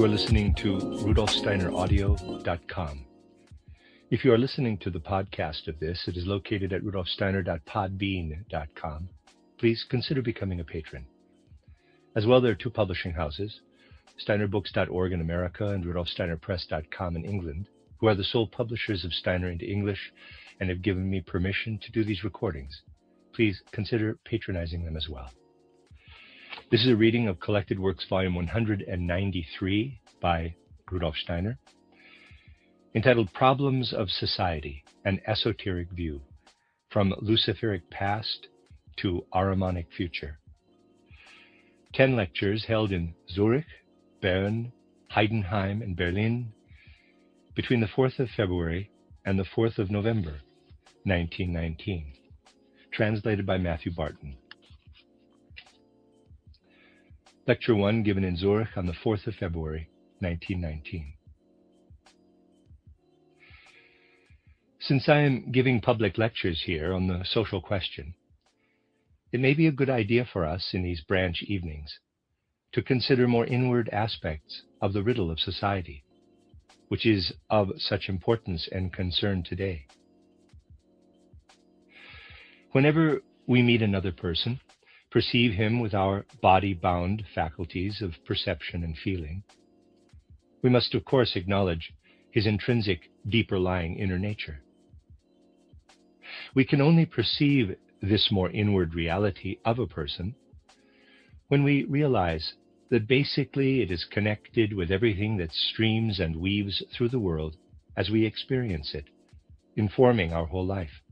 You are listening to RudolfSteinerAudio.com. If you are listening to the podcast of this, it is located at RudolfSteiner.podbean.com. Please consider becoming a patron. As well, there are two publishing houses, SteinerBooks.org in America and RudolfSteinerPress.com in England, who are the sole publishers of Steiner into English and have given me permission to do these recordings. Please consider patronizing them as well. This is a reading of Collected Works, Volume 193 by Rudolf Steiner, entitled Problems of Society, an Esoteric View, From Luciferic Past to Ahrimanic Future. 10 lectures held in Zurich, Bern, Heidenheim, and Berlin between the 4th of February and the 4th of November, 1919. Translated by Matthew Barton. Lecture 1 given in Zurich on the 4th of February, 1919. Since I am giving public lectures here on the social question, it may be a good idea for us in these branch evenings to consider more inward aspects of the riddle of society, which is of such importance and concern today. Whenever we meet another person, perceive him with our body-bound faculties of perception and feeling, we must of course acknowledge his intrinsic, deeper-lying inner nature. We can only perceive this more inward reality of a person when we realize that basically it is connected with everything that streams and weaves through the world as we experience it, informing our whole life.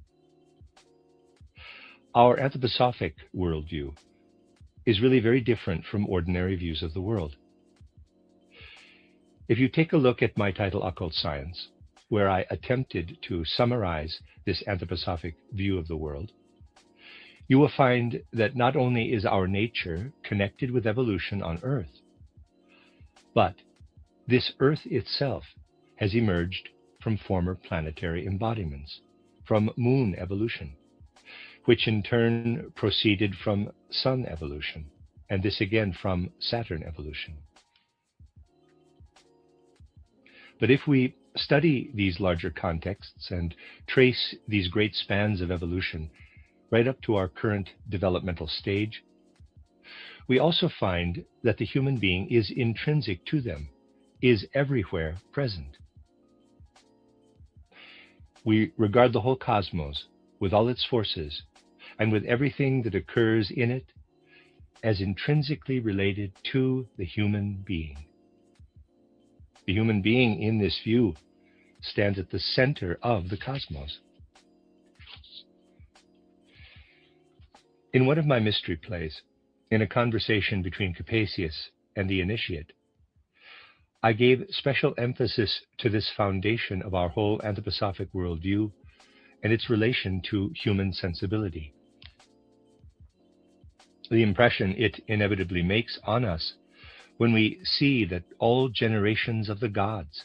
Our anthroposophic worldview is really very different from ordinary views of the world. If you take a look at my title, Occult Science, where I attempted to summarize this anthroposophic view of the world, you will find that not only is our nature connected with evolution on Earth, but this Earth itself has emerged from former planetary embodiments, from moon evolution, which in turn proceeded from Sun evolution, and this again from Saturn evolution. But if we study these larger contexts and trace these great spans of evolution right up to our current developmental stage, we also find that the human being is intrinsic to them, is everywhere present. We regard the whole cosmos with all its forces and with everything that occurs in it as intrinsically related to the human being. The human being in this view stands at the center of the cosmos. In one of my mystery plays, in a conversation between Capasius and the initiate, I gave special emphasis to this foundation of our whole anthroposophic worldview and its relation to human sensibility. The impression it inevitably makes on us when we see that all generations of the gods,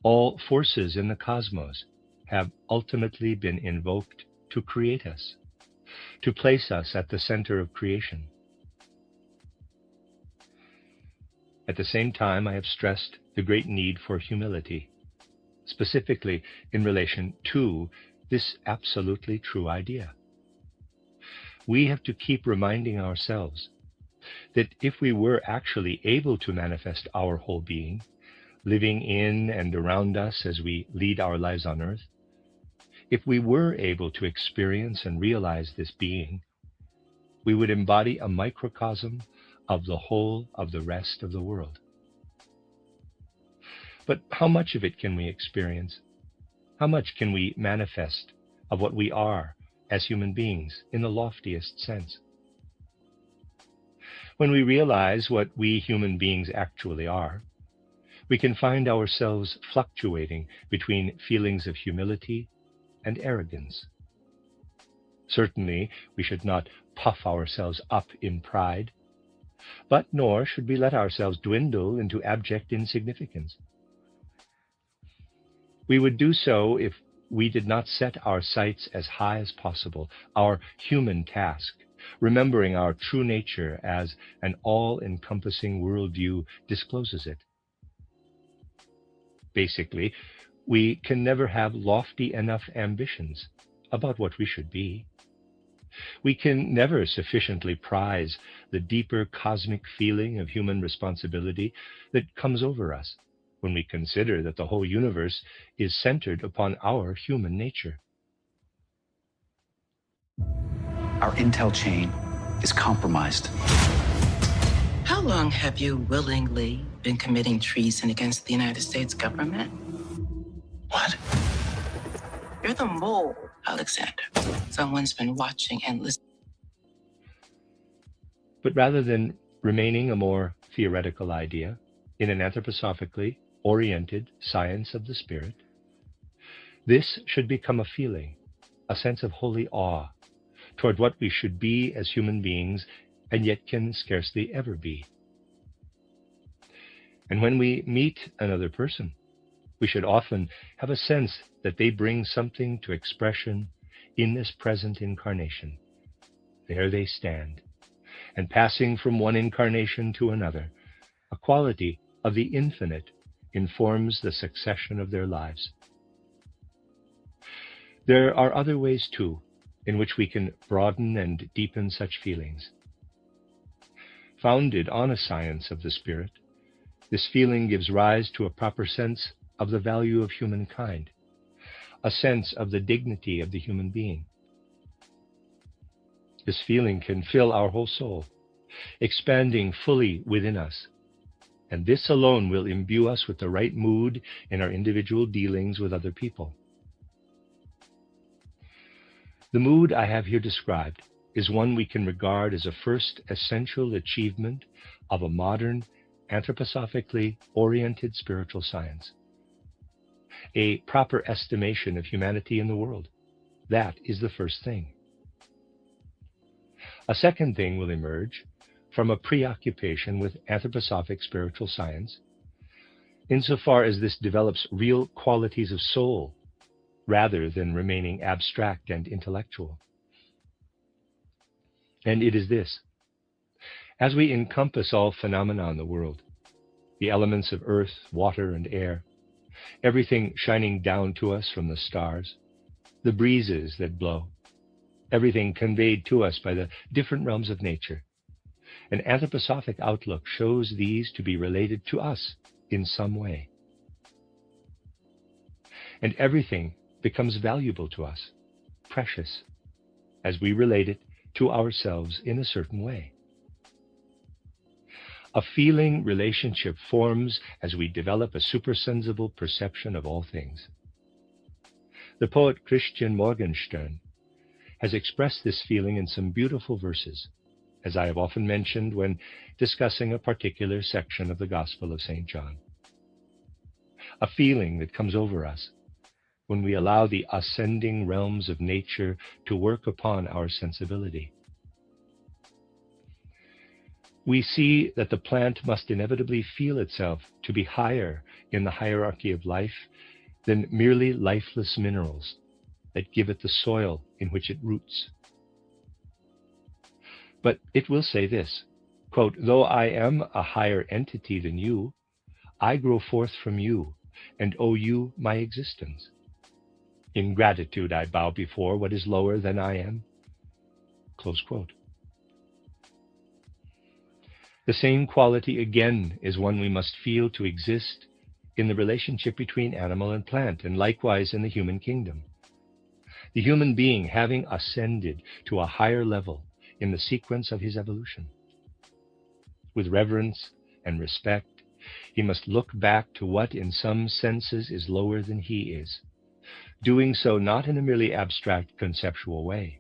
all forces in the cosmos, have ultimately been invoked to create us, to place us at the center of creation. At the same time, I have stressed the great need for humility, specifically in relation to this absolutely true idea. We have to keep reminding ourselves that if we were actually able to manifest our whole being, living in and around us as we lead our lives on earth, if we were able to experience and realize this being, we would embody a microcosm of the whole of the rest of the world. But how much of it can we experience? How much can we manifest of what we are as human beings in the loftiest sense? When we realize what we human beings actually are, we can find ourselves fluctuating between feelings of humility and arrogance. Certainly, we should not puff ourselves up in pride, but nor should we let ourselves dwindle into abject insignificance. We would do so if we did not set our sights as high as possible, our human task, remembering our true nature as an all-encompassing worldview discloses it. Basically, we can never have lofty enough ambitions about what we should be. We can never sufficiently prize the deeper cosmic feeling of human responsibility that comes over us when we consider that the whole universe is centered upon our human nature. Our intel chain is compromised. How long have you willingly been committing treason against the United States government? What? You're the mole, Alexander. Someone's been watching and listening. But rather than remaining a more theoretical idea in an anthroposophically oriented science of the spirit, this should become a feeling, a sense of holy awe toward what we should be as human beings and yet can scarcely ever be. And when we meet another person, we should often have a sense that they bring something to expression in this present incarnation. There they stand, and passing from one incarnation to another, a quality of the infinite informs the succession of their lives. There are other ways, too, in which we can broaden and deepen such feelings. Founded on a science of the spirit, this feeling gives rise to a proper sense of the value of humankind, a sense of the dignity of the human being. This feeling can fill our whole soul, expanding fully within us, and this alone will imbue us with the right mood in our individual dealings with other people. The mood I have here described is one we can regard as a first essential achievement of a modern, anthroposophically oriented spiritual science. A proper estimation of humanity in the world. That is the first thing. A second thing will emerge from a preoccupation with anthroposophic spiritual science, insofar as this develops real qualities of soul rather than remaining abstract and intellectual. And it is this: as we encompass all phenomena in the world, the elements of earth, water, and air, everything shining down to us from the stars, the breezes that blow, everything conveyed to us by the different realms of nature, an anthroposophic outlook shows these to be related to us in some way. And everything becomes valuable to us, precious, as we relate it to ourselves in a certain way. A feeling relationship forms as we develop a supersensible perception of all things. The poet Christian Morgenstern has expressed this feeling in some beautiful verses, as I have often mentioned when discussing a particular section of the Gospel of St. John. A feeling that comes over us when we allow the ascending realms of nature to work upon our sensibility. We see that the plant must inevitably feel itself to be higher in the hierarchy of life than merely lifeless minerals that give it the soil in which it roots. But it will say this, quote, "Though I am a higher entity than you, I grow forth from you and owe you my existence. In gratitude I bow before what is lower than I am." Close quote. The same quality again is one we must feel to exist in the relationship between animal and plant, and likewise in the human kingdom. The human being having ascended to a higher level in the sequence of his evolution. With reverence and respect, he must look back to what in some senses is lower than he is, doing so not in a merely abstract conceptual way,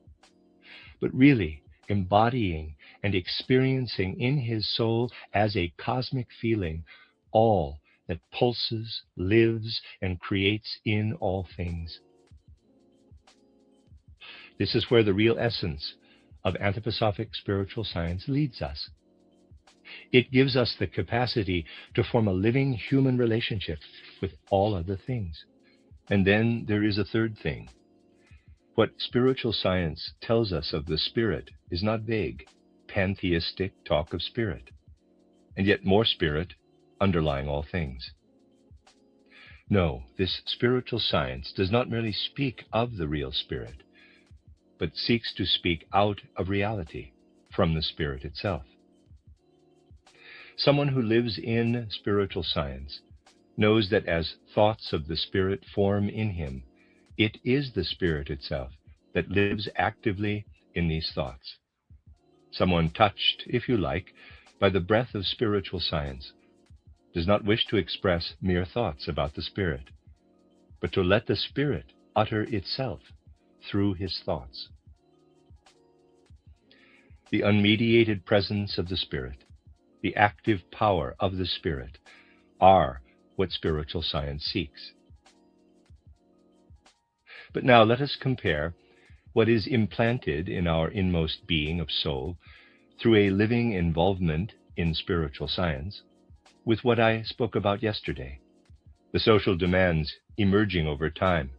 but really embodying and experiencing in his soul as a cosmic feeling all that pulses, lives, and creates in all things. This is where the real essence of anthroposophic spiritual science leads us. It gives us the capacity to form a living human relationship with all other things. And then there is a third thing. What spiritual science tells us of the spirit is not vague, pantheistic talk of spirit, and yet more spirit underlying all things. No, this spiritual science does not merely speak of the real spirit, but seeks to speak out of reality from the spirit itself. Someone who lives in spiritual science knows that as thoughts of the spirit form in him, it is the spirit itself that lives actively in these thoughts. Someone touched, if you like, by the breath of spiritual science does not wish to express mere thoughts about the spirit, but to let the spirit utter itself through his thoughts. The unmediated presence of the spirit, the active power of the spirit, are what spiritual science seeks. But now let us compare what is implanted in our inmost being of soul through a living involvement in spiritual science with what I spoke about yesterday, the social demands emerging over time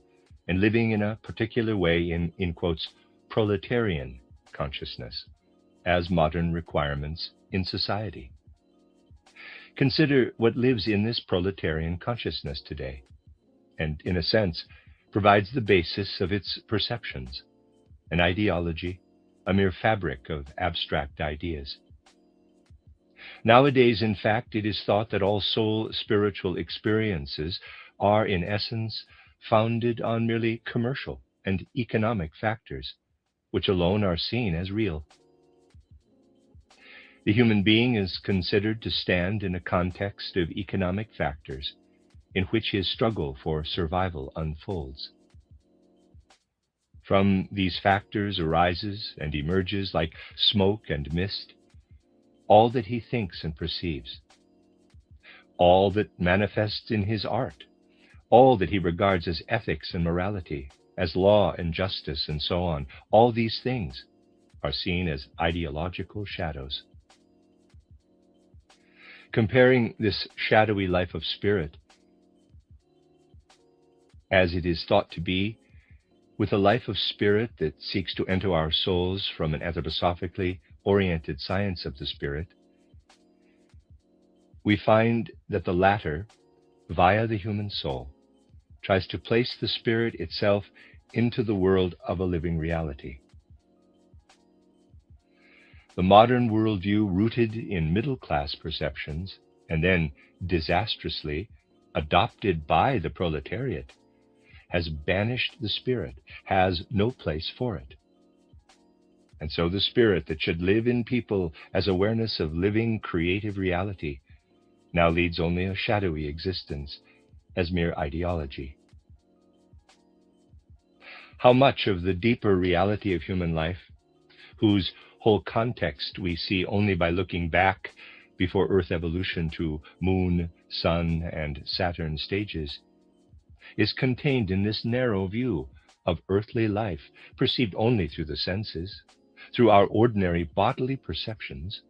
and living in a particular way in quotes, proletarian consciousness as modern requirements in society. Consider what lives in this proletarian consciousness today, and in a sense provides the basis of its perceptions, an ideology, a mere fabric of abstract ideas. Nowadays, in fact, it is thought that all soul spiritual experiences are, in essence, founded on merely commercial and economic factors, which alone are seen as real. The human being is considered to stand in a context of economic factors in which his struggle for survival unfolds. From these factors arises and emerges, like smoke and mist, all that he thinks and perceives, all that manifests in his art, all that he regards as ethics and morality, as law and justice and so on. All these things are seen as ideological shadows. Comparing this shadowy life of spirit, as it is thought to be, with a life of spirit that seeks to enter our souls from an anthroposophically oriented science of the spirit, we find that the latter, via the human soul, tries to place the spirit itself into the world of a living reality. The modern worldview, rooted in middle-class perceptions and then disastrously adopted by the proletariat, has banished the spirit, has no place for it. And so the spirit that should live in people as awareness of living creative reality now leads only a shadowy existence as mere ideology. How much of the deeper reality of human life, whose whole context we see only by looking back before Earth evolution to Moon, Sun, and Saturn stages, is contained in this narrow view of earthly life, perceived only through the senses, through our ordinary bodily perceptions.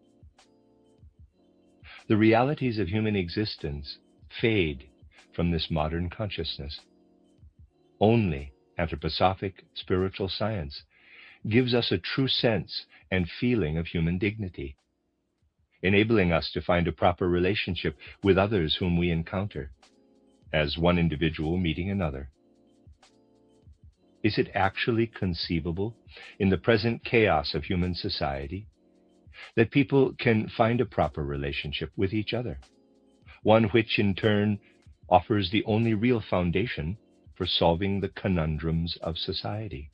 The realities of human existence fade from this modern consciousness. Only anthroposophic spiritual science gives us a true sense and feeling of human dignity, enabling us to find a proper relationship with others whom we encounter, as one individual meeting another. Is it actually conceivable in the present chaos of human society that people can find a proper relationship with each other, one which in turn offers the only real foundation for solving the conundrums of society?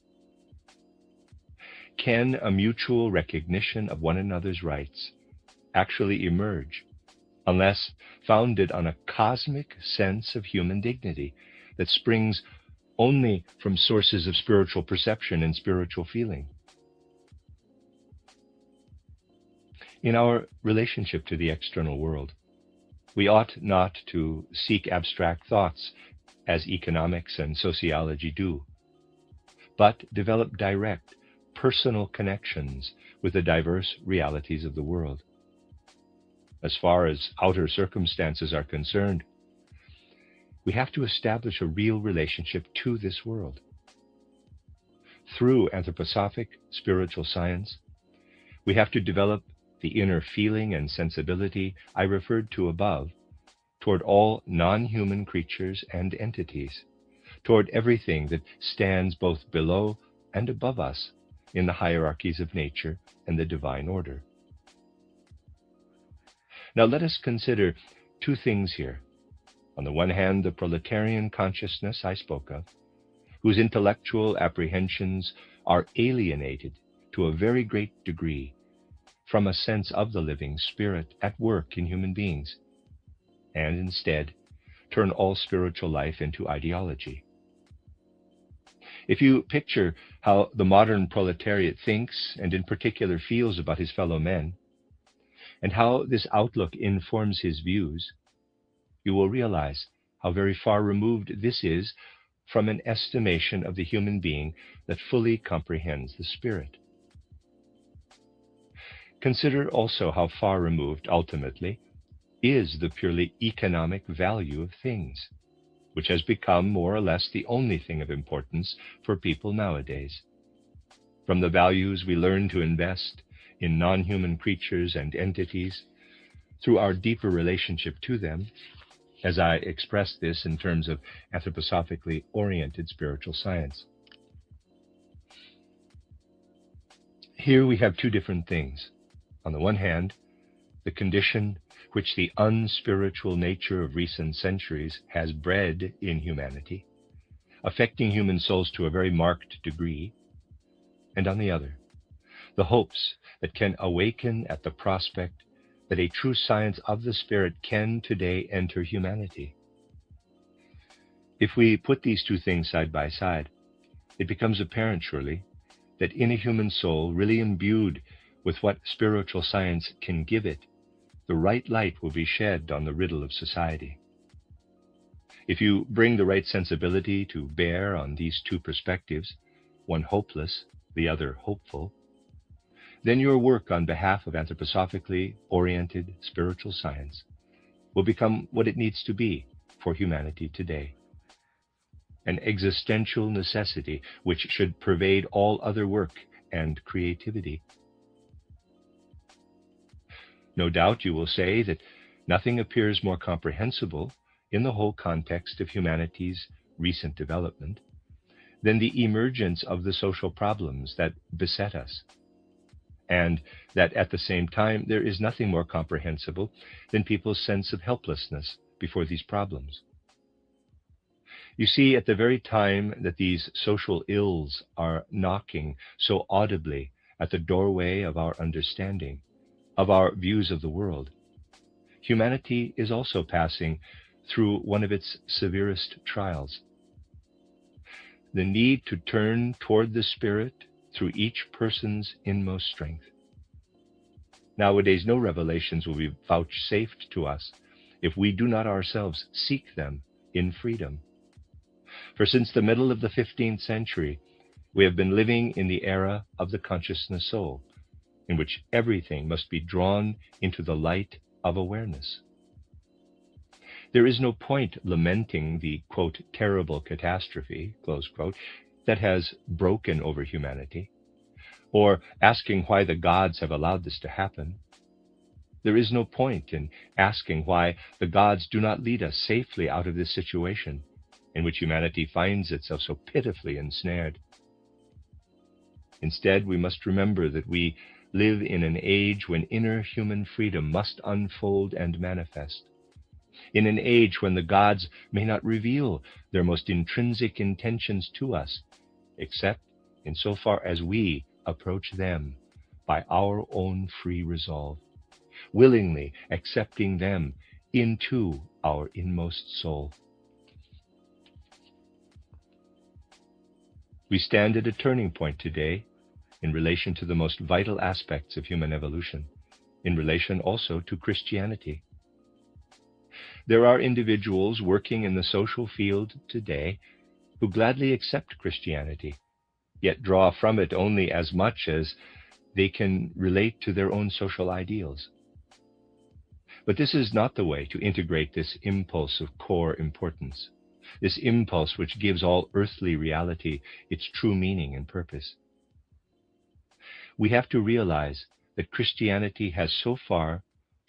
Can a mutual recognition of one another's rights actually emerge unless founded on a cosmic sense of human dignity that springs only from sources of spiritual perception and spiritual feeling. In our relationship to the external world, we ought not to seek abstract thoughts as economics and sociology do, but develop direct, personal connections with the diverse realities of the world. As far as outer circumstances are concerned, we have to establish a real relationship to this world. Through anthroposophic spiritual science, we have to develop the inner feeling and sensibility I referred to above toward all non-human creatures and entities, toward everything that stands both below and above us in the hierarchies of nature and the divine order. Now let us consider two things here. On the one hand, the proletarian consciousness I spoke of, whose intellectual apprehensions are alienated to a very great degree from a sense of the living spirit at work in human beings, and instead turn all spiritual life into ideology. If you picture how the modern proletariat thinks, and in particular feels about his fellow men, and how this outlook informs his views, you will realize how very far removed this is from an estimation of the human being that fully comprehends the spirit. Consider also how far removed, ultimately, is the purely economic value of things, which has become more or less the only thing of importance for people nowadays. From the values we learn to invest in non-human creatures and entities, through our deeper relationship to them, as I express this in terms of anthroposophically oriented spiritual science. Here we have two different things. On the one hand, the condition which the unspiritual nature of recent centuries has bred in humanity, affecting human souls to a very marked degree, and on the other, the hopes that can awaken at the prospect that a true science of the spirit can today enter humanity. If we put these two things side by side, it becomes apparent, surely, that in a human soul really imbued with what spiritual science can give it, the right light will be shed on the riddle of society. If you bring the right sensibility to bear on these two perspectives, one hopeless, the other hopeful, then your work on behalf of anthroposophically oriented spiritual science will become what it needs to be for humanity today. An existential necessity which should pervade all other work and creativity. No doubt you will say that nothing appears more comprehensible in the whole context of humanity's recent development than the emergence of the social problems that beset us, and that at the same time there is nothing more comprehensible than people's sense of helplessness before these problems. You see, at the very time that these social ills are knocking so audibly at the doorway of our understanding, of our views of the world, humanity is also passing through one of its severest trials. The need to turn toward the Spirit through each person's inmost strength. Nowadays, no revelations will be vouchsafed to us if we do not ourselves seek them in freedom. For since the middle of the 15th century, we have been living in the era of the consciousness soul, in which everything must be drawn into the light of awareness. There is no point lamenting the, quote, terrible catastrophe, close quote, that has broken over humanity, or asking why the gods have allowed this to happen. There is no point in asking why the gods do not lead us safely out of this situation in which humanity finds itself so pitifully ensnared. Instead, we must remember that we live in an age when inner human freedom must unfold and manifest, in an age when the gods may not reveal their most intrinsic intentions to us, except insofar as we approach them by our own free resolve. willingly accepting them into our inmost soul. We stand at a turning point today in relation to the most vital aspects of human evolution, in relation also to Christianity. There are individuals working in the social field today who gladly accept Christianity, yet draw from it only as much as they can relate to their own social ideals. But this is not the way to integrate this impulse of core importance, this impulse which gives all earthly reality its true meaning and purpose. We have to realize that Christianity has so far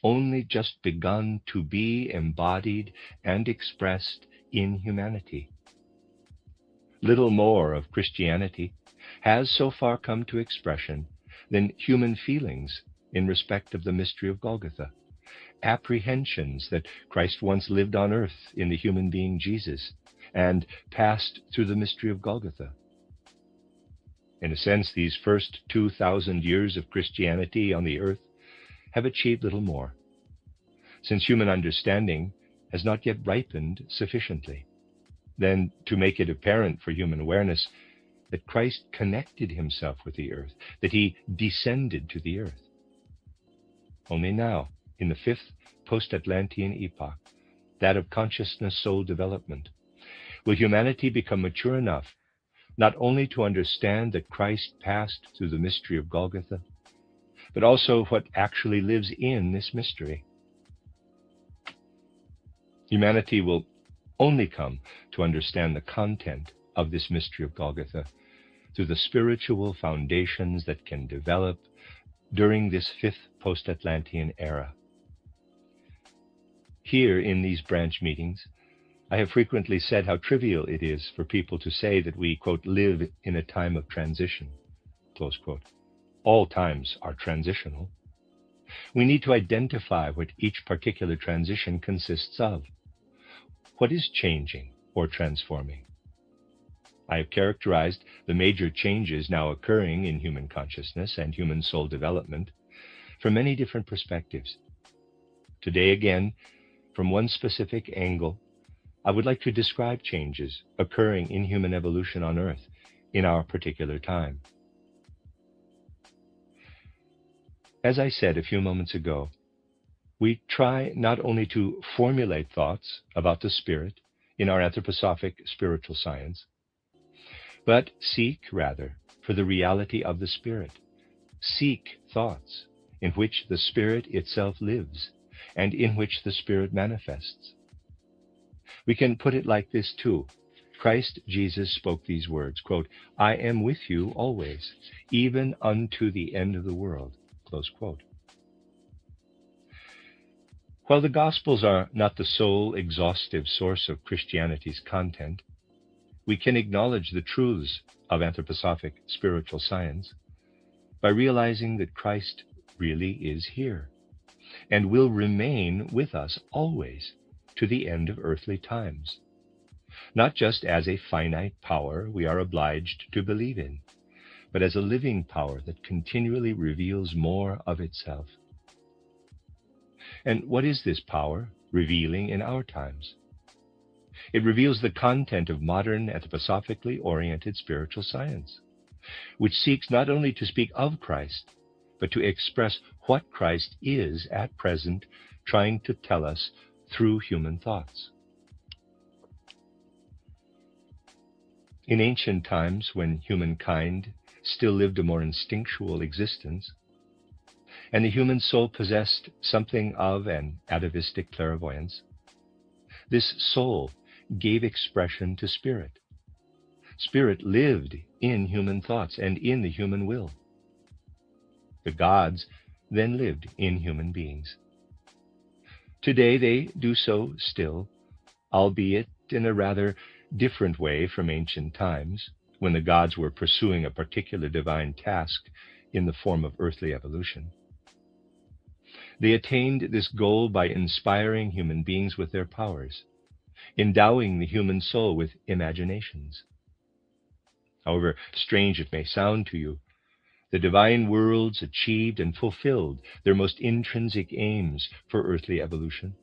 only just begun to be embodied and expressed in humanity. Little more of Christianity has so far come to expression than human feelings in respect of the mystery of Golgotha, apprehensions that Christ once lived on earth in the human being Jesus and passed through the mystery of Golgotha. In a sense, these first 2,000 years of Christianity on the earth have achieved little more, since human understanding has not yet ripened sufficiently, than to make it apparent for human awareness that Christ connected himself with the earth, that he descended to the earth. Only now, in the fifth post-Atlantean epoch, that of consciousness soul development, will humanity become mature enough not only to understand that Christ passed through the mystery of Golgotha, but also what actually lives in this mystery. Humanity will only come to understand the content of this mystery of Golgotha through the spiritual foundations that can develop during this fifth post-Atlantean era. Here in these branch meetings, I have frequently said how trivial it is for people to say that we, quote, live in a time of transition, close quote. All times are transitional. We need to identify what each particular transition consists of. What is changing or transforming? I have characterized the major changes now occurring in human consciousness and human soul development from many different perspectives. Today, again, from one specific angle, I would like to describe changes occurring in human evolution on Earth in our particular time. As I said a few moments ago, we try not only to formulate thoughts about the spirit in our anthroposophic spiritual science, but seek, rather, for the reality of the spirit. Seek thoughts in which the spirit itself lives and in which the spirit manifests. We can put it like this too. Christ Jesus spoke these words, quote, I am with you always, even unto the end of the world, close quote. While the Gospels are not the sole exhaustive source of Christianity's content, we can acknowledge the truths of anthroposophic spiritual science by realizing that Christ really is here and will remain with us always to the end of earthly times, not just as a finite power we are obliged to believe in, but as a living power that continually reveals more of itself. And what is this power revealing in our times? It reveals the content of modern anthroposophically oriented spiritual science, which seeks not only to speak of Christ, but to express what Christ is at present trying to tell us through human thoughts. In ancient times, when humankind still lived a more instinctual existence, and the human soul possessed something of an atavistic clairvoyance, this soul gave expression to spirit. Spirit lived in human thoughts and in the human will. The gods then lived in human beings. Today they do so still, albeit in a rather different way from ancient times, when the gods were pursuing a particular divine task in the form of earthly evolution. They attained this goal by inspiring human beings with their powers, endowing the human soul with imaginations. However strange it may sound to you, The divine worlds achieved and fulfilled their most intrinsic aims for earthly evolution,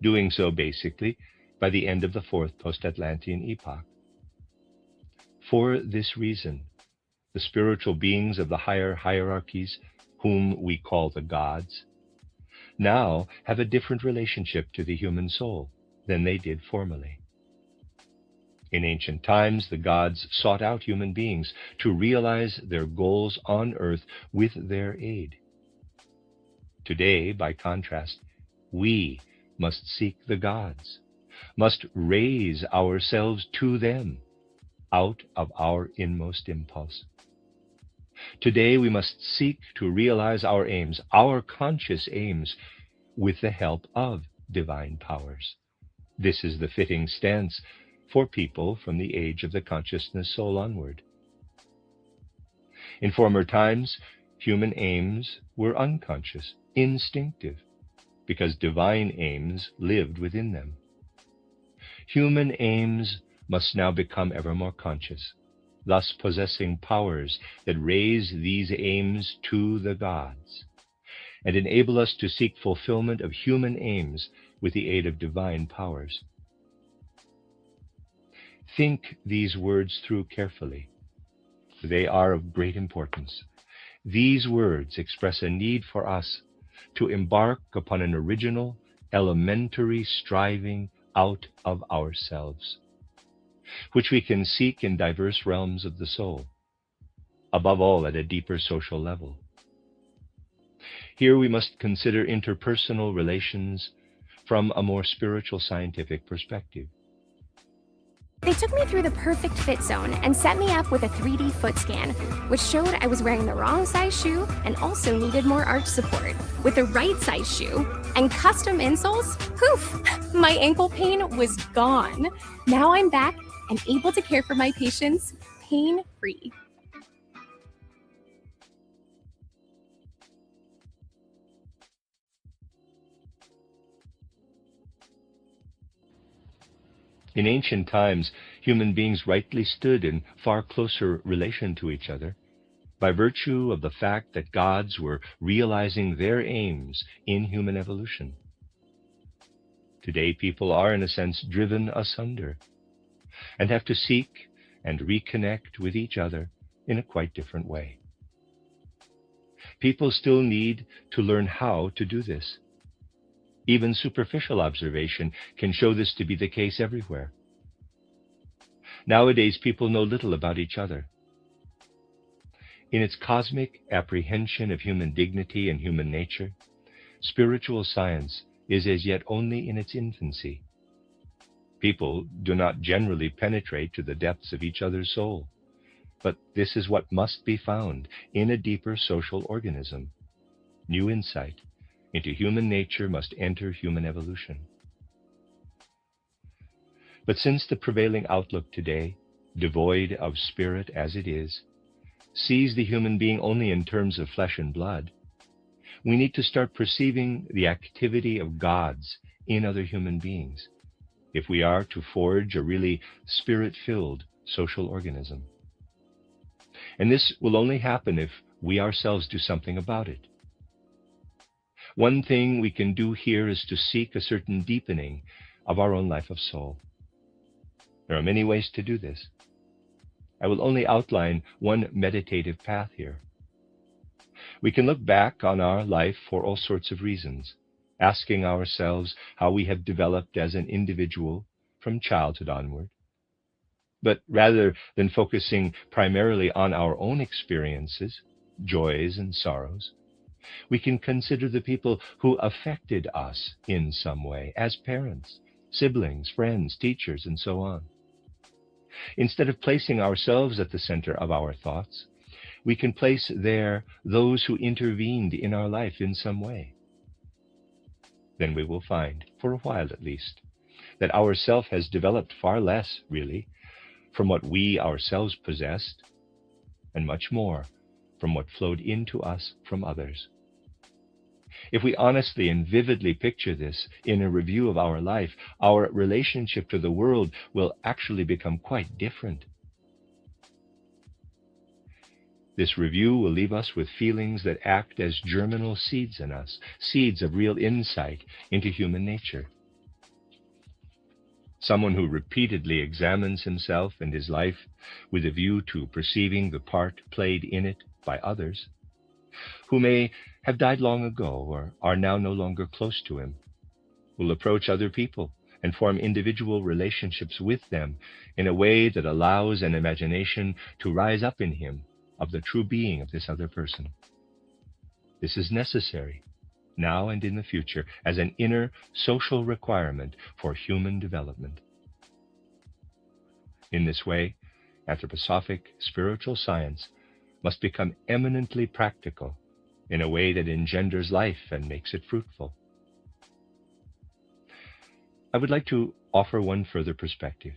doing so basically by the end of the fourth post-Atlantean epoch. For this reason, the spiritual beings of the higher hierarchies, whom we call the gods, now have a different relationship to the human soul than they did formerly. In ancient times, the gods sought out human beings to realize their goals on earth with their aid. Today, by contrast, we must seek the gods, must raise ourselves to them out of our inmost impulse. Today, we must seek to realize our aims, our conscious aims, with the help of divine powers. This is the fitting stance for people from the age of the consciousness soul onward. In former times, human aims were unconscious, instinctive, because divine aims lived within them. Human aims must now become ever more conscious, thus possessing powers that raise these aims to the gods, and enable us to seek fulfillment of human aims with the aid of divine powers. Think these words through carefully. They are of great importance. These words express a need for us to embark upon an original, elementary striving out of ourselves, which we can seek in diverse realms of the soul, above all at a deeper social level. Here we must consider interpersonal relations from a more spiritual scientific perspective. They took me through the perfect fit zone and set me up with a 3D foot scan, which showed I was wearing the wrong size shoe and also needed more arch support. With the right size shoe and custom insoles, poof, my ankle pain was gone. Now I'm back and able to care for my patients pain-free. In ancient times, human beings rightly stood in far closer relation to each other by virtue of the fact that gods were realizing their aims in human evolution. Today, people are, in a sense, driven asunder and have to seek and reconnect with each other in a quite different way. People still need to learn how to do this. Even superficial observation can show this to be the case everywhere. Nowadays, people know little about each other. In its cosmic apprehension of human dignity and human nature, spiritual science is as yet only in its infancy. People do not generally penetrate to the depths of each other's soul, but this is what must be found in a deeper social organism. New insight into human nature must enter human evolution. But since the prevailing outlook today, devoid of spirit as it is, sees the human being only in terms of flesh and blood, we need to start perceiving the activity of gods in other human beings if we are to forge a really spirit-filled social organism. And this will only happen if we ourselves do something about it. One thing we can do here is to seek a certain deepening of our own life of soul. There are many ways to do this. I will only outline one meditative path here. We can look back on our life for all sorts of reasons, asking ourselves how we have developed as an individual from childhood onward. But rather than focusing primarily on our own experiences, joys and sorrows, we can consider the people who affected us in some way, as parents, siblings, friends, teachers, and so on. Instead of placing ourselves at the center of our thoughts, we can place there those who intervened in our life in some way. Then we will find, for a while at least, that our self has developed far less, really, from what we ourselves possessed, and much more from what flowed into us from others. If we honestly and vividly picture this in a review of our life, our relationship to the world will actually become quite different. This review will leave us with feelings that act as germinal seeds in us, seeds of real insight into human nature. Someone who repeatedly examines himself and his life with a view to perceiving the part played in it by others, who may have died long ago or are now no longer close to him, will approach other people and form individual relationships with them in a way that allows an imagination to rise up in him of the true being of this other person. This is necessary, now and in the future, as an inner social requirement for human development. In this way, anthroposophic spiritual science must become eminently practical in a way that engenders life and makes it fruitful. I would like to offer one further perspective.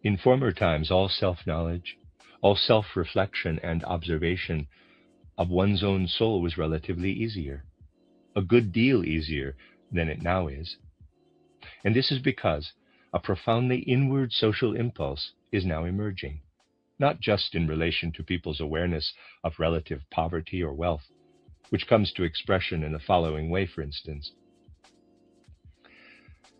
In former times, all self-knowledge, all self-reflection and observation of one's own soul was relatively easier, a good deal easier than it now is. And this is because a profoundly inward social impulse is now emerging, not just in relation to people's awareness of relative poverty or wealth, which comes to expression in the following way, for instance.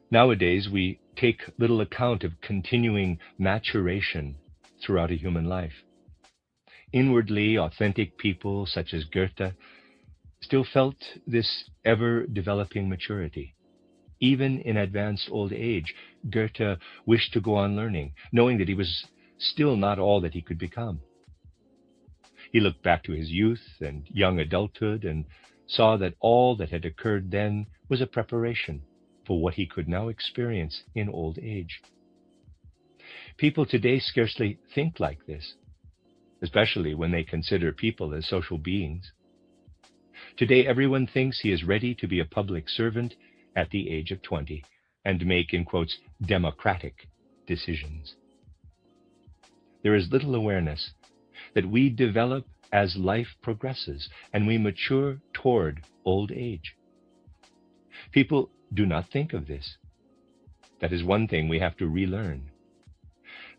Nowadays, we take little account of continuing maturation throughout a human life. Inwardly authentic people such as Goethe still felt this ever-developing maturity. Even in advanced old age, Goethe wished to go on learning, knowing that he was still not all that he could become. He looked back to his youth and young adulthood and saw that all that had occurred then was a preparation for what he could now experience in old age. People today scarcely think like this, especially when they consider people as social beings. Today, everyone thinks he is ready to be a public servant at the age of 20 and make, in quotes, democratic decisions. There is little awareness that we develop as life progresses and we mature toward old age. People do not think of this. That is one thing we have to relearn,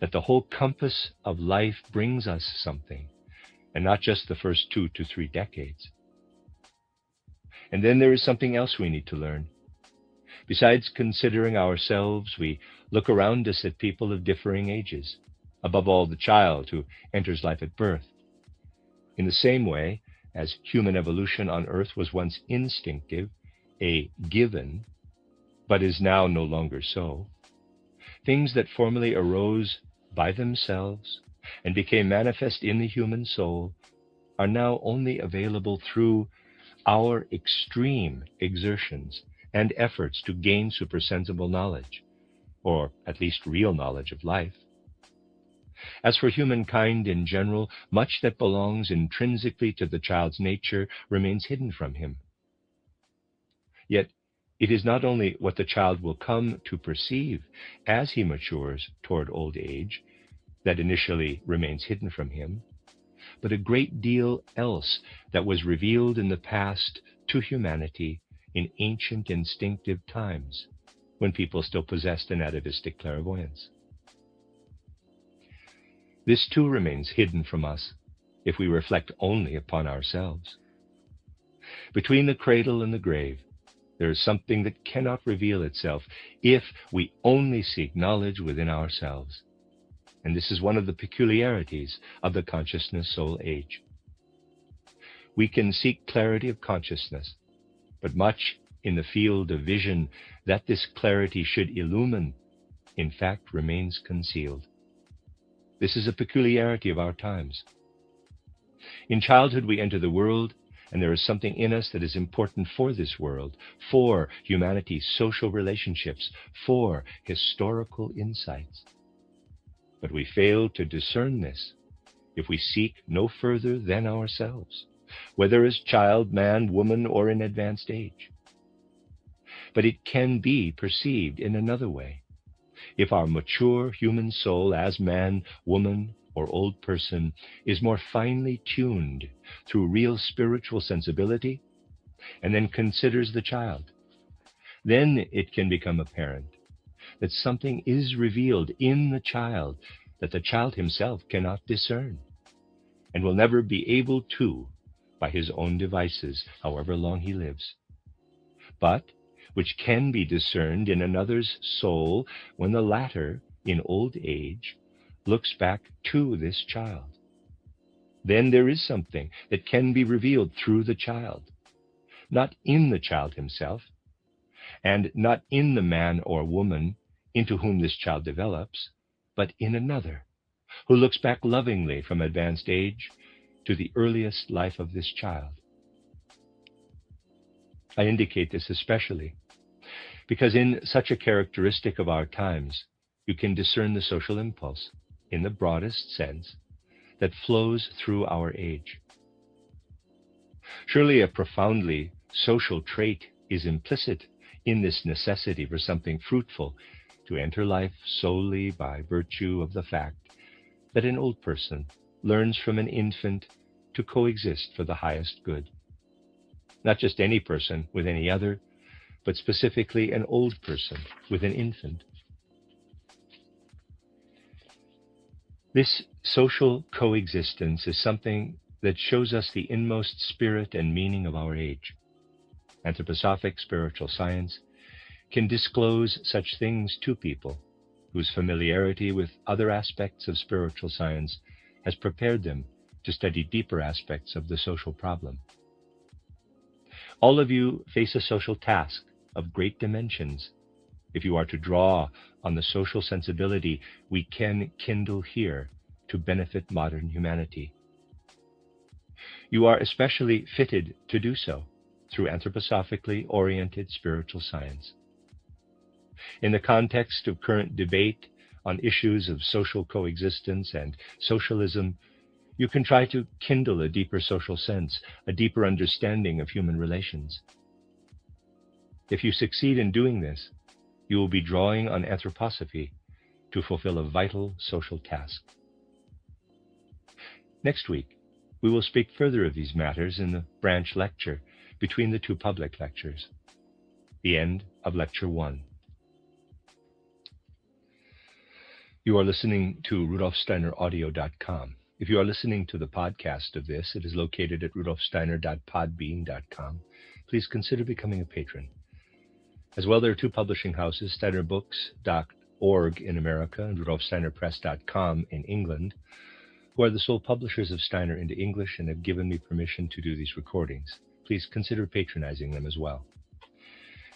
that the whole compass of life brings us something, and not just the first 2 to 3 decades. And then there is something else we need to learn. Besides considering ourselves, we look around us at people of differing ages, above all the child who enters life at birth. In the same way, as human evolution on Earth was once instinctive, a given, but is now no longer so, things that formerly arose by themselves and became manifest in the human soul are now only available through our extreme exertions and efforts to gain supersensible knowledge, or at least real knowledge of life. As for humankind in general, much that belongs intrinsically to the child's nature remains hidden from him. Yet, it is not only what the child will come to perceive as he matures toward old age that initially remains hidden from him, but a great deal else that was revealed in the past to humanity in ancient instinctive times, when people still possessed an atavistic clairvoyance. This too remains hidden from us if we reflect only upon ourselves. Between the cradle and the grave, there is something that cannot reveal itself if we only seek knowledge within ourselves. And this is one of the peculiarities of the consciousness soul age. We can seek clarity of consciousness, but much in the field of vision that this clarity should illumine, in fact, remains concealed. This is a peculiarity of our times. In childhood, we enter the world, and there is something in us that is important for this world, for humanity's social relationships, for historical insights. But we fail to discern this if we seek no further than ourselves, whether as child, man, woman, or in advanced age. But it can be perceived in another way. If our mature human soul as man, woman, or old person is more finely tuned through real spiritual sensibility, and then considers the child, then it can become apparent that something is revealed in the child that the child himself cannot discern. and will never be able to by his own devices, however long he lives, but which can be discerned in another's soul when the latter, in old age, looks back to this child. Then there is something that can be revealed through the child, not in the child himself, and not in the man or woman into whom this child develops, but in another, who looks back lovingly from advanced age to the earliest life of this child. I indicate this especially because in such a characteristic of our times, you can discern the social impulse, in the broadest sense, that flows through our age. Surely a profoundly social trait is implicit in this necessity for something fruitful to enter life solely by virtue of the fact that an old person learns from an infant to coexist for the highest good. Not just any person with any other, but specifically an old person with an infant. This social coexistence is something that shows us the inmost spirit and meaning of our age. Anthroposophic spiritual science can disclose such things to people whose familiarity with other aspects of spiritual science has prepared them to study deeper aspects of the social problem. All of you face a social task of great dimensions. If you are to draw on the social sensibility we can kindle here to benefit modern humanity, you are especially fitted to do so through anthroposophically oriented spiritual science. In the context of current debate on issues of social coexistence and socialism, you can try to kindle a deeper social sense, a deeper understanding of human relations. If you succeed in doing this, you will be drawing on anthroposophy to fulfill a vital social task. Next week, we will speak further of these matters in the branch lecture between the two public lectures, the end of Lecture 1. You are listening to RudolfSteinerAudio.com. If you are listening to the podcast of this, it is located at RudolfSteiner.podbean.com. Please consider becoming a patron. As well, there are two publishing houses, SteinerBooks.org in America and RudolfSteinerPress.com in England, who are the sole publishers of Steiner into English and have given me permission to do these recordings. Please consider patronizing them as well.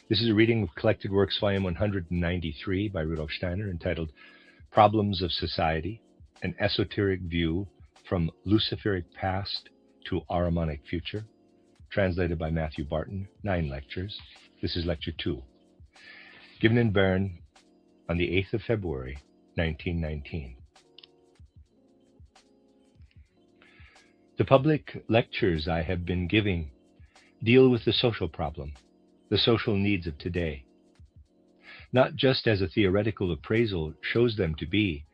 This is a reading of Collected Works, Volume 193 by Rudolf Steiner, entitled Problems of Society, an Esoteric View from Luciferic Past to Ahrimanic Future, translated by Matthew Barton, 9 lectures. This is Lecture 2, given in Bern on the 8th of February, 1919. The public lectures I have been giving deal with the social problem, the social needs of today, not just as a theoretical appraisal shows them to be,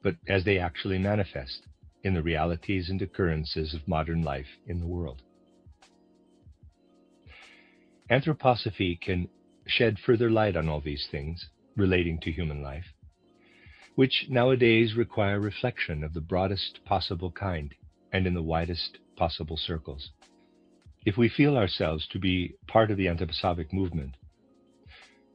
but as they actually manifest in the realities and occurrences of modern life in the world. Anthroposophy can shed further light on all these things relating to human life, which nowadays require reflection of the broadest possible kind and in the widest possible circles. If we feel ourselves to be part of the anthroposophic movement,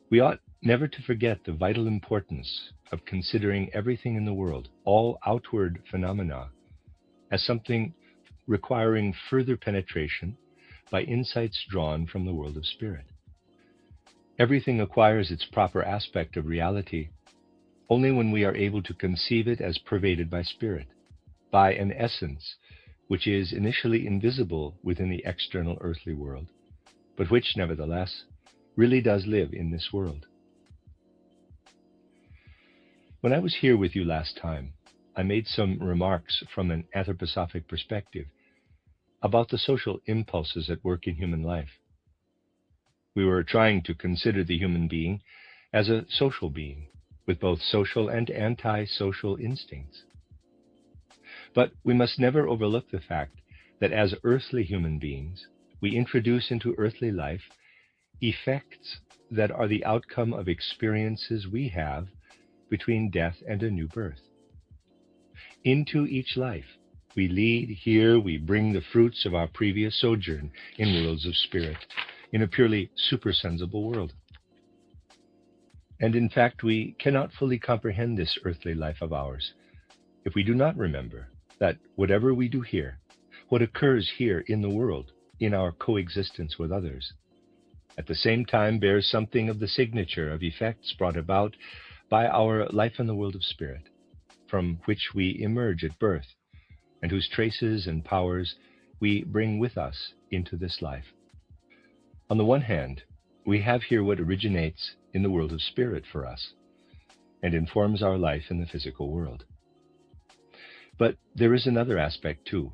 we ought never to forget the vital importance of considering everything in the world, all outward phenomena, as something requiring further penetration by insights drawn from the world of spirit. Everything acquires its proper aspect of reality only when we are able to conceive it as pervaded by spirit, by an essence which is initially invisible within the external earthly world, but which, nevertheless, really does live in this world. When I was here with you last time, I made some remarks from an anthroposophic perspective about the social impulses at work in human life. We were trying to consider the human being as a social being, with both social and anti-social instincts. But we must never overlook the fact that as earthly human beings, we introduce into earthly life effects that are the outcome of experiences we have between death and a new birth. Into each life, we lead, here we bring the fruits of our previous sojourn in worlds of spirit, in a purely supersensible world. And in fact, we cannot fully comprehend this earthly life of ours if we do not remember that whatever we do here, what occurs here in the world, in our coexistence with others, at the same time bears something of the signature of effects brought about by our life in the world of spirit, from which we emerge at birth, and whose traces and powers we bring with us into this life. On the one hand, we have here what originates in the world of spirit for us, and informs our life in the physical world. But there is another aspect too.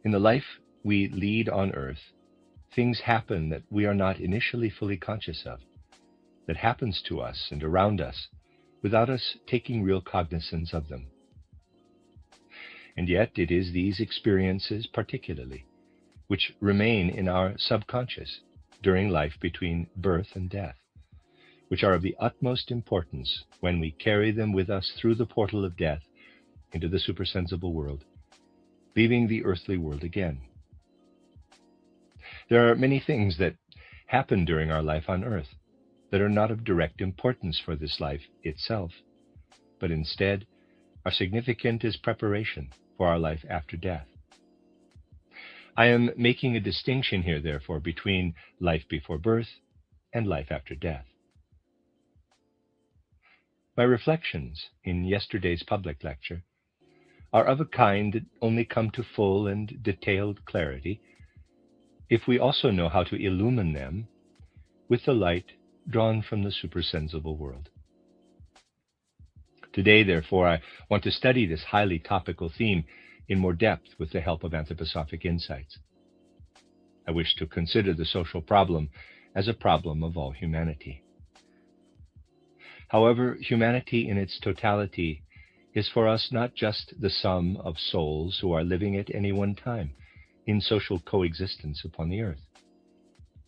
In the life we lead on earth, things happen that we are not initially fully conscious of, that happens to us and around us without us taking real cognizance of them. And yet it is these experiences particularly which remain in our subconscious during life between birth and death, which are of the utmost importance when we carry them with us through the portal of death into the supersensible world, leaving the earthly world again. There are many things that happen during our life on earth that are not of direct importance for this life itself, but instead are significant as preparation for our life after death. I am making a distinction here, therefore, between life before birth and life after death. My reflections in yesterday's public lecture are of a kind that only come to full and detailed clarity if we also know how to illumine them with the light drawn from the supersensible world. Today, therefore, I want to study this highly topical theme in more depth with the help of anthroposophic insights. I wish to consider the social problem as a problem of all humanity. However, humanity in its totality is for us not just the sum of souls who are living at any one time in social coexistence upon the earth,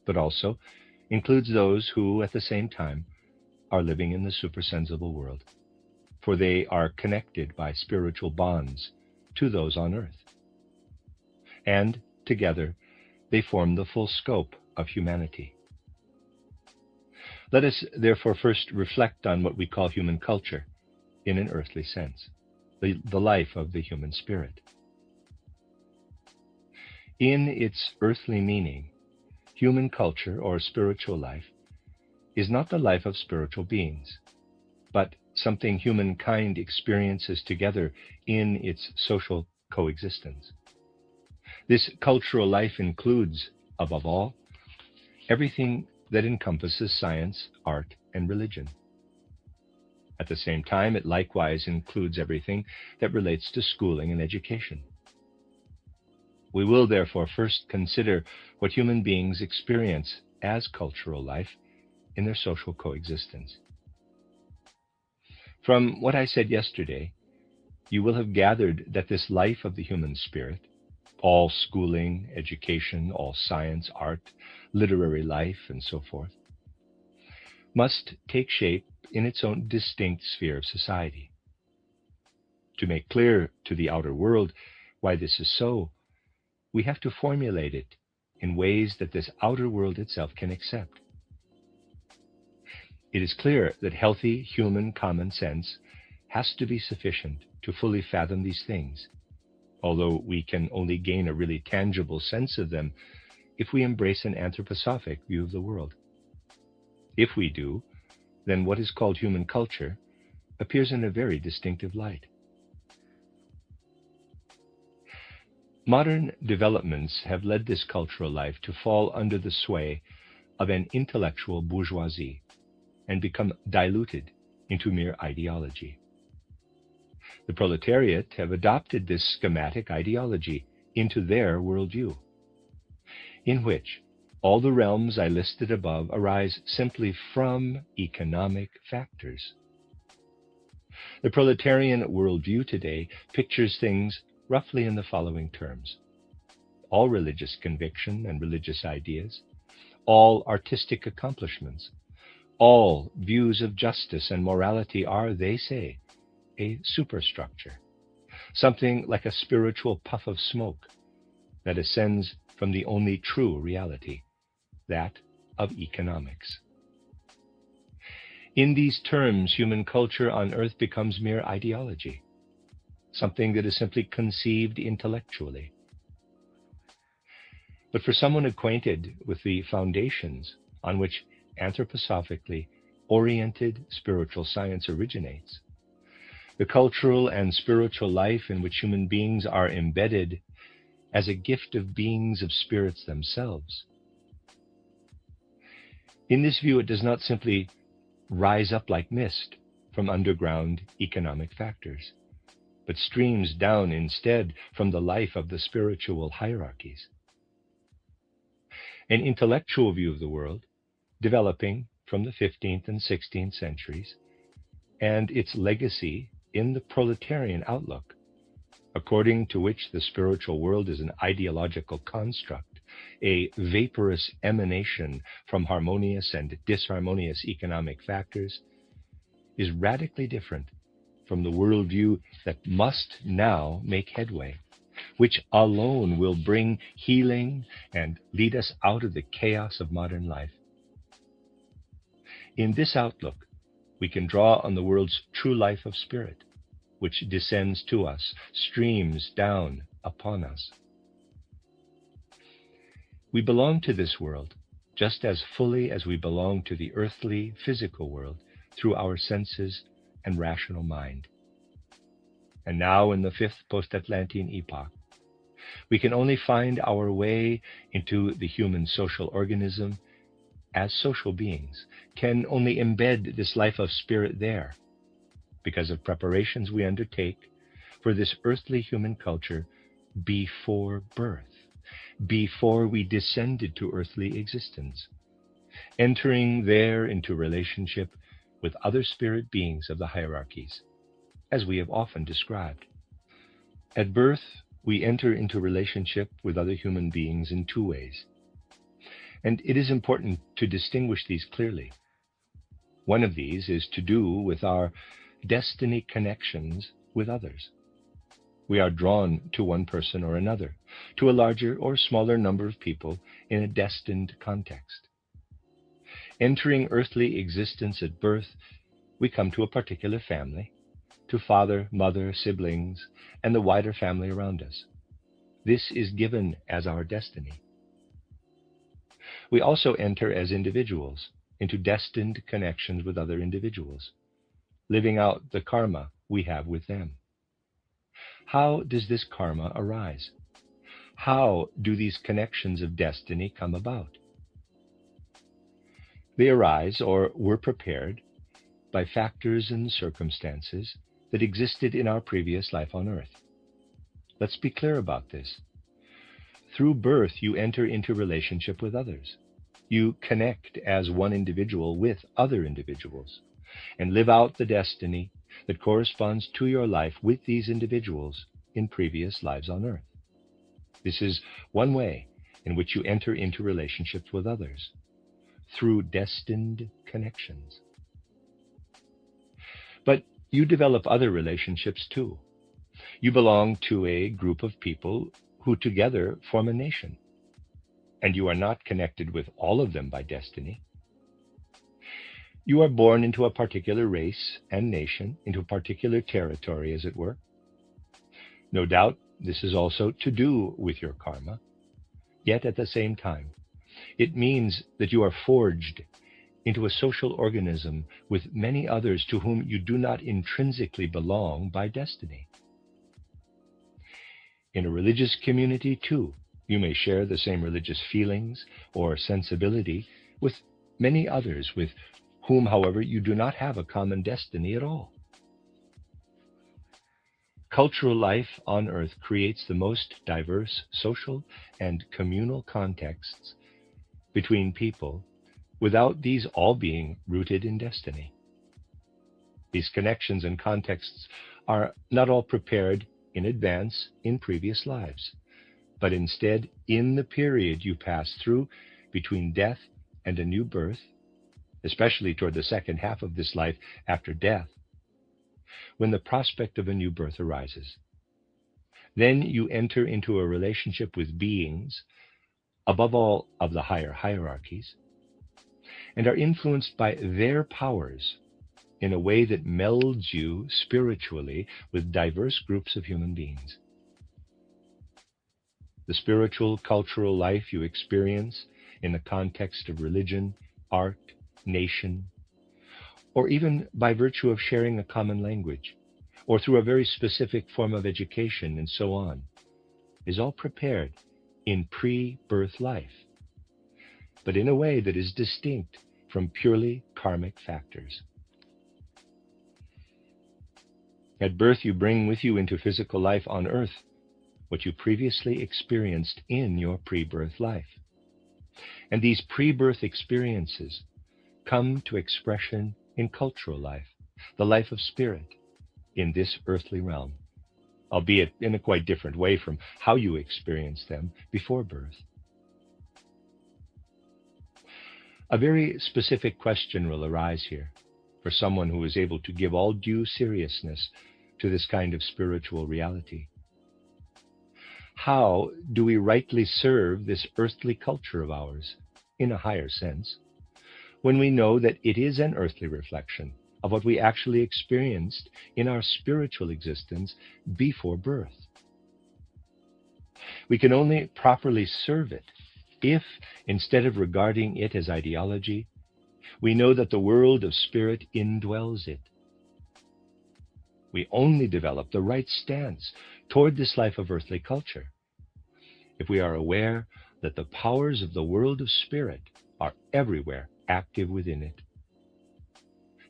but also includes those who, at the same time, are living in the supersensible world, for they are connected by spiritual bonds to those on earth. And, together, they form the full scope of humanity. Let us therefore first reflect on what we call human culture in an earthly sense, the life of the human spirit. In its earthly meaning, human culture or spiritual life is not the life of spiritual beings, but something humankind experiences together in its social coexistence. This cultural life includes, above all, everything that encompasses science, art, and religion. At the same time, it likewise includes everything that relates to schooling and education. We will therefore first consider what human beings experience as cultural life in their social coexistence. From what I said yesterday, you will have gathered that this life of the human spirit, all schooling, education, all science, art, literary life, and so forth, must take shape in its own distinct sphere of society. To make clear to the outer world why this is so, we have to formulate it in ways that this outer world itself can accept. It is clear that healthy human common sense has to be sufficient to fully fathom these things, although we can only gain a really tangible sense of them if we embrace an anthroposophic view of the world. If we do, then what is called human culture appears in a very distinctive light. Modern developments have led this cultural life to fall under the sway of an intellectual bourgeoisie and become diluted into mere ideology. The proletariat have adopted this schematic ideology into their worldview, in which all the realms I listed above arise simply from economic factors. The proletarian worldview today pictures things roughly in the following terms: all religious conviction and religious ideas, all artistic accomplishments, all views of justice and morality are, they say, a superstructure, something like a spiritual puff of smoke that ascends from the only true reality, that of economics. In these terms, human culture on earth becomes mere ideology, something that is simply conceived intellectually. But for someone acquainted with the foundations on which anthroposophically oriented spiritual science originates, the cultural and spiritual life in which human beings are embedded as a gift of beings of spirits themselves. In this view, it does not simply rise up like mist from underground economic factors, but streams down instead from the life of the spiritual hierarchies. An intellectual view of the world, developing from the 15th and 16th centuries, and its legacy in the proletarian outlook, according to which the spiritual world is an ideological construct, a vaporous emanation from harmonious and disharmonious economic factors, is radically different from the worldview that must now make headway, which alone will bring healing and lead us out of the chaos of modern life. In this outlook, we can draw on the world's true life of spirit, which descends to us, streams down upon us. We belong to this world just as fully as we belong to the earthly, physical world through our senses and rational mind. And now, in the fifth post-Atlantean epoch, we can only find our way into the human social organism as social beings, can only embed this life of spirit there because of preparations we undertake for this earthly human culture before birth, before we descended to earthly existence, entering there into relationship with other spirit beings of the hierarchies, as we have often described. At birth, we enter into relationship with other human beings in two ways. And it is important to distinguish these clearly. One of these is to do with our destiny connections with others. We are drawn to one person or another, to a larger or smaller number of people in a destined context. Entering earthly existence at birth, we come to a particular family, to father, mother, siblings, and the wider family around us. This is given as our destiny. We also enter as individuals into destined connections with other individuals, living out the karma we have with them. How does this karma arise? How do these connections of destiny come about? They arise, or were prepared, by factors and circumstances that existed in our previous life on earth. Let's be clear about this. Through birth, you enter into relationship with others. You connect as one individual with other individuals and live out the destiny that corresponds to your life with these individuals in previous lives on earth. This is one way in which you enter into relationships with others, through destined connections. But you develop other relationships too. You belong to a group of people who together form a nation, and you are not connected with all of them by destiny. You are born into a particular race and nation, into a particular territory, as it were. No doubt, this is also to do with your karma, yet at the same time, it means that you are forged into a social organism with many others to whom you do not intrinsically belong by destiny. In a religious community, too, you may share the same religious feelings or sensibility with many others with whom, however, you do not have a common destiny at all. Cultural life on earth creates the most diverse social and communal contexts between people, without these all being rooted in destiny. These connections and contexts are not all prepared in advance in previous lives, but instead in the period you pass through between death and a new birth, especially toward the second half of this life after death, when the prospect of a new birth arises. Then you enter into a relationship with beings, above all of the higher hierarchies, and are influenced by their powers in a way that melds you spiritually with diverse groups of human beings. The spiritual, cultural life you experience in the context of religion, art, nation, or even by virtue of sharing a common language, or through a very specific form of education and so on, is all prepared in pre-birth life, but in a way that is distinct from purely karmic factors. At birth, you bring with you into physical life on earth what you previously experienced in your pre-birth life. And these pre-birth experiences come to expression in cultural life, the life of spirit in this earthly realm, albeit in a quite different way from how you experienced them before birth. A very specific question will arise here for someone who is able to give all due seriousness to this kind of spiritual reality. How do we rightly serve this earthly culture of ours, in a higher sense, when we know that it is an earthly reflection of what we actually experienced in our spiritual existence before birth? We can only properly serve it if, instead of regarding it as ideology, we know that the world of spirit indwells it. We only develop the right stance toward this life of earthly culture if we are aware that the powers of the world of spirit are everywhere active within it.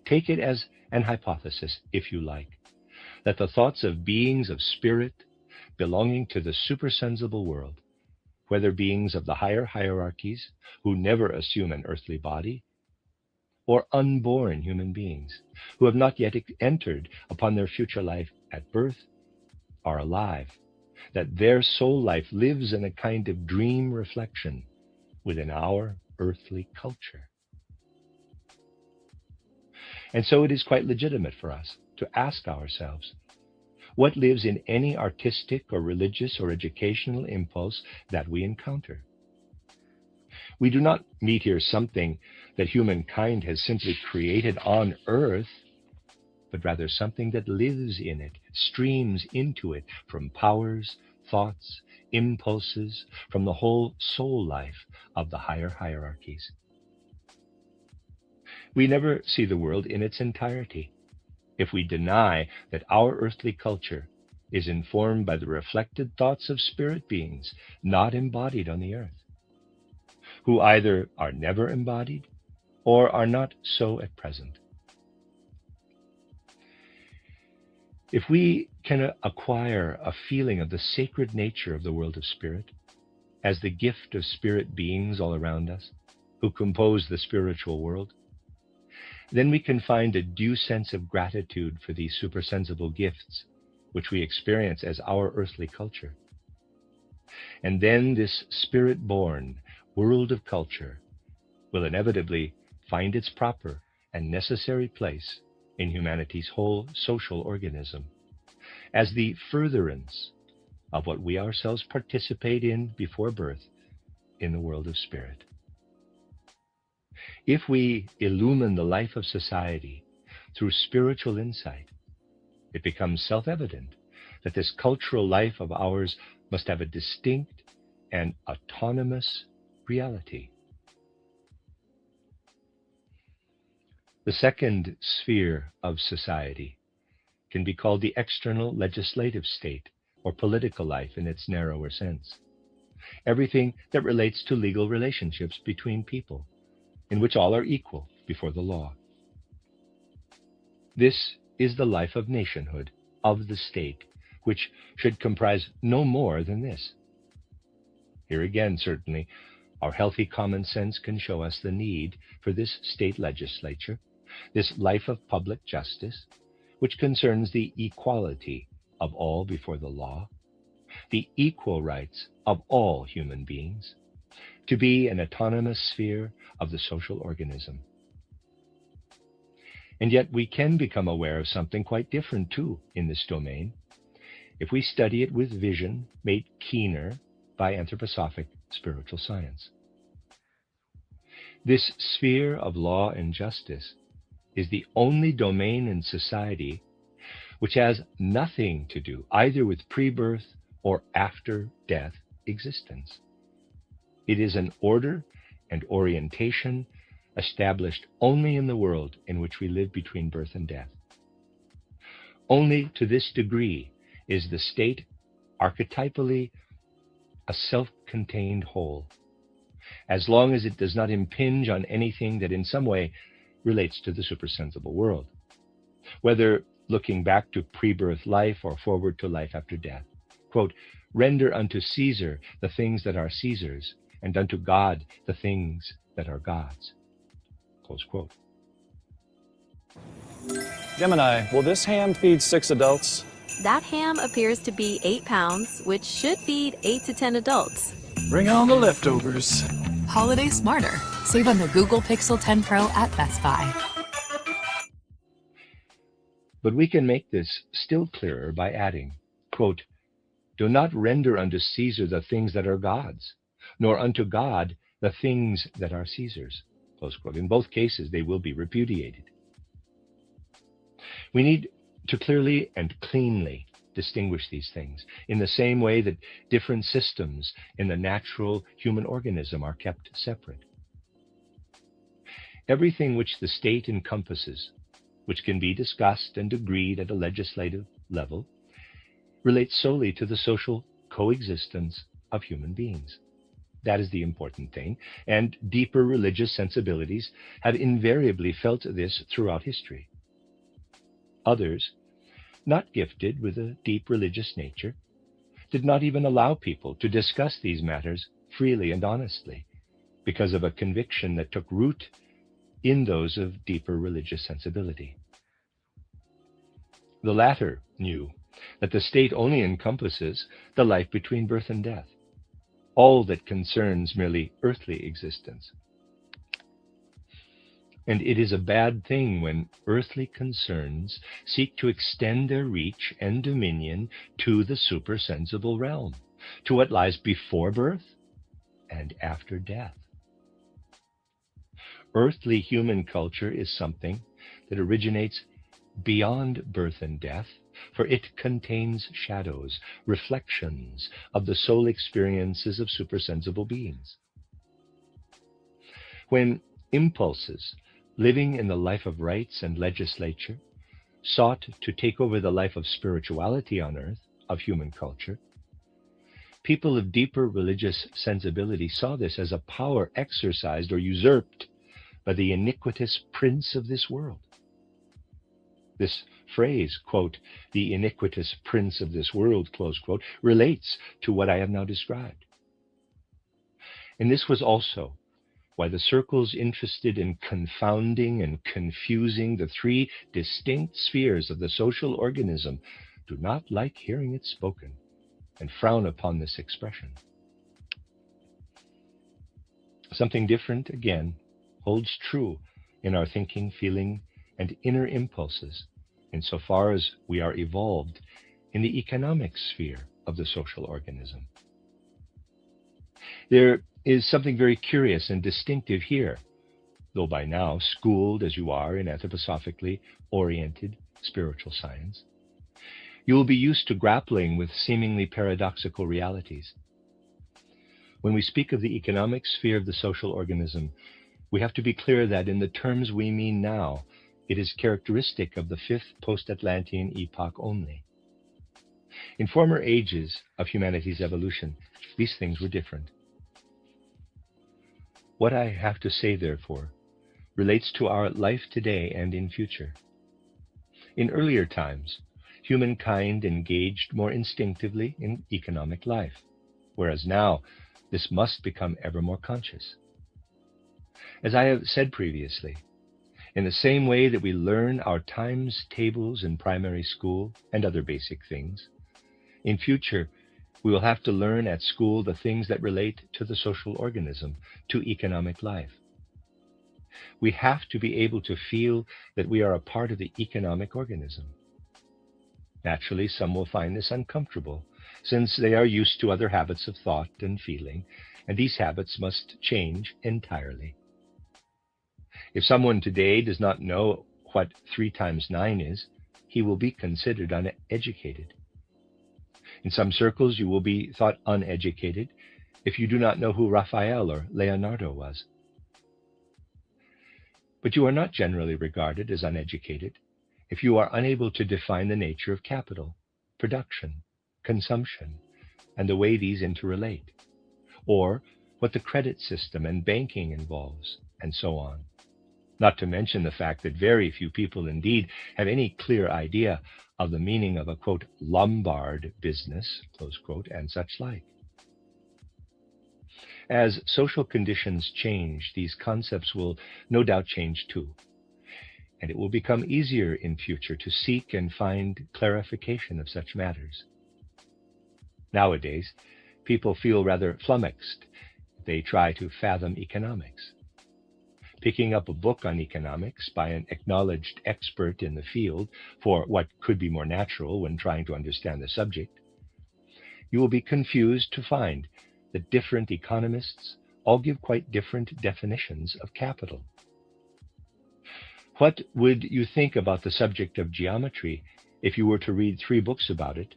Take it as an hypothesis, if you like, that the thoughts of beings of spirit belonging to the supersensible world, whether beings of the higher hierarchies who never assume an earthly body, or unborn human beings who have not yet entered upon their future life at birth, are alive, that their soul life lives in a kind of dream reflection within our earthly culture. And so it is quite legitimate for us to ask ourselves, what lives in any artistic or religious or educational impulse that we encounter? We do not meet here something that humankind has simply created on earth, but rather something that lives in it, streams into it from powers, thoughts, impulses, from the whole soul life of the higher hierarchies. We never see the world in its entirety if we deny that our earthly culture is informed by the reflected thoughts of spirit beings not embodied on the earth, who either are never embodied or are not so at present. If we can acquire a feeling of the sacred nature of the world of spirit as the gift of spirit beings all around us who compose the spiritual world, then we can find a due sense of gratitude for these supersensible gifts which we experience as our earthly culture. And then this spirit-born world of culture will inevitably find its proper and necessary place in humanity's whole social organism as the furtherance of what we ourselves participate in before birth in the world of spirit. If we illumine the life of society through spiritual insight, it becomes self-evident that this cultural life of ours must have a distinct and autonomous reality. The second sphere of society can be called the external legislative state, or political life in its narrower sense. Everything that relates to legal relationships between people, in which all are equal before the law. This is the life of nationhood, of the state, which should comprise no more than this. Here again, certainly, our healthy common sense can show us the need for this state legislature, this life of public justice, which concerns the equality of all before the law, the equal rights of all human beings, to be an autonomous sphere of the social organism. And yet we can become aware of something quite different too in this domain, if we study it with vision made keener by anthroposophic spiritual science. This sphere of law and justice is the only domain in society which has nothing to do either with pre-birth or after-death existence. It is an order and orientation established only in the world in which we live between birth and death. Only to this degree is the state archetypally a self-contained whole, as long as it does not impinge on anything that in some way relates to the supersensible world, whether looking back to pre-birth life or forward to life after death. Quote, "Render unto Caesar the things that are Caesar's, and unto God the things that are God's." Close quote. Gemini, will this ham feed 6 adults? That ham appears to be 8 pounds, which should feed 8 to 10 adults. Bring on the leftovers. Holiday smarter. Save on the Google Pixel 10 Pro at Best Buy. But we can make this still clearer by adding, quote, "Do not render unto Caesar the things that are God's, nor unto God the things that are Caesar's." Close quote. In both cases, they will be repudiated. We need to clearly and cleanly distinguish these things in the same way that different systems in the natural human organism are kept separate. Everything which the state encompasses, which can be discussed and agreed at a legislative level, relates solely to the social coexistence of human beings. That is the important thing, and deeper religious sensibilities have invariably felt this throughout history. Others, not gifted with a deep religious nature, did not even allow people to discuss these matters freely and honestly because of a conviction that took root in those of deeper religious sensibility. The latter knew that the state only encompasses the life between birth and death, all that concerns merely earthly existence. And it is a bad thing when earthly concerns seek to extend their reach and dominion to the supersensible realm, to what lies before birth and after death. Earthly human culture is something that originates beyond birth and death, for it contains shadows, reflections of the soul experiences of supersensible beings. When impulses living in the life of rights and legislature sought to take over the life of spirituality on earth, of human culture, people of deeper religious sensibility saw this as a power exercised or usurped by the iniquitous prince of this world. This phrase, quote, "the iniquitous prince of this world," close quote, relates to what I have now described. And this was also why the circles interested in confounding and confusing the 3 distinct spheres of the social organism do not like hearing it spoken and frown upon this expression. Something different, again, holds true in our thinking, feeling, and inner impulses, insofar as we are evolved in the economic sphere of the social organism. There is something very curious and distinctive here, though by now schooled as you are in anthroposophically oriented spiritual science. You will be used to grappling with seemingly paradoxical realities. When we speak of the economic sphere of the social organism, we have to be clear that in the terms we mean now, it is characteristic of the 5th post-Atlantean epoch only. In former ages of humanity's evolution, these things were different. What I have to say, therefore, relates to our life today and in future. In earlier times, humankind engaged more instinctively in economic life, whereas now this must become ever more conscious. As I have said previously, in the same way that we learn our times tables in primary school and other basic things, in future we will have to learn at school the things that relate to the social organism, to economic life. We have to be able to feel that we are a part of the economic organism. Naturally, some will find this uncomfortable, since they are used to other habits of thought and feeling, and these habits must change entirely. If someone today does not know what 3 times 9 is, he will be considered uneducated. In some circles, you will be thought uneducated if you do not know who Raphael or Leonardo was. But you are not generally regarded as uneducated if you are unable to define the nature of capital, production, consumption, and the way these interrelate, or what the credit system and banking involves, and so on. Not to mention the fact that very few people indeed have any clear idea of the meaning of a, quote, Lombard business, close quote, and such like. As social conditions change, these concepts will no doubt change too, and it will become easier in future to seek and find clarification of such matters. Nowadays, people feel rather flummoxed if they try to fathom economics. Picking up a book on economics by an acknowledged expert in the field for what could be more natural when trying to understand the subject, you will be confused to find that different economists all give quite different definitions of capital. What would you think about the subject of geometry if you were to read 3 books about it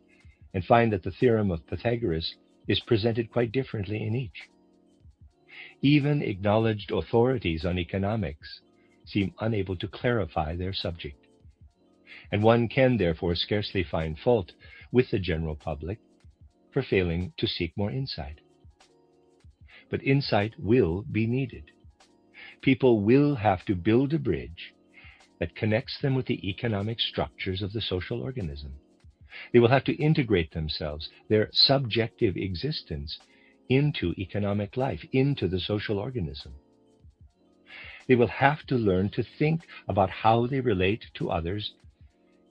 and find that the theorem of Pythagoras is presented quite differently in each? Even acknowledged authorities on economics seem unable to clarify their subject, and one can therefore scarcely find fault with the general public for failing to seek more insight. But insight will be needed. People will have to build a bridge that connects them with the economic structures of the social organism. They will have to integrate themselves, their subjective existence, into economic life, into the social organism. They will have to learn to think about how they relate to others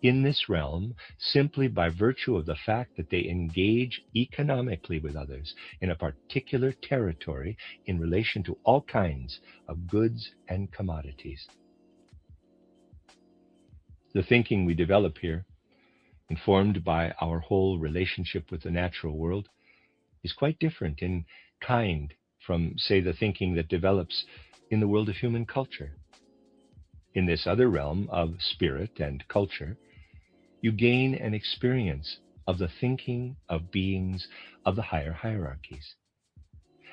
in this realm simply by virtue of the fact that they engage economically with others in a particular territory in relation to all kinds of goods and commodities. The thinking we develop here, informed by our whole relationship with the natural world, is quite different in kind from, say, the thinking that develops in the world of human culture. In this other realm of spirit and culture, you gain an experience of the thinking of beings of the higher hierarchies,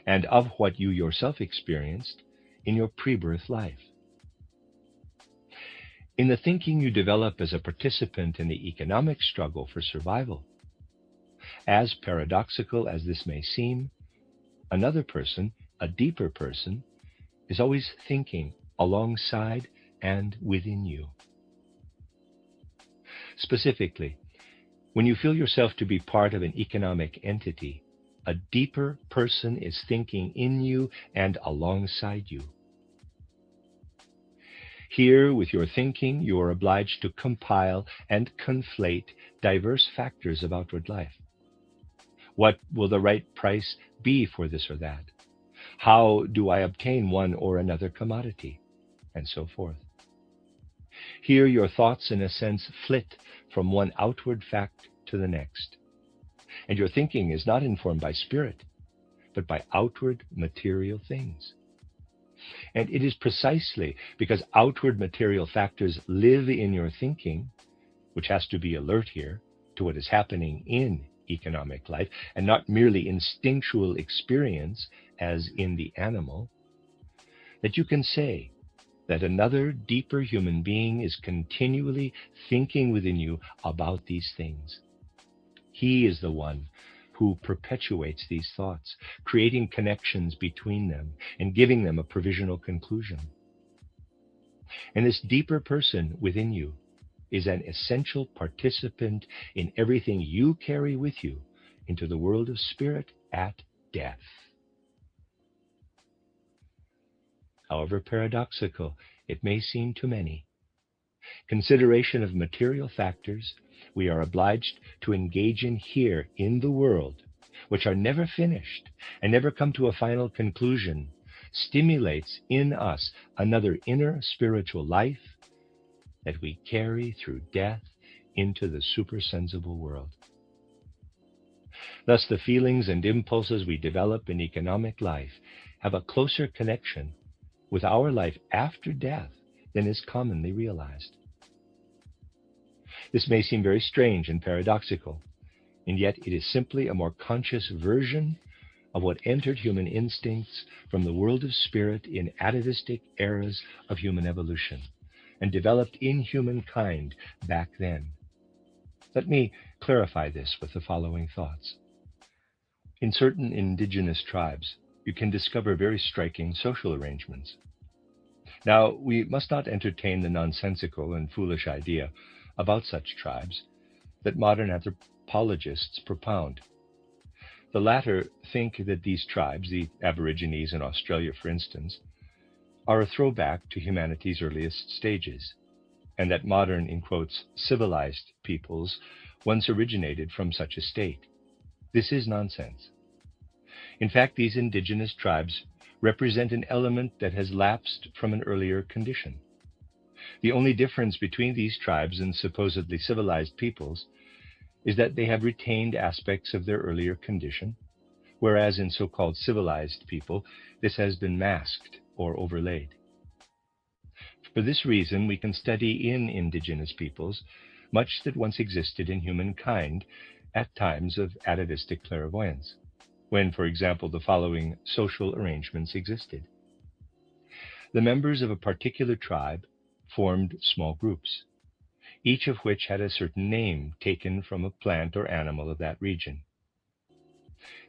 and of what you yourself experienced in your pre-birth life. In the thinking you develop as a participant in the economic struggle for survival, as paradoxical as this may seem, another person, a deeper person, is always thinking alongside and within you. Specifically, when you feel yourself to be part of an economic entity, a deeper person is thinking in you and alongside you. Here, with your thinking, you are obliged to compile and conflate diverse factors of outward life. What will the right price be for this or that? How do I obtain one or another commodity? And so forth. Here your thoughts, in a sense, flit from one outward fact to the next. And your thinking is not informed by spirit, but by outward material things. And it is precisely because outward material factors live in your thinking, which has to be alert here to what is happening in economic life, and not merely instinctual experience as in the animal, that you can say that another deeper human being is continually thinking within you about these things. He is the one who perpetuates these thoughts, creating connections between them and giving them a provisional conclusion. And this deeper person within you is an essential participant in everything you carry with you into the world of spirit at death. However paradoxical it may seem to many, consideration of material factors we are obliged to engage in here in the world, which are never finished and never come to a final conclusion, stimulates in us another inner spiritual life that we carry through death into the supersensible world. Thus, the feelings and impulses we develop in economic life have a closer connection with our life after death than is commonly realized. This may seem very strange and paradoxical, and yet it is simply a more conscious version of what entered human instincts from the world of spirit in atavistic eras of human evolution, and developed in humankind back then. Let me clarify this with the following thoughts. In certain indigenous tribes, you can discover very striking social arrangements. Now, we must not entertain the nonsensical and foolish idea about such tribes that modern anthropologists propound. The latter think that these tribes, the Aborigines in Australia for instance, are a throwback to humanity's earliest stages, and that modern, in quotes, civilized peoples once originated from such a state. This is nonsense. In fact, these indigenous tribes represent an element that has lapsed from an earlier condition. The only difference between these tribes and supposedly civilized peoples is that they have retained aspects of their earlier condition, whereas in so-called civilized people, this has been masked or overlaid. For this reason, we can study in indigenous peoples much that once existed in humankind at times of atavistic clairvoyance, when, for example, the following social arrangements existed. The members of a particular tribe formed small groups, each of which had a certain name taken from a plant or animal of that region.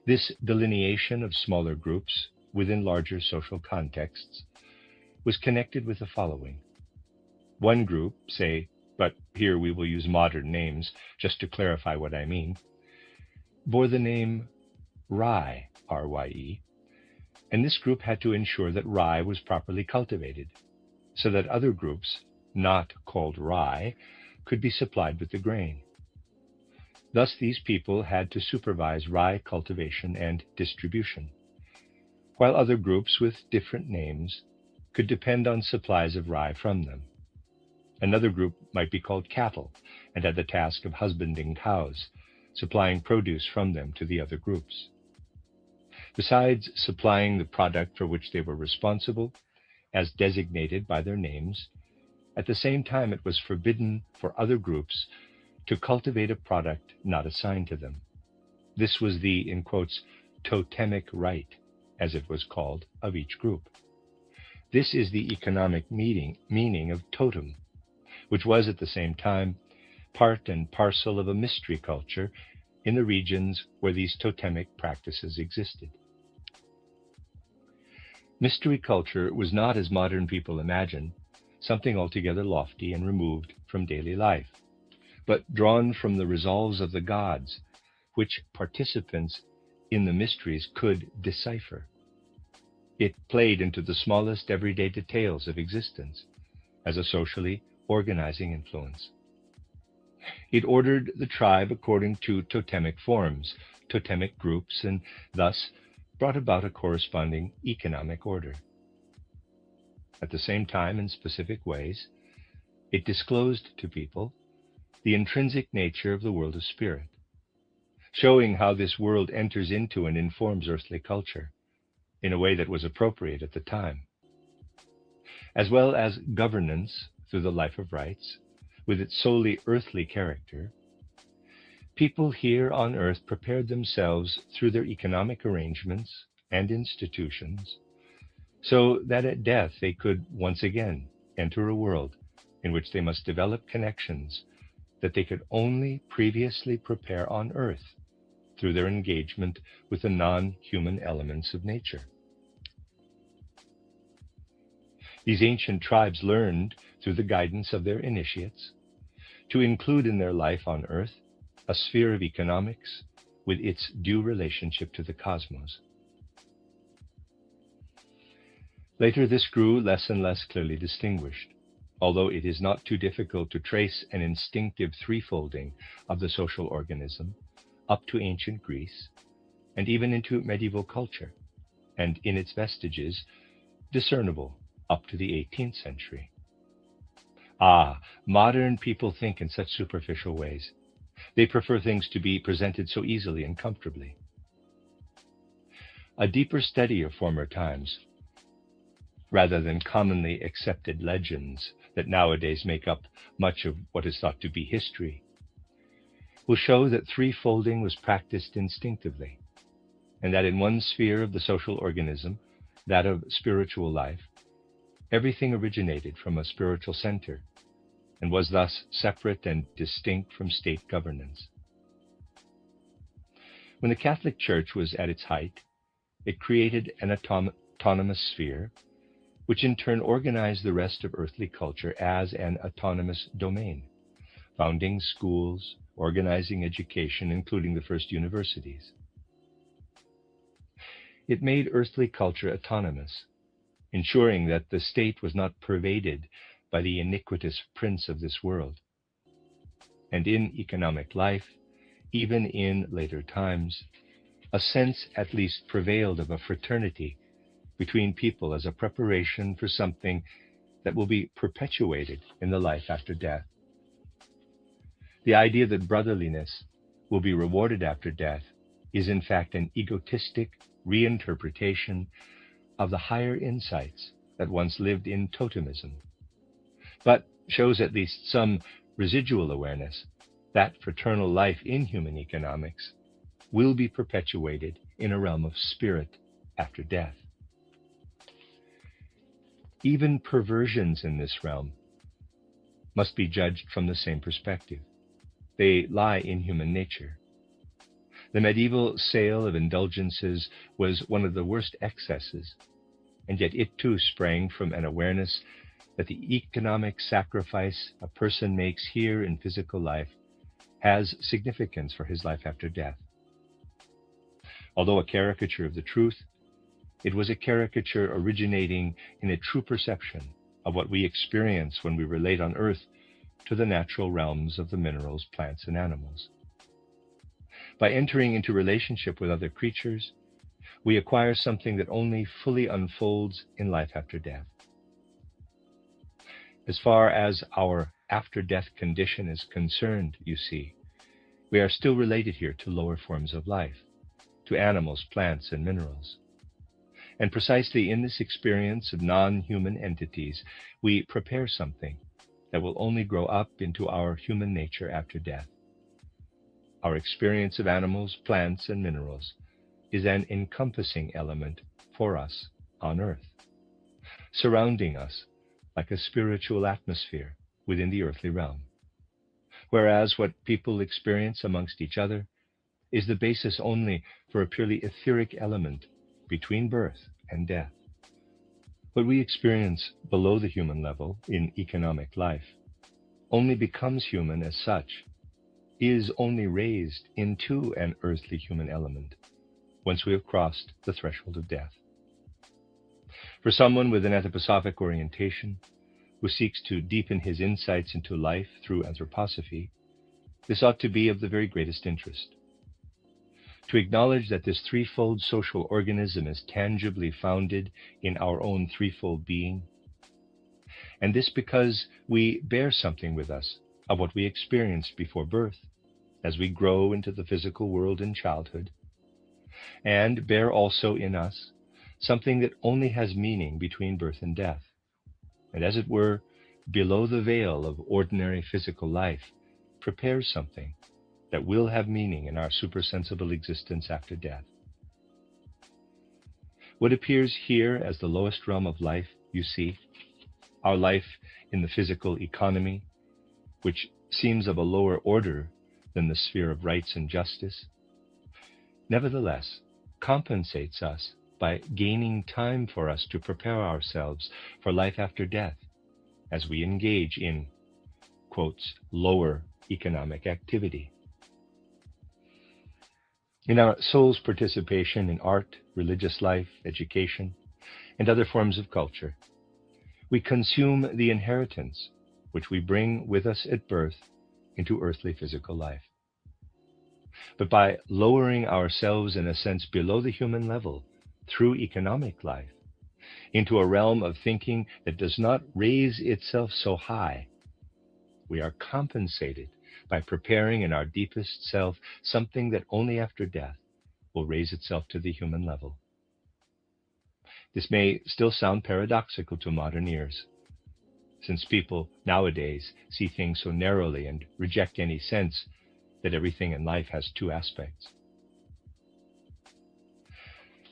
This delineation of smaller groups within larger social contexts was connected with the following. One group, say, but here we will use modern names just to clarify what I mean, bore the name rye, R-Y-E, and this group had to ensure that rye was properly cultivated, so that other groups, not called rye, could be supplied with the grain. Thus, these people had to supervise rye cultivation and distribution, while other groups with different names could depend on supplies of rye from them. Another group might be called cattle and had the task of husbanding cows, supplying produce from them to the other groups. Besides supplying the product for which they were responsible, as designated by their names, at the same time it was forbidden for other groups to cultivate a product not assigned to them. This was the, in quotes, totemic right, as it was called, of each group. This is the economic meaning of totem, which was at the same time part and parcel of a mystery culture in the regions where these totemic practices existed. Mystery culture was not, as modern people imagine, something altogether lofty and removed from daily life, but drawn from the resolves of the gods, which participants in the mysteries could decipher. It played into the smallest everyday details of existence as a socially organizing influence. It ordered the tribe according to totemic forms, totemic groups, and thus brought about a corresponding economic order. At the same time, in specific ways, it disclosed to people the intrinsic nature of the world of spirit, showing how this world enters into and informs earthly culture in a way that was appropriate at the time, as well as governance through the life of rights, with its solely earthly character. People here on earth prepared themselves through their economic arrangements and institutions so that at death they could once again enter a world in which they must develop connections that they could only previously prepare on earth through their engagement with the non-human elements of nature. These ancient tribes learned, through the guidance of their initiates, to include in their life on earth a sphere of economics with its due relationship to the cosmos. Later, this grew less and less clearly distinguished, although it is not too difficult to trace an instinctive threefolding of the social organism up to ancient Greece and even into medieval culture, and in its vestiges discernible up to the 18th century. Ah, modern people think in such superficial ways. They prefer things to be presented so easily and comfortably. A deeper study of former times, rather than commonly accepted legends that nowadays make up much of what is thought to be history, will show that threefolding was practiced instinctively, and that in one sphere of the social organism, that of spiritual life, everything originated from a spiritual center and was thus separate and distinct from state governance. When the Catholic Church was at its height, it created an autonomous sphere, which in turn organized the rest of earthly culture as an autonomous domain, founding schools, organizing education, including the first universities. It made earthly culture autonomous, ensuring that the state was not pervaded by the iniquitous prince of this world. And in economic life, even in later times, a sense at least prevailed of a fraternity between people as a preparation for something that will be perpetuated in the life after death. The idea that brotherliness will be rewarded after death is in fact an egotistic reinterpretation of the higher insights that once lived in totemism, but shows at least some residual awareness that fraternal life in human economics will be perpetuated in a realm of spirit after death. Even perversions in this realm must be judged from the same perspective. They lie in human nature. The medieval sale of indulgences was one of the worst excesses, and yet it too sprang from an awareness that the economic sacrifice a person makes here in physical life has significance for his life after death. Although a caricature of the truth, it was a caricature originating in a true perception of what we experience when we relate on earth to the natural realms of the minerals, plants, and animals. By entering into relationship with other creatures, we acquire something that only fully unfolds in life after death. As far as our after-death condition is concerned, you see, we are still related here to lower forms of life, to animals, plants, and minerals. And precisely in this experience of non-human entities, we prepare something that will only grow up into our human nature after death. Our experience of animals, plants, and minerals is an encompassing element for us on earth, surrounding us like a spiritual atmosphere within the earthly realm. Whereas what people experience amongst each other is the basis only for a purely etheric element between birth and death. What we experience below the human level in economic life only becomes human as such, is only raised into an earthly human element once we have crossed the threshold of death. For someone with an anthroposophic orientation who seeks to deepen his insights into life through anthroposophy, this ought to be of the very greatest interest. To acknowledge that this threefold social organism is tangibly founded in our own threefold being, and this because we bear something with us of what we experienced before birth, as we grow into the physical world in childhood, and bear also in us something that only has meaning between birth and death, and as it were, below the veil of ordinary physical life, prepares something that will have meaning in our supersensible existence after death. What appears here as the lowest realm of life, you see, our life in the physical economy, which seems of a lower order than the sphere of rights and justice, nevertheless compensates us by gaining time for us to prepare ourselves for life after death as we engage in, quotes, lower economic activity. In our soul's participation in art, religious life, education, and other forms of culture, we consume the inheritance which we bring with us at birth into earthly physical life. But by lowering ourselves in a sense below the human level through economic life, into a realm of thinking that does not raise itself so high we are compensated by preparing in our deepest self something that only after death will raise itself to the human level. This may still sound paradoxical to modern ears, since people nowadays see things so narrowly and reject any sense that everything in life has two aspects.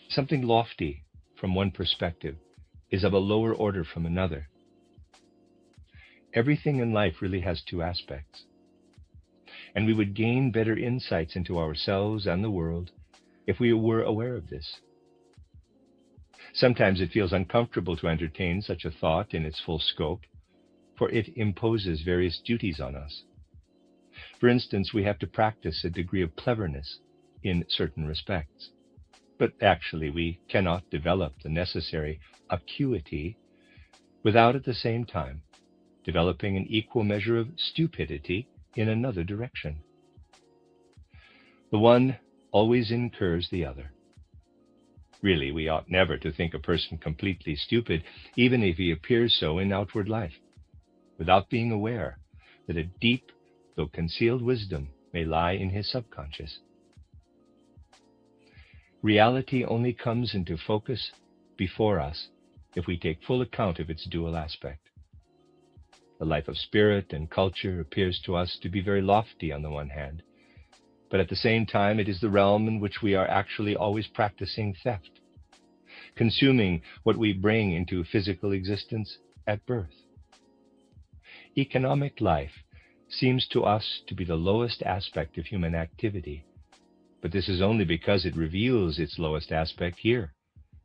Something lofty from one perspective is of a lower order from another. Everything in life really has two aspects, and we would gain better insights into ourselves and the world if we were aware of this. Sometimes it feels uncomfortable to entertain such a thought in its full scope, for it imposes various duties on us. For instance, we have to practice a degree of cleverness in certain respects, but actually we cannot develop the necessary acuity without at the same time developing an equal measure of stupidity in another direction. The one always incurs the other. Really, we ought never to think a person completely stupid, even if he appears so in outward life, without being aware that a deep, though concealed wisdom may lie in his subconscious. Reality only comes into focus before us if we take full account of its dual aspect. The life of spirit and culture appears to us to be very lofty on the one hand, but at the same time it is the realm in which we are actually always practicing theft, consuming what we bring into physical existence at birth. Economic life seems to us to be the lowest aspect of human activity, but this is only because it reveals its lowest aspect here,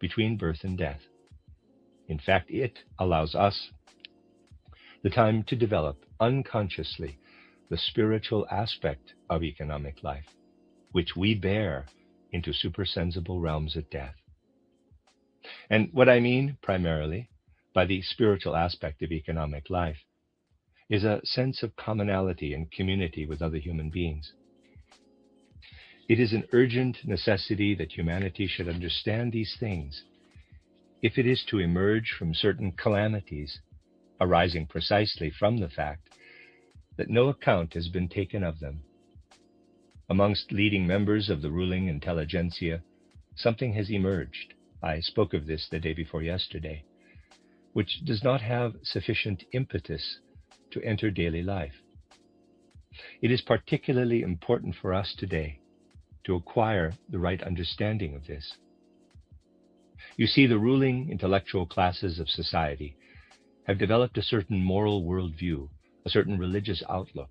between birth and death. In fact, it allows us the time to develop unconsciously the spiritual aspect of economic life, which we bear into supersensible realms at death. And what I mean primarily by the spiritual aspect of economic life is a sense of commonality and community with other human beings. It is an urgent necessity that humanity should understand these things if it is to emerge from certain calamities arising precisely from the fact that no account has been taken of them. Amongst leading members of the ruling intelligentsia, something has emerged, I spoke of this the day before yesterday, which does not have sufficient impetus to enter daily life. It is particularly important for us today to acquire the right understanding of this. You see, the ruling intellectual classes of society have developed a certain moral worldview, a certain religious outlook.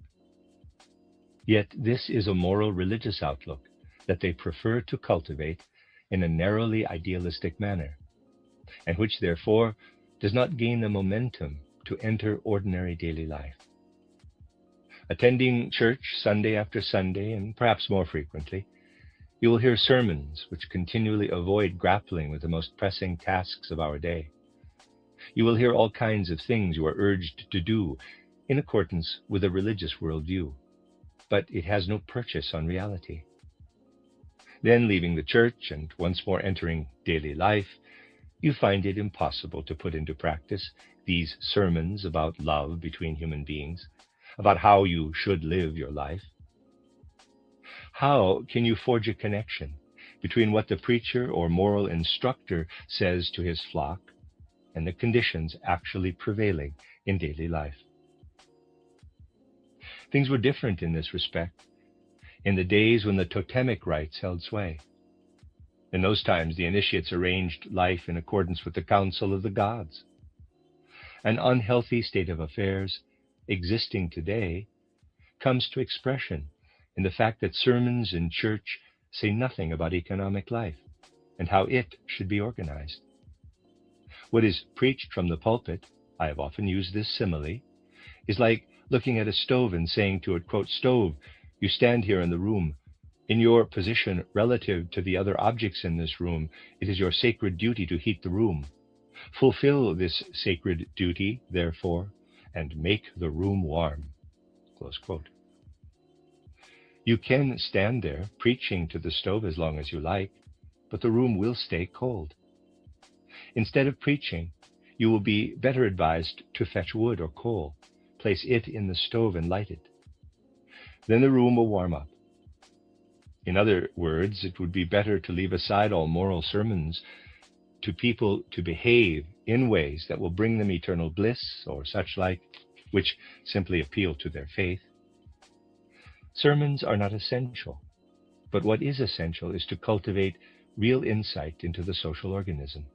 Yet this is a moral religious outlook that they prefer to cultivate in a narrowly idealistic manner, and which therefore does not gain the momentum to enter ordinary daily life. Attending church Sunday after Sunday, and perhaps more frequently, you will hear sermons which continually avoid grappling with the most pressing tasks of our day. You will hear all kinds of things you are urged to do in accordance with a religious worldview, but it has no purchase on reality. Then, leaving the church and once more entering daily life, you find it impossible to put into practice these sermons about love between human beings, about how you should live your life. How can you forge a connection between what the preacher or moral instructor says to his flock and the conditions actually prevailing in daily life? Things were different in this respect in the days when the totemic rites held sway. In those times, the initiates arranged life in accordance with the counsel of the gods. An unhealthy state of affairs existing today comes to expression in the fact that sermons in church say nothing about economic life and how it should be organized. What is preached from the pulpit, I have often used this simile, is like looking at a stove and saying to it, quote, "Stove, you stand here in the room. In your position relative to the other objects in this room, it is your sacred duty to heat the room. Fulfill this sacred duty, therefore, and make the room warm." Close quote. You can stand there preaching to the stove as long as you like, but the room will stay cold. Instead of preaching, you will be better advised to fetch wood or coal, place it in the stove and light it. Then the room will warm up. In other words, it would be better to leave aside all moral sermons to people to behave in ways that will bring them eternal bliss or such like, which simply appeal to their faith. Sermons are not essential, but what is essential is to cultivate real insight into the social organism.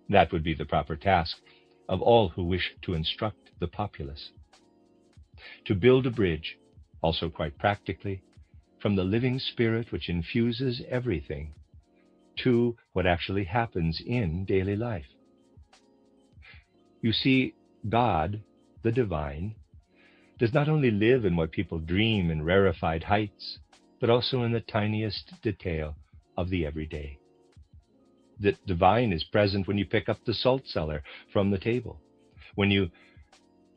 That would be the proper task of all who wish to instruct the populace. To build a bridge, also quite practically, from the living spirit which infuses everything to what actually happens in daily life. You see, God, the divine, does not only live in what people dream in rarefied heights, but also in the tiniest detail of the everyday. The divine is present when you pick up the salt cellar from the table, when you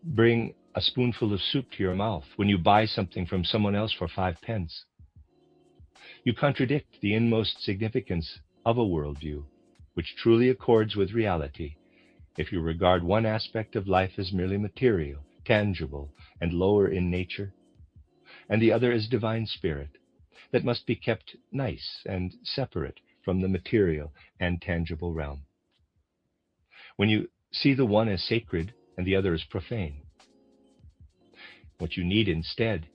bring a spoonful of soup to your mouth, when you buy something from someone else for 5 pence. You contradict the inmost significance of a worldview, which truly accords with reality, if you regard one aspect of life as merely material, tangible, and lower in nature, and the other as divine spirit, that must be kept nice and separate from the material and tangible realm. When you see the one as sacred and the other as profane, what you need instead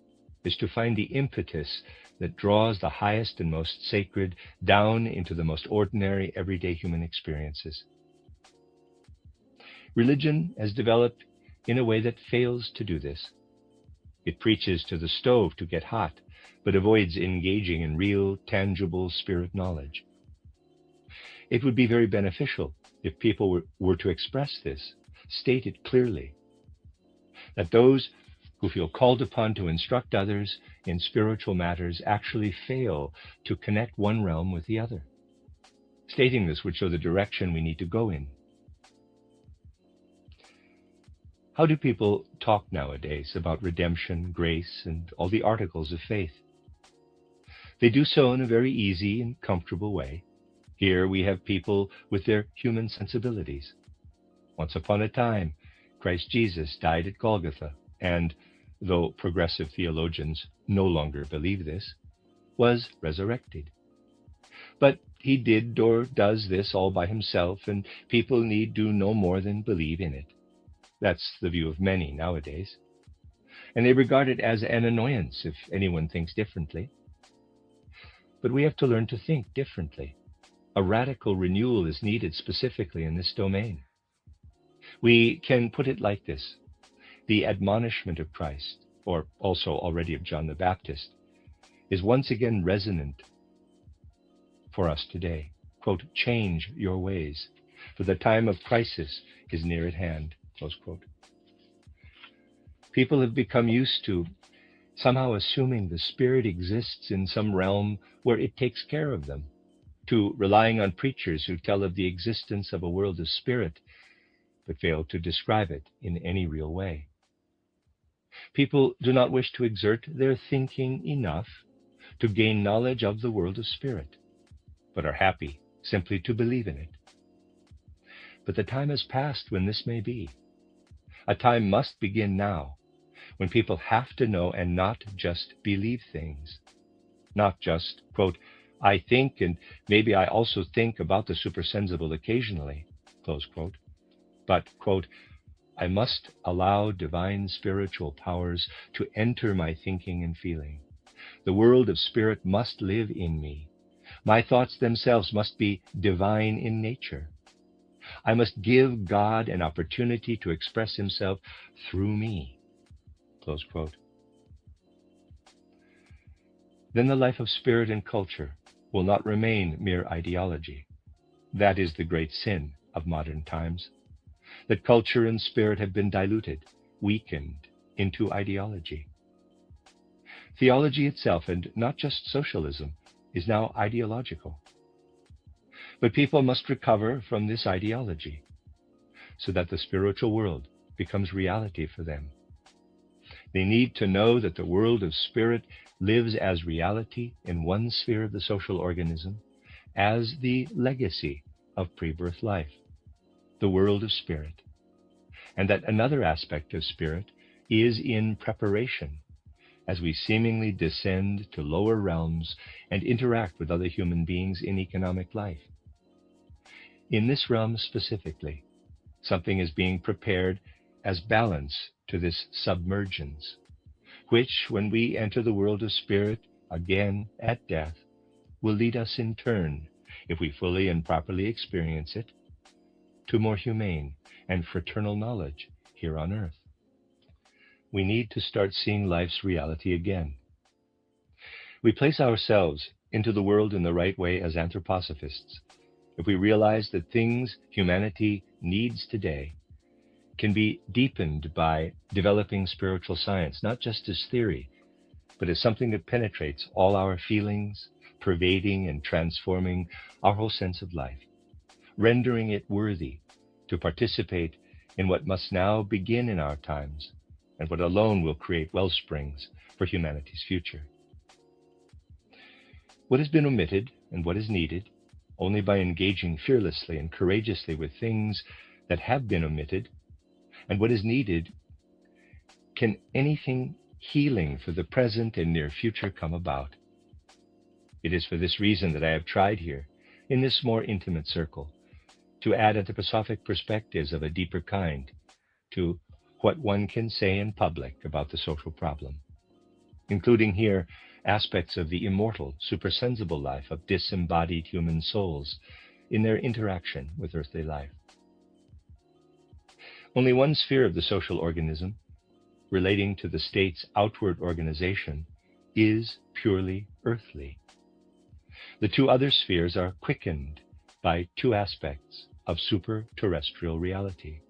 is to find the impetus that draws the highest and most sacred down into the most ordinary, everyday human experiences. Religion has developed in a way that fails to do this. It preaches to the stove to get hot, but avoids engaging in real, tangible spirit knowledge. It would be very beneficial if people were to express this, state it clearly, that those who feel called upon to instruct others in spiritual matters actually fail to connect one realm with the other. Stating this would show the direction we need to go in. How do people talk nowadays about redemption, grace, and all the articles of faith? They do so in a very easy and comfortable way. Here we have people with their human sensibilities. Once upon a time, Christ Jesus died at Golgotha, and, though progressive theologians no longer believe this, was resurrected. But he did or does this all by himself, and people need do no more than believe in it. That's the view of many nowadays. And they regard it as an annoyance if anyone thinks differently. But we have to learn to think differently. A radical renewal is needed specifically in this domain. We can put it like this. The admonishment of Christ, or also already of John the Baptist, is once again resonant for us today. Quote, change your ways, for the time of crisis is near at hand, close quote. People have become used to somehow assuming the Spirit exists in some realm where it takes care of them, to relying on preachers who tell of the existence of a world of spirit, but fail to describe it in any real way. People do not wish to exert their thinking enough to gain knowledge of the world of spirit, but are happy simply to believe in it. But the time has passed when this may be. A time must begin now, when people have to know and not just believe things. Not just, quote, I think and maybe I also think about the supersensible occasionally, close quote, but, quote, I must allow divine spiritual powers to enter my thinking and feeling. The world of spirit must live in me. My thoughts themselves must be divine in nature. I must give God an opportunity to express himself through me, close quote. Then the life of spirit and culture will not remain mere ideology. That is the great sin of modern times, that culture and spirit have been diluted, weakened into ideology. Theology itself, and not just socialism, is now ideological. But people must recover from this ideology so that the spiritual world becomes reality for them. They need to know that the world of spirit lives as reality in one sphere of the social organism, as the legacy of pre-birth life, the world of spirit, and that another aspect of spirit is in preparation as we seemingly descend to lower realms and interact with other human beings in economic life. In this realm specifically, something is being prepared as balance to this submergence, which, when we enter the world of spirit again at death, will lead us in turn, if we fully and properly experience it, to more humane and fraternal knowledge here on earth. We need to start seeing life's reality again. We place ourselves into the world in the right way as anthroposophists if we realize that things humanity needs today can be deepened by developing spiritual science, not just as theory, but as something that penetrates all our feelings, pervading and transforming our whole sense of life, rendering it worthy to participate in what must now begin in our times, and what alone will create wellsprings for humanity's future. What has been omitted and what is needed, only by engaging fearlessly and courageously with things that have been omitted, and what is needed, can anything healing for the present and near future come about. It is for this reason that I have tried here, in this more intimate circle, to add anthroposophic perspectives of a deeper kind to what one can say in public about the social problem, including here aspects of the immortal, supersensible life of disembodied human souls in their interaction with earthly life. Only one sphere of the social organism, relating to the state's outward organization, is purely earthly. The two other spheres are quickened by two aspects of super-terrestrial reality.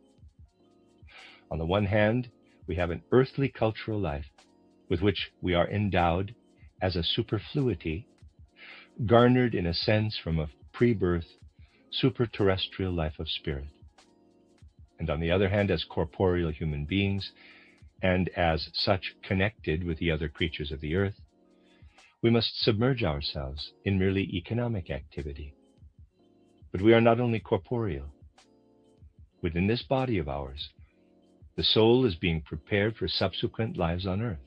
On the one hand, we have an earthly cultural life with which we are endowed as a superfluity, garnered in a sense from a pre-birth super-terrestrial life of spirit. And on the other hand, as corporeal human beings, and as such connected with the other creatures of the earth, we must submerge ourselves in merely economic activity. But we are not only corporeal. Within this body of ours, the soul is being prepared for subsequent lives on earth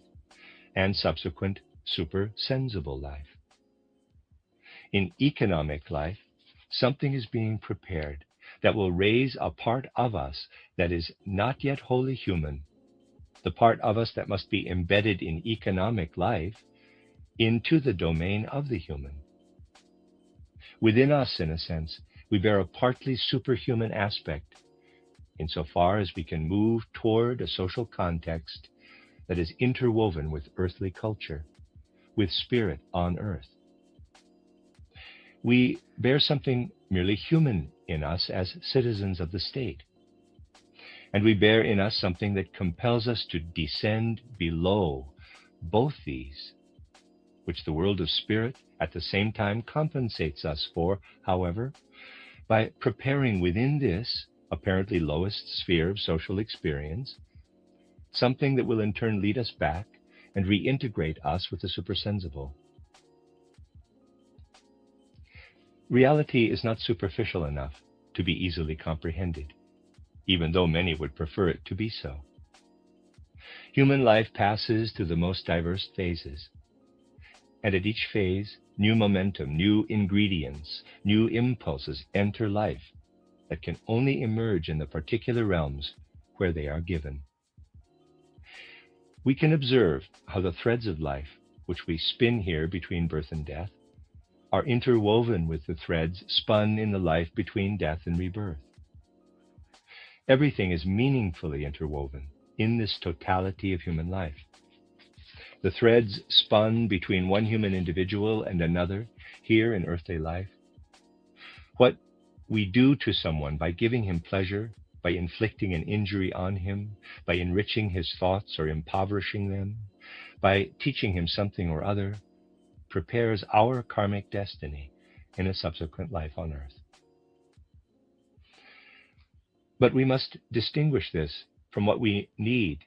and subsequent super-sensible life. In economic life, something is being prepared that will raise a part of us that is not yet wholly human, the part of us that must be embedded in economic life, into the domain of the human. Within us, in a sense, we bear a partly superhuman aspect, insofar as we can move toward a social context that is interwoven with earthly culture, with spirit on earth. We bear something merely human in us as citizens of the state, and we bear in us something that compels us to descend below both these, which the world of spirit at the same time compensates us for, however, by preparing within this apparently lowest sphere of social experience something that will in turn lead us back and reintegrate us with the supersensible. Reality is not superficial enough to be easily comprehended, even though many would prefer it to be so. Human life passes through the most diverse phases, and at each phase, new momentum, new ingredients, new impulses enter life that can only emerge in the particular realms where they are given. We can observe how the threads of life, which we spin here between birth and death, are interwoven with the threads spun in the life between death and rebirth. Everything is meaningfully interwoven in this totality of human life. The threads spun between one human individual and another here in earthly life. What we do to someone by giving him pleasure, by inflicting an injury on him, by enriching his thoughts or impoverishing them, by teaching him something or other, prepares our karmic destiny in a subsequent life on earth. But we must distinguish this from what we need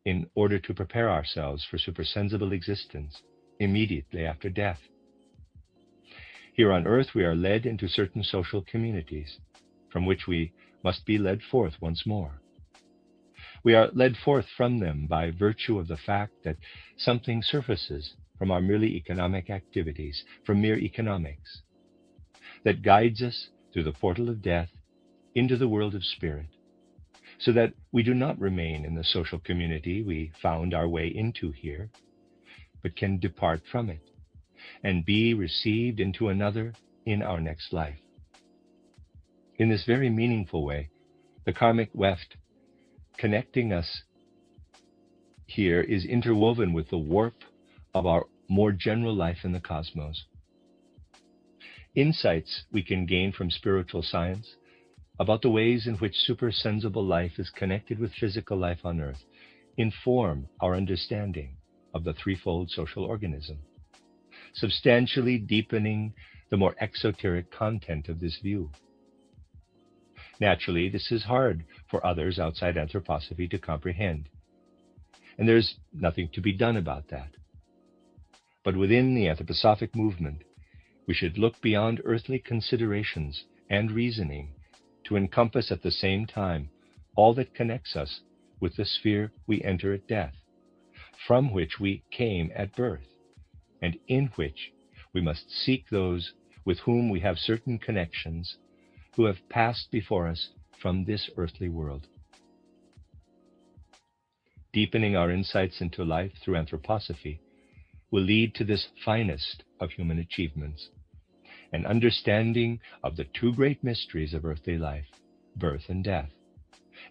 in order to prepare ourselves for supersensible existence immediately after death. Here on earth, we are led into certain social communities from which we must be led forth once more. We are led forth from them by virtue of the fact that something surfaces from our merely economic activities, from mere economics, that guides us through the portal of death into the world of spirit, so that we do not remain in the social community we found our way into here, but can depart from it and be received into another in our next life. In this very meaningful way, the karmic weft connecting us here is interwoven with the warp of our more general life in the cosmos. Insights we can gain from spiritual science about the ways in which supersensible life is connected with physical life on Earth inform our understanding of the threefold social organism, substantially deepening the more exoteric content of this view. Naturally, this is hard for others outside anthroposophy to comprehend, and there's nothing to be done about that. But within the anthroposophic movement, we should look beyond earthly considerations and reasoning to encompass at the same time all that connects us with the sphere we enter at death, from which we came at birth, and in which we must seek those with whom we have certain connections who have passed before us from this earthly world. Deepening our insights into life through anthroposophy will lead to this finest of human achievements, an understanding of the two great mysteries of earthly life, birth and death,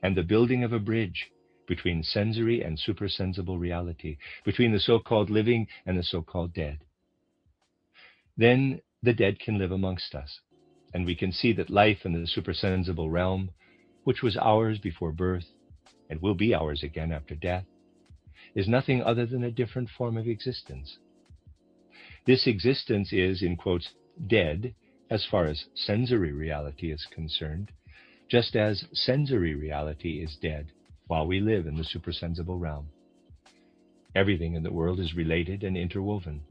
and the building of a bridge between sensory and supersensible reality, between the so-called living and the so-called dead. Then the dead can live amongst us, and we can see that life in the supersensible realm, which was ours before birth and will be ours again after death, is nothing other than a different form of existence. This existence is, in quotes, dead as far as sensory reality is concerned, just as sensory reality is dead while we live in the supersensible realm. Everything in the world is related and interwoven.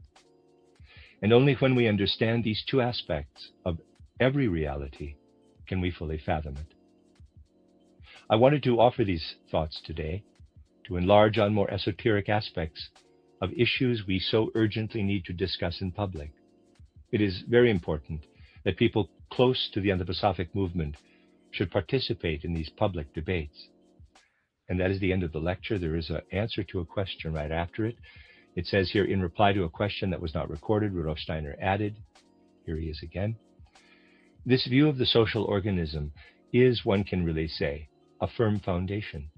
And only when we understand these two aspects of every reality can we fully fathom it. I wanted to offer these thoughts today to enlarge on more esoteric aspects of issues we so urgently need to discuss in public. It is very important that people close to the anthroposophic movement should participate in these public debates. And that is the end of the lecture. There is an answer to a question right after it. It says here, in reply to a question that was not recorded, Rudolf Steiner added, here he is again, this view of the social organism is, one can really say, a firm foundation.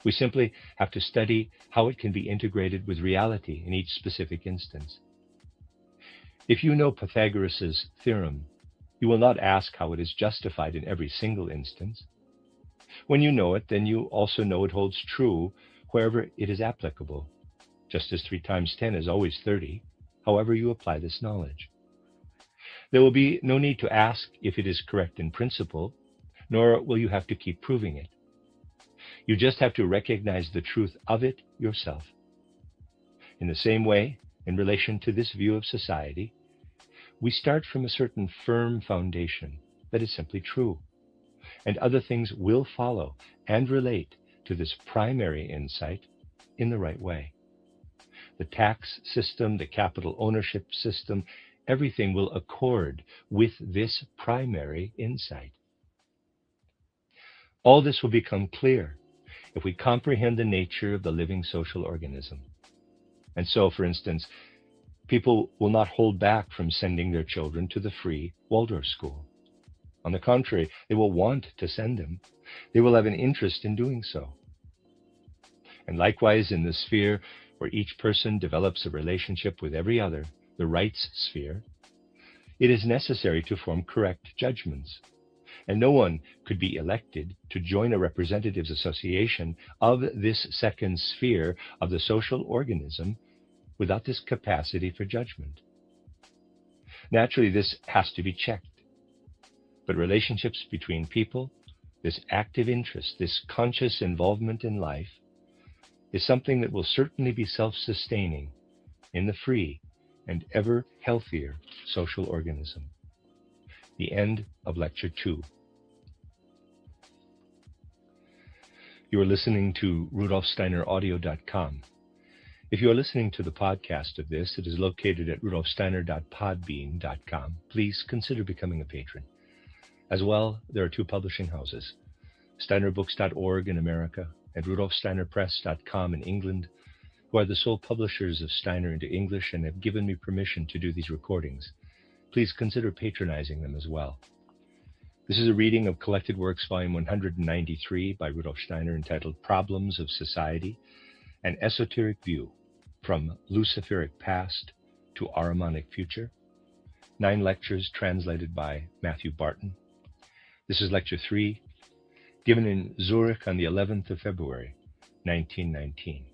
We simply have to study how it can be integrated with reality in each specific instance. If you know Pythagoras' theorem, you will not ask how it is justified in every single instance. When you know it, then you also know it holds true wherever it is applicable, just as 3 times 10 is always 30, however you apply this knowledge. There will be no need to ask if it is correct in principle, nor will you have to keep proving it. You just have to recognize the truth of it yourself. In the same way, in relation to this view of society, we start from a certain firm foundation that is simply true, and other things will follow and relate to this primary insight in the right way. The tax system, the capital ownership system, everything will accord with this primary insight. All this will become clear if we comprehend the nature of the living social organism. And so, for instance, people will not hold back from sending their children to the free Waldorf school. On the contrary, they will want to send them. They will have an interest in doing so. And likewise, in the sphere where each person develops a relationship with every other, the rights sphere, it is necessary to form correct judgments. And no one could be elected to join a representatives association of this second sphere of the social organism without this capacity for judgment. Naturally, this has to be checked. But relationships between people, this active interest, this conscious involvement in life, is something that will certainly be self-sustaining in the free and ever healthier social organism. The end of Lecture 2. You are listening to RudolfSteinerAudio.com. If you are listening to the podcast of this, it is located at RudolfSteiner.podbean.com. Please consider becoming a patron. As well, there are two publishing houses, SteinerBooks.org in America and RudolfSteinerPress.com in England, who are the sole publishers of Steiner into English and have given me permission to do these recordings. Please consider patronizing them as well. This is a reading of Collected Works, Volume 193 by Rudolf Steiner, entitled Problems of Society, an Esoteric View from Luciferic Past to Ahrimanic Future. 9 lectures translated by Matthew Barton. This is Lecture 3, given in Zurich on the 11th of February, 1919.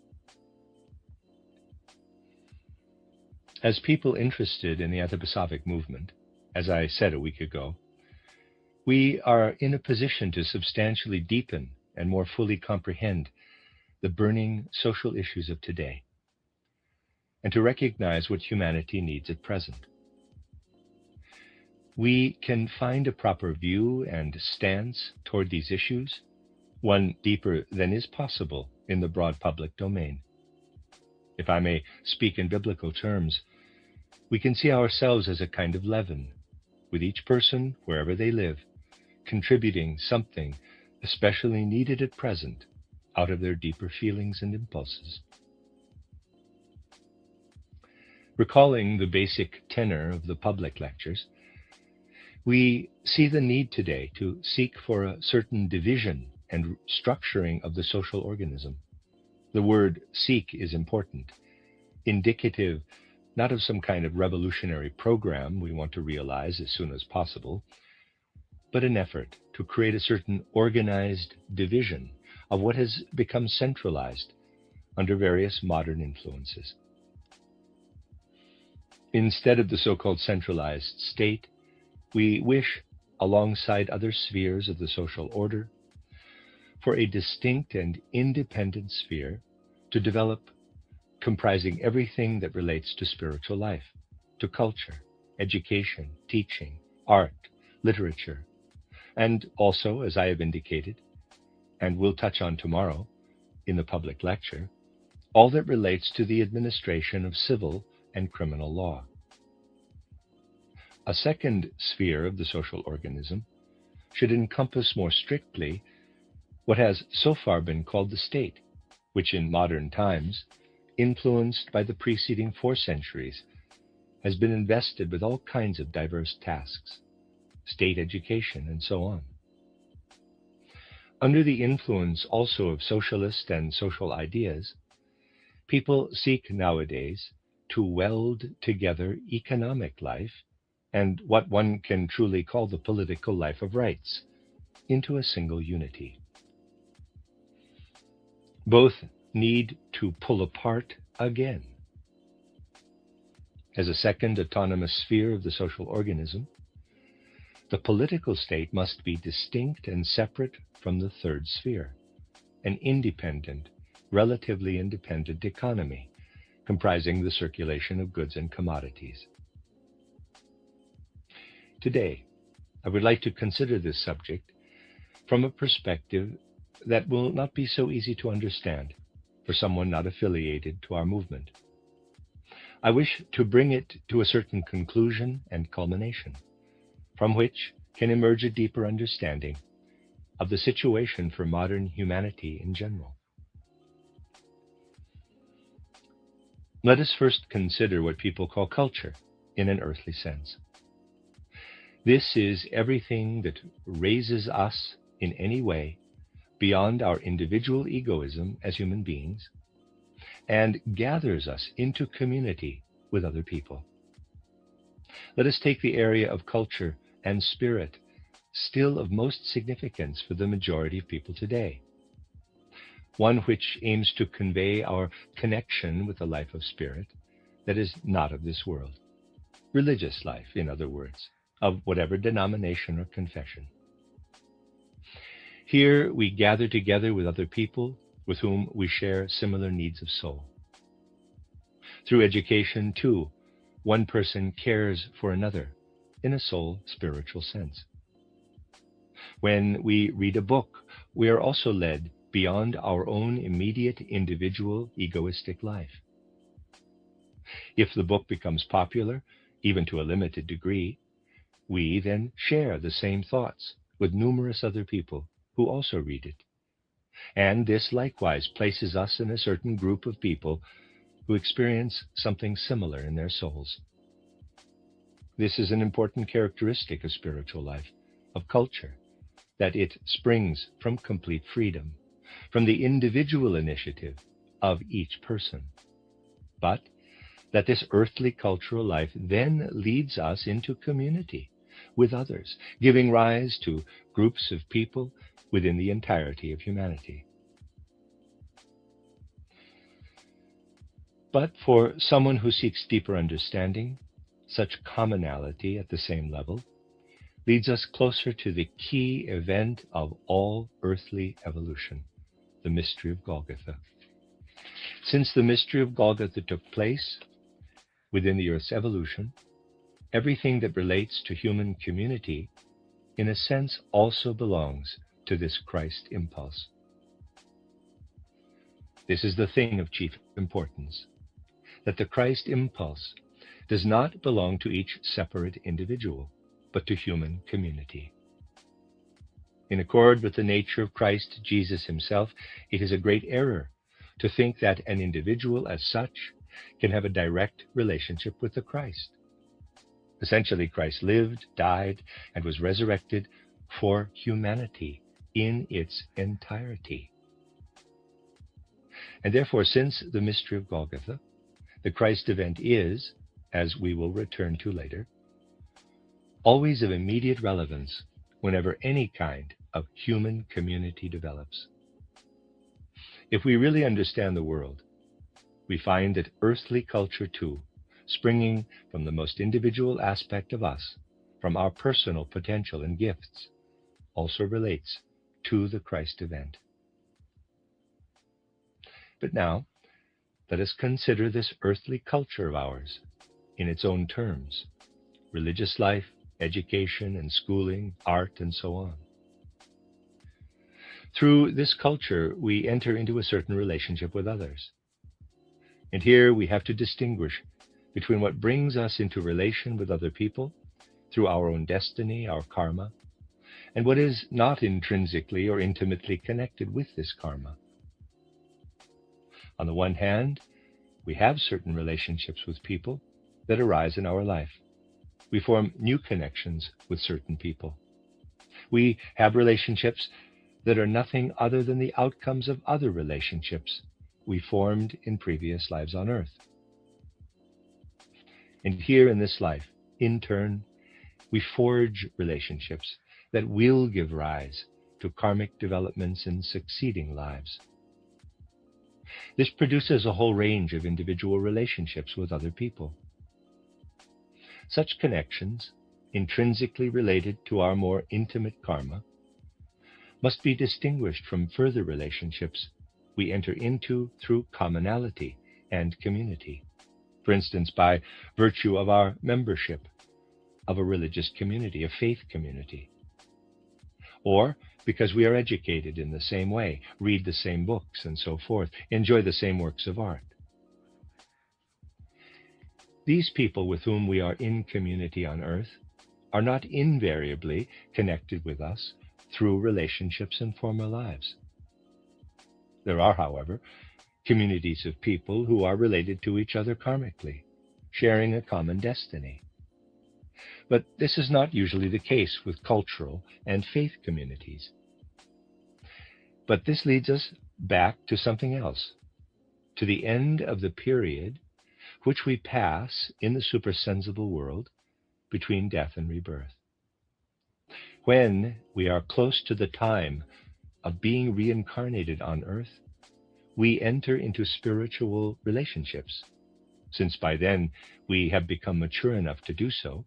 As people interested in the anthroposophic movement, as I said a week ago, we are in a position to substantially deepen and more fully comprehend the burning social issues of today, and to recognize what humanity needs at present. We can find a proper view and stance toward these issues, one deeper than is possible in the broad public domain. If I may speak in biblical terms, we can see ourselves as a kind of leaven, with each person, wherever they live, contributing something especially needed at present out of their deeper feelings and impulses. Recalling the basic tenor of the public lectures, we see the need today to seek for a certain division and structuring of the social organism. The word seek is important, indicative not of some kind of revolutionary program we want to realize as soon as possible, but an effort to create a certain organized division of what has become centralized under various modern influences. Instead of the so-called centralized state, we wish, alongside other spheres of the social order, for a distinct and independent sphere to develop, comprising everything that relates to spiritual life, to culture, education, teaching, art, literature, and also, as I have indicated, and will touch on tomorrow in the public lecture, all that relates to the administration of civil and criminal law. A second sphere of the social organism should encompass more strictly what has so far been called the state, which in modern times, influenced by the preceding 4 centuries, has been invested with all kinds of diverse tasks, state education, and so on. Under the influence also of socialist and social ideas, people seek nowadays to weld together economic life and what one can truly call the political life of rights into a single unity. Both need to pull apart again. As a second autonomous sphere of the social organism, the political state must be distinct and separate from the third sphere, an independent, relatively independent economy comprising the circulation of goods and commodities. Today, I would like to consider this subject from a perspective that will not be so easy to understand for someone not affiliated to our movement. I wish to bring it to a certain conclusion and culmination, from which can emerge a deeper understanding of the situation for modern humanity in general. Let us first consider what people call culture in an earthly sense. This is everything that raises us in any way beyond our individual egoism as human beings and gathers us into community with other people. Let us take the area of culture and spirit, still of most significance for the majority of people today, one which aims to convey our connection with the life of spirit that is not of this world, religious life, in other words, of whatever denomination or confession. Here we gather together with other people with whom we share similar needs of soul. Through education, too, one person cares for another in a soul spiritual sense. When we read a book, we are also led beyond our own immediate individual egoistic life. If the book becomes popular, even to a limited degree, we then share the same thoughts with numerous other people who also read it. And this likewise places us in a certain group of people who experience something similar in their souls. This is an important characteristic of spiritual life, of culture, that it springs from complete freedom, from the individual initiative of each person, but that this earthly cultural life then leads us into community with others, giving rise to groups of people within the entirety of humanity. But for someone who seeks deeper understanding, such commonality at the same level leads us closer to the key event of all earthly evolution, the mystery of Golgotha. Since the mystery of Golgotha took place within the Earth's evolution, everything that relates to human community, in a sense, also belongs to this Christ impulse. This is the thing of chief importance, that the Christ impulse does not belong to each separate individual, but to human community. In accord with the nature of Christ Jesus himself, it is a great error to think that an individual as such can have a direct relationship with the Christ. Essentially, Christ lived, died, and was resurrected for humanity in its entirety. And therefore, since the mystery of Golgotha, the Christ event is, as we will return to later, always of immediate relevance whenever any kind of human community develops. If we really understand the world, we find that earthly culture too, springing from the most individual aspect of us, from our personal potential and gifts, also relates to the Christ event. But now, let us consider this earthly culture of ours in its own terms: religious life, education and schooling, art, and so on. Through this culture, we enter into a certain relationship with others. And here we have to distinguish between what brings us into relation with other people through our own destiny, our karma, and what is not intrinsically or intimately connected with this karma. On the one hand, we have certain relationships with people that arise in our life. We form new connections with certain people. We have relationships that are nothing other than the outcomes of other relationships we formed in previous lives on earth. And here in this life, in turn, we forge relationships that will give rise to karmic developments in succeeding lives. This produces a whole range of individual relationships with other people. Such connections, intrinsically related to our more intimate karma, must be distinguished from further relationships we enter into through commonality and community. For instance, by virtue of our membership of a religious community, a faith community, or because we are educated in the same way, read the same books, and so forth, enjoy the same works of art. These people with whom we are in community on earth are not invariably connected with us through relationships in former lives. There are, however, communities of people who are related to each other karmically, sharing a common destiny. But this is not usually the case with cultural and faith communities. But this leads us back to something else, to the end of the period which we pass in the supersensible world between death and rebirth. When we are close to the time of being reincarnated on earth, we enter into spiritual relationships, since by then we have become mature enough to do so,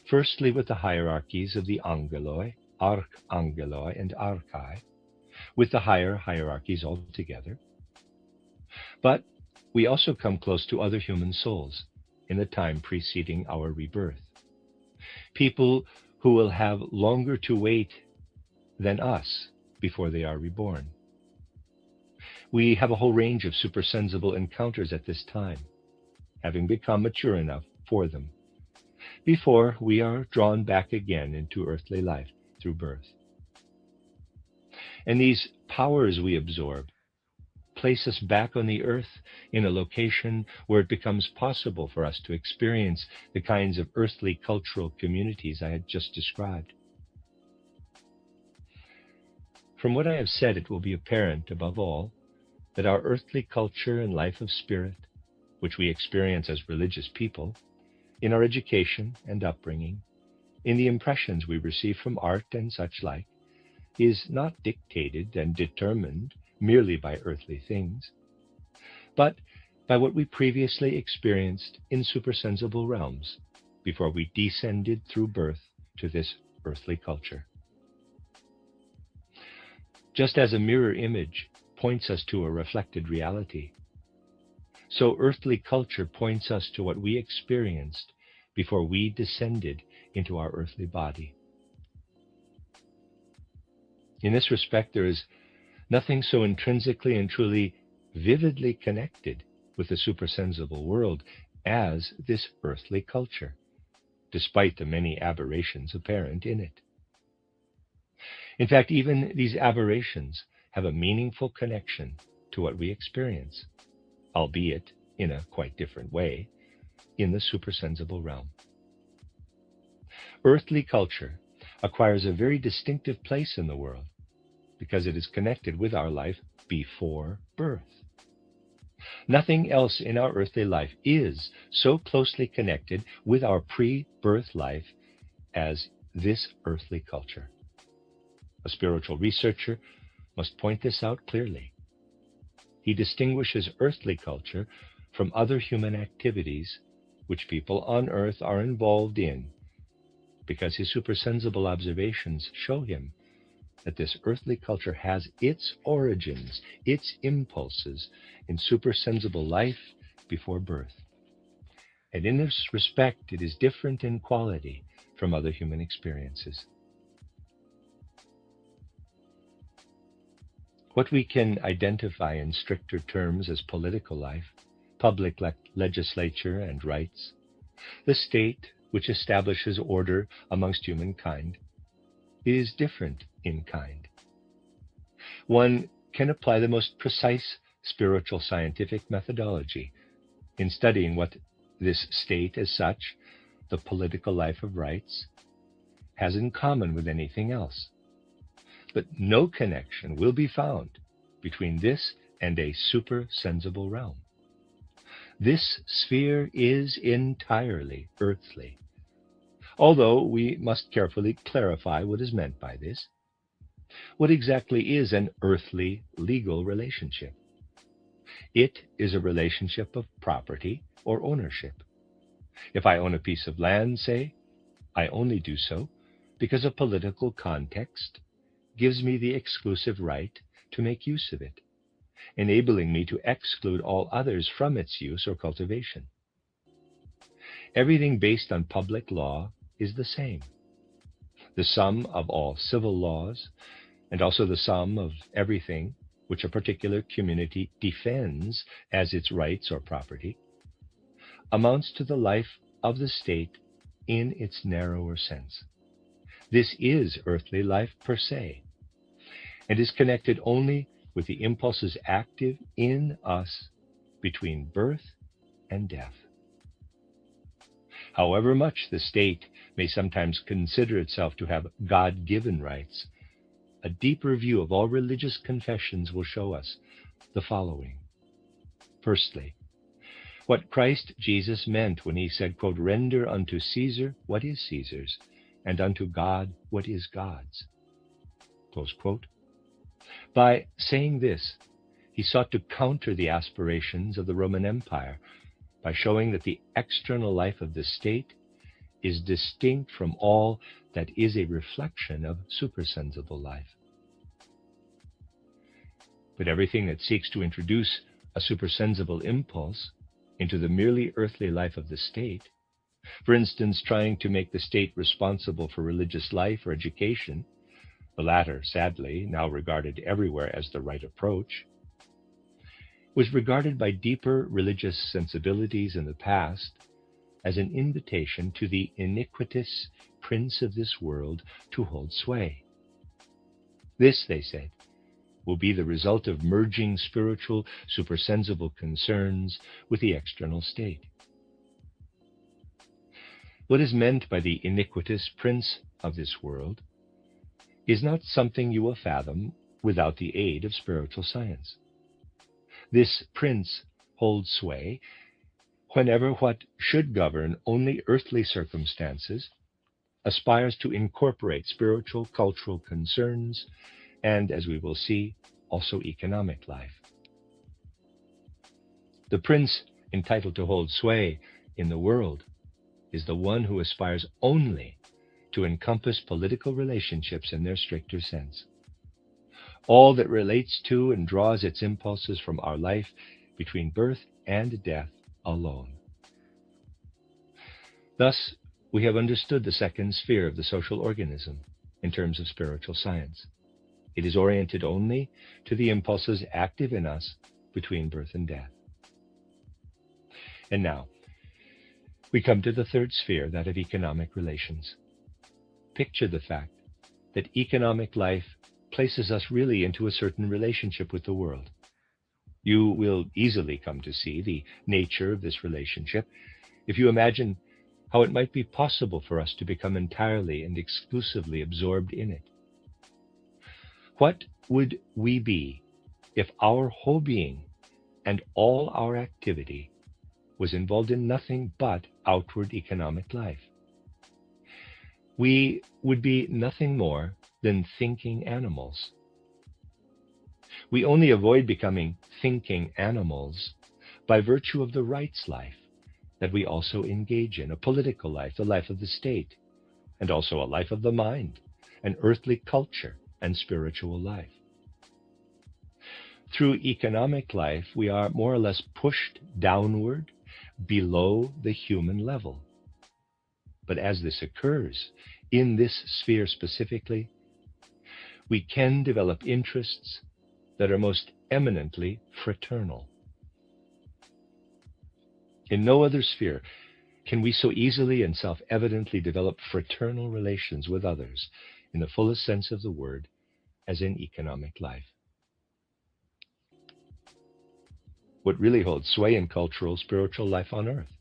firstly with the hierarchies of the angeloi, archangeloi, and archai, with the higher hierarchies altogether. But we also come close to other human souls in the time preceding our rebirth, people who will have longer to wait than us before they are reborn. We have a whole range of supersensible encounters at this time, having become mature enough for them, before we are drawn back again into earthly life through birth. And these powers we absorb place us back on the earth in a location where it becomes possible for us to experience the kinds of earthly cultural communities I had just described. From what I have said, it will be apparent, above all, that our earthly culture and life of spirit, which we experience as religious people, in our education and upbringing, in the impressions we receive from art and such like, is not dictated and determined merely by earthly things, but by what we previously experienced in supersensible realms before we descended through birth to this earthly culture. Just as a mirror image points us to a reflected reality, so earthly culture points us to what we experienced before we descended into our earthly body. In this respect, there is nothing so intrinsically and truly vividly connected with the supersensible world as this earthly culture, despite the many aberrations apparent in it. In fact, even these aberrations have a meaningful connection to what we experience, albeit in a quite different way, in the supersensible realm. Earthly culture acquires a very distinctive place in the world because it is connected with our life before birth. Nothing else in our earthly life is so closely connected with our pre-birth life as this earthly culture. A spiritual researcher must point this out clearly. He distinguishes earthly culture from other human activities which people on earth are involved in, because his supersensible observations show him that this earthly culture has its origins, its impulses in supersensible life before birth. And in this respect, it is different in quality from other human experiences. What we can identify in stricter terms as political life, public legislature and rights, the state which establishes order amongst humankind, is different in kind. One can apply the most precise spiritual scientific methodology in studying what this state as such, the political life of rights, has in common with anything else. But no connection will be found between this and a supersensible realm. This sphere is entirely earthly, although we must carefully clarify what is meant by this. What exactly is an earthly legal relationship? It is a relationship of property or ownership. If I own a piece of land, say, I only do so because a political context gives me the exclusive right to make use of it, enabling me to exclude all others from its use or cultivation. Everything based on public law is the same. The sum of all civil laws, and also the sum of everything which a particular community defends as its rights or property, amounts to the life of the state in its narrower sense. This is earthly life per se, and is connected only with the impulses active in us between birth and death. However much the state may sometimes consider itself to have God-given rights, a deeper view of all religious confessions will show us the following. Firstly, what Christ Jesus meant when he said, quote, "Render unto Caesar what is Caesar's, and unto God what is God's." Close quote. By saying this, he sought to counter the aspirations of the Roman Empire by showing that the external life of the state is distinct from all that is a reflection of supersensible life. But everything that seeks to introduce a supersensible impulse into the merely earthly life of the state, for instance, trying to make the state responsible for religious life or education, the latter, sadly, now regarded everywhere as the right approach, was regarded by deeper religious sensibilities in the past as an invitation to the iniquitous prince of this world to hold sway. This, they said, will be the result of merging spiritual, supersensible concerns with the external state. What is meant by the iniquitous prince of this world is not something you will fathom without the aid of spiritual science. This prince holds sway whenever what should govern only earthly circumstances aspires to incorporate spiritual, cultural concerns, and, as we will see, also economic life. The prince entitled to hold sway in the world is the one who aspires only to encompass political relationships in their stricter sense. All that relates to and draws its impulses from our life between birth and death alone. Thus, we have understood the second sphere of the social organism in terms of spiritual science. It is oriented only to the impulses active in us between birth and death. And now, we come to the third sphere, that of economic relations. Picture the fact that economic life places us really into a certain relationship with the world. You will easily come to see the nature of this relationship if you imagine how it might be possible for us to become entirely and exclusively absorbed in it. What would we be if our whole being and all our activity was involved in nothing but outward economic life? We would be nothing more than thinking animals. We only avoid becoming thinking animals by virtue of the rights life that we also engage in, a political life, the life of the state, and also a life of the mind, an earthly culture and spiritual life. Through economic life, we are more or less pushed downward below the human level. But as this occurs, in this sphere specifically, we can develop interests that are most eminently fraternal. In no other sphere can we so easily and self-evidently develop fraternal relations with others in the fullest sense of the word as in economic life. What really holds sway in cultural, spiritual life on earth?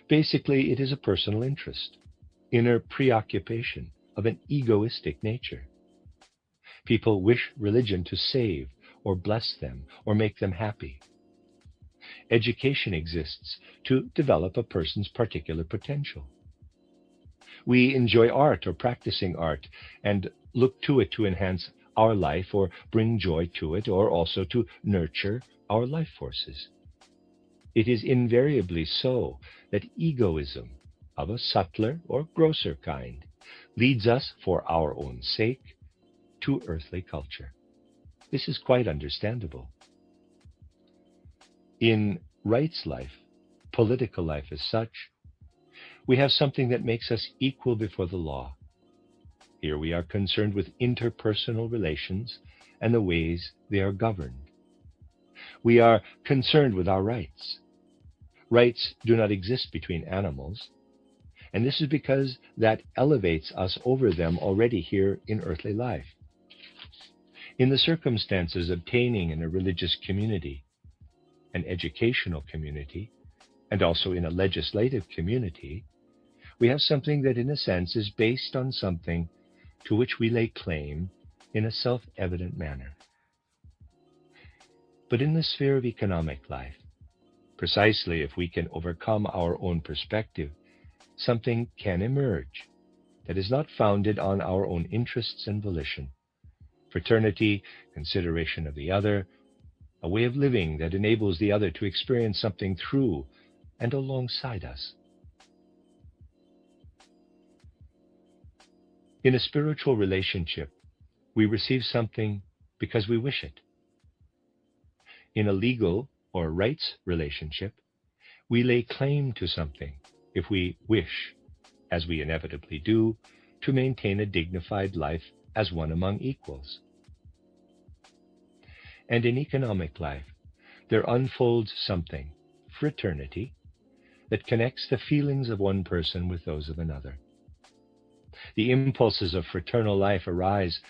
Basically, it is a personal interest, inner preoccupation of an egoistic nature. People wish religion to save or bless them or make them happy. Education exists to develop a person's particular potential. We enjoy art or practicing art and look to it to enhance our life or bring joy to it, or also to nurture our life forces. It is invariably so that egoism of a subtler or grosser kind leads us, for our own sake, to earthly culture. This is quite understandable. In rights life, political life as such, we have something that makes us equal before the law. Here we are concerned with interpersonal relations and the ways they are governed. We are concerned with our rights. Rights do not exist between animals, and this is because that elevates us over them already here in earthly life. In the circumstances obtaining in a religious community, an educational community, and also in a legislative community, we have something that in a sense is based on something to which we lay claim in a self-evident manner. But in the sphere of economic life, precisely if we can overcome our own perspective, something can emerge that is not founded on our own interests and volition. Fraternity, consideration of the other, a way of living that enables the other to experience something through and alongside us. In a spiritual relationship, we receive something because we wish it. In a legal or rights relationship, we lay claim to something if we wish, as we inevitably do, to maintain a dignified life as one among equals. And in economic life, there unfolds something, fraternity, that connects the feelings of one person with those of another. The impulses of fraternal life arise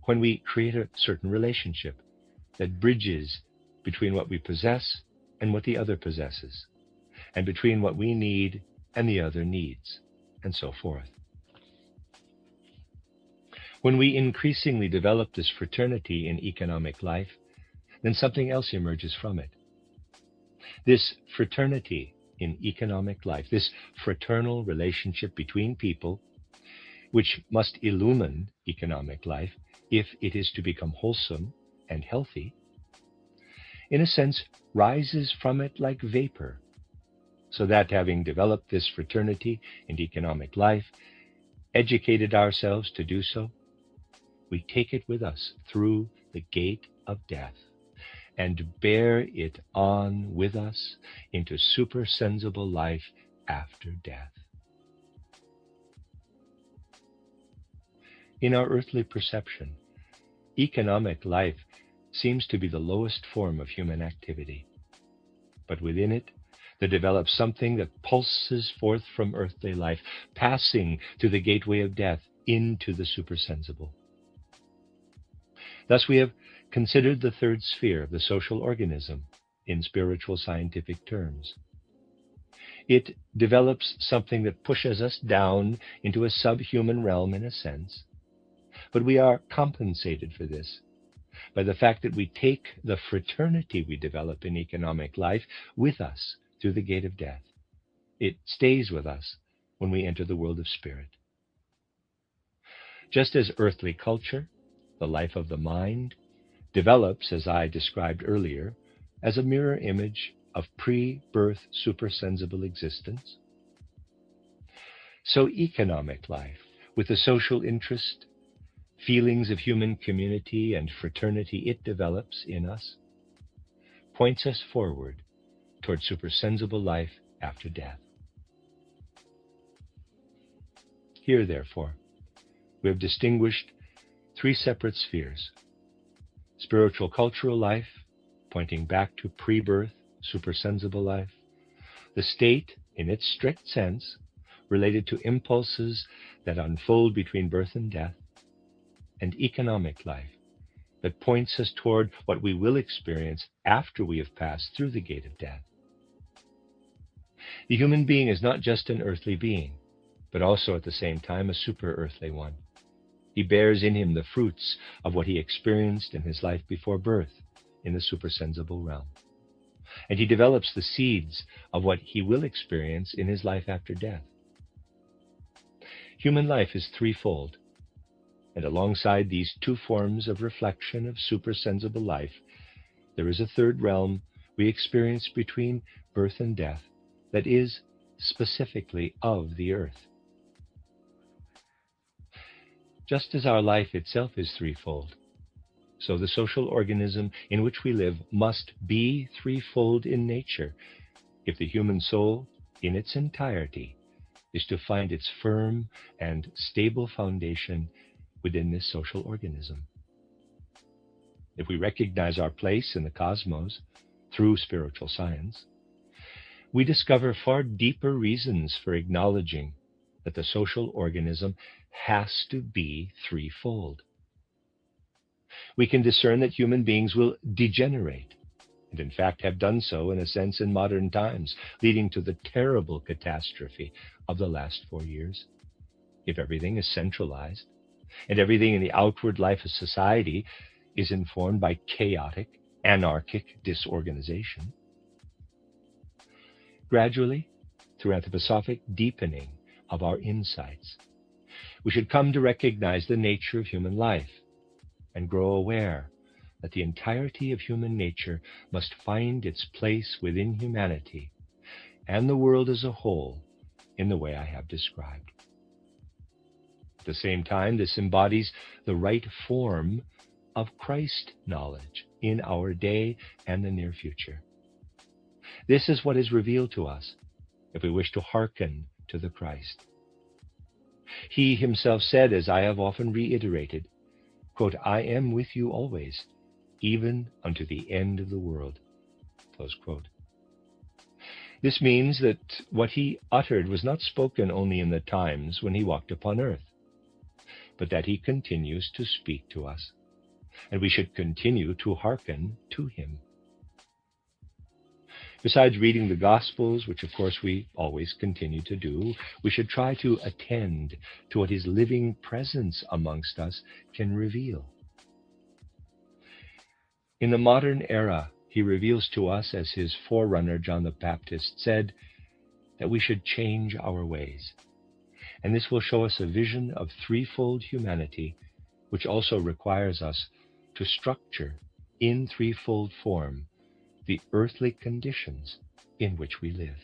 when we create a certain relationship that bridges between what we possess and what the other possesses, and between what we need and the other needs, and so forth. When we increasingly develop this fraternity in economic life, then something else emerges from it. This fraternity in economic life, this fraternal relationship between people, which must illumine economic life if it is to become wholesome and healthy, in a sense rises from it like vapor, so that having developed this fraternity in economic life, educated ourselves to do so, we take it with us through the gate of death and bear it on with us into supersensible life after death. In our earthly perception, economic life seems to be the lowest form of human activity, but within it there develops something that pulses forth from earthly life, passing through the gateway of death into the supersensible. Thus we have considered the third sphere of the social organism in spiritual scientific terms. It develops something that pushes us down into a subhuman realm in a sense, but we are compensated for this by the fact that we take the fraternity we develop in economic life with us through the gate of death. It stays with us when we enter the world of spirit. Just as earthly culture, the life of the mind, develops, as I described earlier, as a mirror image of pre-birth supersensible existence, so economic life, with the social interest, feelings of human community and fraternity it develops in us, points us forward toward supersensible life after death. Here, therefore, we have distinguished three separate spheres: spiritual cultural life, pointing back to pre-birth supersensible life; the state, in its strict sense, related to impulses that unfold between birth and death; and economic life, that points us toward what we will experience after we have passed through the gate of death. The human being is not just an earthly being, but also at the same time a super-earthly one. He bears in him the fruits of what he experienced in his life before birth in the supersensible realm. And he develops the seeds of what he will experience in his life after death. Human life is threefold, and alongside these two forms of reflection of supersensible life, there is a third realm we experience between birth and death that is specifically of the earth. Just as our life itself is threefold, so the social organism in which we live must be threefold in nature if the human soul, in its entirety, is to find its firm and stable foundation within this social organism. If we recognize our place in the cosmos through spiritual science, we discover far deeper reasons for acknowledging that the social organism has to be threefold. We can discern that human beings will degenerate, and in fact have done so in a sense in modern times, leading to the terrible catastrophe of the last 4 years. If everything is centralized, and everything in the outward life of society is informed by chaotic, anarchic disorganization, gradually, through anthroposophic deepening of our insights, we should come to recognize the nature of human life and grow aware that the entirety of human nature must find its place within humanity and the world as a whole in the way I have described. At the same time, this embodies the right form of Christ knowledge in our day and the near future. This is what is revealed to us if we wish to hearken to the Christ. He himself said, as I have often reiterated, quote, "I am with you always, even unto the end of the world." Close quote. This means that what he uttered was not spoken only in the times when he walked upon earth, but that he continues to speak to us, and we should continue to hearken to him. Besides reading the Gospels, which of course we always continue to do, we should try to attend to what his living presence amongst us can reveal. In the modern era, he reveals to us, as his forerunner John the Baptist said, that we should change our ways. And this will show us a vision of threefold humanity, which also requires us to structure in threefold form the earthly conditions in which we live.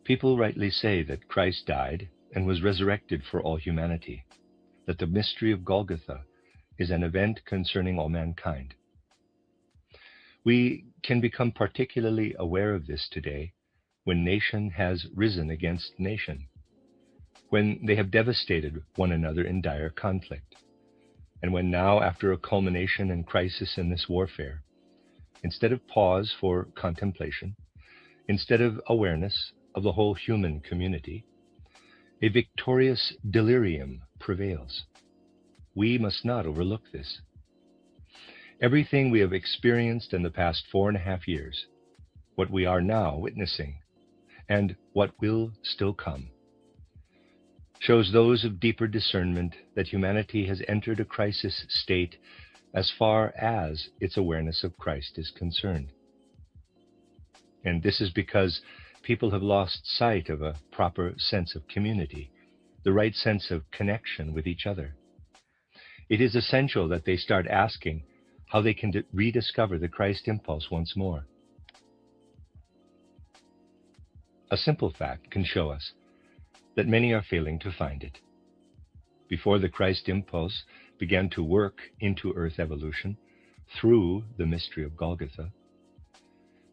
People rightly say that Christ died and was resurrected for all humanity, that the mystery of Golgotha is an event concerning all mankind. We can become particularly aware of this today when nation has risen against nation, when they have devastated one another in dire conflict, and when now, after a culmination and crisis in this warfare, instead of pause for contemplation, instead of awareness of the whole human community, a victorious delirium prevails. We must not overlook this. Everything we have experienced in the past 4.5 years, what we are now witnessing, and what will still come, shows those of deeper discernment that humanity has entered a crisis state as far as its awareness of Christ is concerned. And this is because people have lost sight of a proper sense of community, the right sense of connection with each other. It is essential that they start asking how they can rediscover the Christ impulse once more. A simple fact can show us that many are failing to find it. Before the Christ impulse began to work into earth evolution through the mystery of Golgotha,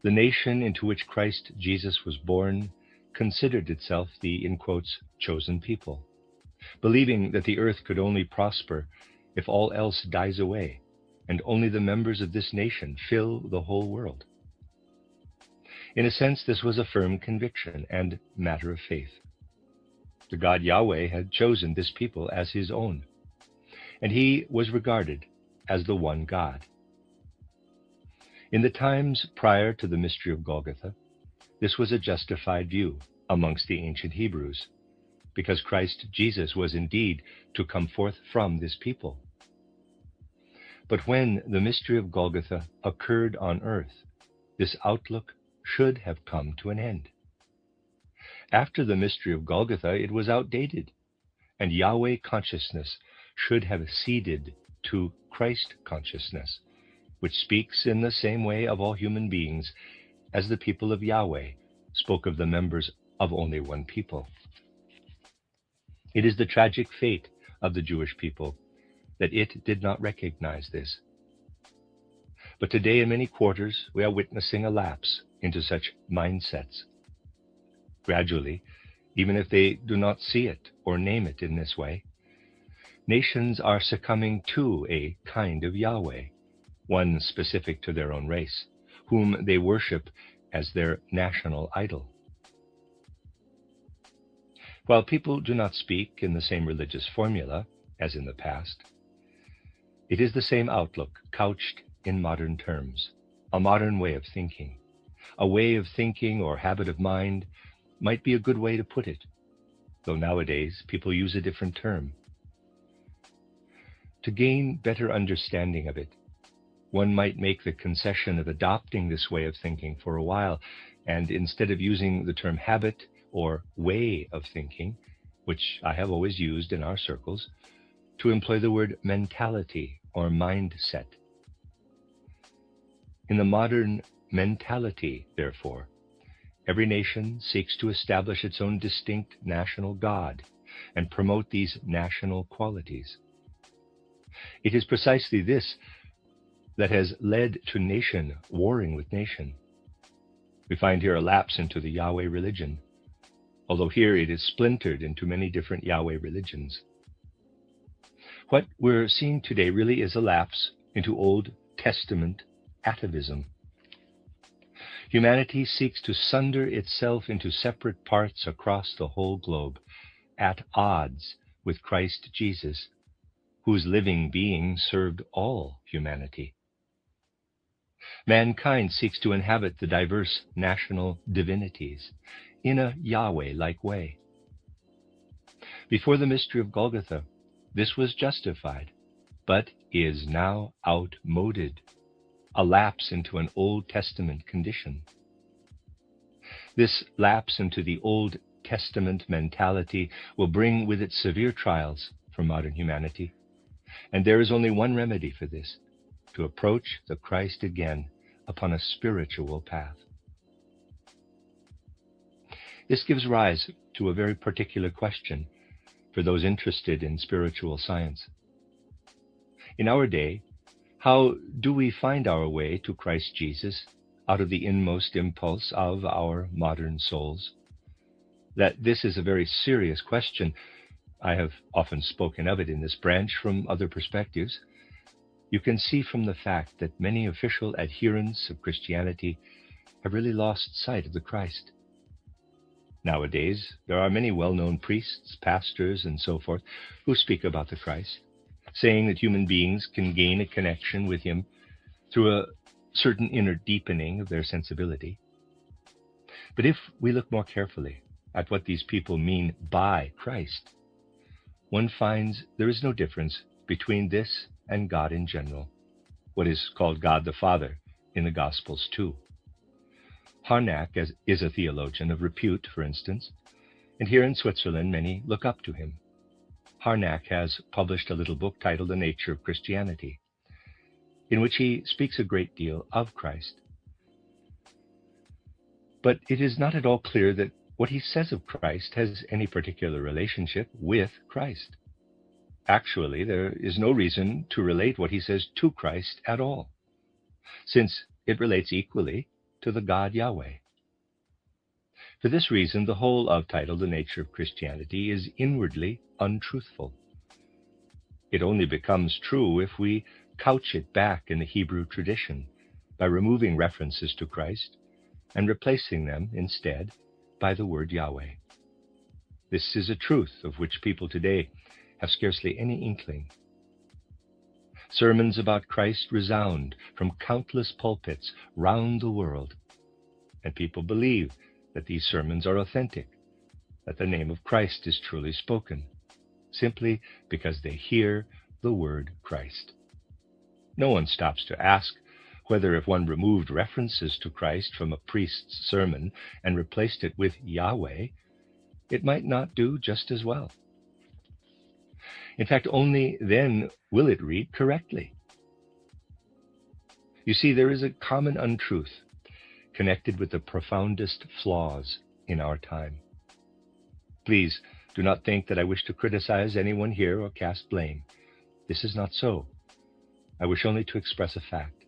the nation into which Christ Jesus was born considered itself the, in quotes, chosen people, believing that the earth could only prosper if all else dies away, and only the members of this nation fill the whole world. In a sense, this was a firm conviction and matter of faith. The God Yahweh had chosen this people as his own, and he was regarded as the one God. In the times prior to the mystery of Golgotha, this was a justified view amongst the ancient Hebrews, because Christ Jesus was indeed to come forth from this people. But when the mystery of Golgotha occurred on earth, this outlook should have come to an end. After the mystery of Golgotha, it was outdated, and Yahweh consciousness should have ceded to Christ consciousness, which speaks in the same way of all human beings as the people of Yahweh spoke of the members of only one people. It is the tragic fate of the Jewish people that it did not recognize this. But today in many quarters, we are witnessing a lapse into such mindsets. Gradually, even if they do not see it or name it in this way, nations are succumbing to a kind of Yahweh, one specific to their own race, whom they worship as their national idol. While people do not speak in the same religious formula as in the past, it is the same outlook couched in modern terms, a modern way of thinking. A way of thinking or habit of mind might be a good way to put it, though nowadays people use a different term. To gain better understanding of it, one might make the concession of adopting this way of thinking for a while, and instead of using the term habit or way of thinking, which I have always used in our circles, to employ the word mentality or mindset. In the modern mentality, therefore, every nation seeks to establish its own distinct national God and promote these national qualities. It is precisely this that has led to nation warring with nation. We find here a lapse into the Yahweh religion, although here it is splintered into many different Yahweh religions. What we're seeing today really is a lapse into Old Testament atavism. Humanity seeks to sunder itself into separate parts across the whole globe, at odds with Christ Jesus, whose living being served all humanity. Mankind seeks to inhabit the diverse national divinities in a Yahweh-like way. Before the mystery of Golgotha, this was justified, but is now outmoded, a lapse into an Old Testament condition. This lapse into the Old Testament mentality will bring with it severe trials for modern humanity, and there is only one remedy for this: to approach the Christ again upon a spiritual path. This gives rise to a very particular question for those interested in spiritual science. In our day, how do we find our way to Christ Jesus out of the inmost impulse of our modern souls? That this is a very serious question. I have often spoken of it in this branch from other perspectives. You can see from the fact that many official adherents of Christianity have really lost sight of the Christ. Nowadays, there are many well-known priests, pastors, and so forth who speak about the Christ, saying that human beings can gain a connection with him through a certain inner deepening of their sensibility. But if we look more carefully at what these people mean by Christ, one finds there is no difference between this and God in general, what is called God the Father in the Gospels too. Harnack is a theologian of repute, for instance, and here in Switzerland many look up to him. Harnack has published a little book titled The Nature of Christianity, in which he speaks a great deal of Christ. But it is not at all clear that what he says of Christ has any particular relationship with Christ. Actually, there is no reason to relate what he says to Christ at all, since it relates equally to the God Yahweh. For this reason, the whole of title, The Nature of Christianity, is inwardly untruthful. It only becomes true if we couch it back in the Hebrew tradition by removing references to Christ and replacing them instead by the word Yahweh. This is a truth of which people today have scarcely any inkling. Sermons about Christ resound from countless pulpits round the world, and people believe that these sermons are authentic, that the name of Christ is truly spoken, simply because they hear the word Christ. No one stops to ask whether if one removed references to Christ from a priest's sermon and replaced it with Yahweh, it might not do just as well. In fact, only then will it read correctly. You see, there is a common untruth connected with the profoundest flaws in our time. Please do not think that I wish to criticize anyone here or cast blame. This is not so. I wish only to express a fact.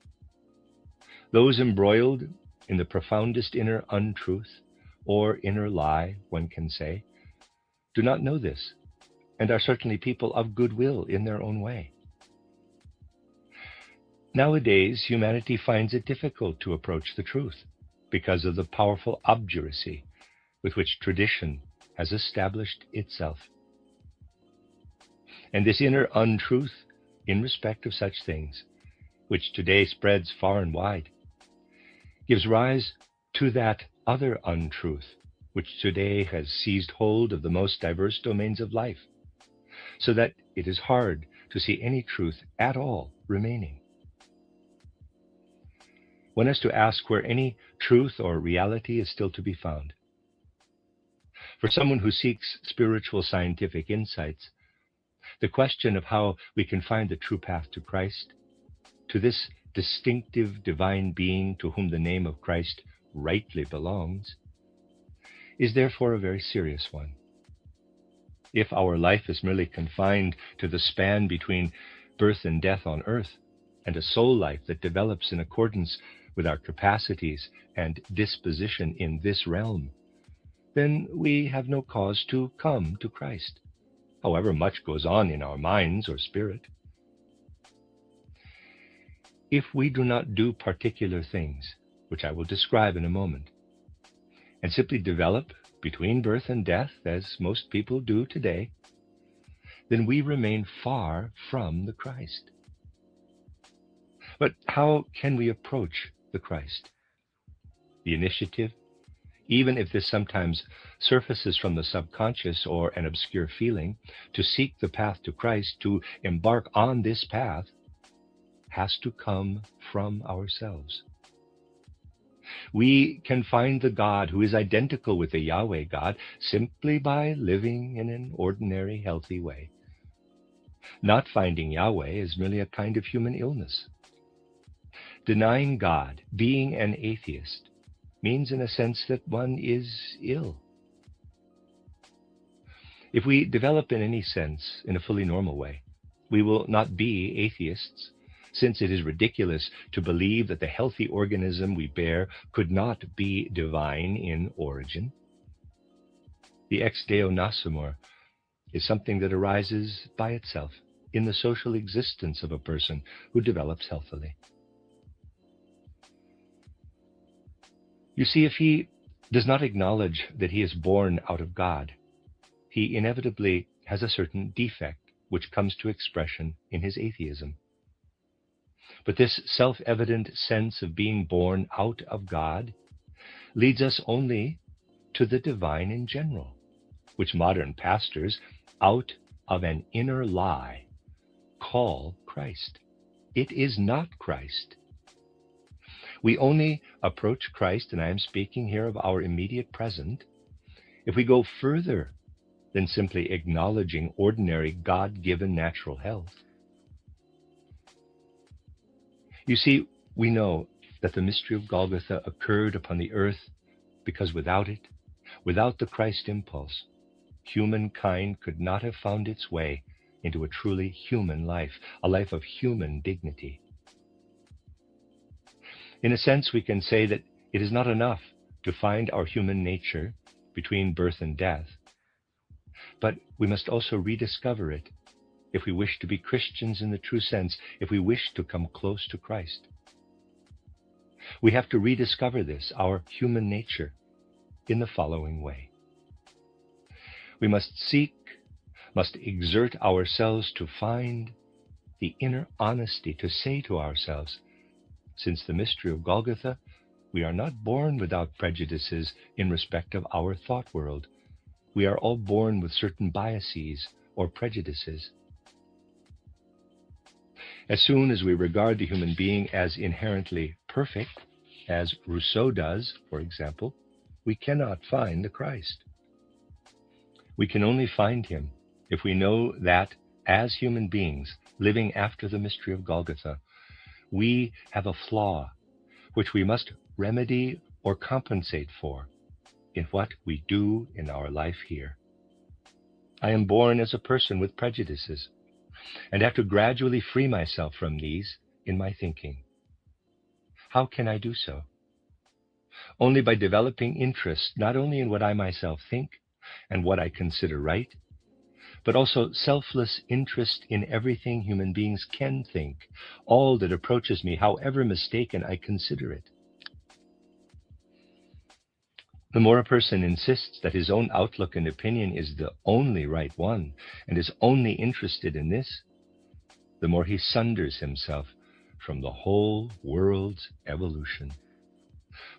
Those embroiled in the profoundest inner untruth, or inner lie, one can say, do not know this, and are certainly people of goodwill in their own way. Nowadays, humanity finds it difficult to approach the truth because of the powerful obduracy with which tradition has established itself. And this inner untruth in respect of such things, which today spreads far and wide, gives rise to that other untruth which today has seized hold of the most diverse domains of life, so that it is hard to see any truth at all remaining. One has to ask where any truth or reality is still to be found. For someone who seeks spiritual scientific insights, the question of how we can find the true path to Christ, to this distinctive divine being to whom the name of Christ rightly belongs, is therefore a very serious one. If our life is merely confined to the span between birth and death on earth, and a soul life that develops in accordance with our capacities and disposition in this realm, then we have no cause to come to Christ, however much goes on in our minds or spirit. If we do not do particular things which I will describe in a moment, and simply develop between birth and death, as most people do today, then we remain far from the Christ. But how can we approach the Christ? The initiative, even if this sometimes surfaces from the subconscious or an obscure feeling, to seek the path to Christ, to embark on this path, has to come from ourselves. We can find the God who is identical with the Yahweh God simply by living in an ordinary, healthy way. Not finding Yahweh is merely a kind of human illness. Denying God, being an atheist, means in a sense that one is ill. If we develop in any sense in a fully normal way, we will not be atheists, since it is ridiculous to believe that the healthy organism we bear could not be divine in origin. The ex deo nascimur is something that arises by itself in the social existence of a person who develops healthily. You see, if he does not acknowledge that he is born out of God, he inevitably has a certain defect which comes to expression in his atheism. But this self-evident sense of being born out of God leads us only to the divine in general, which modern pastors, out of an inner lie, call Christ. It is not Christ. We only approach Christ, and I am speaking here of our immediate present, if we go further than simply acknowledging ordinary God-given natural health. You see, we know that the mystery of Golgotha occurred upon the earth because without it, without the Christ impulse, humankind could not have found its way into a truly human life, a life of human dignity. In a sense, we can say that it is not enough to find our human nature between birth and death, but we must also rediscover it if we wish to be Christians in the true sense, if we wish to come close to Christ. We have to rediscover this, our human nature, in the following way. We must exert ourselves to find the inner honesty to say to ourselves, since the mystery of Golgotha, we are not born without prejudices in respect of our thought world. We are all born with certain biases or prejudices. As soon as we regard the human being as inherently perfect, as Rousseau does, for example, we cannot find the Christ. We can only find him if we know that, as human beings living after the mystery of Golgotha, we have a flaw which we must remedy or compensate for in what we do in our life here. I am born as a person with prejudices, and have to gradually free myself from these in my thinking. How can I do so? Only by developing interest not only in what I myself think and what I consider right, but also selfless interest in everything human beings can think, all that approaches me, however mistaken I consider it. The more a person insists that his own outlook and opinion is the only right one, and is only interested in this, the more he sunders himself from the whole world's evolution,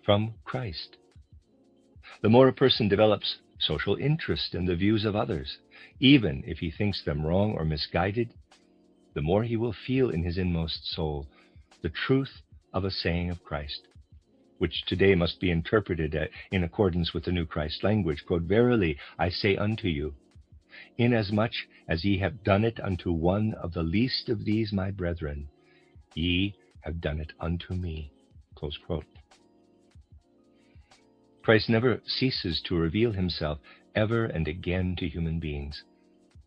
from Christ. The more a person develops social interest in the views of others, even if he thinks them wrong or misguided, the more he will feel in his inmost soul the truth of a saying of Christ, which today must be interpreted in accordance with the New Christ language. Quote, "Verily I say unto you, inasmuch as ye have done it unto one of the least of these my brethren, ye have done it unto me." Close quote. Christ never ceases to reveal himself ever and again to human beings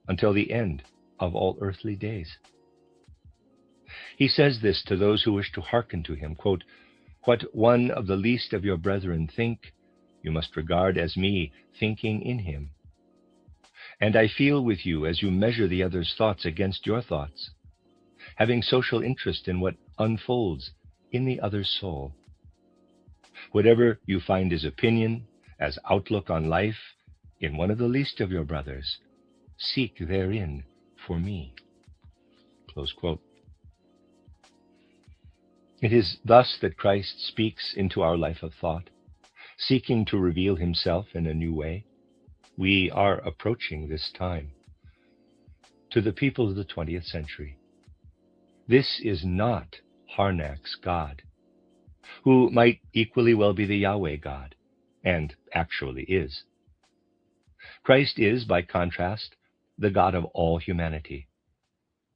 until the end of all earthly days. He says this to those who wish to hearken to him. Quote, "What one of the least of your brethren think, you must regard as me thinking in him. And I feel with you as you measure the other's thoughts against your thoughts, having social interest in what unfolds in the other's soul. Whatever you find as opinion, as outlook on life, in one of the least of your brothers, seek therein for me. Close quote. It is thus that Christ speaks into our life of thought, seeking to reveal himself in a new way. We are approaching this time. To the people of the 20th century, this is not Harnack's God, who might equally well be the Yahweh God, and actually is. Christ is, by contrast, the God of all humanity.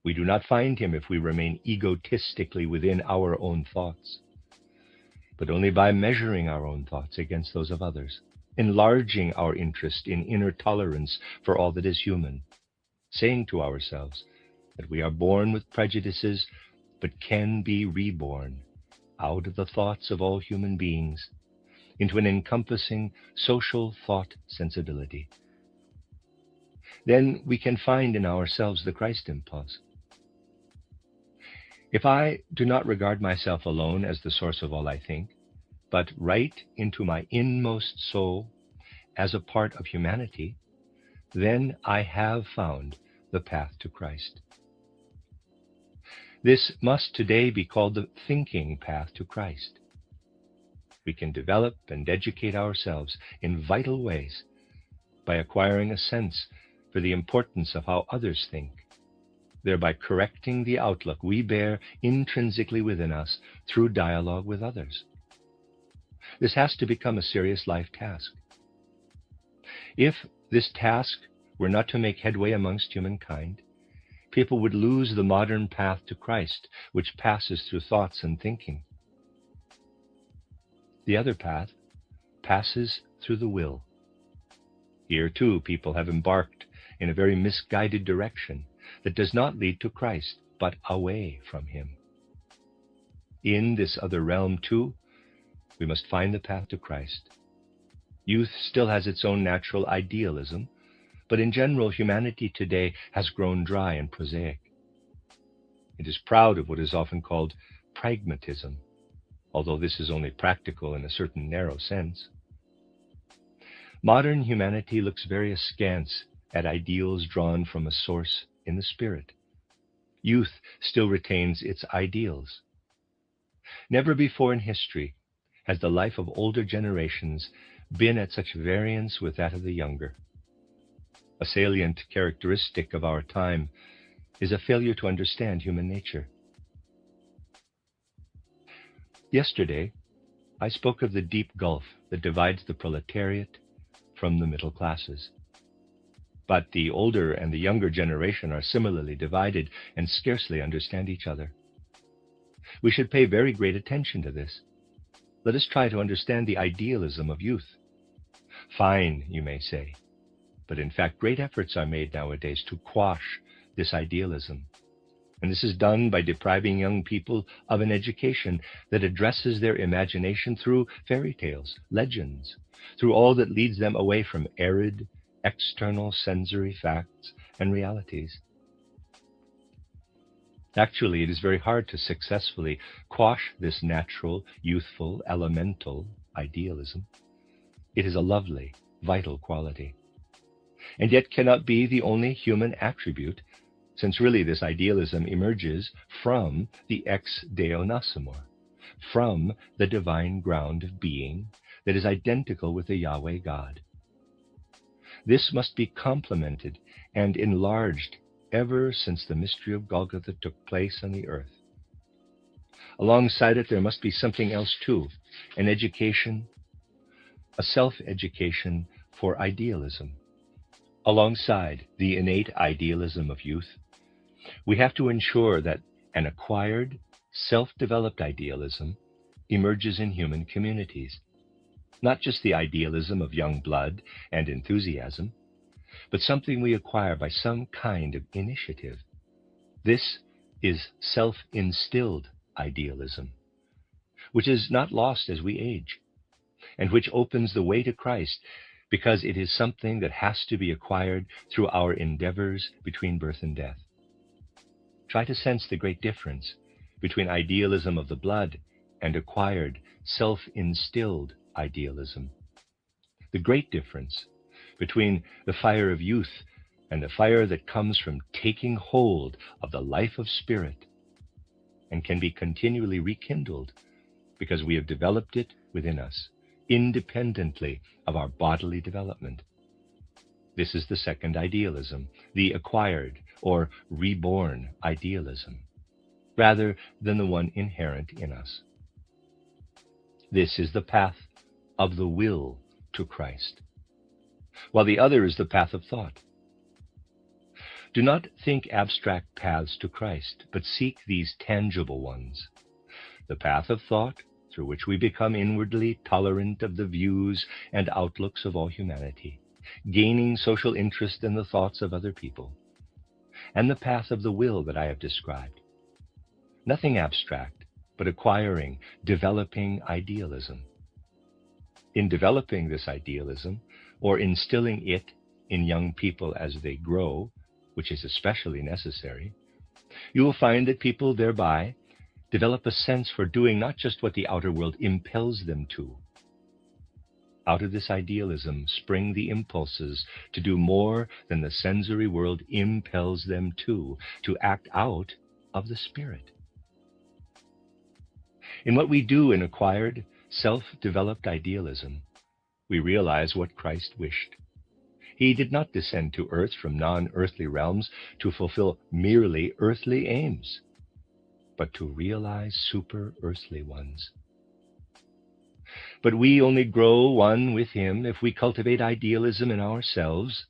We do not find him if we remain egotistically within our own thoughts, but only by measuring our own thoughts against those of others, enlarging our interest in inner tolerance for all that is human, saying to ourselves that we are born with prejudices, but can be reborn out of the thoughts of all human beings into an encompassing social thought sensibility. Then we can find in ourselves the Christ impulse. If I do not regard myself alone as the source of all I think, but right into my inmost soul as a part of humanity, then I have found the path to Christ. This must today be called the thinking path to Christ. We can develop and educate ourselves in vital ways by acquiring a sense for the importance of how others think, thereby correcting the outlook we bear intrinsically within us through dialogue with others. This has to become a serious life task. If this task were not to make headway amongst humankind, people would lose the modern path to Christ, which passes through thoughts and thinking. The other path passes through the will. Here, too, people have embarked in a very misguided direction that does not lead to Christ, but away from him. In this other realm, too, we must find the path to Christ. Youth still has its own natural idealism, but in general, humanity today has grown dry and prosaic. It is proud of what is often called pragmatism, although this is only practical in a certain narrow sense. Modern humanity looks very askance at ideals drawn from a source in the spirit. Youth still retains its ideals. Never before in history has the life of older generations been at such variance with that of the younger. A salient characteristic of our time is a failure to understand human nature. Yesterday, I spoke of the deep gulf that divides the proletariat from the middle classes. But the older and the younger generation are similarly divided and scarcely understand each other. We should pay very great attention to this. Let us try to understand the idealism of youth. Fine, you may say, but in fact great efforts are made nowadays to quash this idealism. And this is done by depriving young people of an education that addresses their imagination through fairy tales, legends, through all that leads them away from arid, external sensory facts and realities. Actually, it is very hard to successfully quash this natural, youthful, elemental idealism. It is a lovely, vital quality, and yet cannot be the only human attribute, since really this idealism emerges from the ex Deo Nascimur, from the divine ground of being that is identical with the Yahweh God. This must be complemented and enlarged ever since the mystery of Golgotha took place on the earth. Alongside it, there must be something else too, an education, a self-education for idealism. Alongside the innate idealism of youth, we have to ensure that an acquired, self-developed idealism emerges in human communities. Not just the idealism of young blood and enthusiasm, but something we acquire by some kind of initiative. This is self-instilled idealism, which is not lost as we age, and which opens the way to Christ because it is something that has to be acquired through our endeavors between birth and death. Try to sense the great difference between idealism of the blood and acquired, self-instilled idealism. The great difference between the fire of youth and the fire that comes from taking hold of the life of spirit and can be continually rekindled because we have developed it within us, independently of our bodily development. This is the second idealism, the acquired or reborn idealism, rather than the one inherent in us. This is the path of the will to Christ, while the other is the path of thought. Do not think abstract paths to Christ, but seek these tangible ones. The path of thought, through which we become inwardly tolerant of the views and outlooks of all humanity, gaining social interest in the thoughts of other people, and the path of the will that I have described. Nothing abstract, but acquiring, developing idealism. In developing this idealism, or instilling it in young people as they grow, which is especially necessary, you will find that people thereby develop a sense for doing not just what the outer world impels them to. Out of this idealism spring the impulses to do more than the sensory world impels them to act out of the Spirit. In what we do in acquired, self-developed idealism, we realize what Christ wished. He did not descend to earth from non-earthly realms to fulfill merely earthly aims, but to realize super-earthly ones. But we only grow one with him if we cultivate idealism in ourselves,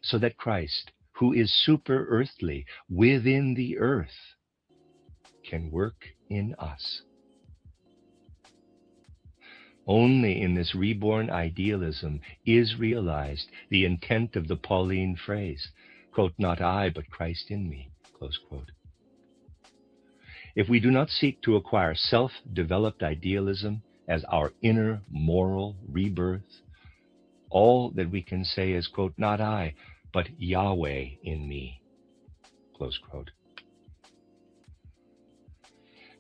so that Christ, who is super-earthly within the earth, can work in us. Only in this reborn idealism is realized the intent of the Pauline phrase, quote, "Not I, but Christ in me," close quote. If we do not seek to acquire self-developed idealism as our inner moral rebirth, all that we can say is, quote, "Not I, but Yahweh in me," close quote.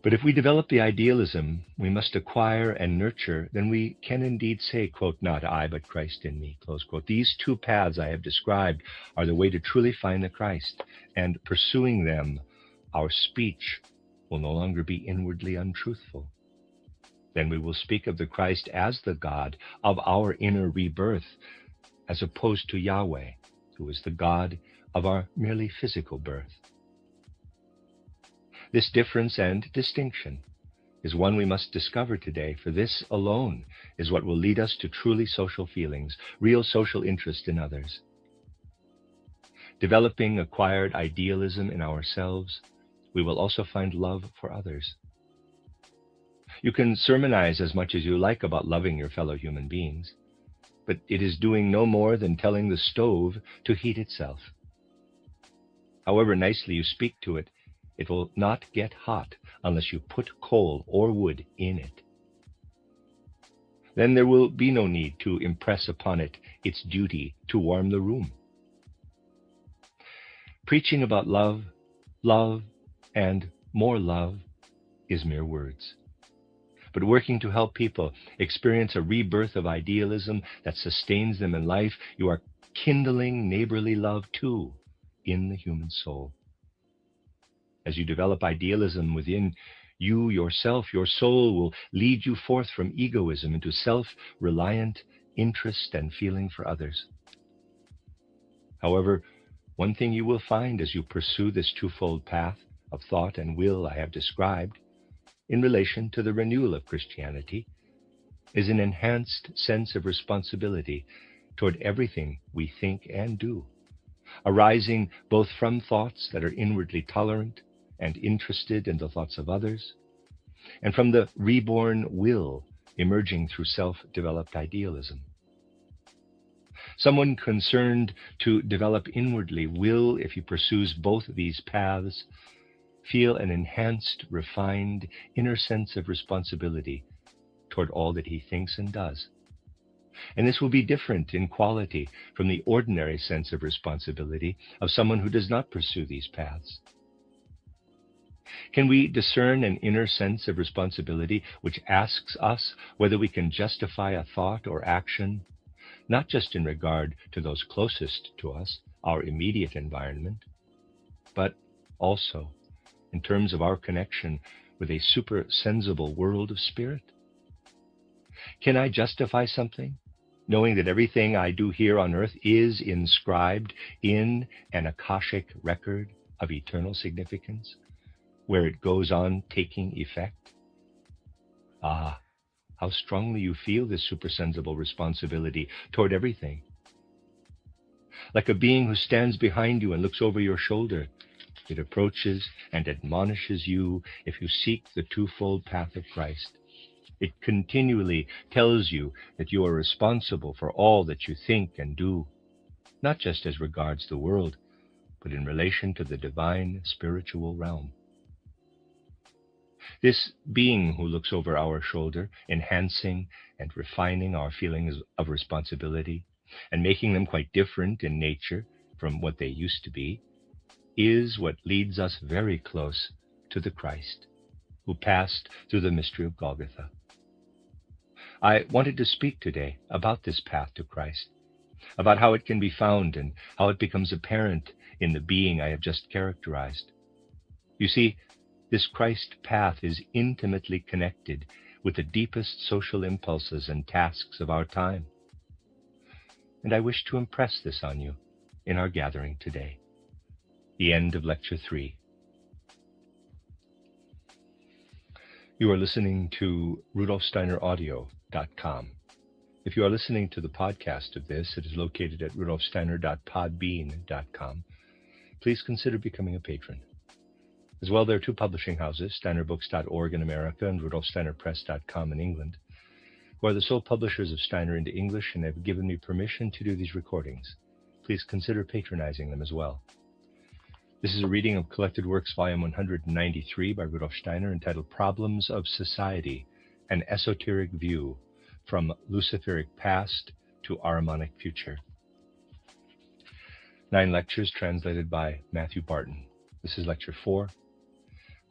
But if we develop the idealism we must acquire and nurture, then we can indeed say, quote, "Not I, but Christ in me," close quote. These two paths I have described are the way to truly find the Christ, and pursuing them, our speech will no longer be inwardly untruthful. Then we will speak of the Christ as the God of our inner rebirth, as opposed to Yahweh, who is the God of our merely physical birth. This difference and distinction is one we must discover today, for this alone is what will lead us to truly social feelings, real social interest in others. Developing acquired idealism in ourselves, we will also find love for others. You can sermonize as much as you like about loving your fellow human beings, but it is doing no more than telling the stove to heat itself. However nicely you speak to it, it will not get hot unless you put coal or wood in it. Then there will be no need to impress upon it its duty to warm the room. Preaching about love, love, and more love is mere words. But working to help people experience a rebirth of idealism that sustains them in life, you are kindling neighborly love too in the human soul. As you develop idealism within you yourself, your soul will lead you forth from egoism into self-reliant interest and feeling for others. However, one thing you will find as you pursue this twofold path of thought and will I have described in relation to the renewal of Christianity is an enhanced sense of responsibility toward everything we think and do, arising both from thoughts that are inwardly tolerant and interested in the thoughts of others, and from the reborn will emerging through self-developed idealism. Someone concerned to develop inwardly will, if he pursues both these paths, feel an enhanced, refined, inner sense of responsibility toward all that he thinks and does. And this will be different in quality from the ordinary sense of responsibility of someone who does not pursue these paths. Can we discern an inner sense of responsibility which asks us whether we can justify a thought or action, not just in regard to those closest to us, our immediate environment, but also in terms of our connection with a supersensible world of spirit? Can I justify something, knowing that everything I do here on earth is inscribed in an Akashic record of eternal significance, where it goes on taking effect? Ah, how strongly you feel this supersensible responsibility toward everything. Like a being who stands behind you and looks over your shoulder, it approaches and admonishes you if you seek the twofold path of Christ. It continually tells you that you are responsible for all that you think and do, not just as regards the world, but in relation to the divine spiritual realm. This being who looks over our shoulder, enhancing and refining our feelings of responsibility and making them quite different in nature from what they used to be, is what leads us very close to the Christ who passed through the mystery of Golgotha. I wanted to speak today about this path to Christ, about how it can be found and how it becomes apparent in the being I have just characterized. You see, this Christ path is intimately connected with the deepest social impulses and tasks of our time. And I wish to impress this on you in our gathering today. The end of Lecture 3. You are listening to RudolfSteinerAudio.com. If you are listening to the podcast of this, it is located at RudolfSteiner.podbean.com. Please consider becoming a patron. As well, there are two publishing houses, SteinerBooks.org in America and RudolfSteinerPress.com in England, who are the sole publishers of Steiner into English and have given me permission to do these recordings. Please consider patronizing them as well. This is a reading of Collected Works, Volume 193 by Rudolf Steiner, entitled Problems of Society, an Esoteric View, From Luciferic Past to Ahrimanic Future. 9 lectures translated by Matthew Barton. This is Lecture 4,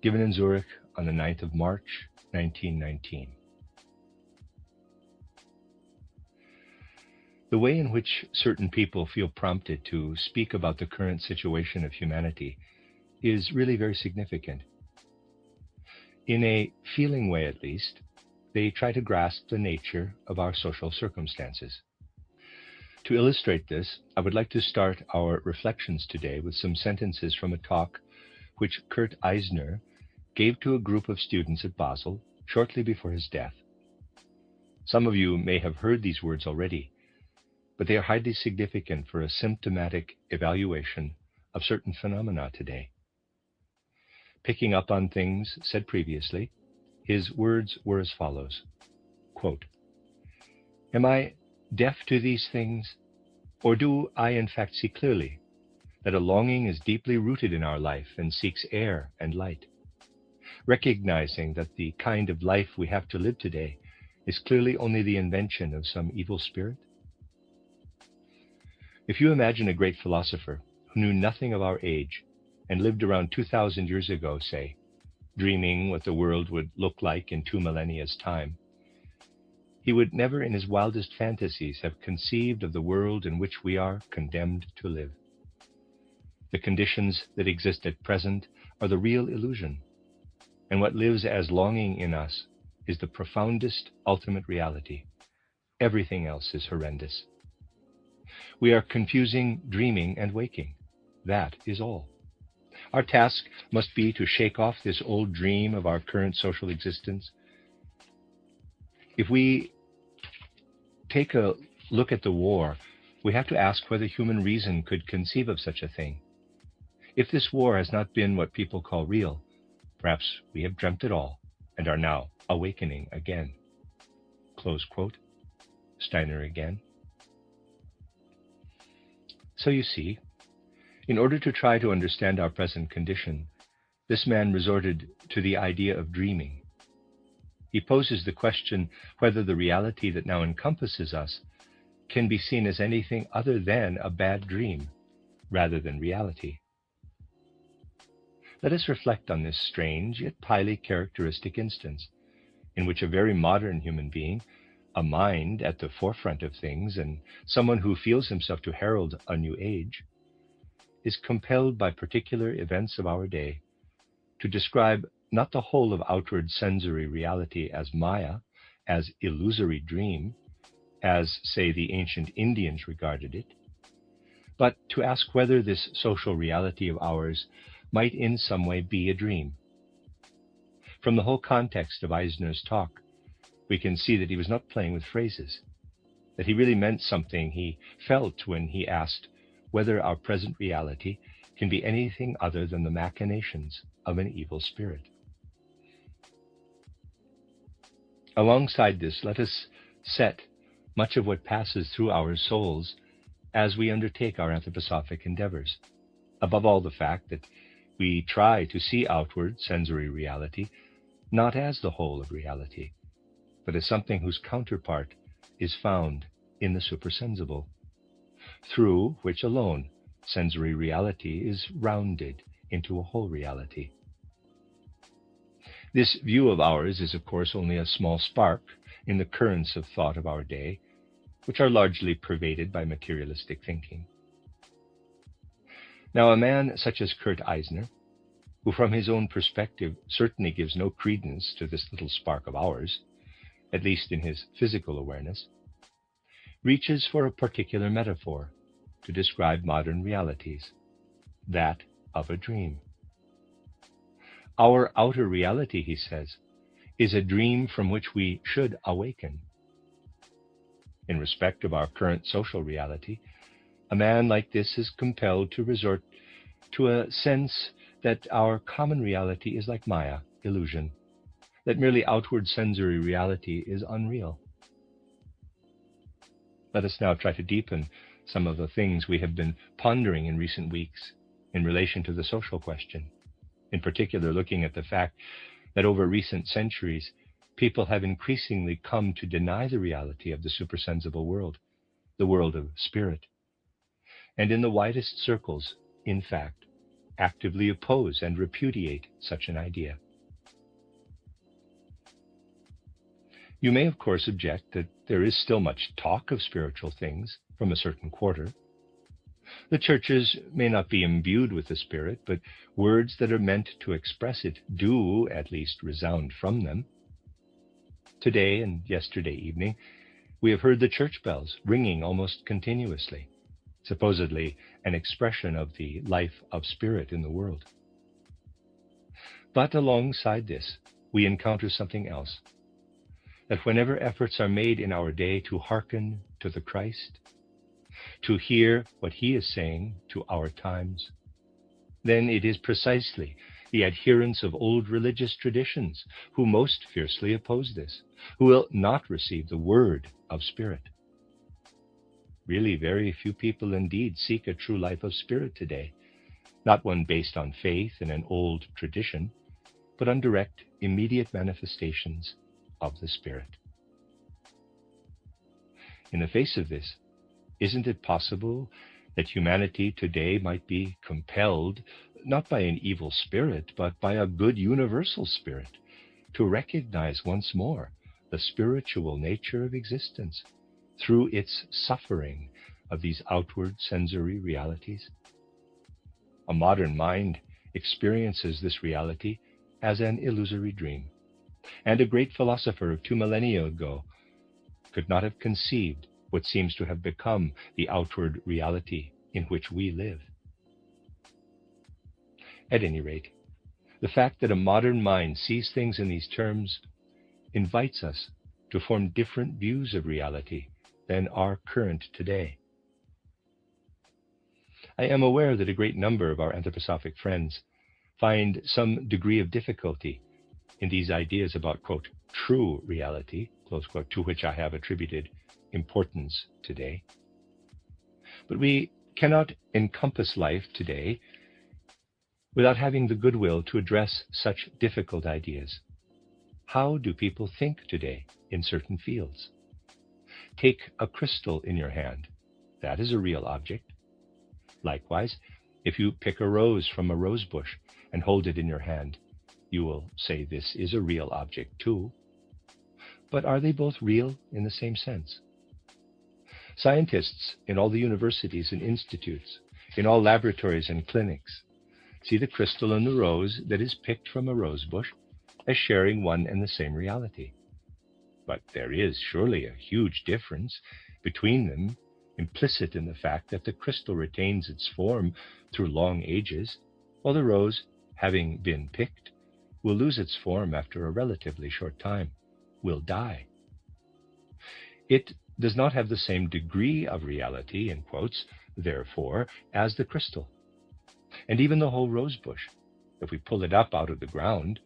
given in Zurich on the 9th of March, 1919. The way in which certain people feel prompted to speak about the current situation of humanity is really very significant. In a feeling way, at least, they try to grasp the nature of our social circumstances. To illustrate this, I would like to start our reflections today with some sentences from a talk which Kurt Eisner gave to a group of students at Basel shortly before his death. Some of you may have heard these words already, but they are highly significant for a symptomatic evaluation of certain phenomena today. Picking up on things said previously, his words were as follows, quote, "Am I deaf to these things, or do I in fact see clearly that a longing is deeply rooted in our life and seeks air and light, recognizing that the kind of life we have to live today is clearly only the invention of some evil spirit? If you imagine a great philosopher who knew nothing of our age and lived around 2,000 years ago, say, dreaming what the world would look like in 2 millennia's time, he would never in his wildest fantasies have conceived of the world in which we are condemned to live. The conditions that exist at present are the real illusion, and what lives as longing in us is the profoundest ultimate reality. Everything else is horrendous. We are confusing dreaming and waking. That is all. Our task must be to shake off this old dream of our current social existence. If we take a look at the war, we have to ask whether human reason could conceive of such a thing. If this war has not been what people call real, perhaps we have dreamt it all and are now awakening again." Close quote. Steiner again. So you see, in order to try to understand our present condition, this man resorted to the idea of dreaming. He poses the question whether the reality that now encompasses us can be seen as anything other than a bad dream, rather than reality. Let us reflect on this strange yet highly characteristic instance in which a very modern human being, a mind at the forefront of things and someone who feels himself to herald a new age, is compelled by particular events of our day to describe not the whole of outward sensory reality as Maya, as illusory dream, as, say, the ancient Indians regarded it, but to ask whether this social reality of ours might in some way be a dream. From the whole context of Eisner's talk, we can see that he was not playing with phrases, that he really meant something he felt when he asked whether our present reality can be anything other than the machinations of an evil spirit. Alongside this, let us set much of what passes through our souls as we undertake our anthroposophic endeavors. Above all, the fact that we try to see outward sensory reality not as the whole of reality, but as something whose counterpart is found in the supersensible, through which alone sensory reality is rounded into a whole reality. This view of ours is, of course, only a small spark in the currents of thought of our day, which are largely pervaded by materialistic thinking. Now, a man such as Kurt Eisner, who from his own perspective certainly gives no credence to this little spark of ours, at least in his physical awareness, reaches for a particular metaphor to describe modern realities, that of a dream. Our outer reality, he says, is a dream from which we should awaken. In respect of our current social reality, a man like this is compelled to resort to a sense that our common reality is like Maya, illusion, that merely outward sensory reality is unreal. Let us now try to deepen some of the things we have been pondering in recent weeks in relation to the social question, in particular looking at the fact that over recent centuries, people have increasingly come to deny the reality of the supersensible world, the world of spirit, and in the widest circles, in fact, actively oppose and repudiate such an idea. You may, of course, object that there is still much talk of spiritual things from a certain quarter. The churches may not be imbued with the Spirit, but words that are meant to express it do at least resound from them. Today and yesterday evening, we have heard the church bells ringing almost continuously, supposedly an expression of the life of spirit in the world. But alongside this, we encounter something else, that whenever efforts are made in our day to hearken to the Christ, to hear what he is saying to our times, then it is precisely the adherents of old religious traditions who most fiercely oppose this, who will not receive the word of spirit. Really, very few people indeed seek a true life of spirit today, not one based on faith in an old tradition, but on direct, immediate manifestations of the Spirit. In the face of this, isn't it possible that humanity today might be compelled, not by an evil spirit, but by a good universal spirit, to recognize once more the spiritual nature of existence through its suffering of these outward sensory realities? A modern mind experiences this reality as an illusory dream, and a great philosopher of 2 millennia ago could not have conceived what seems to have become the outward reality in which we live. At any rate, the fact that a modern mind sees things in these terms invites us to form different views of reality than are current today. I am aware that a great number of our anthroposophic friends find some degree of difficulty in these ideas about, quote, true reality, close quote, to which I have attributed importance today. But we cannot encompass life today without having the goodwill to address such difficult ideas. How do people think today in certain fields? Take a crystal in your hand. That is a real object. Likewise, if you pick a rose from a rose bush and hold it in your hand, you will say this is a real object too. But are they both real in the same sense? Scientists in all the universities and institutes, in all laboratories and clinics, see the crystal and the rose that is picked from a rose bush as sharing one and the same reality. But there is surely a huge difference between them, implicit in the fact that the crystal retains its form through long ages, while the rose, having been picked, will lose its form after a relatively short time, will die. It does not have the same degree of reality, in quotes, therefore, as the crystal. And even the whole rose bush, if we pull it up out of the ground,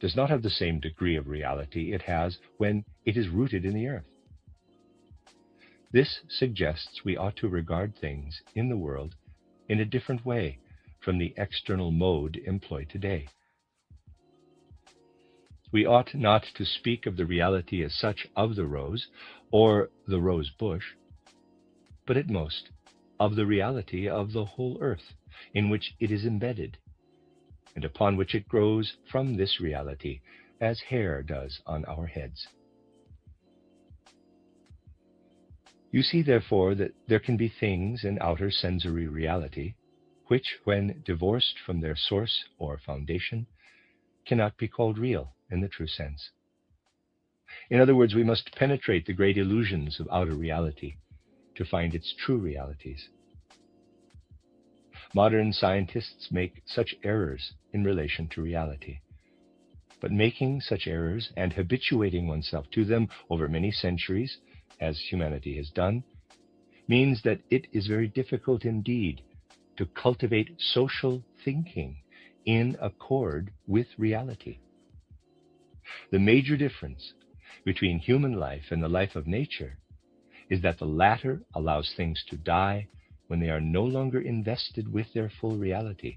does not have the same degree of reality it has when it is rooted in the earth. This suggests we ought to regard things in the world in a different way from the external mode employed today. We ought not to speak of the reality as such of the rose or the rose bush, but at most of the reality of the whole earth in which it is embedded, and upon which it grows from this reality, as hair does on our heads. You see, therefore, that there can be things in outer sensory reality which, when divorced from their source or foundation, cannot be called real in the true sense. In other words, we must penetrate the great illusions of outer reality to find its true realities. Modern scientists make such errors in relation to reality. But making such errors and habituating oneself to them over many centuries, as humanity has done, means that it is very difficult indeed to cultivate social thinking in accord with reality. The major difference between human life and the life of nature is that the latter allows things to die when they are no longer invested with their full reality,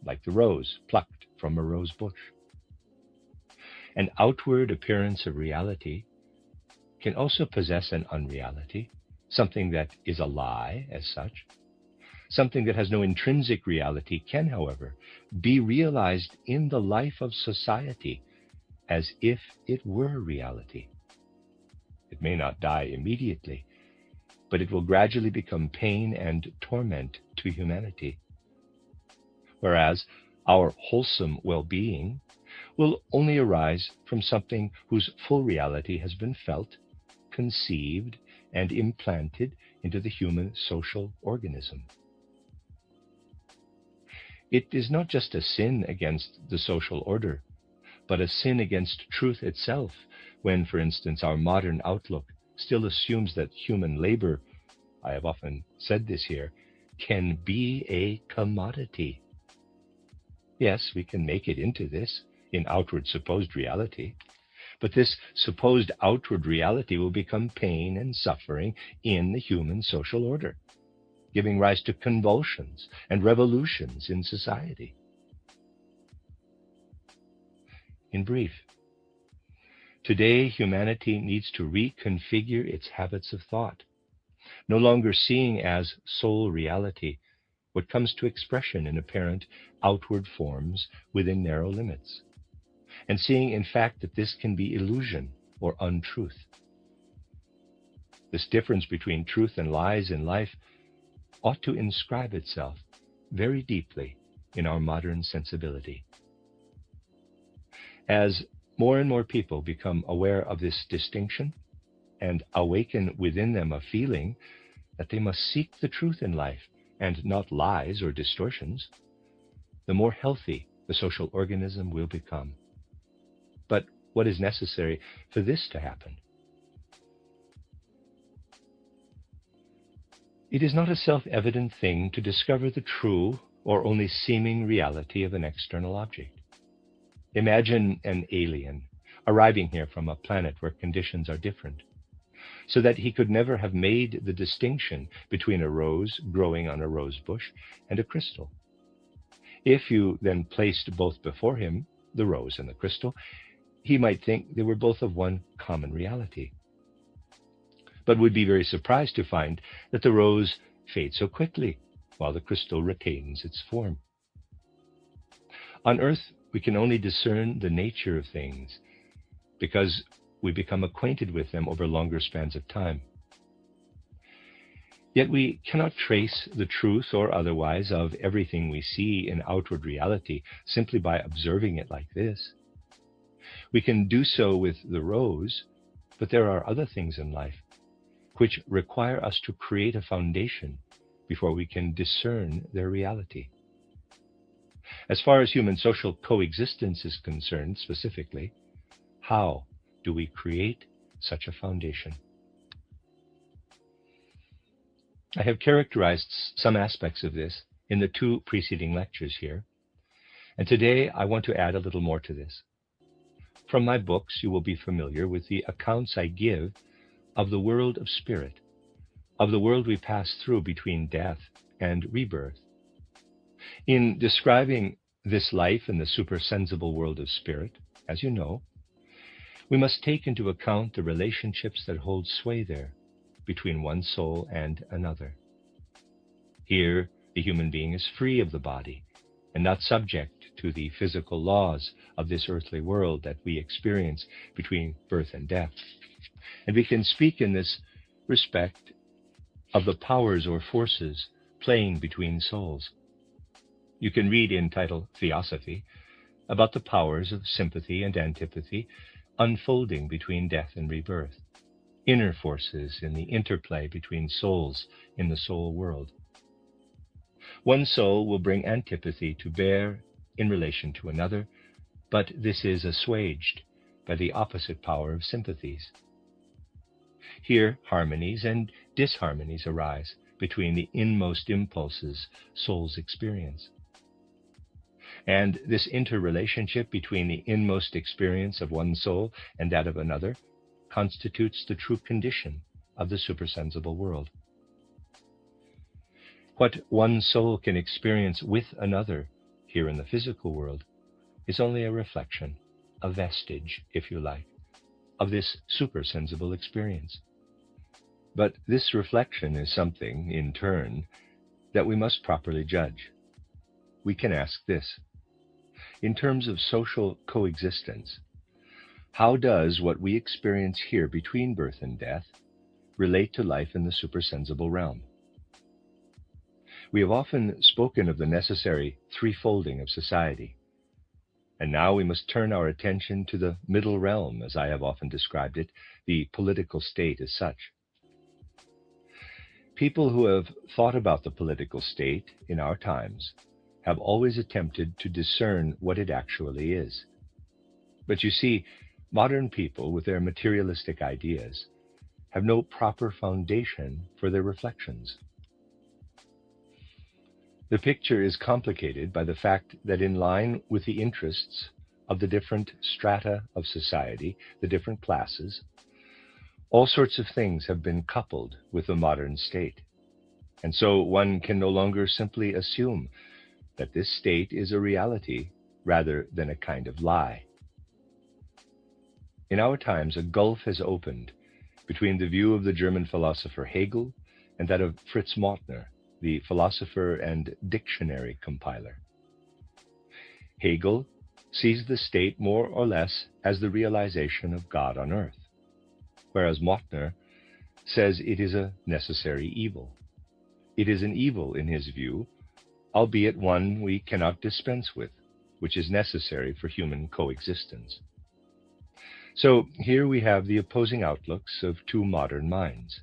like the rose plucked from a rose bush. An outward appearance of reality can also possess an unreality, something that is a lie as such. Something that has no intrinsic reality can, however, be realized in the life of society as if it were reality. It may not die immediately, but it will gradually become pain and torment to humanity. Whereas our wholesome well-being will only arise from something whose full reality has been felt, conceived, and implanted into the human social organism. It is not just a sin against the social order, but a sin against truth itself when, for instance, our modern outlook still assumes that human labor, I have often said this here, can be a commodity. Yes, we can make it into this in outward supposed reality, but this supposed outward reality will become pain and suffering in the human social order, giving rise to convulsions and revolutions in society. In brief, today humanity needs to reconfigure its habits of thought, no longer seeing as sole reality what comes to expression in apparent outward forms within narrow limits, and seeing in fact that this can be illusion or untruth. This difference between truth and lies in life ought to inscribe itself very deeply in our modern sensibility. As more and more people become aware of this distinction and awaken within them a feeling that they must seek the truth in life and not lies or distortions, the more healthy the social organism will become. But what is necessary for this to happen? It is not a self-evident thing to discover the true or only seeming reality of an external object. Imagine an alien arriving here from a planet where conditions are different, so that he could never have made the distinction between a rose growing on a rose bush and a crystal. If you then placed both before him, the rose and the crystal, he might think they were both of one common reality, but would be very surprised to find that the rose fades so quickly while the crystal retains its form. On earth, we can only discern the nature of things because we become acquainted with them over longer spans of time. Yet we cannot trace the truth or otherwise of everything we see in outward reality simply by observing it like this. We can do so with the rose, but there are other things in life which require us to create a foundation before we can discern their reality. As far as human social coexistence is concerned specifically, how do we create such a foundation? I have characterized some aspects of this in the 2 preceding lectures here, and today I want to add a little more to this. From my books, you will be familiar with the accounts I give of the world of spirit, of the world we pass through between death and rebirth. In describing this life in the supersensible world of spirit, as you know, we must take into account the relationships that hold sway there between one soul and another. Here, the human being is free of the body and not subject to the physical laws of this earthly world that we experience between birth and death. And we can speak in this respect of the powers or forces playing between souls. You can read in title Theosophy about the powers of sympathy and antipathy unfolding between death and rebirth, inner forces in the interplay between souls in the soul world. One soul will bring antipathy to bear in relation to another, but this is assuaged by the opposite power of sympathies. Here, harmonies and disharmonies arise between the inmost impulses souls experience. And this interrelationship between the inmost experience of one soul and that of another constitutes the true condition of the supersensible world. What one soul can experience with another here in the physical world is only a reflection, a vestige, if you like, of this supersensible experience. But this reflection is something, in turn, that we must properly judge. We can ask this: in terms of social coexistence, how does what we experience here between birth and death relate to life in the supersensible realm? We have often spoken of the necessary threefolding of society, and now we must turn our attention to the middle realm, as I have often described it, the political state as such. People who have thought about the political state in our times have always attempted to discern what it actually is. But you see, modern people with their materialistic ideas have no proper foundation for their reflections. The picture is complicated by the fact that in line with the interests of the different strata of society, the different classes, all sorts of things have been coupled with the modern state. And so one can no longer simply assume that this state is a reality rather than a kind of lie. In our times, a gulf has opened between the view of the German philosopher Hegel and that of Fritz Mautner, the philosopher and dictionary compiler. Hegel sees the state more or less as the realization of God on earth, whereas Mautner says it is a necessary evil. It is an evil in his view, albeit one we cannot dispense with, which is necessary for human coexistence. So here we have the opposing outlooks of two modern minds.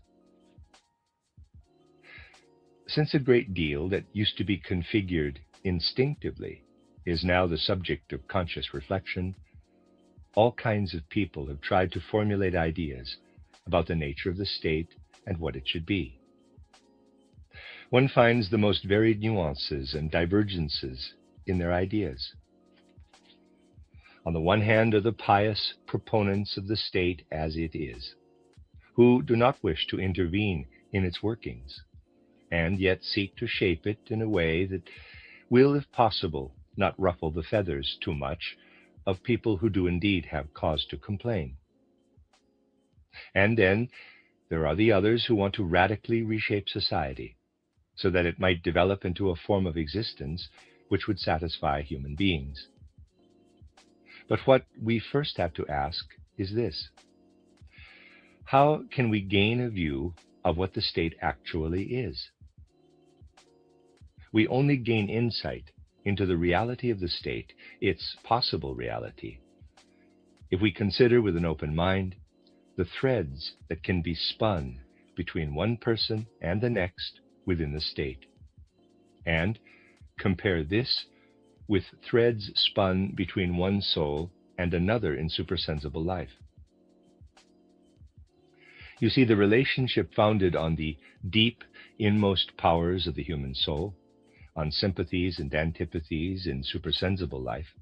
Since a great deal that used to be configured instinctively is now the subject of conscious reflection, all kinds of people have tried to formulate ideas about the nature of the state and what it should be. One finds the most varied nuances and divergences in their ideas. On the one hand are the pious proponents of the state as it is, who do not wish to intervene in its workings, and yet seek to shape it in a way that will, if possible, not ruffle the feathers too much of people who do indeed have cause to complain. And then there are the others who want to radically reshape society, so that it might develop into a form of existence which would satisfy human beings, But what we first have to ask is this: how can we gain a view of what the state actually is? We only gain insight into the reality of the state, its possible reality, if we consider with an open mind the threads that can be spun between one person and the next within the state, and compare this with threads spun between one soul and another in supersensible life. You see, the relationship founded on the deep, inmost powers of the human soul, on sympathies and antipathies in supersensible life,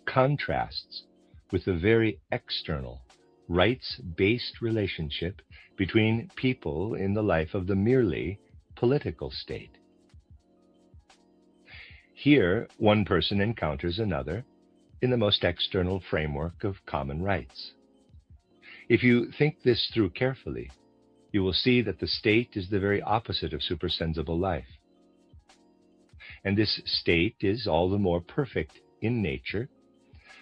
contrasts with the very external, rights-based relationship between people in the life of the merely political state. Here, one person encounters another in the most external framework of common rights. If you think this through carefully, you will see that the state is the very opposite of supersensible life. And this state is all the more perfect in nature,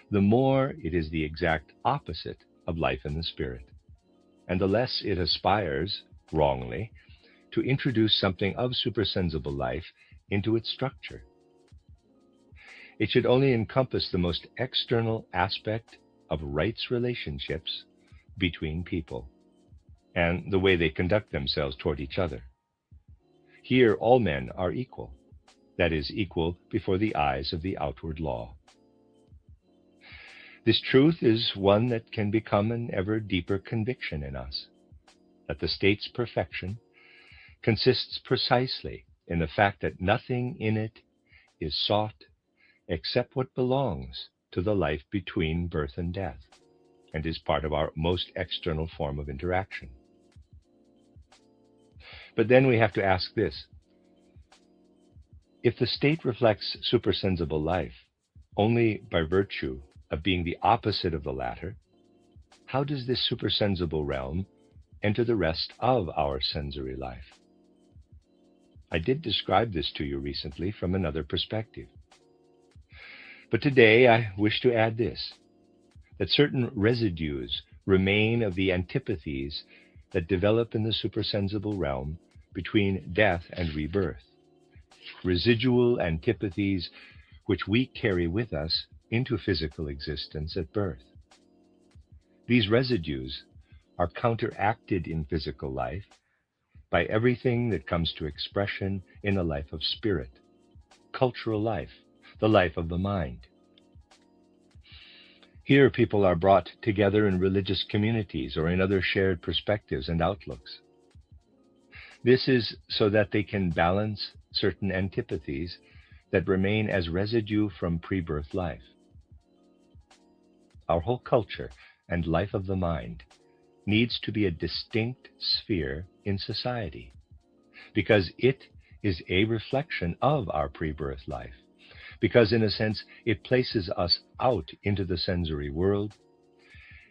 the more it is the exact opposite of life in the spirit, and the less it aspires, wrongly, to introduce something of supersensible life into its structure. It should only encompass the most external aspect of rights relationships between people, and the way they conduct themselves toward each other. Here all men are equal, that is, equal before the eyes of the outward law. This truth is one that can become an ever deeper conviction in us, that the state's perfection consists precisely in the fact that nothing in it is sought except what belongs to the life between birth and death, and is part of our most external form of interaction. But then we have to ask this: if the state reflects supersensible life only by virtue of being the opposite of the latter, how does this supersensible realm enter the rest of our sensory life? I did describe this to you recently from another perspective. But today I wish to add this, that certain residues remain of the antipathies that develop in the supersensible realm between death and rebirth, residual antipathies which we carry with us into physical existence at birth. These residues are counteracted in physical life by everything that comes to expression in the life of spirit, cultural life, the life of the mind. Here people are brought together in religious communities or in other shared perspectives and outlooks. This is so that they can balance certain antipathies that remain as residue from pre-birth life. Our whole culture and life of the mind needs to be a distinct sphere in society, because it is a reflection of our pre-birth life, because in a sense it places us out into the sensory world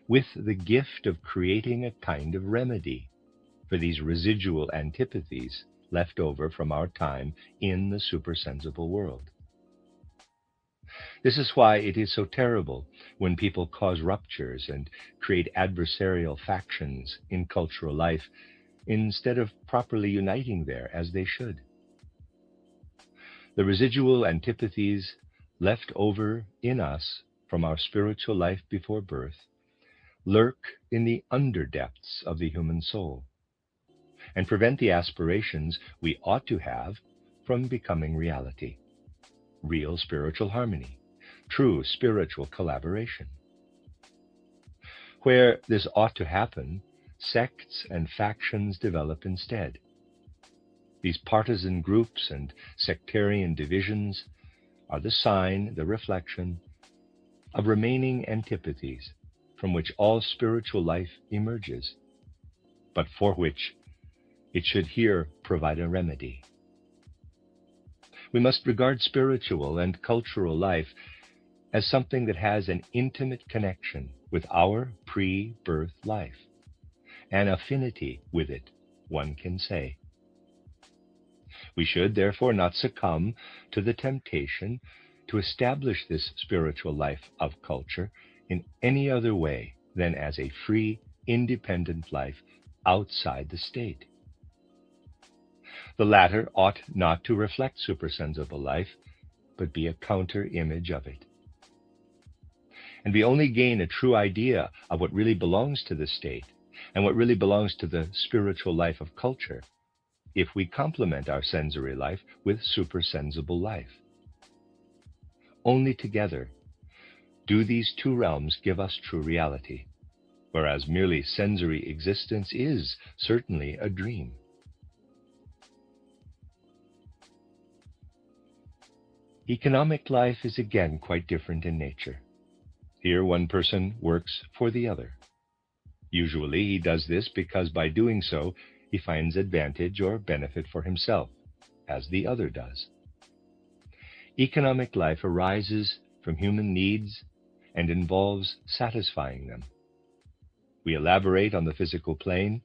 with the gift of creating a kind of remedy for these residual antipathies left over from our time in the supersensible world. This is why it is so terrible when people cause ruptures and create adversarial factions in cultural life instead of properly uniting there as they should. The residual antipathies left over in us from our spiritual life before birth lurk in the underdepths of the human soul and prevent the aspirations we ought to have from becoming reality. Real spiritual harmony, true spiritual collaboration. Where this ought to happen, sects and factions develop instead. These partisan groups and sectarian divisions are the sign, the reflection, of remaining antipathies from which all spiritual life emerges, but for which it should here provide a remedy. We must regard spiritual and cultural life as something that has an intimate connection with our pre-birth life, an affinity with it, one can say. We should therefore not succumb to the temptation to establish this spiritual life of culture in any other way than as a free, independent life outside the state. The latter ought not to reflect supersensible life, but be a counter-image of it. And we only gain a true idea of what really belongs to the state and what really belongs to the spiritual life of culture if we complement our sensory life with supersensible life. Only together do these two realms give us true reality, whereas merely sensory existence is certainly a dream. Economic life is again quite different in nature. Here one person works for the other. Usually he does this because by doing so he finds advantage or benefit for himself, as the other does. Economic life arises from human needs and involves satisfying them. We elaborate on the physical plane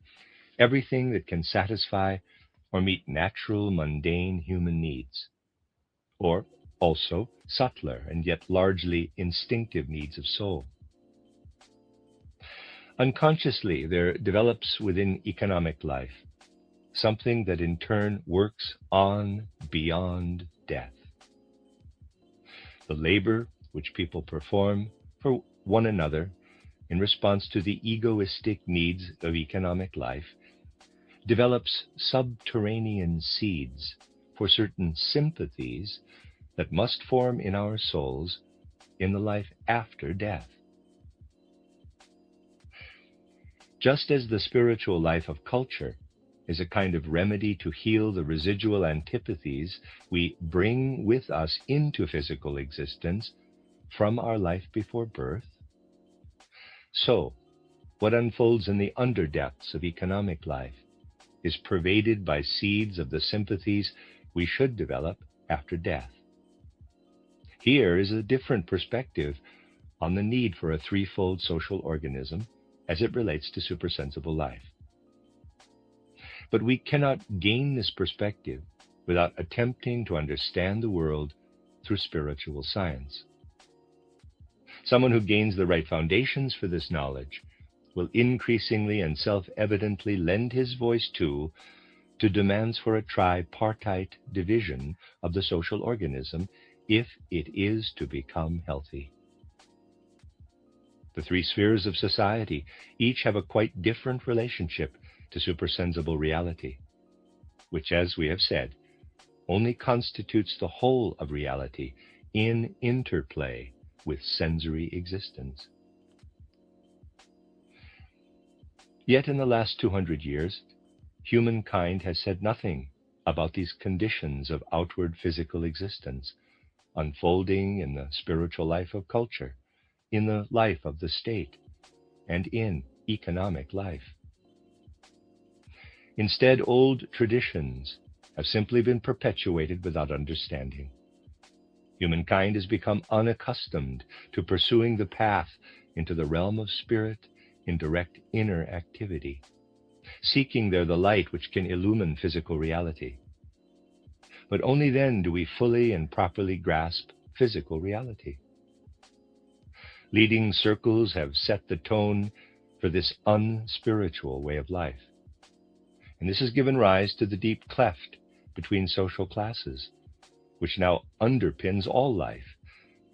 everything that can satisfy or meet natural, mundane human needs, or also subtler and yet largely instinctive needs of soul. Unconsciously, there develops within economic life something that in turn works on beyond death. The labor which people perform for one another in response to the egoistic needs of economic life develops subterranean seeds for certain sympathies that must form in our souls in the life after death. Just as the spiritual life of culture is a kind of remedy to heal the residual antipathies we bring with us into physical existence from our life before birth, so what unfolds in the underdepths of economic life is pervaded by seeds of the sympathies we should develop after death. Here is a different perspective on the need for a threefold social organism as it relates to supersensible life. But we cannot gain this perspective without attempting to understand the world through spiritual science. Someone who gains the right foundations for this knowledge will increasingly and self-evidently lend his voice to demands for a tripartite division of the social organism if it is to become healthy. The three spheres of society each have a quite different relationship to supersensible reality, which, as we have said, only constitutes the whole of reality in interplay with sensory existence. Yet in the last 200 years, humankind has said nothing about these conditions of outward physical existence unfolding in the spiritual life of culture, in the life of the state, and in economic life. Instead, old traditions have simply been perpetuated without understanding. Humankind has become unaccustomed to pursuing the path into the realm of spirit in direct inner activity, seeking there the light which can illumine physical reality. But only then do we fully and properly grasp physical reality. Leading circles have set the tone for this unspiritual way of life. And this has given rise to the deep cleft between social classes, which now underpins all life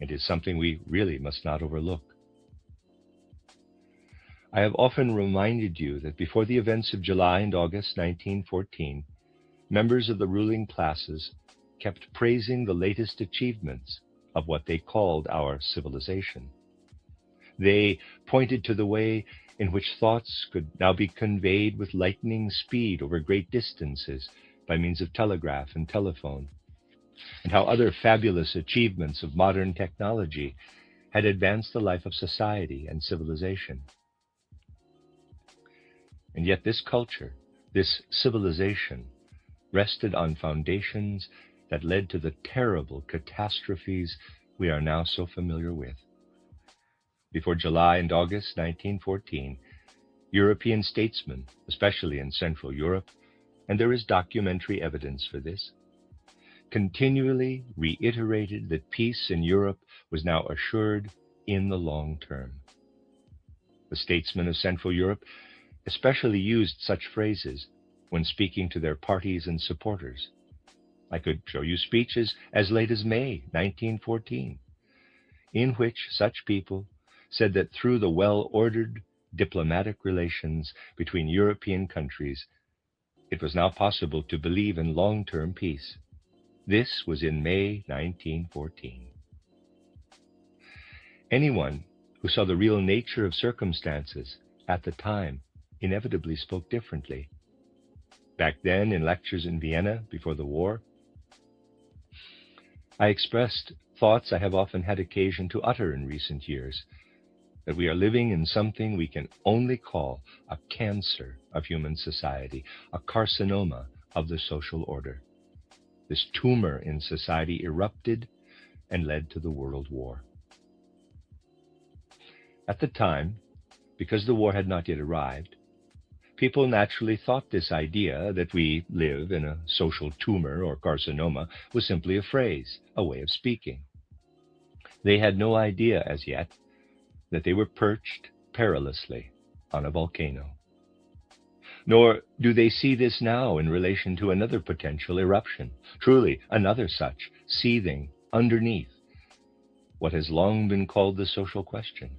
and is something we really must not overlook. I have often reminded you that before the events of July and August 1914, members of the ruling classes kept praising the latest achievements of what they called our civilization. They pointed to the way in which thoughts could now be conveyed with lightning speed over great distances by means of telegraph and telephone, and how other fabulous achievements of modern technology had advanced the life of society and civilization. And yet this culture, this civilization, rested on foundations that led to the terrible catastrophes we are now so familiar with. Before July and August 1914, European statesmen, especially in Central Europe, and there is documentary evidence for this, continually reiterated that peace in Europe was now assured in the long term. The statesmen of Central Europe especially used such phrases when speaking to their parties and supporters. I could show you speeches as late as May 1914, in which such people said that through the well-ordered diplomatic relations between European countries, it was now possible to believe in long-term peace. This was in May 1914. Anyone who saw the real nature of circumstances at the time inevitably spoke differently. Back then, in lectures in Vienna before the war, I expressed thoughts I have often had occasion to utter in recent years, that we are living in something we can only call a cancer of human society, a carcinoma of the social order. This tumor in society erupted and led to the World War. At the time, because the war had not yet arrived, people naturally thought this idea that we live in a social tumor or carcinoma was simply a phrase, a way of speaking. They had no idea as yet that they were perched perilously on a volcano. Nor do they see this now in relation to another potential eruption, truly another such, seething underneath what has long been called the social question.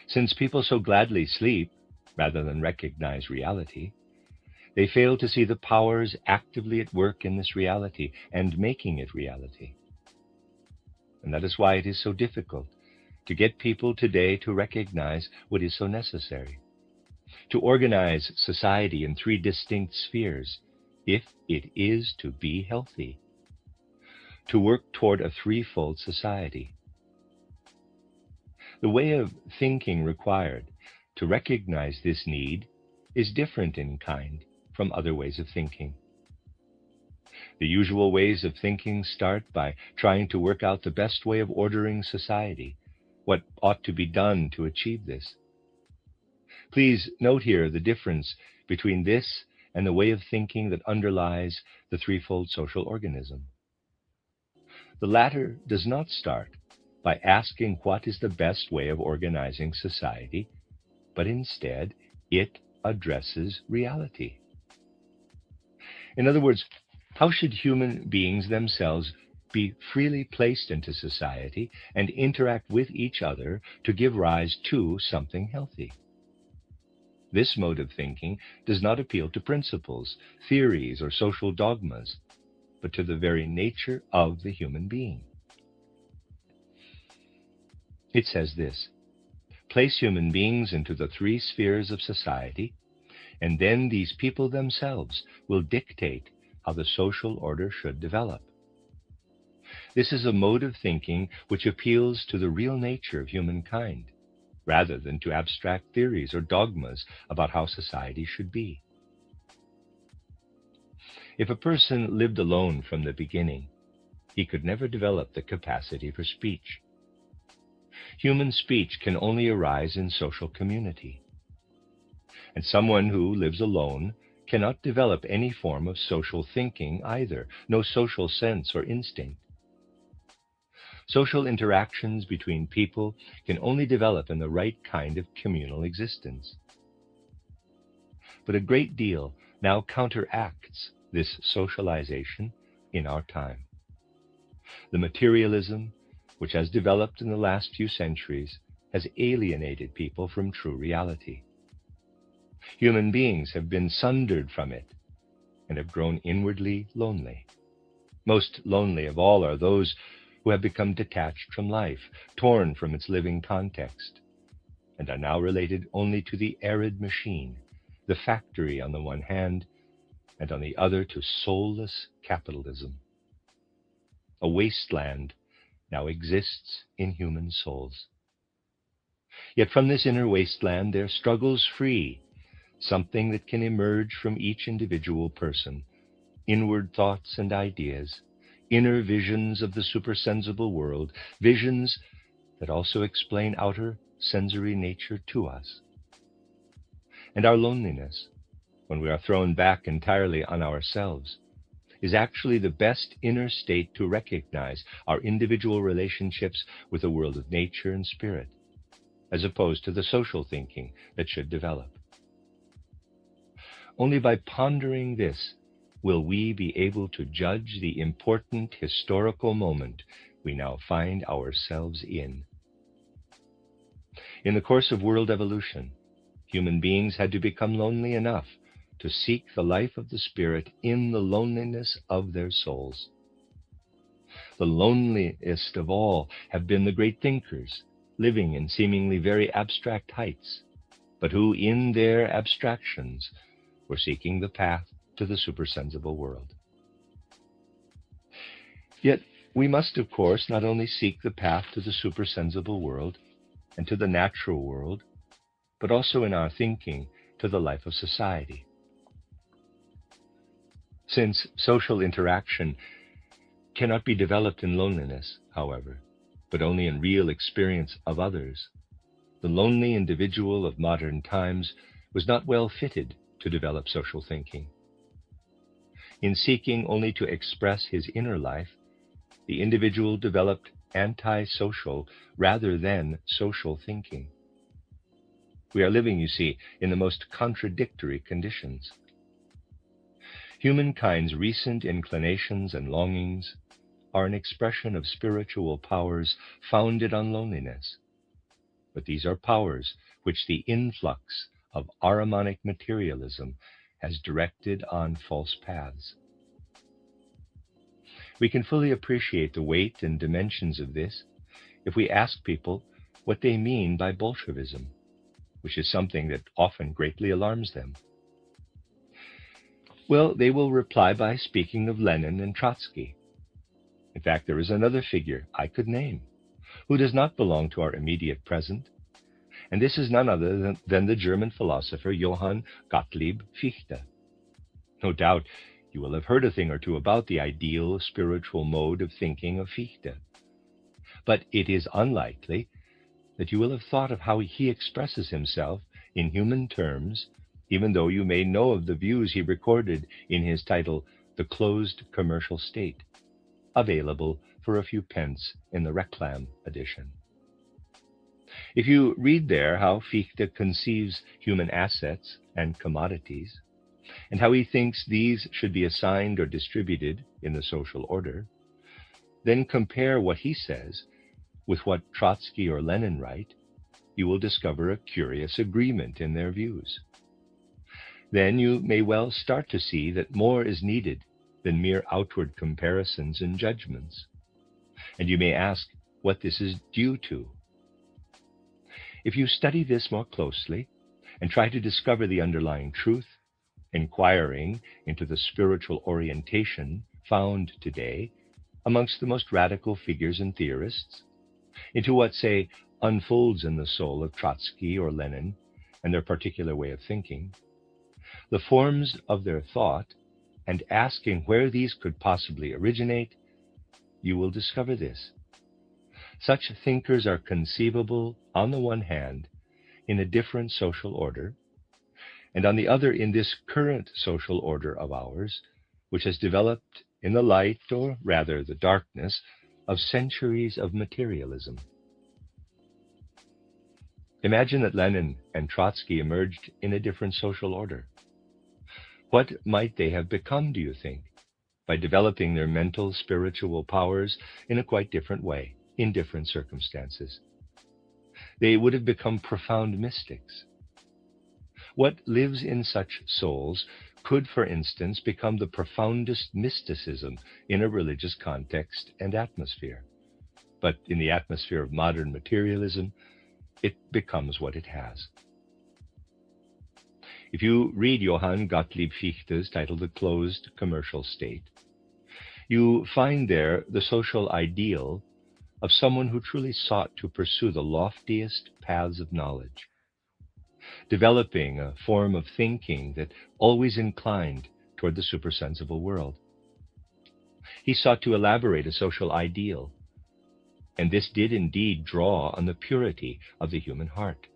Since people so gladly sleep rather than recognize reality, they fail to see the powers actively at work in this reality and making it reality. And that is why it is so difficult to get people today to recognize what is so necessary, to organize society in three distinct spheres, if it is to be healthy, to work toward a threefold society. The way of thinking required to recognize this need is different in kind from other ways of thinking. The usual ways of thinking start by trying to work out the best way of ordering society, what ought to be done to achieve this. Please note here the difference between this and the way of thinking that underlies the threefold social organism. The latter does not start by asking what is the best way of organizing society, but instead it addresses reality. In other words, how should human beings themselves be freely placed into society and interact with each other to give rise to something healthy? This mode of thinking does not appeal to principles, theories, or social dogmas, but to the very nature of the human being. It says this: place human beings into the three spheres of society, and then these people themselves will dictate how the social order should develop. This is a mode of thinking which appeals to the real nature of humankind, rather than to abstract theories or dogmas about how society should be. If a person lived alone from the beginning, he could never develop the capacity for speech. Human speech can only arise in social community. And someone who lives alone cannot develop any form of social thinking either, no social sense or instinct. Social interactions between people can only develop in the right kind of communal existence. But a great deal now counteracts this socialization in our time. The materialism which has developed in the last few centuries has alienated people from true reality. Human beings have been sundered from it and have grown inwardly lonely. Most lonely of all are those who have become detached from life, torn from its living context, and are now related only to the arid machine, the factory on the one hand, and on the other to soulless capitalism. A wasteland now exists in human souls. Yet from this inner wasteland there struggles free something that can emerge from each individual person, inward thoughts and ideas, inner visions of the supersensible world, visions that also explain outer sensory nature to us. And our loneliness, when we are thrown back entirely on ourselves, is actually the best inner state to recognize our individual relationships with the world of nature and spirit, as opposed to the social thinking that should develop. Only by pondering this will we be able to judge the important historical moment we now find ourselves in. In the course of world evolution, human beings had to become lonely enough to seek the life of the spirit in the loneliness of their souls. The loneliest of all have been the great thinkers, living in seemingly very abstract heights, but who in their abstractions were seeking the path to the supersensible world. Yet we must, of course, not only seek the path to the supersensible world and to the natural world, but also in our thinking to the life of society. Since social interaction cannot be developed in loneliness, however, but only in real experience of others, the lonely individual of modern times was not well fitted to develop social thinking. In seeking only to express his inner life, the individual developed anti-social rather than social thinking. We are living, you see, in the most contradictory conditions. Humankind's recent inclinations and longings are an expression of spiritual powers founded on loneliness. But these are powers which the influx of Ahrimanic materialism has directed on false paths. We can fully appreciate the weight and dimensions of this if we ask people what they mean by Bolshevism, which is something that often greatly alarms them. Well, they will reply by speaking of Lenin and Trotsky. In fact, there is another figure I could name who does not belong to our immediate present, and this is none other than the German philosopher Johann Gottlieb Fichte. No doubt you will have heard a thing or two about the ideal spiritual mode of thinking of Fichte, but it is unlikely that you will have thought of how he expresses himself in human terms, even though you may know of the views he recorded in his title, The Closed Commercial State, available for a few pence in the Reclam edition. If you read there how Fichte conceives human assets and commodities, and how he thinks these should be assigned or distributed in the social order, then compare what he says with what Trotsky or Lenin write, you will discover a curious agreement in their views. Then you may well start to see that more is needed than mere outward comparisons and judgments, and you may ask what this is due to. If you study this more closely and try to discover the underlying truth, inquiring into the spiritual orientation found today amongst the most radical figures and theorists, into what, say, unfolds in the soul of Trotsky or Lenin and their particular way of thinking, the forms of their thought, and asking where these could possibly originate, you will discover this. Such thinkers are conceivable, on the one hand, in a different social order, and on the other in this current social order of ours, which has developed in the light, or rather the darkness, of centuries of materialism. Imagine that Lenin and Trotsky emerged in a different social order. What might they have become, do you think, by developing their mental, spiritual powers in a quite different way, in different circumstances? They would have become profound mystics. What lives in such souls could, for instance, become the profoundest mysticism in a religious context and atmosphere. But in the atmosphere of modern materialism, it becomes what it has. If you read Johann Gottlieb Fichte's title, The Closed Commercial State, you find there the social ideal of someone who truly sought to pursue the loftiest paths of knowledge, developing a form of thinking that always inclined toward the supersensible world. He sought to elaborate a social ideal, and this did indeed draw on the purity of the human heart.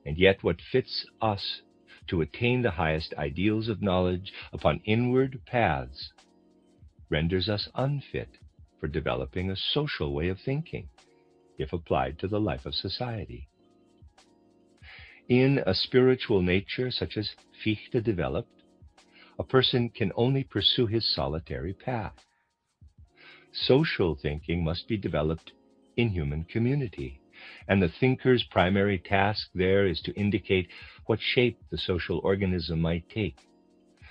And yet what fits us to attain the highest ideals of knowledge upon inward paths renders us unfit for developing a social way of thinking, if applied to the life of society. In a spiritual nature such as Fichte developed, a person can only pursue his solitary path. Social thinking must be developed in human community, and the thinker's primary task there is to indicate what shape the social organism might take,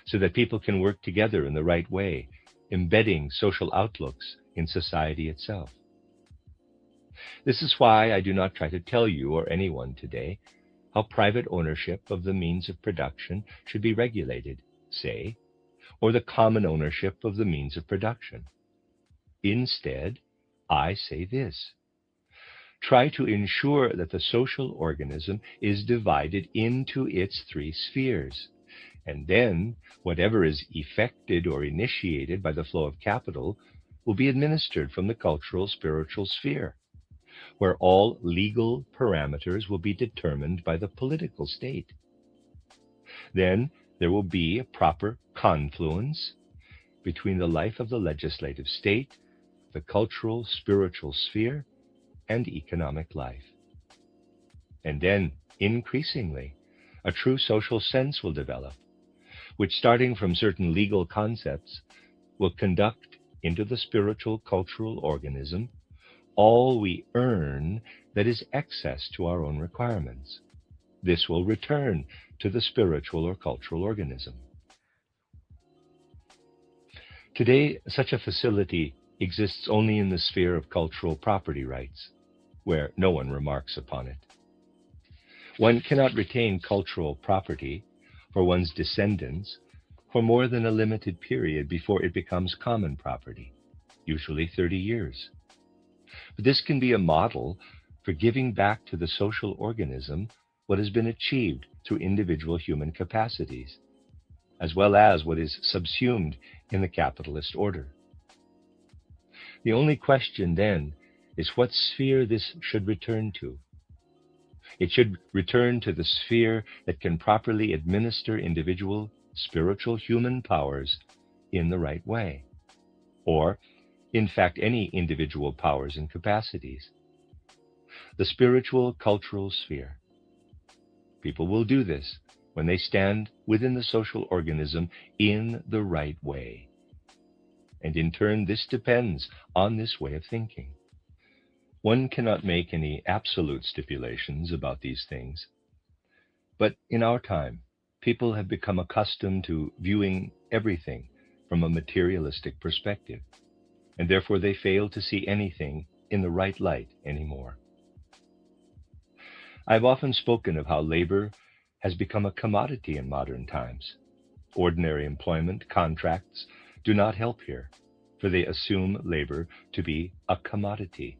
so that people can work together in the right way, embedding social outlooks in society itself. This is why I do not try to tell you or anyone today how private ownership of the means of production should be regulated, say, or the common ownership of the means of production. Instead, I say this: try to ensure that the social organism is divided into its three spheres, and then whatever is effected or initiated by the flow of capital will be administered from the cultural spiritual sphere, where all legal parameters will be determined by the political state. Then there will be a proper confluence between the life of the legislative state, the cultural spiritual sphere, and economic life. And then, increasingly, a true social sense will develop, which, starting from certain legal concepts, will conduct into the spiritual cultural organism all we earn that is excess to our own requirements. This will return to the spiritual or cultural organism. Today, such a facility exists only in the sphere of cultural property rights, where no one remarks upon it. One cannot retain cultural property for one's descendants for more than a limited period before it becomes common property, usually 30 years. But this can be a model for giving back to the social organism what has been achieved through individual human capacities, as well as what is subsumed in the capitalist order. The only question then is what sphere this should return to. It should return to the sphere that can properly administer individual spiritual human powers in the right way, or in fact any individual powers and capacities. The spiritual cultural sphere. People will do this when they stand within the social organism in the right way. And in turn, this depends on this way of thinking. One cannot make any absolute stipulations about these things. But in our time, people have become accustomed to viewing everything from a materialistic perspective, and therefore they fail to see anything in the right light anymore. I've often spoken of how labor has become a commodity in modern times. Ordinary employment contracts do not help here, for they assume labor to be a commodity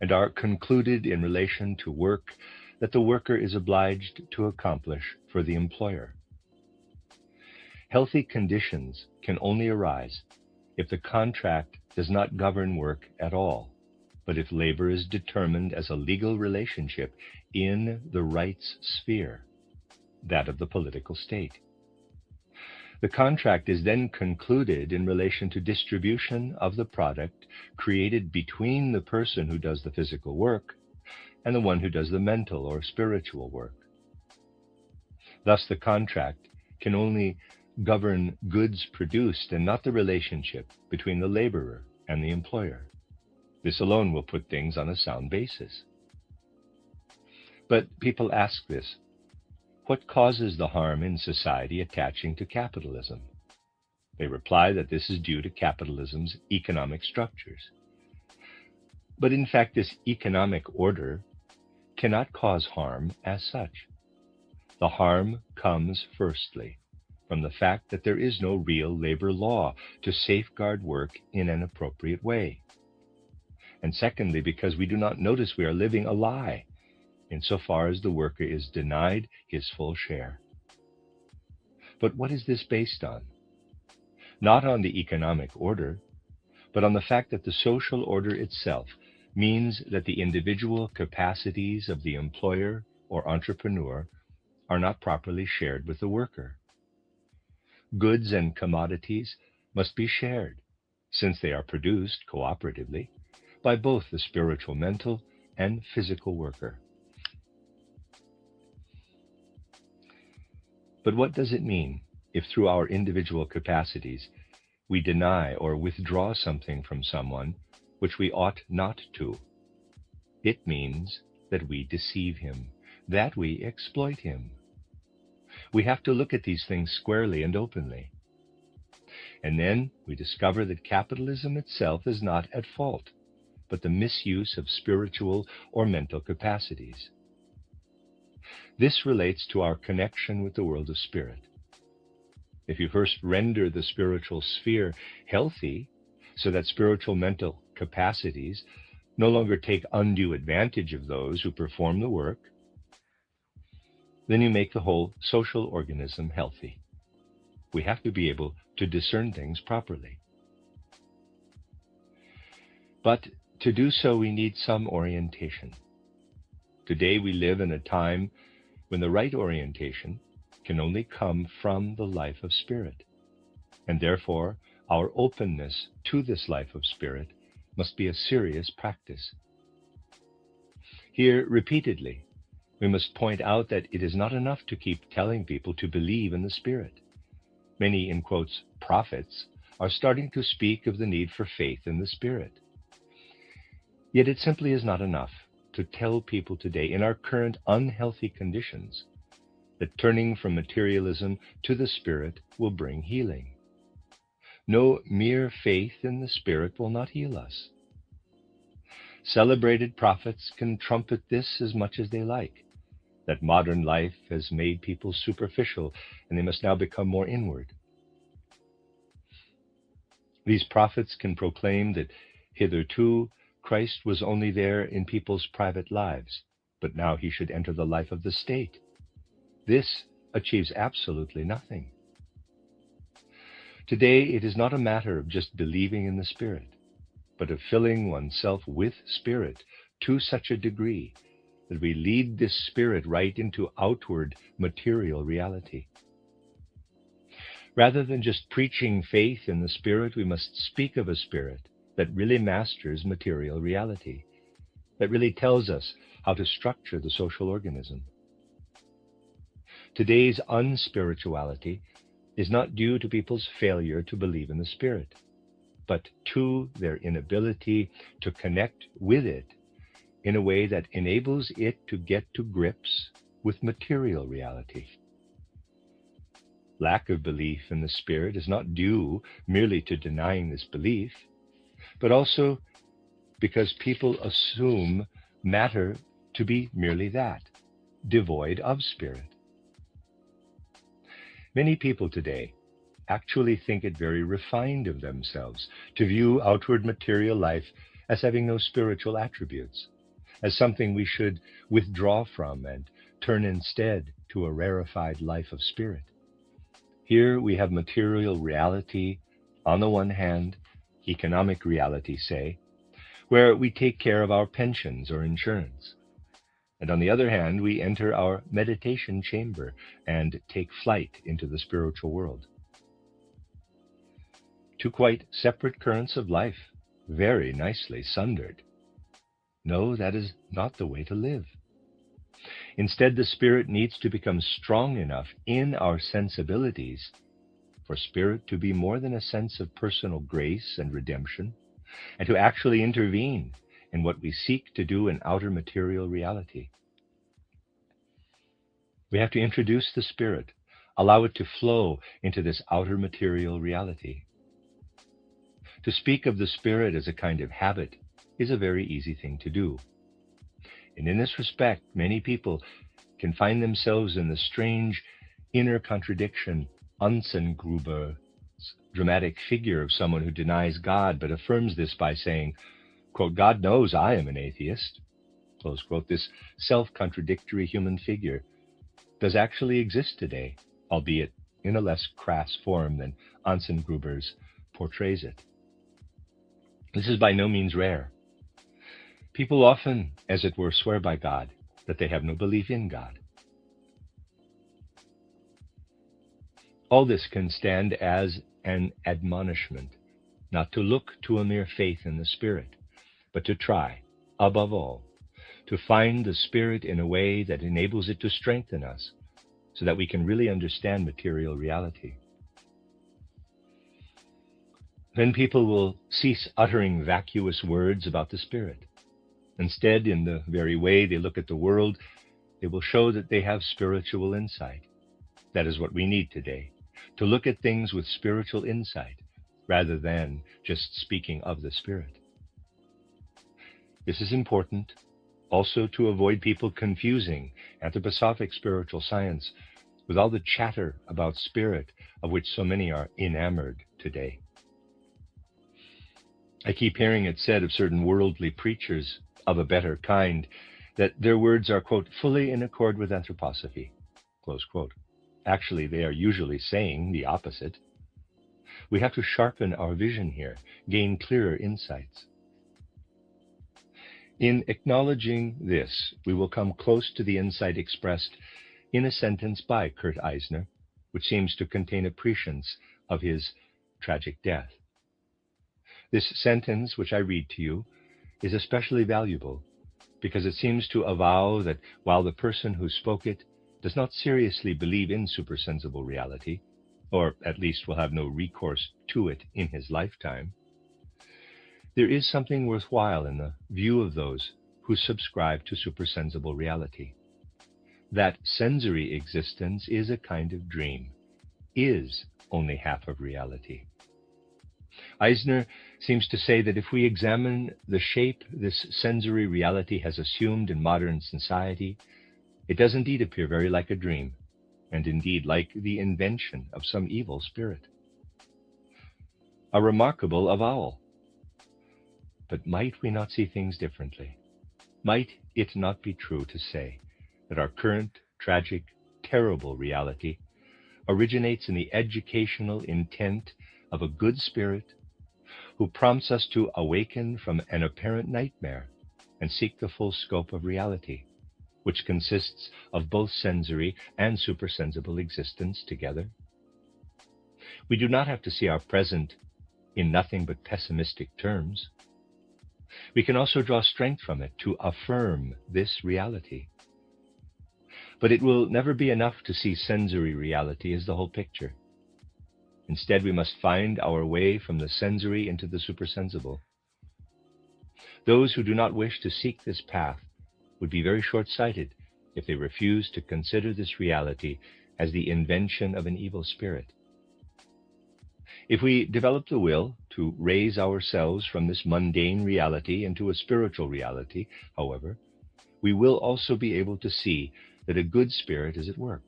and are concluded in relation to work that the worker is obliged to accomplish for the employer. Healthy conditions can only arise if the contract does not govern work at all, but if labor is determined as a legal relationship in the rights sphere, that of the political state. The contract is then concluded in relation to distribution of the product created between the person who does the physical work and the one who does the mental or spiritual work. Thus, the contract can only govern goods produced and not the relationship between the laborer and the employer. This alone will put things on a sound basis. But people ask this: what causes the harm in society attaching to capitalism? They reply that this is due to capitalism's economic structures. But in fact, this economic order cannot cause harm as such. The harm comes firstly from the fact that there is no real labor law to safeguard work in an appropriate way. And secondly, because we do not notice we are living a lie insofar as the worker is denied his full share. But what is this based on? Not on the economic order, but on the fact that the social order itself means that the individual capacities of the employer or entrepreneur are not properly shared with the worker. Goods and commodities must be shared, since they are produced cooperatively by both the spiritual, mental, and physical worker. But what does it mean if through our individual capacities we deny or withdraw something from someone which we ought not to? It means that we deceive him, that we exploit him. We have to look at these things squarely and openly. And then we discover that capitalism itself is not at fault, but the misuse of spiritual or mental capacities. This relates to our connection with the world of spirit. If you first render the spiritual sphere healthy, so that spiritual mental capacities no longer take undue advantage of those who perform the work, then you make the whole social organism healthy. We have to be able to discern things properly. But to do so, we need some orientation. Today we live in a time when the right orientation can only come from the life of spirit, and therefore our openness to this life of spirit must be a serious practice. Here, repeatedly, we must point out that it is not enough to keep telling people to believe in the Spirit. Many, in quotes, prophets are starting to speak of the need for faith in the Spirit. Yet it simply is not enough to tell people today, in our current unhealthy conditions, that turning from materialism to the Spirit will bring healing. No mere faith in the Spirit will not heal us. Celebrated prophets can trumpet this as much as they like, that modern life has made people superficial and they must now become more inward. These prophets can proclaim that hitherto Christ was only there in people's private lives, but now he should enter the life of the state. This achieves absolutely nothing. Today, it is not a matter of just believing in the Spirit, but of filling oneself with Spirit to such a degree that we lead this Spirit right into outward material reality. Rather than just preaching faith in the Spirit, we must speak of a Spirit that really masters material reality, that really tells us how to structure the social organism. Today's unspirituality is not due to people's failure to believe in the Spirit, but to their inability to connect with it in a way that enables it to get to grips with material reality. Lack of belief in the Spirit is not due merely to denying this belief, but also because people assume matter to be merely that, devoid of Spirit. Many people today actually think it very refined of themselves to view outward material life as having no spiritual attributes, as something we should withdraw from and turn instead to a rarefied life of spirit. Here we have material reality on the one hand, economic reality, say, where we take care of our pensions or insurance. And on the other hand, we enter our meditation chamber and take flight into the spiritual world. Two quite separate currents of life, very nicely sundered. No, that is not the way to live. Instead, the Spirit needs to become strong enough in our sensibilities for Spirit to be more than a sense of personal grace and redemption, and to actually intervene in what we seek to do in outer material reality. We have to introduce the Spirit, allow it to flow into this outer material reality. To speak of the Spirit as a kind of habit is a very easy thing to do. And in this respect, many people can find themselves in the strange inner contradiction, Anzengruber's dramatic figure of someone who denies God but affirms this by saying, quote, God knows I am an atheist, close quote. This self-contradictory human figure does actually exist today, albeit in a less crass form than Anzengruber's portrays it. This is by no means rare. People often, as it were, swear by God that they have no belief in God. All this can stand as an admonishment, not to look to a mere faith in the Spirit, but to try, above all, to find the Spirit in a way that enables it to strengthen us, so that we can really understand material reality. Then people will cease uttering vacuous words about the Spirit. Instead, in the very way they look at the world, they will show that they have spiritual insight. That is what we need today, to look at things with spiritual insight, rather than just speaking of the Spirit. This is important also to avoid people confusing anthroposophic spiritual science with all the chatter about spirit of which so many are enamored today. I keep hearing it said of certain worldly preachers of a better kind that their words are, quote, fully in accord with anthroposophy, close quote. Actually, they are usually saying the opposite. We have to sharpen our vision here, gain clearer insights. In acknowledging this, we will come close to the insight expressed in a sentence by Kurt Eisner, which seems to contain a prescience of his tragic death. This sentence, which I read to you, is especially valuable because it seems to avow that while the person who spoke it does not seriously believe in supersensible reality, or at least will have no recourse to it in his lifetime, there is something worthwhile in the view of those who subscribe to supersensible reality. That sensory existence is a kind of dream, is only half of reality. Eisner seems to say that if we examine the shape this sensory reality has assumed in modern society, it does indeed appear very like a dream, and indeed like the invention of some evil spirit. A remarkable avowal. But might we not see things differently? Might it not be true to say that our current, tragic, terrible reality originates in the educational intent of a good spirit who prompts us to awaken from an apparent nightmare and seek the full scope of reality, which consists of both sensory and supersensible existence together? We do not have to see our present in nothing but pessimistic terms. We can also draw strength from it to affirm this reality. But it will never be enough to see sensory reality as the whole picture. Instead, we must find our way from the sensory into the supersensible. Those who do not wish to seek this path would be very short-sighted if they refuse to consider this reality as the invention of an evil spirit. If we develop the will to raise ourselves from this mundane reality into a spiritual reality, however, we will also be able to see that a good spirit is at work.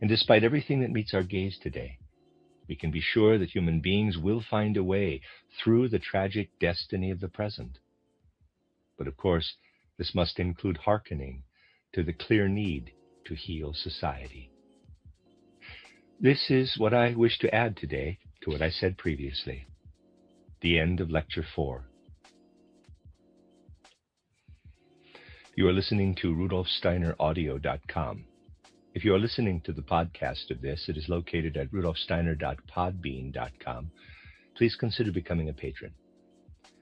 And despite everything that meets our gaze today, we can be sure that human beings will find a way through the tragic destiny of the present. But of course, this must include hearkening to the clear need to heal society. This is what I wish to add today to what I said previously. The end of Lecture 4. You are listening to RudolfSteinerAudio.com. If you are listening to the podcast of this, it is located at RudolfSteiner.podbean.com. Please consider becoming a patron.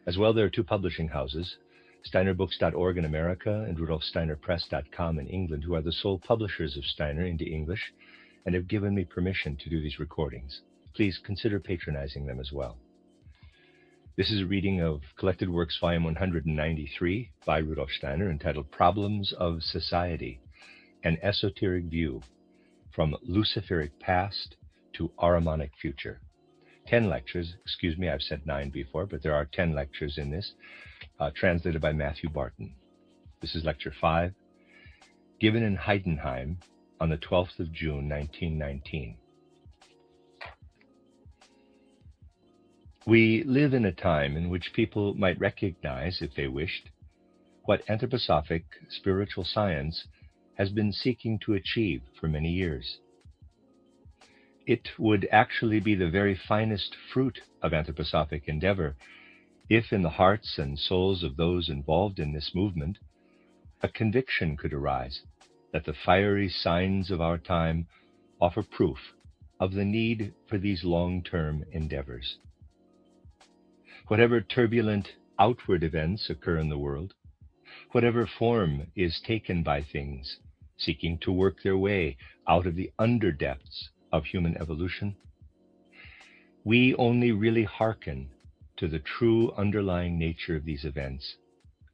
As well, there are two publishing houses, SteinerBooks.org in America and RudolfSteinerPress.com in England, who are the sole publishers of Steiner into English and have given me permission to do these recordings. Please consider patronizing them as well. This is a reading of Collected Works, Volume 193 by Rudolf Steiner, entitled Problems of Society, an Esoteric View, From Luciferic Past to Ahrimanic Future. 10 lectures, excuse me, I've said 9 before, but there are 10 lectures in this, translated by Matthew Barton. This is Lecture 5, given in Heidenheim on the 12th of June, 1919. We live in a time in which people might recognize, if they wished, what anthroposophic spiritual science has been seeking to achieve for many years. It would actually be the very finest fruit of anthroposophic endeavor if in the hearts and souls of those involved in this movement, a conviction could arise that the fiery signs of our time offer proof of the need for these long-term endeavors. Whatever turbulent outward events occur in the world, whatever form is taken by things seeking to work their way out of the underdepths of human evolution, we only really hearken to the true underlying nature of these events,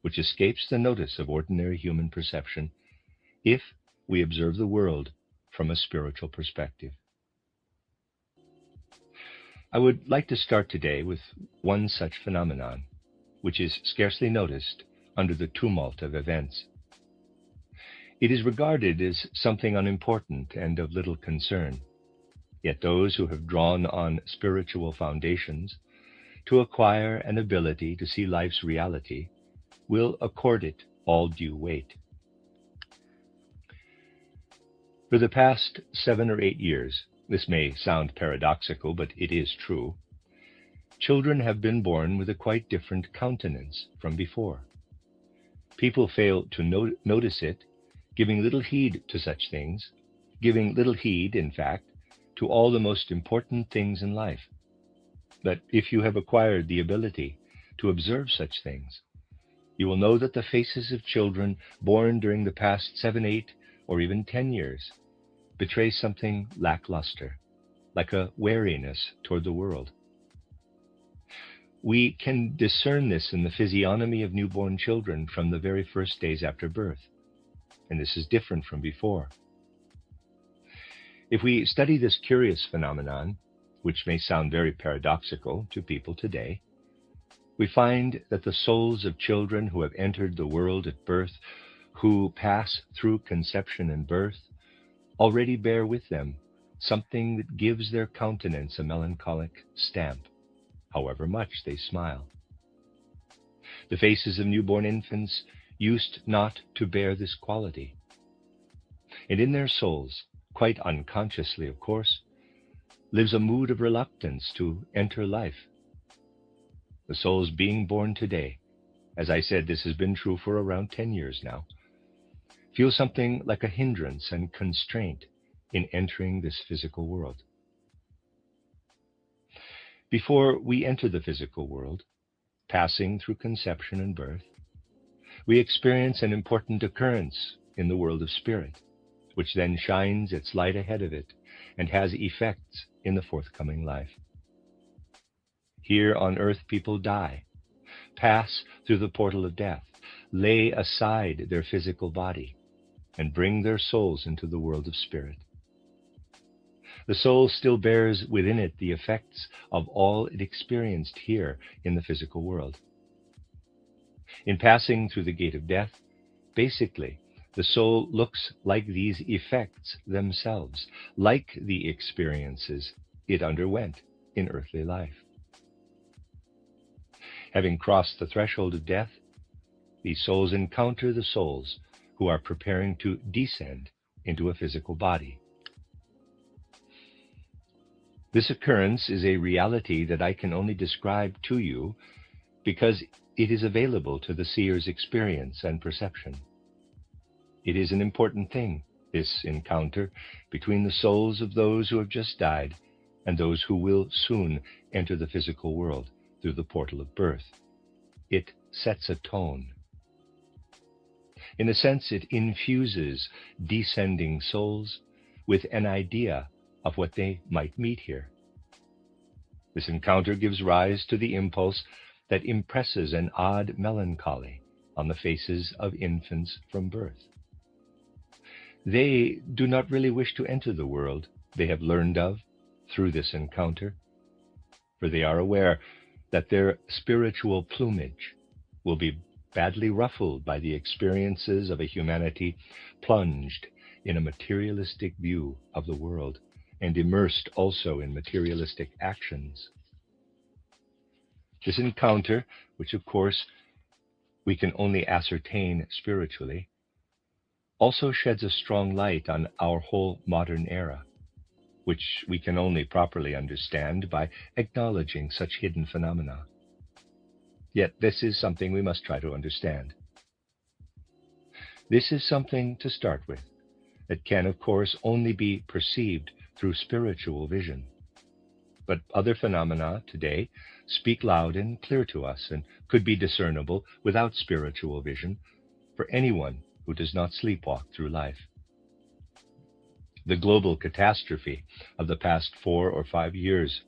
which escapes the notice of ordinary human perception if we observe the world from a spiritual perspective. I would like to start today with one such phenomenon, which is scarcely noticed under the tumult of events. It is regarded as something unimportant and of little concern, yet those who have drawn on spiritual foundations to acquire an ability to see life's reality will accord it all due weight. For the past 7 or 8 years, this may sound paradoxical, but it is true, children have been born with a quite different countenance from before. People fail to notice it, giving little heed to such things, giving little heed, in fact, to all the most important things in life. But if you have acquired the ability to observe such things, you will know that the faces of children born during the past 7, 8, or even 10 years betray something lackluster, like a wariness toward the world. We can discern this in the physiognomy of newborn children from the very first days after birth, and this is different from before. If we study this curious phenomenon, which may sound very paradoxical to people today, we find that the souls of children who have entered the world at birth, who pass through conception and birth, already bear with them something that gives their countenance a melancholic stamp, however much they smile. The faces of newborn infants used not to bear this quality, and in their souls, quite unconsciously of course, lives a mood of reluctance to enter life. The souls being born today, as I said, this has been true for around 10 years now, feel something like a hindrance and constraint in entering this physical world. Before we enter the physical world, passing through conception and birth, we experience an important occurrence in the world of spirit, which then shines its light ahead of it and has effects in the forthcoming life. Here on earth people die, pass through the portal of death, lay aside their physical body, and bring their souls into the world of spirit. The soul still bears within it the effects of all it experienced here in the physical world. In passing through the gate of death, basically, the soul looks like these effects themselves, like the experiences it underwent in earthly life. Having crossed the threshold of death, these souls encounter the souls who are preparing to descend into a physical body. This occurrence is a reality that I can only describe to you because it is available to the seer's experience and perception. It is an important thing, this encounter between the souls of those who have just died and those who will soon enter the physical world through the portal of birth. It sets a tone. In a sense, it infuses descending souls with an idea of what they might meet here. This encounter gives rise to the impulse that impresses an odd melancholy on the faces of infants from birth. They do not really wish to enter the world they have learned of through this encounter, for they are aware that their spiritual plumage will be badly ruffled by the experiences of a humanity plunged in a materialistic view of the world and immersed also in materialistic actions. This encounter, which of course we can only ascertain spiritually, also sheds a strong light on our whole modern era, which we can only properly understand by acknowledging such hidden phenomena. Yet this is something we must try to understand. This is something to start with that can, of course, only be perceived through spiritual vision. But other phenomena today speak loud and clear to us and could be discernible without spiritual vision for anyone who does not sleepwalk through life. The global catastrophe of the past 4 or 5 years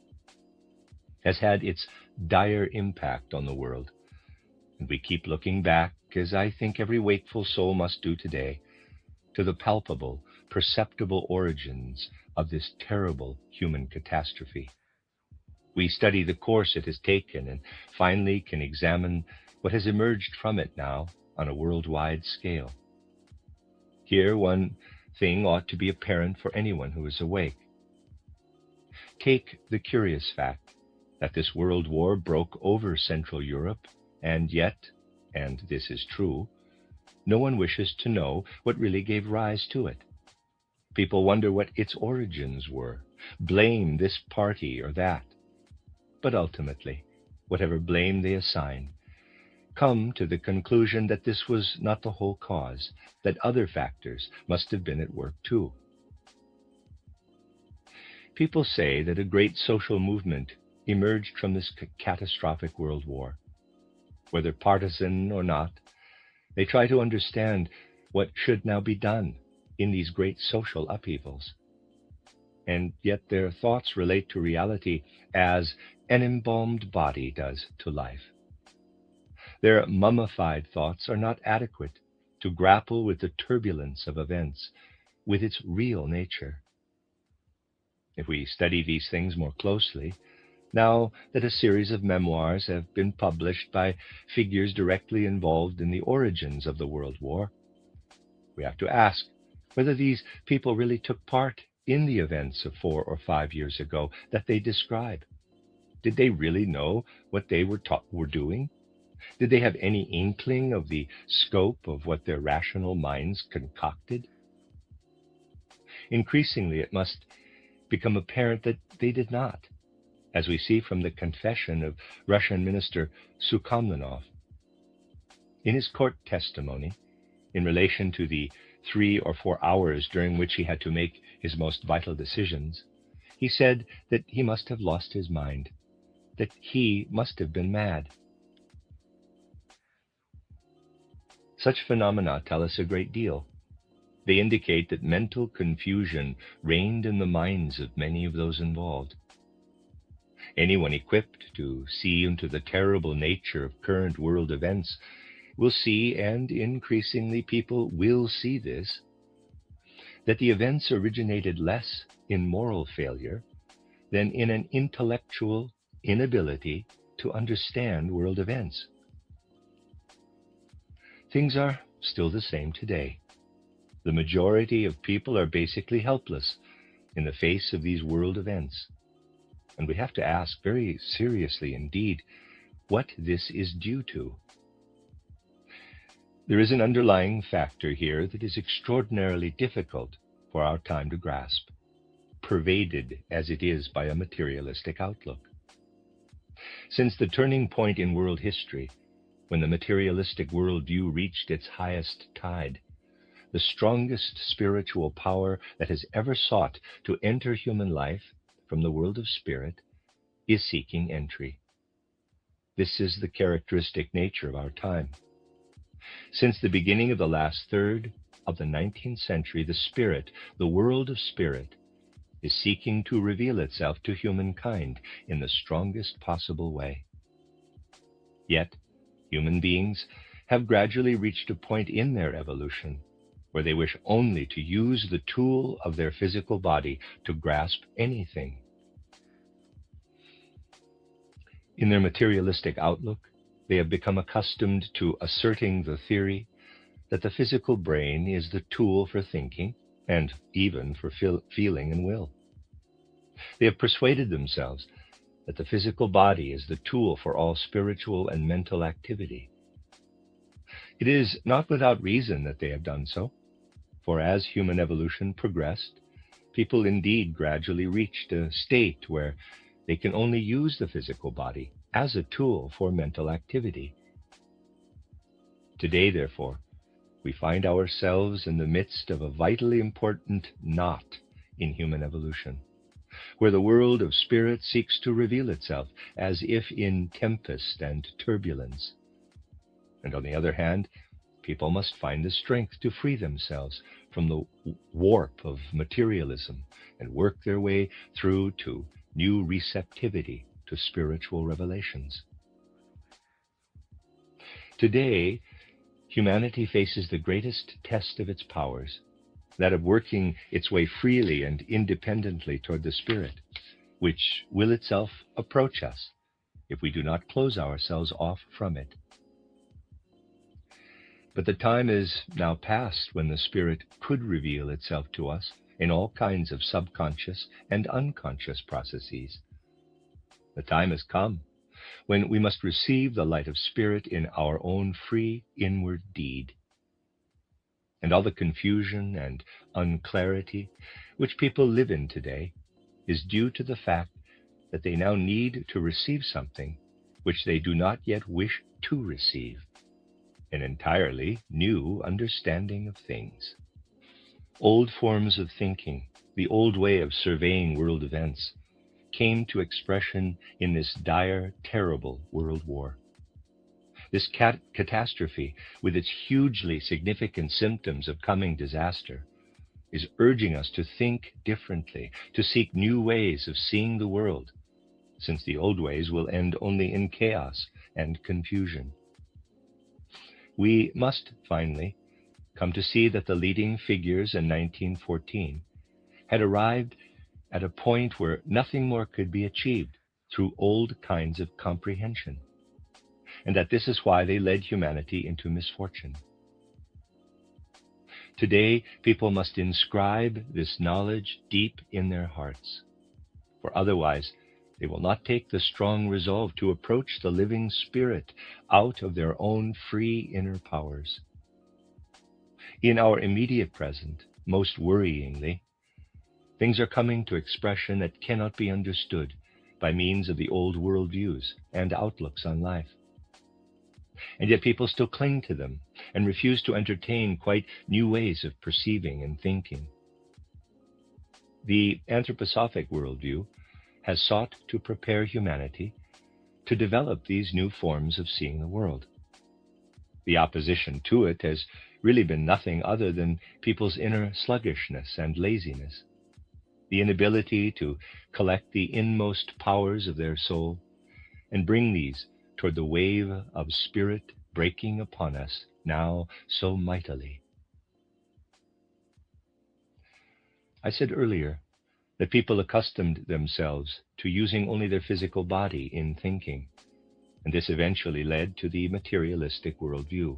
has had its dire impact on the world, and we keep looking back, as I think every wakeful soul must do today, to the palpable, perceptible origins of this terrible human catastrophe. We study the course it has taken and finally can examine what has emerged from it now on a worldwide scale. Here, one thing ought to be apparent for anyone who is awake. Take the curious fact that this world war broke over Central Europe, and yet, and this is true, no one wishes to know what really gave rise to it. People wonder what its origins were, blame this party or that. But ultimately, whatever blame they assign, come to the conclusion that this was not the whole cause, that other factors must have been at work too. People say that a great social movement emerged from this catastrophic world war. Whether partisan or not, they try to understand what should now be done in these great social upheavals. And yet their thoughts relate to reality as an embalmed body does to life. Their mummified thoughts are not adequate to grapple with the turbulence of events, with its real nature. If we study these things more closely, now that a series of memoirs have been published by figures directly involved in the origins of the World War, we have to ask whether these people really took part in the events of 4 or 5 years ago that they describe. Did they really know what they were doing? Did they have any inkling of the scope of what their rational minds concocted? Increasingly, it must become apparent that they did not, as we see from the confession of Russian Minister Sukhamlinov. In his court testimony, in relation to the 3 or 4 hours during which he had to make his most vital decisions, he said that he must have lost his mind, that he must have been mad. Such phenomena tell us a great deal. They indicate that mental confusion reigned in the minds of many of those involved. Anyone equipped to see into the terrible nature of current world events will see, and increasingly people will see this, that the events originated less in moral failure than in an intellectual inability to understand world events. Things are still the same today. The majority of people are basically helpless in the face of these world events. And we have to ask very seriously indeed what this is due to. There is an underlying factor here that is extraordinarily difficult for our time to grasp, pervaded as it is by a materialistic outlook. Since the turning point in world history, when the materialistic worldview reached its highest tide, the strongest spiritual power that has ever sought to enter human life from the world of spirit is seeking entry. This is the characteristic nature of our time. Since the beginning of the last third of the 19th century, the spirit, the world of spirit, is seeking to reveal itself to humankind in the strongest possible way. Yet, human beings have gradually reached a point in their evolution where they wish only to use the tool of their physical body to grasp anything. In their materialistic outlook, they have become accustomed to asserting the theory that the physical brain is the tool for thinking and even for feeling and will. They have persuaded themselves that the physical body is the tool for all spiritual and mental activity. It is not without reason that they have done so, for as human evolution progressed, people indeed gradually reached a state where they can only use the physical body as a tool for mental activity. Today, therefore, we find ourselves in the midst of a vitally important knot in human evolution, where the world of spirit seeks to reveal itself as if in tempest and turbulence. And on the other hand, people must find the strength to free themselves from the warp of materialism and work their way through to new receptivity to spiritual revelations. Today, humanity faces the greatest test of its powers, that of working its way freely and independently toward the Spirit, which will itself approach us if we do not close ourselves off from it. But the time is now past when the Spirit could reveal itself to us in all kinds of subconscious and unconscious processes. The time has come when we must receive the light of Spirit in our own free inward deed. And all the confusion and unclarity which people live in today is due to the fact that they now need to receive something which they do not yet wish to receive, an entirely new understanding of things. Old forms of thinking, the old way of surveying world events, came to expression in this dire, terrible world war. This catastrophe, with its hugely significant symptoms of coming disaster, is urging us to think differently, to seek new ways of seeing the world, since the old ways will end only in chaos and confusion. We must, finally, come to see that the leading figures in 1914 had arrived at a point where nothing more could be achieved through old kinds of comprehension, and that this is why they led humanity into misfortune. Today, people must inscribe this knowledge deep in their hearts, for otherwise they will not take the strong resolve to approach the living Spirit out of their own free inner powers. In our immediate present, most worryingly, things are coming to expression that cannot be understood by means of the old worldviews and outlooks on life. And yet people still cling to them and refuse to entertain quite new ways of perceiving and thinking. The anthroposophic worldview has sought to prepare humanity to develop these new forms of seeing the world. The opposition to it has really been nothing other than people's inner sluggishness and laziness, the inability to collect the inmost powers of their soul and bring these toward the wave of Spirit breaking upon us now so mightily. I said earlier that people accustomed themselves to using only their physical body in thinking, and this eventually led to the materialistic worldview.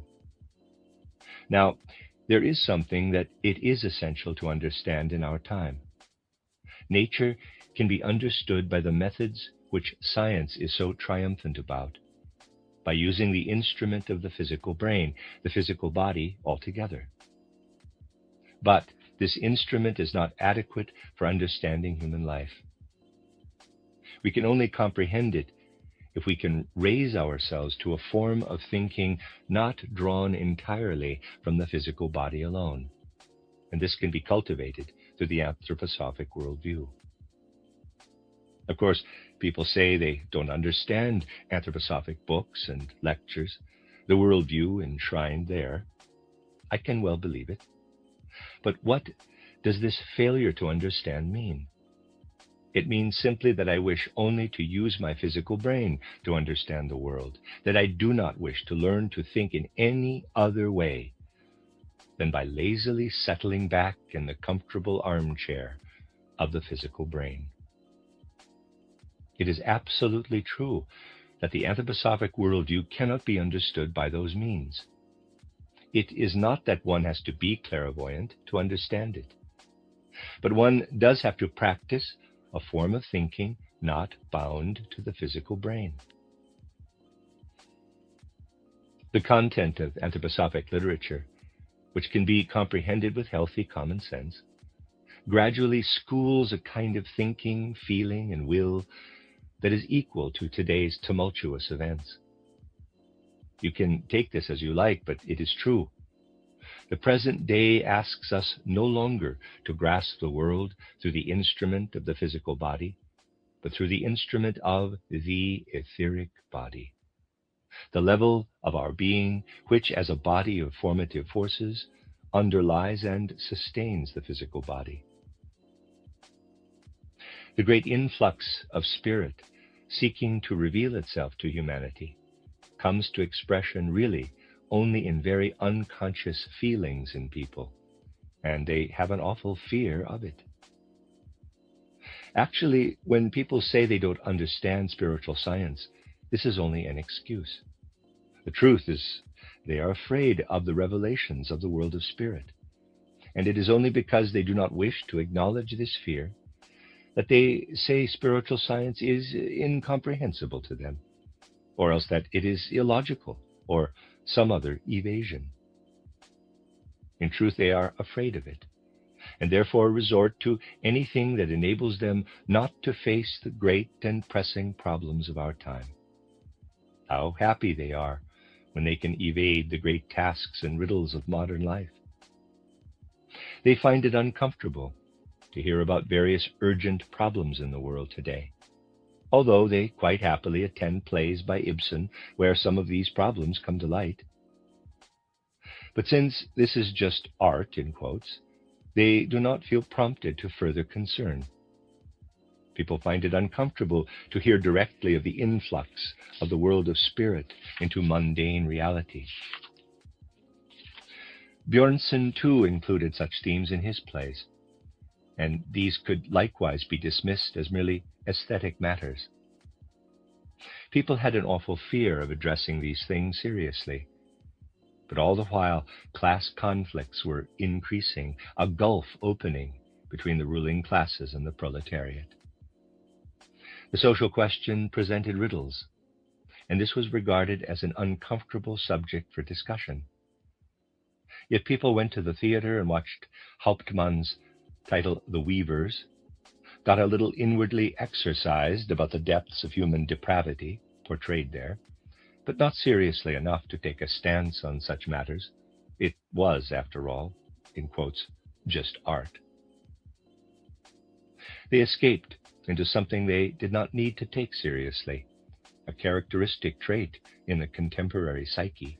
Now, there is something that it is essential to understand in our time. Nature can be understood by the methods which science is so triumphant about, by using the instrument of the physical brain, the physical body altogether. But this instrument is not adequate for understanding human life. We can only comprehend it if we can raise ourselves to a form of thinking not drawn entirely from the physical body alone. And this can be cultivated through the anthroposophic worldview. Of course, people say they don't understand anthroposophic books and lectures, the worldview enshrined there. I can well believe it. But what does this failure to understand mean? It means simply that I wish only to use my physical brain to understand the world, that I do not wish to learn to think in any other way than by lazily settling back in the comfortable armchair of the physical brain. It is absolutely true that the anthroposophic worldview cannot be understood by those means. It is not that one has to be clairvoyant to understand it, but one does have to practice a form of thinking not bound to the physical brain. The content of anthroposophic literature, which can be comprehended with healthy common sense, gradually schools a kind of thinking, feeling, and will that is equal to today's tumultuous events. You can take this as you like, but it is true. The present day asks us no longer to grasp the world through the instrument of the physical body, but through the instrument of the etheric body, the level of our being which, as a body of formative forces, underlies and sustains the physical body. The great influx of spirit seeking to reveal itself to humanity comes to expression really only in very unconscious feelings in people, and they have an awful fear of it. Actually, when people say they don't understand spiritual science, this is only an excuse. The truth is, they are afraid of the revelations of the world of spirit, and it is only because they do not wish to acknowledge this fear that they say spiritual science is incomprehensible to them, or else that it is illogical, or some other evasion. In truth, they are afraid of it, and therefore resort to anything that enables them not to face the great and pressing problems of our time. How happy they are when they can evade the great tasks and riddles of modern life. They find it uncomfortable to hear about various urgent problems in the world today, although they quite happily attend plays by Ibsen where some of these problems come to light. But since this is just art, in quotes, they do not feel prompted to further concern. People find it uncomfortable to hear directly of the influx of the world of spirit into mundane reality. Björnson too included such themes in his plays, and these could likewise be dismissed as merely aesthetic matters. People had an awful fear of addressing these things seriously, but all the while class conflicts were increasing, a gulf opening between the ruling classes and the proletariat. The social question presented riddles, and this was regarded as an uncomfortable subject for discussion. Yet people went to the theater and watched Hauptmann's title The Weavers, got a little inwardly exercised about the depths of human depravity portrayed there, but not seriously enough to take a stance on such matters. It was, after all, in quotes, just art. They escaped into something they did not need to take seriously, a characteristic trait in the contemporary psyche.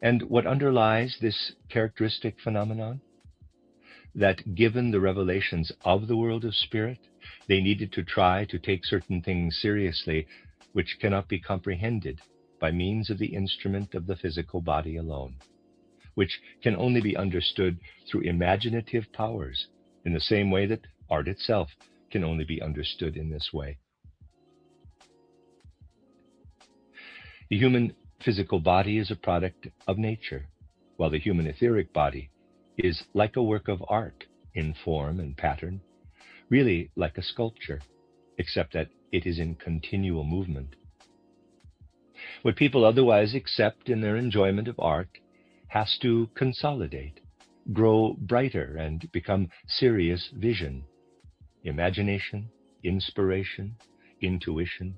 And what underlies this characteristic phenomenon? That given the revelations of the world of spirit, they needed to try to take certain things seriously which cannot be comprehended by means of the instrument of the physical body alone, which can only be understood through imaginative powers, in the same way that art itself can only be understood in this way. The human physical body is a product of nature, while the human etheric body is like a work of art in form and pattern, really like a sculpture, except that it is in continual movement. What people otherwise accept in their enjoyment of art has to consolidate, grow brighter, and become serious vision, imagination, inspiration, intuition.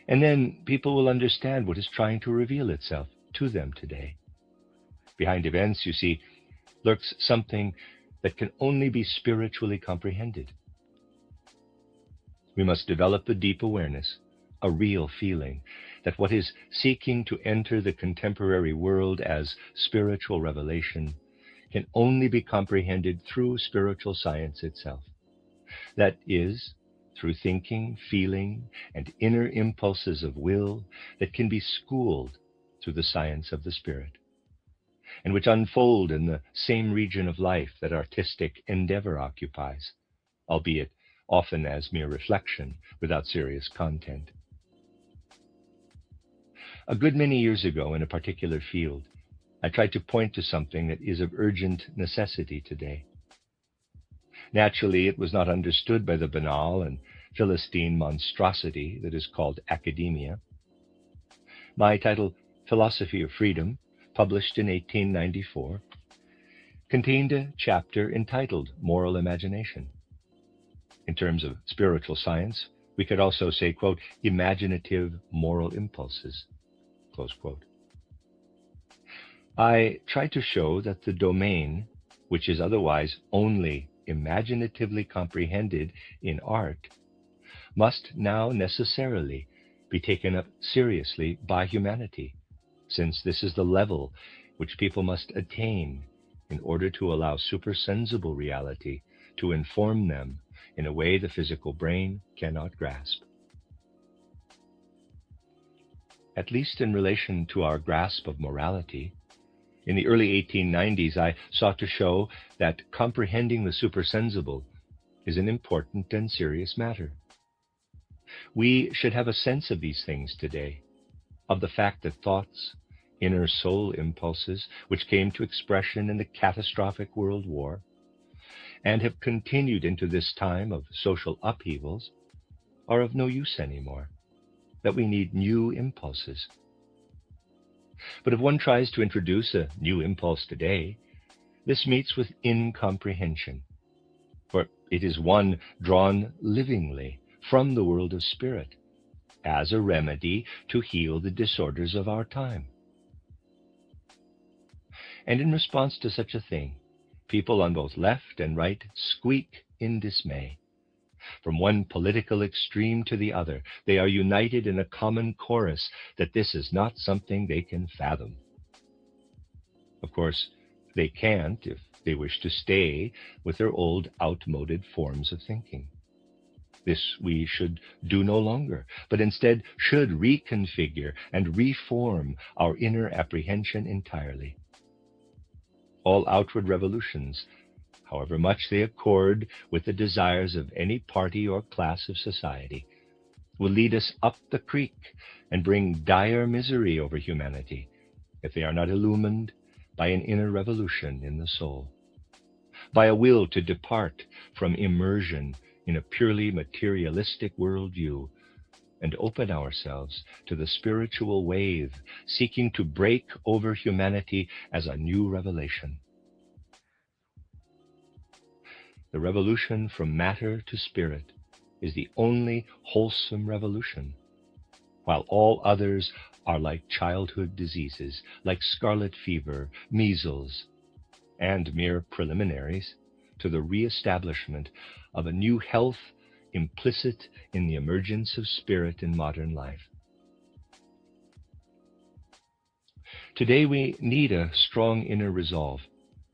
And then people will understand what is trying to reveal itself to them today. Behind events, you see, lurks something that can only be spiritually comprehended. We must develop a deep awareness, a real feeling, that what is seeking to enter the contemporary world as spiritual revelation can only be comprehended through spiritual science itself. That is, through thinking, feeling, and inner impulses of will that can be schooled through the science of the spirit, and which unfold in the same region of life that artistic endeavor occupies, albeit often as mere reflection without serious content. A good many years ago, in a particular field, I tried to point to something that is of urgent necessity today. Naturally, it was not understood by the banal and Philistine monstrosity that is called academia. My title, Philosophy of Freedom, published in 1894, contained a chapter entitled Moral Imagination. In terms of spiritual science, we could also say, quote, imaginative moral impulses, close quote. I try to show that the domain, which is otherwise only imaginatively comprehended in art, must now necessarily be taken up seriously by humanity, since this is the level which people must attain in order to allow supersensible reality to inform them in a way the physical brain cannot grasp. At least in relation to our grasp of morality, in the early 1890s I sought to show that comprehending the supersensible is an important and serious matter. We should have a sense of these things today, of the fact that thoughts, inner soul impulses, which came to expression in the catastrophic World War, and have continued into this time of social upheavals, are of no use anymore, that we need new impulses. But if one tries to introduce a new impulse today, this meets with incomprehension, for it is one drawn livingly from the world of spirit, as a remedy to heal the disorders of our time. And in response to such a thing, people on both left and right squeak in dismay. From one political extreme to the other, they are united in a common chorus that this is not something they can fathom. Of course, they can't if they wish to stay with their old outmoded forms of thinking. This we should do no longer, but instead should reconfigure and reform our inner apprehension entirely. All outward revolutions, however much they accord with the desires of any party or class of society, will lead us up the creek and bring dire misery over humanity if they are not illumined by an inner revolution in the soul, by a will to depart from immersion in a purely materialistic worldview and open ourselves to the spiritual wave seeking to break over humanity as a new revelation. The revolution from matter to spirit is the only wholesome revolution, while all others are like childhood diseases, like scarlet fever, measles, and mere preliminaries to the re-establishment of a new health implicit in the emergence of spirit in modern life. Today we need a strong inner resolve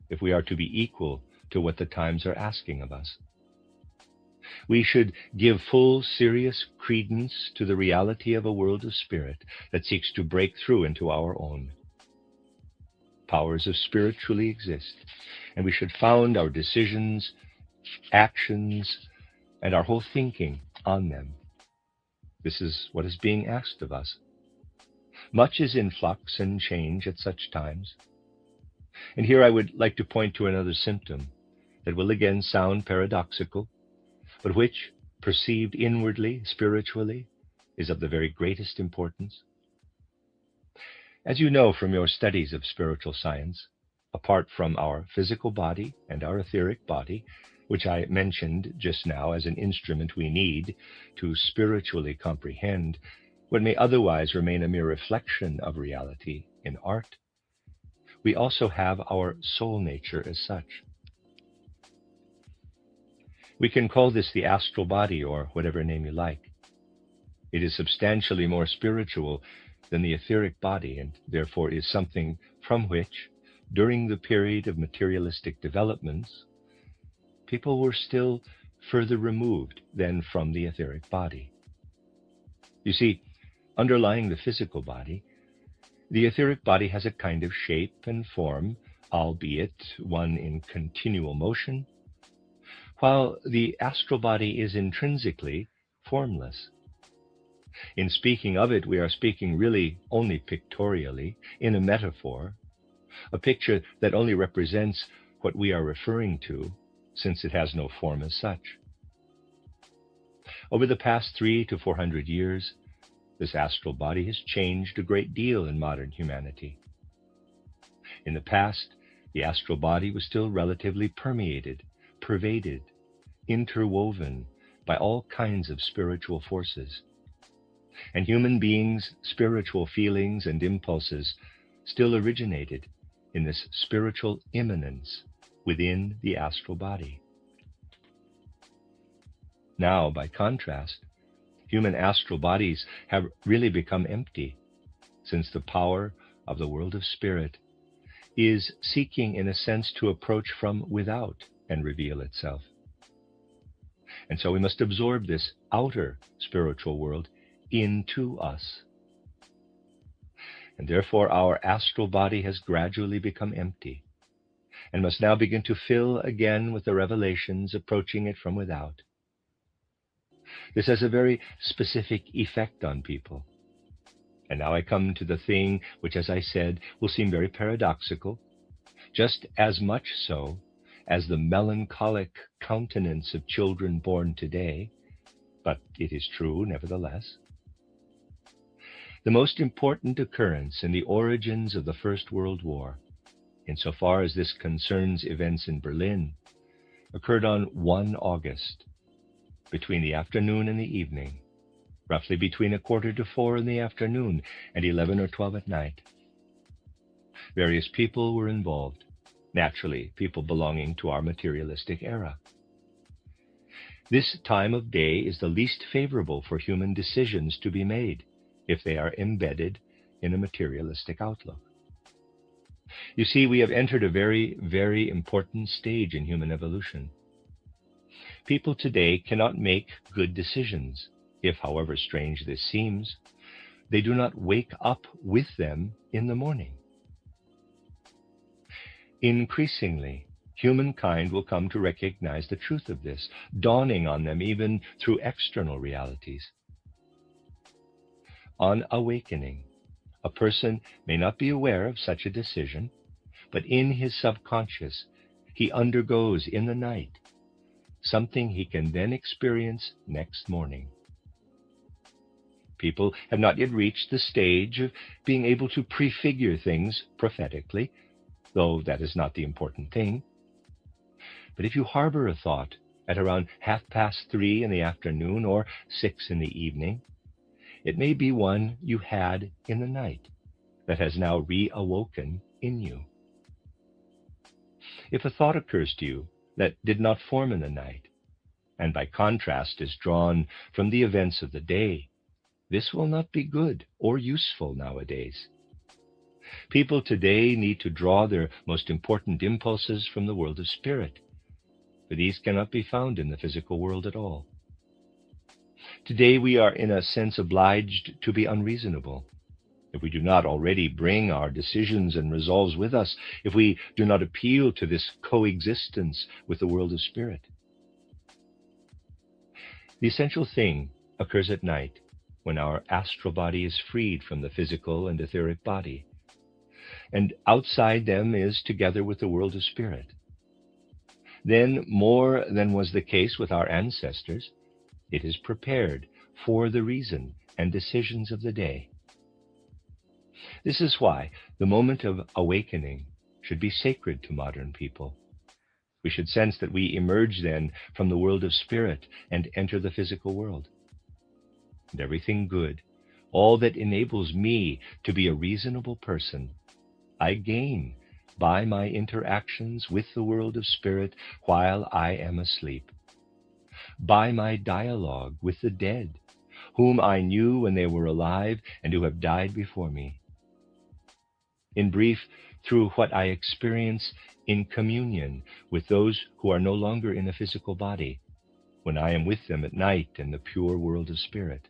if we are to be equal to what the times are asking of us. We should give full, serious credence to the reality of a world of spirit that seeks to break through into our own. Powers of spirit truly exist, and we should found our decisions, actions, and our whole thinking on them. This is what is being asked of us. Much is in flux and change at such times. And here I would like to point to another symptom that will again sound paradoxical, but which, perceived inwardly, spiritually, is of the very greatest importance. As you know from your studies of spiritual science, apart from our physical body and our etheric body, which I mentioned just now as an instrument we need to spiritually comprehend what may otherwise remain a mere reflection of reality in art, we also have our soul nature as such. We can call this the astral body, or whatever name you like. It is substantially more spiritual than the etheric body, and therefore is something from which, during the period of materialistic developments, people were still further removed than from the etheric body. You see, underlying the physical body, the etheric body has a kind of shape and form, albeit one in continual motion, while the astral body is intrinsically formless. In speaking of it, we are speaking really only pictorially, in a metaphor, a picture that only represents what we are referring to, since it has no form as such. Over the past 300 to 400 years, this astral body has changed a great deal in modern humanity. In the past, the astral body was still relatively permeated, pervaded, interwoven by all kinds of spiritual forces. And human beings' spiritual feelings and impulses still originated in this spiritual immanence within the astral body. Now, by contrast, human astral bodies have really become empty, since the power of the world of spirit is seeking, in a sense, to approach from without and reveal itself. And so we must absorb this outer spiritual world into us. And therefore our astral body has gradually become empty and must now begin to fill again with the revelations approaching it from without. This has a very specific effect on people. And now I come to the thing which, as I said, will seem very paradoxical, just as much so as the melancholic countenance of children born today, but it is true nevertheless. The most important occurrence in the origins of the First World War, insofar as this concerns events in Berlin, occurred on 1 August, between the afternoon and the evening, roughly between 3:45 in the afternoon and 11 or 12 at night. Various people were involved, naturally people belonging to our materialistic era. This time of day is the least favorable for human decisions to be made if they are embedded in a materialistic outlook. You see, we have entered a very, very important stage in human evolution. People today cannot make good decisions if, however strange this seems, they do not wake up with them in the morning. Increasingly, humankind will come to recognize the truth of this, dawning on them even through external realities. On awakening, a person may not be aware of such a decision, but in his subconscious, he undergoes in the night something he can then experience next morning. People have not yet reached the stage of being able to prefigure things prophetically, though that is not the important thing. But if you harbor a thought at around 3:30 in the afternoon or 6 in the evening, it may be one you had in the night that has now reawoken in you. If a thought occurs to you that did not form in the night, and by contrast is drawn from the events of the day, this will not be good or useful nowadays. People today need to draw their most important impulses from the world of spirit, for these cannot be found in the physical world at all. Today we are in a sense obliged to be unreasonable. If we do not already bring our decisions and resolves with us, if we do not appeal to this coexistence with the world of spirit. The essential thing occurs at night, when our astral body is freed from the physical and etheric body, and outside them is together with the world of spirit. Then, more than was the case with our ancestors, it is prepared for the reason and decisions of the day. This is why the moment of awakening should be sacred to modern people. We should sense that we emerge then from the world of spirit and enter the physical world. And everything good, all that enables me to be a reasonable person, I gain by my interactions with the world of spirit while I am asleep, by my dialogue with the dead, whom I knew when they were alive and who have died before me. In brief, through what I experience in communion with those who are no longer in a physical body, when I am with them at night in the pure world of spirit.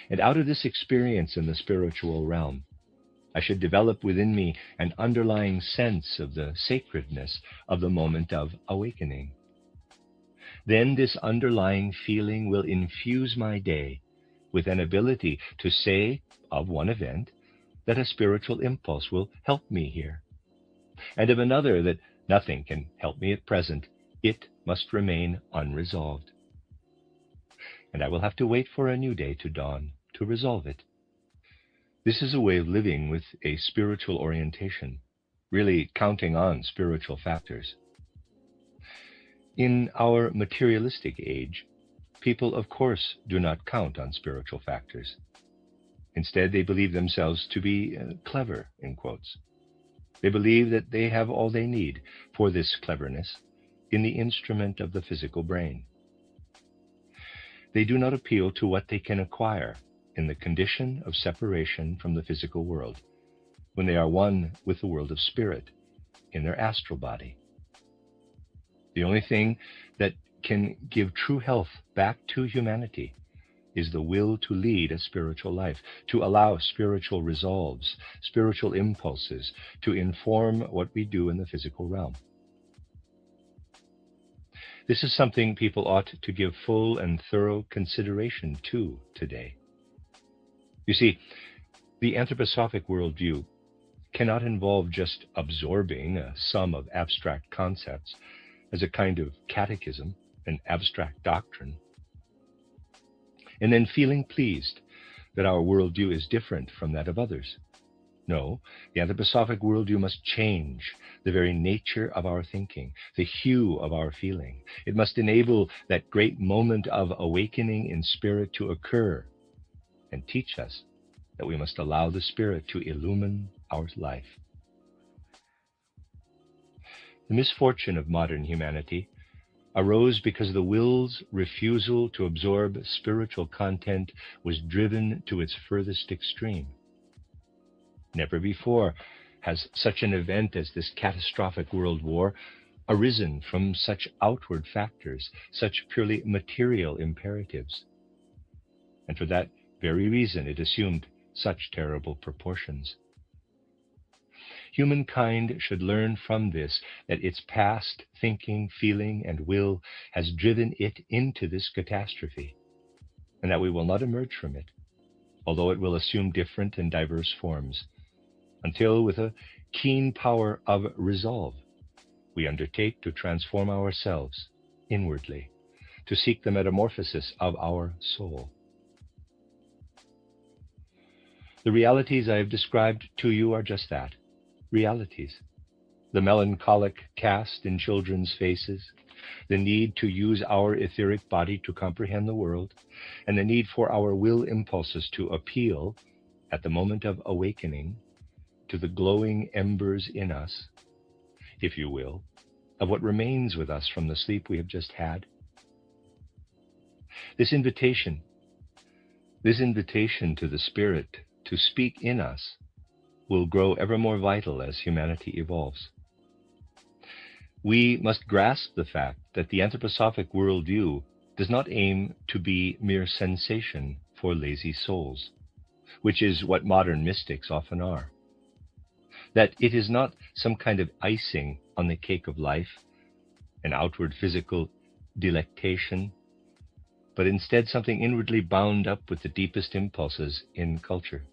And out of this experience in the spiritual realm, I should develop within me an underlying sense of the sacredness of the moment of awakening. Then this underlying feeling will infuse my day with an ability to say of one event that a spiritual impulse will help me here, and of another that nothing can help me at present, it must remain unresolved. And I will have to wait for a new day to dawn to resolve it. This is a way of living with a spiritual orientation, really counting on spiritual factors. In our materialistic age, people of course do not count on spiritual factors. Instead, they believe themselves to be clever, in quotes, They believe that they have all they need for this cleverness in the instrument of the physical brain. They do not appeal to what they can acquire in the condition of separation from the physical world, when they are one with the world of spirit in their astral body. The only thing that can give true health back to humanity is the will to lead a spiritual life, to allow spiritual resolves, spiritual impulses to inform what we do in the physical realm. This is something people ought to give full and thorough consideration to today. You see, the anthroposophic worldview cannot involve just absorbing a sum of abstract concepts as a kind of catechism, an abstract doctrine, and then feeling pleased that our worldview is different from that of others. No, the anthroposophic worldview must change the very nature of our thinking, the hue of our feeling. It must enable that great moment of awakening in spirit to occur and teach us that we must allow the Spirit to illumine our life. The misfortune of modern humanity arose because the will's refusal to absorb spiritual content was driven to its furthest extreme. Never before has such an event as this catastrophic world war arisen from such outward factors, such purely material imperatives. And for that very reason, it assumed such terrible proportions. Humankind should learn from this that its past thinking, feeling, and will has driven it into this catastrophe, and that we will not emerge from it, although it will assume different and diverse forms, until with a keen power of resolve, we undertake to transform ourselves inwardly, to seek the metamorphosis of our soul. The realities I have described to you are just that, realities. The melancholic cast in children's faces, the need to use our etheric body to comprehend the world, and the need for our will impulses to appeal, at the moment of awakening, to the glowing embers in us, if you will, of what remains with us from the sleep we have just had. This invitation to the Spirit to speak in us will grow ever more vital as humanity evolves. We must grasp the fact that the anthroposophic worldview does not aim to be mere sensation for lazy souls, which is what modern mystics often are. That it is not some kind of icing on the cake of life, an outward physical delectation, but instead something inwardly bound up with the deepest impulses in culture.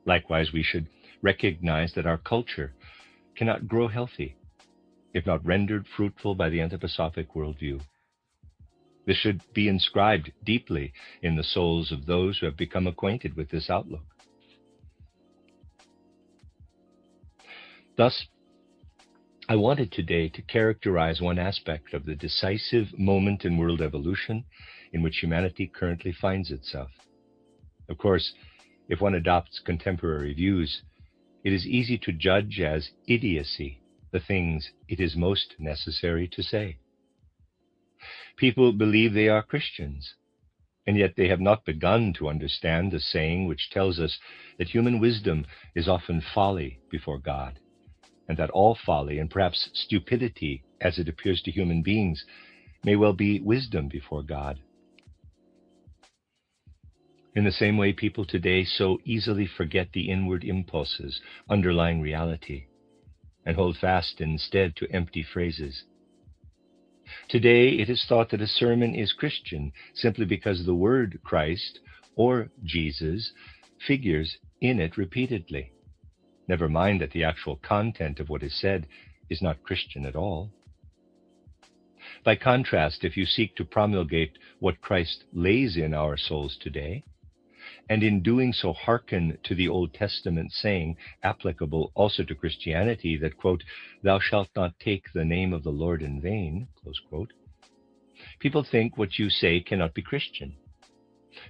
Likewise, we should recognize that our culture cannot grow healthy if not rendered fruitful by the anthroposophic worldview. This should be inscribed deeply in the souls of those who have become acquainted with this outlook. Thus, I wanted today to characterize one aspect of the decisive moment in world evolution in which humanity currently finds itself. Of course, if one adopts contemporary views, it is easy to judge as idiocy the things it is most necessary to say. People believe they are Christians, and yet they have not begun to understand the saying which tells us that human wisdom is often folly before God, and that all folly, and perhaps stupidity as it appears to human beings, may well be wisdom before God. In the same way, people today so easily forget the inward impulses underlying reality and hold fast instead to empty phrases. Today, it is thought that a sermon is Christian simply because the word Christ or Jesus figures in it repeatedly. Never mind that the actual content of what is said is not Christian at all. By contrast, if you seek to promulgate what Christ lays in our souls today, and in doing so hearken to the Old Testament saying, applicable also to Christianity, that, quote, "Thou shalt not take the name of the Lord in vain," close quote, people think what you say cannot be Christian.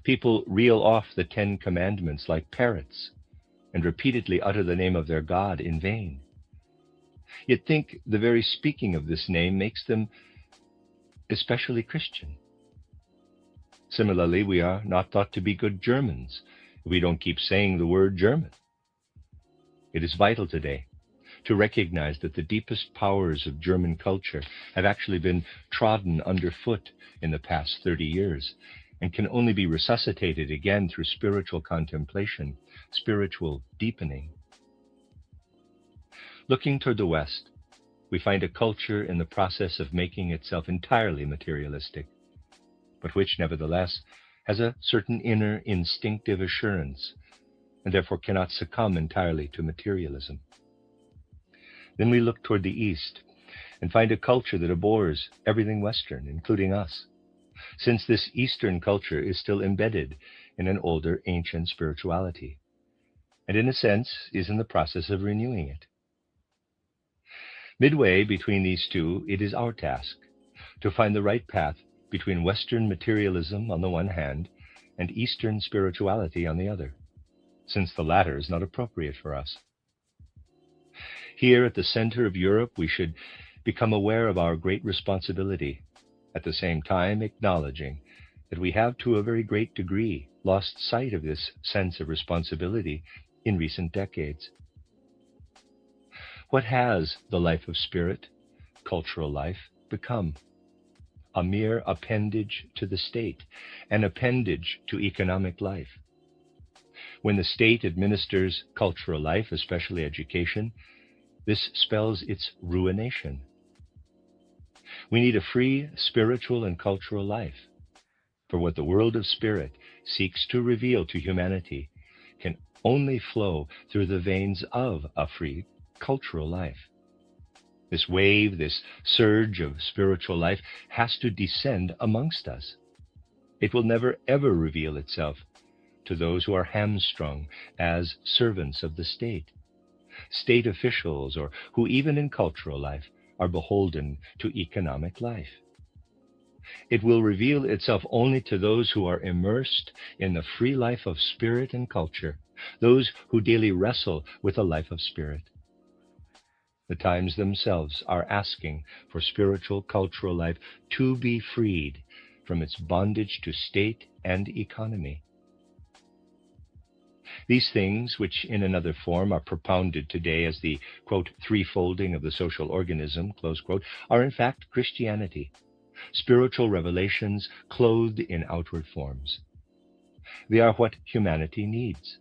People reel off the 10 Commandments like parrots, and repeatedly utter the name of their God in vain. Yet think the very speaking of this name makes them especially Christian. Similarly, we are not thought to be good Germans if we don't keep saying the word German. It is vital today to recognize that the deepest powers of German culture have actually been trodden underfoot in the past 30 years and can only be resuscitated again through spiritual contemplation, spiritual deepening. Looking toward the West, we find a culture in the process of making itself entirely materialistic, but which nevertheless has a certain inner instinctive assurance and therefore cannot succumb entirely to materialism. Then we look toward the East and find a culture that abhors everything Western, including us, since this Eastern culture is still embedded in an older, ancient spirituality, and in a sense is in the process of renewing it. Midway between these two, it is our task to find the right path between Western materialism on the one hand and Eastern spirituality on the other, since the latter is not appropriate for us. Here at the center of Europe, we should become aware of our great responsibility, at the same time acknowledging that we have to a very great degree lost sight of this sense of responsibility in recent decades. What has the life of spirit, cultural life, become? A mere appendage to the state, an appendage to economic life. When the state administers cultural life, especially education, this spells its ruination. We need a free spiritual and cultural life, for what the world of spirit seeks to reveal to humanity can only flow through the veins of a free cultural life. This wave, this surge of spiritual life has to descend amongst us. It will never ever reveal itself to those who are hamstrung as servants of the state officials, or who even in cultural life are beholden to economic life. It will reveal itself only to those who are immersed in the free life of spirit and culture, those who daily wrestle with a life of spirit. The times themselves are asking for spiritual cultural life to be freed from its bondage to state and economy. These things, which in another form are propounded today as the, quote, threefolding of the social organism, close quote, are in fact Christianity, spiritual revelations clothed in outward forms. They are what humanity needs,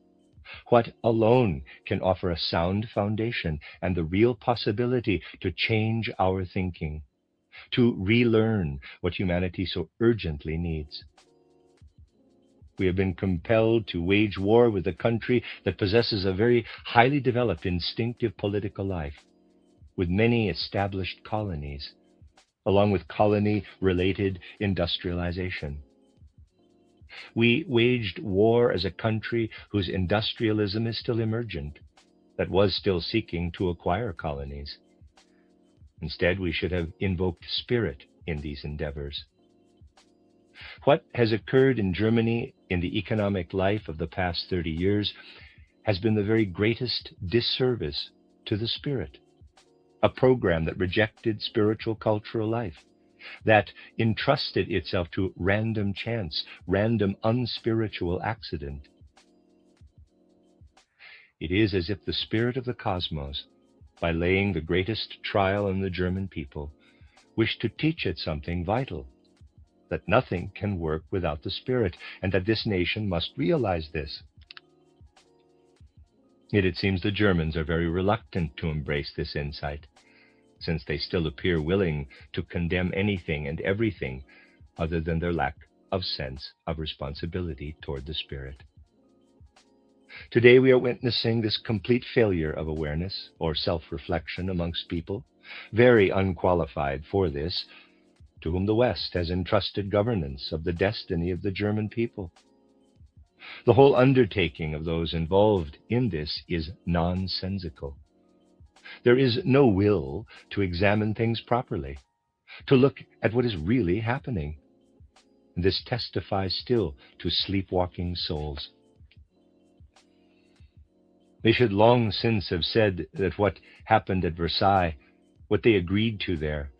what alone can offer a sound foundation and the real possibility to change our thinking, to relearn what humanity so urgently needs. We have been compelled to wage war with a country that possesses a very highly developed instinctive political life, with many established colonies, along with colony-related industrialization. We waged war as a country whose industrialism is still emergent, that was still seeking to acquire colonies. Instead, we should have invoked spirit in these endeavors. What has occurred in Germany in the economic life of the past 30 years has been the very greatest disservice to the spirit, a program that rejected spiritual cultural life, that entrusted itself to random chance, random unspiritual accident. It is as if the spirit of the cosmos, by laying the greatest trial on the German people, wished to teach it something vital, that nothing can work without the spirit, and that this nation must realize this. Yet it seems the Germans are very reluctant to embrace this insight, since they still appear willing to condemn anything and everything other than their lack of sense of responsibility toward the spirit. Today we are witnessing this complete failure of awareness or self-reflection amongst people, very unqualified for this, to whom the West has entrusted governance of the destiny of the German people. The whole undertaking of those involved in this is nonsensical. There is no will to examine things properly, to look at what is really happening. This testifies still to sleepwalking souls. They should long since have said that what happened at Versailles, what they agreed to there,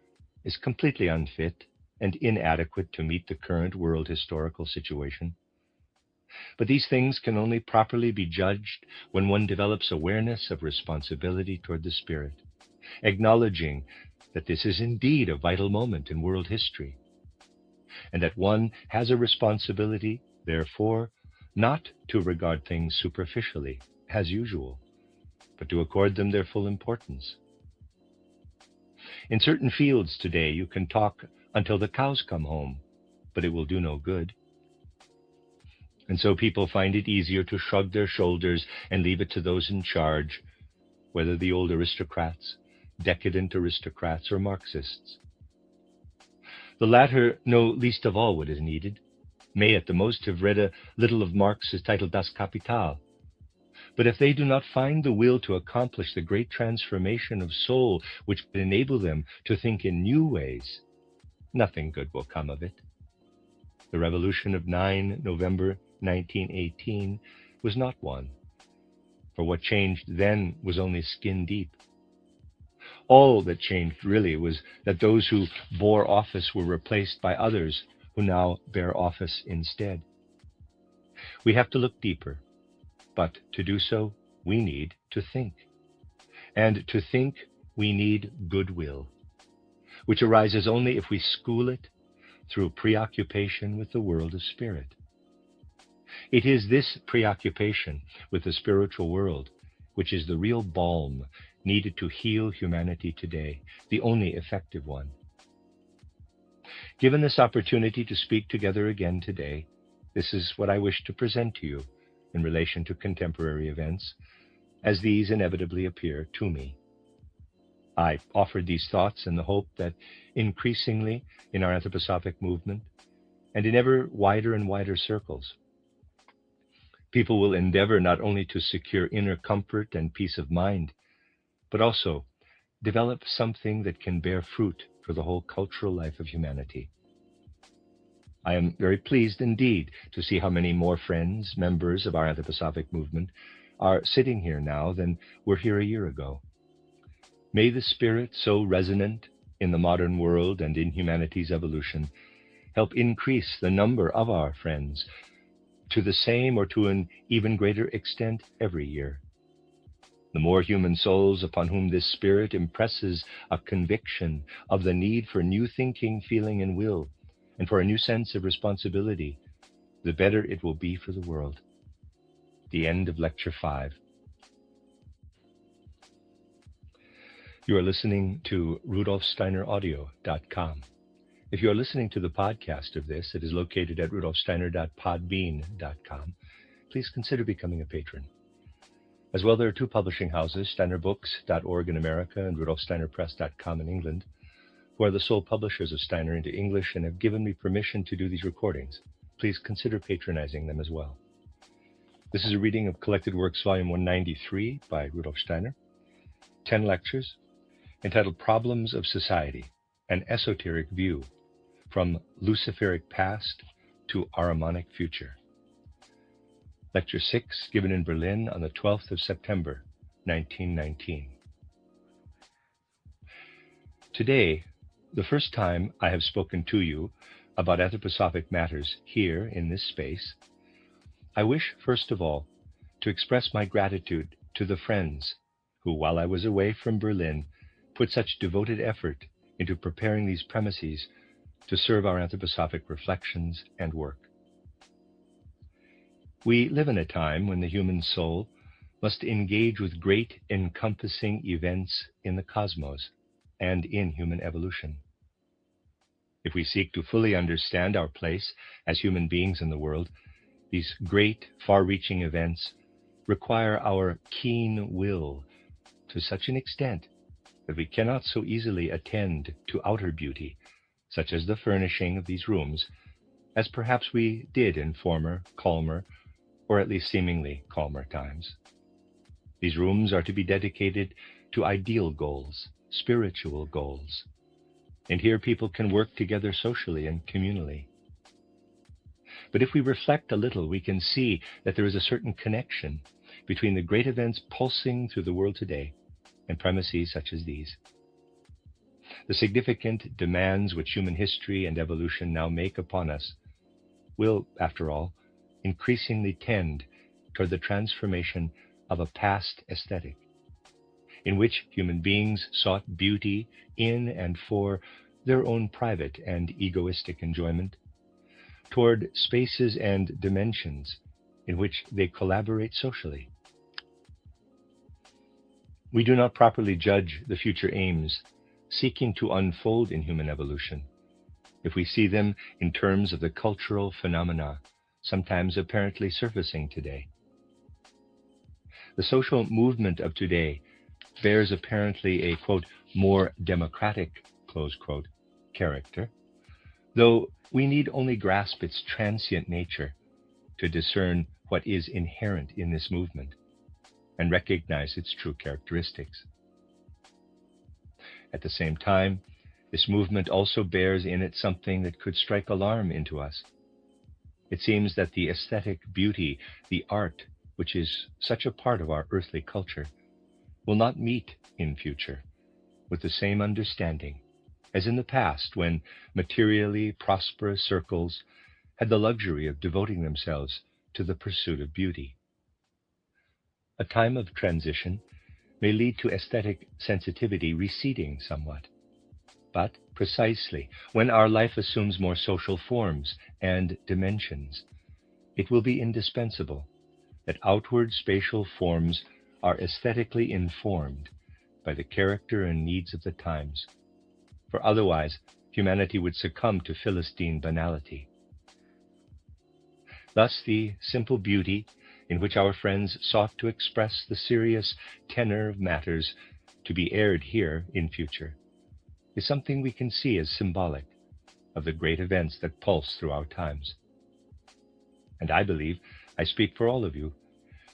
is completely unfit and inadequate to meet the current world historical situation. But these things can only properly be judged when one develops awareness of responsibility toward the spirit, acknowledging that this is indeed a vital moment in world history, and that one has a responsibility, therefore, not to regard things superficially, as usual, but to accord them their full importance. In certain fields today, you can talk until the cows come home, but it will do no good. And so people find it easier to shrug their shoulders and leave it to those in charge, whether the old aristocrats, decadent aristocrats, or Marxists. The latter know least of all what is needed, may at the most have read a little of Marx's title Das Kapital. But if they do not find the will to accomplish the great transformation of soul which would enable them to think in new ways, nothing good will come of it. The revolution of 9 November 1918 was not one, for what changed then was only skin deep. All that changed really was that those who bore office were replaced by others who now bear office instead. We have to look deeper, but to do so, we need to think. And to think, we need goodwill, which arises only if we school it through preoccupation with the world of spirit. It is this preoccupation with the spiritual world which is the real balm needed to heal humanity today, the only effective one. Given this opportunity to speak together again today, this is what I wish to present to you in relation to contemporary events, as these inevitably appear to me. I offered these thoughts in the hope that increasingly in our anthroposophic movement, and in ever wider and wider circles, people will endeavor not only to secure inner comfort and peace of mind, but also develop something that can bear fruit for the whole cultural life of humanity. I am very pleased indeed to see how many more friends, members of our anthroposophic movement, are sitting here now than were here a year ago. May the spirit so resonant in the modern world and in humanity's evolution help increase the number of our friends to the same or to an even greater extent every year. The more human souls upon whom this spirit impresses a conviction of the need for new thinking, feeling, and will, and for a new sense of responsibility, the better it will be for the world. The end of Lecture 5. You are listening to RudolfSteinerAudio.com. If you are listening to the podcast of this, it is located at RudolfSteiner.podbean.com. Please consider becoming a patron. As well, there are two publishing houses, SteinerBooks.org in America and RudolfSteinerPress.com in England, who are the sole publishers of Steiner into English and have given me permission to do these recordings. Please consider patronizing them as well. This is a reading of Collected Works, Volume 193 by Rudolf Steiner, 10 lectures entitled Problems of Society, an Esoteric View, from Luciferic Past to Ahrimanic Future. Lecture 6, given in Berlin on the 12th of September, 1919. Today, the first time I have spoken to you about anthroposophic matters here in this space, I wish, first of all, to express my gratitude to the friends who, while I was away from Berlin, put such devoted effort into preparing these premises to serve our anthroposophic reflections and work. We live in a time when the human soul must engage with great encompassing events in the cosmos and in human evolution. If we seek to fully understand our place as human beings in the world, these great, far-reaching events require our keen will to such an extent that we cannot so easily attend to outer beauty, such as the furnishing of these rooms, as perhaps we did in former, calmer, or at least seemingly calmer times. These rooms are to be dedicated to ideal goals, spiritual goals, and here people can work together socially and communally. But if we reflect a little, we can see that there is a certain connection between the great events pulsing through the world today and premises such as these. The significant demands which human history and evolution now make upon us will, after all, increasingly tend toward the transformation of a past aesthetic, in which human beings sought beauty in and for their own private and egoistic enjoyment, toward spaces and dimensions in which they collaborate socially. We do not properly judge the future aims seeking to unfold in human evolution if we see them in terms of the cultural phenomena sometimes apparently surfacing today. The social movement of today bears apparently a, quote, more democratic, close quote, character, though we need only grasp its transient nature to discern what is inherent in this movement and recognize its true characteristics. At the same time, this movement also bears in it something that could strike alarm into us. It seems that the aesthetic beauty, the art, which is such a part of our earthly culture, will not meet in future with the same understanding as in the past, when materially prosperous circles had the luxury of devoting themselves to the pursuit of beauty. A time of transition may lead to aesthetic sensitivity receding somewhat, but precisely when our life assumes more social forms and dimensions, it will be indispensable that outward spatial forms are aesthetically informed by the character and needs of the times, for otherwise humanity would succumb to Philistine banality. Thus the simple beauty in which our friends sought to express the serious tenor of matters to be aired here in future is something we can see as symbolic of the great events that pulse through our times. And I believe I speak for all of you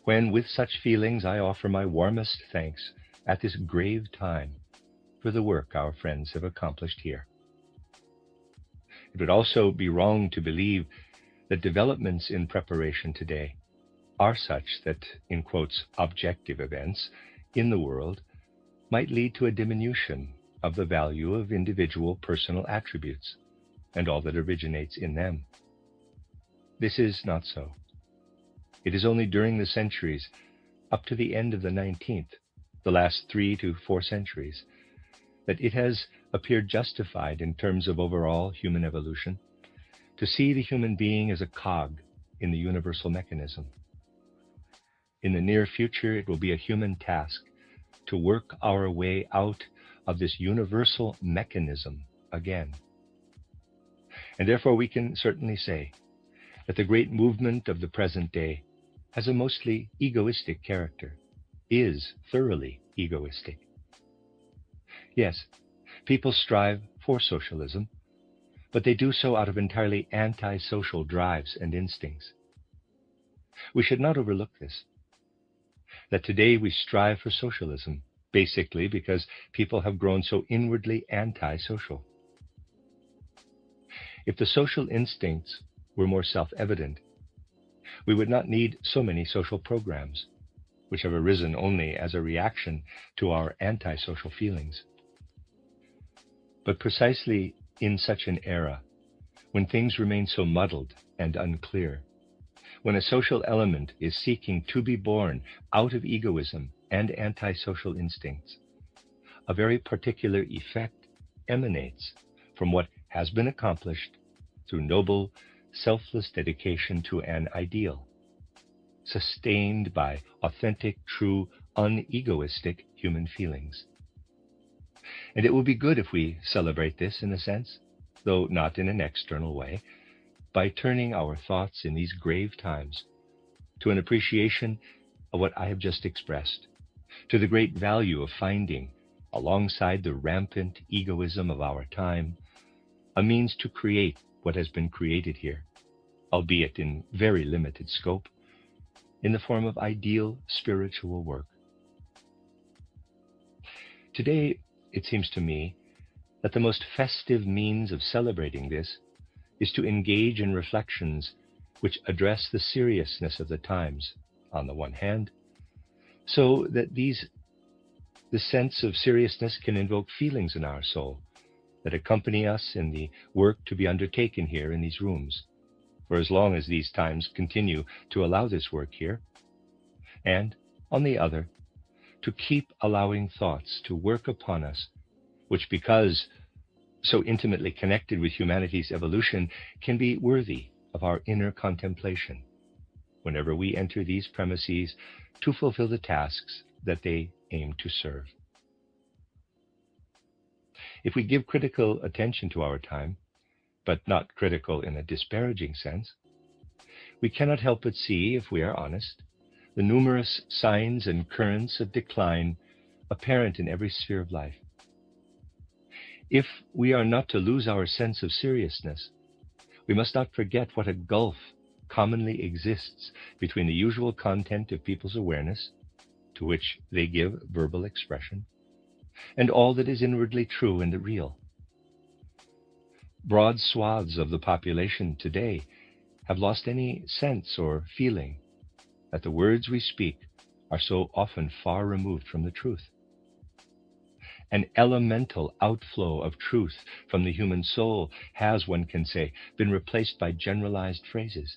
when, with such feelings, I offer my warmest thanks at this grave time for the work our friends have accomplished here. It would also be wrong to believe that developments in preparation today are such that, in quotes, objective events in the world might lead to a diminution of the value of individual personal attributes and all that originates in them. This is not so. It is only during the centuries up to the end of the 19th, the last 3 to 4 centuries, that it has appeared justified in terms of overall human evolution to see the human being as a cog in the universal mechanism. In the near future, it will be a human task to work our way out of this universal mechanism again. And therefore we can certainly say that the great movement of the present day has a mostly egoistic character, is thoroughly egoistic. Yes, people strive for socialism, but they do so out of entirely anti-social drives and instincts. We should not overlook this, that today we strive for socialism, basically because people have grown so inwardly anti-social. If the social instincts were more self-evident, we would not need so many social programs, which have arisen only as a reaction to our antisocial feelings. But precisely in such an era, when things remain so muddled and unclear, when a social element is seeking to be born out of egoism and antisocial instincts, a very particular effect emanates from what has been accomplished through noble, selfless dedication to an ideal, sustained by authentic, true, unegoistic human feelings. And it will be good if we celebrate this in a sense, though not in an external way, by turning our thoughts in these grave times to an appreciation of what I have just expressed, to the great value of finding, alongside the rampant egoism of our time, a means to create what has been created here, albeit in very limited scope, in the form of ideal spiritual work. Today, it seems to me that the most festive means of celebrating this is to engage in reflections which address the seriousness of the times, on the one hand, so that the sense of seriousness can invoke feelings in our soul that accompany us in the work to be undertaken here in these rooms, for as long as these times continue to allow this work here, and, on the other, to keep allowing thoughts to work upon us, which, because so intimately connected with humanity's evolution, can be worthy of our inner contemplation whenever we enter these premises to fulfill the tasks that they aim to serve. If we give critical attention to our time, but not critical in a disparaging sense, we cannot help but see, if we are honest, the numerous signs and currents of decline apparent in every sphere of life. If we are not to lose our sense of seriousness, we must not forget what a gulf commonly exists between the usual content of people's awareness, to which they give verbal expression, and all that is inwardly true and real. Broad swaths of the population today have lost any sense or feeling that the words we speak are so often far removed from the truth. An elemental outflow of truth from the human soul has, one can say, been replaced by generalized phrases.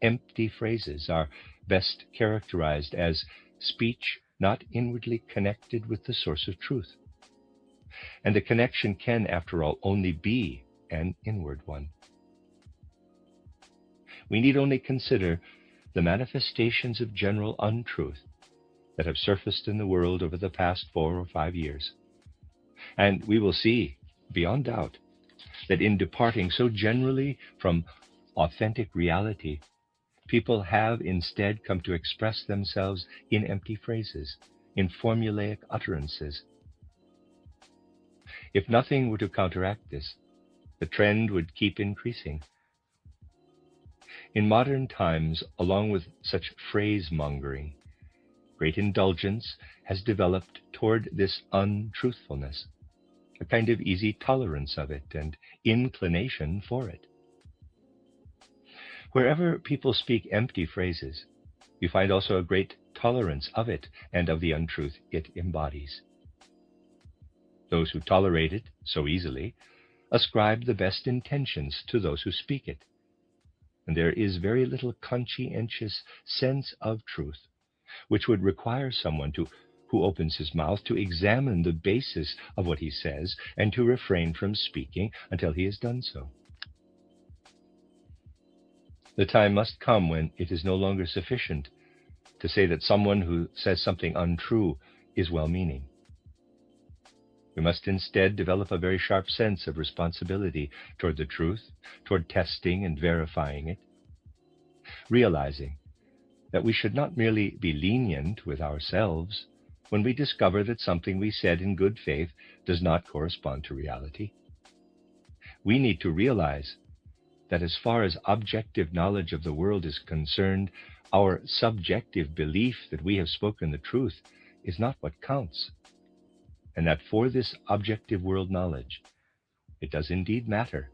Empty phrases are best characterized as speech not inwardly connected with the source of truth. And the connection can, after all, only be an inward one. We need only consider the manifestations of general untruth that have surfaced in the world over the past 4 or 5 years. And we will see, beyond doubt, that in departing so generally from authentic reality, people have instead come to express themselves in empty phrases, in formulaic utterances. If nothing were to counteract this, the trend would keep increasing. In modern times, along with such phrase-mongering, great indulgence has developed toward this untruthfulness, a kind of easy tolerance of it and inclination for it. Wherever people speak empty phrases, you find also a great tolerance of it and of the untruth it embodies. Those who tolerate it so easily ascribe the best intentions to those who speak it, and there is very little conscientious sense of truth, which would require someone who opens his mouth to examine the basis of what he says and to refrain from speaking until he has done so. The time must come when it is no longer sufficient to say that someone who says something untrue is well-meaning. We must instead develop a very sharp sense of responsibility toward the truth, toward testing and verifying it, realizing that we should not merely be lenient with ourselves when we discover that something we said in good faith does not correspond to reality. We need to realize that as far as objective knowledge of the world is concerned, our subjective belief that we have spoken the truth is not what counts, and that for this objective world knowledge, it does indeed matter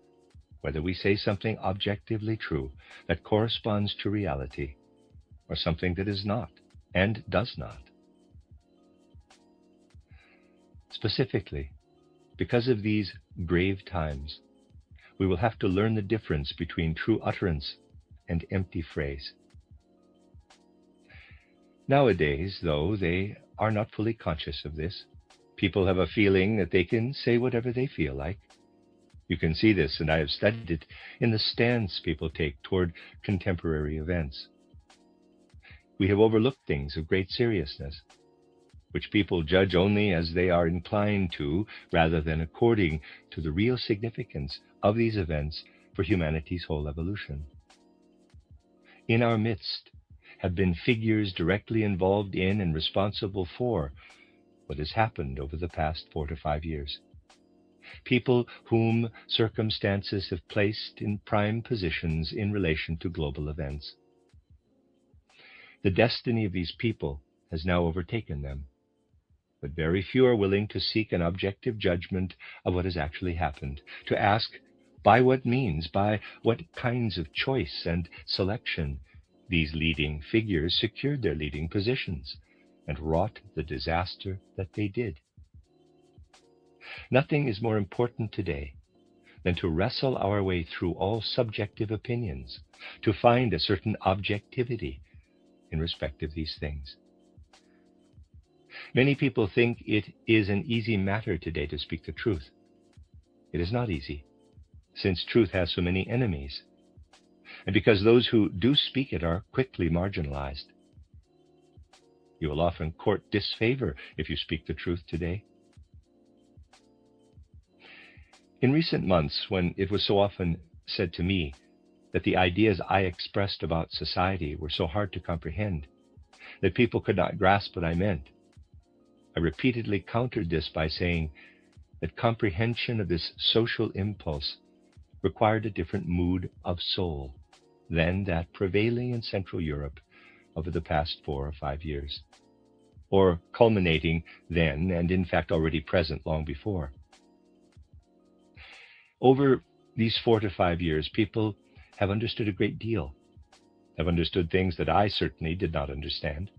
whether we say something objectively true that corresponds to reality, or something that is not and does not. Specifically, because of these grave times, we will have to learn the difference between true utterance and empty phrase. Nowadays, though they are not fully conscious of this, people have a feeling that they can say whatever they feel like. You can see this, and I have studied it, in the stance people take toward contemporary events. We have overlooked things of great seriousness, which people judge only as they are inclined to, rather than according to the real significance of these events for humanity's whole evolution. In our midst have been figures directly involved in and responsible for what has happened over the past 4 to 5 years. People whom circumstances have placed in prime positions in relation to global events. The destiny of these people has now overtaken them, but very few are willing to seek an objective judgment of what has actually happened, to ask by what means, by what kinds of choice and selection these leading figures secured their leading positions, and wrought the disaster that they did. Nothing is more important today than to wrestle our way through all subjective opinions, to find a certain objectivity in respect of these things. Many people think it is an easy matter today to speak the truth. It is not easy, since truth has so many enemies, and because those who do speak it are quickly marginalized. You will often court disfavor if you speak the truth today. In recent months, when it was so often said to me that the ideas I expressed about society were so hard to comprehend, that people could not grasp what I meant, I repeatedly countered this by saying that comprehension of this social impulse required a different mood of soul than that prevailing in Central Europe over the past 4 or 5 years, or culminating then and in fact already present long before. Over these 4 to 5 years, people have understood a great deal, have understood things that I certainly did not understand.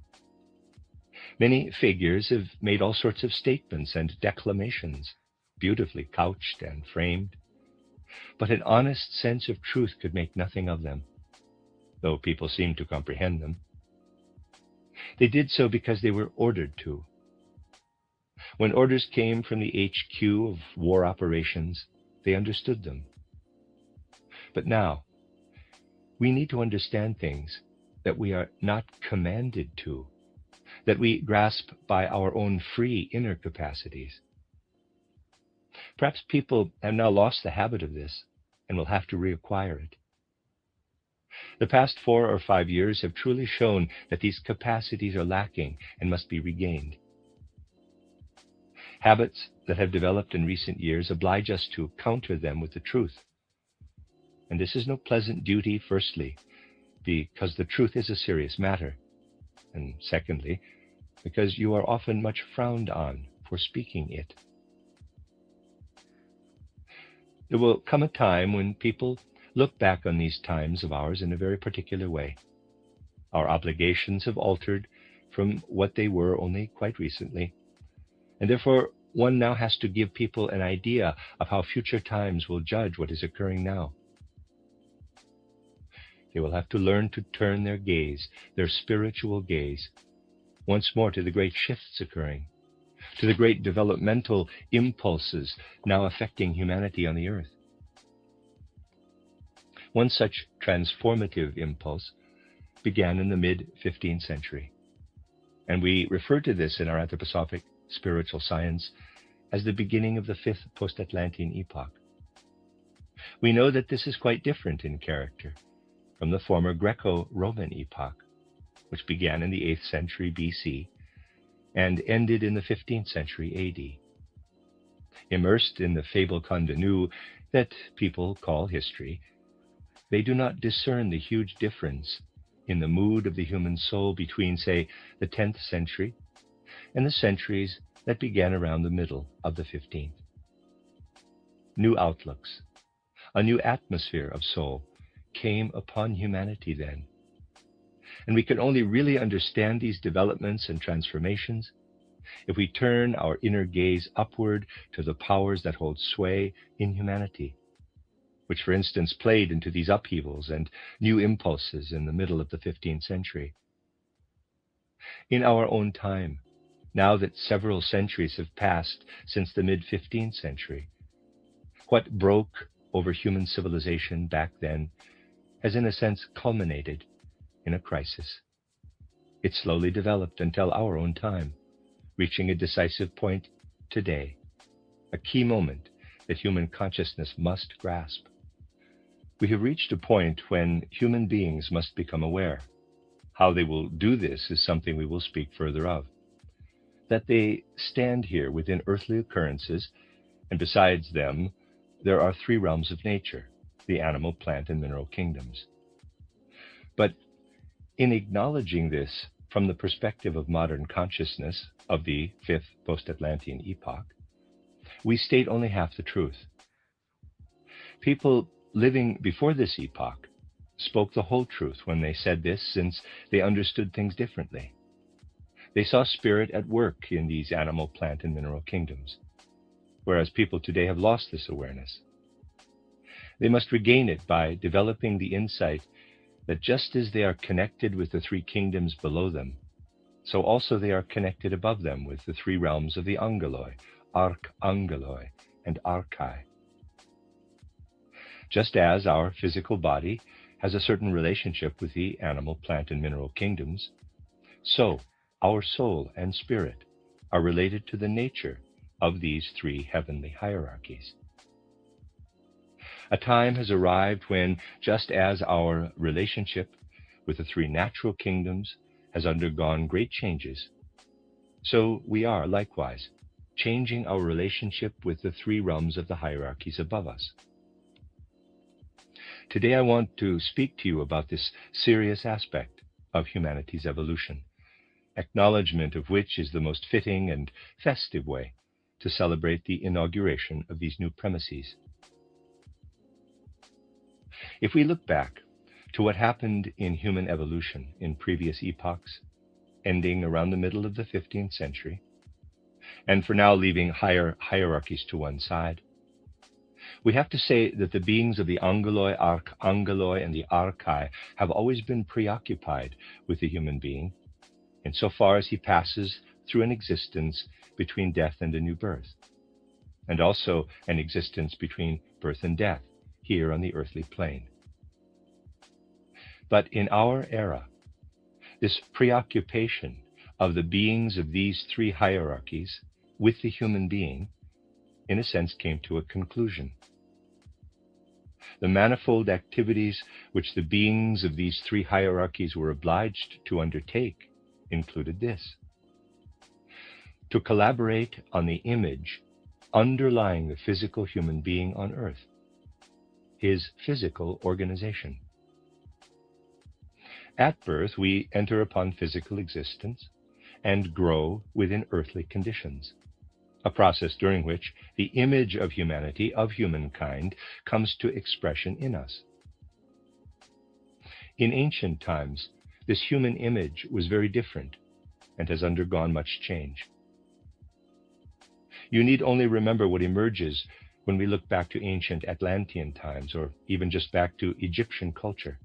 Many figures have made all sorts of statements and declamations, beautifully couched and framed, but an honest sense of truth could make nothing of them, though people seemed to comprehend them. They did so because they were ordered to. When orders came from the HQ of war operations, they understood them. But now, we need to understand things that we are not commanded to, that we grasp by our own free inner capacities. Perhaps people have now lost the habit of this and will have to reacquire it. The past 4 or 5 years have truly shown that these capacities are lacking and must be regained. Habits that have developed in recent years oblige us to counter them with the truth. And this is no pleasant duty, firstly, because the truth is a serious matter, and secondly, because you are often much frowned on for speaking it. There will come a time when people look back on these times of ours in a very particular way. Our obligations have altered from what they were only quite recently, and therefore one now has to give people an idea of how future times will judge what is occurring now. They will have to learn to turn their gaze, their spiritual gaze, once more to the great shifts occurring, to the great developmental impulses now affecting humanity on the earth. One such transformative impulse began in the mid-15th century, and we refer to this in our anthroposophic spiritual science as the beginning of the 5th post-Atlantean epoch. We know that this is quite different in character from the former Greco-Roman epoch, which began in the 8th century BC and ended in the 15th century AD. Immersed in the fable convenue that people call history, they do not discern the huge difference in the mood of the human soul between, say, the 10th century and the centuries that began around the middle of the 15th. New outlooks, a new atmosphere of soul came upon humanity then. And we can only really understand these developments and transformations if we turn our inner gaze upward to the powers that hold sway in humanity, which, for instance, played into these upheavals and new impulses in the middle of the 15th century. In our own time, now that several centuries have passed since the mid-15th century, what broke over human civilization back then has in a sense culminated in a crisis. It slowly developed until our own time, reaching a decisive point today, a key moment that human consciousness must grasp. We have reached a point when human beings must become aware. How they will do this is something we will speak further of. That they stand here within earthly occurrences, and besides them, there are 3 realms of nature, the animal, plant, and mineral kingdoms. But in acknowledging this from the perspective of modern consciousness of the 5th post-Atlantean epoch, we state only half the truth. People living before this epoch spoke the whole truth when they said this, since they understood things differently. They saw spirit at work in these animal, plant, and mineral kingdoms, whereas people today have lost this awareness. They must regain it by developing the insight that just as they are connected with the three kingdoms below them, so also they are connected above them with the three realms of the angeloi, archangeloi, and archai. Just as our physical body has a certain relationship with the animal, plant, and mineral kingdoms, so our soul and spirit are related to the nature of these three heavenly hierarchies. A time has arrived when, just as our relationship with the three natural kingdoms has undergone great changes, so we are likewise changing our relationship with the three realms of the hierarchies above us. Today I want to speak to you about this serious aspect of humanity's evolution, acknowledgement of which is the most fitting and festive way to celebrate the inauguration of these new premises. If we look back to what happened in human evolution in previous epochs, ending around the middle of the 15th century, and for now leaving higher hierarchies to one side, we have to say that the beings of the angeloi, archangeloi, and the archai have always been preoccupied with the human being, insofar as he passes through an existence between death and a new birth, and also an existence between birth and death here on the earthly plane. But in our era, this preoccupation of the beings of these three hierarchies with the human being, in a sense, came to a conclusion. The manifold activities which the beings of these three hierarchies were obliged to undertake included this: to collaborate on the image underlying the physical human being on earth, his physical organization. At birth, we enter upon physical existence and grow within earthly conditions, a process during which the image of humanity, of humankind, comes to expression in us. In ancient times, this human image was very different and has undergone much change. You need only remember what emerges when we look back to ancient Atlantean times, or even just back to Egyptian culture.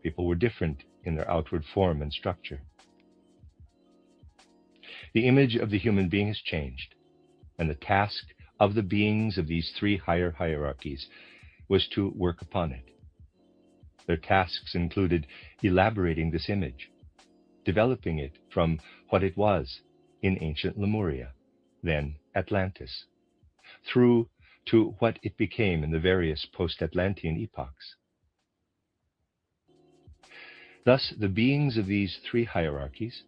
People were different in their outward form and structure. The image of the human being has changed, and the task of the beings of these three higher hierarchies was to work upon it. Their tasks included elaborating this image, developing it from what it was in ancient Lemuria, then Atlantis, through to what it became in the various post-Atlantean epochs. Thus, the beings of these three hierarchies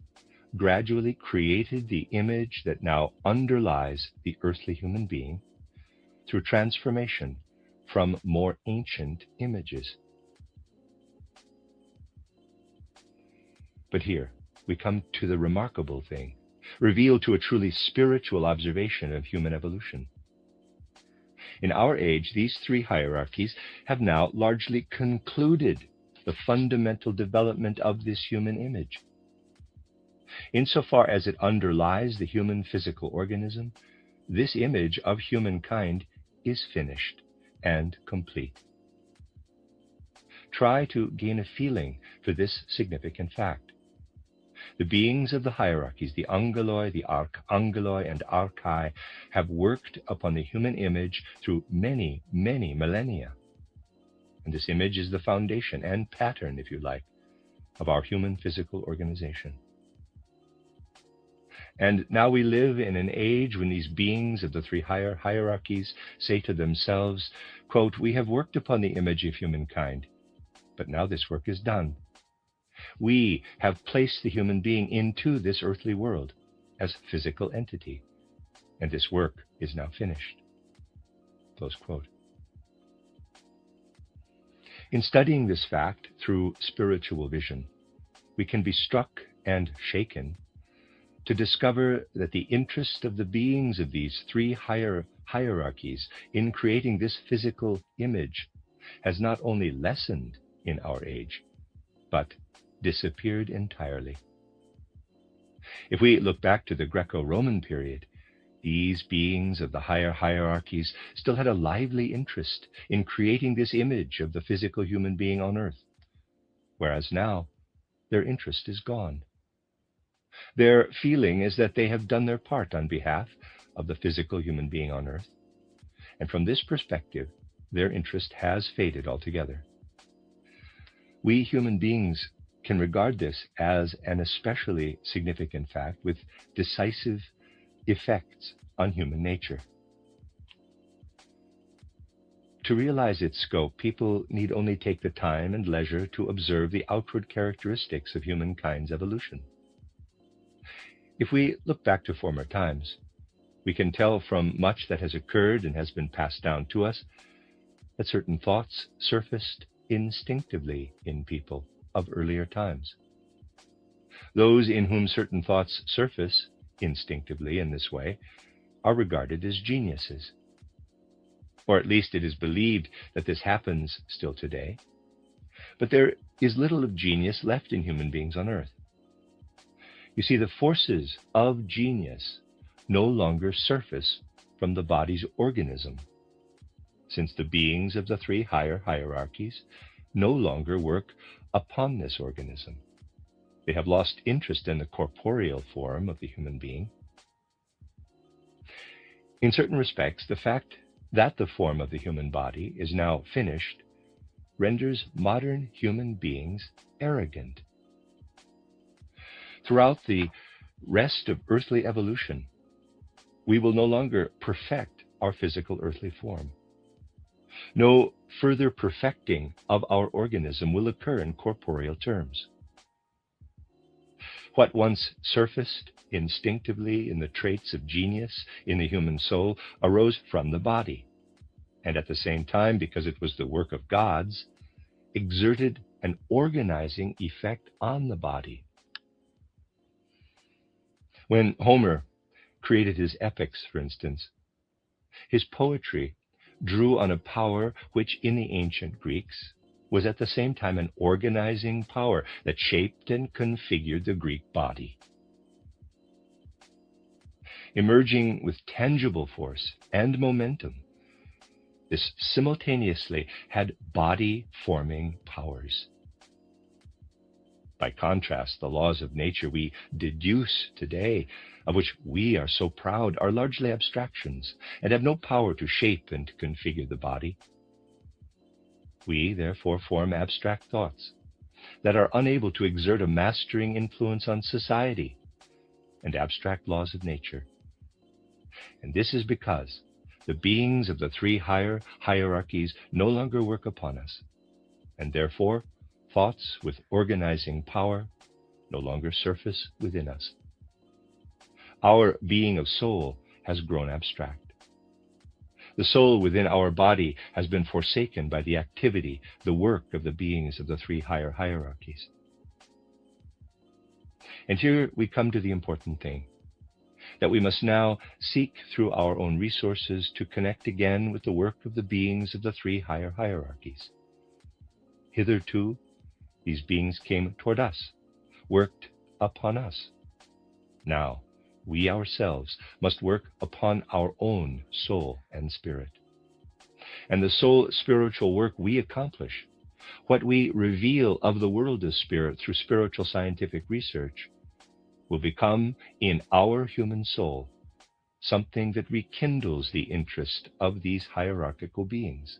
gradually created the image that now underlies the earthly human being through transformation from more ancient images. But here we come to the remarkable thing, revealed to a truly spiritual observation of human evolution. In our age, these three hierarchies have now largely concluded the fundamental development of this human image. Insofar as it underlies the human physical organism, this image of humankind is finished and complete. Try to gain a feeling for this significant fact. The beings of the hierarchies, the angeloi, the archangeloi, and archai, have worked upon the human image through many, many millennia. And this image is the foundation and pattern, if you like, of our human physical organization. And now we live in an age when these beings of the three higher hierarchies say to themselves, quote, "We have worked upon the image of humankind, but now this work is done. We have placed the human being into this earthly world as a physical entity, and this work is now finished." Close quote. In studying this fact through spiritual vision, we can be struck and shaken to discover that the interest of the beings of these three higher hierarchies in creating this physical image has not only lessened in our age, but disappeared entirely. If we look back to the Greco-Roman period, these beings of the higher hierarchies still had a lively interest in creating this image of the physical human being on earth, whereas now their interest is gone. Their feeling is that they have done their part on behalf of the physical human being on earth, and from this perspective, their interest has faded altogether. We human beings can regard this as an especially significant fact with decisive effects on human nature. To realize its scope, people need only take the time and leisure to observe the outward characteristics of humankind's evolution. If we look back to former times, we can tell from much that has occurred and has been passed down to us that certain thoughts surfaced instinctively in people of earlier times. Those in whom certain thoughts surface instinctively in this way are regarded as geniuses. Or at least it is believed that this happens still today. But there is little of genius left in human beings on earth. You see, the forces of genius no longer surface from the body's organism, since the beings of the three higher hierarchies no longer work upon this organism. They have lost interest in the corporeal form of the human being. In certain respects, the fact that the form of the human body is now finished renders modern human beings arrogant. Throughout the rest of earthly evolution, we will no longer perfect our physical earthly form. No further perfecting of our organism will occur in corporeal terms. What once surfaced instinctively in the traits of genius in the human soul arose from the body, and at the same time, because it was the work of gods, exerted an organizing effect on the body. When Homer created his epics, for instance, his poetry drew on a power which in the ancient Greeks was at the same time an organizing power that shaped and configured the Greek body. Emerging with tangible force and momentum, this simultaneously had body-forming powers. By contrast, the laws of nature we deduce today, of which we are so proud, are largely abstractions and have no power to shape and to configure the body. We, therefore, form abstract thoughts that are unable to exert a mastering influence on society and abstract laws of nature. And this is because the beings of the three higher hierarchies no longer work upon us, and therefore thoughts with organizing power no longer surface within us. Our being of soul has grown abstract. The soul within our body has been forsaken by the activity, the work of the beings of the three higher hierarchies. And here we come to the important thing, that we must now seek through our own resources to connect again with the work of the beings of the three higher hierarchies. Hitherto, these beings came toward us, worked upon us. Now, we ourselves must work upon our own soul and spirit. And the soul spiritual work we accomplish, what we reveal of the world of spirit through spiritual scientific research, will become in our human soul something that rekindles the interest of these hierarchical beings.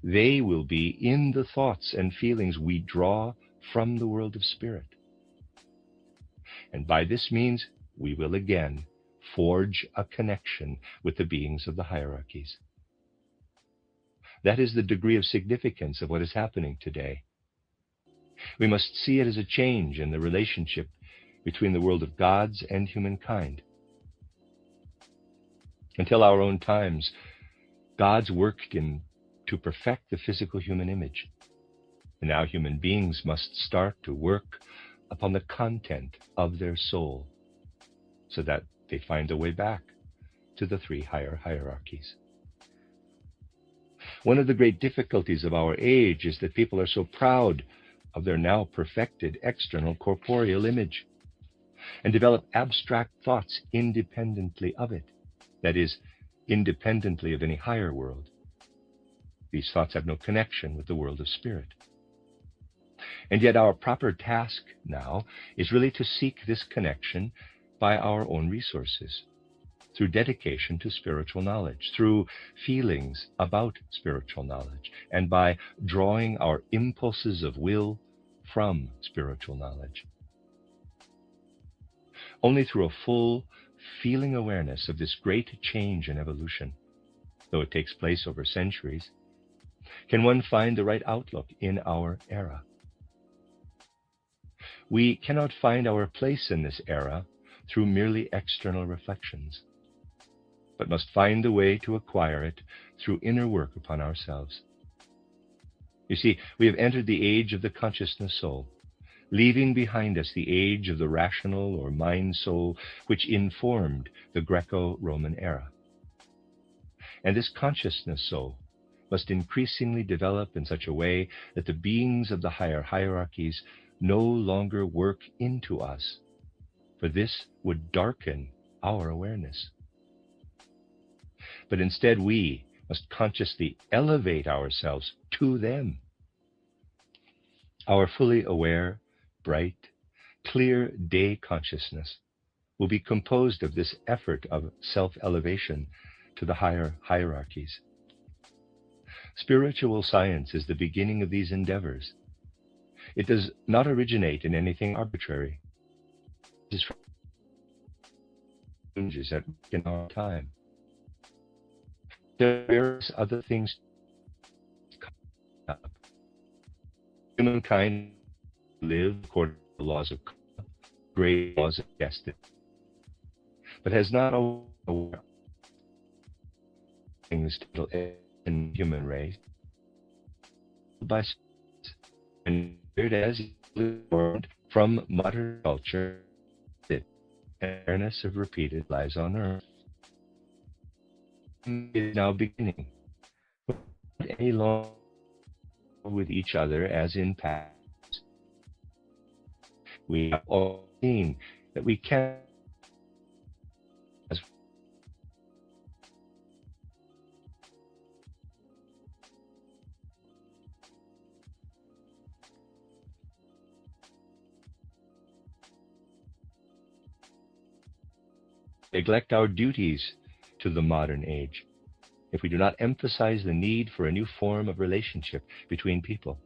They will be in the thoughts and feelings we draw from the world of spirit. And by this means, we will again forge a connection with the beings of the hierarchies. That is the degree of significance of what is happening today. We must see it as a change in the relationship between the world of gods and humankind. Until our own times, gods worked to perfect the physical human image. And now human beings must start to work upon the content of their soul, so that they find a way back to the three higher hierarchies. One of the great difficulties of our age is that people are so proud of their now perfected external corporeal image. and develop abstract thoughts independently of it, that is, independently of any higher world. These thoughts have no connection with the world of spirit. And yet our proper task now is really to seek this connection by our own resources, through dedication to spiritual knowledge, through feelings about spiritual knowledge, and by drawing our impulses of will from spiritual knowledge. Only through a full feeling awareness of this great change in evolution, though it takes place over centuries, can one find the right outlook in our era. We cannot find our place in this era through merely external reflections, but must find the way to acquire it through inner work upon ourselves. You see, we have entered the age of the consciousness soul, leaving behind us the age of the rational or mind soul which informed the Greco-Roman era. And this consciousness soul must increasingly develop in such a way that the beings of the higher hierarchies no longer work into us, for this would darken our awareness. But instead we must consciously elevate ourselves to them. Our fully aware, bright, clear day consciousness will be composed of this effort of self-elevation to the higher hierarchies. Spiritual science is the beginning of these endeavors. It does not originate in anything arbitrary. It is from changes at work in our time. There are various other things up. Humankind live according to the laws of karma, great laws of destiny, but has not aware things in the human race by and as formed from modern culture, the awareness of repeated lives on earth is now beginning. Not any longer with each other as in past. We have all seen that we can neglect our duties to the modern age if we do not emphasize the need for a new form of relationship between people.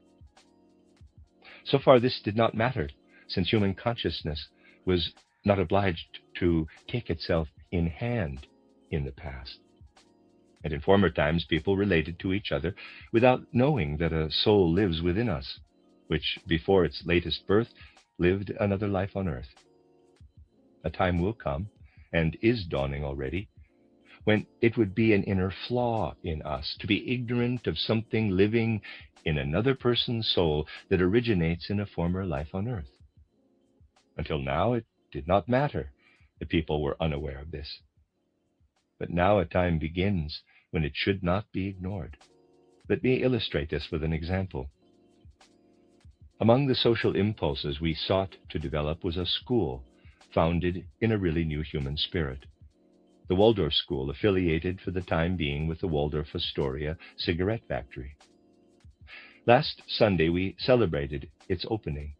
So far, this did not matter, since human consciousness was not obliged to take itself in hand in the past. And in former times, people related to each other without knowing that a soul lives within us, which before its latest birth lived another life on earth. A time will come, and is dawning already, when it would be an inner flaw in us to be ignorant of something living in another person's soul that originates in a former life on earth. Until now, it did not matter that people were unaware of this. But now a time begins when it should not be ignored. Let me illustrate this with an example. Among the social impulses we sought to develop was a school founded in a really new human spirit. The Waldorf School, affiliated for the time being with the Waldorf Astoria cigarette factory. Last Sunday, we celebrated its opening,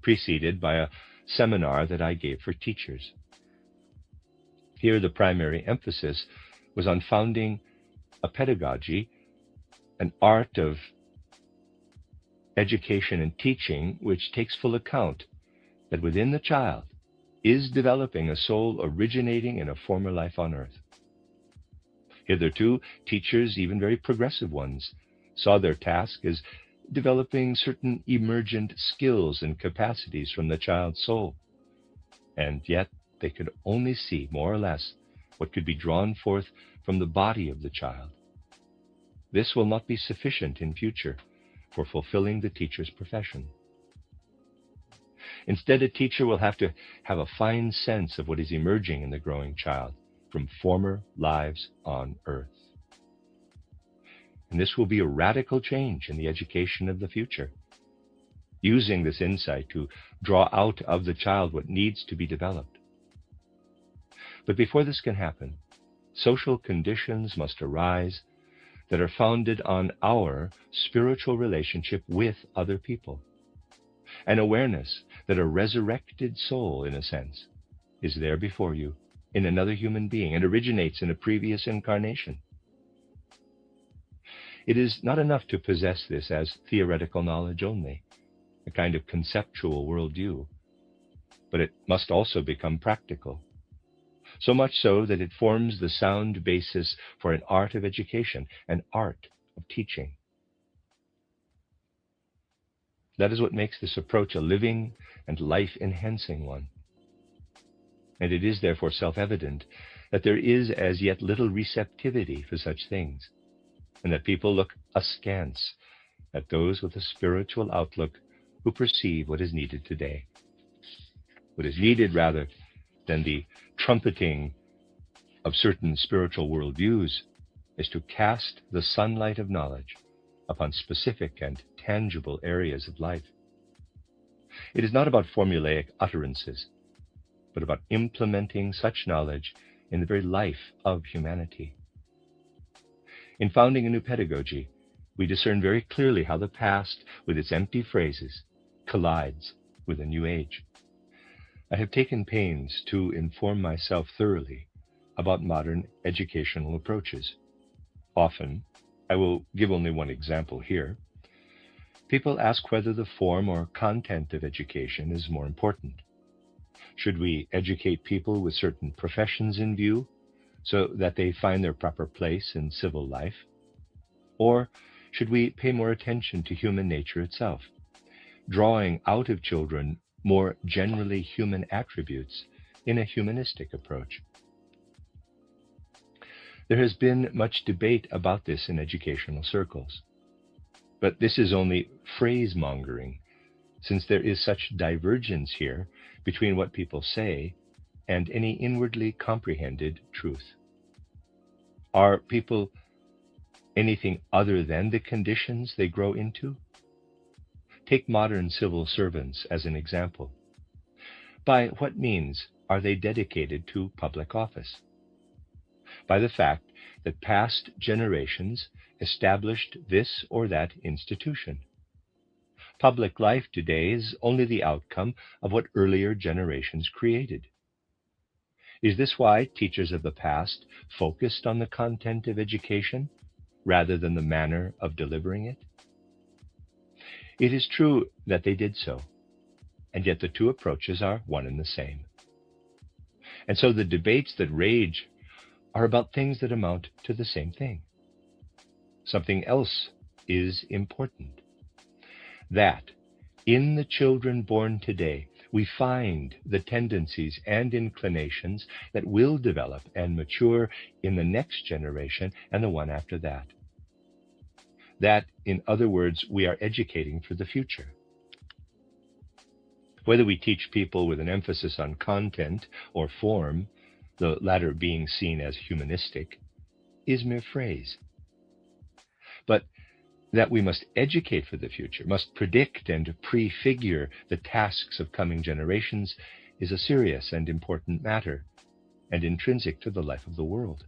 preceded by a seminar that I gave for teachers. Here, the primary emphasis was on founding a pedagogy, an art of education and teaching which takes full account that within the child is developing a soul originating in a former life on earth. Hitherto, teachers, even very progressive ones, saw their task as developing certain emergent skills and capacities from the child's soul. And yet, they could only see, more or less, what could be drawn forth from the body of the child. This will not be sufficient in future for fulfilling the teacher's profession. Instead, a teacher will have to have a fine sense of what is emerging in the growing child from former lives on earth. And this will be a radical change in the education of the future. using this insight to draw out of the child what needs to be developed. But before this can happen, social conditions must arise that are founded on our spiritual relationship with other people, an awareness that a resurrected soul, in a sense, is there before you in another human being and originates in a previous incarnation. It is not enough to possess this as theoretical knowledge only, a kind of conceptual worldview, but it must also become practical, so much so that it forms the sound basis for an art of education, an art of teaching. That is what makes this approach a living and life-enhancing one. And it is therefore self-evident that there is as yet little receptivity for such things, and that people look askance at those with a spiritual outlook who perceive what is needed today. What is needed, rather than the trumpeting of certain spiritual worldviews, is to cast the sunlight of knowledge upon specific and tangible areas of life. It is not about formulaic utterances, but about implementing such knowledge in the very life of humanity. In founding a new pedagogy, we discern very clearly how the past, with its empty phrases, collides with a new age. I have taken pains to inform myself thoroughly about modern educational approaches. Often, I will give only one example here, people ask whether the form or content of education is more important. Should we educate people with certain professions in view so that they find their proper place in civil life? Or should we pay more attention to human nature itself, drawing out of children more generally human attributes in a humanistic approach? There has been much debate about this in educational circles, but this is only phrase-mongering, since there is such divergence here between what people say and any inwardly comprehended truth. Are people anything other than the conditions they grow into? Take modern civil servants as an example. By what means are they dedicated to public office? By the fact that past generations established this or that institution. Public life today is only the outcome of what earlier generations created. Is this why teachers of the past focused on the content of education rather than the manner of delivering it? It is true that they did so, and yet the two approaches are one and the same. And so the debates that rage are about things that amount to the same thing. Something else is important. That in the children born today, we find the tendencies and inclinations that will develop and mature in the next generation and the one after that. That, in other words, we are educating for the future. Whether we teach people with an emphasis on content or form, the latter being seen as humanistic, is mere phrase. But that we must educate for the future, must predict and prefigure the tasks of coming generations, is a serious and important matter, and intrinsic to the life of the world.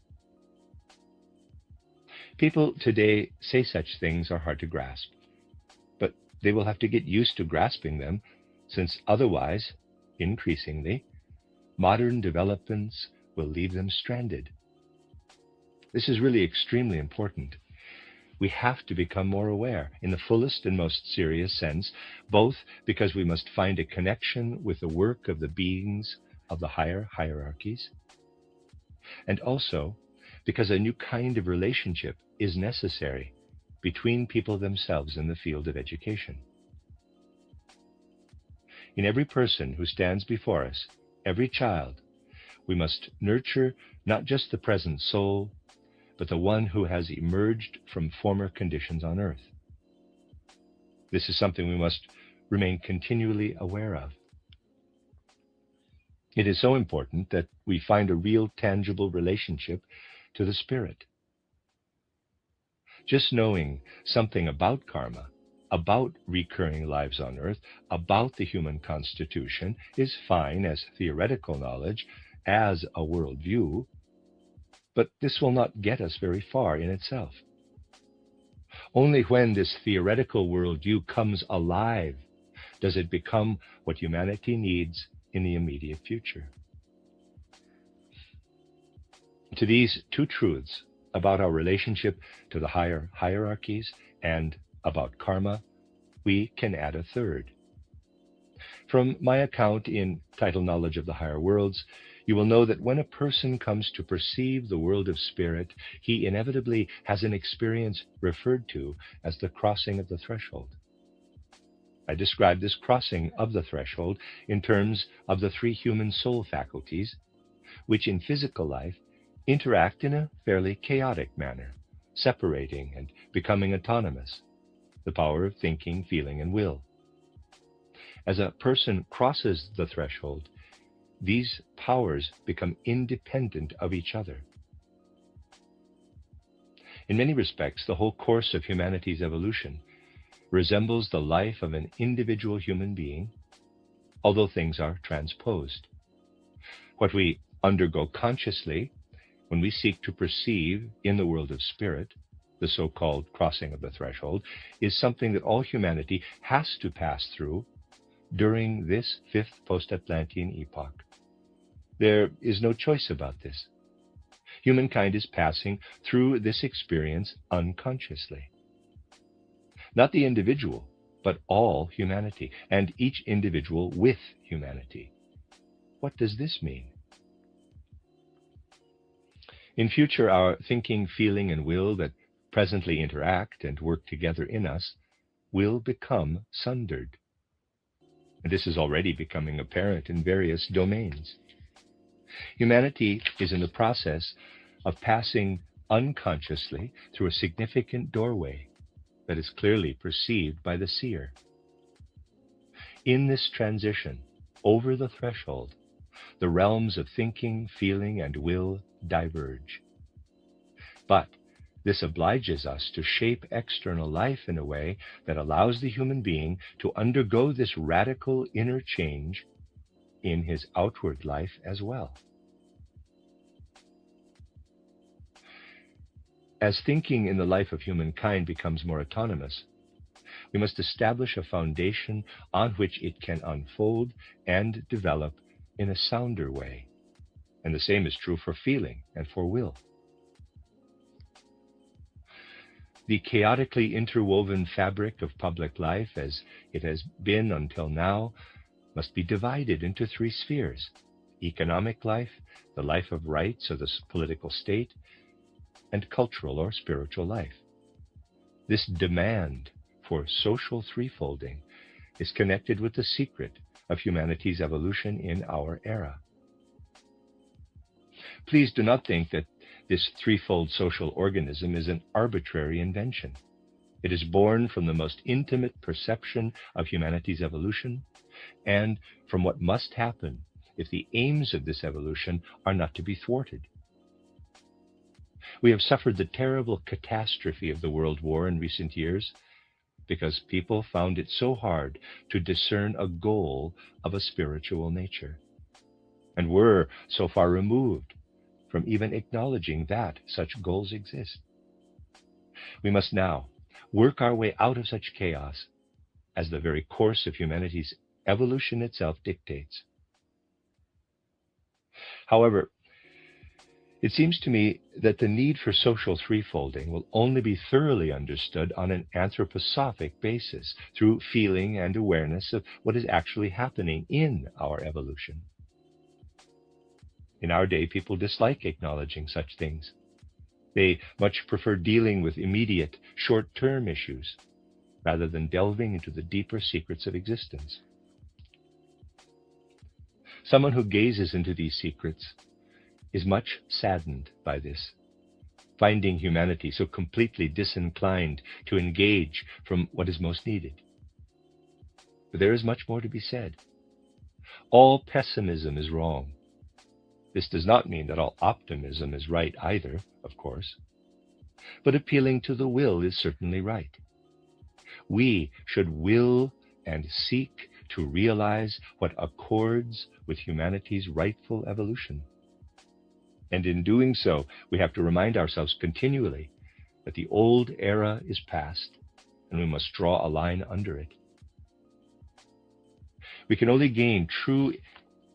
People today say such things are hard to grasp, but they will have to get used to grasping them, since otherwise, increasingly, modern developments will leave them stranded. This is really extremely important. We have to become more aware in the fullest and most serious sense, both because we must find a connection with the work of the beings of the higher hierarchies, and also because a new kind of relationship is necessary between people themselves in the field of education. In every person who stands before us, every child, we must nurture not just the present soul, but the one who has emerged from former conditions on earth. This is something we must remain continually aware of. It is so important that we find a real, tangible relationship to the spirit. Just knowing something about karma, about recurring lives on Earth, about the human constitution, is fine as theoretical knowledge, as a worldview, but this will not get us very far in itself. Only when this theoretical worldview comes alive does it become what humanity needs in the immediate future. To these two truths about our relationship to the higher hierarchies and about karma, we can add a third. From my account in Title Knowledge of the Higher Worlds, you will know that when a person comes to perceive the world of spirit, he inevitably has an experience referred to as the crossing of the threshold. I describe this crossing of the threshold in terms of the three human soul faculties, which in physical life interact in a fairly chaotic manner, separating and becoming autonomous, the power of thinking, feeling, and will. As a person crosses the threshold, these powers become independent of each other. In many respects, the whole course of humanity's evolution resembles the life of an individual human being, although things are transposed. What we undergo consciously when we seek to perceive in the world of spirit, the so-called crossing of the threshold, is something that all humanity has to pass through during this fifth post-Atlantean epoch. There is no choice about this. Humankind is passing through this experience unconsciously. Not the individual, but all humanity, and each individual with humanity. What does this mean? In future, our thinking, feeling, and will that presently interact and work together in us will become sundered. And this is already becoming apparent in various domains. Humanity is in the process of passing unconsciously through a significant doorway that is clearly perceived by the seer. In this transition, over the threshold, the realms of thinking, feeling, and will diverge. But this obliges us to shape external life in a way that allows the human being to undergo this radical inner change in his outward life as well. As thinking in the life of humankind becomes more autonomous, we must establish a foundation on which it can unfold and develop in a sounder way. And the same is true for feeling and for will. The chaotically interwoven fabric of public life, as it has been until now, must be divided into three spheres: economic life, the life of rights or the political state, and cultural or spiritual life. This demand for social threefolding is connected with the secret of humanity's evolution in our era. Please do not think that this threefold social organism is an arbitrary invention. It is born from the most intimate perception of humanity's evolution and from what must happen if the aims of this evolution are not to be thwarted. We have suffered the terrible catastrophe of the World War in recent years because people found it so hard to discern a goal of a spiritual nature, and were so far removed from even acknowledging that such goals exist. We must now work our way out of such chaos as the very course of humanity's evolution itself dictates. However, it seems to me that the need for social threefolding will only be thoroughly understood on an anthroposophic basis through feeling and awareness of what is actually happening in our evolution. In our day, people dislike acknowledging such things. They much prefer dealing with immediate, short-term issues rather than delving into the deeper secrets of existence. Someone who gazes into these secrets is much saddened by this, finding humanity so completely disinclined to engage from what is most needed. But there is much more to be said. All pessimism is wrong. This does not mean that all optimism is right either, of course, but appealing to the will is certainly right. We should will and seek to realize what accords with humanity's rightful evolution. And in doing so, we have to remind ourselves continually that the old era is past, and we must draw a line under it. We can only gain true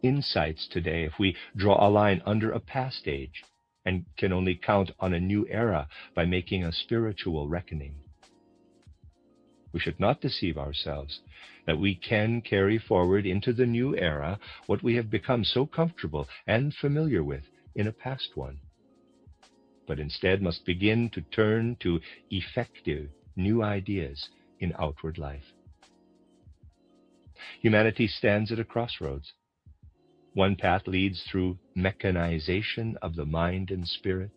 insights today if we draw a line under a past age, and can only count on a new era by making a spiritual reckoning. We should not deceive ourselves that we can carry forward into the new era what we have become so comfortable and familiar with in a past one, but instead must begin to turn to effective new ideas in outward life. Humanity stands at a crossroads. One path leads through mechanization of the mind and spirit,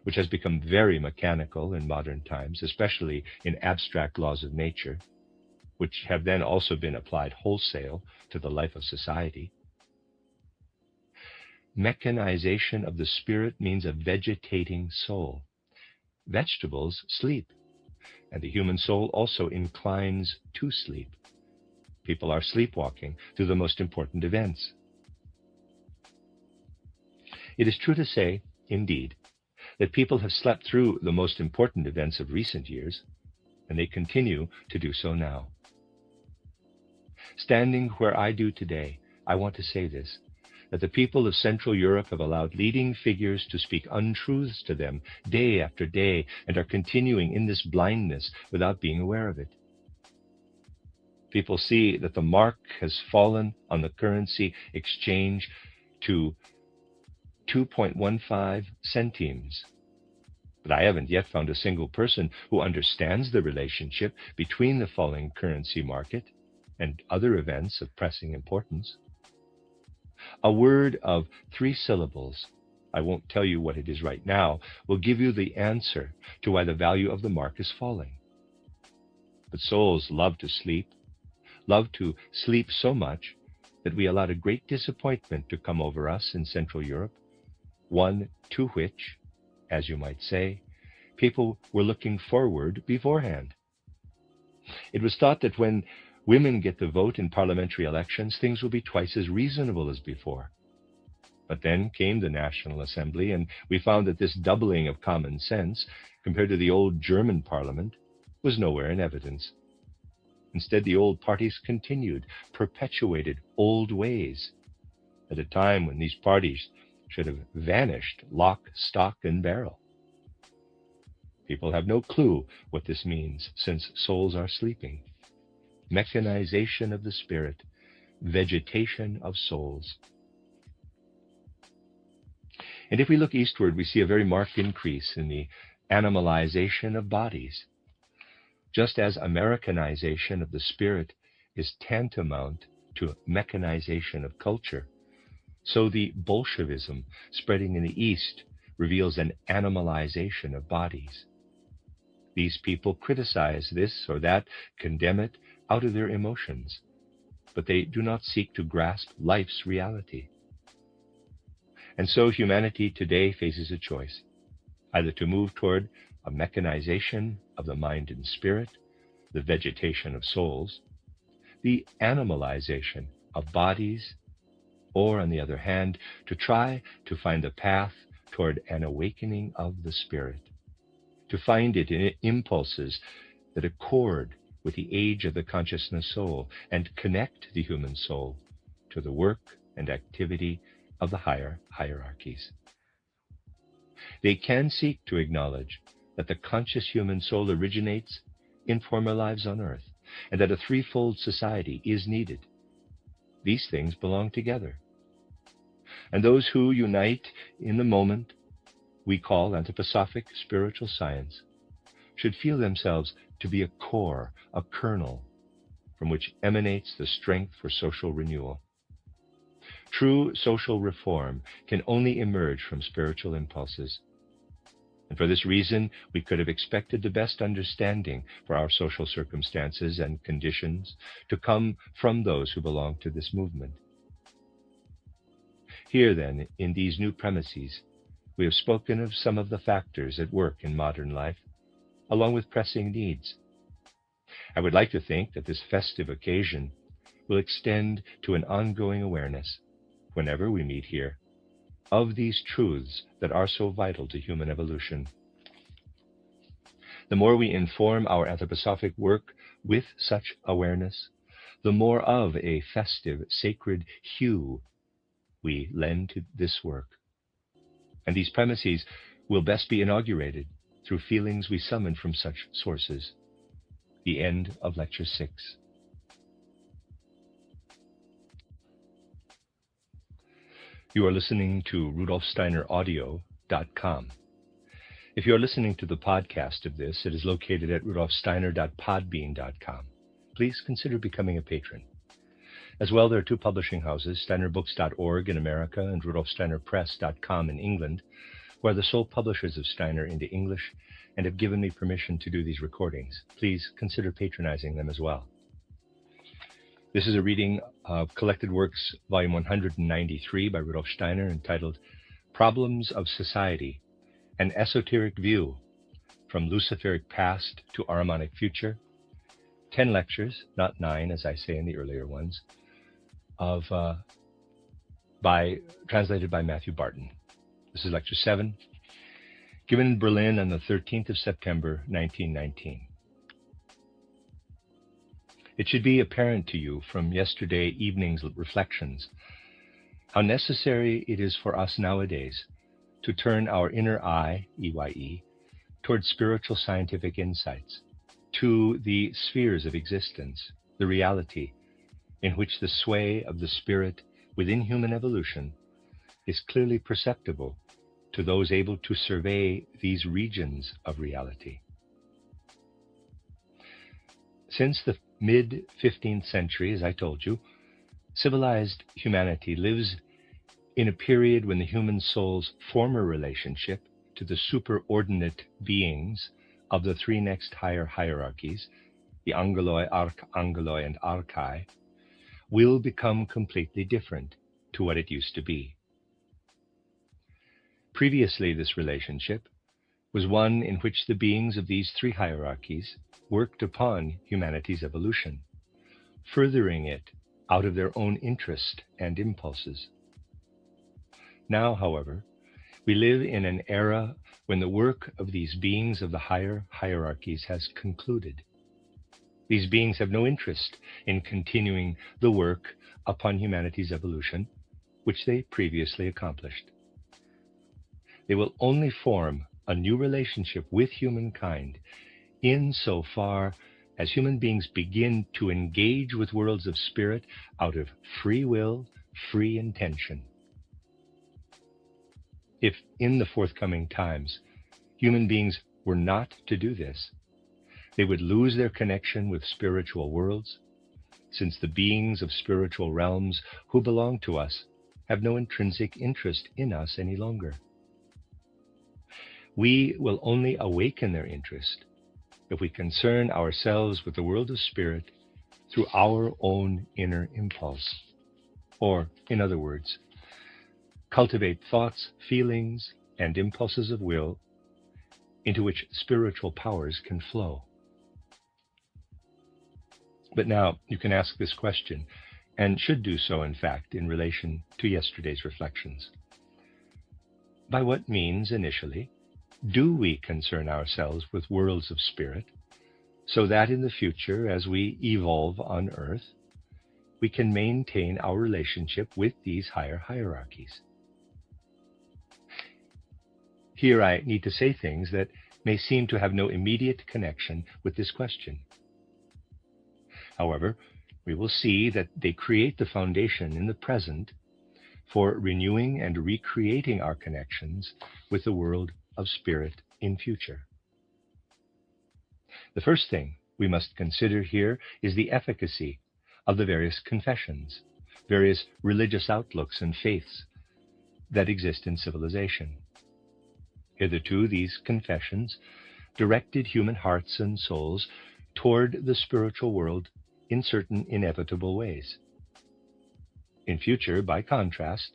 which has become very mechanical in modern times, especially in abstract laws of nature, which have then also been applied wholesale to the life of society. Mechanization of the spirit means a vegetating soul. Vegetables sleep, and the human soul also inclines to sleep. People are sleepwalking through the most important events. It is true to say, indeed, that people have slept through the most important events of recent years, and they continue to do so now. Standing where I do today, I want to say this, that the people of Central Europe have allowed leading figures to speak untruths to them day after day, and are continuing in this blindness without being aware of it. People see that the mark has fallen on the currency exchange to 2.15 centimes. But I haven't yet found a single person who understands the relationship between the falling currency market and other events of pressing importance. A word of 3 syllables, I won't tell you what it is right now, will give you the answer to why the value of the mark is falling. But souls love to sleep so much that we allowed a great disappointment to come over us in Central Europe, one to which, as you might say, people were looking forward beforehand. It was thought that when women get the vote in parliamentary elections, things will be twice as reasonable as before. But then came the National Assembly, and we found that this doubling of common sense, compared to the old German parliament, was nowhere in evidence. Instead, the old parties continued, perpetuated old ways, at a time when these parties should have vanished lock, stock, and barrel. People have no clue what this means, since souls are sleeping. Mechanization of the spirit, vegetation of souls. And if we look eastward, we see a very marked increase in the animalization of bodies. Just as Americanization of the spirit is tantamount to mechanization of culture, so the Bolshevism spreading in the East reveals an animalization of bodies. These people criticize this or that, condemn it out of their emotions, but they do not seek to grasp life's reality. And so humanity today faces a choice, either to move toward a mechanization of the mind and spirit, the vegetation of souls, the animalization of bodies, or, on the other hand, to try to find a path toward an awakening of the spirit, to find it in impulses that accord with the age of the consciousness soul and connect the human soul to the work and activity of the higher hierarchies. They can seek to acknowledge that the conscious human soul originates in former lives on earth, and that a threefold society is needed. These things belong together. And those who unite in the moment we call anthroposophic spiritual science should feel themselves to be a core, a kernel, from which emanates the strength for social renewal. True social reform can only emerge from spiritual impulses. And for this reason, we could have expected the best understanding for our social circumstances and conditions to come from those who belong to this movement. Here, then, in these new premises, we have spoken of some of the factors at work in modern life, along with pressing needs. I would like to think that this festive occasion will extend to an ongoing awareness, whenever we meet here, of these truths that are so vital to human evolution. The more we inform our anthroposophic work with such awareness, the more of a festive, sacred hue we lend to this work. And these premises will best be inaugurated through feelings we summon from such sources. The end of Lecture 6. You are listening to RudolfSteinerAudio.com. If you are listening to the podcast of this, it is located at RudolfSteiner.podbean.com. Please consider becoming a patron. As well, there are two publishing houses, SteinerBooks.org in America and RudolfSteinerPress.com in England, who are the sole publishers of Steiner into English and have given me permission to do these recordings. Please consider patronizing them as well. This is a reading of Collected Works, Volume 193 by Rudolf Steiner, entitled Problems of Society, An Esoteric View, From Luciferic Past to Ahrimanic Future. 10 lectures, not 9 as I say in the earlier ones, translated by Matthew Barton. This is Lecture 7, given in Berlin on the 13th of September, 1919. It should be apparent to you from yesterday evening's reflections how necessary it is for us nowadays to turn our inner eye, EYE, towards spiritual scientific insights, to the spheres of existence, the reality in which the sway of the spirit within human evolution is clearly perceptible to those able to survey these regions of reality. Since the mid-15th century, as I told you, civilized humanity lives in a period when the human soul's former relationship to the superordinate beings of the three next higher hierarchies, the angeloi, archangeloi, and archai, will become completely different to what it used to be. Previously, this relationship was one in which the beings of these three hierarchies worked upon humanity's evolution, furthering it out of their own interest and impulses. Now, however, we live in an era when the work of these beings of the higher hierarchies has concluded. These beings have no interest in continuing the work upon humanity's evolution, which they previously accomplished. They will only form a new relationship with humankind insofar as human beings begin to engage with worlds of spirit out of free will, free intention. If in the forthcoming times human beings were not to do this, they would lose their connection with spiritual worlds, since the beings of spiritual realms who belong to us have no intrinsic interest in us any longer. We will only awaken their interest if we concern ourselves with the world of spirit through our own inner impulse, or, in other words, cultivate thoughts, feelings, and impulses of will into which spiritual powers can flow. But now you can ask this question, and should do so, in fact, in relation to yesterday's reflections. By what means, initially, do we concern ourselves with worlds of spirit, so that in the future, as we evolve on Earth, we can maintain our relationship with these higher hierarchies? Here I need to say things that may seem to have no immediate connection with this question. However, we will see that they create the foundation in the present for renewing and recreating our connections with the world of spirit in future. The first thing we must consider here is the efficacy of the various confessions, various religious outlooks and faiths that exist in civilization. Hitherto, these confessions directed human hearts and souls toward the spiritual world in certain inevitable ways. In future, by contrast,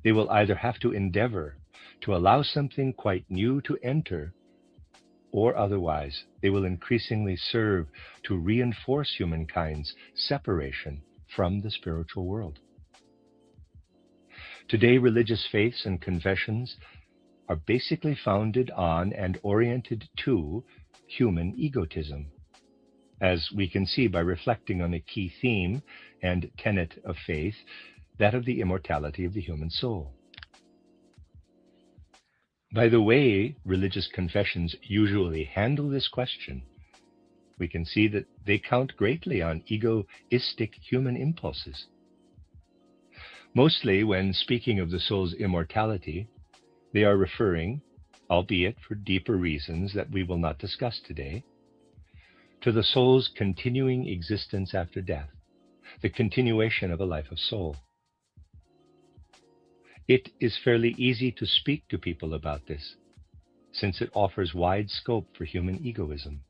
they will either have to endeavor to allow something quite new to enter, or otherwise, they will increasingly serve to reinforce humankind's separation from the spiritual world. Today, religious faiths and confessions are basically founded on and oriented to human egotism, as we can see by reflecting on a key theme and tenet of faith, that of the immortality of the human soul. By the way religious confessions usually handle this question, we can see that they count greatly on egoistic human impulses. Mostly, when speaking of the soul's immortality, they are referring, albeit for deeper reasons that we will not discuss today, to the soul's continuing existence after death, the continuation of a life of soul. It is fairly easy to speak to people about this, since it offers wide scope for human egoism.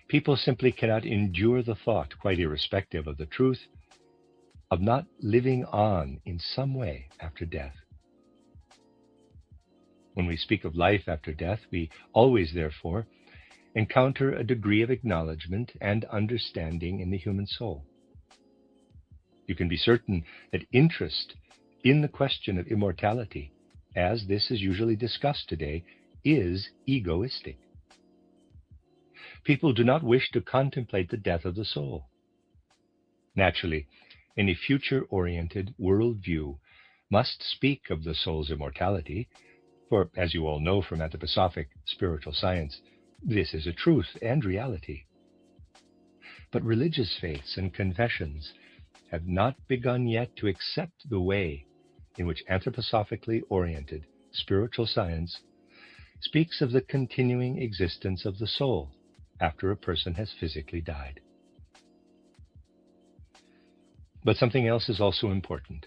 People simply cannot endure the thought, quite irrespective of the truth, of not living on in some way after death. When we speak of life after death, we always, therefore, encounter a degree of acknowledgement and understanding in the human soul. You can be certain that interest in the question of immortality, as this is usually discussed today, is egoistic. People do not wish to contemplate the death of the soul. Naturally, any future-oriented worldview must speak of the soul's immortality, for, as you all know from anthroposophic spiritual science, this is a truth and reality. But religious faiths and confessions have not begun yet to accept the way in which anthroposophically oriented spiritual science speaks of the continuing existence of the soul after a person has physically died. But something else is also important,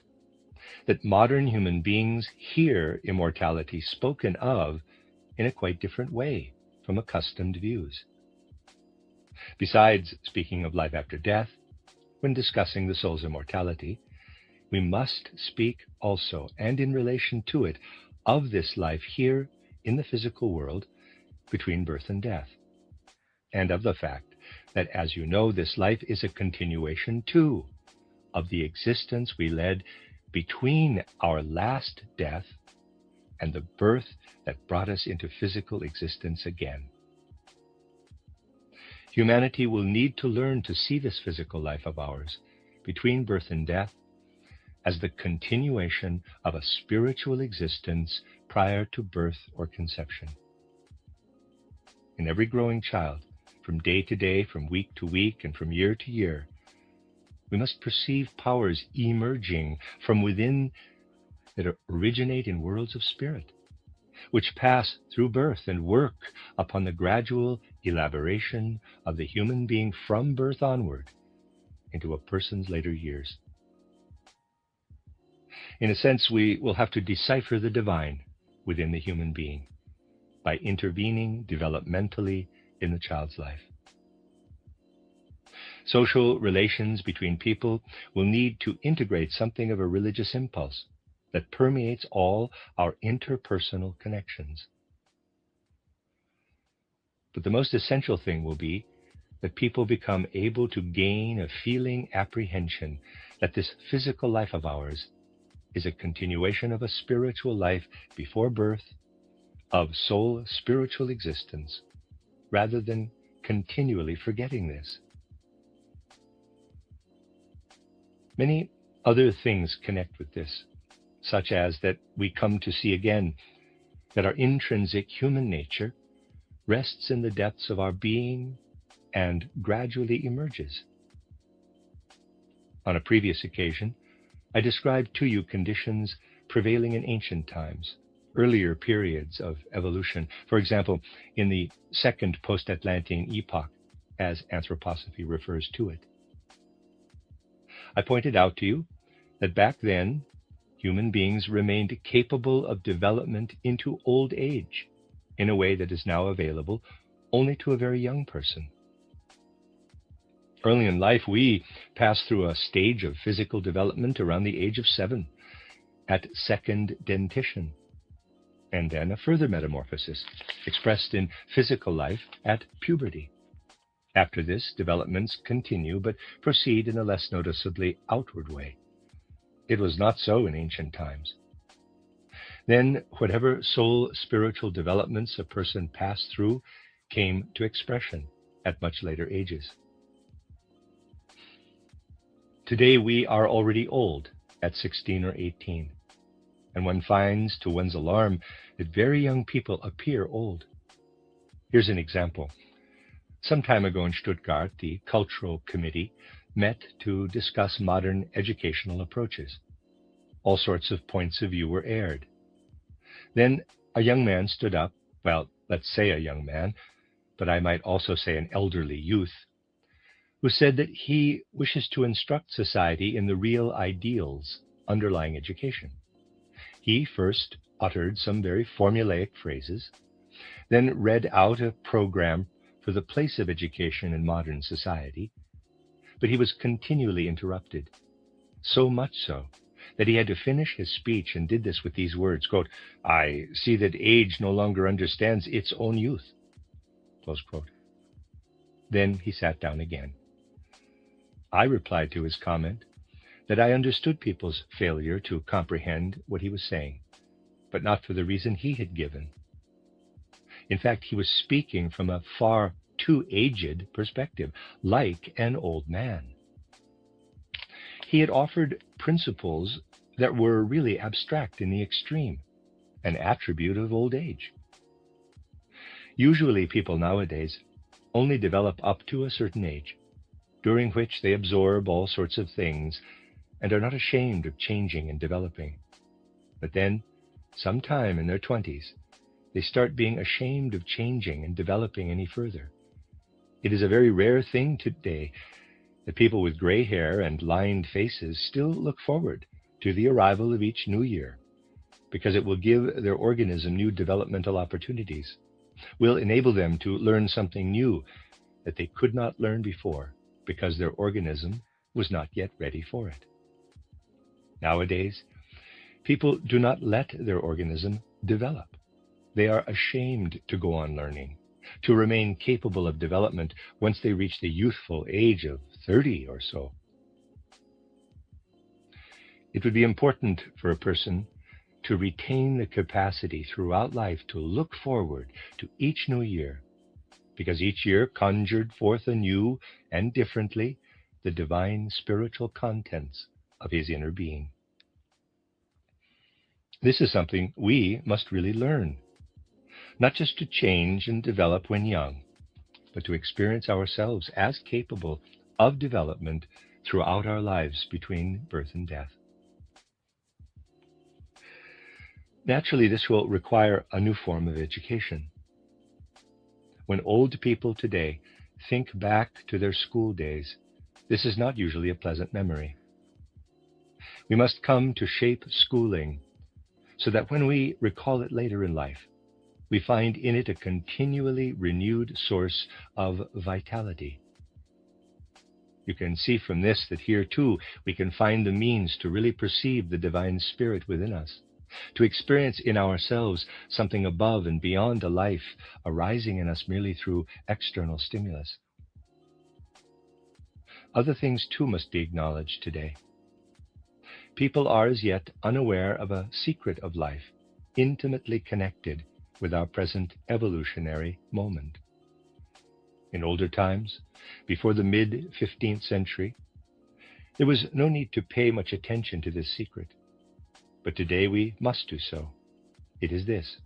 that modern human beings hear immortality spoken of in a quite different way from accustomed views. Besides speaking of life after death, when discussing the soul's immortality, we must speak also, and in relation to it, of this life here in the physical world between birth and death, and of the fact that, as you know, this life is a continuation too of the existence we led between our last death and the birth that brought us into physical existence again. Humanity will need to learn to see this physical life of ours between birth and death as the continuation of a spiritual existence prior to birth or conception. In every growing child, from day to day, from week to week, and from year to year, we must perceive powers emerging from within that originate in worlds of spirit, which pass through birth and work upon the gradual elaboration of the human being from birth onward into a person's later years. In a sense, we will have to decipher the divine within the human being by intervening developmentally in the child's life. Social relations between people will need to integrate something of a religious impulse that permeates all our interpersonal connections. But the most essential thing will be that people become able to gain a feeling apprehension that this physical life of ours is a continuation of a spiritual life before birth, of soul spiritual existence, rather than continually forgetting this. Many other things connect with this, such as that we come to see again that our intrinsic human nature rests in the depths of our being and gradually emerges. On a previous occasion, I described to you conditions prevailing in ancient times, earlier periods of evolution, for example, in the second post-Atlantean epoch, as anthroposophy refers to it. I pointed out to you that back then, human beings remained capable of development into old age in a way that is now available only to a very young person. Early in life, we pass through a stage of physical development around the age of 7, at second dentition. and then a further metamorphosis, expressed in physical life at puberty. After this, developments continue, but proceed in a less noticeably outward way. It was not so in ancient times. Then, whatever soul spiritual developments a person passed through came to expression at much later ages. Today we are already old at 16 or 18, and one finds to one's alarm that very young people appear old. Here's an example. Some time ago in Stuttgart, the Cultural Committee met to discuss modern educational approaches. All sorts of points of view were aired. Then a young man stood up, well, let's say a young man, but I might also say an elderly youth, who said that he wishes to instruct society in the real ideals underlying education. He first uttered some very formulaic phrases, then read out a program for the place of education in modern society, but he was continually interrupted, so much so that he had to finish his speech and did this with these words, quote, "I see that age no longer understands its own youth," close quote. Then he sat down again. I replied to his comment that I understood people's failure to comprehend what he was saying, but not for the reason he had given. In fact, he was speaking from a far too aged perspective, like an old man. He had offered principles that were really abstract in the extreme, an attribute of old age. Usually people nowadays only develop up to a certain age, during which they absorb all sorts of things and are not ashamed of changing and developing. But then, sometime in their 20s, they start being ashamed of changing and developing any further. It is a very rare thing today that people with gray hair and lined faces still look forward to the arrival of each new year, because it will give their organism new developmental opportunities, will enable them to learn something new that they could not learn before, because their organism was not yet ready for it. Nowadays, people do not let their organism develop. They are ashamed to go on learning, to remain capable of development once they reach the youthful age of 30 or so. It would be important for a person to retain the capacity throughout life to look forward to each new year, because each year conjured forth anew and differently the divine spiritual contents of his inner being. This is something we must really learn, not just to change and develop when young, but to experience ourselves as capable of development throughout our lives between birth and death. Naturally, this will require a new form of education. When old people today think back to their school days, this is not usually a pleasant memory. We must come to shape schooling so that when we recall it later in life, we find in it a continually renewed source of vitality. You can see from this that here too we can find the means to really perceive the divine spirit within us, to experience in ourselves something above and beyond a life arising in us merely through external stimulus. Other things too must be acknowledged today. People are as yet unaware of a secret of life, intimately connected with our present evolutionary moment. In older times, before the mid-15th century, there was no need to pay much attention to this secret. But today we must do so. It is this.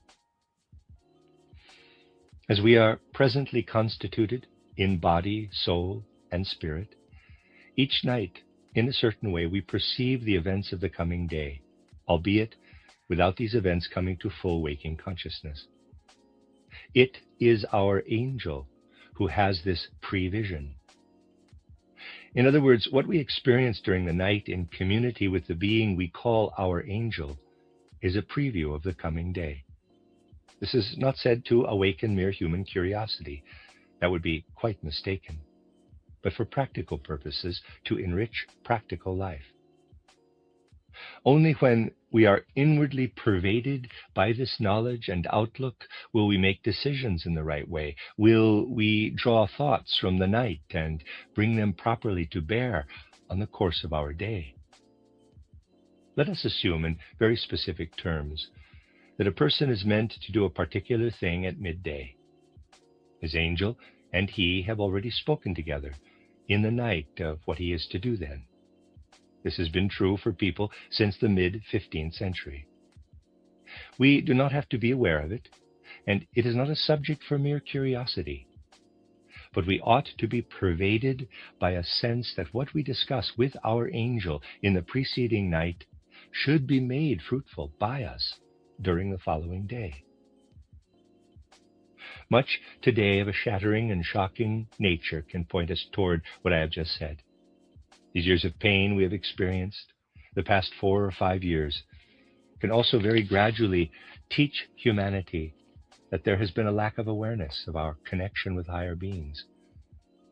As we are presently constituted in body, soul, and spirit, each night, in a certain way, we perceive the events of the coming day, albeit without these events coming to full waking consciousness. It is our angel who has this prevision. In other words, what we experience during the night in community with the being we call our angel is a preview of the coming day. This is not said to awaken mere human curiosity. That would be quite mistaken, but for practical purposes, to enrich practical life. Only when we are inwardly pervaded by this knowledge and outlook will we make decisions in the right way. Will we draw thoughts from the night and bring them properly to bear on the course of our day. Let us assume in very specific terms that a person is meant to do a particular thing at midday. His angel and he have already spoken together in the night of what he is to do then. This has been true for people since the mid-15th century. We do not have to be aware of it, and it is not a subject for mere curiosity. But we ought to be pervaded by a sense that what we discuss with our angel in the preceding night should be made fruitful by us during the following day. Much today of a shattering and shocking nature can point us toward what I have just said. These years of pain we have experienced, the past 4 or 5 years, can also very gradually teach humanity that there has been a lack of awareness of our connection with higher beings,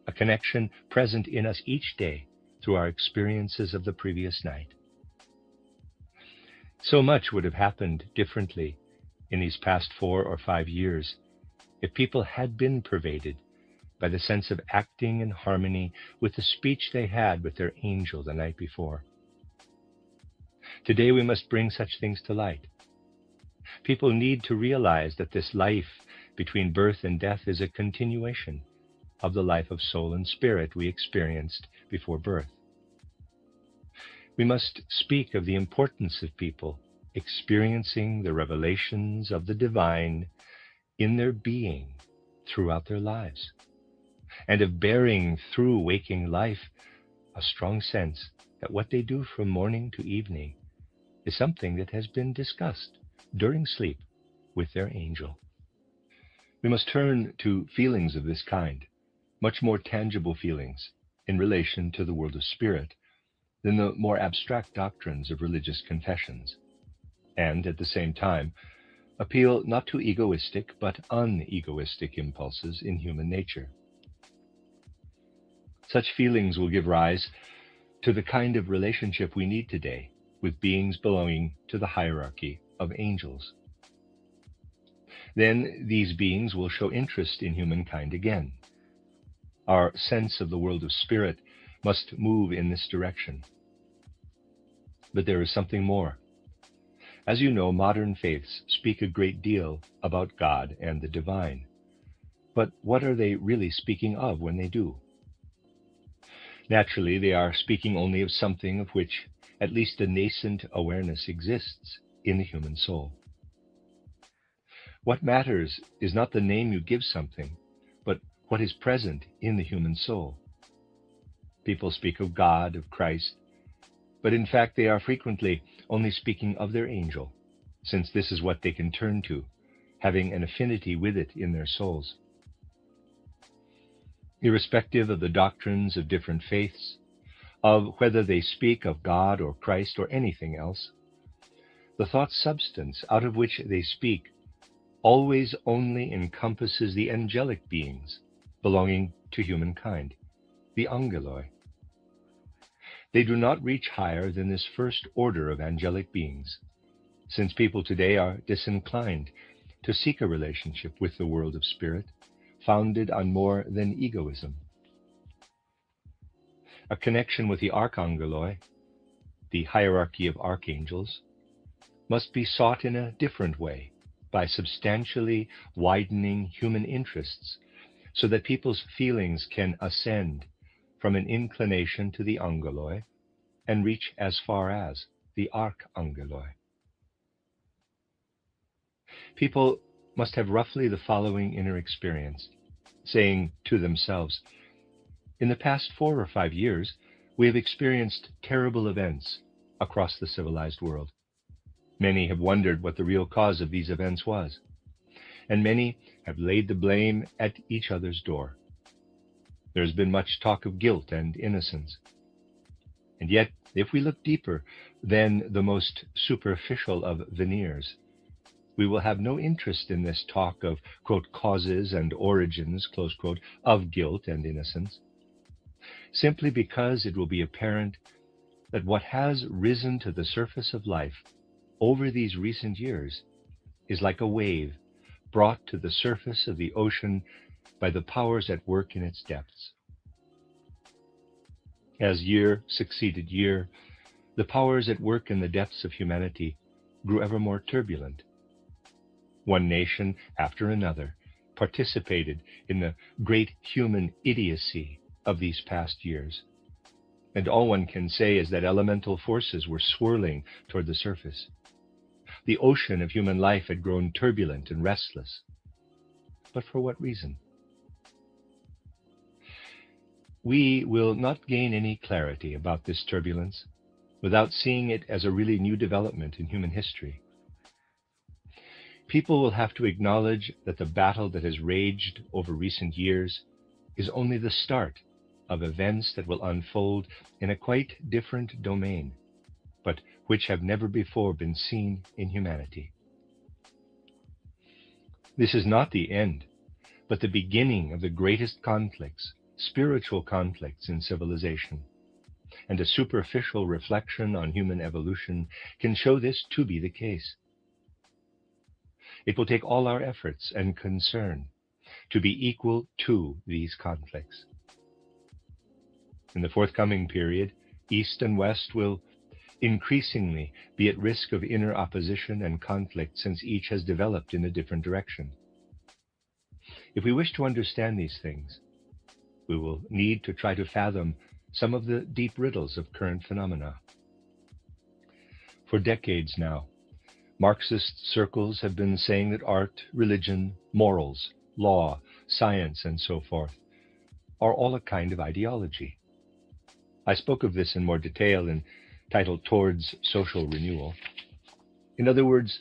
a connection present in us each day through our experiences of the previous night. So much would have happened differently in these past 4 or 5 years if people had been pervaded by the sense of acting in harmony with the speech they had with their angel the night before. Today we must bring such things to light. People need to realize that this life between birth and death is a continuation of the life of soul and spirit we experienced before birth. We must speak of the importance of people experiencing the revelations of the divine in their being throughout their lives, and of bearing through waking life a strong sense that what they do from morning to evening is something that has been discussed during sleep with their angel. We must turn to feelings of this kind, much more tangible feelings in relation to the world of spirit than the more abstract doctrines of religious confessions, and at the same time appeal not to egoistic but unegoistic impulses in human nature. Such feelings will give rise to the kind of relationship we need today with beings belonging to the hierarchy of angels. Then these beings will show interest in humankind again. Our sense of the world of spirit must move in this direction. But there is something more. As you know, modern faiths speak a great deal about God and the divine. But what are they really speaking of when they do? Naturally, they are speaking only of something of which at least a nascent awareness exists in the human soul. What matters is not the name you give something, but what is present in the human soul. People speak of God, of Christ, but in fact they are frequently only speaking of their angel, since this is what they can turn to, having an affinity with it in their souls. Irrespective of the doctrines of different faiths, of whether they speak of God or Christ or anything else, the thought substance out of which they speak always only encompasses the angelic beings belonging to humankind, the angeloi. They do not reach higher than this first order of angelic beings, since people today are disinclined to seek a relationship with the world of spirit, founded on more than egoism. A connection with the archangeloi, the hierarchy of archangels, must be sought in a different way, by substantially widening human interests, so that people's feelings can ascend from an inclination to the angeloi and reach as far as the archangeloi. People must have roughly the following inner experience, saying to themselves, in the past 4 or 5 years, we have experienced terrible events across the civilized world. Many have wondered what the real cause of these events was, and many have laid the blame at each other's door. There has been much talk of guilt and innocence. And yet, if we look deeper than the most superficial of veneers, we will have no interest in this talk of, quote, causes and origins, close quote, of guilt and innocence, simply because it will be apparent that what has risen to the surface of life over these recent years is like a wave brought to the surface of the ocean by the powers at work in its depths. As year succeeded year, the powers at work in the depths of humanity grew ever more turbulent. One nation after another participated in the great human idiocy of these past years. And all one can say is that elemental forces were swirling toward the surface. The ocean of human life had grown turbulent and restless. But for what reason? We will not gain any clarity about this turbulence without seeing it as a really new development in human history. People will have to acknowledge that the battle that has raged over recent years is only the start of events that will unfold in a quite different domain, but which have never before been seen in humanity. This is not the end, but the beginning of the greatest conflicts, spiritual conflicts in civilization, and a superficial reflection on human evolution can show this to be the case. It will take all our efforts and concern to be equal to these conflicts. In the forthcoming period, East and West will increasingly be at risk of inner opposition and conflict since each has developed in a different direction. If we wish to understand these things, we will need to try to fathom some of the deep riddles of current phenomena. For decades now, Marxist circles have been saying that art, religion, morals, law, science, and so forth are all a kind of ideology. I spoke of this in more detail in titled Towards Social Renewal. In other words,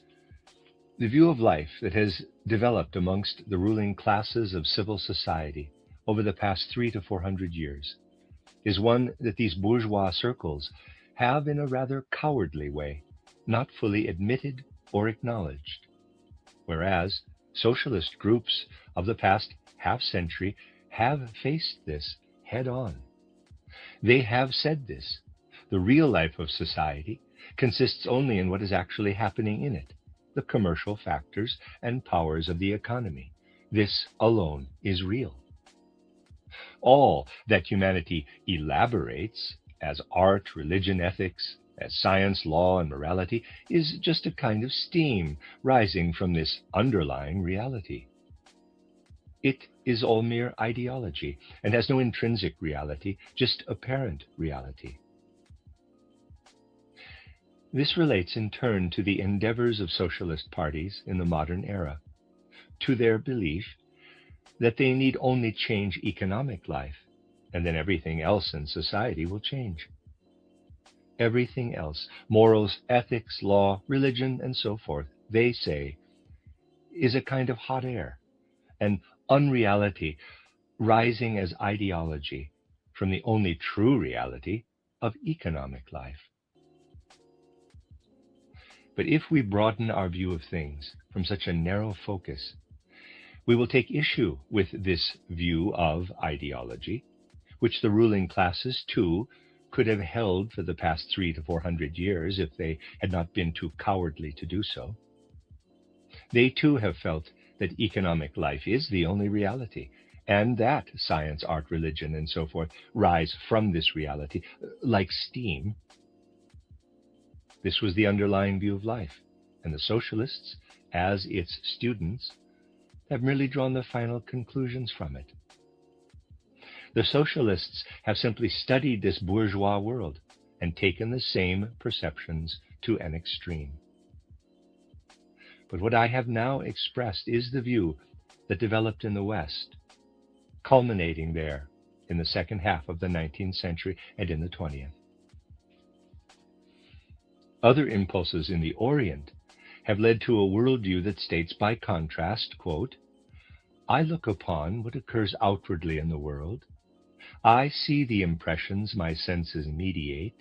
the view of life that has developed amongst the ruling classes of civil society over the past 300 to 400 years is one that these bourgeois circles have, in a rather cowardly way, not fully admitted or acknowledged, whereas socialist groups of the past half-century have faced this head-on. They have said this. The real life of society consists only in what is actually happening in it, the commercial factors and powers of the economy. This alone is real. All that humanity elaborates as art, religion, ethics, as science, law, and morality is just a kind of steam rising from this underlying reality. It is all mere ideology and has no intrinsic reality, just apparent reality. This relates in turn to the endeavors of socialist parties in the modern era, to their belief that they need only change economic life, and then everything else in society will change. Everything else, morals, ethics, law, religion, and so forth, they say, is a kind of hot air, an unreality rising as ideology from the only true reality of economic life. But if we broaden our view of things from such a narrow focus, we will take issue with this view of ideology, which the ruling classes too could have held for the past 300 to 400 years if they had not been too cowardly to do so. They too have felt that economic life is the only reality, and that science, art, religion, and so forth rise from this reality like steam. This was the underlying view of life, and the socialists, as its students, have merely drawn the final conclusions from it. The socialists have simply studied this bourgeois world and taken the same perceptions to an extreme. But what I have now expressed is the view that developed in the West, culminating there in the second half of the 19th century and in the 20th. Other impulses in the Orient have led to a worldview that states by contrast, quote, I look upon what occurs outwardly in the world. I see the impressions my senses mediate.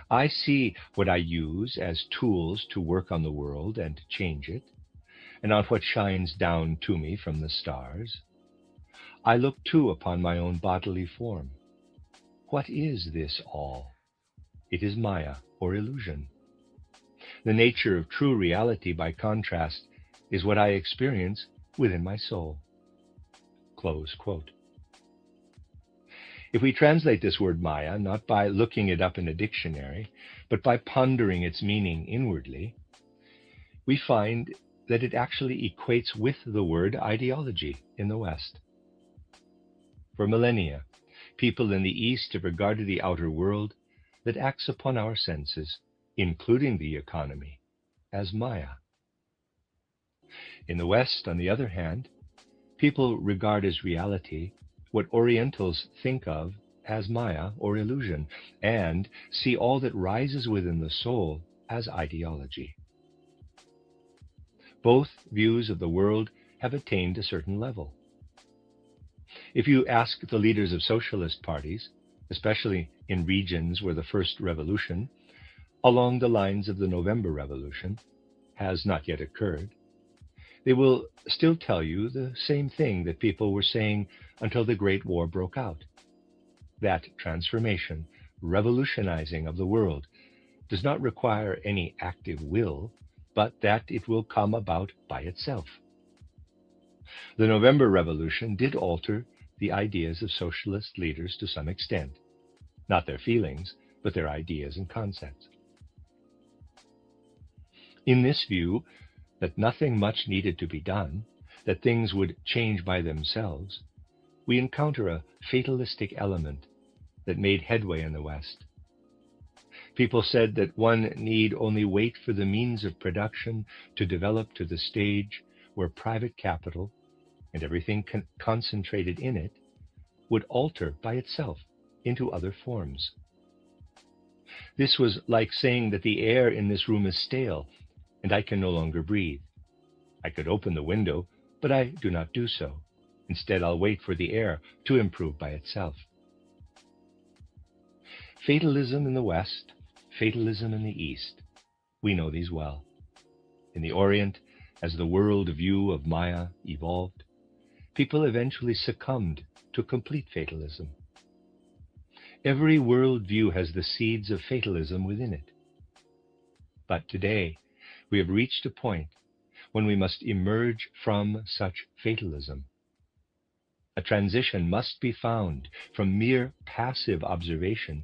I see what I use as tools to work on the world and change it, and on what shines down to me from the stars. I look too upon my own bodily form. What is this all? it is Maya, or illusion. The nature of true reality, by contrast, is what I experience within my soul." Close quote. If we translate this word Maya, not by looking it up in a dictionary, but by pondering its meaning inwardly, we find that it actually equates with the word ideology in the West. For millennia, people in the East have regarded the outer world that acts upon our senses, including the economy, as Maya. In the West, on the other hand, people regard as reality what Orientals think of as Maya, or illusion, and see all that rises within the soul as ideology. Both views of the world have attained a certain level. If you ask the leaders of socialist parties, especially in regions where the first revolution, along the lines of the November Revolution, has not yet occurred, they will still tell you the same thing that people were saying until the Great War broke out. That transformation, revolutionizing of the world, does not require any active will, but that it will come about by itself. The November Revolution did alter the ideas of socialist leaders to some extent, not their feelings, but their ideas and concepts. In this view, that nothing much needed to be done, that things would change by themselves, we encounter a fatalistic element that made headway in the West. People said that one need only wait for the means of production to develop to the stage where private capital, and everything concentrated in it, would alter by itself into other forms. This was like saying that the air in this room is stale, and I can no longer breathe. I could open the window, but I do not do so. Instead, I'll wait for the air to improve by itself. Fatalism in the West, fatalism in the East. We know these well. In the Orient, as the world view of Maya evolved, people eventually succumbed to complete fatalism. Every world view has the seeds of fatalism within it. But today, we have reached a point when we must emerge from such fatalism. A transition must be found from mere passive observation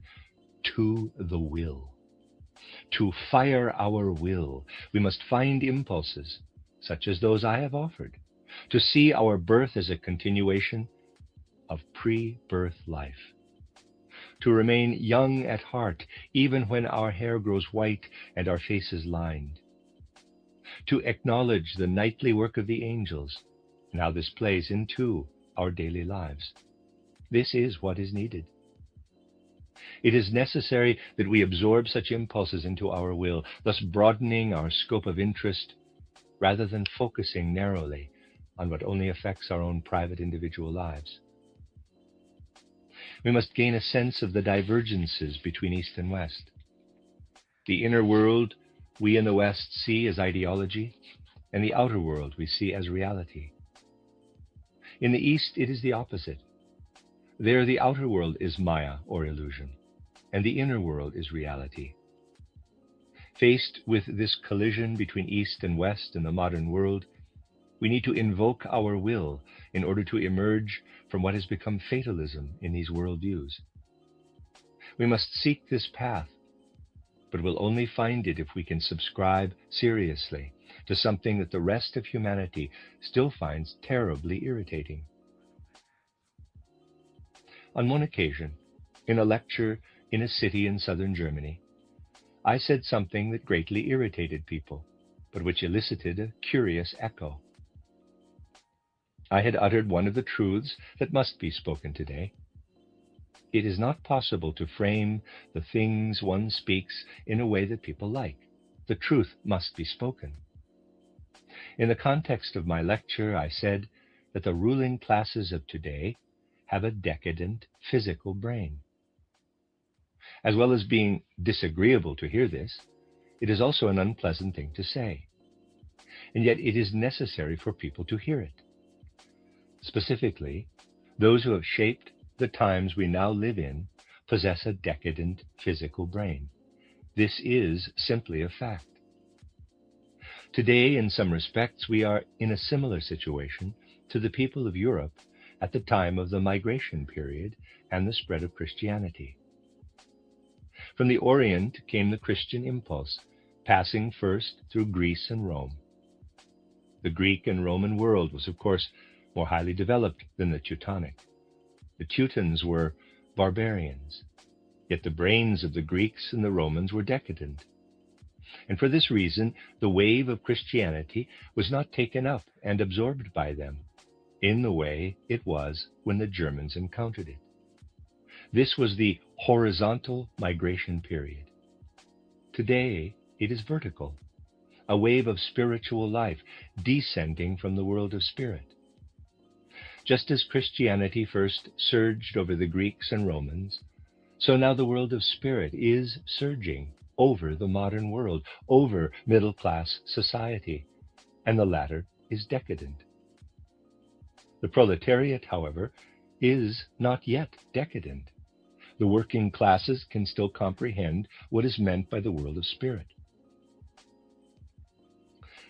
to the will. To fire our will, we must find impulses, such as those I have offered, to see our birth as a continuation of pre-birth life. To remain young at heart, even when our hair grows white and our faces lined. To acknowledge the nightly work of the angels, and how this plays into our daily lives. This is what is needed. It is necessary that we absorb such impulses into our will, thus broadening our scope of interest, rather than focusing narrowly on what only affects our own private individual lives. We must gain a sense of the divergences between East and West. The inner world we in the West see as ideology, and the outer world we see as reality. In the East, it is the opposite. There, the outer world is Maya, or illusion, and the inner world is reality. Faced with this collision between East and West in the modern world, we need to invoke our will in order to emerge from what has become fatalism in these worldviews. We must seek this path, but we'll only find it if we can subscribe seriously to something that the rest of humanity still finds terribly irritating. On one occasion, in a lecture in a city in southern Germany, I said something that greatly irritated people, but which elicited a curious echo. I had uttered one of the truths that must be spoken today. It is not possible to frame the things one speaks in a way that people like. The truth must be spoken. In the context of my lecture, I said that the ruling classes of today have a decadent physical brain. As well as being disagreeable to hear this, it is also an unpleasant thing to say. And yet it is necessary for people to hear it. Specifically, those who have shaped the times we now live in possess a decadent physical brain. This is simply a fact. Today, in some respects, we are in a similar situation to the people of Europe at the time of the migration period and the spread of Christianity. From the Orient came the Christian impulse, passing first through Greece and Rome. The Greek and Roman world was, of course, more highly developed than the Teutonic. The Teutons were barbarians, yet the brains of the Greeks and the Romans were decadent. And for this reason, the wave of Christianity was not taken up and absorbed by them in the way it was when the Germans encountered it. This was the horizontal migration period. Today, it is vertical, a wave of spiritual life descending from the world of spirit. Just as Christianity first surged over the Greeks and Romans, so now the world of spirit is surging over the modern world, over middle-class society, and the latter is decadent. The proletariat, however, is not yet decadent. The working classes can still comprehend what is meant by the world of spirit.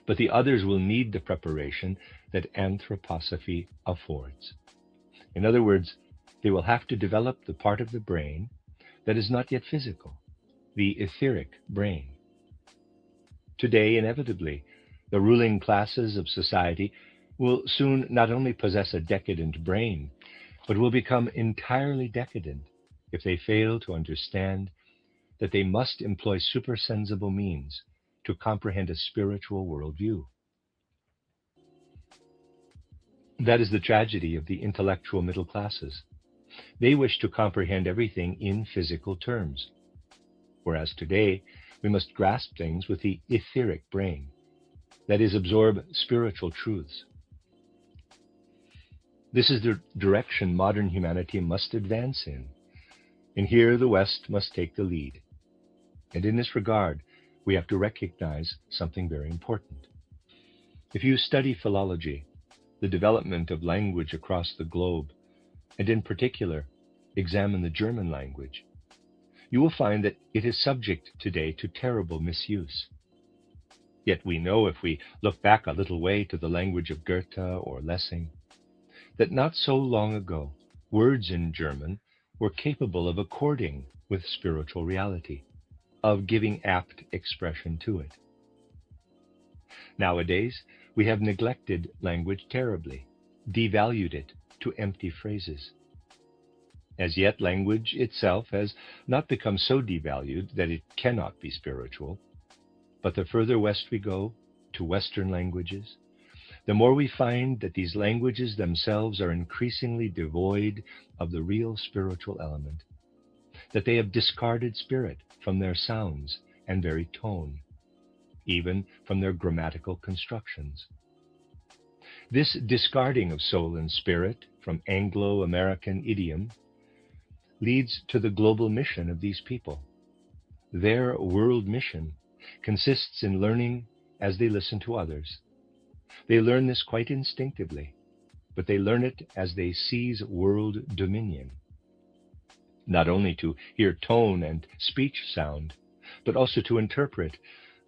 But the others will need the preparation that anthroposophy affords. In other words, they will have to develop the part of the brain that is not yet physical, the etheric brain. Today, inevitably, the ruling classes of society will soon not only possess a decadent brain, but will become entirely decadent if they fail to understand that they must employ supersensible means to comprehend a spiritual worldview. That is the tragedy of the intellectual middle classes. They wish to comprehend everything in physical terms, whereas today we must grasp things with the etheric brain, that is, absorb spiritual truths. This is the direction modern humanity must advance in, and here the West must take the lead. And in this regard, we have to recognize something very important. If you study philology, the development of language across the globe, and in particular, examine the German language, you will find that it is subject today to terrible misuse. Yet we know, if we look back a little way to the language of Goethe or Lessing, that not so long ago, words in German were capable of according with spiritual reality, of giving apt expression to it. Nowadays, we have neglected language terribly, devalued it to empty phrases. As yet, language itself has not become so devalued that it cannot be spiritual, but the further west we go, to Western languages, the more we find that these languages themselves are increasingly devoid of the real spiritual element, that they have discarded spirit from their sounds and very tone, even from their grammatical constructions. This discarding of soul and spirit from Anglo-American idiom leads to the global mission of these people. Their world mission consists in learning as they listen to others. They learn this quite instinctively, but they learn it as they seize world dominion. Not only to hear tone and speech sound, but also to interpret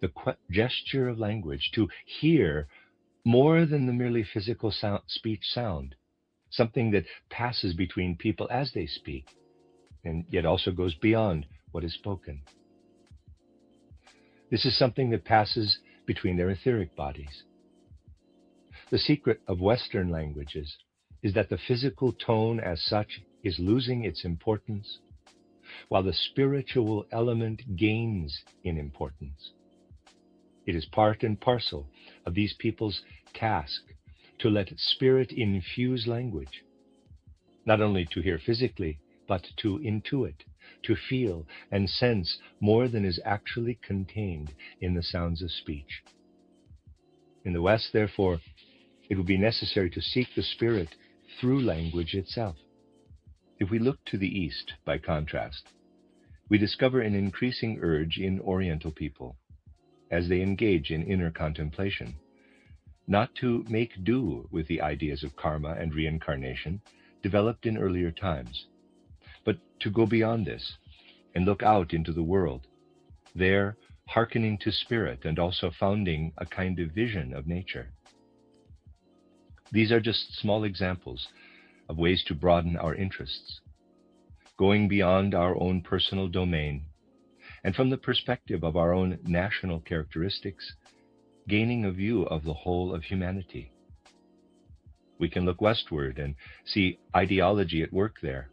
the gesture of language, to hear more than the merely physical speech sound, something that passes between people as they speak, and yet also goes beyond what is spoken. This is something that passes between their etheric bodies. The secret of Western languages is that the physical tone as such is losing its importance, while the spiritual element gains in importance. It is part and parcel of these people's task to let spirit infuse language, not only to hear physically, but to intuit, to feel and sense more than is actually contained in the sounds of speech. In the West, therefore, it will be necessary to seek the spirit through language itself. If we look to the East, by contrast, we discover an increasing urge in Oriental people, as they engage in inner contemplation, not to make do with the ideas of karma and reincarnation developed in earlier times, but to go beyond this and look out into the world, there hearkening to spirit and also founding a kind of vision of nature. These are just small examples of ways to broaden our interests, going beyond our own personal domain, and from the perspective of our own national characteristics, gaining a view of the whole of humanity. We can look westward and see ideology at work there,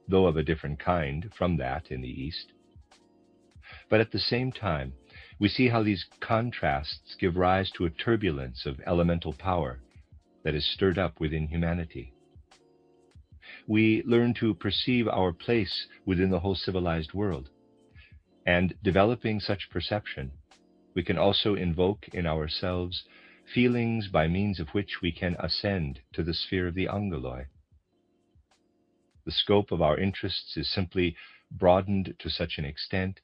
though of a different kind from that in the East. But at the same time, we see how these contrasts give rise to a turbulence of elemental power that is stirred up within humanity. We learn to perceive our place within the whole civilized world, and developing such perception, we can also invoke in ourselves feelings by means of which we can ascend to the sphere of the angeloi. The scope of our interests is simply broadened to such an extent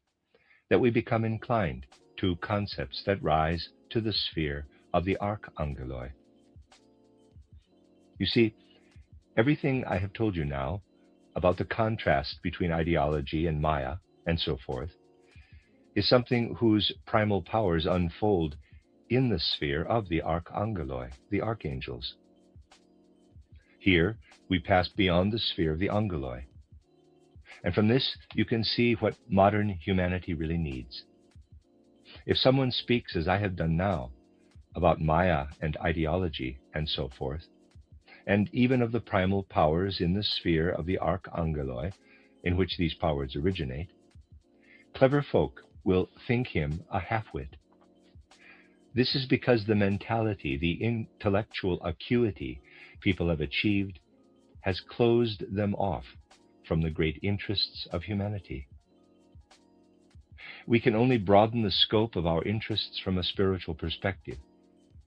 that we become inclined to concepts that rise to the sphere of the archangeloi. You see, everything I have told you now about the contrast between ideology and Maya and so forth is something whose primal powers unfold in the sphere of the archangeloi, the archangels. Here, we pass beyond the sphere of the angeloi. And from this, you can see what modern humanity really needs. If someone speaks, as I have done now, about Maya and ideology and so forth, and even of the primal powers in the sphere of the archangeloi, in which these powers originate, clever folk will think him a half-wit. This is because the mentality, the intellectual acuity people have achieved has closed them off from the great interests of humanity. We can only broaden the scope of our interests from a spiritual perspective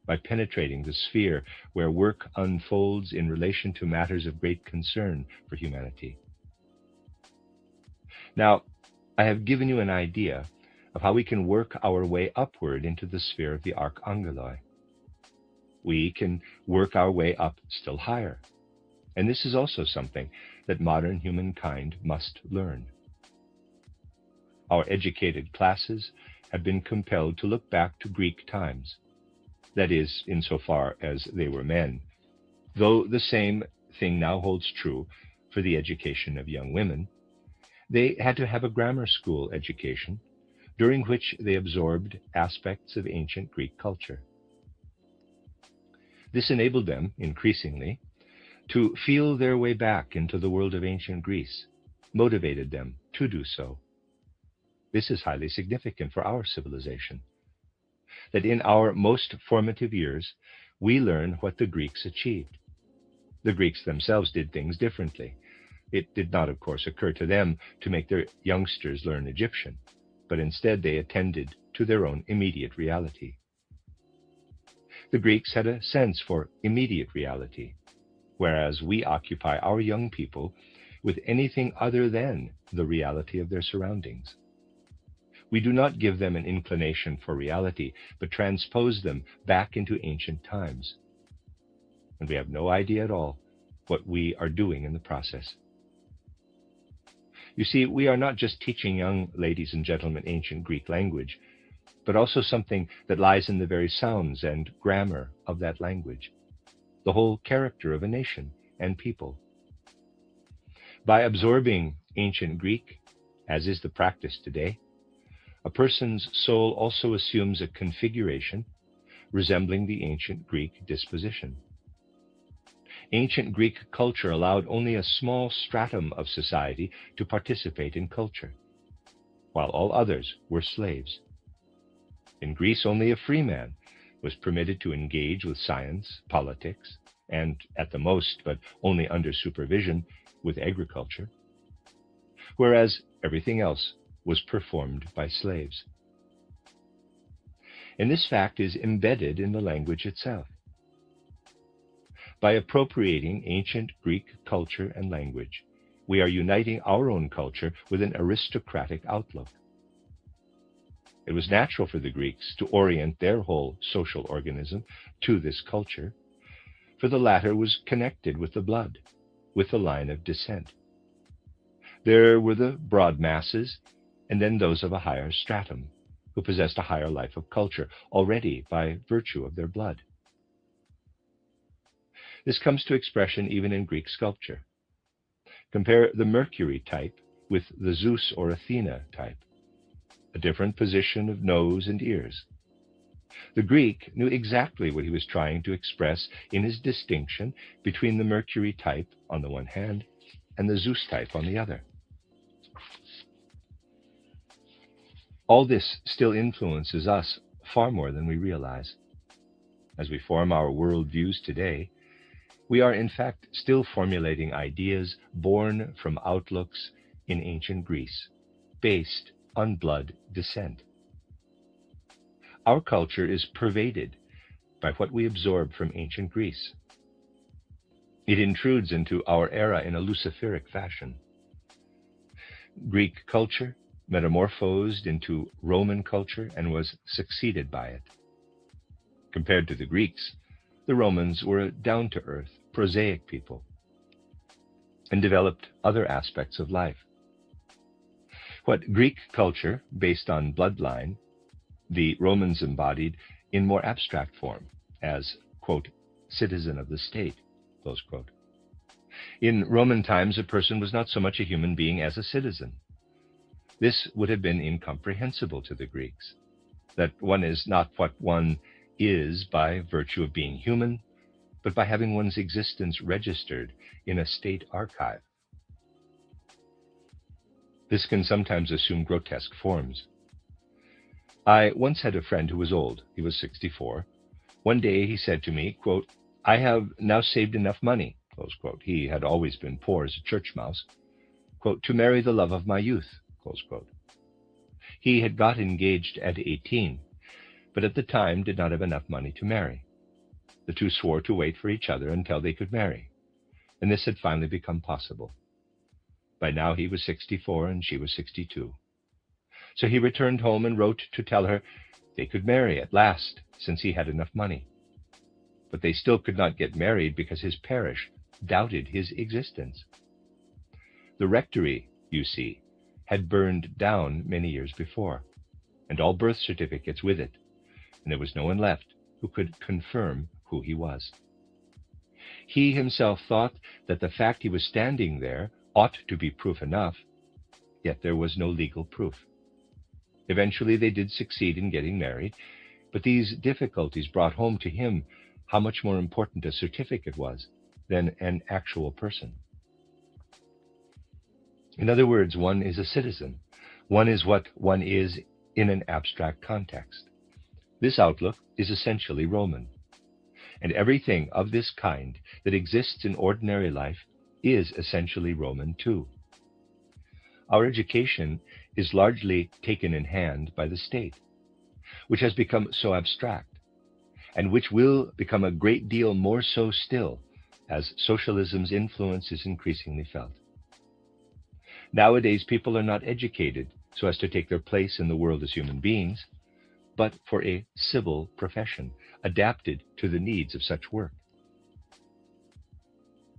by penetrating the sphere where work unfolds in relation to matters of great concern for humanity. Now, I have given you an idea of how we can work our way upward into the sphere of the archangeloi. We can work our way up still higher, and this is also something that modern humankind must learn. Our educated classes have been compelled to look back to Greek times, that is, insofar as they were men, though the same thing now holds true for the education of young women. They had to have a grammar school education, during which they absorbed aspects of ancient Greek culture. This enabled them, increasingly, to feel their way back into the world of ancient Greece, motivated them to do so. This is highly significant for our civilization, that in our most formative years, we learn what the Greeks achieved. The Greeks themselves did things differently. It did not, of course, occur to them to make their youngsters learn Egyptian, but instead they attended to their own immediate reality. The Greeks had a sense for immediate reality, whereas we occupy our young people with anything other than the reality of their surroundings. We do not give them an inclination for reality, but transpose them back into ancient times. And we have no idea at all what we are doing in the process. You see, we are not just teaching young ladies and gentlemen ancient Greek language, but also something that lies in the very sounds and grammar of that language, the whole character of a nation and people. By absorbing ancient Greek, as is the practice today, a person's soul also assumes a configuration resembling the ancient Greek disposition. Ancient Greek culture allowed only a small stratum of society to participate in culture, while all others were slaves. In Greece, only a free man was permitted to engage with science, politics, and at the most, but only under supervision, with agriculture, whereas everything else was performed by slaves. And this fact is embedded in the language itself. By appropriating ancient Greek culture and language, we are uniting our own culture with an aristocratic outlook. It was natural for the Greeks to orient their whole social organism to this culture, for the latter was connected with the blood, with the line of descent. There were the broad masses, and then those of a higher stratum, who possessed a higher life of culture already by virtue of their blood. This comes to expression even in Greek sculpture. Compare the Mercury type with the Zeus or Athena type, a different position of nose and ears. The Greek knew exactly what he was trying to express in his distinction between the Mercury type on the one hand and the Zeus type on the other. All this still influences us far more than we realize. As we form our worldviews today, we are in fact still formulating ideas born from outlooks in ancient Greece, based on blood descent. Our culture is pervaded by what we absorb from ancient Greece. It intrudes into our era in a Luciferic fashion. Greek culture metamorphosed into Roman culture and was succeeded by it. Compared to the Greeks, the Romans were a down-to-earth, prosaic people and developed other aspects of life. What Greek culture, based on bloodline, the Romans embodied in more abstract form as, quote, citizen of the state, close quote. In Roman times, a person was not so much a human being as a citizen. This would have been incomprehensible to the Greeks, that one is not what one is by virtue of being human, but by having one's existence registered in a state archive. This can sometimes assume grotesque forms. I once had a friend who was old. He was 64. One day he said to me, quote, I have now saved enough money, close quote. He had always been poor as a church mouse, quote, to marry the love of my youth, close quote. He had got engaged at 18, but at the time did not have enough money to marry. The two swore to wait for each other until they could marry, and this had finally become possible. By now he was 64 and she was 62. So he returned home and wrote to tell her they could marry at last, since he had enough money. But they still could not get married because his parish doubted his existence. The rectory, you see, had burned down many years before, and all birth certificates with it, and there was no one left who could confirm who he was. He himself thought that the fact he was standing there ought to be proof enough, yet there was no legal proof. Eventually they did succeed in getting married, but these difficulties brought home to him how much more important a certificate was than an actual person. In other words, one is a citizen. One is what one is in an abstract context. This outlook is essentially Roman, and everything of this kind that exists in ordinary life is essentially Roman too. Our education is largely taken in hand by the state, which has become so abstract, and which will become a great deal more so still as socialism's influence is increasingly felt. Nowadays, people are not educated so as to take their place in the world as human beings, but for a civil profession adapted to the needs of such work.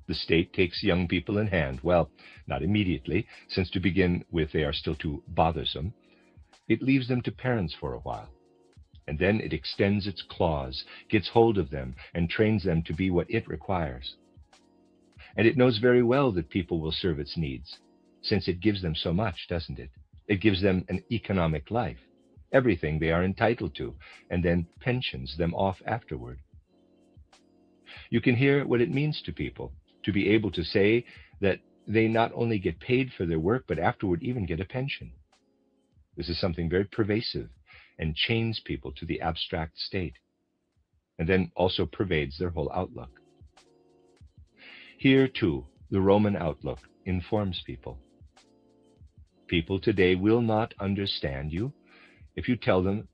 The state takes young people in hand, well, not immediately, since to begin with they are still too bothersome. It leaves them to parents for a while, and then it extends its claws, gets hold of them, and trains them to be what it requires. And it knows very well that people will serve its needs, since it gives them so much, doesn't it? It gives them an economic life, everything they are entitled to, and then pensions them off afterward. You can hear what it means to people to be able to say that they not only get paid for their work, but afterward even get a pension. This is something very pervasive and chains people to the abstract state, and then also pervades their whole outlook. Here, too, the Roman outlook informs people. People today will not understand you if you tell them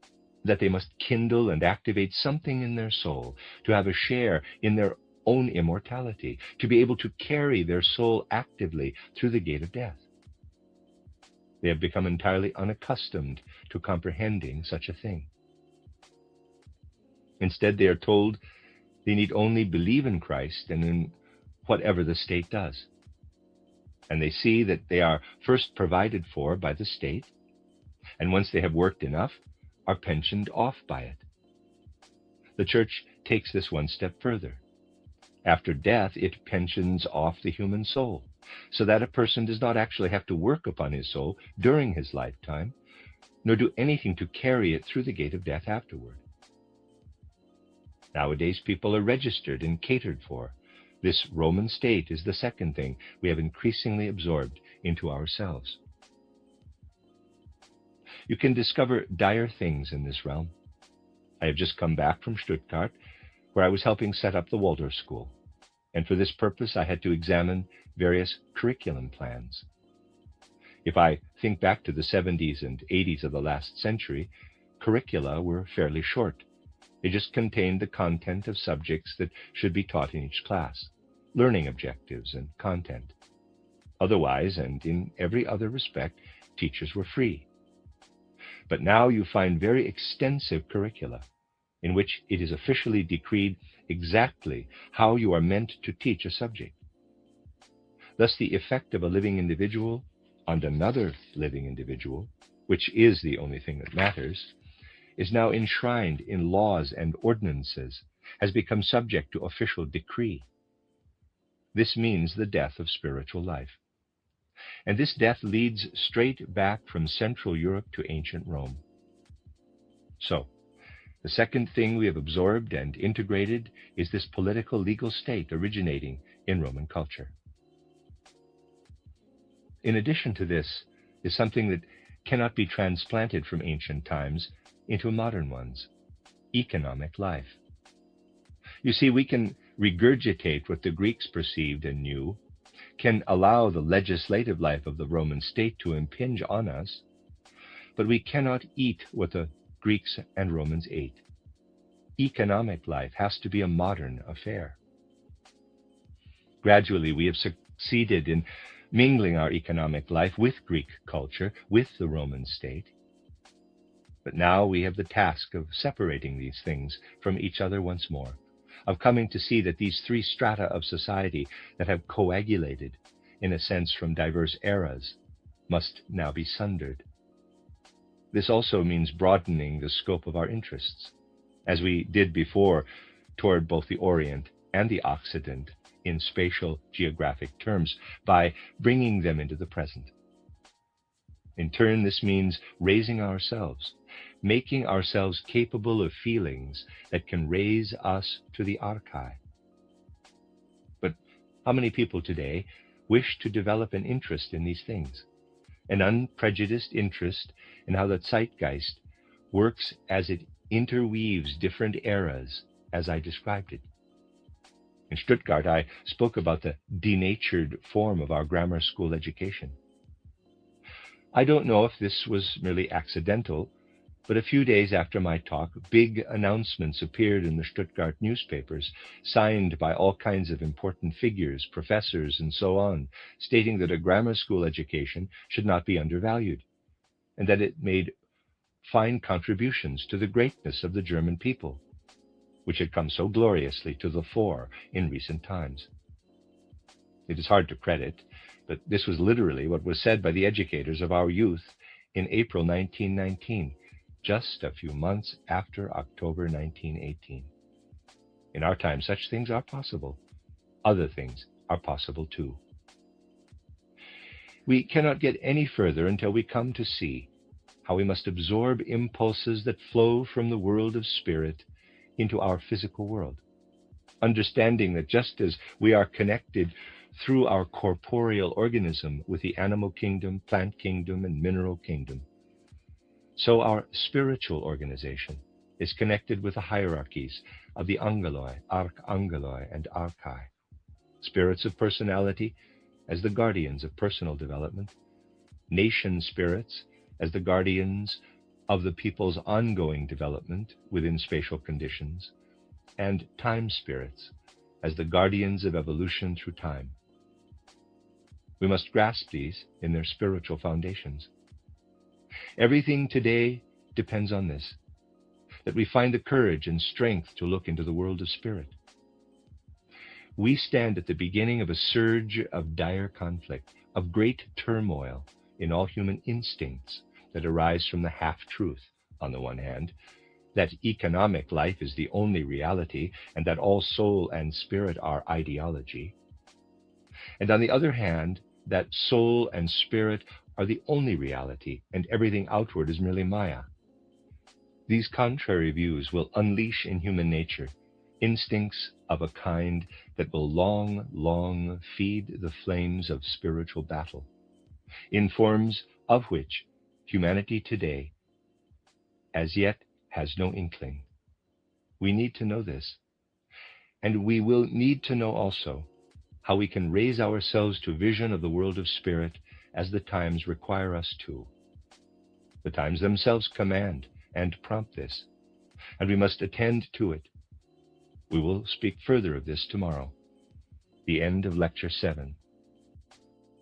that they must kindle and activate something in their soul to have a share in their own immortality, to be able to carry their soul actively through the gate of death. They have become entirely unaccustomed to comprehending such a thing. Instead, they are told they need only believe in Christ and in whatever the state does. And they see that they are first provided for by the state, and once they have worked enough, are pensioned off by it. The Church takes this one step further. After death, it pensions off the human soul, so that a person does not actually have to work upon his soul during his lifetime, nor do anything to carry it through the gate of death afterward. Nowadays, people are registered and catered for. This Roman state is the second thing we have increasingly absorbed into ourselves. You can discover dire things in this realm. I have just come back from Stuttgart, where I was helping set up the Waldorf School, and for this purpose I had to examine various curriculum plans. If I think back to the 70s and 80s of the last century, curricula were fairly short. They just contained the content of subjects that should be taught in each class, learning objectives and content. Otherwise, and in every other respect, teachers were free. But now you find very extensive curricula, in which it is officially decreed exactly how you are meant to teach a subject. Thus, the effect of a living individual on another living individual, which is the only thing that matters, is now enshrined in laws and ordinances, has become subject to official decree. This means the death of spiritual life. And this death leads straight back from Central Europe to ancient Rome. So, the second thing we have absorbed and integrated is this political legal state originating in Roman culture. In addition to this is something that cannot be transplanted from ancient times into modern ones: economic life. You see, we can regurgitate what the Greeks perceived and knew, can allow the legislative life of the Roman state to impinge on us, but we cannot eat what the Greeks and Romans ate. Economic life has to be a modern affair. Gradually, we have succeeded in mingling our economic life with Greek culture, with the Roman state. But now we have the task of separating these things from each other once more, of coming to see that these three strata of society that have coagulated, in a sense, from diverse eras, must now be sundered. This also means broadening the scope of our interests, as we did before, toward both the Orient and the Occident in spatial geographic terms, by bringing them into the present. In turn, this means raising ourselves, making ourselves capable of feelings that can raise us to the archai. But how many people today wish to develop an interest in these things, an unprejudiced interest in how the zeitgeist works as it interweaves different eras, as I described it? In Stuttgart, I spoke about the denatured form of our grammar school education. I don't know if this was merely accidental, but a few days after my talk, big announcements appeared in the Stuttgart newspapers, signed by all kinds of important figures, professors, and so on, stating that a grammar school education should not be undervalued, and that it made fine contributions to the greatness of the German people, which had come so gloriously to the fore in recent times. It is hard to credit, but this was literally what was said by the educators of our youth in April 1919, just a few months after October 1918. In our time, such things are possible. Other things are possible too. We cannot get any further until we come to see how we must absorb impulses that flow from the world of spirit into our physical world, understanding that just as we are connected through our corporeal organism with the animal kingdom, plant kingdom, and mineral kingdom, so our spiritual organization is connected with the hierarchies of the angeloi, archangeloi, and archai, spirits of personality as the guardians of personal development, nation spirits as the guardians of the people's ongoing development within spatial conditions, and time spirits as the guardians of evolution through time. We must grasp these in their spiritual foundations. Everything today depends on this, that we find the courage and strength to look into the world of spirit. We stand at the beginning of a surge of dire conflict, of great turmoil in all human instincts, that arise from the half-truth, on the one hand, that economic life is the only reality and that all soul and spirit are ideology, and on the other hand, that soul and spirit are the only reality and everything outward is merely Maya. These contrary views will unleash in human nature instincts of a kind that will long, long feed the flames of spiritual battle, in forms of which humanity today as yet has no inkling. We need to know this, and we will need to know also how we can raise ourselves to vision of the world of spirit as the times require us to. The times themselves command and prompt this, and we must attend to it. We will speak further of this tomorrow. The end of Lecture 7.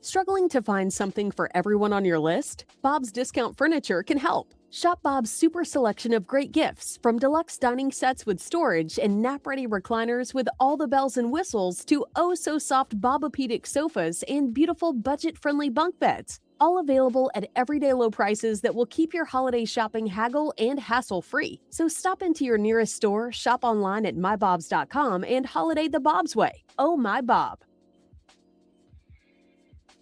Struggling to find something for everyone on your list? Bob's Discount Furniture can help. Shop Bob's super selection of great gifts, from deluxe dining sets with storage and nap-ready recliners with all the bells and whistles to oh-so-soft Bobopedic sofas and beautiful budget-friendly bunk beds. All available at everyday low prices that will keep your holiday shopping haggle and hassle-free. So stop into your nearest store, shop online at mybobs.com, and holiday the Bob's way. Oh my Bob.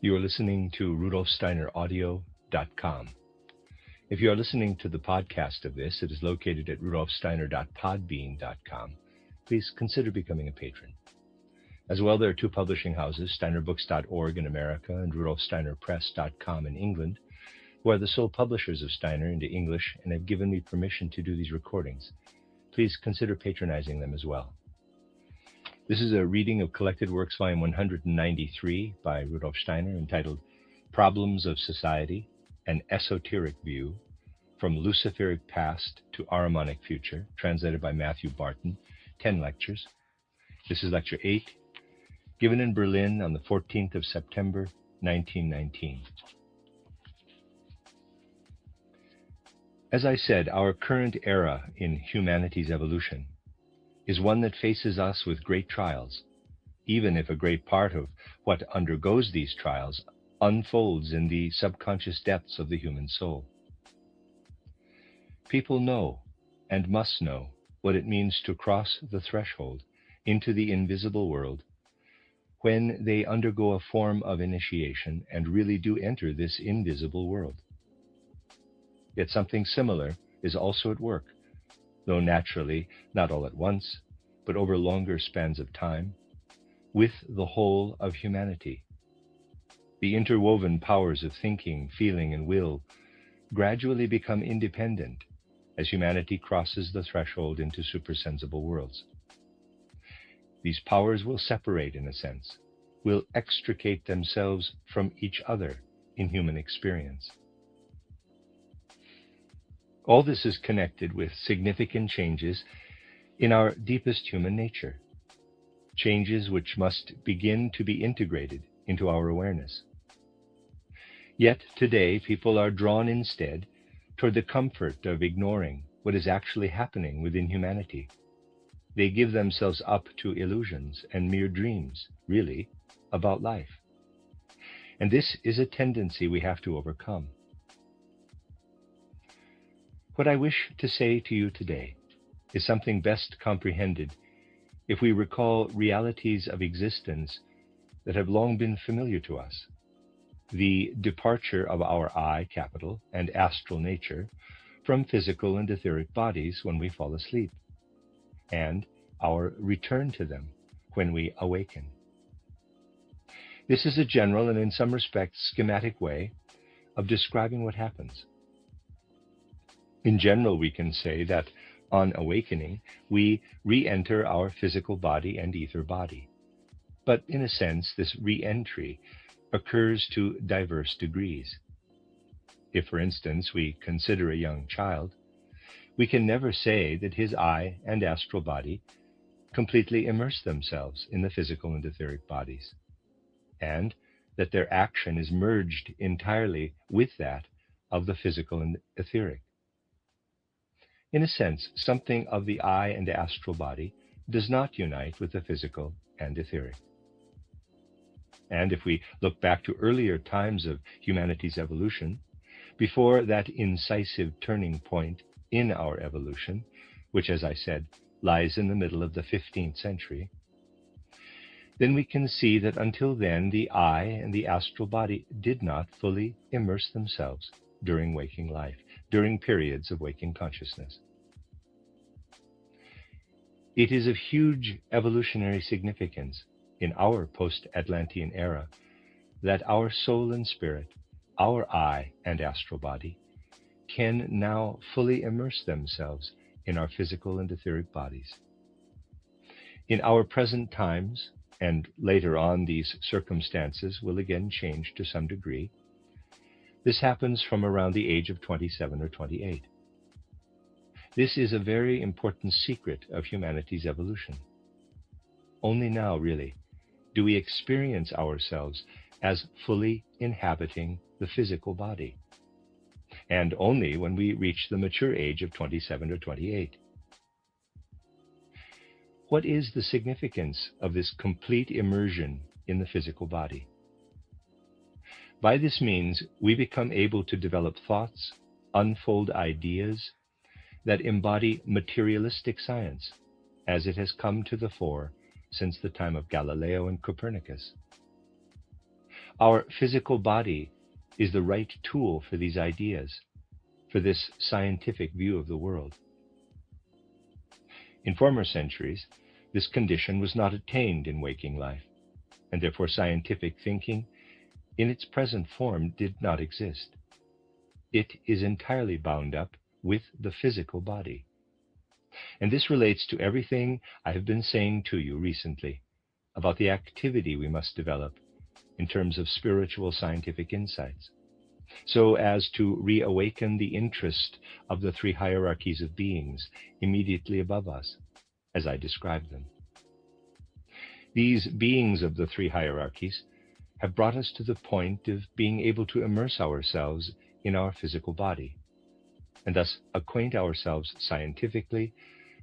You are listening to RudolfSteinerAudio.com. If you are listening to the podcast of this, it is located at RudolfSteiner.podbean.com. Please consider becoming a patron. As well, there are two publishing houses, SteinerBooks.org in America and RudolfSteinerPress.com in England, who are the sole publishers of Steiner into English and have given me permission to do these recordings. Please consider patronizing them as well. This is a reading of Collected Works, Volume 193 by Rudolf Steiner, entitled Problems of Society, An Esoteric View, From Luciferic Past to Ahrimanic Future, translated by Matthew Barton, 10 lectures. This is Lecture 8, given in Berlin on the 14th of September, 1919. As I said, our current era in humanity's evolution is one that faces us with great trials, even if a great part of what undergoes these trials unfolds in the subconscious depths of the human soul. People know and must know what it means to cross the threshold into the invisible world when they undergo a form of initiation and really do enter this invisible world. Yet something similar is also at work, though naturally not all at once, but over longer spans of time, with the whole of humanity. The interwoven powers of thinking, feeling, and will gradually become independent as humanity crosses the threshold into supersensible worlds. These powers will separate, in a sense, will extricate themselves from each other in human experience. All this is connected with significant changes in our deepest human nature, changes which must begin to be integrated into our awareness. Yet today, people are drawn instead toward the comfort of ignoring what is actually happening within humanity. They give themselves up to illusions and mere dreams, really, about life. And this is a tendency we have to overcome. What I wish to say to you today is something best comprehended if we recall realities of existence that have long been familiar to us. The departure of our I, capital, and astral nature from physical and etheric bodies when we fall asleep, and our return to them when we awaken. This is a general and in some respects schematic way of describing what happens. In general, we can say that on awakening, we re-enter our physical body and ether body. But in a sense, this re-entry occurs to diverse degrees. If, for instance, we consider a young child, we can never say that his I and astral body completely immerse themselves in the physical and etheric bodies, and that their action is merged entirely with that of the physical and etheric. In a sense, something of the I and astral body does not unite with the physical and etheric. And if we look back to earlier times of humanity's evolution, Before that incisive turning point in our evolution, which, as I said, lies in the middle of the 15th century, then we can see that until then the I and the astral body did not fully immerse themselves during waking life, during periods of waking consciousness. It is of huge evolutionary significance in our post-Atlantean era that our soul and spirit, our I and astral body, can now fully immerse themselves in our physical and etheric bodies. In our present times, and later on these circumstances will again change to some degree, this happens from around the age of 27 or 28. This is a very important secret of humanity's evolution. Only now, really, do we experience ourselves as fully inhabiting the physical body, and only when we reach the mature age of 27 or 28. What is the significance of this complete immersion in the physical body? By this means, we become able to develop thoughts, unfold ideas that embody materialistic science as it has come to the fore since the time of Galileo and Copernicus. Our physical body is the right tool for these ideas, for this scientific view of the world. In former centuries, this condition was not attained in waking life, and therefore scientific thinking in its present form did not exist. It is entirely bound up with the physical body. And this relates to everything I have been saying to you recently about the activity we must develop in terms of spiritual scientific insights, so as to reawaken the interest of the three hierarchies of beings immediately above us, as I described them. These beings of the three hierarchies have brought us to the point of being able to immerse ourselves in our physical body, and thus acquaint ourselves scientifically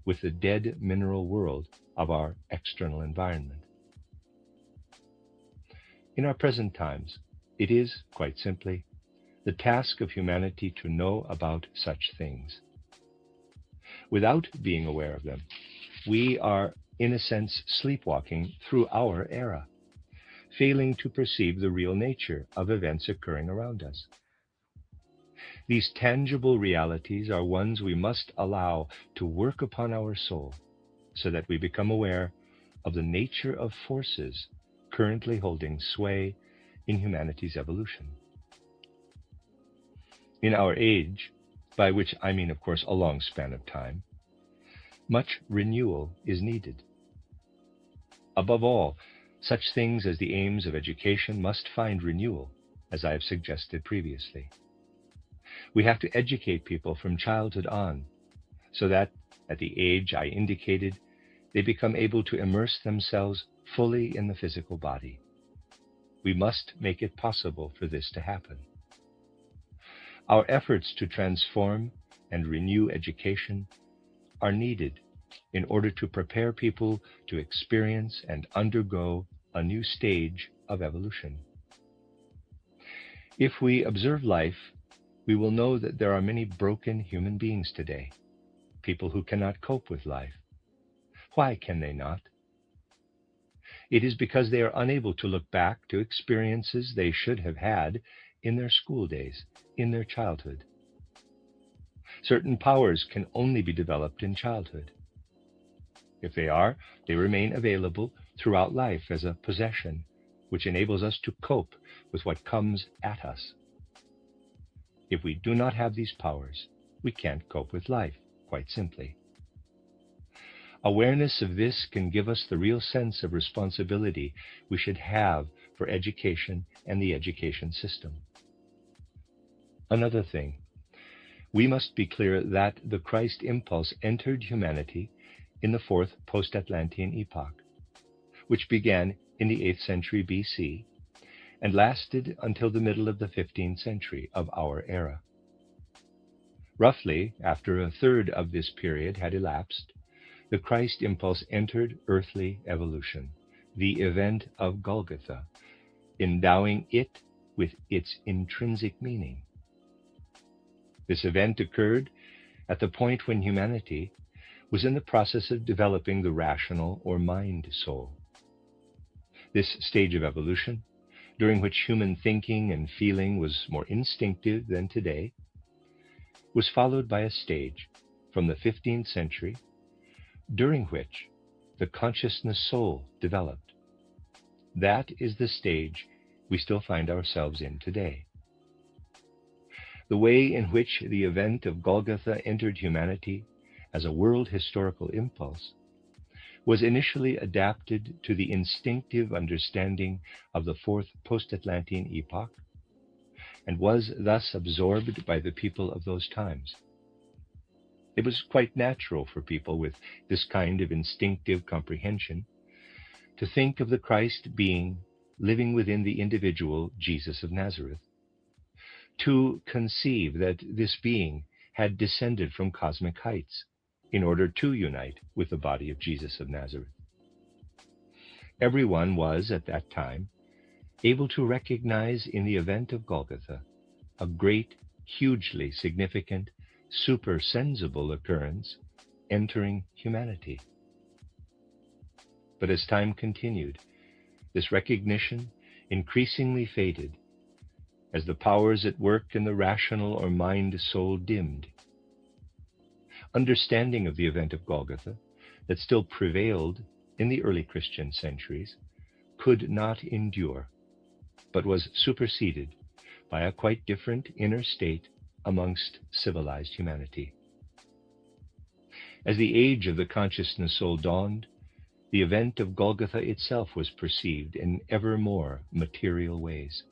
with the dead mineral world of our external environment. In our present times, it is, quite simply, the task of humanity to know about such things. Without being aware of them, we are, in a sense, sleepwalking through our era, failing to perceive the real nature of events occurring around us. These tangible realities are ones we must allow to work upon our soul so that we become aware of the nature of forces currently holding sway in humanity's evolution. In our age, by which I mean, of course, a long span of time, much renewal is needed. Above all, such things as the aims of education must find renewal, as I have suggested previously. We have to educate people from childhood on, so that, at the age I indicated, they become able to immerse themselves fully in the physical body. We must make it possible for this to happen. Our efforts to transform and renew education are needed in order to prepare people to experience and undergo a new stage of evolution. If we observe life, we will know that there are many broken human beings today, people who cannot cope with life. Why can they not? It is because they are unable to look back to experiences they should have had in their school days, in their childhood. Certain powers can only be developed in childhood. If they are, they remain available throughout life as a possession, which enables us to cope with what comes at us. If we do not have these powers, we can't cope with life, quite simply. Awareness of this can give us the real sense of responsibility we should have for education and the education system. Another thing, we must be clear that the Christ impulse entered humanity in the fourth post-Atlantean epoch, which began in the 8th century BC and lasted until the middle of the 15th century of our era. Roughly, after a third of this period had elapsed, the Christ impulse entered earthly evolution, the event of Golgotha, endowing it with its intrinsic meaning. This event occurred at the point when humanity was in the process of developing the rational or mind soul. This stage of evolution, during which human thinking and feeling was more instinctive than today, was followed by a stage from the 15th century, during which the consciousness soul developed. That is the stage we still find ourselves in today. The way in which the event of Golgotha entered humanity as a world historical impulse was initially adapted to the instinctive understanding of the fourth post-Atlantean epoch, and was thus absorbed by the people of those times. It was quite natural for people with this kind of instinctive comprehension to think of the Christ being living within the individual Jesus of Nazareth, to conceive that this being had descended from cosmic heights in order to unite with the body of Jesus of Nazareth. Everyone was, at that time, able to recognize in the event of Golgotha a great, hugely significant, supersensible occurrence entering humanity. But as time continued, this recognition increasingly faded as the powers at work in the rational or mind soul dimmed. Understanding of the event of Golgotha that still prevailed in the early Christian centuries could not endure, but was superseded by a quite different inner state amongst civilized humanity. As the age of the consciousness soul dawned, the event of Golgotha itself was perceived in ever more material ways.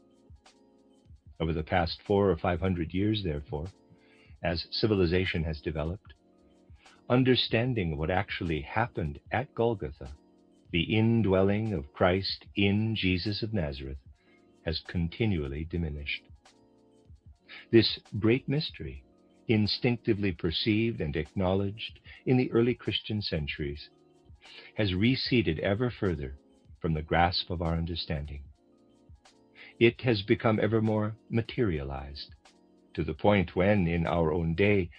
Over the past 400 or 500 years, therefore, as civilization has developed, understanding of what actually happened at Golgotha, the indwelling of Christ in Jesus of Nazareth, has continually diminished. This great mystery, instinctively perceived and acknowledged in the early Christian centuries, has receded ever further from the grasp of our understanding. It has become ever more materialized, to the point when, in our own day,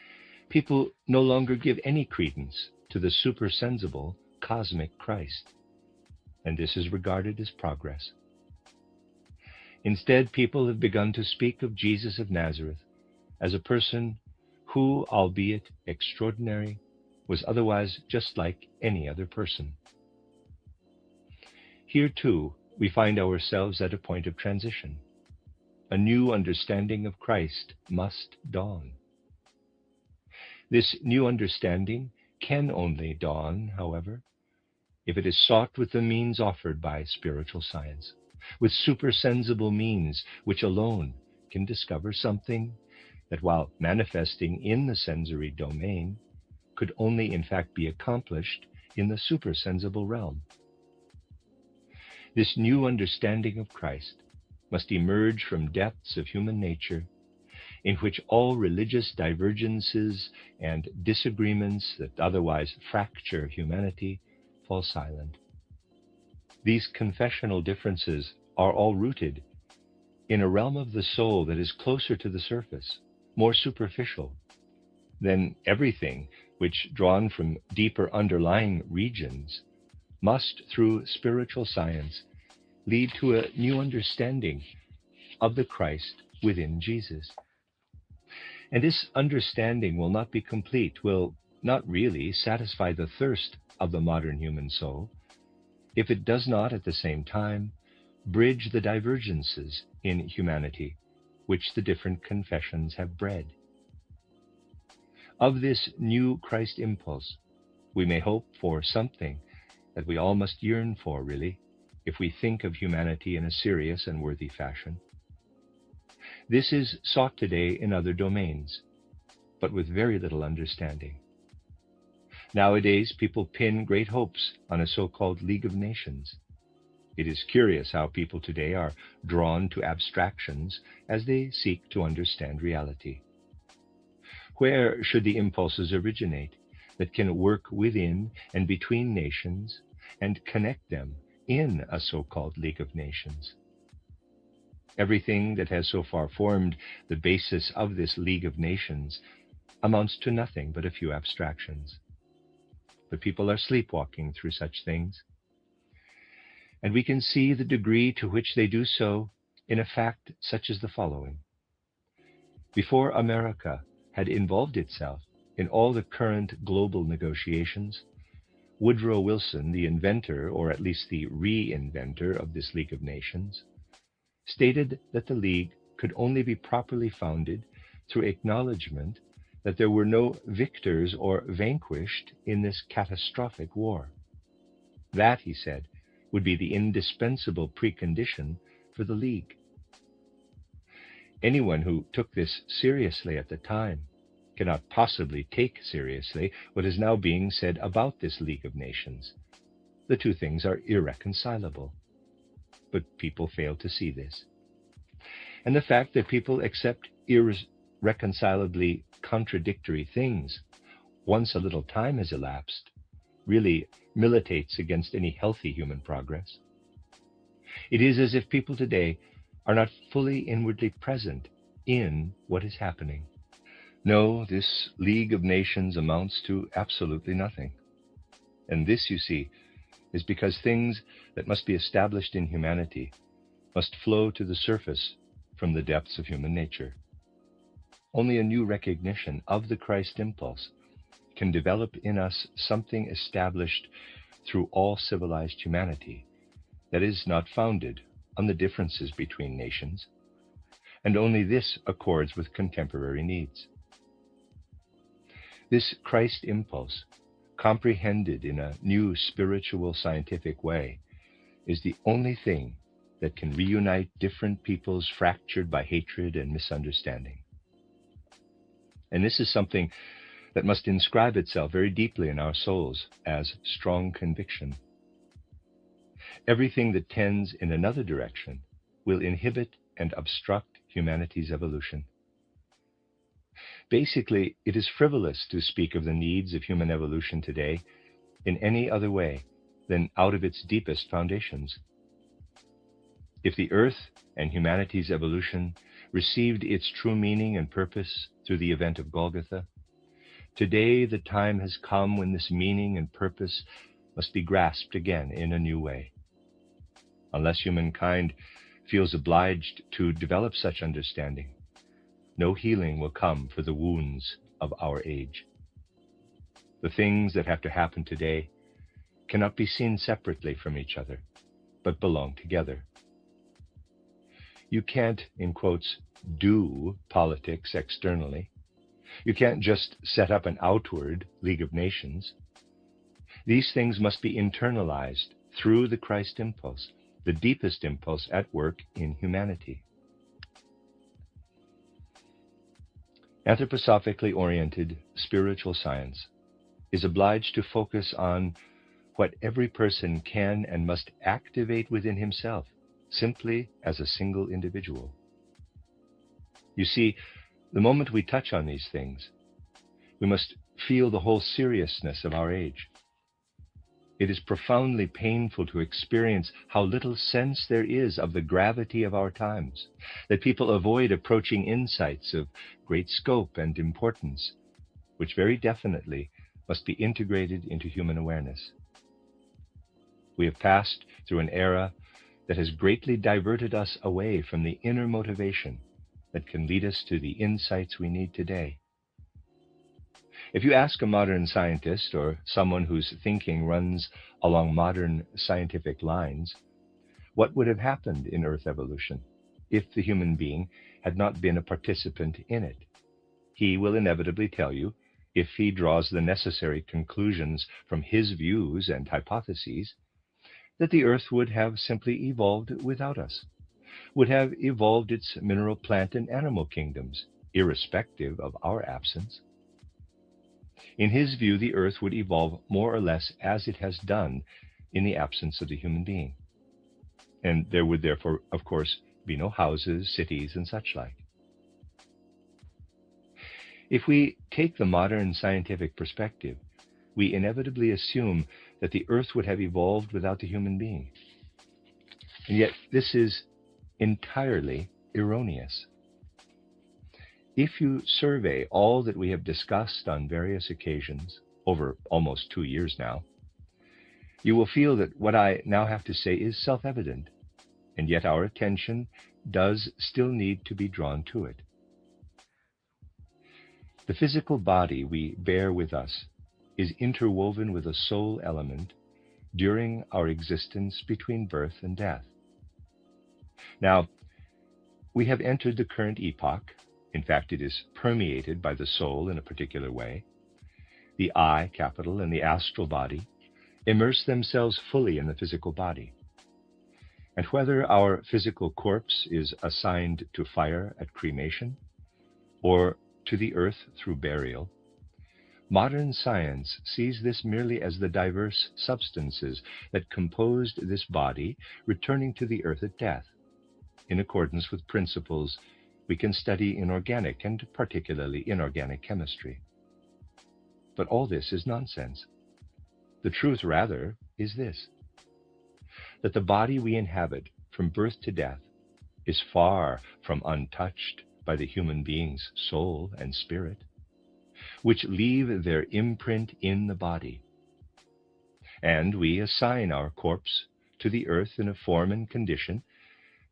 people no longer give any credence to the supersensible cosmic Christ, and this is regarded as progress. Instead, people have begun to speak of Jesus of Nazareth as a person who, albeit extraordinary, was otherwise just like any other person. Here, too, we find ourselves at a point of transition. A new understanding of Christ must dawn. This new understanding can only dawn, however, if it is sought with the means offered by spiritual science, with supersensible means which alone can discover something that, while manifesting in the sensory domain, could only in fact be accomplished in the supersensible realm. This new understanding of Christ must emerge from depths of human nature in which all religious divergences and disagreements that otherwise fracture humanity fall silent. These confessional differences are all rooted in a realm of the soul that is closer to the surface, more superficial than everything which, drawn from deeper underlying regions, must, through spiritual science, lead to a new understanding of the Christ within Jesus. And this understanding will not be complete, will not really satisfy the thirst of the modern human soul, if it does not at the same time bridge the divergences in humanity which the different confessions have bred. Of this new Christ impulse, we may hope for something that we all must yearn for, really, if we think of humanity in a serious and worthy fashion. This is sought today in other domains, but with very little understanding. Nowadays, people pin great hopes on a so-called League of Nations. It is curious how people today are drawn to abstractions as they seek to understand reality. Where should the impulses originate that can work within and between nations and connect them in a so-called League of Nations? Everything that has so far formed the basis of this League of Nations amounts to nothing but a few abstractions. The people are sleepwalking through such things, and we can see the degree to which they do so in a fact such as the following. Before America had involved itself in all the current global negotiations, Woodrow Wilson, the inventor, or at least the reinventor of this League of Nations, stated that the League could only be properly founded through acknowledgement that there were no victors or vanquished in this catastrophic war. That, he said, would be the indispensable precondition for the League. Anyone who took this seriously at the time cannot possibly take seriously what is now being said about this League of Nations. The two things are irreconcilable. But people fail to see this. And the fact that people accept irreconcilably contradictory things once a little time has elapsed really militates against any healthy human progress. It is as if people today are not fully inwardly present in what is happening. No, this League of Nations amounts to absolutely nothing. And this, you see, is because things that must be established in humanity must flow to the surface from the depths of human nature. Only a new recognition of the Christ impulse can develop in us something established through all civilized humanity that is not founded on the differences between nations, and only this accords with contemporary needs. This Christ impulse, comprehended in a new spiritual scientific way, is the only thing that can reunite different peoples fractured by hatred and misunderstanding. And this is something that must inscribe itself very deeply in our souls as strong conviction. Everything that tends in another direction will inhibit and obstruct humanity's evolution. Basically, it is frivolous to speak of the needs of human evolution today in any other way than out of its deepest foundations. If the earth and humanity's evolution received its true meaning and purpose through the event of Golgotha, today the time has come when this meaning and purpose must be grasped again in a new way. Unless humankind feels obliged to develop such understanding, no healing will come for the wounds of our age. The things that have to happen today cannot be seen separately from each other, but belong together. You can't, in quotes, do politics externally. You can't just set up an outward League of Nations. These things must be internalized through the Christ impulse, the deepest impulse at work in humanity. Anthroposophically oriented spiritual science is obliged to focus on what every person can and must activate within himself, simply as a single individual. You see, the moment we touch on these things, we must feel the whole seriousness of our age. It is profoundly painful to experience how little sense there is of the gravity of our times, that people avoid approaching insights of great scope and importance, which very definitely must be integrated into human awareness. We have passed through an era that has greatly diverted us away from the inner motivation that can lead us to the insights we need today. If you ask a modern scientist or someone whose thinking runs along modern scientific lines, what would have happened in Earth evolution if the human being had not been a participant in it, he will inevitably tell you, if he draws the necessary conclusions from his views and hypotheses, that the Earth would have simply evolved without us, would have evolved its mineral, plant, and animal kingdoms, irrespective of our absence. In his view, the Earth would evolve more or less as it has done in the absence of the human being. And there would therefore, of course, be no houses, cities, and such like. If we take the modern scientific perspective, we inevitably assume that the Earth would have evolved without the human being. And yet this is entirely erroneous. If you survey all that we have discussed on various occasions over almost 2 years now, you will feel that what I now have to say is self-evident, and yet our attention does still need to be drawn to it. The physical body we bear with us is interwoven with a soul element during our existence between birth and death. Now, we have entered the current epoch. In fact, it is permeated by the soul in a particular way. The I, capital, and the astral body immerse themselves fully in the physical body. And whether our physical corpse is assigned to fire at cremation or to the earth through burial, modern science sees this merely as the diverse substances that composed this body returning to the earth at death, in accordance with principles we can study in organic and particularly inorganic chemistry. But all this is nonsense. The truth, rather, is this: that the body we inhabit from birth to death is far from untouched by the human being's soul and spirit, which leave their imprint in the body. And we assign our corpse to the earth in a form and condition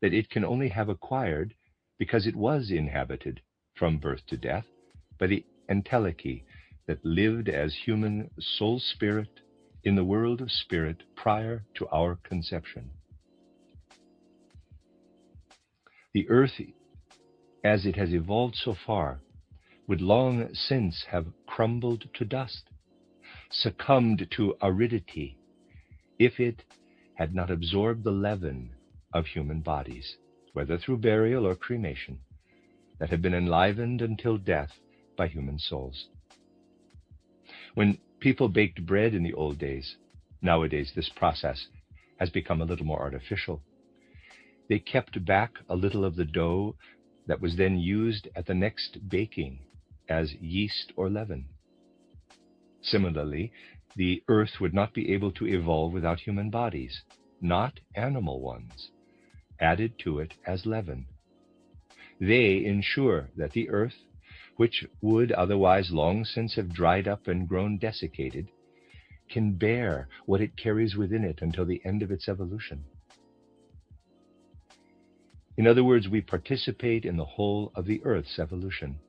that it can only have acquired because it was inhabited from birth to death by the entelechy that lived as human soul spirit in the world of spirit prior to our conception. The earth, as it has evolved so far, would long since have crumbled to dust, succumbed to aridity, if it had not absorbed the leaven of human bodies, whether through burial or cremation, that have been enlivened until death by human souls. When people baked bread in the old days, nowadays this process has become a little more artificial. They kept back a little of the dough that was then used at the next baking as yeast or leaven. Similarly, the earth would not be able to evolve without human bodies, not animal ones, added to it as leaven. They ensure that the earth, which would otherwise long since have dried up and grown desiccated, can bear what it carries within it until the end of its evolution. In other words, we participate in the whole of the earth's evolution,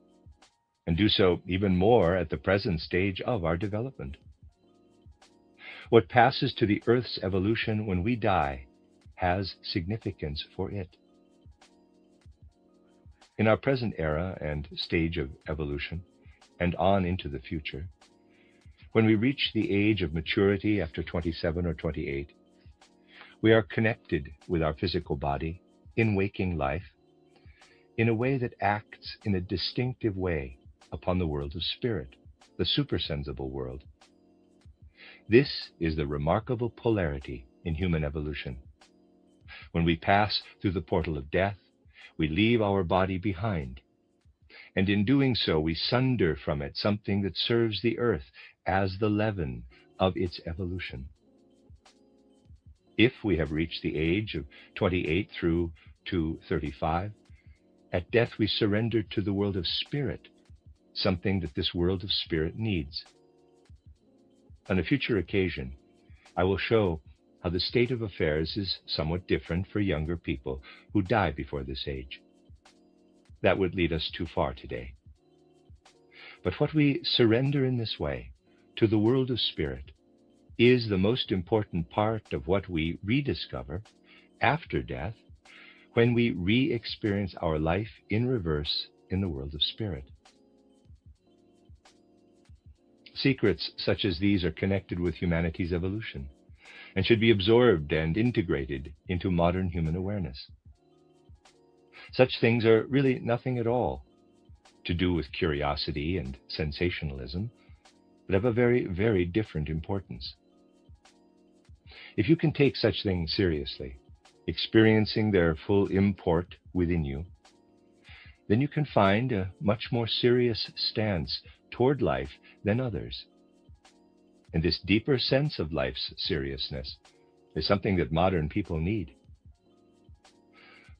and do so even more at the present stage of our development. What passes to the earth's evolution when we die has significance for it. In our present era and stage of evolution, and on into the future, when we reach the age of maturity after 27 or 28, we are connected with our physical body in waking life in a way that acts in a distinctive way upon the world of spirit, the supersensible world. This is the remarkable polarity in human evolution. When we pass through the portal of death, we leave our body behind, and in doing so we sunder from it something that serves the earth as the leaven of its evolution. If we have reached the age of 28 through to 35, at death we surrender to the world of spirit, something that this world of spirit needs. On a future occasion, I will show how the state of affairs is somewhat different for younger people who die before this age. That would lead us too far today. But what we surrender in this way to the world of spirit is the most important part of what we rediscover after death, when we re-experience our life in reverse in the world of spirit. Secrets such as these are connected with humanity's evolution, and should be absorbed and integrated into modern human awareness. Such things are really nothing at all to do with curiosity and sensationalism, but have a very, very different importance. If you can take such things seriously, experiencing their full import within you, then you can find a much more serious stance toward life than others. And this deeper sense of life's seriousness is something that modern people need.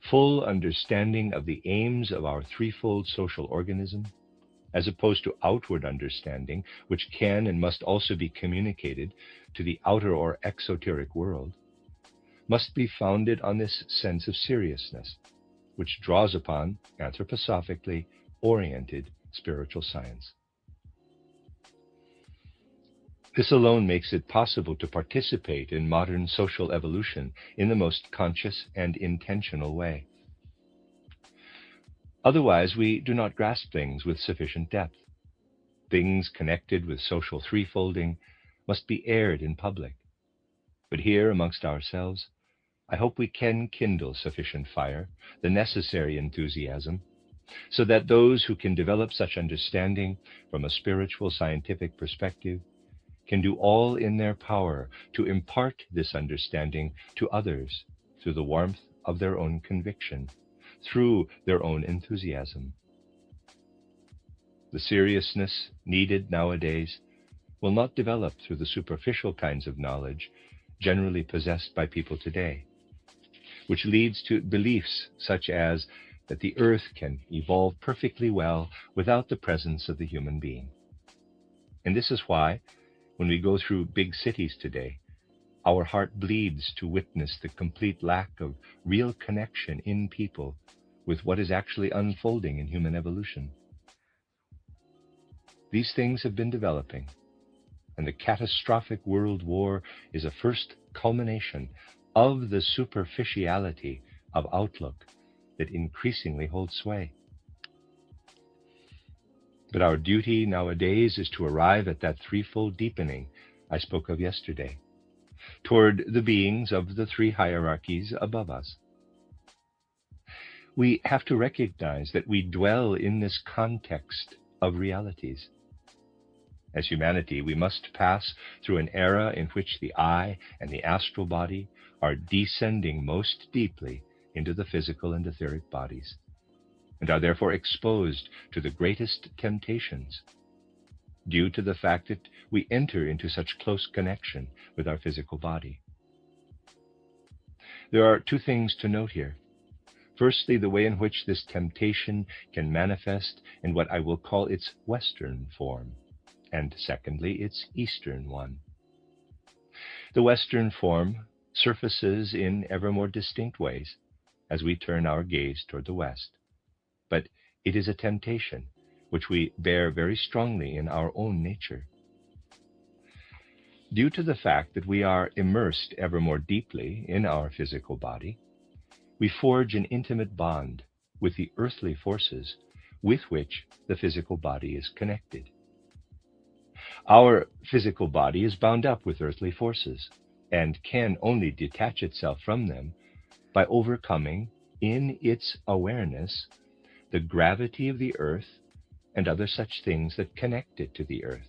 full understanding of the aims of our threefold social organism, as opposed to outward understanding, which can and must also be communicated to the outer or exoteric world, must be founded on this sense of seriousness, which draws upon anthroposophically oriented spiritual science. This alone makes it possible to participate in modern social evolution in the most conscious and intentional way. Otherwise, we do not grasp things with sufficient depth. Things connected with social threefolding must be aired in public. But here, amongst ourselves, I hope we can kindle sufficient fire, the necessary enthusiasm, so that those who can develop such understanding from a spiritual scientific perspective can do all in their power to impart this understanding to others through the warmth of their own conviction, through their own enthusiasm. The seriousness needed nowadays will not develop through the superficial kinds of knowledge generally possessed by people today, which leads to beliefs such as that the earth can evolve perfectly well without the presence of the human being. And this is why, when we go through big cities today, our heart bleeds to witness the complete lack of real connection in people with what is actually unfolding in human evolution. These things have been developing, and the catastrophic world war is a first culmination of the superficiality of outlook that increasingly holds sway. But our duty nowadays is to arrive at that threefold deepening I spoke of yesterday, toward the beings of the three hierarchies above us. We have to recognize that we dwell in this context of realities. As humanity, we must pass through an era in which the I and the astral body are descending most deeply into the physical and etheric bodies, and are therefore exposed to the greatest temptations, due to the fact that we enter into such close connection with our physical body. There are two things to note here. Firstly, the way in which this temptation can manifest in what I will call its Western form, and secondly, its Eastern one. The Western form surfaces in ever more distinct ways as we turn our gaze toward the West, but it is a temptation which we bear very strongly in our own nature. Due to the fact that we are immersed ever more deeply in our physical body, we forge an intimate bond with the earthly forces with which the physical body is connected. Our physical body is bound up with earthly forces and can only detach itself from them by overcoming in its awareness the gravity of the earth and other such things that connect it to the earth.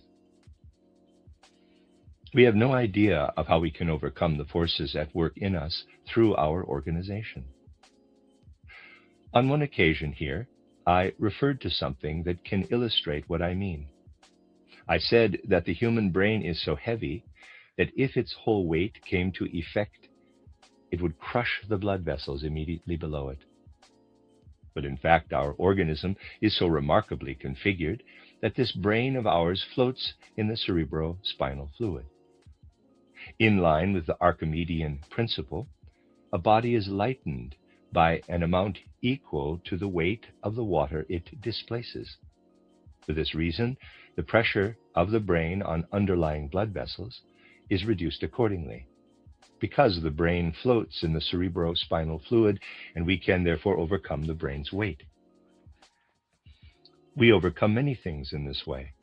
We have no idea of how we can overcome the forces at work in us through our organization. On one occasion here, I referred to something that can illustrate what I mean. I said that the human brain is so heavy that if its whole weight came to effect, it would crush the blood vessels immediately below it. But in fact, our organism is so remarkably configured that this brain of ours floats in the cerebrospinal fluid. In line with the Archimedean principle, a body is lightened by an amount equal to the weight of the water it displaces. For this reason, the pressure of the brain on underlying blood vessels is reduced accordingly, because the brain floats in the cerebrospinal fluid, and we can therefore overcome the brain's weight. We overcome many things in this way.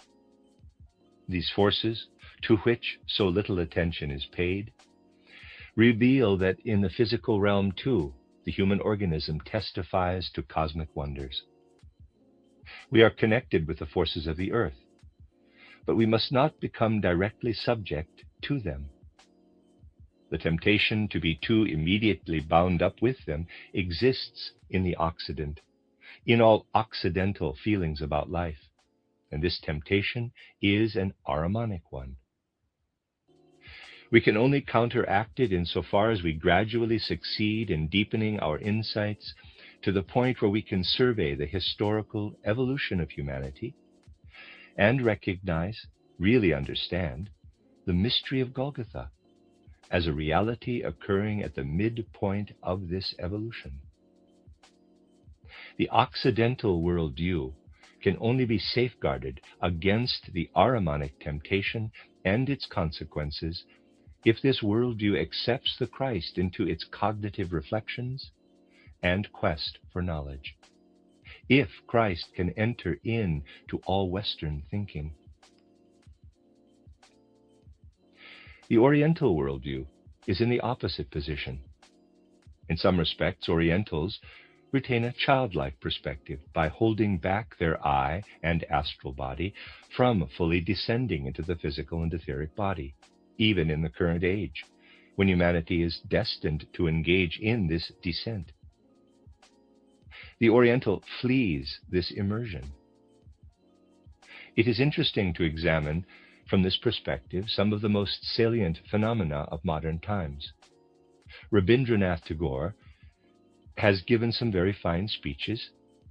These forces, to which so little attention is paid, reveal that in the physical realm too, the human organism testifies to cosmic wonders. We are connected with the forces of the earth, but we must not become directly subject to them. The temptation to be too immediately bound up with them exists in the Occident, in all Occidental feelings about life, and this temptation is an Ahrimanic one. We can only counteract it insofar as we gradually succeed in deepening our insights to the point where we can survey the historical evolution of humanity and recognize, really understand, the mystery of Golgotha as a reality occurring at the midpoint of this evolution. The Occidental worldview can only be safeguarded against the Ahrimanic temptation and its consequences if this worldview accepts the Christ into its cognitive reflections and quest for knowledge. If Christ can enter into all Western thinking. The Oriental worldview is in the opposite position. In some respects, Orientals retain a childlike perspective by holding back their eye and astral body from fully descending into the physical and etheric body, even in the current age, when humanity is destined to engage in this descent. The Oriental flees this immersion. It is interesting to examine from this perspective some of the most salient phenomena of modern times. Rabindranath Tagore has given some very fine speeches,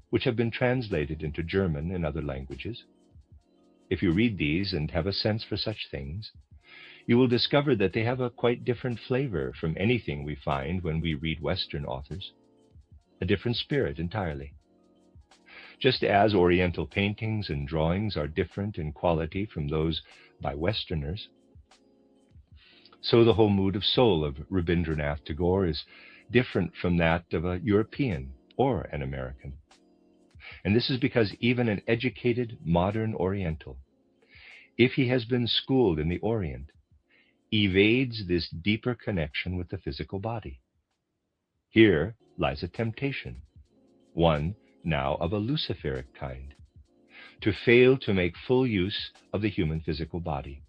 which have been translated into German and other languages. If you read these and have a sense for such things, you will discover that they have a quite different flavor from anything we find when we read Western authors, a different spirit entirely. Just as Oriental paintings and drawings are different in quality from those by Westerners, so the whole mood of soul of Rabindranath Tagore is different from that of a European or an American. And this is because even an educated modern Oriental, if he has been schooled in the Orient, evades this deeper connection with the physical body. Here lies a temptation, one now of a Luciferic kind, to fail to make full use of the human physical body.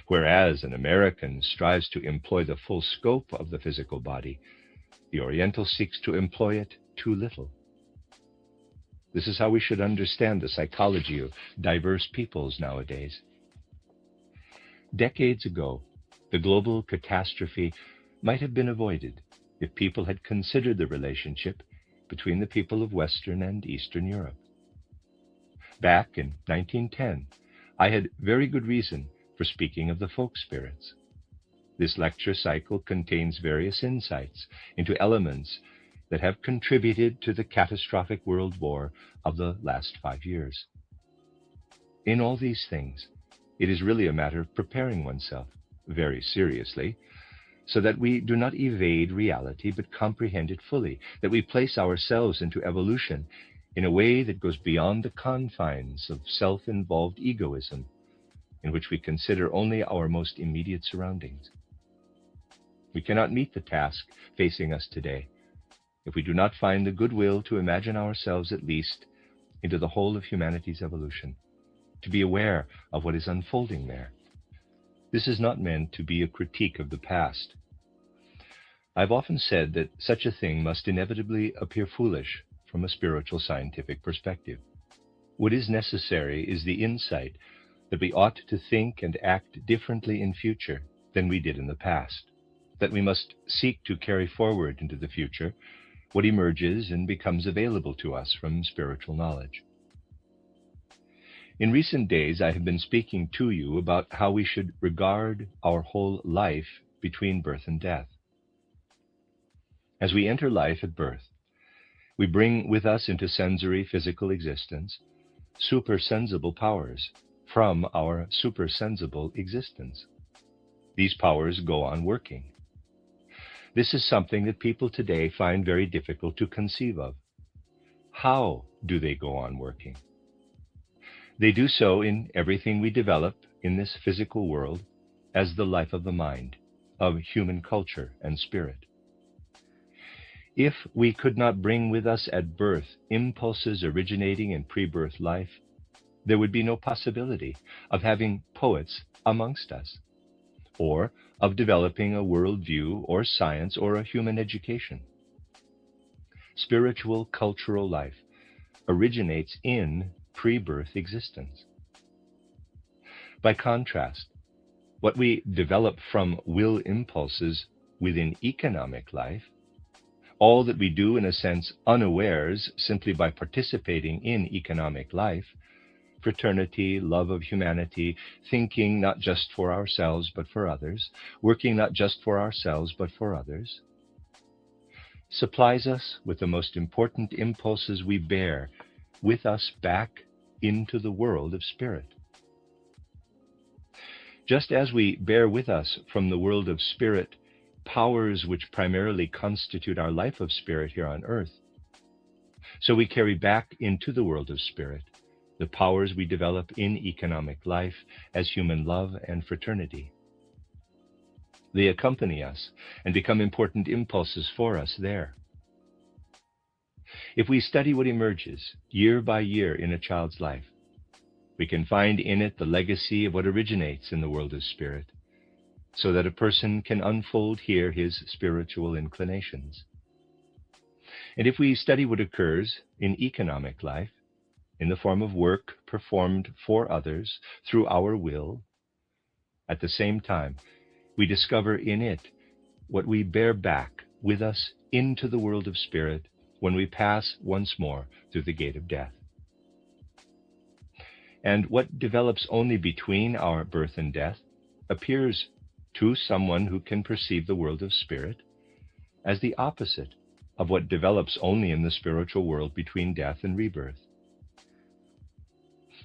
Whereas an American strives to employ the full scope of the physical body, the Oriental seeks to employ it too little. This is how we should understand the psychology of diverse peoples nowadays. Decades ago, the global catastrophe might have been avoided if people had considered the relationship between the people of Western and Eastern Europe. Back in 1910, I had very good reason for speaking of the folk spirits. This lecture cycle contains various insights into elements that have contributed to the catastrophic world war of the last 5 years. In all these things, it is really a matter of preparing oneself very seriously, so that we do not evade reality but comprehend it fully, that we place ourselves into evolution in a way that goes beyond the confines of self-involved egoism, in which we consider only our most immediate surroundings. We cannot meet the task facing us today if we do not find the goodwill to imagine ourselves at least into the whole of humanity's evolution, to be aware of what is unfolding there. This is not meant to be a critique of the past. I've often said that such a thing must inevitably appear foolish from a spiritual scientific perspective. What is necessary is the insight that we ought to think and act differently in future than we did in the past, that we must seek to carry forward into the future what emerges and becomes available to us from spiritual knowledge. In recent days, I have been speaking to you about how we should regard our whole life between birth and death. As we enter life at birth, we bring with us into sensory physical existence supersensible powers from our supersensible existence. These powers go on working. This is something that people today find very difficult to conceive of. How do they go on working? They do so in everything we develop in this physical world as the life of the mind, of human culture and spirit. If we could not bring with us at birth impulses originating in pre-birth life, there would be no possibility of having poets amongst us, or of developing a worldview or science or a human education. Spiritual cultural life originates in pre-birth existence. By contrast, What we develop from will impulses within economic life, all that we do in a sense unawares simply by participating in economic life, fraternity, love of humanity, thinking not just for ourselves but for others, working not just for ourselves but for others, supplies us with the most important impulses we bear with us back into the world of spirit. Just as we bear with us from the world of spirit powers which primarily constitute our life of spirit here on earth, so we carry back into the world of spirit the powers we develop in economic life as human love and fraternity. They accompany us and become important impulses for us there. If we study what emerges year by year in a child's life, we can find in it the legacy of what originates in the world of spirit, so that a person can unfold here his spiritual inclinations. And if we study what occurs in economic life, in the form of work performed for others through our will, at the same time, we discover in it what we bear back with us into the world of spirit when we pass once more through the gate of death. And what develops only between our birth and death appears to someone who can perceive the world of spirit as the opposite of what develops only in the spiritual world between death and rebirth.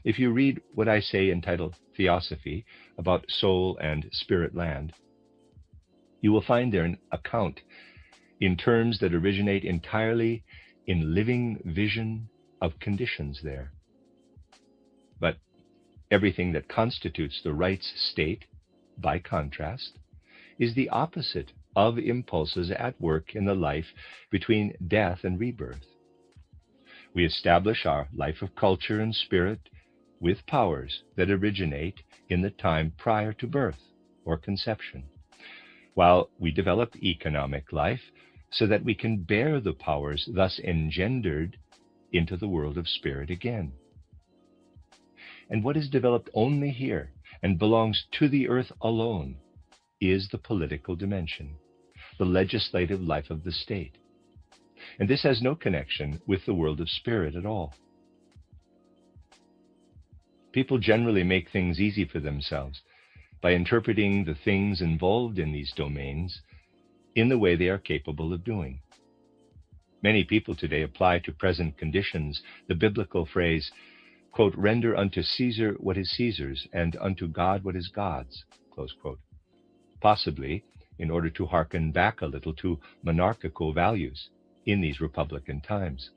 If you read what I say entitled Theosophy about soul and spirit land, you will find there an account in terms that originate entirely in living vision of conditions there. But everything that constitutes the right's state, by contrast, is the opposite of impulses at work in the life between death and rebirth. We establish our life of culture and spirit with powers that originate in the time prior to birth or conception, while we develop economic life so that we can bear the powers thus engendered into the world of spirit again. And what is developed only here and belongs to the earth alone is the political dimension, the legislative life of the state. And this has no connection with the world of spirit at all. People generally make things easy for themselves by interpreting the things involved in these domains in the way they are capable of doing. Many people today apply to present conditions the biblical phrase, quote, render unto Caesar what is Caesar's, and unto God what is God's, close quote, possibly in order to hearken back a little to monarchical values in these republican times.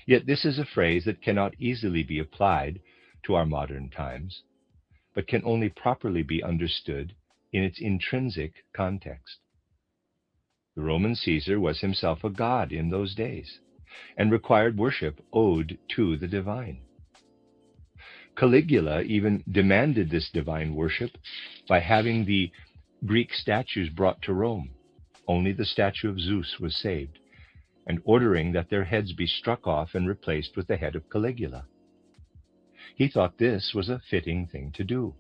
Yet this is a phrase that cannot easily be applied to our modern times, but can only properly be understood in its intrinsic context. The Roman Caesar was himself a god in those days, and required worship owed to the divine. Caligula even demanded this divine worship by having the Greek statues brought to Rome. Only the statue of Zeus was saved, and ordering that their heads be struck off and replaced with the head of Caligula. He thought this was a fitting thing to do.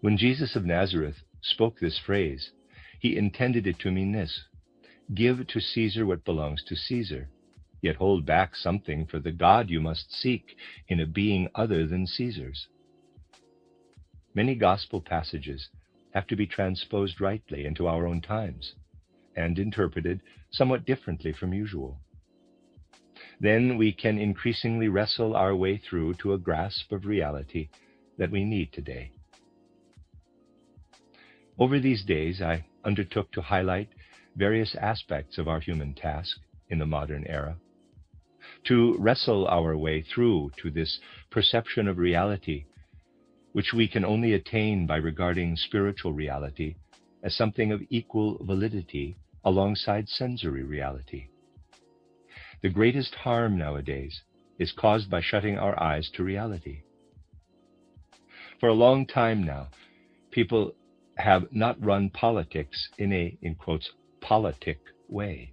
When Jesus of Nazareth spoke this phrase, he intended it to mean this: give to Caesar what belongs to Caesar, yet hold back something for the God you must seek in a being other than Caesar's. Many gospel passages have to be transposed rightly into our own times and interpreted somewhat differently from usual. Then we can increasingly wrestle our way through to a grasp of reality that we need today. Over these days, I undertook to highlight various aspects of our human task in the modern era, to wrestle our way through to this perception of reality, which we can only attain by regarding spiritual reality as something of equal validity alongside sensory reality. The greatest harm nowadays is caused by shutting our eyes to reality. For a long time now, people have not run politics in a, in quotes, politic way,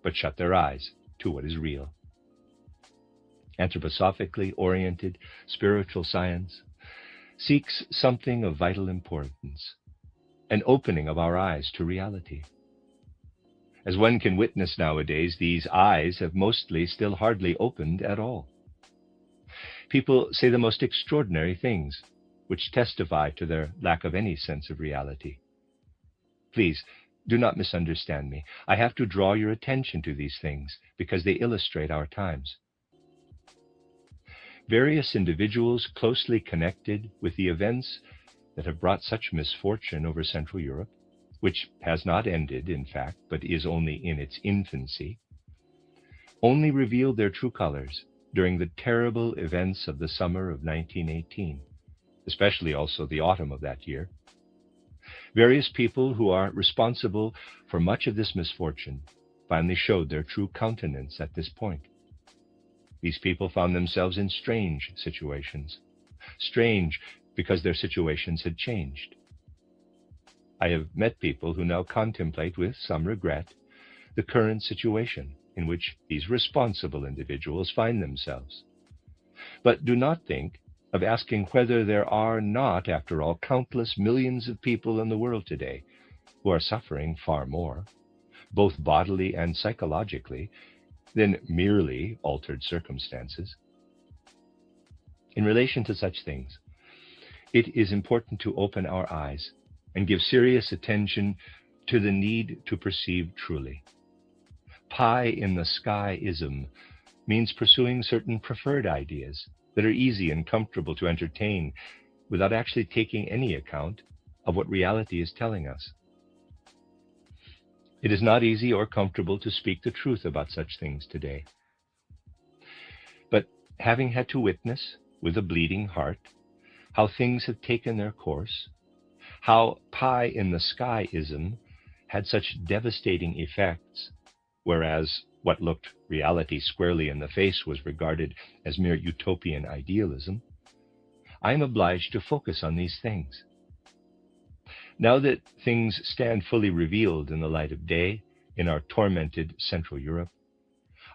but shut their eyes to what is real. Anthroposophically oriented spiritual science seeks something of vital importance, an opening of our eyes to reality. As one can witness nowadays, these eyes have mostly still hardly opened at all. People say the most extraordinary things, which testify to their lack of any sense of reality. Please, do not misunderstand me. I have to draw your attention to these things because they illustrate our times. Various individuals closely connected with the events that have brought such misfortune over Central Europe, which has not ended, in fact, but is only in its infancy, only revealed their true colors during the terrible events of the summer of 1918, especially also the autumn of that year. Various people who are responsible for much of this misfortune finally showed their true countenance at this point. These people found themselves in strange situations. Strange because their situations had changed. I have met people who now contemplate with some regret the current situation in which these responsible individuals find themselves, but do not think of asking whether there are not, after all, countless millions of people in the world today who are suffering far more, both bodily and psychologically, than merely altered circumstances. In relation to such things, it is important to open our eyes and give serious attention to the need to perceive truly. Pie-in-the-sky-ism means pursuing certain preferred ideas that are easy and comfortable to entertain without actually taking any account of what reality is telling us. It is not easy or comfortable to speak the truth about such things today. But having had to witness with a bleeding heart how things have taken their course, how pie-in-the-sky-ism had such devastating effects, whereas what looked reality squarely in the face was regarded as mere utopian idealism, I am obliged to focus on these things. Now that things stand fully revealed in the light of day in our tormented Central Europe,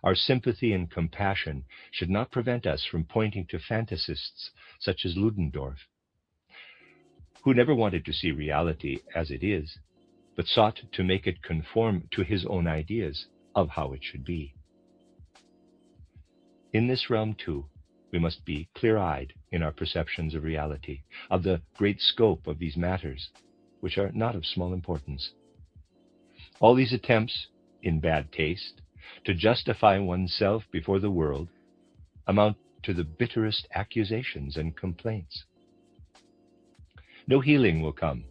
our sympathy and compassion should not prevent us from pointing to fantasists such as Ludendorff, who never wanted to see reality as it is, but sought to make it conform to his own ideas of how it should be. In this realm, too, we must be clear-eyed in our perceptions of reality, of the great scope of these matters, which are not of small importance. All these attempts, in bad taste, to justify oneself before the world amount to the bitterest accusations and complaints. No healing will come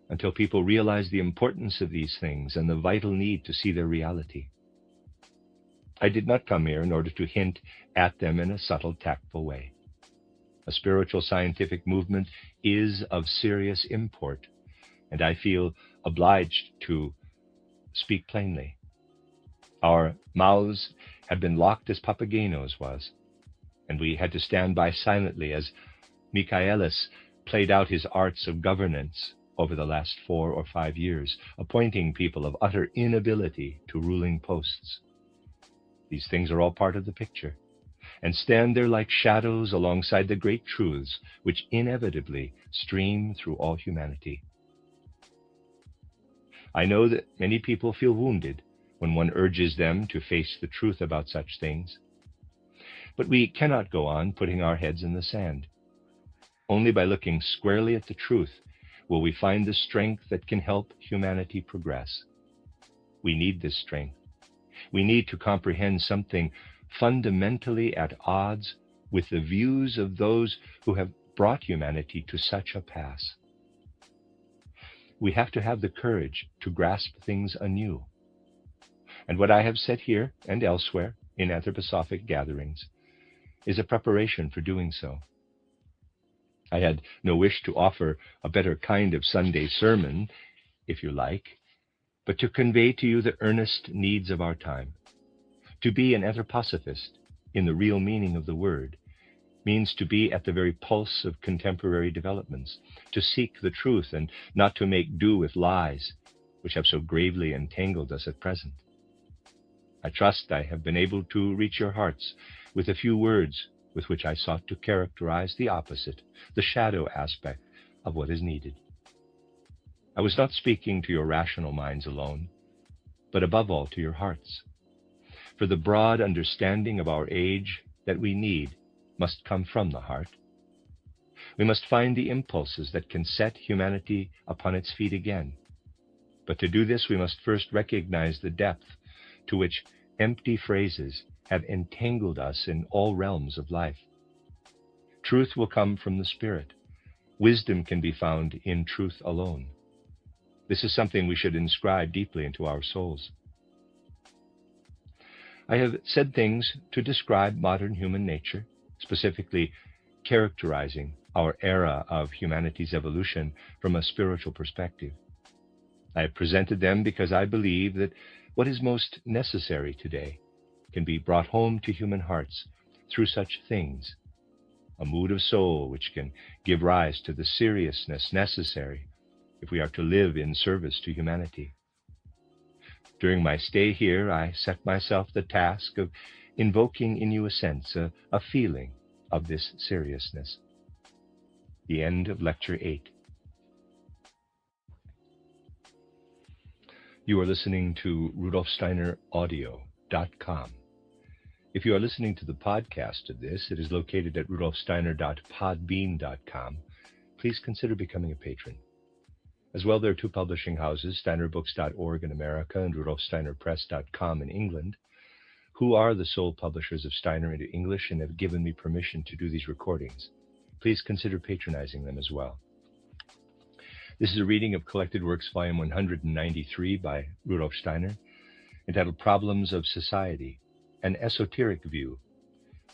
until people realize the importance of these things and the vital need to see their reality. I did not come here in order to hint at them in a subtle, tactful way. A spiritual scientific movement is of serious import, and I feel obliged to speak plainly. Our mouths have been locked as Papageno's was, and we had to stand by silently as Michaelis played out his arts of governance over the last 4 or 5 years, appointing people of utter inability to ruling posts. These things are all part of the picture, and stand there like shadows alongside the great truths which inevitably stream through all humanity. I know that many people feel wounded when one urges them to face the truth about such things, but we cannot go on putting our heads in the sand. Only by looking squarely at the truth will we find the strength that can help humanity progress. We need this strength. We need to comprehend something fundamentally at odds with the views of those who have brought humanity to such a pass. We have to have the courage to grasp things anew. And what I have said here and elsewhere in anthroposophic gatherings is a preparation for doing so. I had no wish to offer a better kind of Sunday sermon, if you like, but to convey to you the earnest needs of our time. To be an anthroposophist, in the real meaning of the word, means to be at the very pulse of contemporary developments, to seek the truth and not to make do with lies, which have so gravely entangled us at present. I trust I have been able to reach your hearts with a few words with which I sought to characterize the opposite, the shadow aspect of what is needed. I was not speaking to your rational minds alone, but above all to your hearts. For the broad understanding of our age that we need must come from the heart. We must find the impulses that can set humanity upon its feet again. But to do this, we must first recognize the depth to which empty phrases have entangled us in all realms of life. Truth will come from the Spirit. Wisdom can be found in truth alone. This is something we should inscribe deeply into our souls. I have said things to describe modern human nature, specifically characterizing our era of humanity's evolution from a spiritual perspective. I have presented them because I believe that what is most necessary today can be brought home to human hearts through such things, a mood of soul which can give rise to the seriousness necessary if we are to live in service to humanity. During my stay here, I set myself the task of invoking in you a sense, a feeling of this seriousness. The end of Lecture 8. You are listening to RudolfSteinerAudio.com. If you are listening to the podcast of this, it is located at RudolfSteiner.podbean.com. Please consider becoming a patron. As well, there are two publishing houses, SteinerBooks.org in America and RudolfSteinerPress.com in England, who are the sole publishers of Steiner into English and have given me permission to do these recordings. Please consider patronizing them as well. This is a reading of Collected Works, Volume 193 by Rudolf Steiner, entitled Problems of Society, an Esoteric View,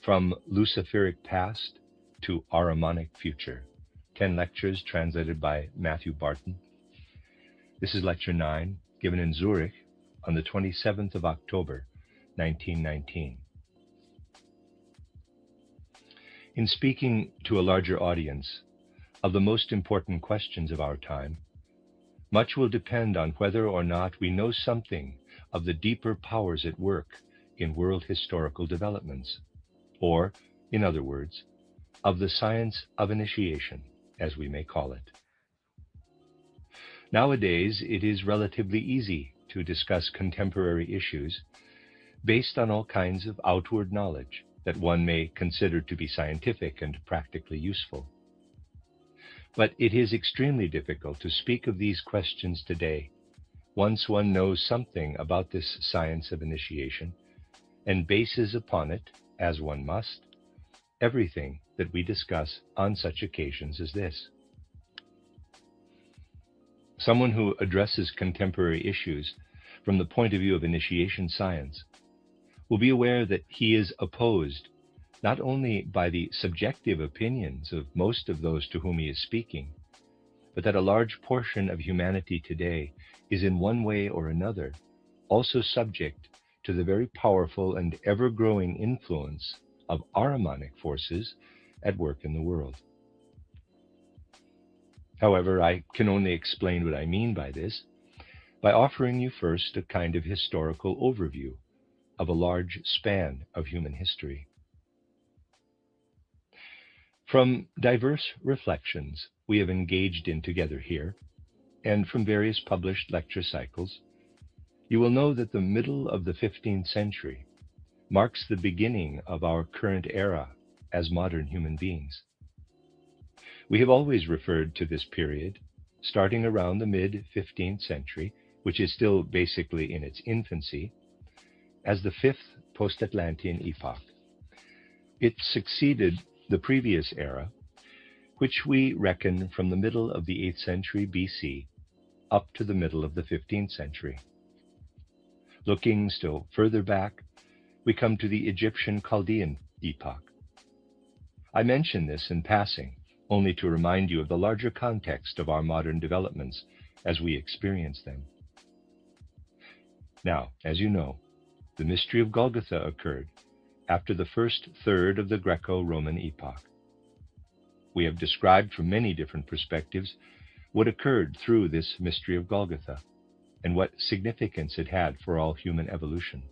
From Luciferic Past to Ahrimanic Future. 10 lectures translated by Matthew Barton. This is Lecture 9, given in Zurich on the 27th of October, 1919. In speaking to a larger audience of the most important questions of our time, much will depend on whether or not we know something of the deeper powers at work in world historical developments, or, in other words, of the science of initiation, as we may call it. Nowadays, it is relatively easy to discuss contemporary issues based on all kinds of outward knowledge that one may consider to be scientific and practically useful. But it is extremely difficult to speak of these questions today once one knows something about this science of initiation and bases upon it, as one must, everything that we discuss on such occasions as this. Someone who addresses contemporary issues from the point of view of initiation science will be aware that he is opposed not only by the subjective opinions of most of those to whom he is speaking, but that a large portion of humanity today is in one way or another also subject to the very powerful and ever-growing influence of Ahrimanic forces at work in the world. However, I can only explain what I mean by this by offering you first a kind of historical overview of a large span of human history. From diverse reflections we have engaged in together here, and from various published lecture cycles, you will know that the middle of the 15th century marks the beginning of our current era as modern human beings. We have always referred to this period, starting around the mid-15th century, which is still basically in its infancy, as the fifth post-Atlantean epoch. It succeeded the previous era, which we reckon from the middle of the 8th century BC up to the middle of the 15th century. Looking still further back, we come to the Egyptian Chaldean epoch. I mention this in passing, only to remind you of the larger context of our modern developments as we experience them. Now, as you know, the mystery of Golgotha occurred after the first third of the Greco-Roman epoch. We have described from many different perspectives what occurred through this mystery of Golgotha and what significance it had for all human evolution,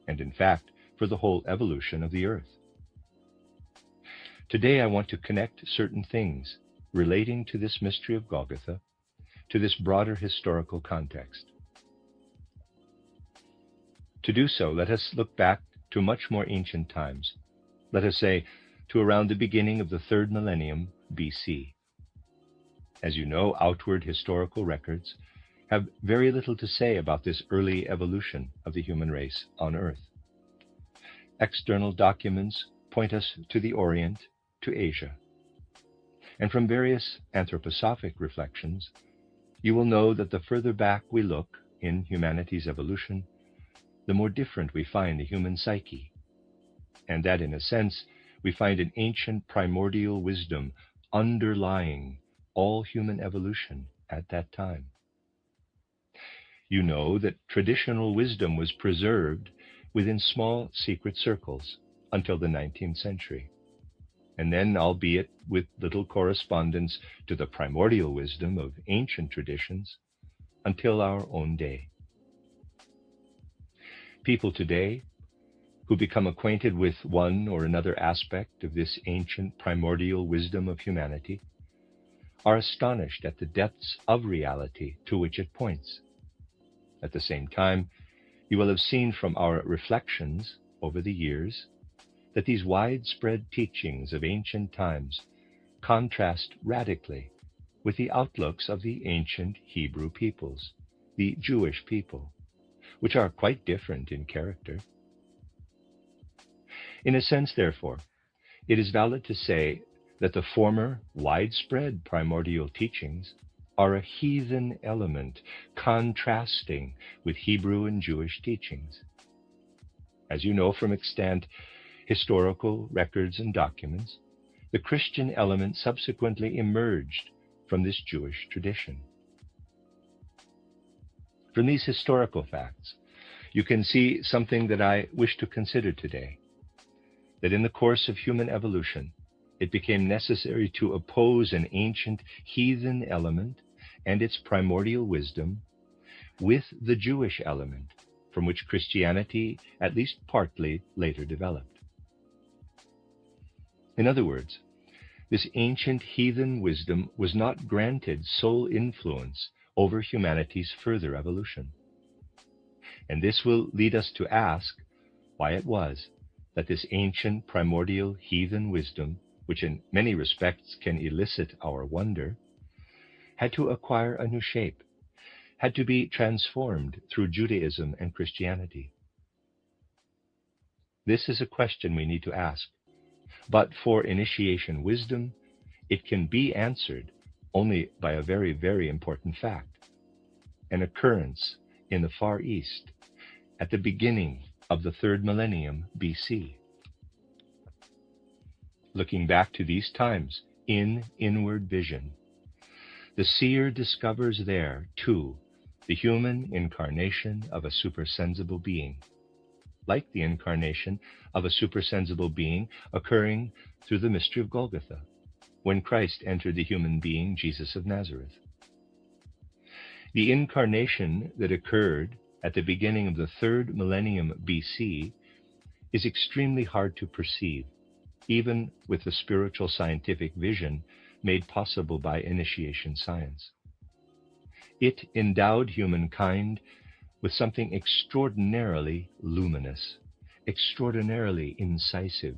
and in fact, for the whole evolution of the earth. Today I want to connect certain things relating to this mystery of Golgotha to this broader historical context. To do so, let us look back to much more ancient times. Let us say to around the beginning of the 3rd millennium BC. As you know, outward historical records have very little to say about this early evolution of the human race on Earth. External documents point us to the Orient, to Asia. And from various anthroposophic reflections, you will know that the further back we look in humanity's evolution, the more different we find the human psyche, and that in a sense we find an ancient primordial wisdom underlying all human evolution at that time. You know that traditional wisdom was preserved within small secret circles until the 19th century, and then, albeit with little correspondence to the primordial wisdom of ancient traditions, until our own day. People today who become acquainted with one or another aspect of this ancient primordial wisdom of humanity are astonished at the depths of reality to which it points. At the same time, you will have seen from our reflections over the years that these widespread teachings of ancient times contrast radically with the outlooks of the ancient Hebrew peoples, the Jewish people, which are quite different in character. In a sense, therefore, it is valid to say that the former widespread primordial teachings are a heathen element contrasting with Hebrew and Jewish teachings. As you know from extant historical records and documents, the Christian element subsequently emerged from this Jewish tradition. From these historical facts, you can see something that I wish to consider today, that in the course of human evolution, it became necessary to oppose an ancient heathen element and its primordial wisdom with the Jewish element from which Christianity, at least partly, later developed. In other words, this ancient heathen wisdom was not granted sole influence over humanity's further evolution. And this will lead us to ask why it was that this ancient primordial heathen wisdom, which in many respects can elicit our wonder, had to acquire a new shape, had to be transformed through Judaism and Christianity. This is a question we need to ask, but for initiation wisdom, it can be answered only by a very, very important fact, an occurrence in the Far East at the beginning of the 3rd millennium BC. Looking back to these times in inward vision, the seer discovers there, too, the human incarnation of a supersensible being, like the incarnation of a supersensible being occurring through the mystery of Golgotha, when Christ entered the human being, Jesus of Nazareth. The incarnation that occurred at the beginning of the 3rd millennium BC is extremely hard to perceive, even with the spiritual scientific vision made possible by initiation science. It endowed humankind with something extraordinarily luminous, extraordinarily incisive,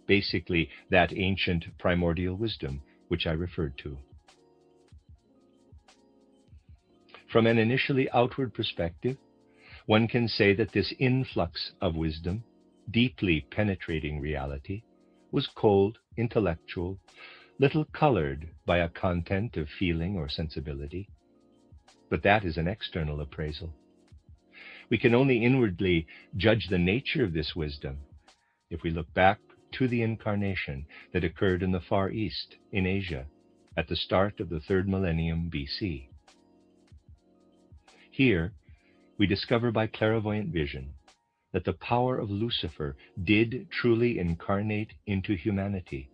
basically that ancient primordial wisdom which I referred to. From an initially outward perspective, one can say that this influx of wisdom, deeply penetrating reality, was cold, intellectual, little colored by a content of feeling or sensibility. But that is an external appraisal. We can only inwardly judge the nature of this wisdom if we look back to the incarnation that occurred in the Far East, in Asia, at the start of the 3rd millennium BC. Here, we discover by clairvoyant vision that the power of Lucifer did truly incarnate into humanity,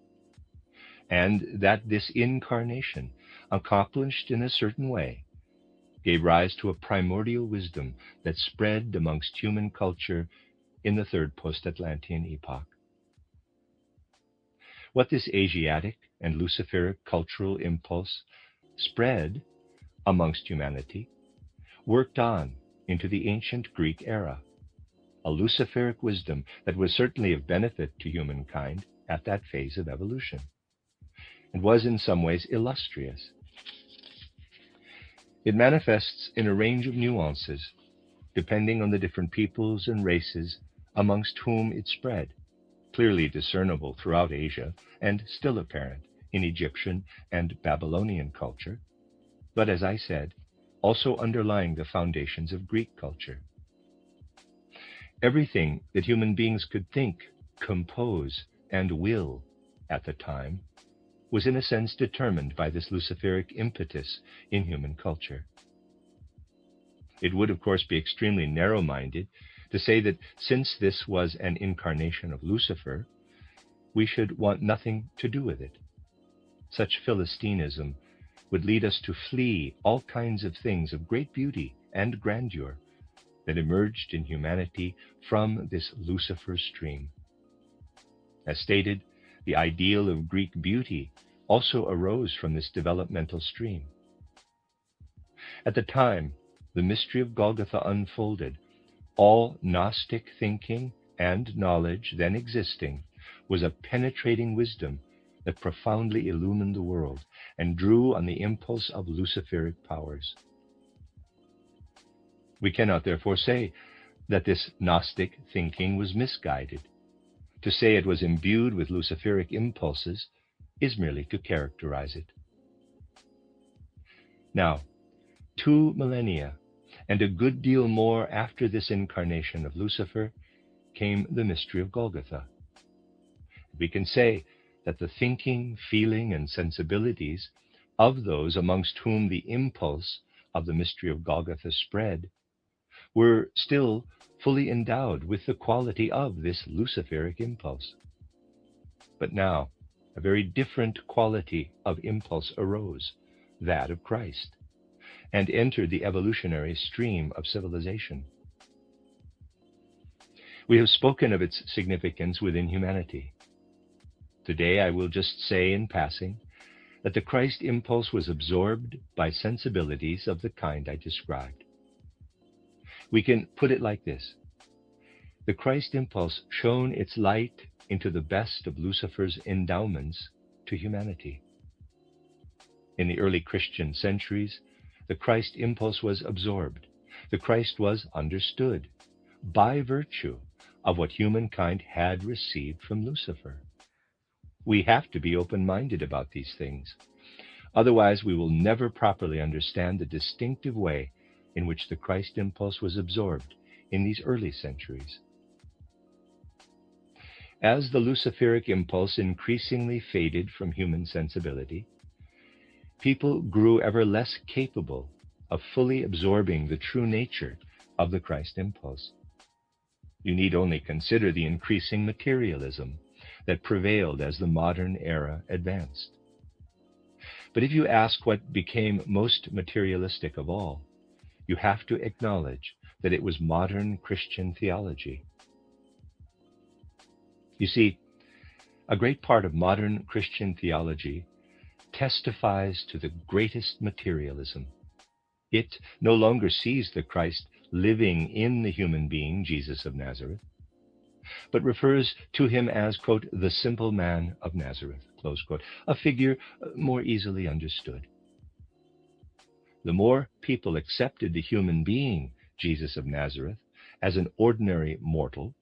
and that this incarnation, accomplished in a certain way, gave rise to a primordial wisdom that spread amongst human culture in the 3rd post-Atlantean epoch. what this Asiatic and Luciferic cultural impulse spread amongst humanity worked on into the ancient Greek era, a Luciferic wisdom that was certainly of benefit to humankind at that phase of evolution, and was in some ways illustrious. It manifests in a range of nuances, depending on the different peoples and races amongst whom it spread, clearly discernible throughout Asia and still apparent in Egyptian and Babylonian culture, but as I said, also underlying the foundations of Greek culture. Everything that human beings could think, compose, and will at the time was in a sense determined by this Luciferic impetus in human culture. It would, of course, be extremely narrow-minded to say that since this was an incarnation of Lucifer, we should want nothing to do with it. Such Philistinism would lead us to flee all kinds of things of great beauty and grandeur that emerged in humanity from this Lucifer stream. As stated, the ideal of Greek beauty also arose from this developmental stream. At the time the mystery of Golgotha unfolded, all Gnostic thinking and knowledge then existing was a penetrating wisdom that profoundly illumined the world and drew on the impulse of Luciferic powers. We cannot therefore say that this Gnostic thinking was misguided. To say it was imbued with Luciferic impulses is merely to characterize it. Now, 2 millennia and a good deal more after this incarnation of Lucifer came the mystery of Golgotha. We can say that the thinking, feeling, and sensibilities of those amongst whom the impulse of the mystery of Golgotha spread were still fully endowed with the quality of this Luciferic impulse. But now, a very different quality of impulse arose, that of Christ, and entered the evolutionary stream of civilization. We have spoken of its significance within humanity. Today I will just say in passing that the Christ impulse was absorbed by sensibilities of the kind I described. We can put it like this. The Christ impulse shone its light into the best of Lucifer's endowments to humanity. In the early Christian centuries, the Christ impulse was absorbed. The Christ was understood by virtue of what humankind had received from Lucifer. We have to be open-minded about these things. Otherwise, we will never properly understand the distinctive way in which the Christ impulse was absorbed in these early centuries. As the Luciferic impulse increasingly faded from human sensibility, people grew ever less capable of fully absorbing the true nature of the Christ impulse. You need only consider the increasing materialism that prevailed as the modern era advanced. But if you ask what became most materialistic of all, you have to acknowledge that it was modern Christian theology. You see, a great part of modern Christian theology testifies to the greatest materialism. It no longer sees the Christ living in the human being, Jesus of Nazareth, but refers to him as, quote, the simple man of Nazareth, close quote, a figure more easily understood. The more people accepted the human being, Jesus of Nazareth, as an ordinary mortal,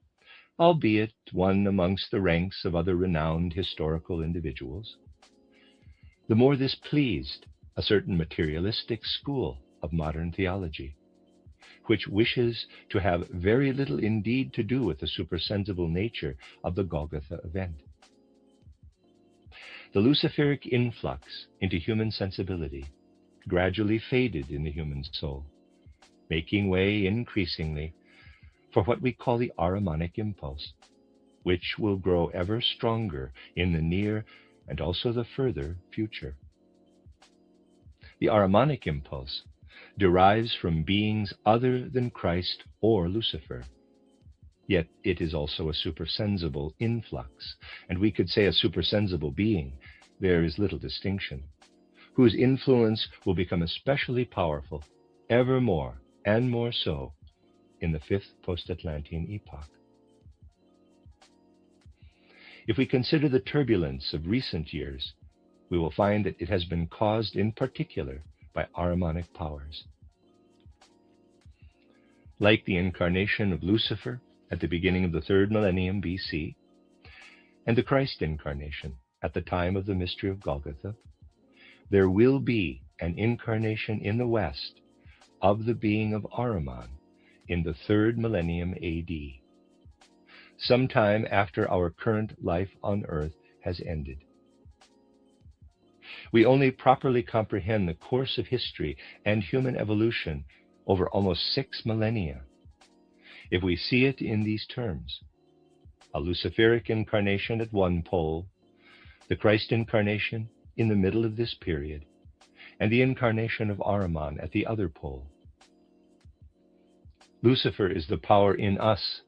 albeit one amongst the ranks of other renowned historical individuals, the more this pleased a certain materialistic school of modern theology, which wishes to have very little indeed to do with the supersensible nature of the Golgotha event. The Luciferic influx into human sensibility gradually faded in the human soul, making way increasingly for what we call the Ahrimanic impulse, which will grow ever stronger in the near and also the further future. The Ahrimanic impulse derives from beings other than Christ or Lucifer. Yet it is also a supersensible influx, and we could say a supersensible being. There is little distinction, whose influence will become especially powerful, ever more and more so, in the fifth post-Atlantean epoch. If we consider the turbulence of recent years, we will find that it has been caused in particular by Ahrimanic powers. Like the incarnation of Lucifer at the beginning of the 3rd millennium BC, and the Christ incarnation at the time of the mystery of Golgotha, there will be an incarnation in the West of the being of Ahriman in the 3rd millennium AD, sometime after our current life on earth has ended. We only properly comprehend the course of history and human evolution over almost 6 millennia if we see it in these terms: a Luciferic incarnation at one pole, the Christ incarnation in the middle of this period, and the incarnation of Ahriman at the other pole. Lucifer is the power in us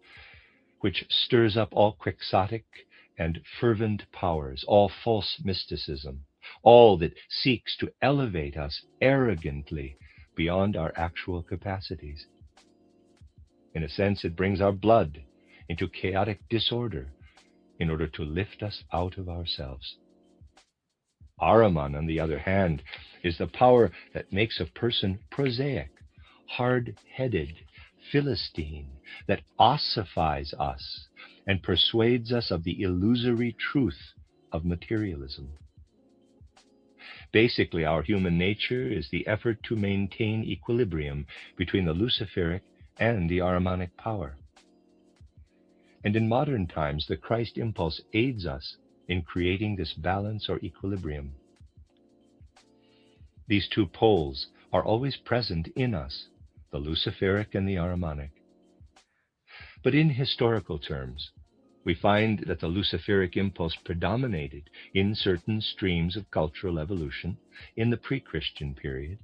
which stirs up all quixotic and fervent powers, all false mysticism, all that seeks to elevate us arrogantly beyond our actual capacities. In a sense, it brings our blood into chaotic disorder in order to lift us out of ourselves. Ahriman, on the other hand, is the power that makes a person prosaic, hard-headed, Philistine, that ossifies us and persuades us of the illusory truth of materialism. Basically, our human nature is the effort to maintain equilibrium between the Luciferic and the Ahrimanic power. And in modern times, the Christ impulse aids us in creating this balance or equilibrium. These two poles are always present in us, the Luciferic and the Ahrimanic. But in historical terms, we find that the Luciferic impulse predominated in certain streams of cultural evolution in the pre-Christian period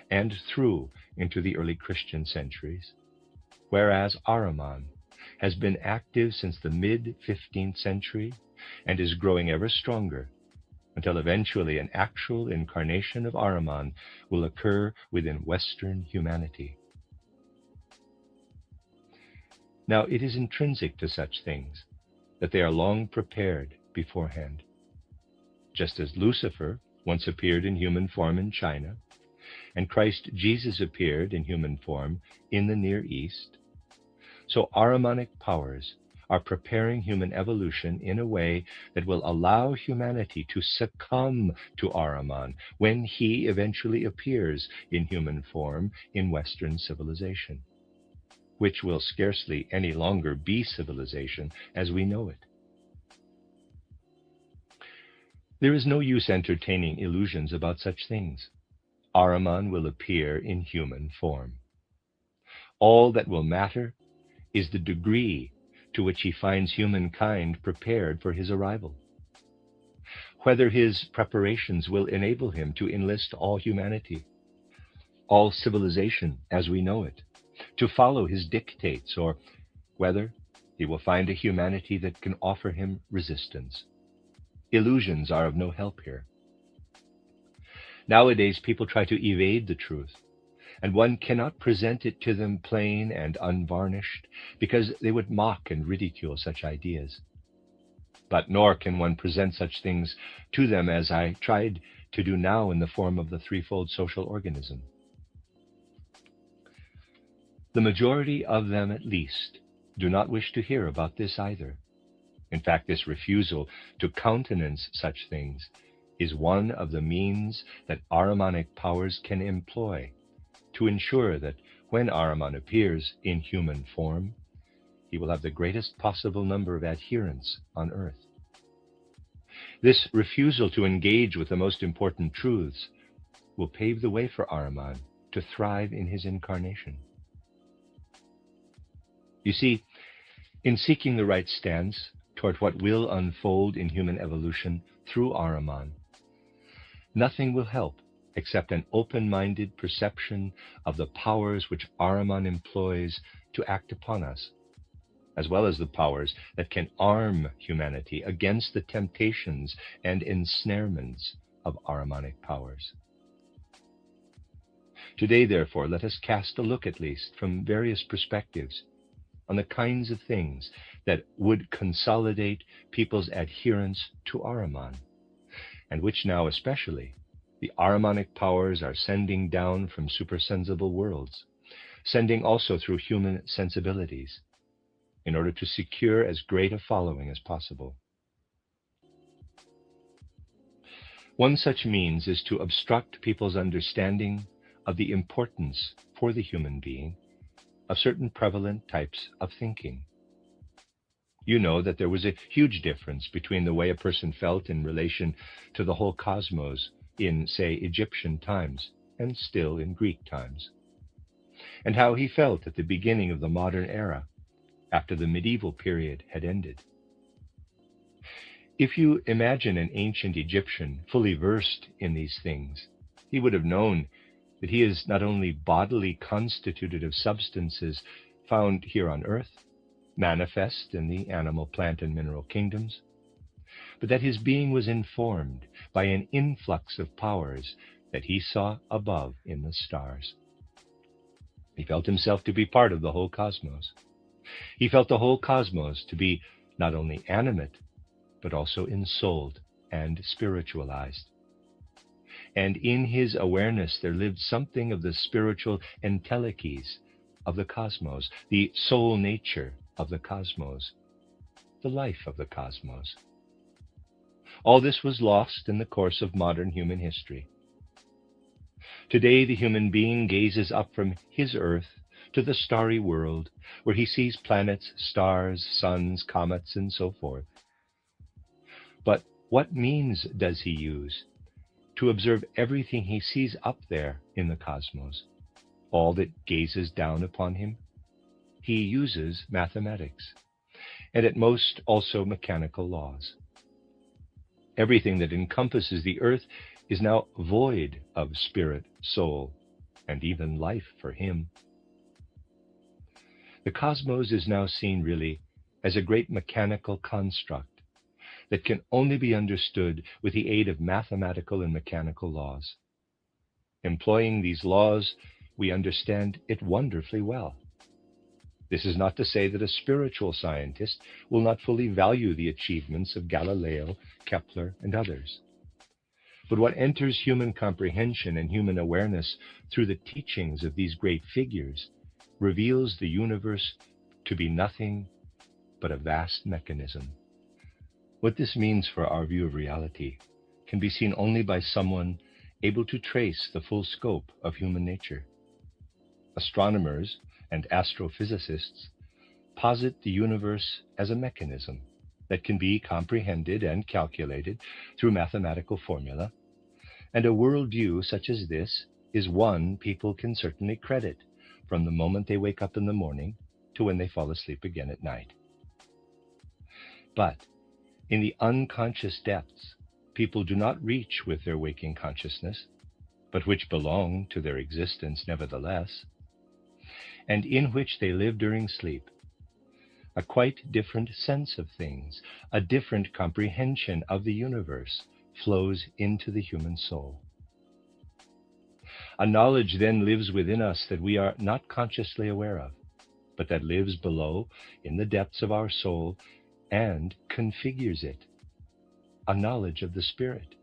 and through into the early Christian centuries, whereas Ahriman has been active since the mid-15th century and is growing ever stronger until eventually an actual incarnation of Ahriman will occur within Western humanity. Now, it is intrinsic to such things that they are long prepared beforehand. Just as Lucifer once appeared in human form in China, and Christ Jesus appeared in human form in the Near East, so Ahrimanic powers are preparing human evolution in a way that will allow humanity to succumb to Ahriman when he eventually appears in human form in Western civilization, which will scarcely any longer be civilization as we know it. There is no use entertaining illusions about such things. Ahriman will appear in human form. All that will matter is the degree to which he finds humankind prepared for his arrival. Whether his preparations will enable him to enlist all humanity, all civilization as we know it, to follow his dictates, or whether he will find a humanity that can offer him resistance. Illusions are of no help here. Nowadays, people try to evade the truth, and one cannot present it to them plain and unvarnished, because they would mock and ridicule such ideas. But nor can one present such things to them as I tried to do now in the form of the threefold social organism. The majority of them, at least, do not wish to hear about this either. In fact, this refusal to countenance such things is one of the means that Ahrimanic powers can employ to ensure that when Ahriman appears in human form, he will have the greatest possible number of adherents on earth. This refusal to engage with the most important truths will pave the way for Ahriman to thrive in his incarnation. You see, in seeking the right stance toward what will unfold in human evolution through Ahriman, nothing will help except an open-minded perception of the powers which Ahriman employs to act upon us, as well as the powers that can arm humanity against the temptations and ensnarements of Ahrimanic powers. Today, therefore, let us cast a look, at least from various perspectives, on the kinds of things that would consolidate people's adherence to Ahriman, and which now especially the Ahrimanic powers are sending down from supersensible worlds, sending also through human sensibilities, in order to secure as great a following as possible. One such means is to obstruct people's understanding of the importance for the human being of certain prevalent types of thinking. You know that there was a huge difference between the way a person felt in relation to the whole cosmos in, say, Egyptian times, and still in Greek times, and how he felt at the beginning of the modern era, after the medieval period had ended. If you imagine an ancient Egyptian fully versed in these things, he would have known that he is not only bodily constituted of substances found here on earth, manifest in the animal, plant, and mineral kingdoms, but that his being was informed by an influx of powers that he saw above in the stars. He felt himself to be part of the whole cosmos. He felt the whole cosmos to be not only animate, but also ensouled and spiritualized. And in his awareness there lived something of the spiritual entelechies of the cosmos, the soul nature of the cosmos, the life of the cosmos. All this was lost in the course of modern human history. Today the human being gazes up from his earth to the starry world, where he sees planets, stars, suns, comets, and so forth. But what means does he use to observe everything he sees up there in the cosmos, all that gazes down upon him? He uses mathematics, and at most also mechanical laws. Everything that encompasses the earth is now void of spirit, soul, and even life for him. The cosmos is now seen really as a great mechanical construct that can only be understood with the aid of mathematical and mechanical laws. Employing these laws, we understand it wonderfully well. This is not to say that a spiritual scientist will not fully value the achievements of Galileo, Kepler, and others. But what enters human comprehension and human awareness through the teachings of these great figures reveals the universe to be nothing but a vast mechanism. What this means for our view of reality can be seen only by someone able to trace the full scope of human nature. Astronomers and astrophysicists posit the universe as a mechanism that can be comprehended and calculated through mathematical formula, and a worldview such as this is one people can certainly credit from the moment they wake up in the morning to when they fall asleep again at night. But in the unconscious depths, people do not reach with their waking consciousness, but which belong to their existence nevertheless, and in which they live during sleep, a quite different sense of things, a different comprehension of the universe flows into the human soul. A knowledge then lives within us that we are not consciously aware of, but that lives below in the depths of our soul and configures it. A knowledge of the spirit,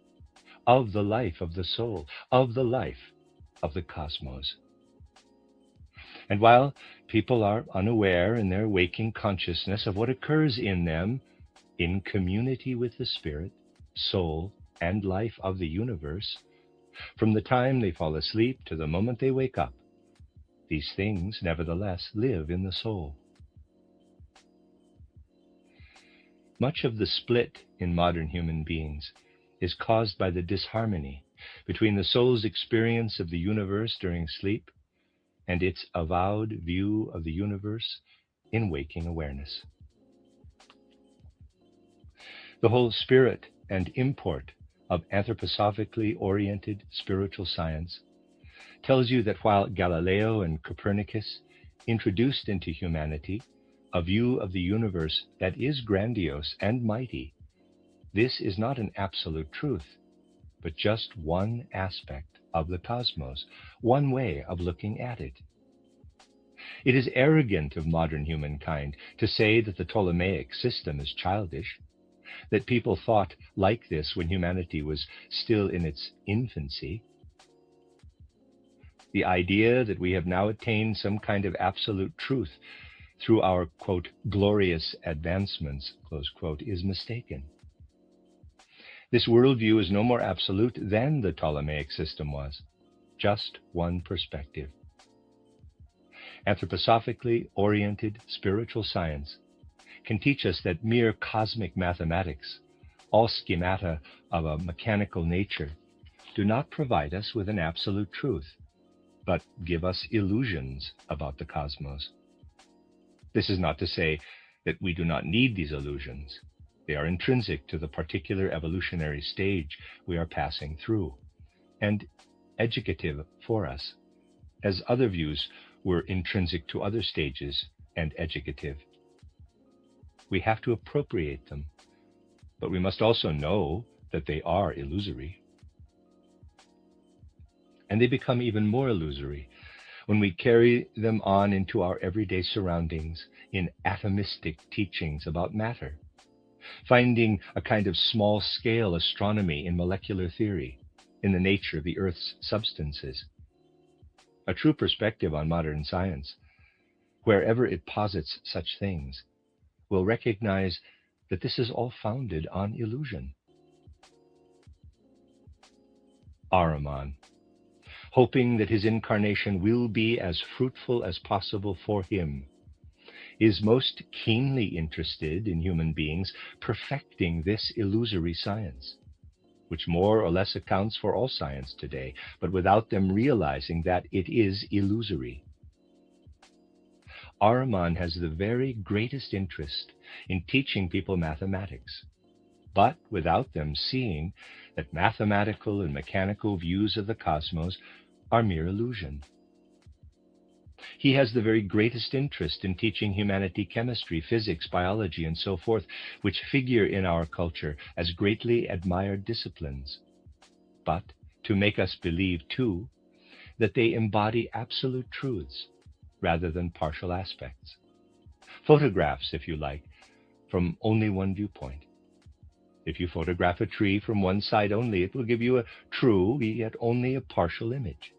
of the life of the soul, of the life of the cosmos. And while people are unaware in their waking consciousness of what occurs in them in community with the spirit, soul, and life of the universe, from the time they fall asleep to the moment they wake up, these things nevertheless live in the soul. Much of the split in modern human beings is caused by the disharmony between the soul's experience of the universe during sleep and its avowed view of the universe in waking awareness. The whole spirit and import of anthroposophically oriented spiritual science tells you that while Galileo and Copernicus introduced into humanity a view of the universe that is grandiose and mighty, this is not an absolute truth, but just one aspect of the cosmos, one way of looking at it. It is arrogant of modern humankind to say that the Ptolemaic system is childish, that people thought like this when humanity was still in its infancy. The idea that we have now attained some kind of absolute truth through our, quote, glorious advancements, close quote, is mistaken. This worldview is no more absolute than the Ptolemaic system was, just one perspective. Anthroposophically oriented spiritual science can teach us that mere cosmic mathematics, all schemata of a mechanical nature, do not provide us with an absolute truth, but give us illusions about the cosmos. This is not to say that we do not need these illusions. They are intrinsic to the particular evolutionary stage we are passing through, and educative for us, as other views were intrinsic to other stages and educative. We have to appropriate them, but we must also know that they are illusory. And they become even more illusory when we carry them on into our everyday surroundings in atomistic teachings about matter, finding a kind of small-scale astronomy in molecular theory, in the nature of the Earth's substances. A true perspective on modern science, wherever it posits such things, will recognize that this is all founded on illusion. Ahriman, hoping that his incarnation will be as fruitful as possible for him, is most keenly interested in human beings perfecting this illusory science, which more or less accounts for all science today, but without them realizing that it is illusory. Ahriman has the very greatest interest in teaching people mathematics, but without them seeing that mathematical and mechanical views of the cosmos are mere illusion. He has the very greatest interest in teaching humanity chemistry, physics, biology, and so forth, which figure in our culture as greatly admired disciplines, but to make us believe, too, that they embody absolute truths rather than partial aspects. Photographs, if you like, from only one viewpoint. If you photograph a tree from one side only, it will give you a true, yet only a partial image.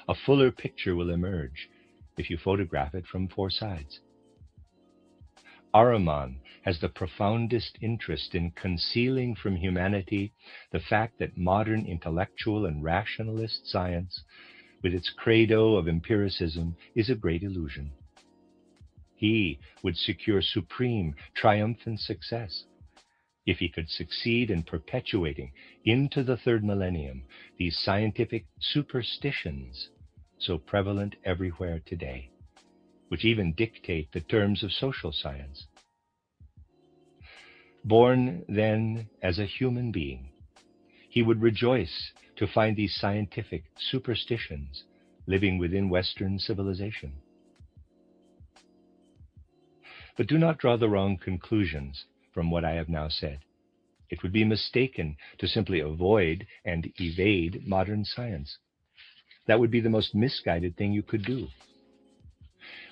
A fuller picture will emerge if you photograph it from four sides. Ahriman has the profoundest interest in concealing from humanity the fact that modern intellectual and rationalist science, with its credo of empiricism, is a great illusion. He would secure supreme, triumphant success if he could succeed in perpetuating into the third millennium these scientific superstitions so prevalent everywhere today, which even dictate the terms of social science. Born then as a human being, he would rejoice to find these scientific superstitions living within Western civilization. But do not draw the wrong conclusions from what I have now said. It would be mistaken to simply avoid and evade modern science. That would be the most misguided thing you could do.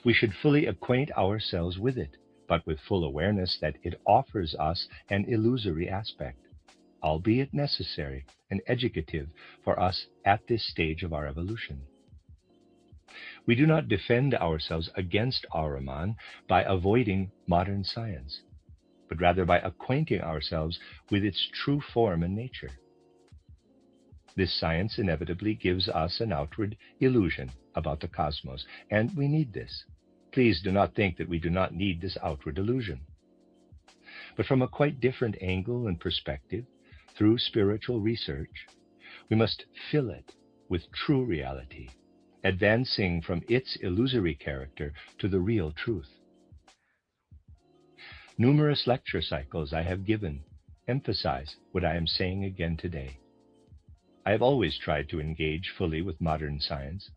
We should fully acquaint ourselves with it, but with full awareness that it offers us an illusory aspect, albeit necessary and educative for us at this stage of our evolution. We do not defend ourselves against Ahriman by avoiding modern science, but rather by acquainting ourselves with its true form and nature. This science inevitably gives us an outward illusion about the cosmos, and we need this. Please do not think that we do not need this outward illusion. But from a quite different angle and perspective, through spiritual research, we must fill it with true reality, advancing from its illusory character to the real truth. Numerous lecture cycles I have given emphasize what I am saying again today. I have always tried to engage fully with modern science,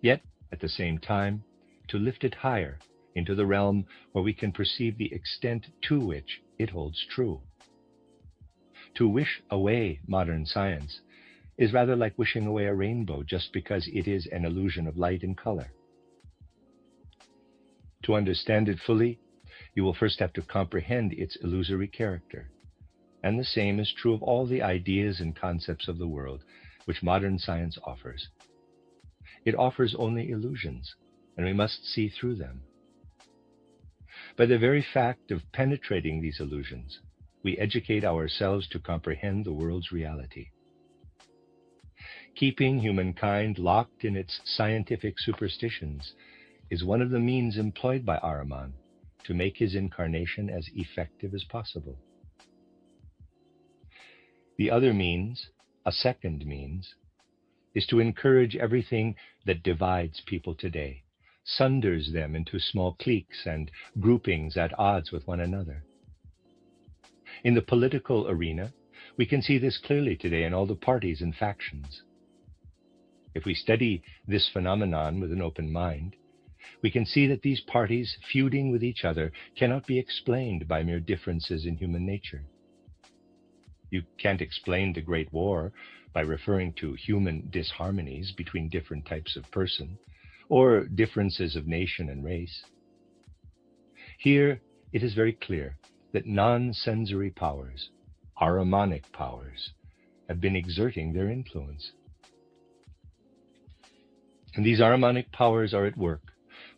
yet at the same time to lift it higher into the realm where we can perceive the extent to which it holds true. To wish away modern science is rather like wishing away a rainbow just because it is an illusion of light and color. To understand it fully, you will first have to comprehend its illusory character. And the same is true of all the ideas and concepts of the world which modern science offers. It offers only illusions, and we must see through them. By the very fact of penetrating these illusions, we educate ourselves to comprehend the world's reality. Keeping humankind locked in its scientific superstitions is one of the means employed by Ahriman to make his incarnation as effective as possible. The other means, a second means, is to encourage everything that divides people today, sunders them into small cliques and groupings at odds with one another. In the political arena, we can see this clearly today in all the parties and factions. If we study this phenomenon with an open mind, we can see that these parties feuding with each other cannot be explained by mere differences in human nature. You can't explain the Great War by referring to human disharmonies between different types of person or differences of nation and race. Here, it is very clear that non-sensory powers, Ahrimanic powers, have been exerting their influence. And these Ahrimanic powers are at work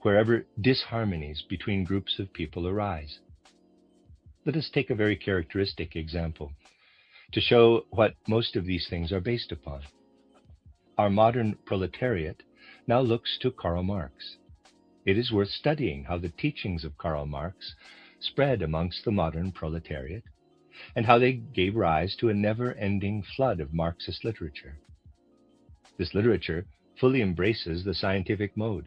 wherever disharmonies between groups of people arise. Let us take a very characteristic example to show what most of these things are based upon. Our modern proletariat now looks to Karl Marx. It is worth studying how the teachings of Karl Marx spread amongst the modern proletariat and how they gave rise to a never-ending flood of Marxist literature. This literature fully embraces the scientific mode.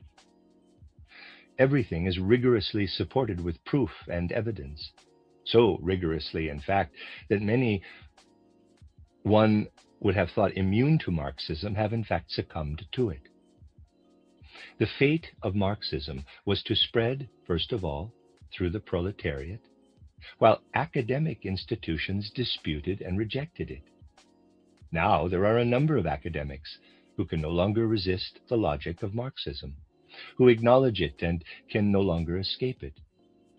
Everything is rigorously supported with proof and evidence, so rigorously, in fact, that many one would have thought immune to Marxism have in fact succumbed to it. The fate of Marxism was to spread, first of all, through the proletariat, while academic institutions disputed and rejected it. Now there are a number of academics who can no longer resist the logic of Marxism, who acknowledge it and can no longer escape it,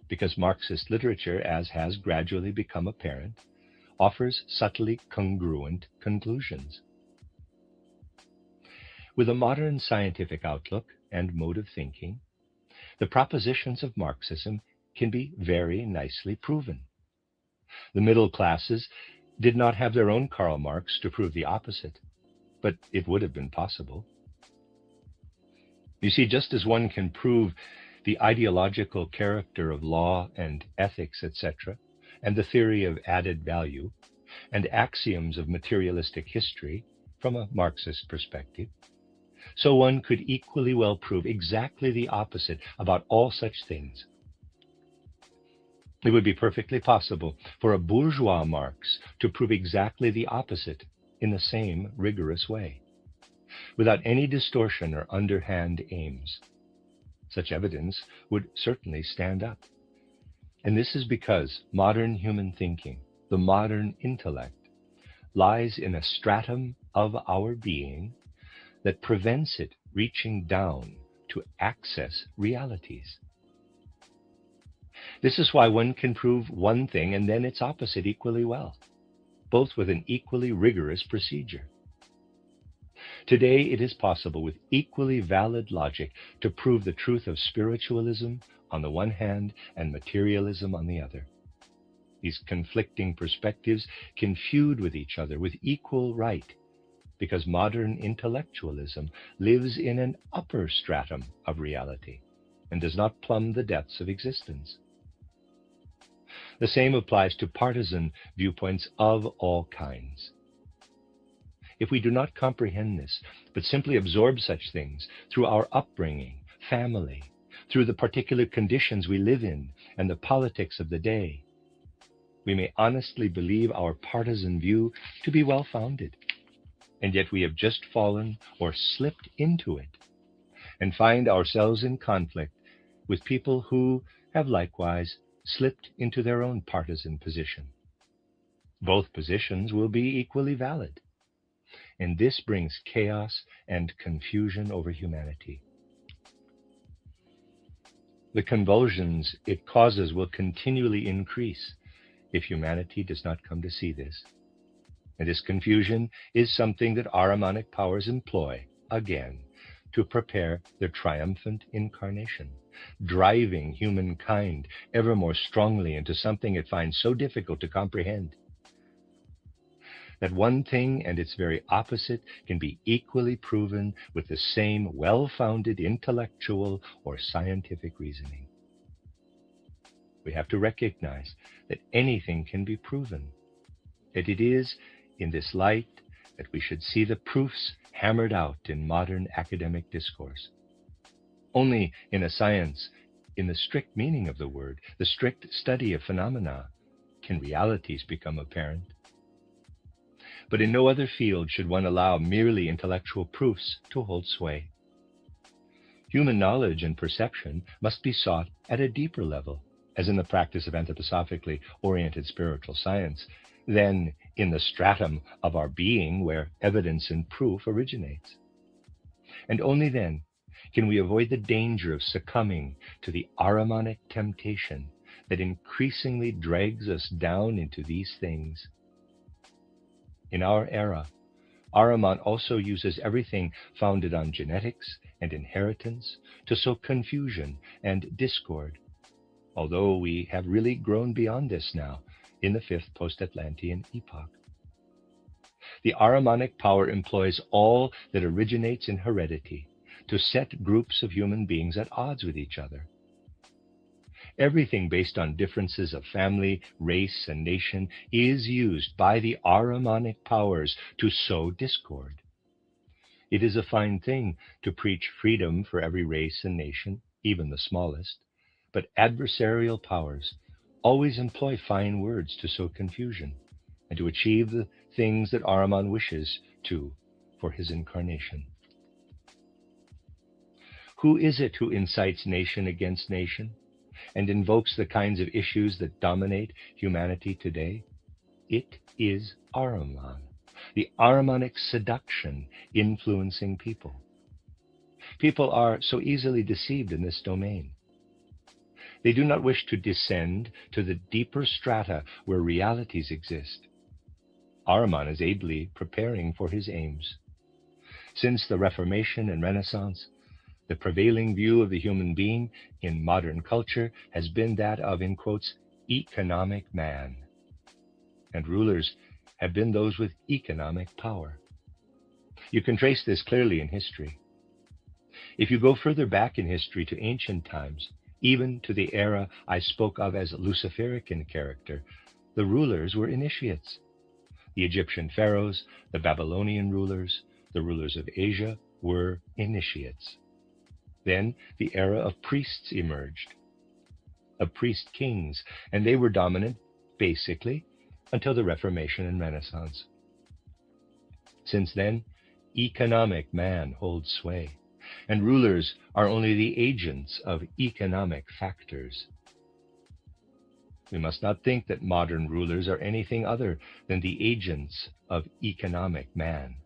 because Marxist literature, as has gradually become apparent, offers subtly congruent conclusions. With a modern scientific outlook and mode of thinking, the propositions of Marxism can be very nicely proven. The middle classes did not have their own Karl Marx to prove the opposite, but it would have been possible. You see, just as one can prove the ideological character of law and ethics, etc., and the theory of added value, and axioms of materialistic history from a Marxist perspective, so one could equally well prove exactly the opposite about all such things. It would be perfectly possible for a bourgeois Marx to prove exactly the opposite in the same rigorous way, without any distortion or underhand aims. Such evidence would certainly stand up. And this is because modern human thinking, the modern intellect, lies in a stratum of our being that prevents it reaching down to access realities. This is why one can prove one thing and then its opposite equally well, both with an equally rigorous procedure. Today, it is possible with equally valid logic to prove the truth of spiritualism on the one hand and materialism on the other. These conflicting perspectives can feud with each other with equal right, because modern intellectualism lives in an upper stratum of reality and does not plumb the depths of existence. The same applies to partisan viewpoints of all kinds. If we do not comprehend this, but simply absorb such things through our upbringing, family, through the particular conditions we live in and the politics of the day, we may honestly believe our partisan view to be well-founded, and yet we have just fallen or slipped into it and find ourselves in conflict with people who have likewise slipped into their own partisan position. Both positions will be equally valid, and this brings chaos and confusion over humanity. The convulsions it causes will continually increase if humanity does not come to see this. And this confusion is something that Ahrimanic powers employ, again, to prepare their triumphant incarnation, driving humankind ever more strongly into something it finds so difficult to comprehend. That one thing and its very opposite can be equally proven with the same well-founded intellectual or scientific reasoning. We have to recognize that anything can be proven, that it is in this light that we should see the proofs hammered out in modern academic discourse. Only in a science, in the strict meaning of the word, the strict study of phenomena, can realities become apparent. But in no other field should one allow merely intellectual proofs to hold sway. Human knowledge and perception must be sought at a deeper level, as in the practice of anthroposophically oriented spiritual science, than in the stratum of our being where evidence and proof originates. And only then can we avoid the danger of succumbing to the Ahrimanic temptation that increasingly drags us down into these things. In our era, Ahriman also uses everything founded on genetics and inheritance to sow confusion and discord, although we have really grown beyond this now in the fifth post-Atlantean epoch. The Ahrimanic power employs all that originates in heredity to set groups of human beings at odds with each other. Everything based on differences of family, race, and nation is used by the Ahrimanic powers to sow discord. It is a fine thing to preach freedom for every race and nation, even the smallest, but adversarial powers always employ fine words to sow confusion and to achieve the things that Ahriman wishes to for his incarnation. Who is it who incites nation against nation and invokes the kinds of issues that dominate humanity today? It is Ahriman, the Ahrimanic seduction influencing people. People are so easily deceived in this domain. They do not wish to descend to the deeper strata where realities exist. Ahriman is ably preparing for his aims. Since the Reformation and Renaissance, the prevailing view of the human being in modern culture has been that of, in quotes, economic man. And rulers have been those with economic power. You can trace this clearly in history. If you go further back in history to ancient times, even to the era I spoke of as Luciferic in character, the rulers were initiates. The Egyptian pharaohs, the Babylonian rulers, the rulers of Asia were initiates. Then the era of priests emerged, of priest kings, and they were dominant, basically, until the Reformation and Renaissance. Since then, economic man holds sway, and rulers are only the agents of economic factors. We must not think that modern rulers are anything other than the agents of economic man.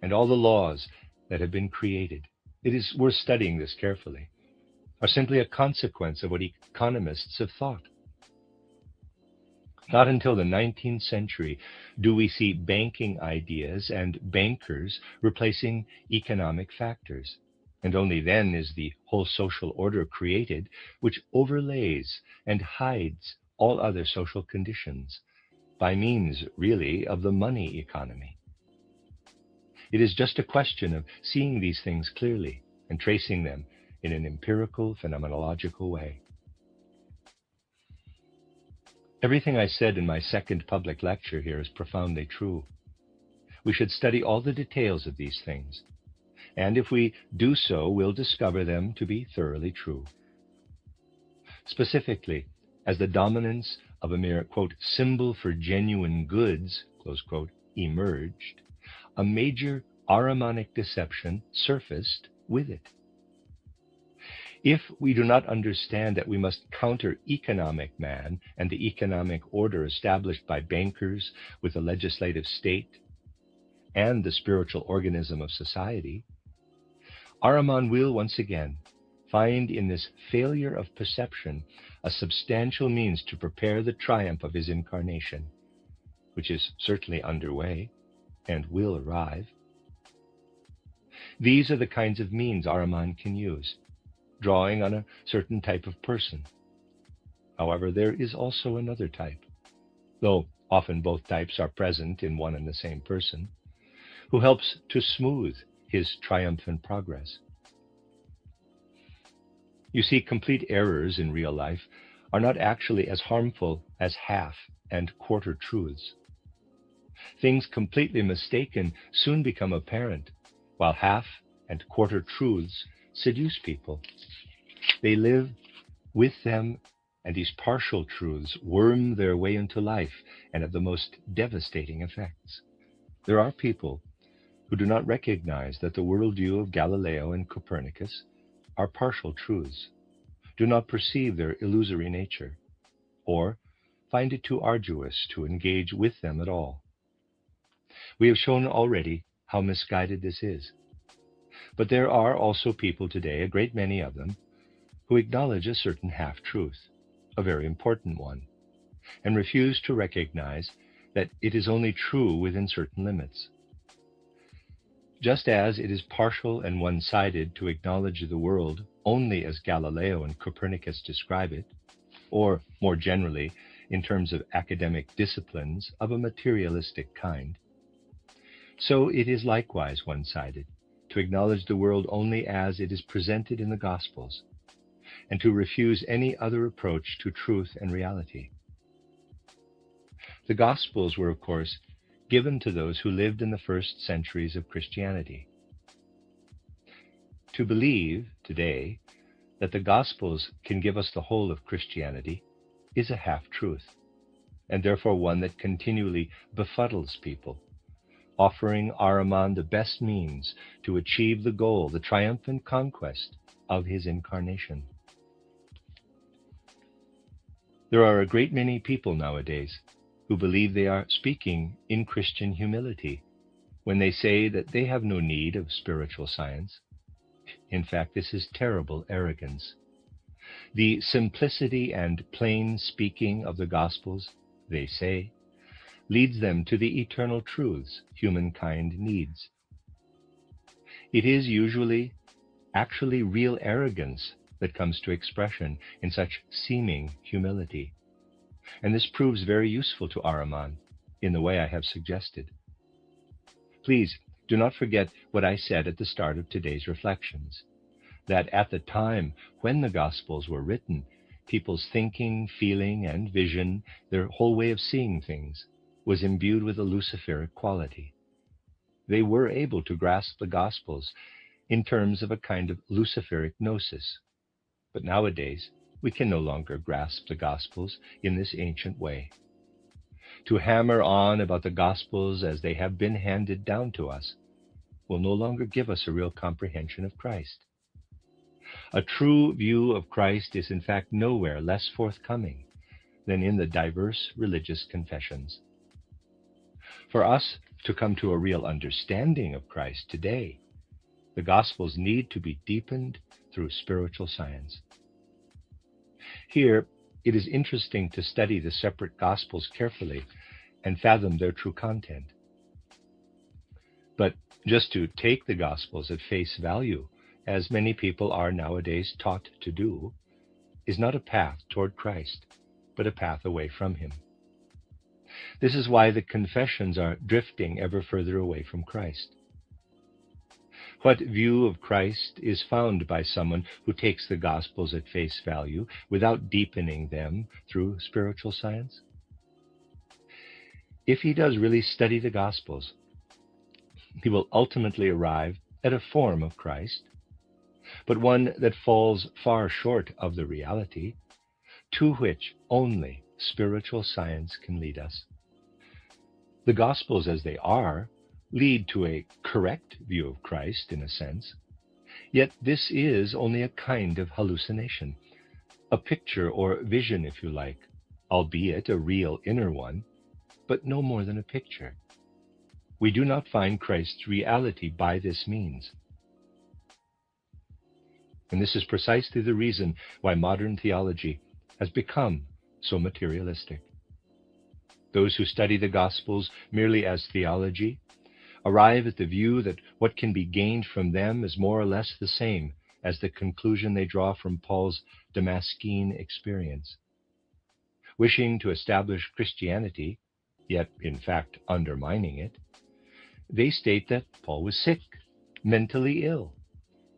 And all the laws that have been created, it is worth studying this carefully, are simply a consequence of what economists have thought. Not until the 19th century do we see banking ideas and bankers replacing economic factors. And only then is the whole social order created, which overlays and hides all other social conditions by means, really, of the money economy. It is just a question of seeing these things clearly and tracing them in an empirical, phenomenological way. Everything I said in my second public lecture here is profoundly true. We should study all the details of these things, and if we do so, we'll discover them to be thoroughly true. Specifically, as the dominance of a mere, quote, symbol for genuine goods, close quote, emerged, a major Ahrimanic deception surfaced with it. If we do not understand that we must counter economic man and the economic order established by bankers with the legislative state and the spiritual organism of society, Ahriman will once again find in this failure of perception a substantial means to prepare the triumph of his incarnation, which is certainly underway and will arrive. These are the kinds of means Ahriman can use, drawing on a certain type of person. However, there is also another type, though often both types are present in one and the same person, who helps to smooth his triumphant progress. You see, complete errors in real life are not actually as harmful as half and quarter truths. Things completely mistaken soon become apparent, while half and quarter truths seduce people. They live with them, and these partial truths worm their way into life and have the most devastating effects. There are people who do not recognize that the worldview of Galileo and Copernicus are partial truths, do not perceive their illusory nature, or find it too arduous to engage with them at all. We have shown already how misguided this is. But there are also people today, a great many of them, who acknowledge a certain half-truth, a very important one, and refuse to recognize that it is only true within certain limits. Just as it is partial and one-sided to acknowledge the world only as Galileo and Copernicus describe it, or more generally, in terms of academic disciplines of a materialistic kind, so it is likewise one-sided to acknowledge the world only as it is presented in the Gospels, and to refuse any other approach to truth and reality. The Gospels were, of course, given to those who lived in the first centuries of Christianity. To believe today that the Gospels can give us the whole of Christianity is a half-truth, and therefore one that continually befuddles people, offering Ahriman the best means to achieve the goal, the triumphant conquest of his incarnation. There are a great many people nowadays who believe they are speaking in Christian humility when they say that they have no need of spiritual science. In fact, this is terrible arrogance. The simplicity and plain speaking of the Gospels, they say, leads them to the eternal truths humankind needs. It is usually actually real arrogance that comes to expression in such seeming humility. And this proves very useful to Ahriman in the way I have suggested. Please do not forget what I said at the start of today's reflections, that at the time when the Gospels were written, people's thinking, feeling, and vision, their whole way of seeing things, was imbued with a Luciferic quality. They were able to grasp the Gospels in terms of a kind of Luciferic gnosis. But nowadays, we can no longer grasp the Gospels in this ancient way. To hammer on about the Gospels as they have been handed down to us will no longer give us a real comprehension of Christ. A true view of Christ is in fact nowhere less forthcoming than in the diverse religious confessions. For us to come to a real understanding of Christ today, the Gospels need to be deepened through spiritual science. Here, it is interesting to study the separate Gospels carefully and fathom their true content. But just to take the Gospels at face value, as many people are nowadays taught to do, is not a path toward Christ, but a path away from him. This is why the confessions are drifting ever further away from Christ. What view of Christ is found by someone who takes the Gospels at face value without deepening them through spiritual science? If he does really study the Gospels, he will ultimately arrive at a form of Christ, but one that falls far short of the reality to which only spiritual science can lead us. The Gospels as they are lead to a correct view of Christ in a sense, Yet this is only a kind of hallucination, a picture or vision, if you like, albeit a real inner one, but no more than a picture. We do not find Christ's reality by this means. And this is precisely the reason why modern theology has become so materialistic. Those who study the Gospels merely as theology arrive at the view that what can be gained from them is more or less the same as the conclusion they draw from Paul's Damascene experience. Wishing to establish Christianity, yet in fact undermining it, they state that Paul was sick, mentally ill,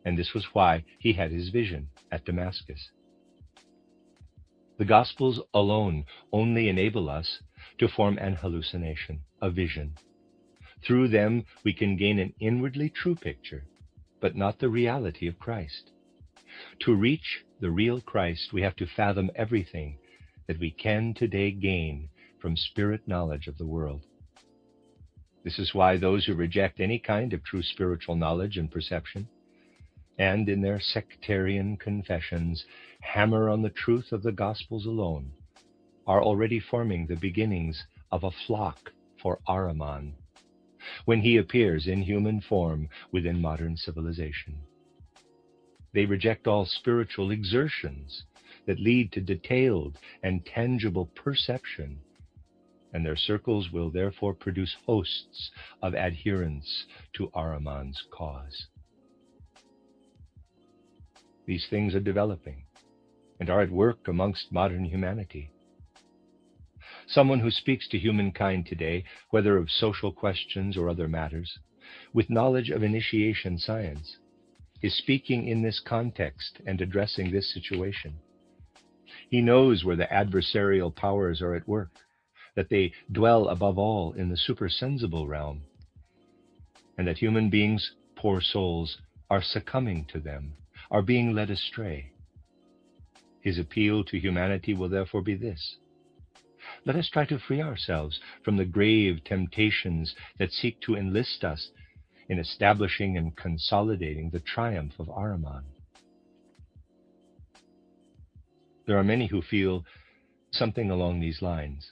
and this was why he had his vision at Damascus. The Gospels alone only enable us to form an hallucination, a vision. Through them, we can gain an inwardly true picture, but not the reality of Christ. To reach the real Christ, we have to fathom everything that we can today gain from spirit knowledge of the world. This is why those who reject any kind of true spiritual knowledge and perception, and in their sectarian confessions hammer on the truth of the Gospels alone, are already forming the beginnings of a flock for Ahriman, when he appears in human form within modern civilization. They reject all spiritual exertions that lead to detailed and tangible perception, and their circles will therefore produce hosts of adherents to Ahriman's cause. These things are developing and are at work amongst modern humanity. Someone who speaks to humankind today, whether of social questions or other matters, with knowledge of initiation science, is speaking in this context and addressing this situation. He knows where the adversarial powers are at work, that they dwell above all in the supersensible realm, and that human beings, poor souls, are succumbing to them, are being led astray. His appeal to humanity will therefore be this: let us try to free ourselves from the grave temptations that seek to enlist us in establishing and consolidating the triumph of Ahriman. There are many who feel something along these lines,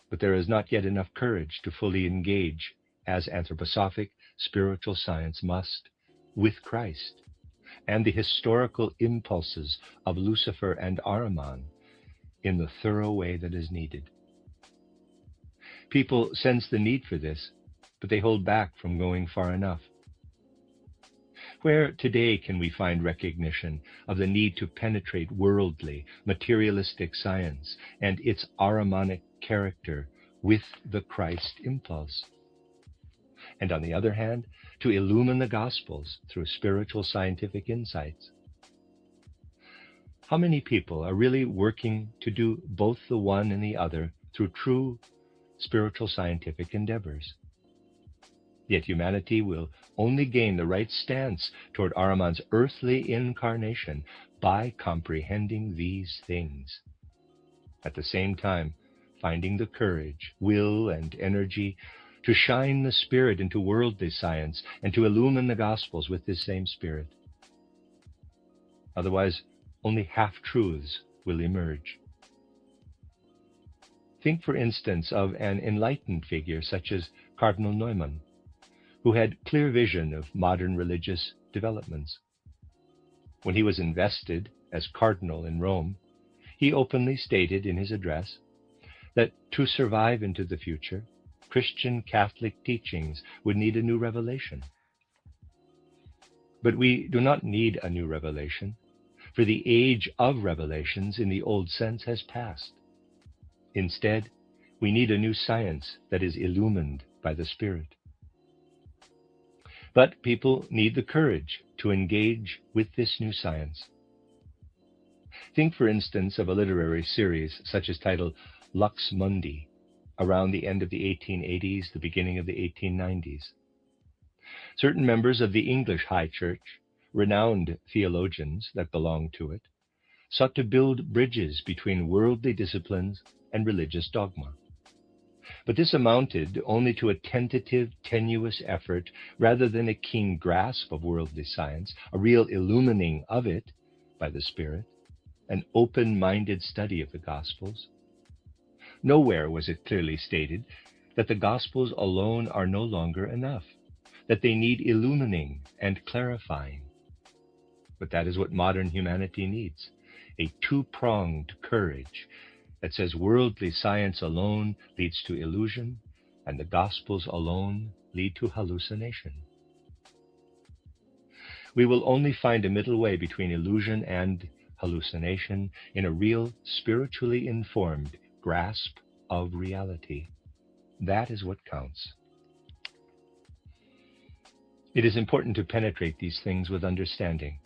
but there is not yet enough courage to fully engage, as anthroposophic spiritual science must, with Christ and the historical impulses of Lucifer and Ahriman in the thorough way that is needed. People sense the need for this, but they hold back from going far enough. Where today can we find recognition of the need to penetrate worldly, materialistic science and its Ahrimanic character with the Christ impulse? And on the other hand, to illumine the Gospels through spiritual scientific insights. How many people are really working to do both the one and the other through true spiritual scientific endeavors? Yet humanity will only gain the right stance toward Ahriman's earthly incarnation by comprehending these things. At the same time, finding the courage, will, and energy to shine the Spirit into worldly science and to illumine the Gospels with this same Spirit. Otherwise, only half-truths will emerge. Think, for instance, of an enlightened figure such as Cardinal Neumann, who had clear vision of modern religious developments. When he was invested as cardinal in Rome, he openly stated in his address that to survive into the future, Christian Catholic teachings would need a new revelation. But we do not need a new revelation, for the age of revelations in the old sense has passed. Instead, we need a new science that is illumined by the Spirit. But people need the courage to engage with this new science. Think, for instance, of a literary series such as titled Lux Mundi, around the end of the 1880s, the beginning of the 1890s. Certain members of the English High Church, renowned theologians that belonged to it, sought to build bridges between worldly disciplines and religious dogma. But this amounted only to a tentative, tenuous effort rather than a keen grasp of worldly science, a real illumining of it by the Spirit, an open-minded study of the Gospels. Nowhere was it clearly stated that the Gospels alone are no longer enough, that they need illumining and clarifying. But that is what modern humanity needs, a two-pronged courage that says worldly science alone leads to illusion, and the Gospels alone lead to hallucination. We will only find a middle way between illusion and hallucination in a real, spiritually informed grasp of reality. That is what counts. It is important to penetrate these things with understanding.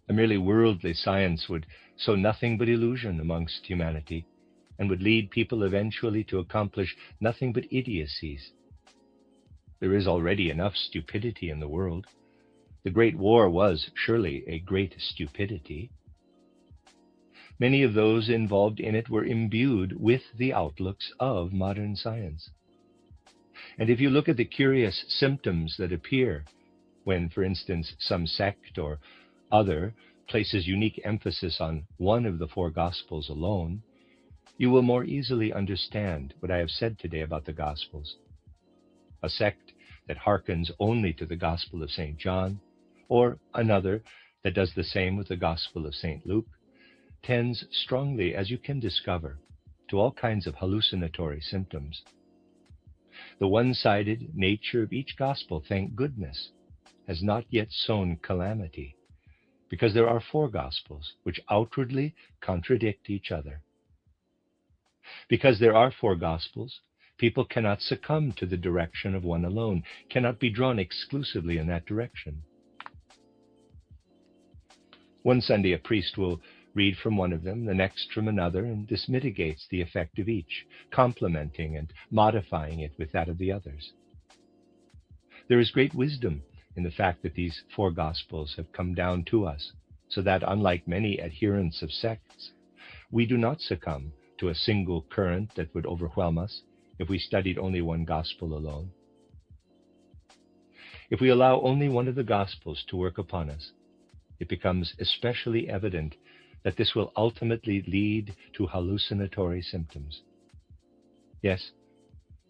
A merely worldly science would sow nothing but illusion amongst humanity, and would lead people eventually to accomplish nothing but idiocies. There is already enough stupidity in the world. The Great War was surely a great stupidity. Many of those involved in it were imbued with the outlooks of modern science. And if you look at the curious symptoms that appear when, for instance, some sect or other places unique emphasis on one of the four Gospels alone, you will more easily understand what I have said today about the Gospels. A sect that hearkens only to the Gospel of St. John, or another that does the same with the Gospel of St. Luke, tends strongly, as you can discover, to all kinds of hallucinatory symptoms. The one-sided nature of each Gospel, thank goodness, has not yet sown calamity, because there are four Gospels which outwardly contradict each other. Because there are four Gospels, people cannot succumb to the direction of one alone, cannot be drawn exclusively in that direction. One Sunday a priest will read from one of them, the next from another, and this mitigates the effect of each, complementing and modifying it with that of the others. There is great wisdom in the fact that these four Gospels have come down to us, so that, unlike many adherents of sects, we do not succumb to a single current that would overwhelm us if we studied only one Gospel alone. If we allow only one of the Gospels to work upon us, it becomes especially evident that this will ultimately lead to hallucinatory symptoms. Yes,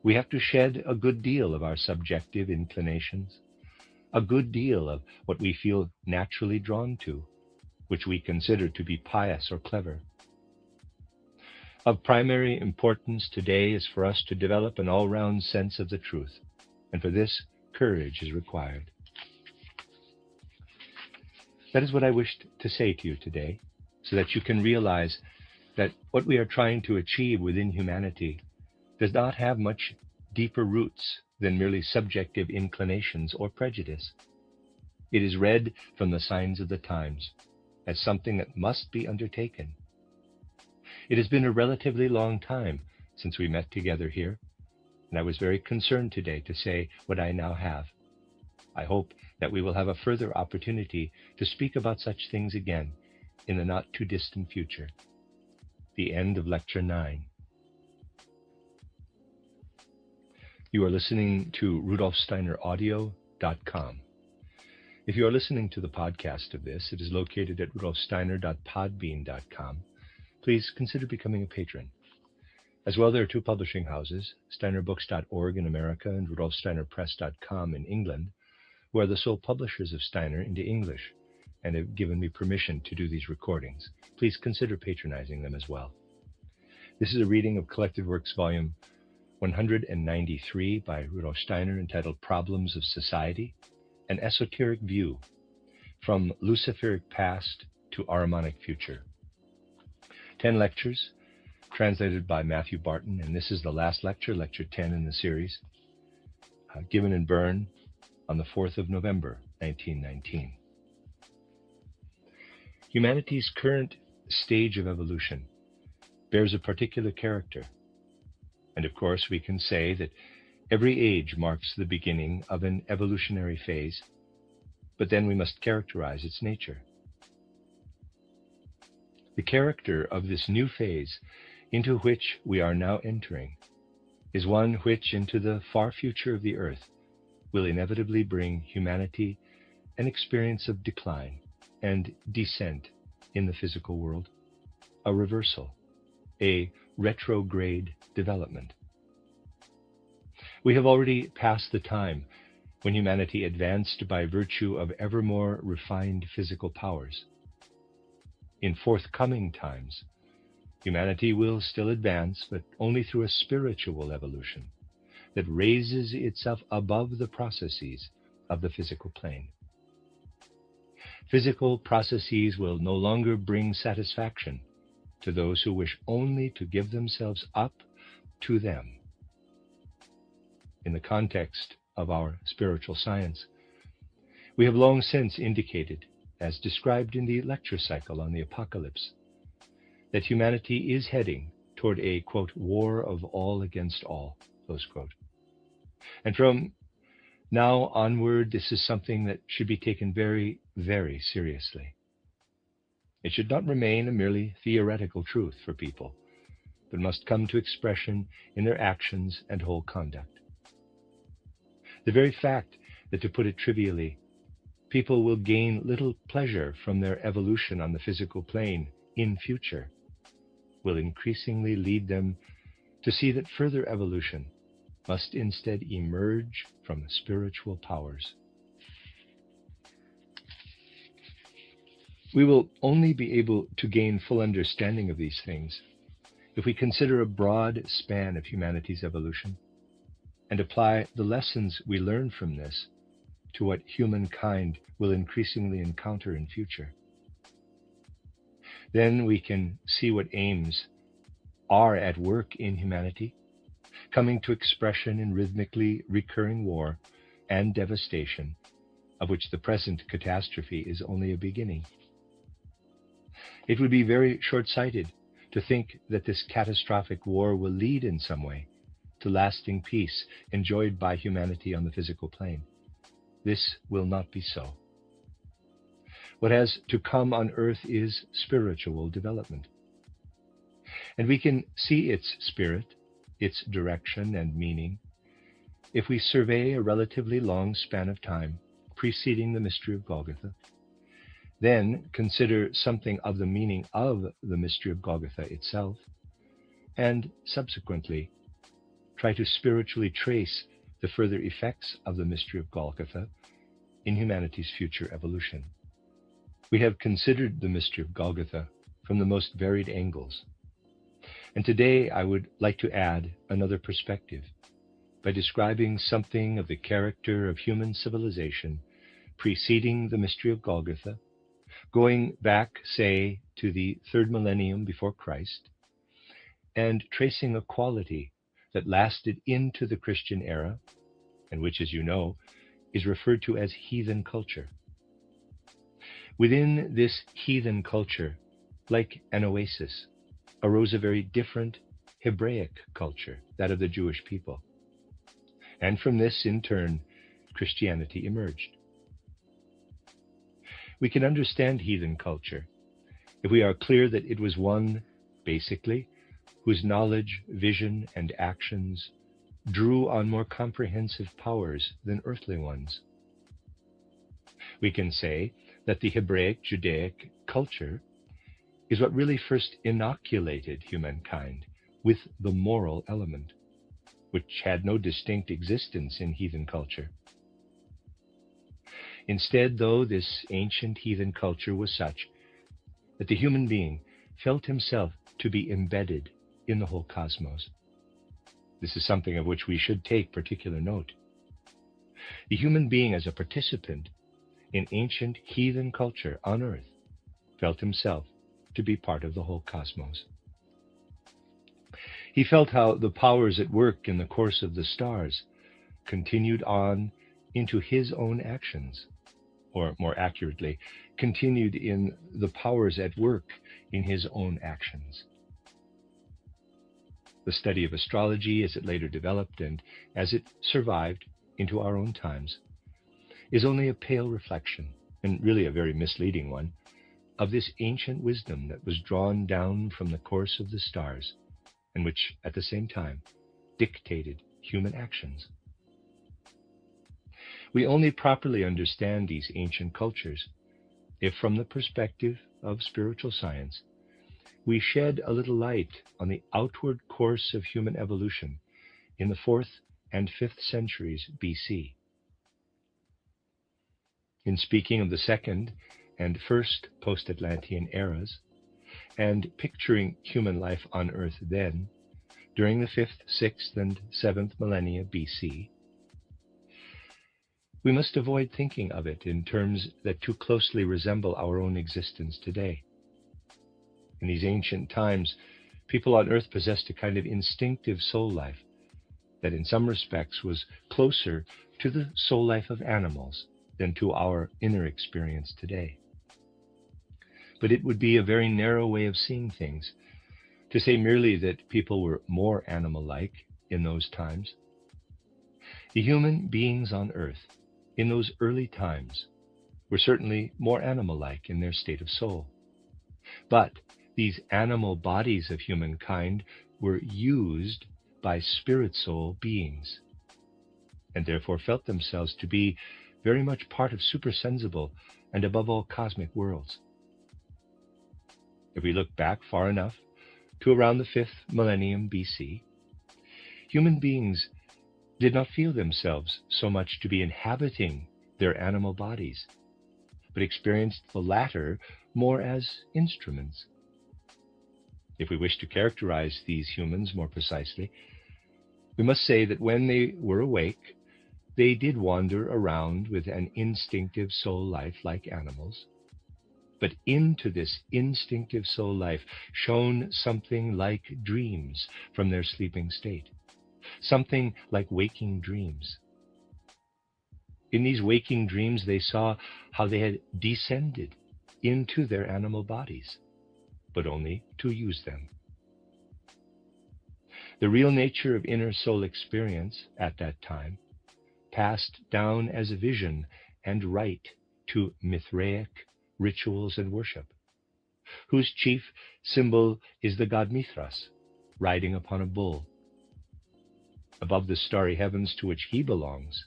we have to shed a good deal of our subjective inclinations, a good deal of what we feel naturally drawn to, which we consider to be pious or clever. Of primary importance today is for us to develop an all-round sense of the truth, and for this, courage is required. That is what I wished to say to you today, so that you can realize that what we are trying to achieve within humanity does not have much deeper roots than merely subjective inclinations or prejudice. It is read from the signs of the times as something that must be undertaken. It has been a relatively long time since we met together here, and I was very concerned today to say what I now have. I hope that we will have a further opportunity to speak about such things again in the not-too-distant future. The end of Lecture 9. You are listening to RudolfSteinerAudio.com. If you are listening to the podcast of this, it is located at RudolfSteiner.podbean.com. Please consider becoming a patron. As well, there are two publishing houses, SteinerBooks.org in America and RudolfSteinerPress.com in England, who are the sole publishers of Steiner into English and have given me permission to do these recordings. Please consider patronizing them as well. This is a reading of Collected Works Volume 193 by Rudolf Steiner entitled Problems of Society, an Esoteric View, From Luciferic Past to Ahrimanic Future. 10 lectures, translated by Matthew Barton, and this is the last lecture, Lecture 10 in the series, given in Bern on the 4th of November, 1919. Humanity's current stage of evolution bears a particular character, and of course we can say that every age marks the beginning of an evolutionary phase, but then we must characterize its nature. The character of this new phase into which we are now entering is one which into the far future of the earth will inevitably bring humanity an experience of decline and descent in the physical world, a reversal, a retrograde development. We have already passed the time when humanity advanced by virtue of ever more refined physical powers. In forthcoming times, humanity will still advance, but only through a spiritual evolution that raises itself above the processes of the physical plane. Physical processes will no longer bring satisfaction to those who wish only to give themselves up to them. In the context of our spiritual science, we have long since indicated, as described in the lecture cycle on the Apocalypse, that humanity is heading toward a, quote, war of all against all, close quote. And from now onward, this is something that should be taken very, very seriously. It should not remain a merely theoretical truth for people, but must come to expression in their actions and whole conduct. The very fact that, to put it trivially, people will gain little pleasure from their evolution on the physical plane in future will increasingly lead them to see that further evolution must instead emerge from spiritual powers. We will only be able to gain full understanding of these things if we consider a broad span of humanity's evolution and apply the lessons we learn from this to what humankind will increasingly encounter in future. Then we can see what aims are at work in humanity, coming to expression in rhythmically recurring war and devastation, of which the present catastrophe is only a beginning. It would be very short-sighted to think that this catastrophic war will lead in some way to lasting peace enjoyed by humanity on the physical plane. This will not be so. What has to come on earth is spiritual development. And we can see its spirit, its direction and meaning, if we survey a relatively long span of time preceding the mystery of Golgotha, then consider something of the meaning of the mystery of Golgotha itself, and subsequently try to spiritually trace the further effects of the mystery of Golgotha in humanity's future evolution. We have considered the mystery of Golgotha from the most varied angles. And today I would like to add another perspective by describing something of the character of human civilization preceding the mystery of Golgotha, going back, say, to the 3rd millennium before Christ, and tracing a quality that lasted into the Christian era, and which, as you know, is referred to as heathen culture. Within this heathen culture, like an oasis, arose a very different Hebraic culture, that of the Jewish people. And from this, in turn, Christianity emerged. We can understand heathen culture if we are clear that it was one, basically, whose knowledge, vision, and actions drew on more comprehensive powers than earthly ones. We can say that the Hebraic Judaic culture is what really first inoculated humankind with the moral element, which had no distinct existence in heathen culture. Instead, though, this ancient heathen culture was such that the human being felt himself to be embedded in the whole cosmos. This is something of which we should take particular note. The human being, as a participant in ancient heathen culture on earth, felt himself to be part of the whole cosmos. He felt how the powers at work in the course of the stars continued on into his own actions, or more accurately, continued in the powers at work in his own actions. The study of astrology, as it later developed and as it survived into our own times, is only a pale reflection, and really a very misleading one, of this ancient wisdom that was drawn down from the course of the stars, and which, at the same time, dictated human actions. We only properly understand these ancient cultures if, from the perspective of spiritual science, we shed a little light on the outward course of human evolution in the 4th and 5th centuries BC. In speaking of the 2nd and 1st post-Atlantean eras, and picturing human life on Earth then, during the 5th, 6th, and 7th millennia BC, we must avoid thinking of it in terms that too closely resemble our own existence today. In these ancient times, people on Earth possessed a kind of instinctive soul life that in some respects was closer to the soul life of animals than to our inner experience today. But it would be a very narrow way of seeing things to say merely that people were more animal-like in those times. The human beings on Earth in those early times were certainly more animal-like in their state of soul. But these animal bodies of humankind were used by spirit-soul beings, and therefore felt themselves to be very much part of supersensible and above all cosmic worlds. If we look back far enough to around the 5th millennium BC, human beings did not feel themselves so much to be inhabiting their animal bodies, but experienced the latter more as instruments. If we wish to characterize these humans more precisely, we must say that when they were awake, they did wander around with an instinctive soul life like animals. But into this instinctive soul life shone something like dreams from their sleeping state, something like waking dreams. In these waking dreams, they saw how they had descended into their animal bodies, but only to use them. The real nature of inner soul experience at that time passed down as a vision and rite to Mithraic rituals and worship, whose chief symbol is the god Mithras, riding upon a bull. Above the starry heavens to which he belongs,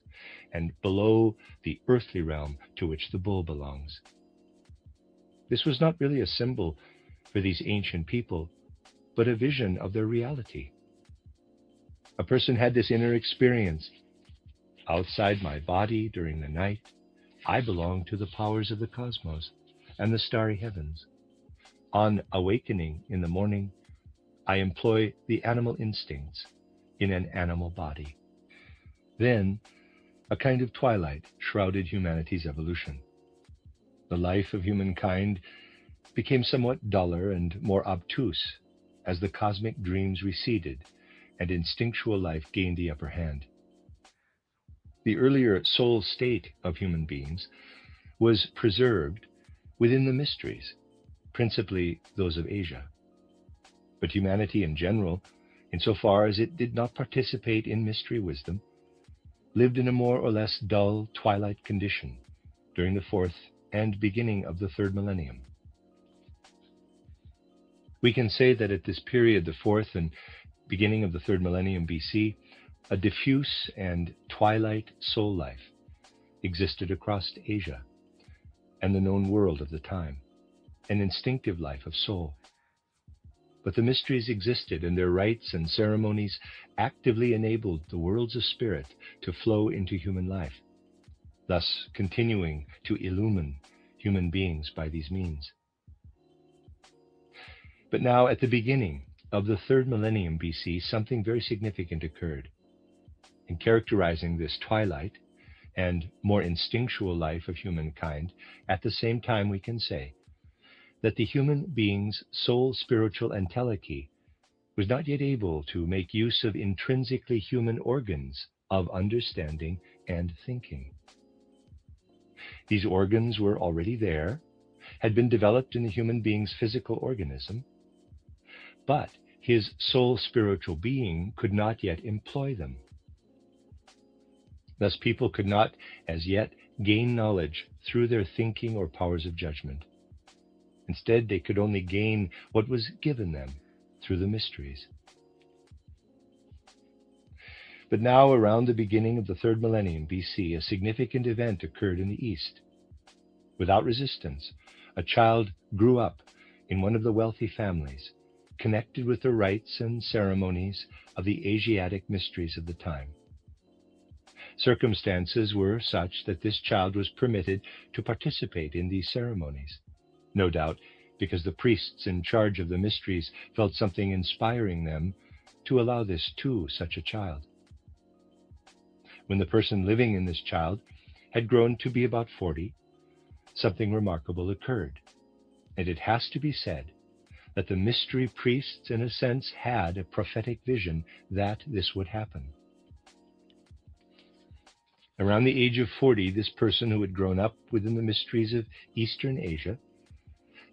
and below the earthly realm to which the bull belongs. This was not really a symbol for these ancient people, but a vision of their reality. A person had this inner experience. Outside my body during the night, I belong to the powers of the cosmos and the starry heavens. On awakening in the morning, I employ the animal instincts in an animal body. Then, a kind of twilight shrouded humanity's evolution. The life of humankind became somewhat duller and more obtuse as the cosmic dreams receded and instinctual life gained the upper hand. The earlier soul state of human beings was preserved within the mysteries, principally those of Asia. But humanity in general, insofar as it did not participate in mystery wisdom, lived in a more or less dull twilight condition during the 4th and beginning of the 3rd millennium. We can say that at this period, the 4th and beginning of the 3rd millennium BC, a diffuse and twilight soul life existed across Asia and the known world of the time, an instinctive life of soul. But the mysteries existed, and their rites and ceremonies actively enabled the worlds of spirit to flow into human life, thus continuing to illumine human beings by these means. But now, at the beginning of the 3rd millennium BC, something very significant occurred. In characterizing this twilight and more instinctual life of humankind, at the same time we can say that the human being's soul, spiritual entelechy was not yet able to make use of intrinsically human organs of understanding and thinking. These organs were already there, had been developed in the human being's physical organism, but his soul spiritual being could not yet employ them. Thus people could not as yet gain knowledge through their thinking or powers of judgment. Instead, they could only gain what was given them through the mysteries. But now, around the beginning of the third millennium BC, a significant event occurred in the East. Without resistance, a child grew up in one of the wealthy families, connected with the rites and ceremonies of the Asiatic mysteries of the time. Circumstances were such that this child was permitted to participate in these ceremonies, no doubt because the priests in charge of the mysteries felt something inspiring them to allow this to such a child. When the person living in this child had grown to be about 40, something remarkable occurred, and it has to be said that the mystery priests, in a sense, had a prophetic vision that this would happen. Around the age of 40, this person who had grown up within the mysteries of Eastern Asia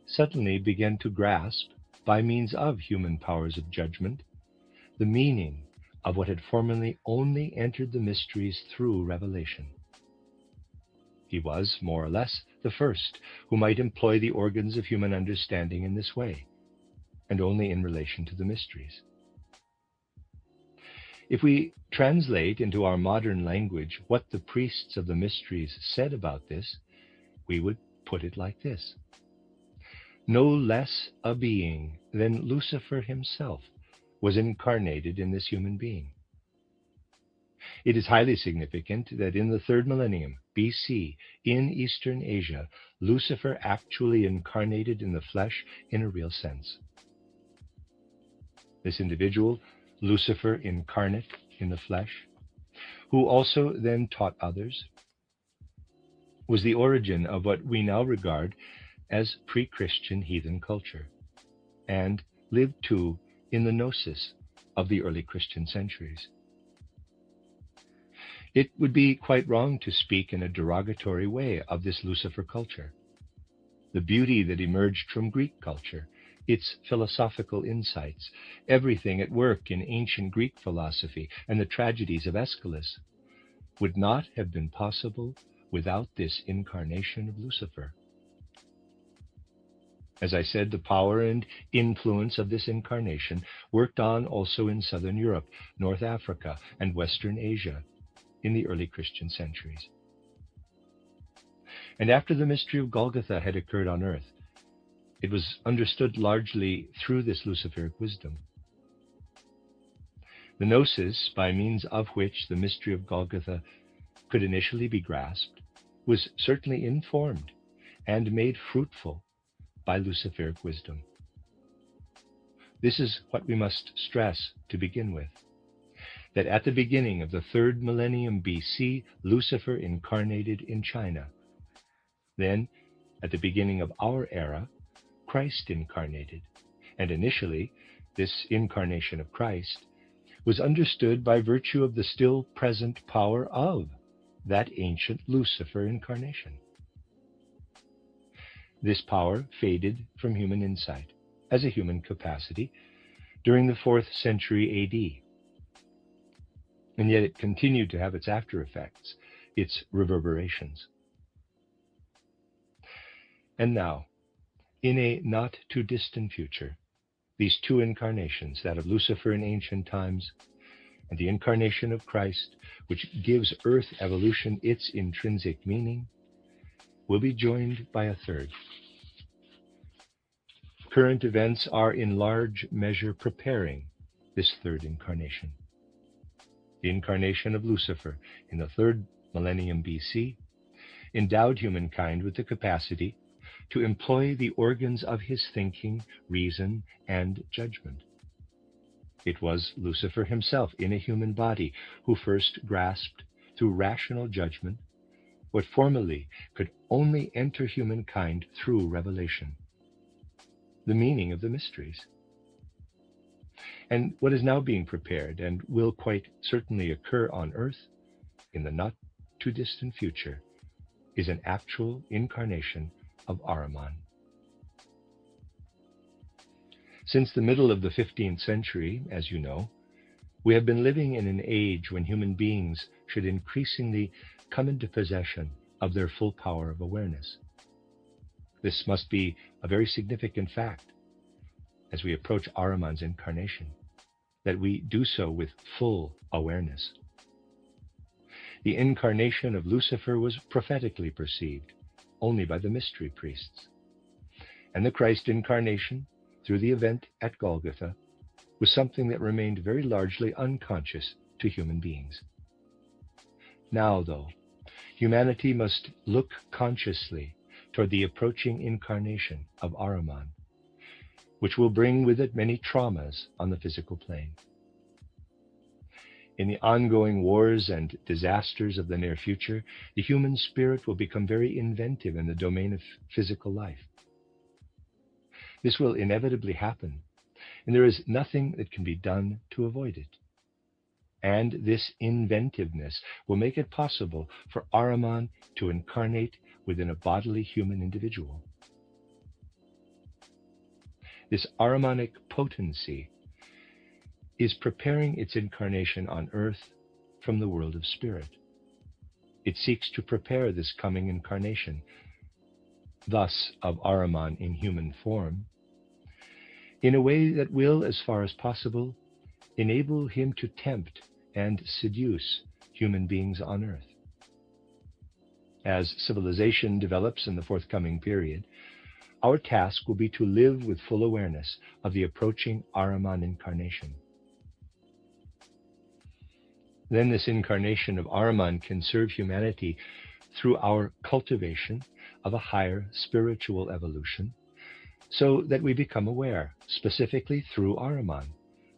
suddenly began to grasp, by means of human powers of judgment, the meaning of what had formerly only entered the mysteries through revelation. He was, more or less, the first who might employ the organs of human understanding in this way, and only in relation to the mysteries. If we translate into our modern language what the priests of the mysteries said about this, we would put it like this: no less a being than Lucifer himself was incarnated in this human being. It is highly significant that in the third millennium BC, in Eastern Asia, Lucifer actually incarnated in the flesh in a real sense. This individual, Lucifer incarnate in the flesh, who also then taught others, was the origin of what we now regard as pre-Christian heathen culture, and lived too in the gnosis of the early Christian centuries. It would be quite wrong to speak in a derogatory way of this Lucifer culture. The beauty that emerged from Greek culture, its philosophical insights, everything at work in ancient Greek philosophy, and the tragedies of Aeschylus, would not have been possible without this incarnation of Lucifer. As I said, the power and influence of this incarnation worked on also in Southern Europe, North Africa, and Western Asia in the early Christian centuries. And after the mystery of Golgotha had occurred on earth, it was understood largely through this Luciferic wisdom. The gnosis, by means of which the mystery of Golgotha could initially be grasped, was certainly informed and made fruitful by Luciferic wisdom. This is what we must stress to begin with, that at the beginning of the third millennium BC, Lucifer incarnated in China. Then, at the beginning of our era, Christ incarnated, and initially, this incarnation of Christ was understood by virtue of the still present power of that ancient Lucifer incarnation. This power faded from human insight as a human capacity during the 4th century AD. And yet it continued to have its after effects, its reverberations. And now, in a not too distant future, these two incarnations, that of Lucifer in ancient times and the incarnation of Christ, which gives earth evolution its intrinsic meaning, will be joined by a third. Current events are in large measure preparing this third incarnation. The incarnation of Lucifer in the third millennium BC endowed humankind with the capacity to employ the organs of his thinking, reason, and judgment. It was Lucifer himself in a human body who first grasped through rational judgment what formerly could only enter humankind through revelation: the meaning of the mysteries. And what is now being prepared and will quite certainly occur on earth in the not too distant future is an actual incarnation of Ahriman. Since the middle of the 15th century, as you know, we have been living in an age when human beings should increasingly come into possession of their full power of awareness. This must be a very significant fact as we approach Ahriman's incarnation, that we do so with full awareness The incarnation of Lucifer was prophetically perceived only by the mystery priests. And the Christ incarnation, through the event at Golgotha, was something that remained very largely unconscious to human beings. Now, though, humanity must look consciously toward the approaching incarnation of Ahriman, which will bring with it many traumas on the physical plane. In the ongoing wars and disasters of the near future, the human spirit will become very inventive in the domain of physical life. This will inevitably happen, and there is nothing that can be done to avoid it. And this inventiveness will make it possible for Ahriman to incarnate within a bodily human individual. This Ahrimanic potency is preparing its incarnation on earth from the world of spirit. It seeks to prepare this coming incarnation, thus of Ahriman in human form, in a way that will, as far as possible, enable him to tempt and seduce human beings on earth. As civilization develops in the forthcoming period, our task will be to live with full awareness of the approaching Ahriman incarnation. Then this incarnation of Ahriman can serve humanity through our cultivation of a higher spiritual evolution, so that we become aware, specifically through Ahriman,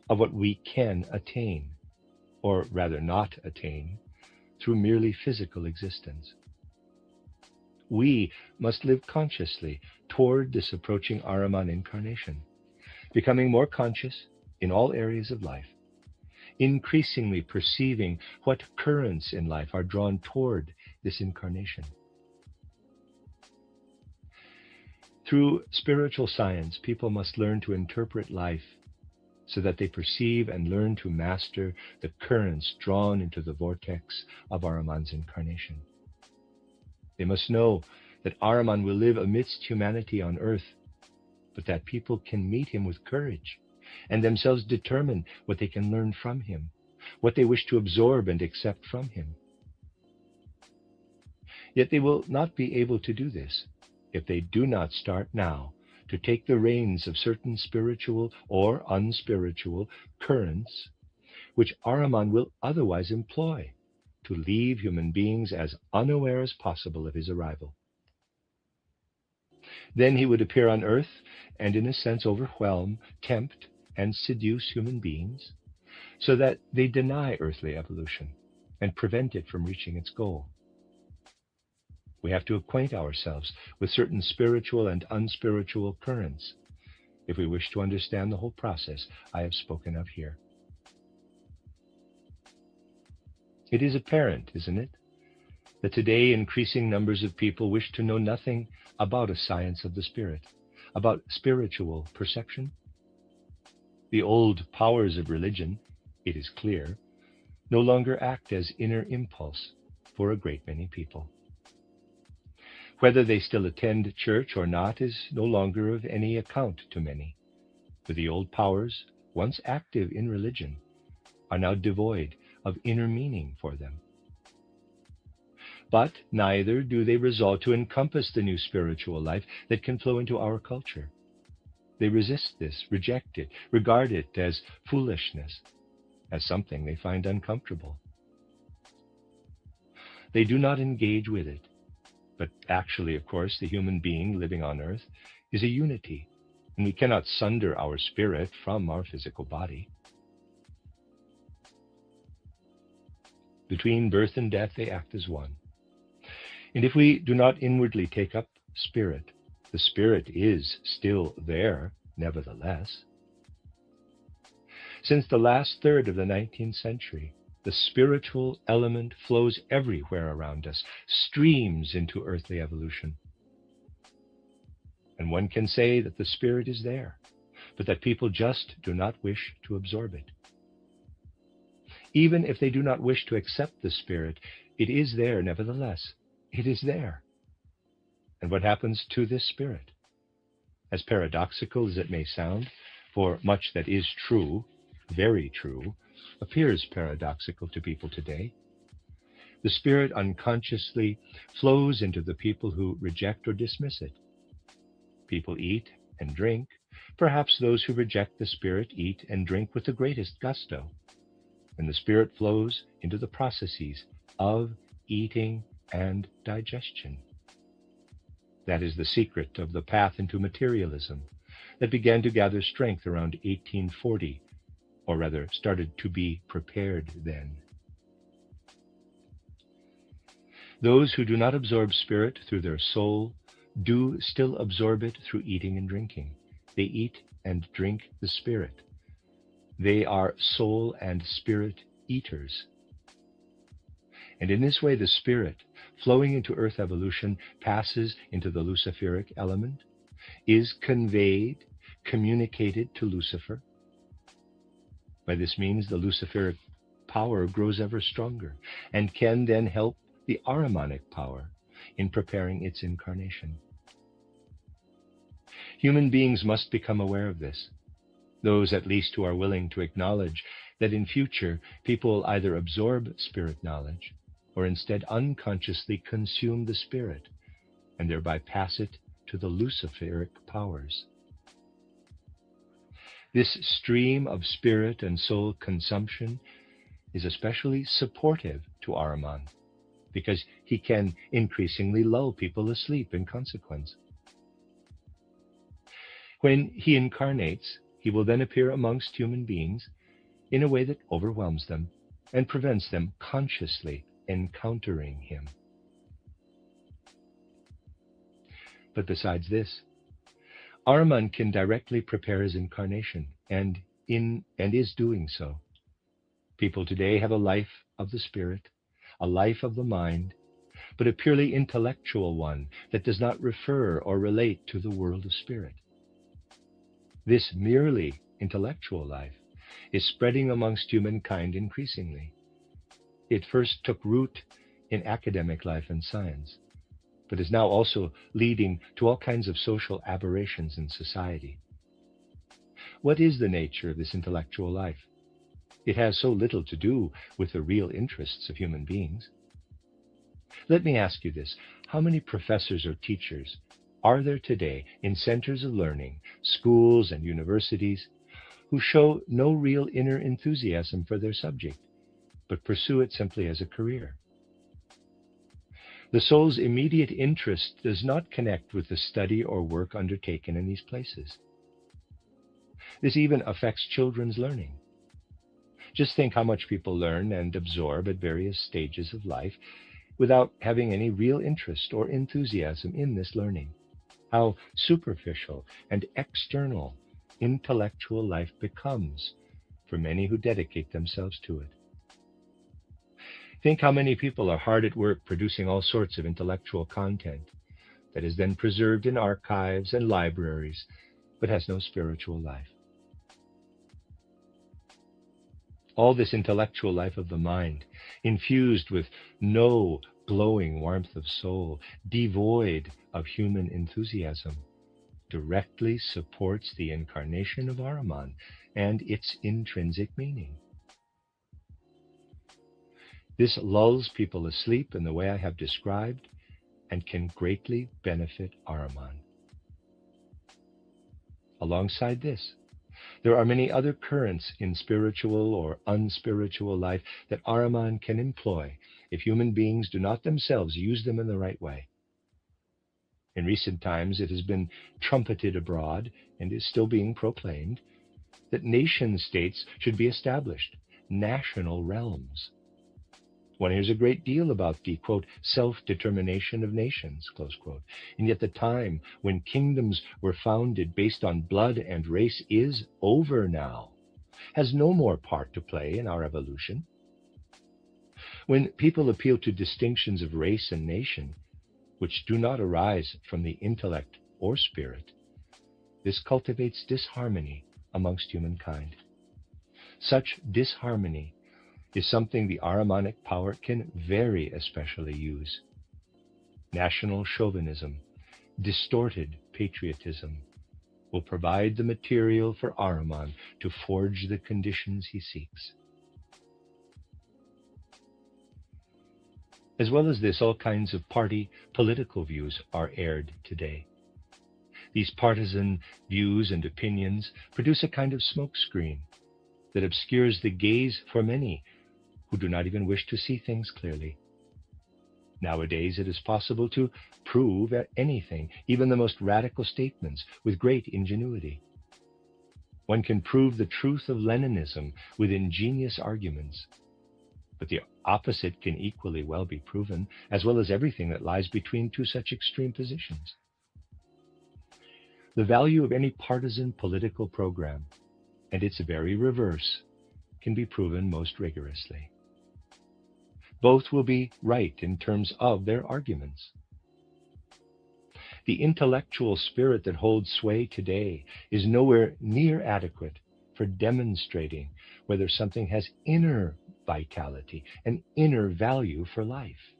of what we can attain, or rather not attain, through merely physical existence. We must live consciously toward this approaching Ahriman incarnation, becoming more conscious in all areas of life, increasingly perceiving what currents in life are drawn toward this incarnation. Through spiritual science, people must learn to interpret life so that they perceive and learn to master the currents drawn into the vortex of Ahriman's incarnation. They must know that Ahriman will live amidst humanity on earth, but that people can meet him with courage and themselves determine what they can learn from him, what they wish to absorb and accept from him. Yet they will not be able to do this if they do not start now to take the reins of certain spiritual or unspiritual currents which Ahriman will otherwise employ to leave human beings as unaware as possible of his arrival. Then he would appear on earth and in a sense overwhelm, tempt, and seduce human beings so that they deny earthly evolution and prevent it from reaching its goal. We have to acquaint ourselves with certain spiritual and unspiritual currents if we wish to understand the whole process I have spoken of here. It is apparent, isn't it, that today increasing numbers of people wish to know nothing about a science of the spirit, about spiritual perception. The old powers of religion, it is clear, no longer act as inner impulse for a great many people. Whether they still attend church or not is no longer of any account to many, for the old powers, once active in religion, are now devoid of inner meaning for them. But neither do they resolve to encompass the new spiritual life that can flow into our culture. They resist this, reject it, regard it as foolishness, as something they find uncomfortable. They do not engage with it, but actually, of course, the human being living on earth is a unity, and we cannot sunder our spirit from our physical body. Between birth and death, they act as one. And if we do not inwardly take up spirit, the spirit is still there, nevertheless. Since the last third of the 19th century, the spiritual element flows everywhere around us, streams into earthly evolution. And one can say that the spirit is there, but that people just do not wish to absorb it. Even if they do not wish to accept the spirit, it is there nevertheless. It is there. And what happens to this spirit? As paradoxical as it may sound, for much that is true, very true, appears paradoxical to people today. The spirit unconsciously flows into the people who reject or dismiss it. People eat and drink. Perhaps those who reject the spirit eat and drink with the greatest gusto. And the spirit flows into the processes of eating and digestion. That is the secret of the path into materialism that began to gather strength around 1840, or rather started to be prepared then. Those who do not absorb spirit through their soul do still absorb it through eating and drinking. They eat and drink the spirit. They are soul and spirit eaters. And in this way, the spirit, flowing into earth evolution, passes into the Luciferic element, is conveyed, communicated to Lucifer. By this means, the Luciferic power grows ever stronger and can then help the Ahrimanic power in preparing its incarnation. Human beings must become aware of this. Those at least who are willing to acknowledge that in future people will either absorb spirit knowledge or instead unconsciously consume the spirit and thereby pass it to the Luciferic powers. This stream of spirit and soul consumption is especially supportive to Ahriman because he can increasingly lull people asleep in consequence. When he incarnates, he will then appear amongst human beings in a way that overwhelms them and prevents them consciously encountering him. But besides this, Ahriman can directly prepare his incarnation and is doing so. People today have a life of the spirit, a life of the mind, but a purely intellectual one that does not refer or relate to the world of spirit. This merely intellectual life is spreading amongst humankind increasingly. It first took root in academic life and science, but is now also leading to all kinds of social aberrations in society. What is the nature of this intellectual life? It has so little to do with the real interests of human beings. Let me ask you this: how many professors or teachers are there today in centers of learning, schools and universities, who show no real inner enthusiasm for their subject, but pursue it simply as a career? The soul's immediate interest does not connect with the study or work undertaken in these places. This even affects children's learning. Just think how much people learn and absorb at various stages of life without having any real interest or enthusiasm in this learning. How superficial and external intellectual life becomes for many who dedicate themselves to it. Think how many people are hard at work producing all sorts of intellectual content that is then preserved in archives and libraries, but has no spiritual life. All this intellectual life of the mind, infused with no glowing warmth of soul, devoid of human enthusiasm, directly supports the incarnation of Ahriman and its intrinsic meaning. This lulls people asleep in the way I have described and can greatly benefit Ahriman. Alongside this, there are many other currents in spiritual or unspiritual life that Ahriman can employ if human beings do not themselves use them in the right way. In recent times, it has been trumpeted abroad and is still being proclaimed that nation states should be established, national realms. One hears a great deal about the, quote, self-determination of nations, close quote. And yet the time when kingdoms were founded based on blood and race is over now, has no more part to play in our evolution. When people appeal to distinctions of race and nation, which do not arise from the intellect or spirit, this cultivates disharmony amongst humankind. Such disharmony is something the Ahrimanic power can very especially use. National chauvinism, distorted patriotism, will provide the material for Ahriman to forge the conditions he seeks. As well as this, all kinds of party political views are aired today. These partisan views and opinions produce a kind of smokescreen that obscures the gaze for many who do not even wish to see things clearly. Nowadays, it is possible to prove anything, even the most radical statements, with great ingenuity. One can prove the truth of Leninism with ingenious arguments, but the opposite can equally well be proven, as well as everything that lies between two such extreme positions. The value of any partisan political program, and its very reverse, can be proven most rigorously. Both will be right in terms of their arguments. The intellectual spirit that holds sway today is nowhere near adequate for demonstrating whether something has inner vitality and inner value for life.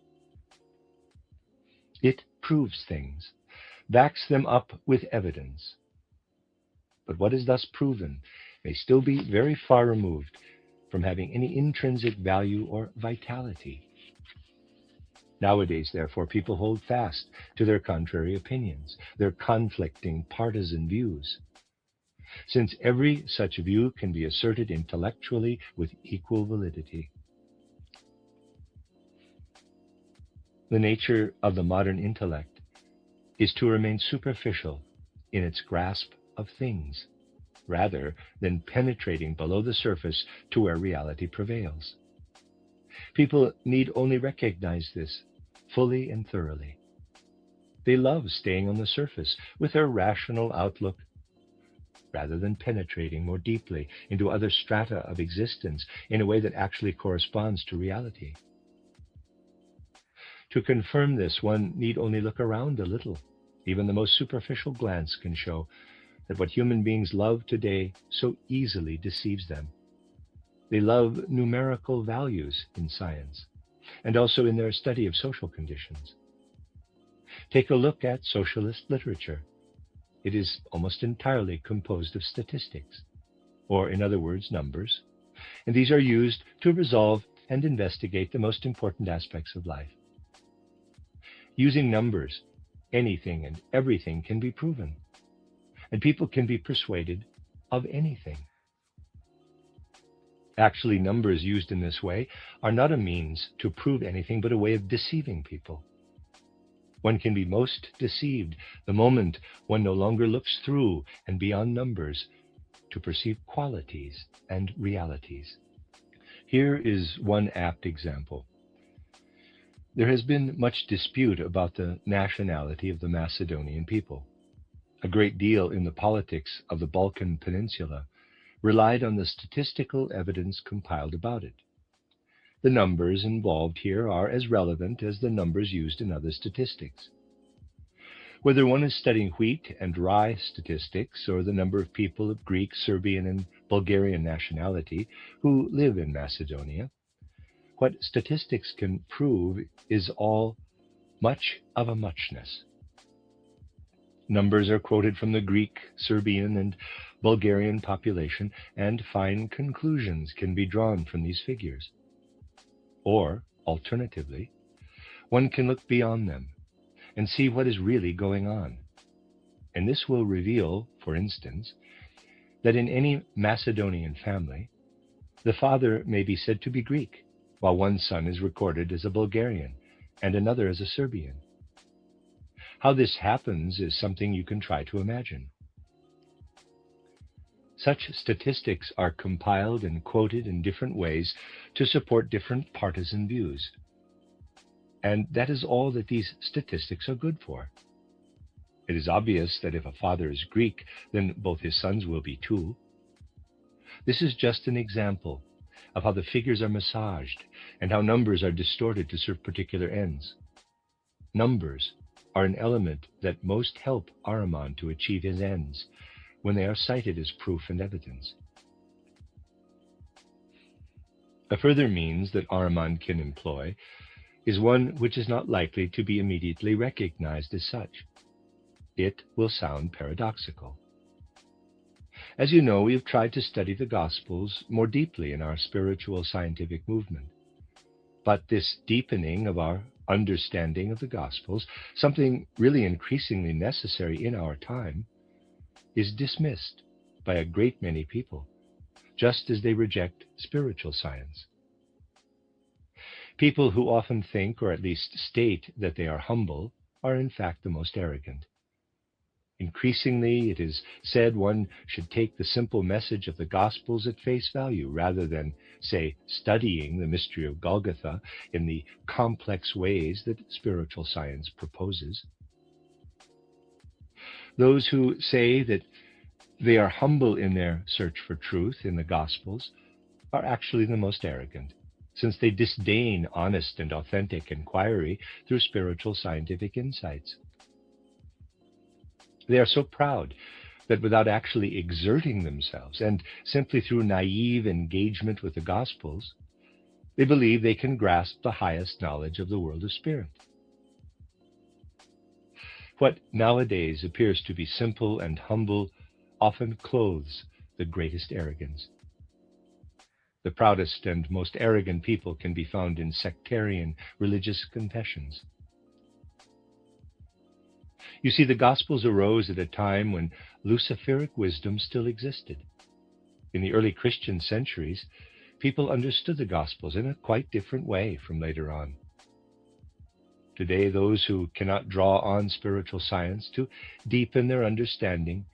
It proves things, backs them up with evidence. But what is thus proven may still be very far removed from having any intrinsic value or vitality. Nowadays, therefore, people hold fast to their contrary opinions, their conflicting partisan views, since every such view can be asserted intellectually with equal validity. The nature of the modern intellect is to remain superficial in its grasp of things, rather than penetrating below the surface to where reality prevails. People need only recognize this fully and thoroughly. They love staying on the surface with their rational outlook, rather than penetrating more deeply into other strata of existence in a way that actually corresponds to reality. To confirm this, one need only look around a little. Even the most superficial glance can show that what human beings love today so easily deceives them. They love numerical values in science, and also in their study of social conditions. Take a look at socialist literature. It is almost entirely composed of statistics, or in other words, numbers, and these are used to resolve and investigate the most important aspects of life. Using numbers, anything and everything can be proven, and people can be persuaded of anything. Actually, numbers used in this way are not a means to prove anything, but a way of deceiving people. One can be most deceived the moment one no longer looks through and beyond numbers to perceive qualities and realities. Here is one apt example. There has been much dispute about the nationality of the Macedonian people. A great deal in the politics of the Balkan Peninsula relied on the statistical evidence compiled about it. The numbers involved here are as relevant as the numbers used in other statistics. Whether one is studying wheat and rye statistics or the number of people of Greek, Serbian, and Bulgarian nationality who live in Macedonia, what statistics can prove is all much of a muchness. Numbers are quoted from the Greek, Serbian, and Bulgarian population, and fine conclusions can be drawn from these figures. Or, alternatively, one can look beyond them and see what is really going on. And this will reveal, for instance, that in any Macedonian family, the father may be said to be Greek, while one son is recorded as a Bulgarian and another as a Serbian. How this happens is something you can try to imagine. Such statistics are compiled and quoted in different ways to support different partisan views. And that is all that these statistics are good for. It is obvious that if a father is Greek, then both his sons will be too. This is just an example of how the figures are massaged and how numbers are distorted to serve particular ends. Numbers are an element that most help Ahriman to achieve his ends when they are cited as proof and evidence. A further means that Ahriman can employ is one which is not likely to be immediately recognized as such. It will sound paradoxical. As you know, we have tried to study the Gospels more deeply in our spiritual scientific movement. But this deepening of our understanding of the Gospels, something really increasingly necessary in our time, is dismissed by a great many people, just as they reject spiritual science. People who often think, or at least state, that they are humble are in fact the most arrogant. Increasingly, it is said one should take the simple message of the Gospels at face value rather than, say, studying the mystery of Golgotha in the complex ways that spiritual science proposes. Those who say that they are humble in their search for truth in the Gospels are actually the most arrogant, since they disdain honest and authentic inquiry through spiritual scientific insights. They are so proud that without actually exerting themselves and simply through naive engagement with the Gospels, they believe they can grasp the highest knowledge of the world of spirit. What nowadays appears to be simple and humble often clothes the greatest arrogance. The proudest and most arrogant people can be found in sectarian religious confessions. You see, the Gospels arose at a time when Luciferic wisdom still existed. In the early Christian centuries, people understood the Gospels in a quite different way from later on. Today, those who cannot draw on spiritual science to deepen their understanding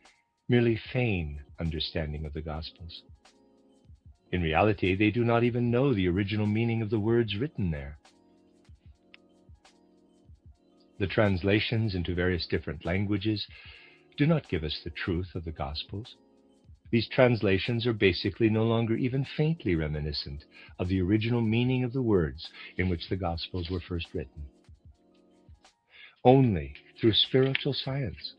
merely feign understanding of the Gospels. In reality, they do not even know the original meaning of the words written there. The translations into various different languages do not give us the truth of the Gospels. These translations are basically no longer even faintly reminiscent of the original meaning of the words in which the Gospels were first written. Only through spiritual science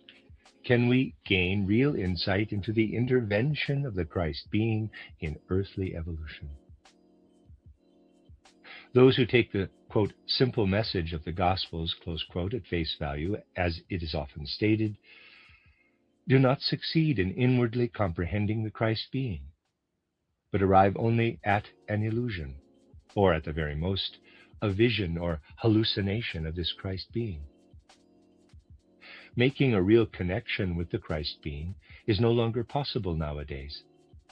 can we gain real insight into the intervention of the Christ being in earthly evolution. Those who take the, quote, simple message of the Gospels, close quote, at face value, as it is often stated, do not succeed in inwardly comprehending the Christ being, but arrive only at an illusion, or at the very most, a vision or hallucination of this Christ being. Making a real connection with the Christ being is no longer possible nowadays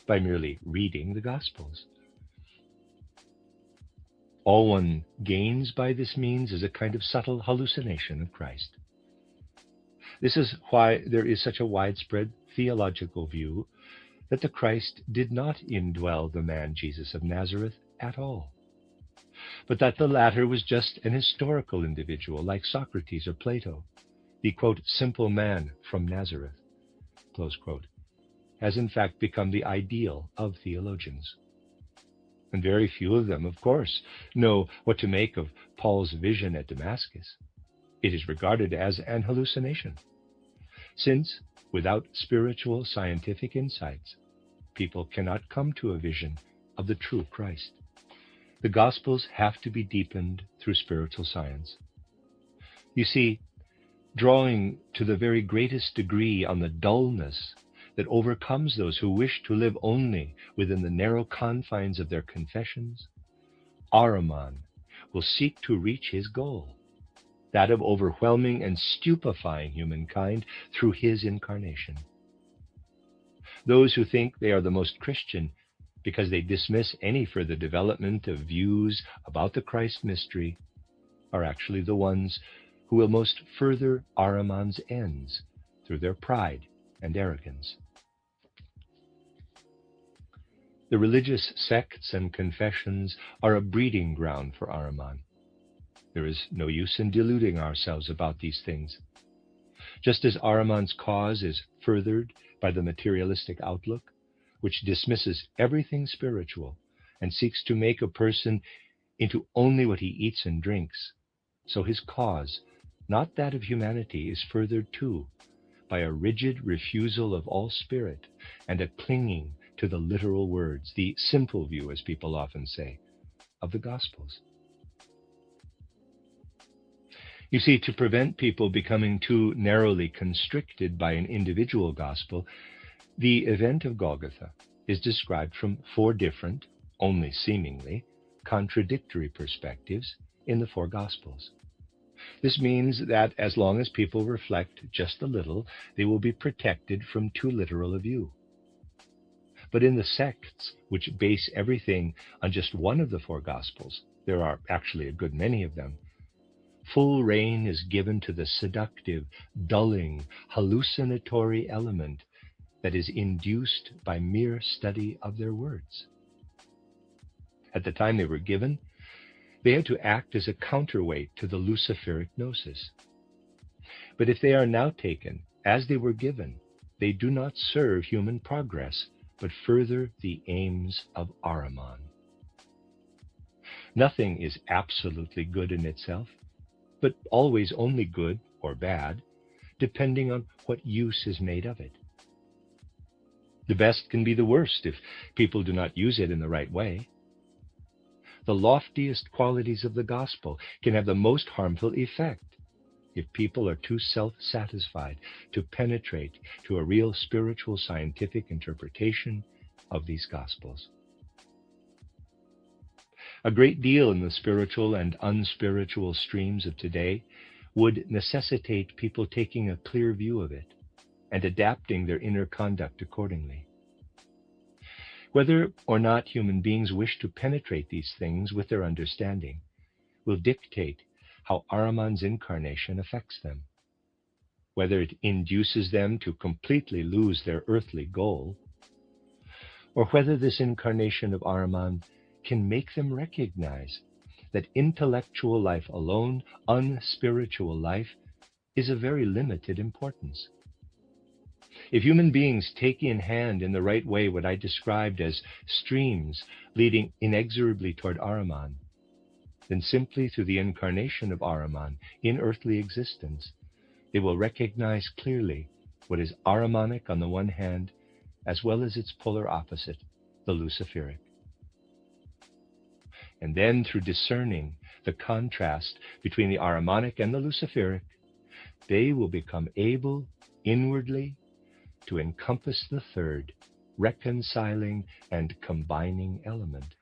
by merely reading the Gospels. All one gains by this means is a kind of subtle hallucination of Christ. This is why there is such a widespread theological view that the Christ did not indwell the man Jesus of Nazareth at all, but that the latter was just an historical individual like Socrates or Plato. The, quote, simple man from Nazareth, close quote, has in fact become the ideal of theologians. And very few of them, of course, know what to make of Paul's vision at Damascus. It is regarded as an hallucination, since without spiritual scientific insights, people cannot come to a vision of the true Christ. The Gospels have to be deepened through spiritual science. You see, drawing to the very greatest degree on the dullness that overcomes those who wish to live only within the narrow confines of their confessions, Ahriman will seek to reach his goal, that of overwhelming and stupefying humankind through his incarnation. Those who think they are the most Christian because they dismiss any further development of views about the Christ mystery are actually the ones who will most further Ahriman's ends through their pride and arrogance. The religious sects and confessions are a breeding ground for Ahriman. There is no use in deluding ourselves about these things. Just as Ahriman's cause is furthered by the materialistic outlook, which dismisses everything spiritual and seeks to make a person into only what he eats and drinks, so his cause, not that of humanity, is furthered too by a rigid refusal of all spirit and a clinging to the literal words, the simple view, as people often say, of the Gospels. You see, to prevent people becoming too narrowly constricted by an individual gospel, the event of Golgotha is described from 4 different, only seemingly, contradictory perspectives in the four Gospels. This means that as long as people reflect just a little, they will be protected from too literal a view. But in the sects which base everything on just one of the four Gospels, there are actually a good many of them, full rein is given to the seductive, dulling, hallucinatory element that is induced by mere study of their words. At the time they were given, they had to act as a counterweight to the Luciferic gnosis. But if they are now taken as they were given, they do not serve human progress, but further the aims of Ahriman. Nothing is absolutely good in itself, but always only good or bad, depending on what use is made of it. The best can be the worst if people do not use it in the right way. The loftiest qualities of the gospel can have the most harmful effect if people are too self-satisfied to penetrate to a real spiritual scientific interpretation of these gospels. A great deal in the spiritual and unspiritual streams of today would necessitate people taking a clear view of it and adapting their inner conduct accordingly. Whether or not human beings wish to penetrate these things with their understanding will dictate how Ahriman's incarnation affects them, whether it induces them to completely lose their earthly goal, or whether this incarnation of Ahriman can make them recognize that intellectual life alone, unspiritual life, is of very limited importance. If human beings take in hand in the right way what I described as streams leading inexorably toward Ahriman, then simply through the incarnation of Ahriman in earthly existence, they will recognize clearly what is Ahrimanic on the one hand, as well as its polar opposite, the Luciferic. And then through discerning the contrast between the Ahrimanic and the Luciferic, they will become able inwardly to encompass the third, reconciling and combining element.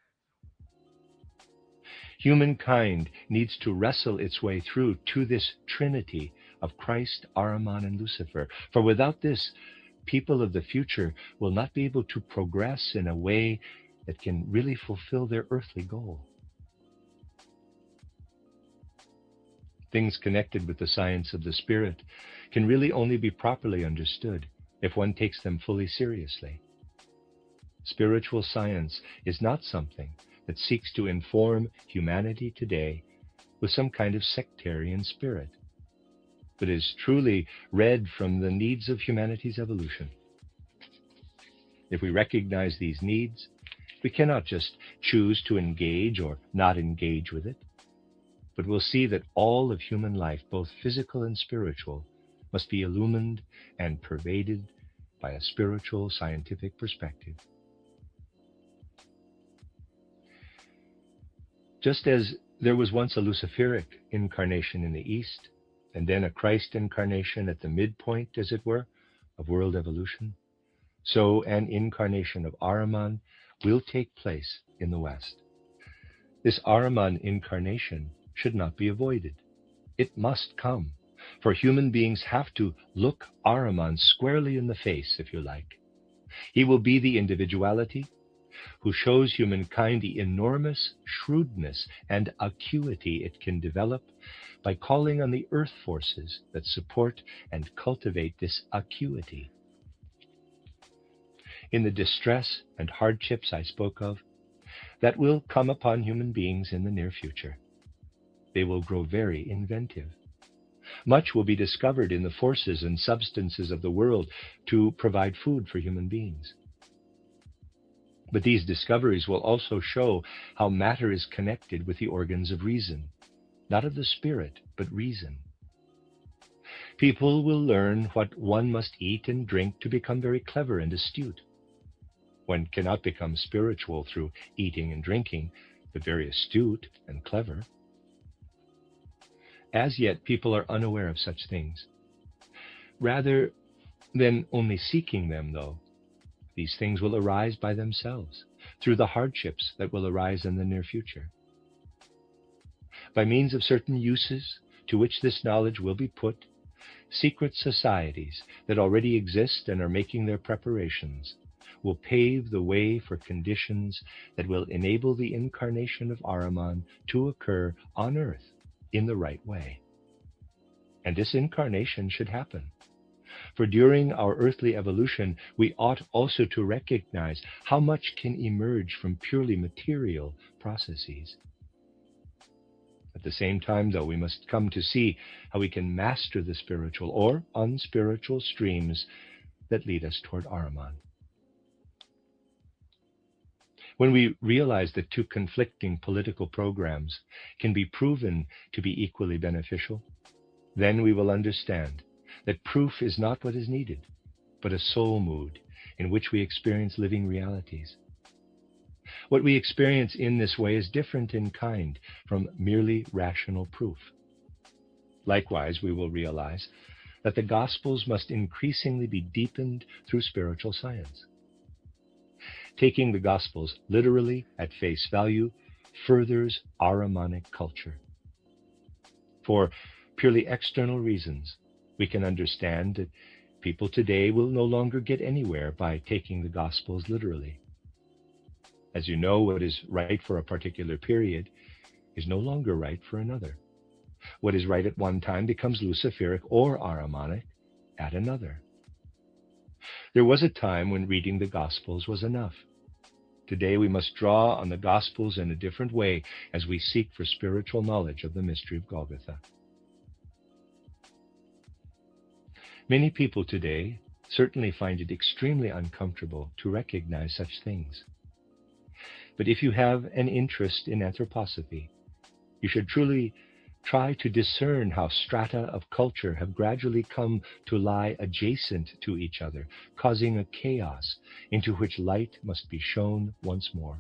Humankind needs to wrestle its way through to this trinity of Christ, Ahriman, and Lucifer, for without this, people of the future will not be able to progress in a way that can really fulfill their earthly goal. Things connected with the science of the spirit can really only be properly understood if one takes them fully seriously. Spiritual science is not something that seeks to inform humanity today with some kind of sectarian spirit, but is truly read from the needs of humanity's evolution. If we recognize these needs, we cannot just choose to engage or not engage with it, but we'll see that all of human life, both physical and spiritual, must be illumined and pervaded by a spiritual scientific perspective. Just as there was once a Luciferic incarnation in the East, and then a Christ incarnation at the midpoint, as it were, of world evolution, so an incarnation of Ahriman will take place in the West. This Ahriman incarnation should not be avoided. It must come, for human beings have to look Ahriman squarely in the face, if you like. He will be the individuality who shows humankind the enormous shrewdness and acuity it can develop by calling on the earth forces that support and cultivate this acuity. In the distress and hardships I spoke of, that will come upon human beings in the near future, they will grow very inventive. Much will be discovered in the forces and substances of the world to provide food for human beings. But these discoveries will also show how matter is connected with the organs of reason, not of the spirit, but reason. People will learn what one must eat and drink to become very clever and astute. One cannot become spiritual through eating and drinking, but very astute and clever. As yet, people are unaware of such things. Rather than only seeking them, though, these things will arise by themselves, through the hardships that will arise in the near future. By means of certain uses to which this knowledge will be put, secret societies that already exist and are making their preparations will pave the way for conditions that will enable the incarnation of Ahriman to occur on earth in the right way. And this incarnation should happen. For during our earthly evolution, we ought also to recognize how much can emerge from purely material processes. At the same time, though, we must come to see how we can master the spiritual or unspiritual streams that lead us toward Ahriman. When we realize that two conflicting political programs can be proven to be equally beneficial, then we will understand that proof is not what is needed, but a soul mood in which we experience living realities. What we experience in this way is different in kind from merely rational proof. Likewise, we will realize that the Gospels must increasingly be deepened through spiritual science. Taking the Gospels literally at face value furthers Ahrimanic culture. For purely external reasons, we can understand that people today will no longer get anywhere by taking the Gospels literally. As you know, what is right for a particular period is no longer right for another. What is right at one time becomes Luciferic or Ahrimanic at another. There was a time when reading the Gospels was enough. Today we must draw on the Gospels in a different way as we seek for spiritual knowledge of the mystery of Golgotha. Many people today certainly find it extremely uncomfortable to recognize such things. But if you have an interest in anthroposophy, you should truly try to discern how strata of culture have gradually come to lie adjacent to each other, causing a chaos into which light must be shown once more.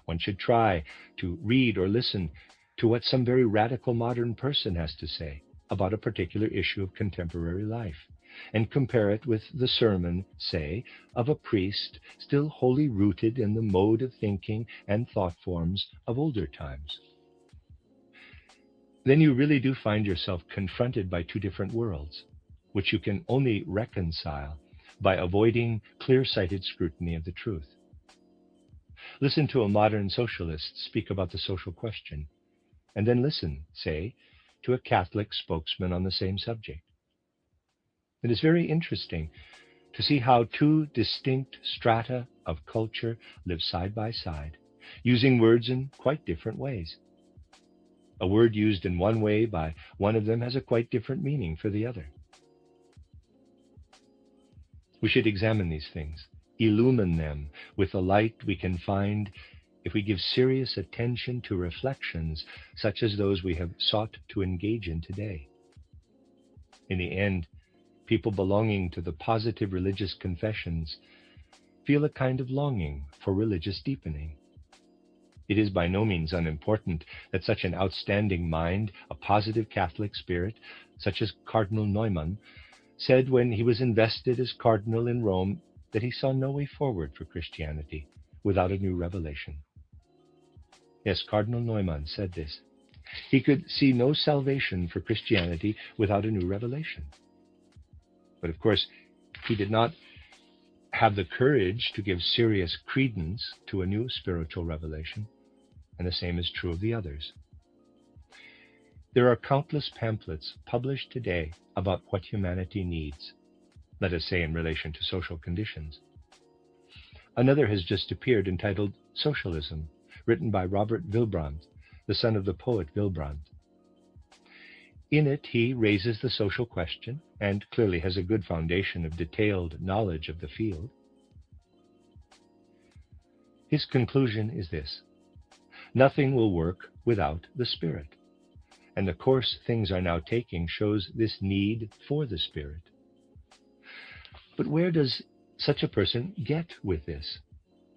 One should try to read or listen to what some very radical modern person has to say about a particular issue of contemporary life, and compare it with the sermon, say, of a priest still wholly rooted in the mode of thinking and thought forms of older times. Then you really do find yourself confronted by two different worlds, which you can only reconcile by avoiding clear-sighted scrutiny of the truth. Listen to a modern socialist speak about the social question, and then listen, say, to a Catholic spokesman on the same subject. It is very interesting to see how two distinct strata of culture live side by side, using words in quite different ways. A word used in one way by one of them has a quite different meaning for the other. We should examine these things, illumine them with the light we can find if we give serious attention to reflections such as those we have sought to engage in today. In the end, people belonging to the positive religious confessions feel a kind of longing for religious deepening. It is by no means unimportant that such an outstanding mind, a positive Catholic spirit, such as Cardinal Neumann, said when he was invested as cardinal in Rome that he saw no way forward for Christianity without a new revelation. Yes, Cardinal Neumann said this. He could see no salvation for Christianity without a new revelation. But of course, he did not have the courage to give serious credence to a new spiritual revelation, and the same is true of the others. There are countless pamphlets published today about what humanity needs, let us say in relation to social conditions. Another has just appeared entitled Socialism, written by Robert Wilbrand, the son of the poet Wilbrand. In it, he raises the social question and clearly has a good foundation of detailed knowledge of the field. His conclusion is this: nothing will work without the Spirit, and the course things are now taking shows this need for the Spirit. But where does such a person get with this?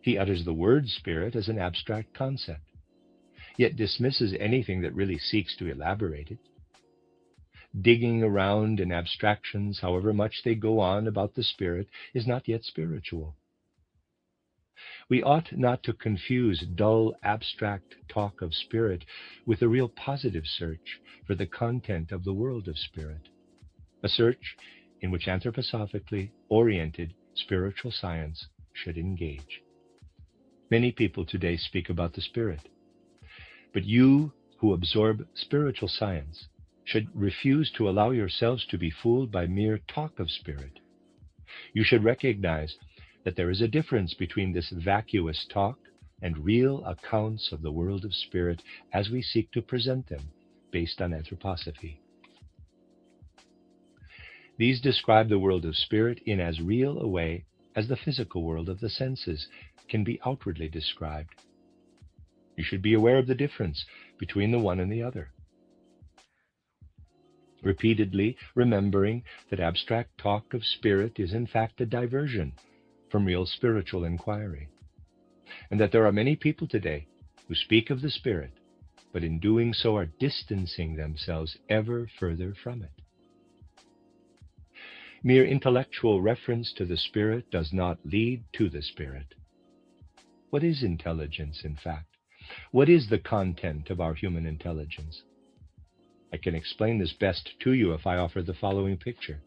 He utters the word Spirit as an abstract concept, yet dismisses anything that really seeks to elaborate it. Digging around in abstractions, however much they go on about the Spirit, is not yet spiritual. We ought not to confuse dull, abstract talk of spirit with a real positive search for the content of the world of spirit, a search in which anthroposophically oriented spiritual science should engage. Many people today speak about the spirit, but you who absorb spiritual science should refuse to allow yourselves to be fooled by mere talk of spirit. You should recognize that there is a difference between this vacuous talk and real accounts of the world of spirit as we seek to present them based on anthroposophy. These describe the world of spirit in as real a way as the physical world of the senses can be outwardly described. You should be aware of the difference between the one and the other, repeatedly remembering that abstract talk of spirit is in fact a diversion from real spiritual inquiry, and that there are many people today who speak of the spirit, but in doing so are distancing themselves ever further from it. Mere intellectual reference to the spirit does not lead to the spirit. What is intelligence, in fact? What is the content of our human intelligence? I can explain this best to you if I offer the following picture.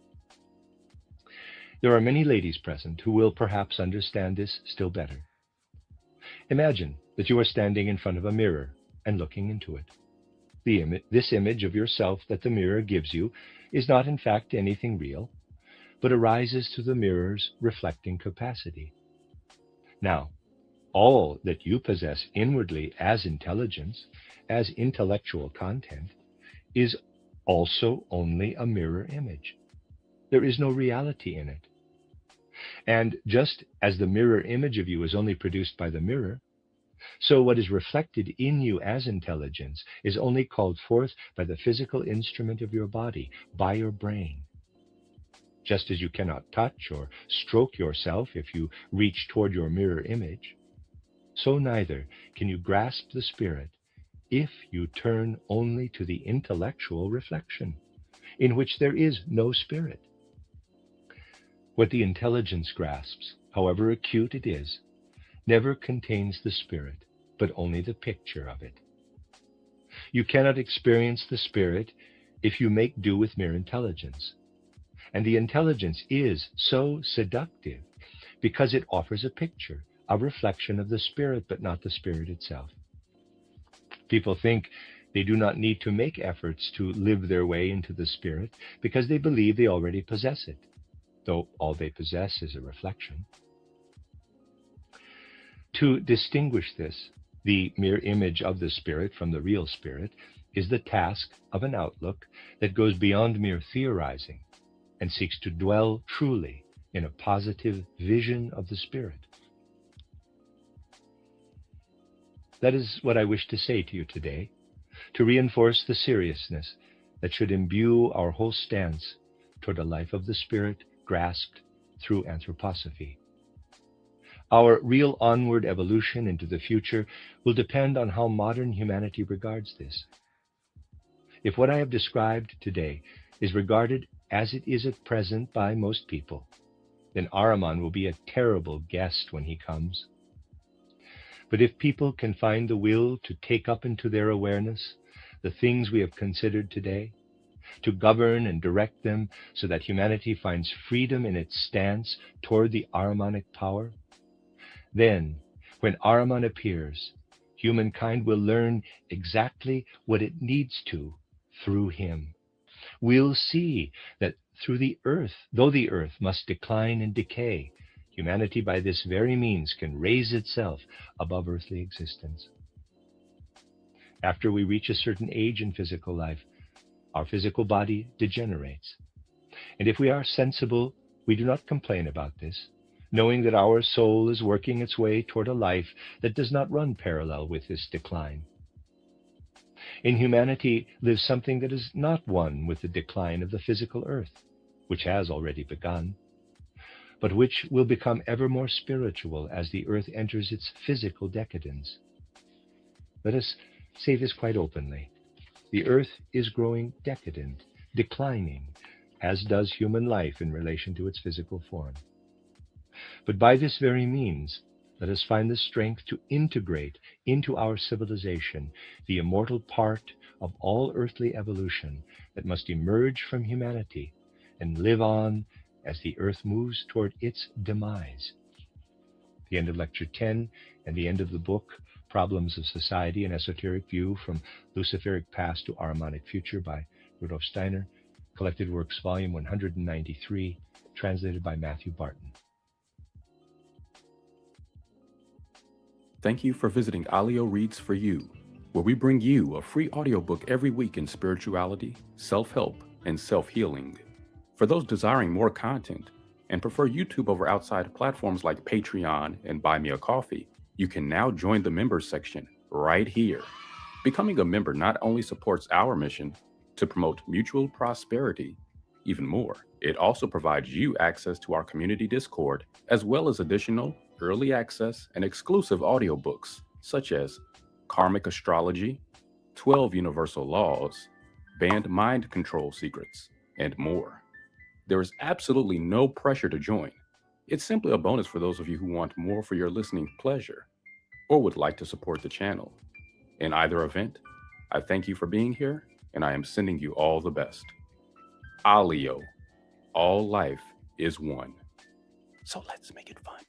There are many ladies present who will perhaps understand this still better. Imagine that you are standing in front of a mirror and looking into it. This image of yourself that the mirror gives you is not in fact anything real, but arises through the mirror's reflecting capacity. Now, all that you possess inwardly as intelligence, as intellectual content, is also only a mirror image. There is no reality in it. And just as the mirror image of you is only produced by the mirror, so what is reflected in you as intelligence is only called forth by the physical instrument of your body, by your brain. Just as you cannot touch or stroke yourself if you reach toward your mirror image, so neither can you grasp the spirit if you turn only to the intellectual reflection, in which there is no spirit. What the intelligence grasps, however acute it is, never contains the spirit, but only the picture of it. You cannot experience the spirit if you make do with mere intelligence. And the intelligence is so seductive because it offers a picture, a reflection of the spirit, but not the spirit itself. People think they do not need to make efforts to live their way into the spirit because they believe they already possess it, though all they possess is a reflection. To distinguish this, the mere image of the spirit from the real spirit, is the task of an outlook that goes beyond mere theorizing and seeks to dwell truly in a positive vision of the spirit. That is what I wish to say to you today, to reinforce the seriousness that should imbue our whole stance toward a life of the spirit grasped through anthroposophy. Our real onward evolution into the future will depend on how modern humanity regards this. If what I have described today is regarded as it is at present by most people, then Ahriman will be a terrible guest when he comes. But if people can find the will to take up into their awareness the things we have considered today, to govern and direct them so that humanity finds freedom in its stance toward the Ahrimanic power, then, when Ahriman appears, humankind will learn exactly what it needs to through him. We'll see that through the earth, though the earth must decline and decay, humanity by this very means can raise itself above earthly existence. After we reach a certain age in physical life, our physical body degenerates. And if we are sensible, we do not complain about this, knowing that our soul is working its way toward a life that does not run parallel with this decline. In humanity lives something that is not one with the decline of the physical earth, which has already begun, but which will become ever more spiritual as the earth enters its physical decadence. Let us say this quite openly. The earth is growing decadent, declining, as does human life in relation to its physical form. But by this very means, let us find the strength to integrate into our civilization the immortal part of all earthly evolution that must emerge from humanity and live on as the earth moves toward its demise. The end of Lecture 10 and the end of the book, Problems of Society, an Esoteric View from Luciferic Past to Ahrimanic Future by Rudolf Steiner, Collected Works, Volume 193, translated by Matthew Barton. Thank you for visiting Alio Reads for You, where we bring you a free audiobook every week in spirituality, self-help, and self-healing. For those desiring more content and prefer YouTube over outside platforms like Patreon and Buy Me a Coffee, you can now join the members section right here. Becoming a member not only supports our mission to promote mutual prosperity, even more, it also provides you access to our community Discord, as well as additional early access and exclusive audiobooks, such as Karmic Astrology, 12 Universal Laws, Banned Mind Control Secrets, and more. There is absolutely no pressure to join. It's simply a bonus for those of you who want more for your listening pleasure or would like to support the channel. In either event, I thank you for being here, and I am sending you all the best. Alio, all life is one. So let's make it fun.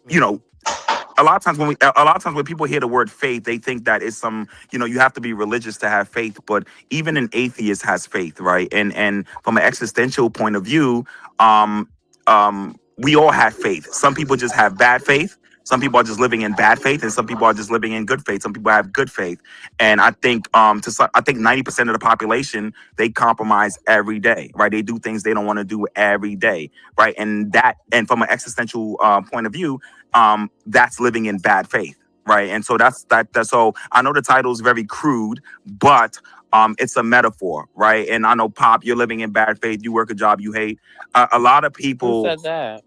you know, a lot of times when people hear the word faith, they think that it's some, you have to be religious to have faith. But even an atheist has faith, right? And from an existential point of view, we all have faith. Some people just have bad faith. Some people are just living in bad faith, and some people are just living in good faith. Some people have good faith, and I think I think 90% of the population, they compromise every day, right? They do things they don't want to do every day, right? And from an existential point of view, that's living in bad faith, right? And so that's so I know the title is very crude, but it's a metaphor, right? And I know, Pop, you're living in bad faith. You work a job you hate. A lot of people. Who said that?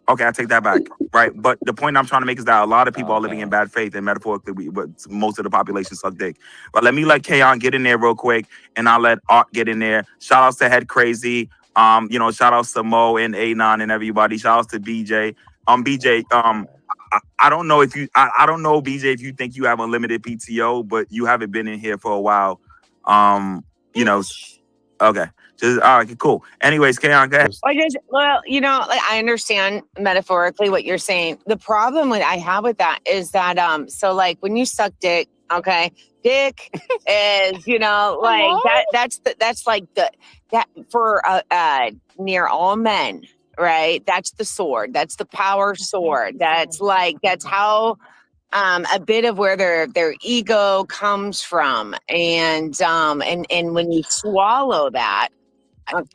Okay, I take that back, right? But the point I'm trying to make is that a lot of people are living in bad faith, and metaphorically, but most of the population suck dick. But let me let Kayon get in there real quick, and I'll let Art get in there. Shout outs to Head Crazy, shout outs to Mo and Anon and everybody. Shout outs to BJ. BJ, I don't know if I don't know, BJ, if you think you have unlimited PTO, but you haven't been in here for a while. Okay. All right, cool. Anyways, Kayon, go ahead. I understand metaphorically what you're saying. The problem I have with that is that so like when you suck dick, okay, dick is that's like that for near all men, right? That's the sword. That's the power sword. That's how a bit of where their ego comes from, and when you swallow that.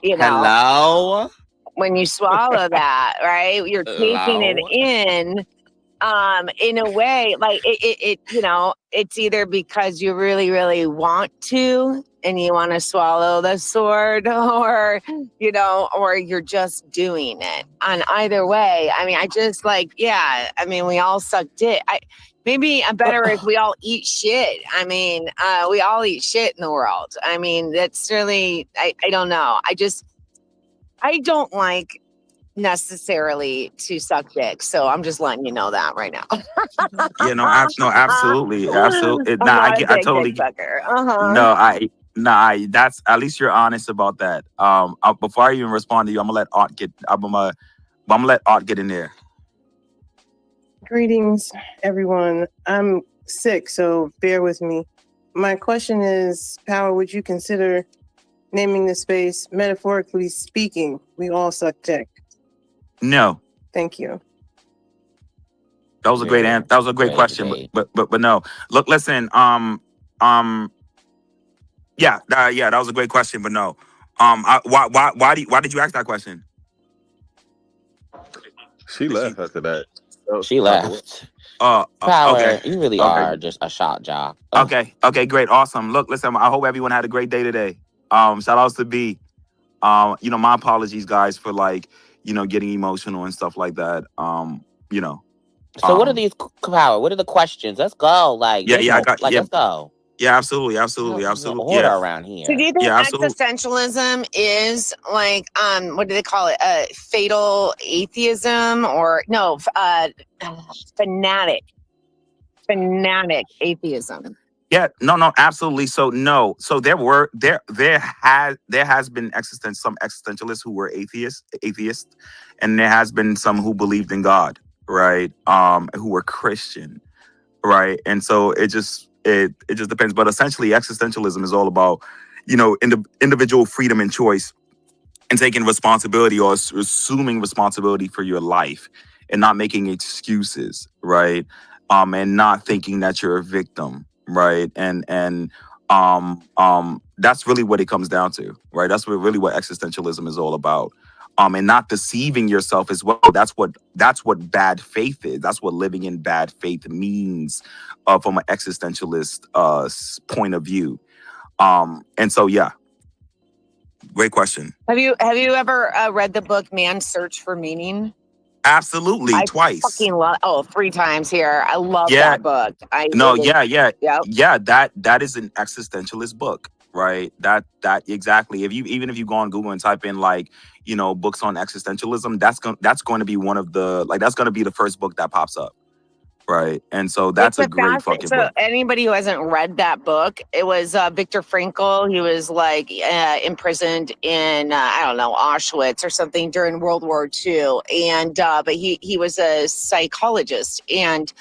Hello? When you swallow that, right, you're taking it in a way like it's either because you really, really want to and you want to swallow the sword, or you're just doing it. And either way, I mean, we all suck dick. Maybe better if we all eat shit. I mean, we all eat shit in the world. I mean, that's really, I don't know. I don't like necessarily to suck dick. So I'm just letting you know that right now. Absolutely. I totally get it. That's, at least you're honest about that. Before I even respond to you, I'm gonna let Art get in there. Greetings, everyone. I'm sick, so bear with me. My question is, Power, would you consider naming the space, metaphorically speaking, we all suck dick? No. Thank you. That was a great answer. That was a great question, but no. Look, listen. That was a great question, but no. Why did you ask that question? She left after that. She left. Power, okay. You really are just a shot jock. Okay, great, awesome. Look, listen, I hope everyone had a great day today. Shout outs to B. My apologies, guys, for getting emotional and stuff like that. So what are these, Power? What are the questions? Let's go. Let's go. Yeah, absolutely. Order around here. So do you think existentialism is what do they call it? Fatal atheism, or no? Fanatic atheism. Yeah, no, absolutely. So no, so there has been some existentialists who were atheists, and there has been some who believed in God, right? Who were Christian, right? And so it just depends. But essentially, existentialism is all about, individual freedom and choice, and taking responsibility, or assuming responsibility for your life, and not making excuses, right? And not thinking that you're a victim, right? And that's really what it comes down to, right? That's really what existentialism is all about. And not deceiving yourself as well. That's what bad faith is. That's what living in bad faith means, from an existentialist point of view. And so, yeah, great question. Have you ever read the book Man's Search for Meaning? Absolutely, twice. Fucking love. 3 times here. I love that book. That is an existentialist book, right? That exactly. Even if you go on Google and type in books on existentialism, that's going to be one of the that's going to be the first book that pops up. right? And so that's a great fucking book. Anybody who hasn't read that book, it was Viktor Frankl. He was like imprisoned in I don't know, Auschwitz or something during World War II, and but he was a psychologist, and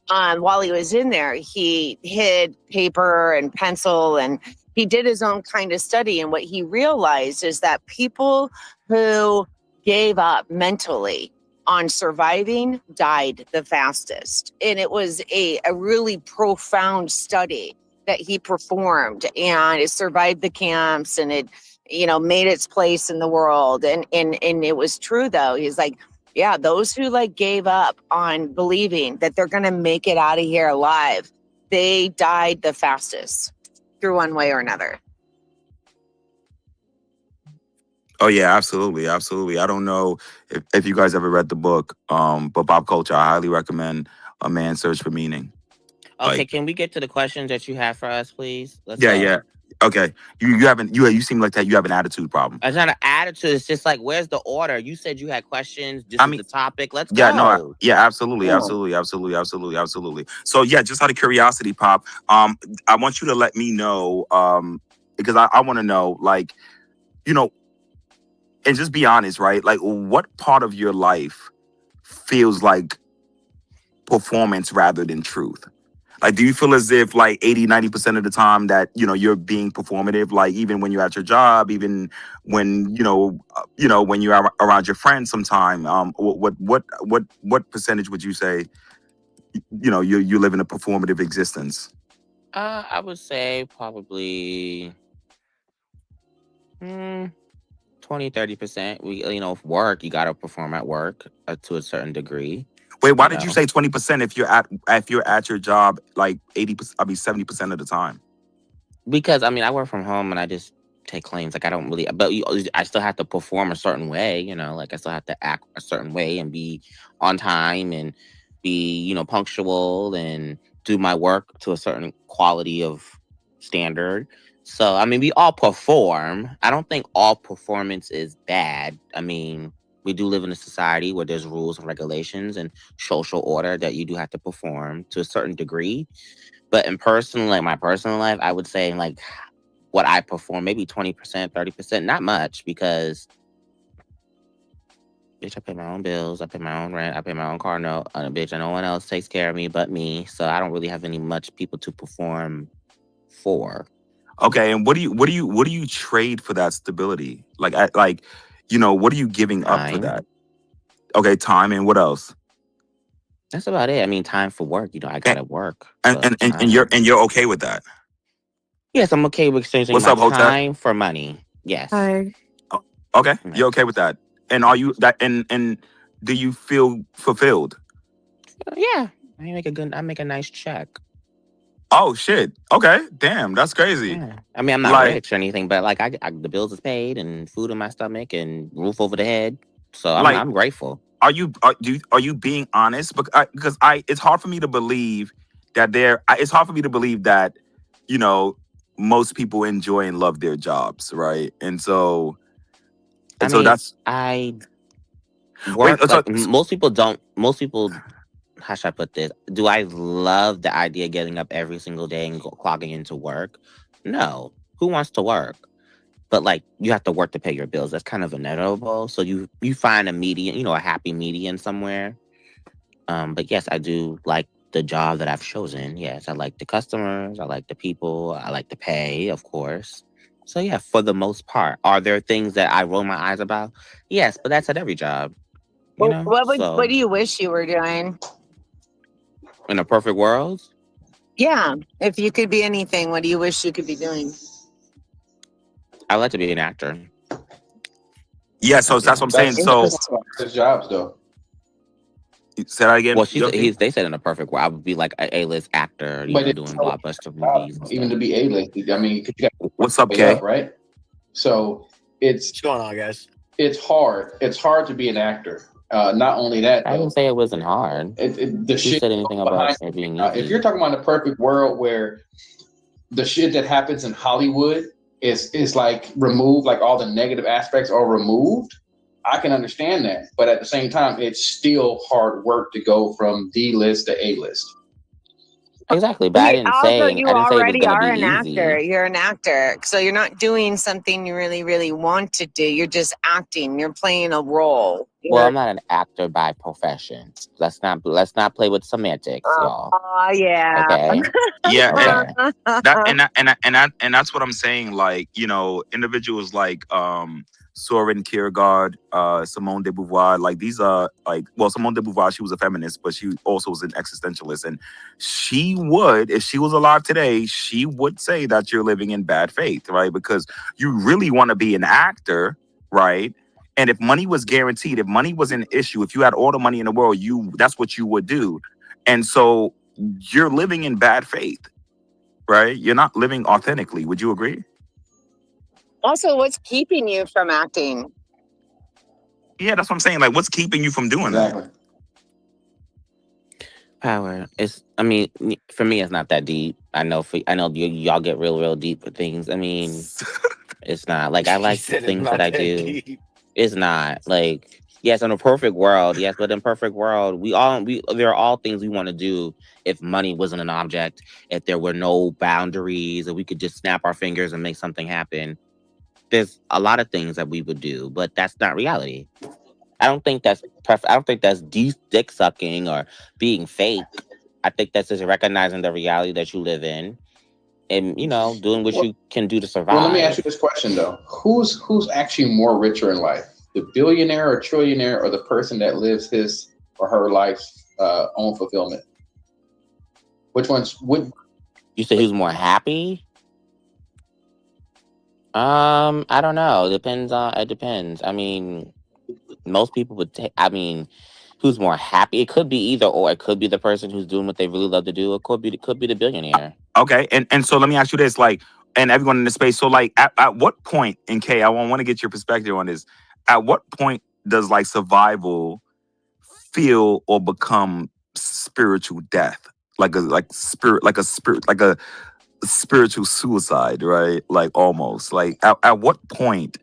while he was in there, he hid paper and pencil, and he did his own kind of study. And what he realized is that people who gave up mentally on surviving died the fastest. And it was a really profound study that he performed, and it survived the camps, and it, you know, made its place in the world. And it was true though. He's like, yeah, those who like gave up on believing that they're going to make it out of here alive, they died the fastest through one way or another. Oh yeah, absolutely, absolutely. I don't know if you guys ever read the book, but Pop Culture, I highly recommend A Man's Search for Meaning. Okay, Like, can we get to the questions that you have for us, please? Let's yeah, go. yeah. Okay, you seem like that. You have an attitude problem. It's not an attitude. It's just like, where's the order? You said you had questions. This is the topic. Let's Yeah, go. no, yeah, absolutely, absolutely, absolutely, absolutely, absolutely. So yeah, just out of curiosity, Pop, I want you to let me know, because I want to know, like, you know, and just be honest, right? Like, what part of your life feels like performance rather than truth? Like, do you feel as if like 80-90% of the time that, you know, you're being performative, like even when you're at your job, even when, you know, when you're around your friends sometime, what percentage would you say, you know, you live in a performative existence? I would say probably 20-30%. We, you know, work, you got to perform at work to a certain degree. Wait, why did you say 20% if you're at your job like 80%, I mean 70% of the time? Because I mean, I work from home and I just take claims. Like I don't really, but I still have to perform a certain way, you know, like I still have to act a certain way and be on time and be, you know, punctual and do my work to a certain quality of standard. So, I mean, we all perform. I don't think all performance is bad. I mean, we do live in a society where there's rules and regulations and social order that you do have to perform to a certain degree. But in personal, like my personal life, I would say like what I perform, maybe 20%, 30%, not much, because bitch, I pay my own bills, I pay my own rent, I pay my own car note, bitch, and no one else takes care of me but me. So I don't really have any much people to perform for. Okay, and what do you trade for that stability? Like, you know, what are you giving up for that? Okay, time, and what else? That's about it. I mean, time for work. You know, I gotta work. And you're okay with that? Yes, I'm okay with exchanging my time for money. Yes. Hi. Okay, you're okay with that. And are you that? And do you feel fulfilled? Yeah, I make a nice check. Oh shit! Okay, damn, that's crazy. Yeah. I mean, I'm not rich or anything, but like, the bills is paid and food in my stomach and roof over the head. So I'm grateful. Are you being honest? Because it's hard for me to believe that it's hard for me to believe that, you know, most people enjoy and love their jobs, right? And so that's work. Most people don't. Most people. How should I put this? Do I love the idea of getting up every single day and clogging into work? No. Who wants to work? But like, you have to work to pay your bills. That's kind of inevitable. So you find a median, you know, a happy median somewhere. But yes, I do like the job that I've chosen. Yes, I like the customers. I like the people. I like the pay, of course. So yeah, for the most part. Are there things that I roll my eyes about? Yes, but that's at every job. You know? What do you wish you were doing? In a perfect world? Yeah. If you could be anything, what do you wish you could be doing? I'd like to be an actor. Yeah, so that's what I'm saying. So his jobs though. Say that again. Well, they said in a perfect world, I would be like an A-list actor, you know, doing blockbuster movies. Even to be A-list, I mean, what's up, Kay? Right. So what's going on, guys? It's hard. It's hard to be an actor. Not only that, I didn't say it wasn't hard. The shit said anything about it being easy. If you're talking about a perfect world where the shit that happens in Hollywood is like removed, like all the negative aspects are removed, I can understand that, but at the same time, it's still hard work to go from D list to A list. Exactly, but I didn't say you it was already gonna are be an actor. easy. You're an actor, so you're not doing something you really, really want to do. You're just acting. You're playing a role. Well, I'm not an actor by profession. Let's not play with semantics, y'all. Oh yeah. Okay. Yeah, Okay. and that's what I'm saying. Like, you know, individuals like Soren Kierkegaard, Simone de Beauvoir, like these are like, well, Simone de Beauvoir, she was a feminist, but she also was an existentialist, and she would, if she was alive today, she would say that you're living in bad faith, right? Because you really want to be an actor, right? And if money was guaranteed, if money was an issue, if you had all the money in the world, that's what you would do. And so you're living in bad faith, right? You're not living authentically. Would you agree? Also, what's keeping you from acting? Yeah, that's what I'm saying. Like, what's keeping you from doing that? Power. I mean, for me, it's not that deep. I know y'all get real deep with things. I mean, it's not like I like the things that I do. It's not like, yes, in a perfect world, yes, but in perfect world, there are all things we want to do. If money wasn't an object, if there were no boundaries, if we could just snap our fingers and make something happen, there's a lot of things that we would do, but that's not reality. I don't think that's dick sucking or being fake. I think that's just recognizing the reality that you live in, and doing what you can do to survive. Well, let me ask you this question though: Who's actually more richer in life, the billionaire or trillionaire, or the person that lives his or her life's own fulfillment? Which one's would you say? Who's more happy? I don't know. It depends. I mean, most people would take. I mean, who's more happy? It could be either or. It could be the person who's doing what they really love to do. It could be the billionaire. Okay, and so let me ask you this, like, and everyone in the space. So, like, at what point, and Kay, I want to get your perspective on this. At what point does like survival feel or become spiritual death, like a spiritual suicide, right? Like almost like at what point,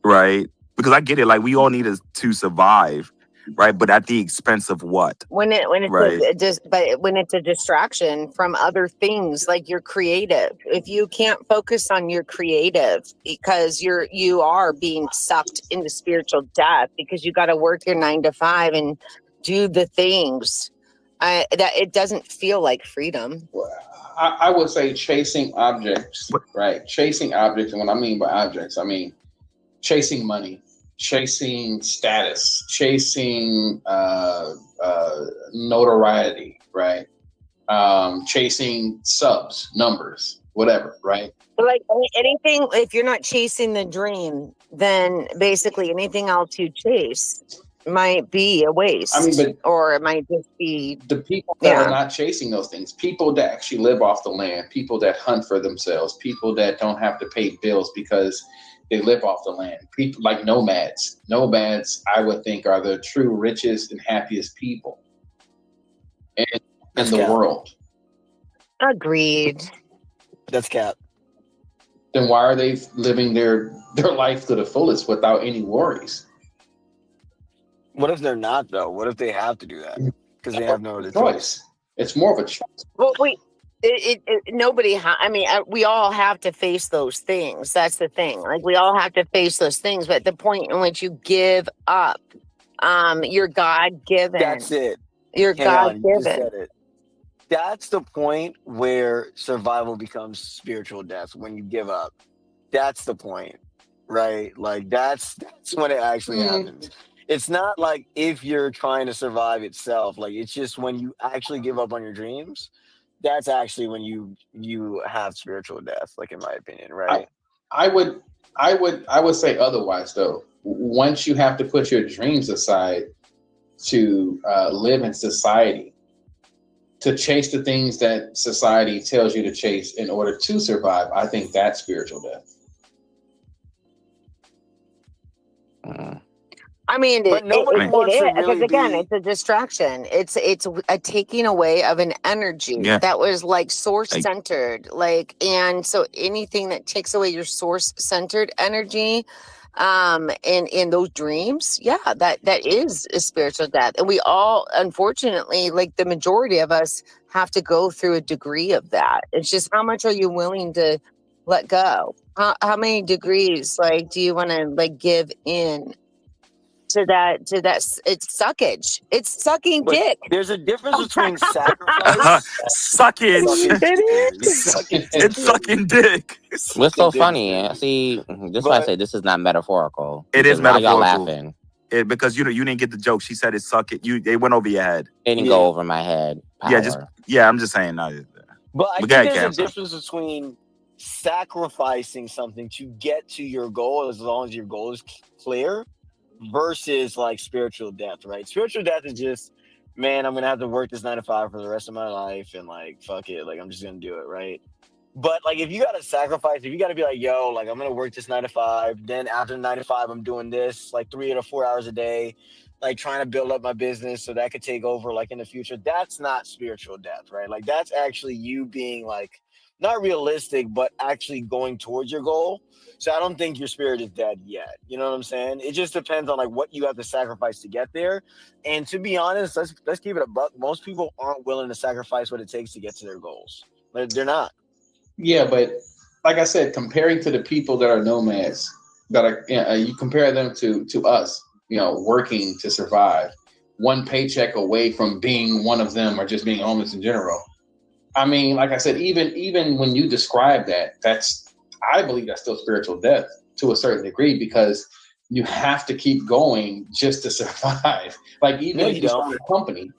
right? Because I get it, like we all need to survive, right? But at the expense of what? When it's right? But when it's a distraction from other things, like you're creative. If you can't focus on your creative because you are being sucked into spiritual death because you got to work your 9 to 5 and do the things that it doesn't feel like freedom. I would say chasing objects, right? Chasing objects, and what I mean by objects, I mean chasing money, chasing status, chasing notoriety, right? Chasing subs, numbers, whatever, right? But like anything, if you're not chasing the dream, then basically anything else you chase might be a waste. I mean, or it might just be the people that are not chasing those things, people that actually live off the land, people that hunt for themselves, people that don't have to pay bills because they live off the land. People like nomads. Nomads, I would think, are the true richest and happiest people in the world. Agreed. That's cap. Then why are they living their life to the fullest without any worries? What if they're not though? What if they have to do that because they have no other choice? It's more of a choice. Well, I mean, we all have to face those things. That's the thing. Like we all have to face those things, but the point in which you give up, you're God-given. That's it. You're God-given. You just said it. That's the point where survival becomes spiritual death, when you give up. That's the point, right? Like that's when it actually happens. It's not like if you're trying to survive itself. Like it's just when you actually give up on your dreams, that's actually when you have spiritual death, like in my opinion, right? I would say otherwise though. Once you have to put your dreams aside to live in society, to chase the things that society tells you to chase in order to survive, I think that's spiritual death. I mean, it is, because again, it's a distraction. It's a taking away of an energy that was like source centered, and so anything that takes away your source centered energy, in those dreams, yeah, that is a spiritual death. And we all, unfortunately, like the majority of us, have to go through a degree of that. It's just how much are you willing to let go? How many degrees like do you want to like give in to that it's suckage. It's sucking But dick. there's a difference between sacrifice. Suckage. It is. Sucking It's sucking dick. What's so dick is funny? crazy. See, this is why I But say this is not metaphorical. It is Because why y'all metaphorical. laughing? Because you didn't get the joke. She said it's suck it. It went over your head. It didn't yeah, go over my head. Power. I'm just saying. No, but I but think go ahead, there's a Cam. difference between sacrificing something to get to your goal, as long as your goal is clear, versus like spiritual death, right? Spiritual death is just, man, I'm gonna have to work this 9 to 5 for the rest of my life, and like fuck it, like I'm just gonna do it, right? But like if you gotta sacrifice, if you gotta be like, yo, like I'm gonna work this 9 to 5, then after 9 to 5, I'm doing this like 3 to 4 hours a day, like trying to build up my business so that could take over like in the future. That's not spiritual death, right? Like that's actually you being like not realistic, but actually going towards your goal. So I don't think your spirit is dead yet. You know what I'm saying? It just depends on like what you have to sacrifice to get there. And to be honest, let's keep it a buck. Most people aren't willing to sacrifice what it takes to get to their goals. They're not. Yeah, but like I said, comparing to the people that are nomads, that are you compare them to us, working to survive, one paycheck away from being one of them or just being homeless in general. I mean, like I said, even when you describe that, I believe that's still spiritual death to a certain degree, because you have to keep going just to survive. Like if you start a company,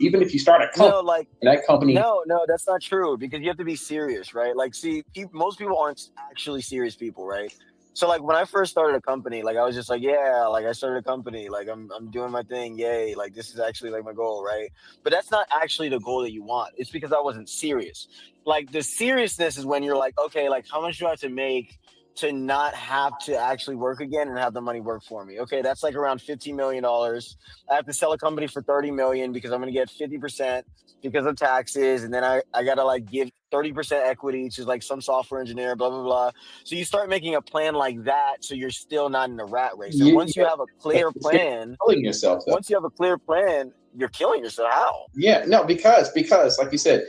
that company. No, that's not true, because you have to be serious, right? Like, see, most people aren't actually serious people, right? So like when I first started a company, like I was just like, yeah, like I started a company, like I'm doing my thing, yay, like this is actually like my goal, right? But that's not actually the goal that you want. It's because I wasn't serious. Like the seriousness is when you're like, okay, like how much do I have to make to not have to actually work again and have the money work for me? Okay, that's like around $15 million. I have to sell a company for 30 million because I'm gonna get 50% because of taxes, and then I gotta like give 30% equity to like some software engineer, blah blah blah. So you start making a plan like that, so you're still not in a rat race. And once you have a clear plan, killing yourself. Once you have a clear plan, you're killing yourself. How? Yeah, no, because like you said,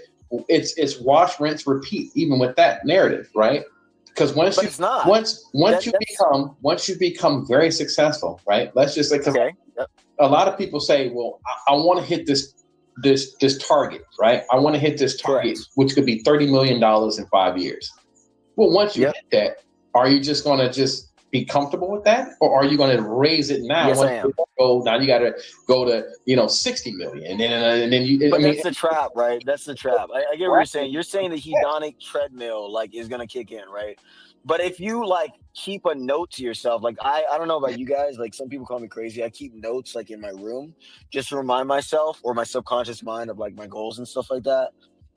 it's wash, rinse, repeat. Even with that narrative, right? Because once you become very successful, right? Let's just say, because a lot of people say, well, I want to hit this target, right? I want to hit this target, which could be $30 million in 5 years. Well, once you hit that, are you just going to just be comfortable with that, or are you going to raise it now? Yes, I am. Now you got to go to 60 million, and then you. But that's the trap, right? That's the trap. I get what you're saying. You're saying the hedonic treadmill like is gonna kick in, right? But if you like keep a note to yourself, like I don't know about you guys, like some people call me crazy. I keep notes like in my room just to remind myself or my subconscious mind of like my goals and stuff like that.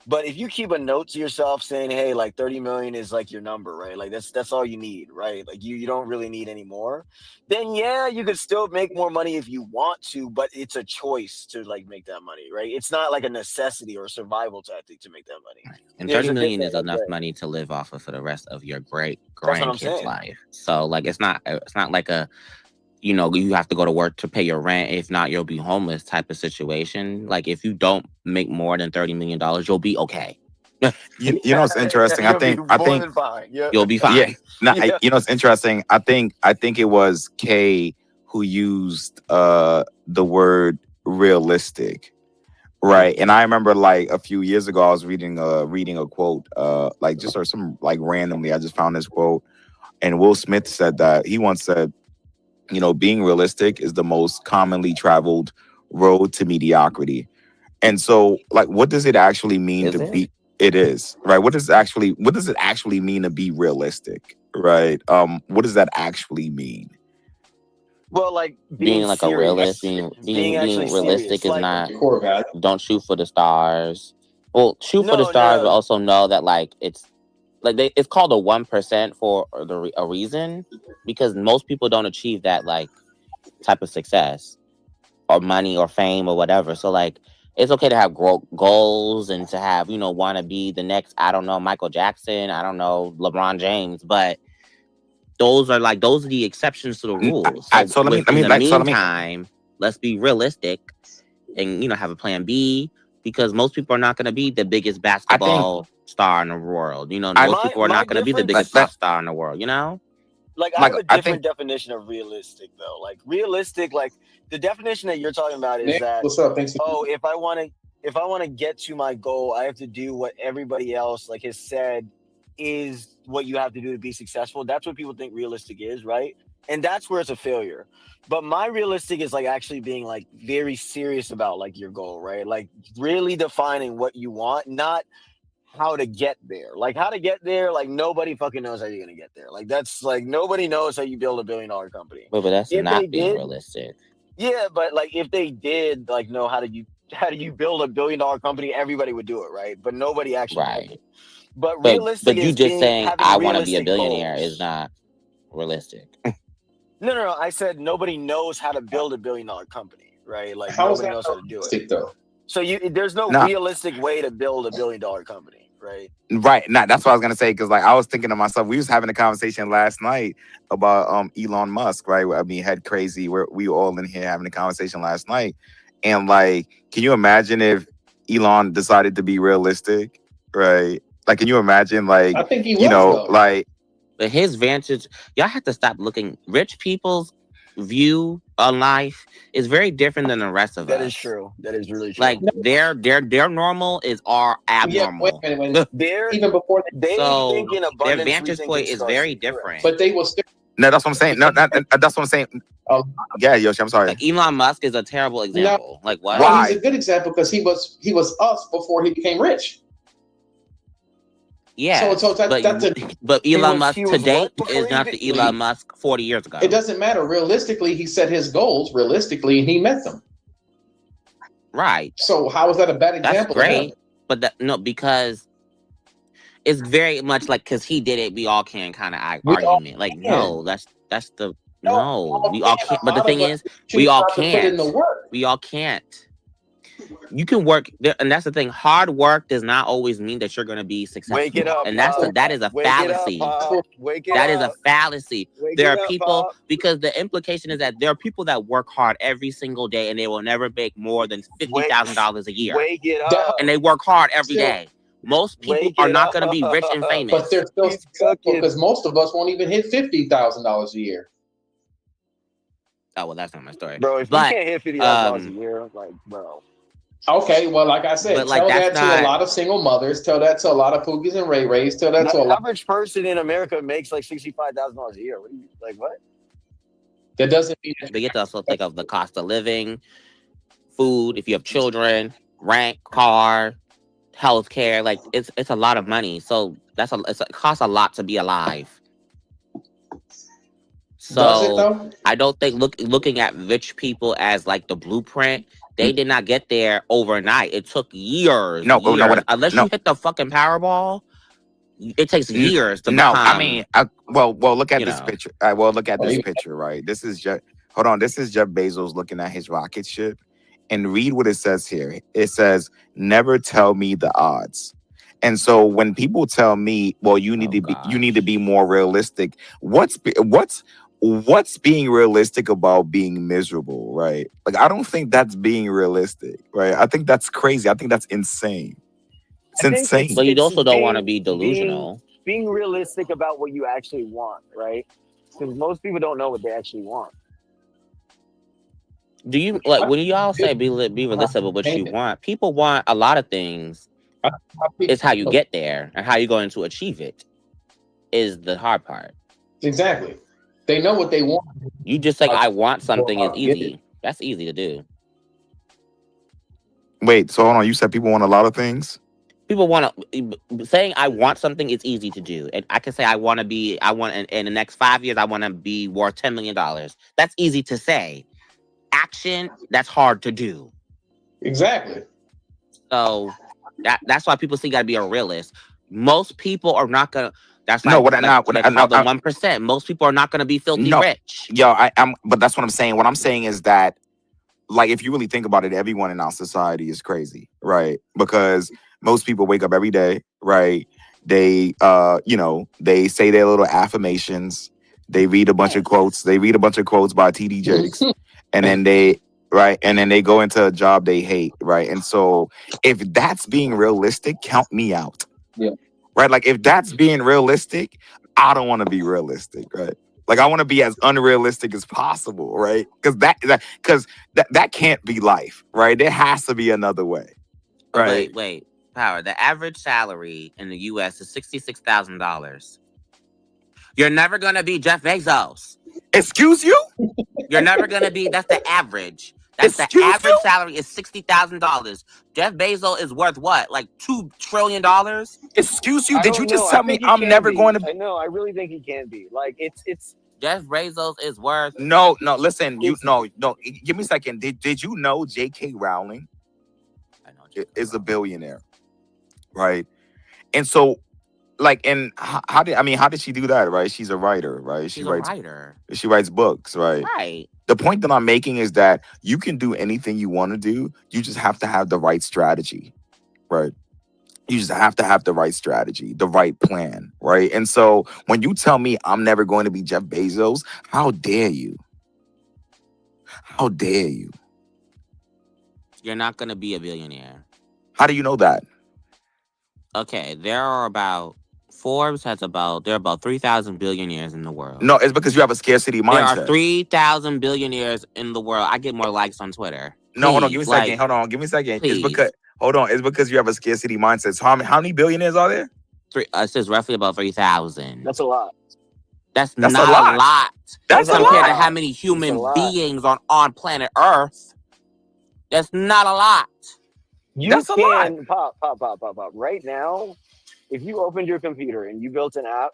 But if you keep a note to yourself saying, hey, like 30 million is like your number, right? Like that's all you need, right? Like you don't really need any more. Then yeah, you could still make more money if you want to, but it's a choice to like make that money, right? It's not like a necessity or a survival tactic to make that money. And 30 million is enough money to live off of for the rest of your great grandkids' life. So like it's not like a, you have to go to work to pay your rent. If not, you'll be homeless type of situation. Like if you don't make more than $30 million, you'll be okay. You know what's interesting? I think you'll be fine. Yeah. No, you know what's interesting? I think it was Kay who used the word realistic, right? And I remember like a few years ago, I was reading a quote, like just or some like randomly, I just found this quote, and Will Smith said that he once said, being realistic is the most commonly traveled road to mediocrity. And so, like, what does it actually mean to be? It is, right? What does it actually mean to be realistic, right? What does that actually mean? Well, like being like serious, a realist, being realistic is not. Don't shoot for the stars. Well, shoot for the stars, but also know that like it's called a 1% for a reason, because most people don't achieve that like type of success or money or fame or whatever. So like it's okay to have goals and to have, want to be the next, I don't know, Michael Jackson, I don't know, LeBron James, but those are the exceptions to the rules. So in the meantime, let's be realistic and have a plan B, because most people are not going to be the biggest basketball star in the world. Most people are not going to be the biggest pop star in the world. Like, I have a different definition of realistic, though. Like, realistic, like the definition that you're talking about is that, what's up? Thanks. if I want to get to my goal, I have to do what everybody else has said is what you have to do to be successful. That's what people think realistic is, right? And that's where it's a failure. But my realistic is actually being very serious about your goal, right? Like really defining what you want, not how to get there. How to get there, nobody fucking knows how you're gonna get there. That's nobody knows how you build $1 billion company. But that's not being realistic. Yeah, but if they did know how do you build $1 billion company, everybody would do it, right? But nobody actually does it. But realistic, but you just saying I want to be a billionaire goals is not realistic. No. I said nobody knows how to build $1 billion company, right? How nobody knows how to do it. Though? So there's no realistic way to build $1 billion company, right? Right. Nah, that's what I was gonna say, because I was thinking to myself, we was having a conversation last night about Elon Musk, right? I mean, head crazy. We were all in here having a conversation last night, and can you imagine if Elon decided to be realistic, right? Can you imagine, I think he was, but his vantage, y'all have to stop looking. Rich people's view on life is very different than the rest of us. That is true. That is really true. Their normal is our abnormal. Yeah, wait a minute. Even before they think in abundance, their vantage point is very different. But they will still. No, that's what I'm saying. No, that's what I'm saying. Oh, yeah, Yoshi, I'm sorry. Elon Musk is a terrible example. No, what? Why? He's a good example because he was us before he became rich. Yeah, but Elon Musk today is not the Elon Musk 40 years ago. It doesn't matter. Realistically, he set his goals realistically, and he met them. Right. So how is that a bad example? That's great, but because it's very much because he did it. We all can kind of argument. No, that's the no. We all can't. But the thing is, we all can't. We all can't. You can work, and that's the thing. Hard work does not always mean that you're going to be successful. Wake it up, and that is a fallacy. That is a fallacy. There are people, because the implication is that there are people that work hard every single day, and they will never make more than $50,000 a year. Wake it up. And they work hard every day. Most people are not going to be rich and famous. But they're still successful because most of us won't even hit $50,000 a year. Oh well, that's not my story, bro. If you can't hit $50,000 a year, bro. Okay, well, like I said, tell that to a lot of single mothers. Tell that to a lot of Pookies and Ray Rays. Tell that to a lot. Average person in America makes $65,000 a year. What do you what? That doesn't mean they get to also think of the cost of living, food. If you have children, rent, car, healthcare. It's a lot of money. So it costs a lot to be alive. So I don't think looking at rich people as the blueprint. They did not get there overnight. It took years. Unless you hit the fucking Powerball, it takes years to become. I mean, look at this picture. Look at this picture, right? This is Jeff Bezos looking at his rocket ship, and read what it says here. It says, "Never tell me the odds." And so when people tell me, "Well, you need to be more realistic," what's being realistic about being miserable, right? I don't think that's being realistic, right? I think that's crazy. I think that's insane. It's insane. But you also don't want to be delusional. Being realistic about what you actually want, right? Because most people don't know what they actually want. Do you when y'all say be realistic about what you want? People want a lot of things. It's how you get there and how you're going to achieve it is the hard part. Exactly. They know what they want. You just I want something is easy. That's easy to do. Wait, so hold on. You said people want a lot of things? People want to saying I want something is easy to do. And I can say I want in the next 5 years, I want to be worth $10 million. That's easy to say. Action, that's hard to do. Exactly. So that's why people say you got to be a realist. Most people are not going to. That's the 1%. Most people are not going to be filthy rich. But that's what I'm saying. What I'm saying is that, if you really think about it, everyone in our society is crazy, right? Because most people wake up every day, right? They, they say their little affirmations. They read a bunch of quotes. They read a bunch of quotes by T.D. Jakes, and then they go into a job they hate, right? And so, if that's being realistic, count me out, Yeah. right? Like if that's being realistic, I don't want to be realistic, right? Like I want to be as unrealistic as possible, right? Because that can't be life, right? There has to be another way, right? Wait, Power. The average salary in the U.S. is $66,000. You're never gonna be Jeff Bezos. Excuse you? You're never gonna be. That's the average. That's the Excuse average you? salary is $60,000. Jeff Bezos is worth what? Like $2 trillion? Excuse you? I Did don't you know. just I tell me think he I'm can never be. going to? I know. I really think he can be. Like it's. Jeff Bezos is worth. No. Listen, no. Give me a second. Did you know J.K. Rowling is a billionaire, right? And so, like, and how did she do that, right? She's a writer, right? She's a writer. She writes books, right? Right. The point that I'm making is that you can do anything you want to do. You just have to have the right strategy, right? You just have to have the right strategy, the right plan, right? And so when you tell me I'm never going to be Jeff Bezos, how dare you? How dare you? You're not gonna be a billionaire. How do you know that? Okay, there are about there are about 3,000 billionaires in the world. No, it's because you have a scarcity mindset. There are 3,000 billionaires in the world. I get more likes on Twitter. No, hold on, give me a second. Give me a second. Please. It's because you have a scarcity mindset. So how many billionaires are there? It says roughly about 3,000. That's a lot. That's not a lot. That's a compared lot. to how many human beings on planet Earth. That's not a lot. That's a lot. Pop. Right now, if you opened your computer and you built an app,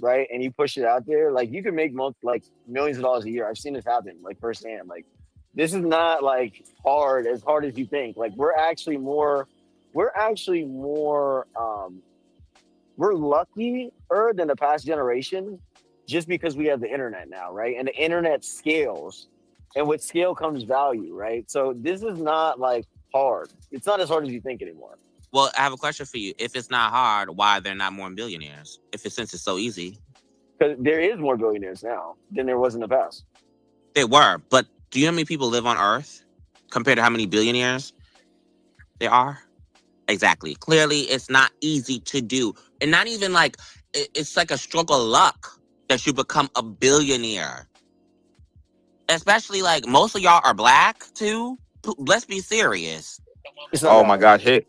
right, and you pushed it out there, like you could make millions of dollars a year. I've seen this happen, like firsthand. Like this is not like as hard as you think. Like we're luckier than the past generation just because we have the internet now, right? And the internet scales, and with scale comes value, right? So this is not like hard. It's not as hard as you think anymore. Well, I have a question for you. If it's not hard, why are there not more billionaires? Since it's so easy. Because there is more billionaires now than there was in the past. They were, but do you know how many people live on Earth compared to how many billionaires there are? Exactly. Clearly, it's not easy to do. And not even like, it's like a stroke of luck that you become a billionaire. Especially like most of y'all are black too. Let's be serious. Oh my God, here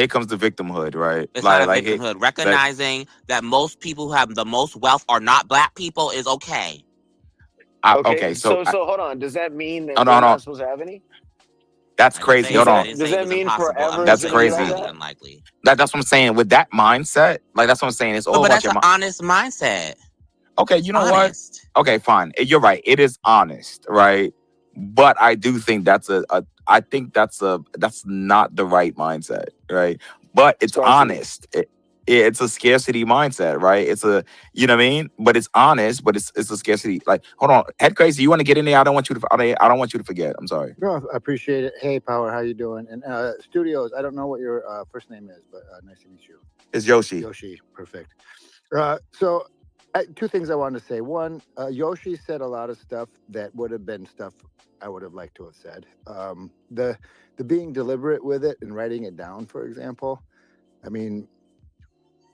comes the victimhood, right? It's not a victimhood. Recognizing that most people who have the most wealth are not black people is okay. Okay, so hold on. Does that mean that we're not supposed to have any? That's crazy. Hold on. Does that mean forever? That's crazy. Unlikely. That's what I'm saying. With that mindset, like that's what I'm saying. It's all but about that's an honest mindset. Okay, you know what? Okay, fine. You're right. It is honest, right? But I do think that's that's not the right mindset, right? But it's honest. It's a scarcity mindset, right? It's a, you know what I mean? But it's honest, but it's a scarcity. Like, hold on, Head Crazy, you want to get in there? I don't want you to forget. I'm sorry. No, I appreciate it. Hey, Power, how you doing? And Studios, I don't know what your first name is, but nice to meet you. It's Yoshi. Yoshi, perfect. So two things I wanted to say. One, Yoshi said a lot of stuff that would have been stuff I would have liked to have said. The being deliberate with it and writing it down, for example. I mean,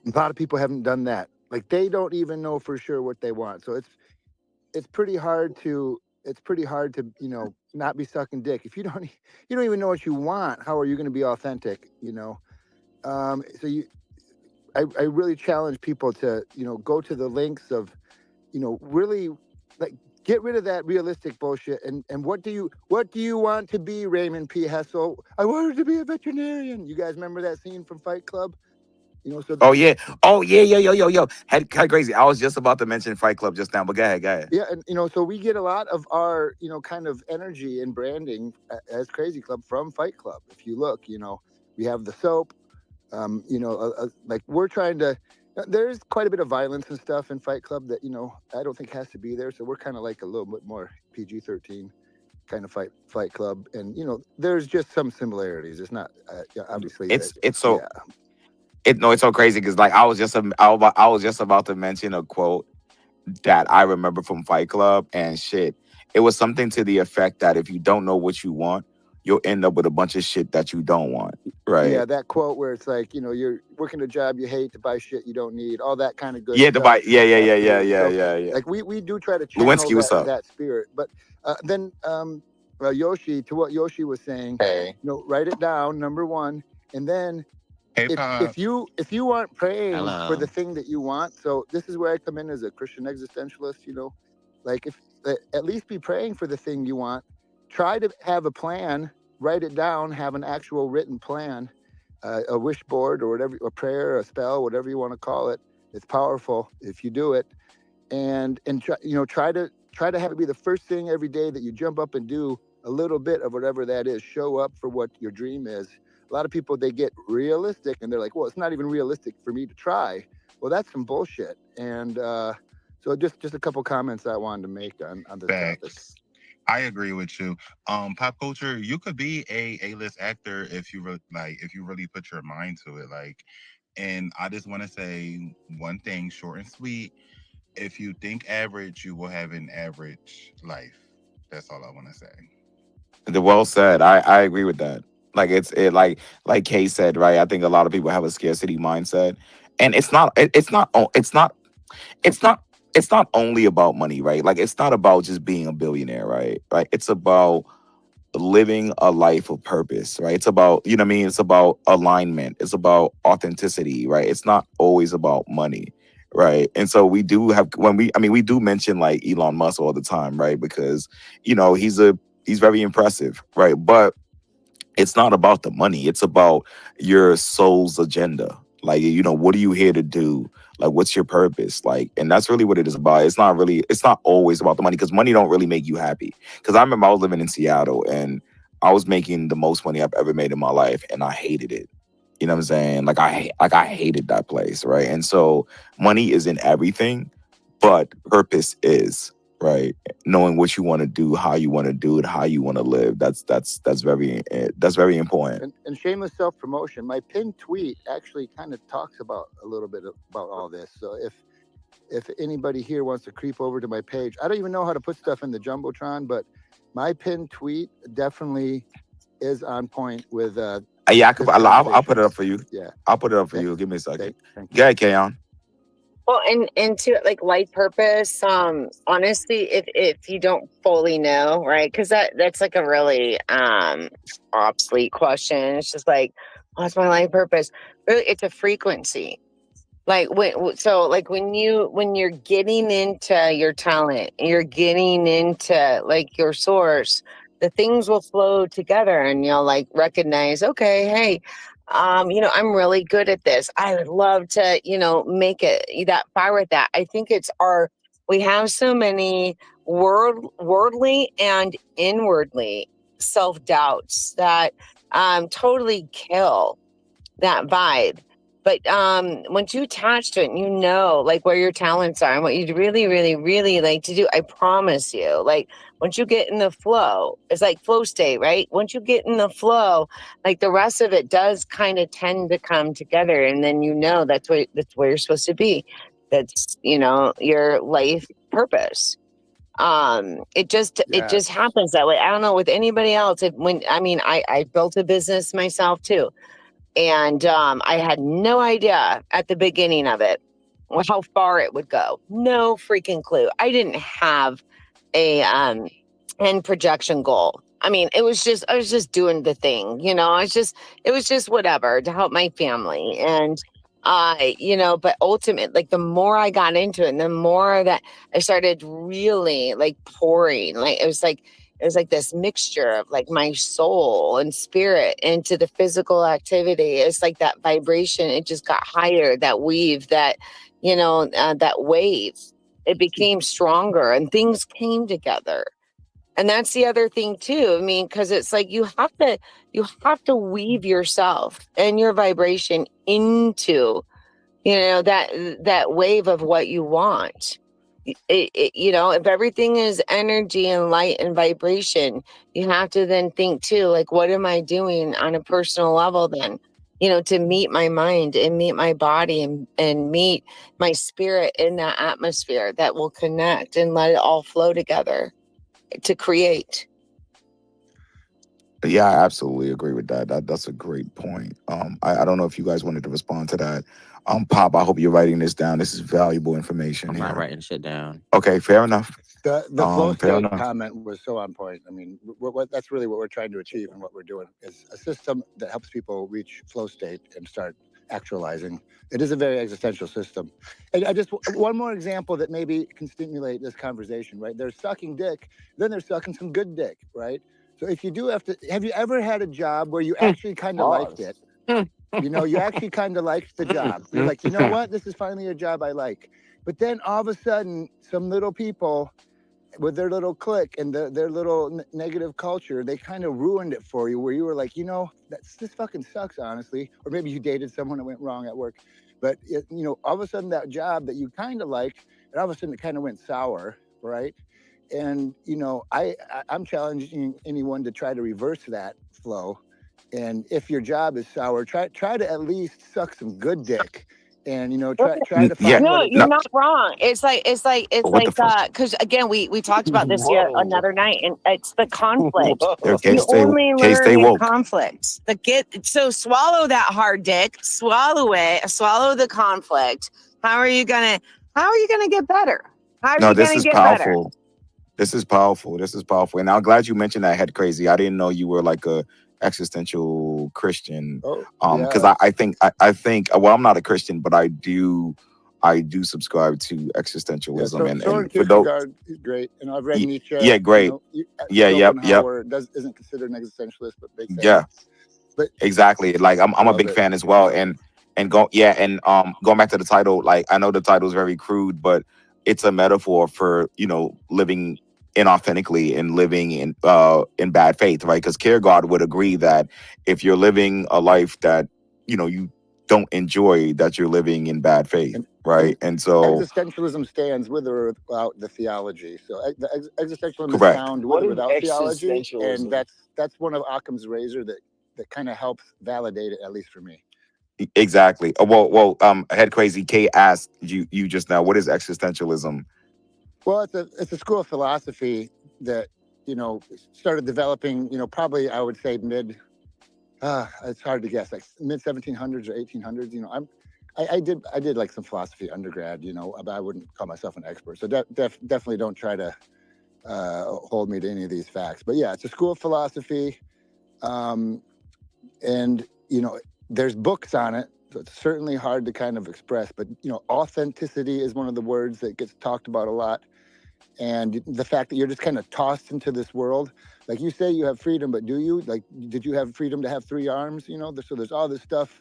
a lot of people haven't done that. Like they don't even know for sure what they want. So it's pretty hard to not be sucking dick. If you don't even know what you want, how are you going to be authentic? I really challenge people to, go to the lengths of, really like get rid of that realistic bullshit. And what do you want to be, Raymond P. Hessel? I wanted to be a veterinarian. You guys remember that scene from Fight Club? Yo. Head Crazy. I was just about to mention Fight Club just now, but go ahead. Yeah, and so we get a lot of our, kind of energy and branding as Crazy Club from Fight Club. If you look, we have the soap. Like we're trying to. There's quite a bit of violence and stuff in Fight Club that I don't think has to be there. So we're kind of like a little bit more PG-13 kind of Fight Club, and there's just some similarities. It's not obviously. It's so crazy because like I was just about to mention a quote that I remember from Fight Club, and shit. It was something to the effect that if you don't know what you want, you'll end up with a bunch of shit that you don't want, right? Yeah, that quote where it's like, you're working a job you hate to buy shit you don't need, all that kind of good Yeah, to buy. stuff. Yeah. So, Yeah. like, we do try to channel Lewinsky, what's up? that spirit. But then Yoshi, to what Yoshi was saying, Hey. write it down, number one, and then Hey, if Pop. you aren't praying for Hello. the thing that you want, so this is where I come in as a Christian existentialist. Like if at least be praying for the thing you want. Try to have a plan, write it down, have an actual written plan, a wish board or whatever, a prayer, a spell, whatever you want to call it. It's powerful if you do it, and try to have it be the first thing every day that you jump up and do a little bit of whatever that is. Show up for what your dream is. A lot of people, they get realistic and they're like, well, it's not even realistic for me to try. Well, that's some bullshit. And so just a couple comments I wanted to make on this topic. I agree with you. Pop culture, you could be a A-list actor if you if you really put your mind to it. And I just want to say one thing, short and sweet. If you think average, you will have an average life. That's all I want to say. The well said. I agree with that. Like Kay said, right? I think a lot of people have a scarcity mindset, and it's not only about money, right? Like it's not about just being a billionaire, right? Like it's about living a life of purpose, right? It's about, you know what I mean? It's about alignment. It's about authenticity, right? It's not always about money, right? And so we do have we do mention like Elon Musk all the time, right? Because he's very impressive, right? But it's not about the money. It's about your soul's agenda. Like, what are you here to do? Like, what's your purpose? Like, and that's really what it is about. It's not always about the money, because money don't really make you happy. Because I remember I was living in Seattle and I was making the most money I've ever made in my life, and I hated it. You know what I'm saying? Like I hated that place, right? And so money isn't everything, but purpose is, right? Knowing what you want to do, how you want to do it, how you want to live. That's very important. And shameless self-promotion. My pinned tweet actually kind of talks about a little bit about all this. So if anybody here wants to creep over to my page, I don't even know how to put stuff in the Jumbotron, but my pinned tweet definitely is on point with Yeah, I'll put it up for you. Yeah. I'll put it up for you. Give me a second. Go ahead, Kayon. Well, and to like life purpose, honestly, if you don't fully know, right? Because that's like a really obsolete question. It's just like, what's my life purpose? Really, it's a frequency. Like when you're getting into your talent, you're getting into like your source, the things will flow together, and you'll like recognize, okay, hey, I'm really good at this. I would love to, make it that far with that. I think we have so many worldly and inwardly self-doubts that totally kill that vibe. But once you attach to it and like where your talents are and what you'd really, really, really like to do, I promise you, like once you get in the flow, it's like flow state, right? Once you get in the flow, like the rest of it does kind of tend to come together. And then that's where you're supposed to be. That's, your life purpose. It just happens that way. I don't know with anybody else. I built a business myself too. And I had no idea at the beginning of it how far it would go. No freaking clue. I didn't have a end projection goal. I was just doing the thing, it was just whatever to help my family. And but ultimately, like the more I got into it and the more that I started really like pouring, like it was like this mixture of like my soul and spirit into the physical activity. It's like that vibration. It just got higher, that weave, that wave. It became stronger and things came together. And that's the other thing too. Because it's like you have to weave yourself and your vibration into, that wave of what you want. If everything is energy and light and vibration, you have to then think too, like, what am I doing on a personal level then? to meet my mind and meet my body and meet my spirit in that atmosphere that will connect and let it all flow together to create. Yeah, I absolutely agree with that. That's a great point. I don't know if you guys wanted to respond to that. Pop, I hope you're writing this down. This is valuable information I'm here. not writing shit down. Okay, fair enough. The flow Fair state enough. comment was so on point. I mean, that's really what we're trying to achieve, and what we're doing is a system that helps people reach flow state and start actualizing. It is a very existential system. And I just one more example that maybe can stimulate this conversation, right? They're sucking dick, then they're sucking some good dick, right? So if you do have you ever had a job where you actually kind of liked it? You actually kind of liked the job. You're like, you know what? This is finally a job I like. But then all of a sudden, some little people with their little clique and their little negative culture, they kind of ruined it for you, where you were like, this fucking sucks, honestly. Or maybe you dated someone that went wrong at work. But, all of a sudden that job that you kind of liked, and all of a sudden it kind of went sour, right? And, I'm challenging anyone to try to reverse that flow. And if your job is sour, try to at least suck some good dick. And try to find. No, you're not wrong. It's like because again we talked about this here another night, and it's the conflict. You only learn in conflict. So swallow that hard dick, swallow it, swallow the conflict. How are you gonna get better? How are you gonna get better? This is powerful. This is powerful. And I'm glad you mentioned that, Head Crazy. I didn't know you were like a existential Christian. Because I think well, I'm not a Christian, but I do subscribe to existentialism. And for those, he's great. And I've read Nietzsche. Yeah, great. Schopenhauer isn't considered an existentialist, but big fan. Yeah. But exactly. Like I'm a big fan as well. And going back to the title, like I know the title is very crude, but it's a metaphor for, living inauthentically and living in bad faith, right? Because Kierkegaard would agree that if you're living a life that, you don't enjoy, that you're living in bad faith, right? And so existentialism stands with or without the theology. So existentialism is found with or without theology. And that's one of Occam's razor that kind of helps validate it, at least for me. Exactly. Well, Head Crazy, Kay asked you just now, what is existentialism? Well, it's a school of philosophy that, started developing, probably I would say it's hard to guess, like mid 1700s or 1800s. I did like some philosophy undergrad, but I wouldn't call myself an expert. So definitely don't try to hold me to any of these facts. But yeah, it's a school of philosophy. And, there's books on it. So it's certainly hard to kind of express, but authenticity is one of the words that gets talked about a lot. And the fact that you're just kind of tossed into this world, like you say you have freedom, but do you? Like, did you have freedom to have three arms? So there's all this stuff,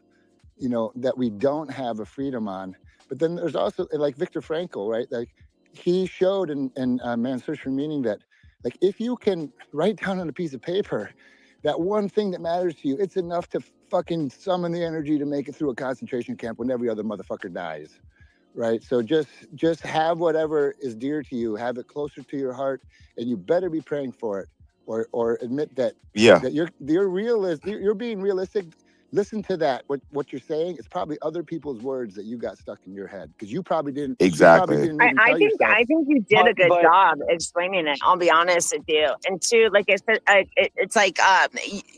that we don't have a freedom on. But then there's also like Viktor Frankl, right? Like he showed in Man's Search for Meaning that, like, if you can write down on a piece of paper that one thing that matters to you, it's enough to fucking summon the energy to make it through a concentration camp when every other motherfucker dies, right? So just have whatever is dear to you, have it closer to your heart, and you better be praying for it, or admit that that you're realist, you're being realistic. Listen to that. What you're saying is probably other people's words that you got stuck in your head because you probably didn't. Exactly. I think you did a good job explaining it. I'll be honest with you. And two, like I said, it's like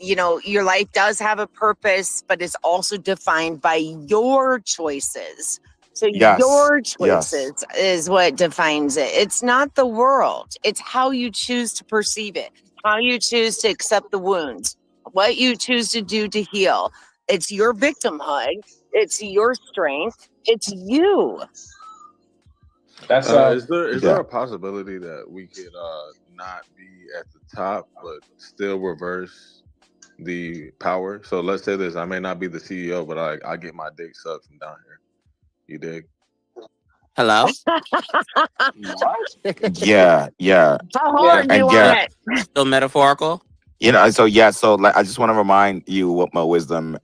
your life does have a purpose, but it's also defined by your choices. So your choices is what defines it. It's not the world. It's how you choose to perceive it, how you choose to accept the wounds, what you choose to do to heal. It's your victimhood. It's your strength. It's you. That's is there a possibility that we could not be at the top but still reverse the power? So let's say this: I may not be the CEO, but I get my dick sucked from down here. You dig? Hello? Yeah. How hard do you want it? Still metaphorical? So like I just want to remind you what my wisdom.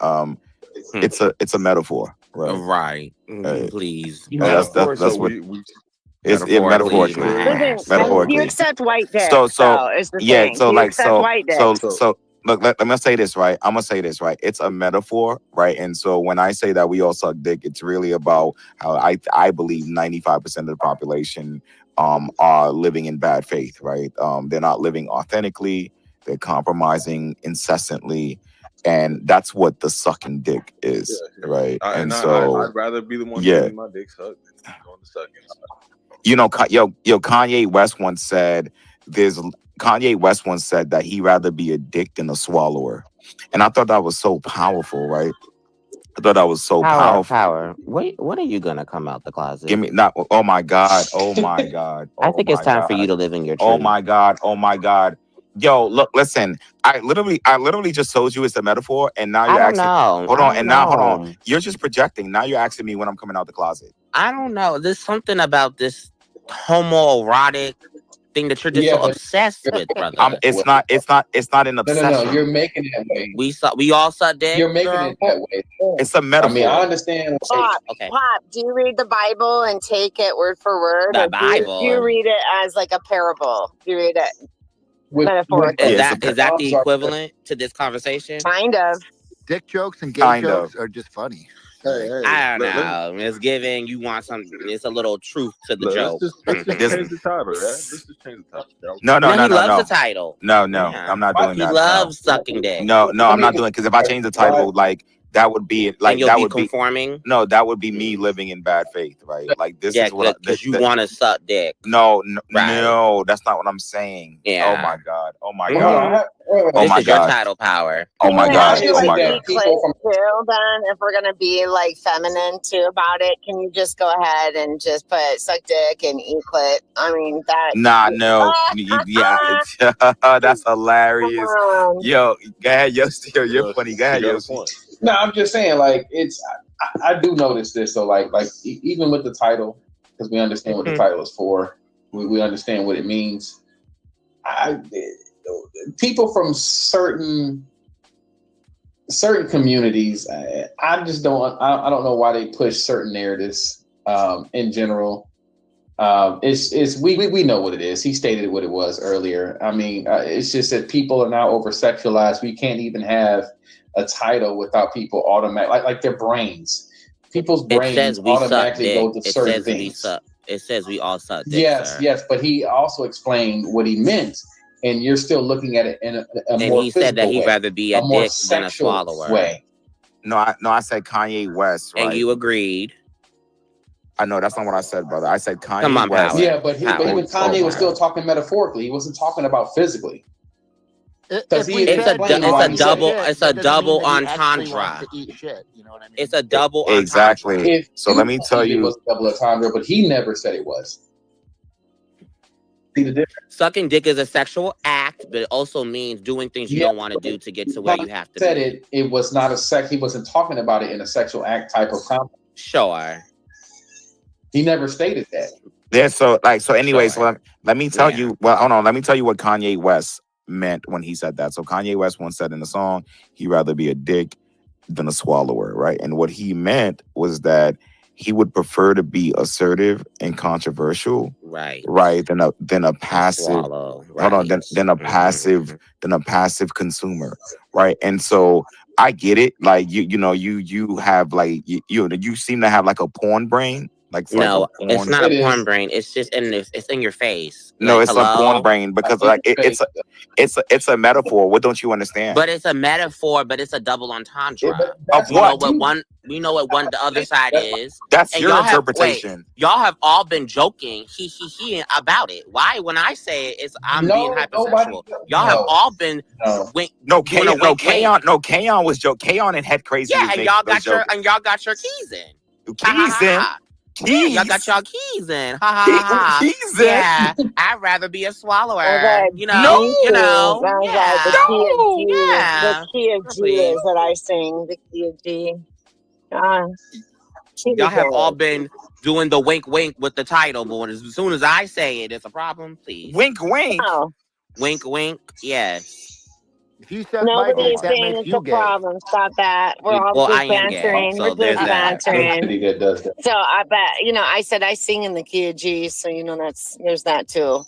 It's a metaphor, right? Right. Please. That's what it's metaphorically. Listen, you accept white dick. So is the thing. So you like accept white dick. look, let me say this, right? I'm gonna say this, right? It's a metaphor, right? And so when I say that we all suck dick, it's really about how I believe 95% of the population are living in bad faith, right? They're not living authentically, they're compromising incessantly, and that's what the sucking dick is, right? And so I'd rather be the one yeah. getting my dick sucked than going to sucking. You know, Kanye West once said that he'd rather be a dick than a swallower. And I thought that was so powerful, right? I thought that was so powerful. Power. Wait, when are you gonna come out the closet? Give me not. Oh my God. Oh my God. I think it's time for you to live in your truth. Oh my God. Oh my God. Yo, look, listen. I literally just told you it's a metaphor, and now you're asking. Hold on, and now hold on. You're just projecting. Now you're asking me when I'm coming out the closet. I don't know. There's something about this homoerotic thing that you're just so obsessed with, brother. It's not an obsession. No, you're making it that way. We all suck dick. You're making it that way. It's a metaphor. I mean, I understand. Pop, okay. Pop, do you read the Bible and take it word for word? The or Bible. Do you read it as like a parable? Do you read it metaphorically? Is that the equivalent to this conversation? Kind of. Dick jokes and gay jokes are just funny. I don't know. It's giving you want something. It's a little truth to the joke. Let's just change the title, right? Let's just change the title. No. He loves the title. No, I'm not doing that. He loves sucking dick. No, I'm not doing it because if I change the title, like that would be like and you'll that be would conforming. be no, that would be me living in bad faith, right? Like this is what because you want to suck dick. No, that's not what I'm saying. Yeah. Oh my God. Oh my Mhm. God. Oh This my is your God. title power. Oh my God. Oh my God. Too, then if we're gonna be like feminine too about it, can you just go ahead and just put suck dick and eat clit? I mean that. Nah, no, yeah, that's hilarious. Yo, go ahead, you're funny. Go ahead, yo. No, I'm just saying, like it's. I do notice this, so like even with the title, because we understand what the title is for, we understand what it means. People from certain communities, I just don't. I don't know why they push certain narratives. In general, we know what it is. He stated what it was earlier. I mean, it's just that people are now over sexualized. We can't even have a title without people automatic like their brains. People's brains automatically go to certain things. It says we all suck dick. Yes, but he also explained what he meant. And you're still looking at it in a and more he said that he'd way, rather be a dick than a swallower. Way. No, I said Kanye West, right? And you agreed. I know that's not what I said, brother. I said Kanye Come on, West. Power. Yeah, but even Kanye was still talking metaphorically. He wasn't talking about physically. It's a double entendre. It's a double entendre. Exactly. So let me tell you, it was a double entendre, but he never said it was. See the difference? Sucking dick is a sexual act, but it also means doing things you don't want to do to get to where you have to be. It was not a sex. He wasn't talking about it in a sexual act type of context. Sure. He never stated that. Yeah. So anyways, let me tell you. Well, hold on. Let me tell you what Kanye West meant when he said that. So Kanye West once said in the song, he'd rather be a dick than a swallower, right? And what he meant was that he would prefer to be assertive and controversial, right, than a passive. Swallow, right. Hold on, than a passive consumer, right? And so I get it. Like you have like you seem to have like a porn brain. Like no, it's not a porn brain. It's just it's in your face. No, like, it's a porn brain because like it's a metaphor. What don't you understand? But it's a metaphor, but it's a double entendre. Of what? We know what the other side is. That's and your interpretation. Y'all have all been joking he about it. Why? When I say it, I'm being hypersexual. Y'all have all been Kayon was joking. Kayon and Head Crazy. Yeah, and y'all got your keys in. Keys in. Yeah, y'all got y'all keys in. Ha ha ha. Keys in. Yeah, I'd rather be a swallower. The key of G is that I sing. The key of G. Y'all have all been doing the wink wink with the title, but as soon as I say it, it's a problem. Please. Wink wink. Oh. Wink wink. Yes. If you suck Nobody my is dick, saying it's a problem. Stop that. We're all just bantering. So We're just bantering. Does that. So I bet I said I sing in the key of G, so there's that too.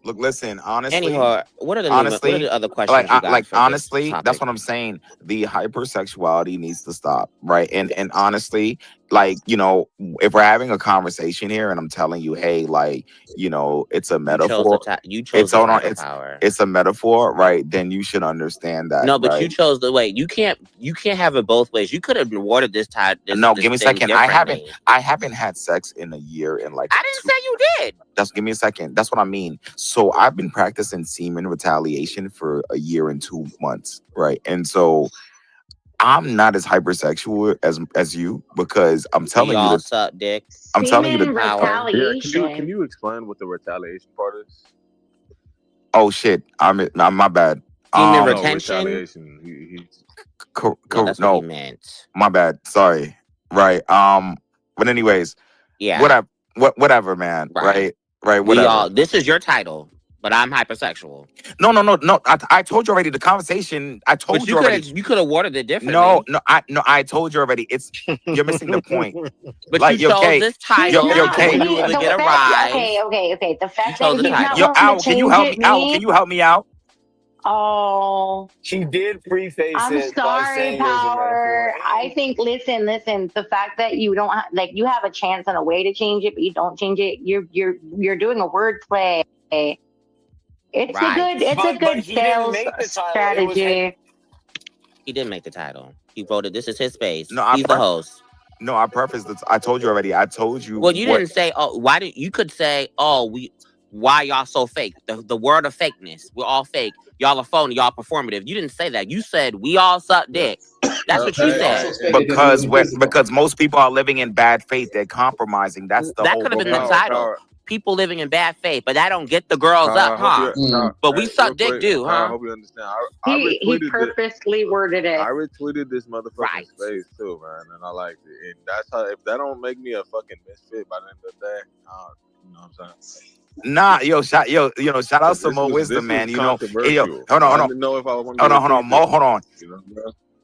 Look, listen. Honestly, Anyhow, what are the other questions like, you got like for this honestly, topic? that's what I'm saying. The hypersexuality needs to stop, right? And honestly, like, you know, if we're having a conversation here, and I'm telling you, hey, like, you know, it's a metaphor. You chose the title, Power. It's a metaphor, right? Then you should understand that. No, but right? you chose the way. You can't have it both ways. You could have awarded this title. No, give me a second. I haven't had sex in a year in like. I didn't say you did. Give me a second. That's what I mean. So I've been practicing semen retaliation for a year and 2 months, right? And so I'm not as hypersexual as you, because I'm telling you all suck dick. I'm telling you the power. Yeah, can you explain what the retaliation part is? Oh shit! My bad. Semen retention. Retaliation. That's what he meant. My bad. Sorry. Right. But anyways. Yeah. Whatever, man. Right. Whatever. This is your title, but I'm hypersexual. No. I told you already. The conversation. I told you already. You could have worded it differently. No. I told you already. You're missing the point. But like, you chose this title. Okay. You were to get a ride. Okay. The fact that he's not Al, wanting to can you help me? Al, can you help me out? Oh, she did preface I'm it. sorry, Power. I think. Listen. The fact that you don't you have a chance and a way to change it, but you don't change it. You're doing a word play. It's a good sales strategy. He didn't make the title. He voted. This is his space. No, he's the host. No, I prefaced it. I told you already. I told you. Well, you didn't say. Oh, why did you could say? Oh, why y'all so fake? The word of fakeness. We're all fake. Y'all are phony. Y'all performative. You didn't say that. You said we all suck dick. That's what you said. Because most people are living in bad faith. They're compromising. That could have been the title. People living in bad faith, but that don't get the girls up, huh? But we suck dick, do, huh? I hope you understand. He purposely worded it. I retweeted this motherfucking space too, man, and I liked it. And that's how. If that don't make me a fucking misfit by the end of the day, you know what I'm saying? Nah, shout out to Mo Wisdom, man. You know, hold on.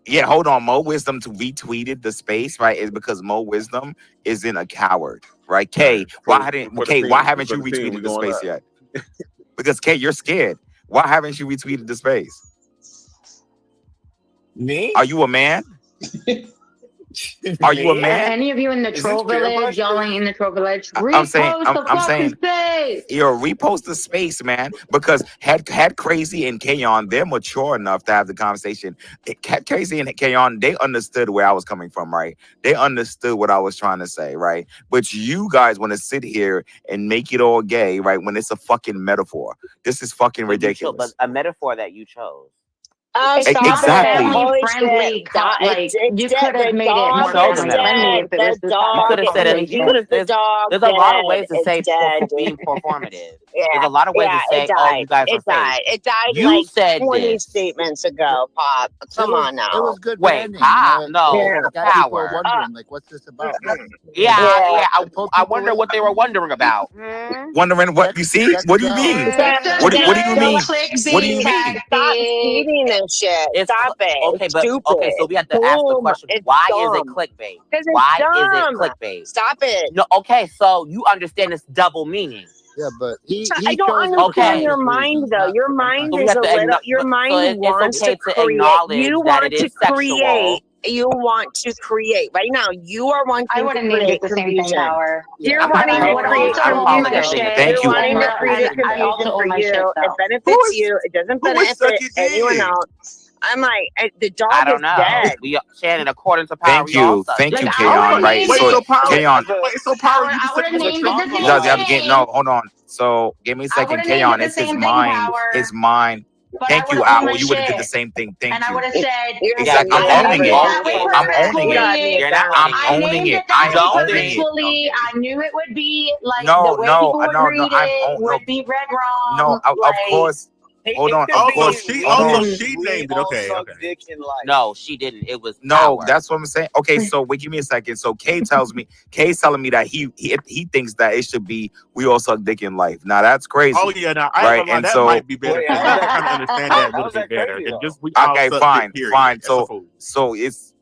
Yeah, hold on. Mo Wisdom retweeted the space, right? Is because Mo Wisdom isn't a coward, right? Kay, why haven't you retweeted the space yet? Because Kay, you're scared. Why haven't you retweeted the space? Me? Are you a man? Are you a man? Any of you in the troll village, y'all ain't in the troll village. I'm saying, repost the space, man. Because had Crazy and Kayon, they're mature enough to have the conversation. Had Crazy and Kayon, they understood where I was coming from, right? They understood what I was trying to say, right? But you guys want to sit here and make it all gay, right? When it's a fucking metaphor. This is fucking ridiculous. But a metaphor that you chose. Exactly. Friendly, you could have made it more friendly if it was you could have said it. There's a lot of ways to say being performative. There's a lot of ways to say, oh, you guys are fake. It died you like said 20 statements ago, Pop. Come on now. It was good. Wait, branding, no, Power. Wondering, like, what's this about? Yeah. I wonder what they were wondering about. Wondering what you see? What do you mean? What do you mean? What do you mean? Stop eating this shit. Stop it. Okay, so we have to ask the question: why is it clickbait? Why is it clickbait? Stop it. No, okay, so you understand this double meaning. Yeah, but I don't understand your mind though. Your mind is a little. Your mind wants to create. You want to create. You want to create. Right now, you are wanting to create the same thing, Power. You're wanting to create confusion. Thank you. You're wanting to create confusion for you. It benefits you. It doesn't benefit anyone else. I'm like, the dog is dead. Shannon, according to Power, Thank you, Kayon. Right? So, Kayon. So Power, I would have named it. No, hold on. So, give me a second, Kayon. It's his mind. His mind. Thank you, Owl. You would have did the same thing. Thank you. And I would have said, exactly. I'm owning it. I'm owning it. I knew it would be like the way people would read it would be read wrong. No, of course. Hold on. She named it. Okay. No, she didn't. It was Power. That's what I'm saying. Okay, so wait, give me a second. So Kay's telling me that he thinks that it should be we all suck dick in life. Now that's crazy. Oh yeah, now right? And that so might be better. I kind of understand that a little bit better. And just we all okay, suck fine. Dick, So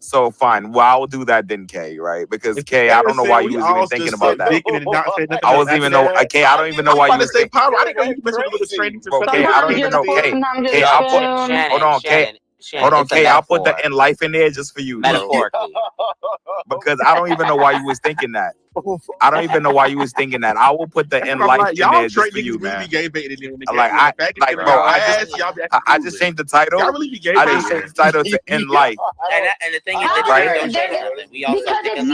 So fine. Well, I will do that then, Kay, right? Because If Kay, I don't know said why we you was all even thinking just about suck that. dick and not say nothing I else wasn't after even know. that. Kay, I don't even know I'm why you about to was say thinking. power. I didn't know you mentioned a little training for Bro, Kay, something. I don't even know. Kay, Kay, I'll put. Shannon, Hold on, Kay. Shannon, Hold on, it's a Kay. I'll put the metaphor. in life in there just for you, bro. Metaphorically. Because I don't even know why you was thinking that. I don't even know why you was thinking that. I will put the in I'm life like, in y'all there just straight for you, niggas really man. be gay baiting in the Like when the fact is bro, y'all ass, y'all be acting I just changed the title. Y'all really be gay I just baiting. changed the title to in life. And the thing is, Right? right? Don't change nothing. We all Because it's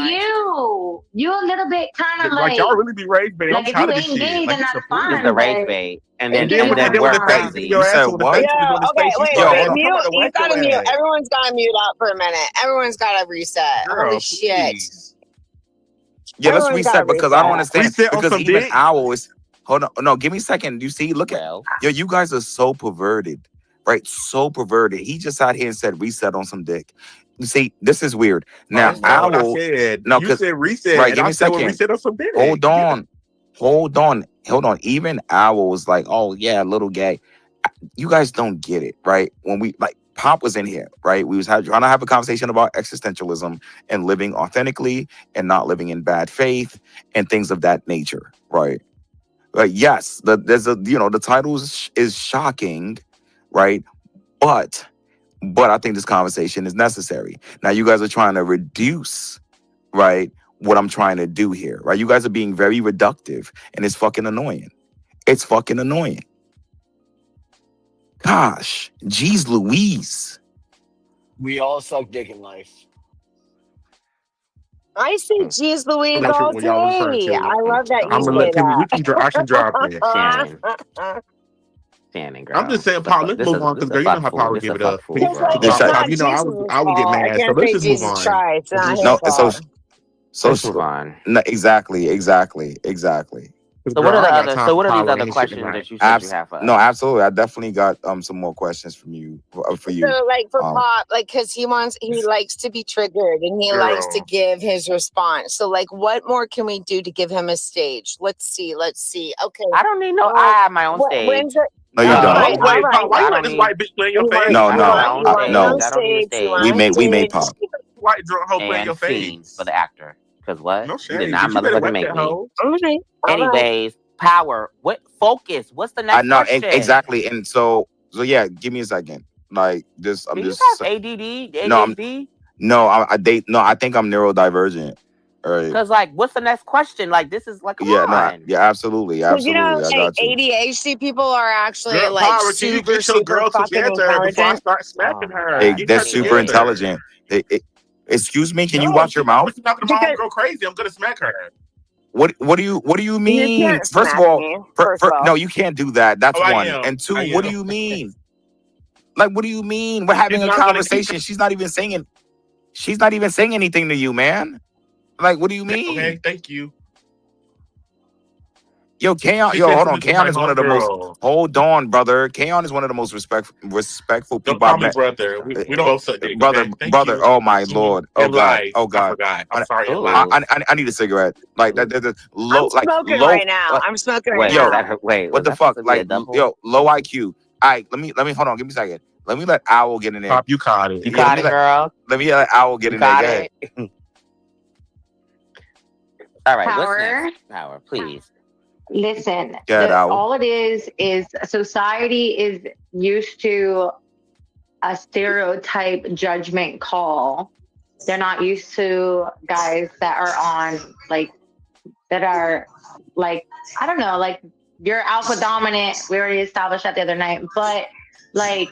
you a little bit kind of Like y'all really be rage baiting. I'm like if you tired of this ain't shit. gay, Like then it's that's a fool. It's the fine. rage But bait, and And then then when the face crazy. in your ass, when the face was on his face, you Yo, start hold on. Mute. I'm about to You whack gotta your mute. ass. Everyone's gotta mute up for a minute. Everyone's gotta reset. Girl, Holy shit. please. Yeah, let's Everyone's gotta reset because I don't understand. Reset on Because some even dick. Owl is hold on. No, give me a second. You see, look at yo, you guys are so perverted, right? So perverted. He just out here and said reset on some dick. You see, this is weird. Now, That's not what I Owl. said. No, You because said reset, right. and Give I me a said well, second. reset on some dick. Hold on. Hold on. Even Owl was like, oh yeah, a little gay. You guys don't get it, right? When we like Pop was in here, right? We was trying to have a conversation about existentialism and living authentically and not living in bad faith and things of that nature, right? Yes, the title is shocking, right? But I think this conversation is necessary. Now you guys are trying to reduce, right, what I'm trying to do here, right? You guys are being very reductive and it's fucking annoying. It's fucking annoying. Gosh, geez Louise. We all suck dick in life. I say geez Louise That's all what y'all referring day. to. I love that I'm you gonna say let Timmy. that. I can drop it. Shannon, girl. I'm just saying, Paul. Let's move on because girl, you know how Paul would give it up. Just like This it's shot. not You know, Jesus' I would get fault. I mad. So can't let's say just move Jesus on. tried. It's not his No, fault. Let's move on. No, exactly. So what are the other? So what are these other questions that you said you have for us? No, absolutely. I definitely got some more questions from you for you. So like for Pop, like because he likes to be triggered and he likes to give his response. So like what more can we do to give him a stage? Let's see. Okay. I don't need no. I have my own stage. When's it? No, you All don't. right, all right. Why you let this white bitch play in your face? No. You want stage. We made Pop. White drunk hoe play in your Scene face. for the actor. Because what? No You shame. did not You better motherfucking whack make that me. hoe. Okay. Anyways, Power. What focus? What's the next No, question? exactly. And so yeah, give me a second. Like this, I'm Do just. you have ADD, ADHD? I think I'm neurodivergent. All right. Because like, what's the next question? Like, this is like, come Yeah, on. absolutely. Because you know, I like got you. ADHD people are actually Girl, like Power, can you super, get your super girl fucking together before I intelligent. start smacking her? Hey, Get they're her super together. intelligent. Excuse me, can you No, watch your mouth? She's not gonna go crazy. I'm gonna smack her. What do you mean? You can't First of smack all, me, first of all. no, you can't do that. That's Oh, I one. am. And two, I what do am. you mean? Like, what do you mean? We're having She's a not gonna conversation. She's not even saying anything to you, man. Like, what do you mean? Okay, thank you. Yo, Kaon, She yo, said hold she on. was my Kaon is one of the most. homegirl. Hold on, brother. Kaon is one of the most respectful Don't people call I've me met. brother. We don't both suck dick. Brother, Okay? Thank brother. you. Oh my lord. Oh In god. life. Oh I god. forgot. I'm sorry. In life. I need a cigarette. Like that. I'm smoking right now. I'm smoking right Yo, now. Wait, what the fuck? Like, yo, low IQ. All right, let me hold on. Give me a second. Let me let Owl get in there. Pop, you caught it. You caught it, girl. Let me let Owl get You in there. caught Go ahead. it. All right, Power. what's next? Power, please. Listen, Get out. all it is society is used to a stereotype judgment call. They're not used to guys that are on that are like, I don't know, like you're alpha dominant. We already established that the other night, but like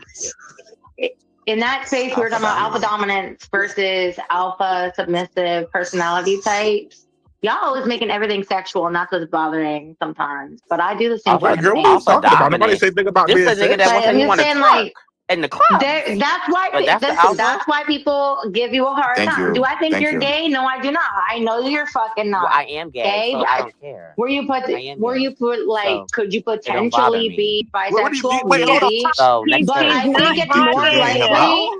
in that space, we were talking about alpha dominance versus alpha submissive personality types. Y'all always making everything sexual, and that's what's bothering sometimes. But I do the same Like, fucking girl, thing. what are you talking about? Nobody say anything about This being a nigga that wants I'm to just want to saying, twerk in the club. That's why. But that's the Listen, alpha? that's why people give you a hard Thank time. you. Do I think Thank you're you. gay? No, I do not. I know you're fucking not. Well, I am gay, so I don't care. Where you put like, So, could you it don't bother potentially me. be What do you bisexual? mean? Wait, hold on. Maybe. So next But thing. I think it's more likely.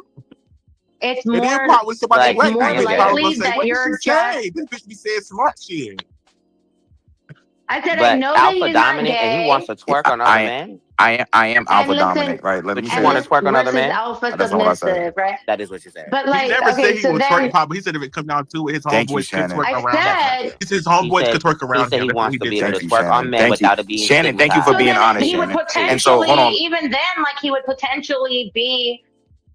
It's And then more. Pop with somebody Like, black more bitch, likely Pop was gonna say, that what did you're she say? This bitch be saying smart shit. I said I But know that alpha he's not dominant and he wants gay. to twerk on other men. I am And alpha listen, dominant, right? Let me But say you want this. to twerk on other versus men? alpha That's not what I said. submissive, right? That is what you said. But He like, never said okay, he so would twerk, then Papa. He said if it come down to it, his Thank you, homeboys could Shannon. twerk I around him. said, He said his He homeboys said could twerk he around said him. he That's what he wants to did be able say. to Thank you, twerk on Shannon. men Thank you, without it being Shannon. Thank you for so being stigmatized. then honest, he would Shannon. And so, hold potentially, on. even then, like he would potentially be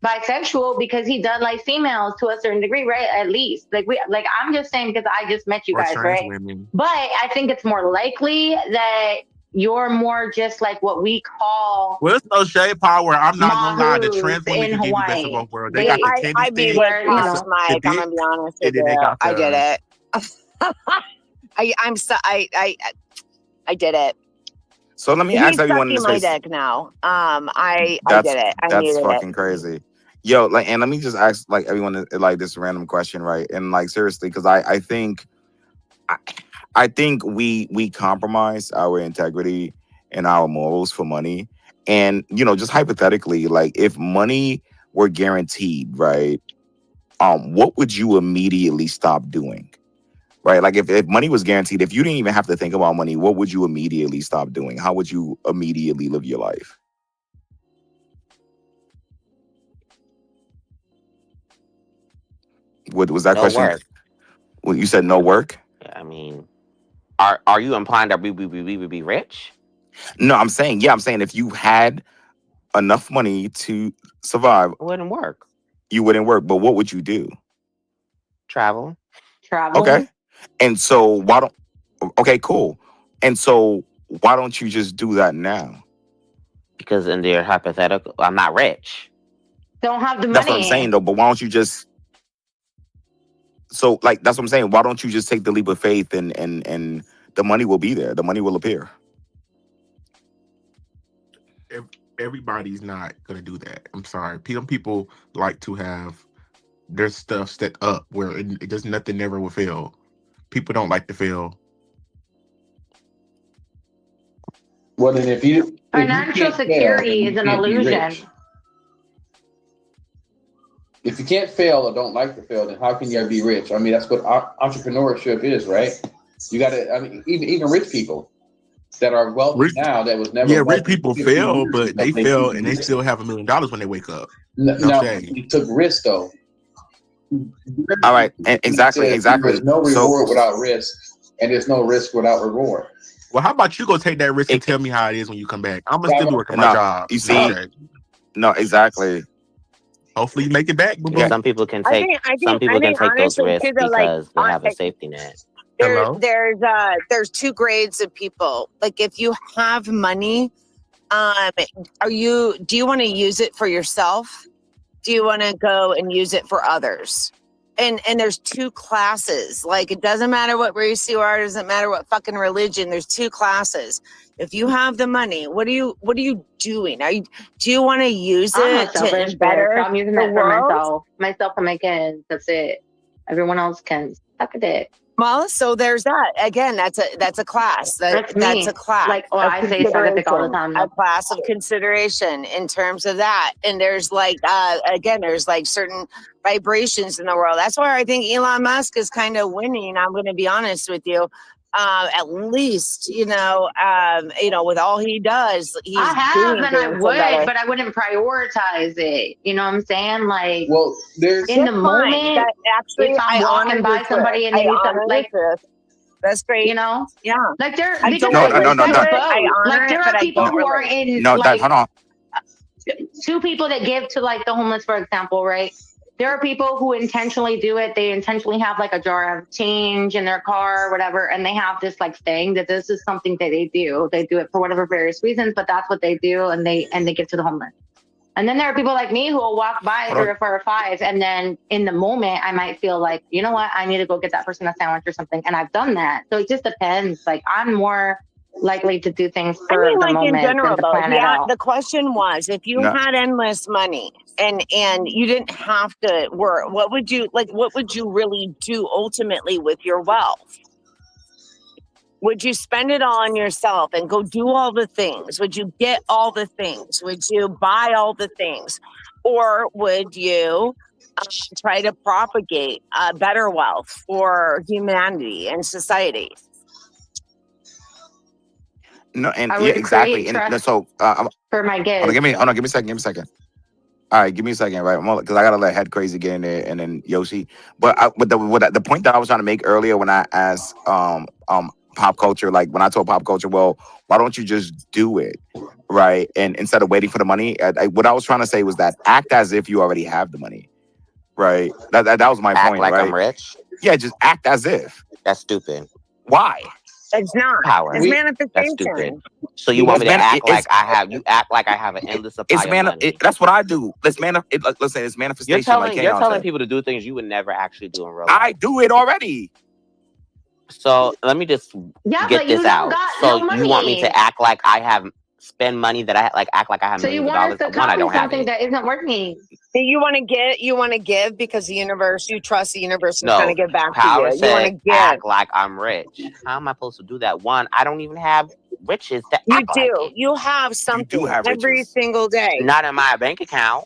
bisexual because he does like females to a certain degree, right? At least, like I'm just saying because I just met you Or guys, trans right? women. But I think it's more likely that you're more just like what we call Well, it's no shade power. I'm not gonna lie. The mahus trans women in can give you best of Hawaii. both worlds. They got the They, candy I beat stick, it, where, the, Boss the Mike. I'm dick, gonna be honest with and then they you. got I did the. it. I did it. So let me He's ask everyone in sucking this my space. dick now. I That's did it. I that's needed it. fucking crazy. Yo, like, and let me just ask like everyone like this random question, right? And like seriously, because I think we compromise our integrity and our morals for money. And just hypothetically, like if money were guaranteed, right? What would you immediately stop doing? Right? Like if money was guaranteed, if you didn't even have to think about money, what would you immediately stop doing? How would you immediately live your life? What was that No question? work. Well, you said no work? I mean, are you implying that we would be rich? No, I'm saying if you had enough money to survive, It wouldn't work. you wouldn't work. But what would you do? Travel. Okay. And so okay, cool. And so why don't you just do that now? Because in their hypothetical, I'm not rich. don't have the That's what I'm money. saying though. But why don't you just that's what I'm saying. Why don't you just take the leap of faith and the money will be there. The money will appear. Everybody's not gonna do that. I'm sorry. Some people like to have their stuff set up where it does nothing never will fail. People don't like to fail. Well, then if you Financial can't fail, then security you is an can't be illusion. rich. If you can't fail or don't like to fail, then how can you be rich? I mean, that's what entrepreneurship is, right? You got to. I mean, even rich people that are wealthy now that was never. Yeah, wealthy rich people 50 fail, years but ago, they they fail can and be they rich. still have $1 million when they wake up. No, No shade. you took risk though. All right. Exactly. There's no reward without risk, and there's no risk without reward. Well, how about you go take that risk and tell me how it is when you come back? I'm gonna still be working my No, job. you No see, shade. no, exactly. Hopefully you make it back. Yeah, some people can take some people can take those honestly, risks too, though, like because they have a safety net. there's two grades of people. Like if you have money, do you want to use it for yourself? Do you want to go and use it for others? And there's two classes. Like it doesn't matter what race you are, it doesn't matter what fucking religion. There's two classes. If you have the money, what are you doing? Do you want to use I'm it a selfish to better bitch. I'm using the that for world? myself and my kids. That's it. Everyone else can suck a dick. Well, so there's that. Again, that's a class. That's That's me. a class. Like, oh, of I say suck a dick all the consideration. time. A class of consideration in terms of that. And there's like again, there's like certain vibrations in the world. That's why I think Elon Musk is kind of winning. I'm going to be honest with you. At least, with all he does, he's I have doing and I things would, better. but I wouldn't prioritize it. You know what I'm saying? Like, well, there's in the That's fine. moment, That actually, if I'm I honor walking by your somebody truth. and they I need some, honor like, your truth. That's great. Yeah. Like I because don't like, agree with that's it. both. I honor Like there it, but are I people don't who are relate. in No, like hold on. two people that give to like the homeless, for example, right? There are people who intentionally do it. They intentionally have like a jar of change in their car or whatever. And they have this like thing that this is something that they do. They do it for whatever various reasons, but that's what they do. And they give to the homeless. And then there are people like me who will walk by 3 or 4 or 5. And then in the moment, I might feel like, you know what? I need to go get that person a sandwich or something. And I've done that. So it just depends. Like I'm more likely to do things for the like moment in general, than to though. plan it out. The question was, if you had endless money and you didn't have to work, what would you really do ultimately with your wealth? Would you spend it all on yourself and go do all the things? Would you get all the things? Would you buy all the things? Or would you try to propagate better wealth for humanity and society? No, and I yeah, would exactly. create And trust so for my hold on, kids. give me a second. All right, give me a second, right? Because I gotta let Head Crazy get in there, and then Yoshi. But the point that I was trying to make earlier when I asked pop culture, like when I told pop culture, well, why don't you just do it, right? And instead of waiting for the money, what I was trying to say was that act as if you already have the money, right? That was my Act point, like I'm right? rich. Yeah, just act as if. That's stupid. Why? It's not. Power. It's That's stupid. manifestation. So you want me to act like It's you act like I have an endless supply of money. that's what I do. Listen, it's manifestation, like You're Kayon telling said. people to do things you would never actually do in real I life. do it already. So let me just Yeah, get but you this don't out. got So no you want me money. to act like I have spend money that act like I have So you millions of want us dollars? to One, I copy don't have something it. that isn't working. You want to give because the universe, you trust the universe is going to No, give back to Power you. You want to said give. act like I'm rich. How am I supposed to do that? One, I don't even have riches to You act like do. it. You have something every single day. Not in my bank account.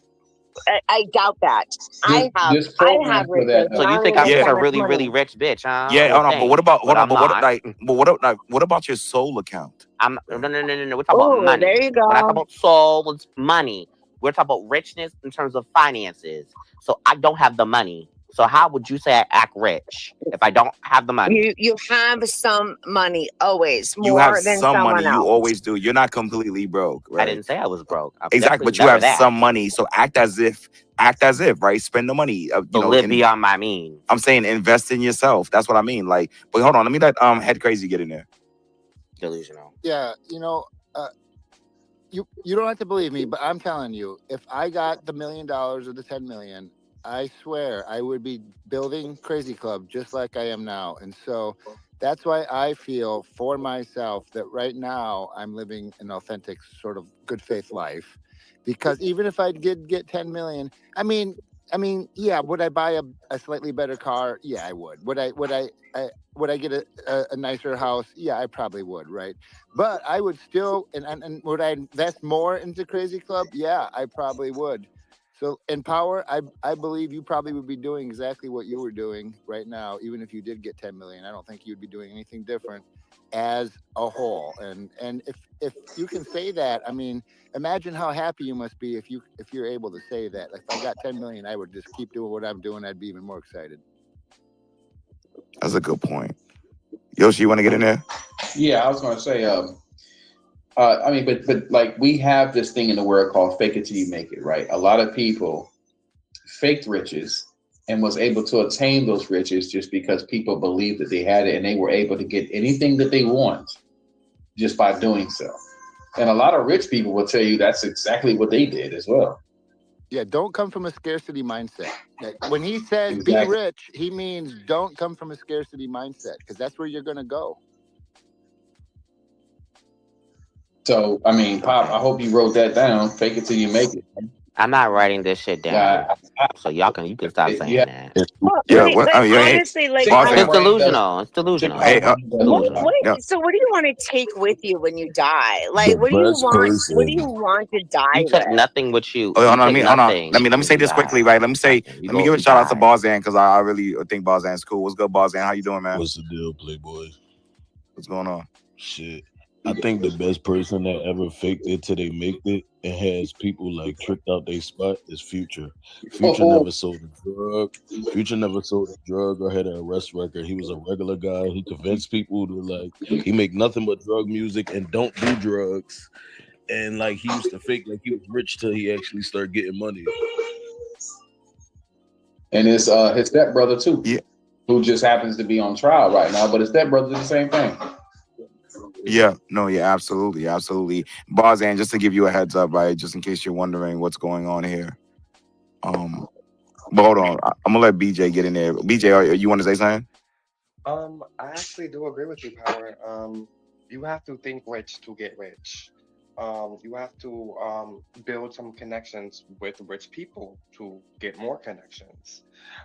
I doubt that. I have riches. So And you I'm think going I'm to just a spend this really, really money. rich bitch, huh? Yeah, Well, hold on. But thanks, what I'm not. what about your soul account? No. We're talking about money. There you go. When I talk about soul, it's money. We're talking about richness in terms of finances. So I don't have the money. So how would you say I act rich if I don't have the money? You have some money always, You have more than some money. someone You else. always do. You're not completely broke, right? I didn't say I was broke. I'm Exactly, definitely but you never have that. some money. So act as if, right? Spend the money. So live beyond my means. I'm saying invest in yourself. That's what I mean. Like, but hold on, let me let Head Crazy get in there. Delusional. Yeah, you don't have to believe me, but I'm telling you, if I got the $1 million or the 10 million, I swear I would be building Crazy Club just like I am now. And so that's why I feel for myself that right now I'm living an authentic sort of good faith life. Because even if I did get 10 million, I mean, yeah, would I buy a slightly better car? Yeah, I would. Would I get a nicer house? Yeah, I probably would, right? But I would still, and would I invest more into Crazy Club? Yeah, I probably would. So in Power, I believe you probably would be doing exactly what you were doing right now, even if you did get 10 million. I don't think you'd be doing anything different as a whole. And if you can say that, I mean, imagine how happy you must be if you're able to say that. Like, if I got 10 million, I would just keep doing what I'm doing. I'd be even more excited. That's a good point. Yoshi, you want to get in there? Yeah, I was going to say, I mean, but like we have this thing in the world called fake it till you make it, right? A lot of people faked riches and was able to attain those riches just because people believed that they had it and they were able to get anything that they want just by doing so. And a lot of rich people will tell you that's exactly what they did as well. Yeah, don't come from a scarcity mindset. Like, when he says be Exactly. rich, he means don't come from a scarcity mindset, because that's where you're going to go. So, I mean, Pop, I hope you wrote that down. Fake it till you make it. I'm not writing this shit down. So you can stop saying that. Honestly, like, It's delusional. It's delusional. So what do you want to take with you when you die? Like, what do you want to die You took with? nothing with you. Oh, hold on, You take hold on. nothing Let me when say you this die. quickly, right? Let me give a shout out to die. Barzan because I really think Barzan's cool. What's good, Barzan? How you doing, man? What's the deal, Playboy? What's going on? Shit. I think the best person that ever faked it till they make it and has people like tricked out their spot is Future. Future never sold a drug. Future never sold a drug or had an arrest record. He was a regular guy. He convinced people to like he make nothing but drug music and don't do drugs. And like he used to fake like he was rich till he actually started getting money. And his stepbrother too, who just happens to be on trial right now. But his stepbrother did the same thing. Yeah, no, yeah, absolutely, absolutely. Barzan, just to give you a heads up, right, just in case you're wondering what's going on here. But hold on, I'm gonna let BJ get in there. BJ, you want to say something? I actually do agree with you, Power. You have to think rich to get rich. You have to build some connections with rich people to get more connections.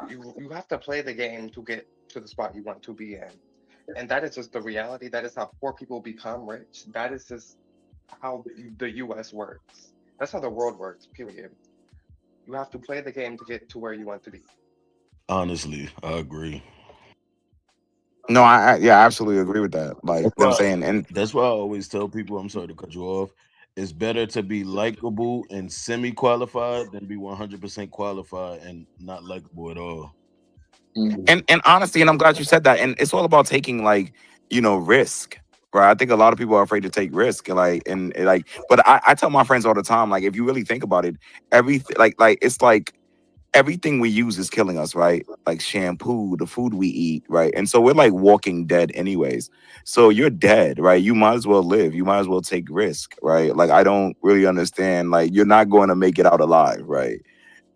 You have to play the game to get to the spot you want to be in. And that is just the reality. That is how poor people become rich. That is just how the US works. That's how the world works, period. You have to play the game to get to where you want to be. Honestly, I agree. No, I absolutely agree with that. Like, you know That's what I'm why. saying? And That's why I always tell people. I'm sorry to cut you off. It's better to be likable and semi-qualified than be 100% qualified and not likable at all. and honestly, and I'm glad you said that. And it's all about taking like, risk. Right. I think a lot of people are afraid to take risk. But I tell my friends all the time, like, if you really think about it, everything it's like everything we use is killing us, right? Like shampoo, the food we eat, right? And so we're like walking dead anyways. So you're dead, right? You might as well live. You might as well take risk, right? Like, I don't really understand, like, you're not going to make it out alive, right?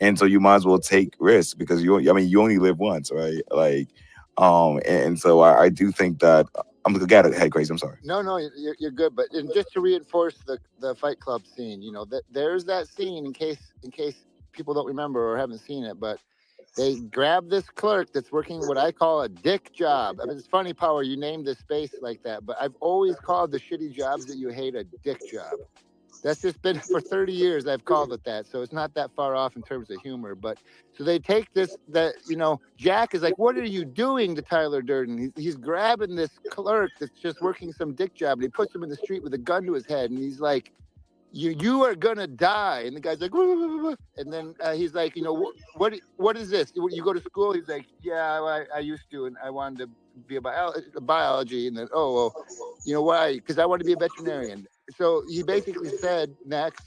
And so you might as well take risks because you only live once, right? Like, and so I do think that I'm gonna get ahead crazy. I'm sorry. No, no, you're good. But and just to reinforce the Fight Club scene, that there's that scene in case people don't remember or haven't seen it, but they grab this clerk that's working what I call a dick job. I mean, it's funny, Power, you named this space like that, but I've always called the shitty jobs that you hate a dick job. That's just been for 30 years I've called it that. So it's not that far off in terms of humor. But so they take Jack is like, what are you doing to Tyler Durden? He's grabbing this clerk that's just working some dick job, and he puts him in the street with a gun to his head, and he's like, you are gonna die. And the guy's like, wah. And then he's like, what is this? You go to school? He's like, yeah, I used to, and I wanted to be a biology. And then, oh, well, why? Because I want to be a veterinarian. So he basically said, next,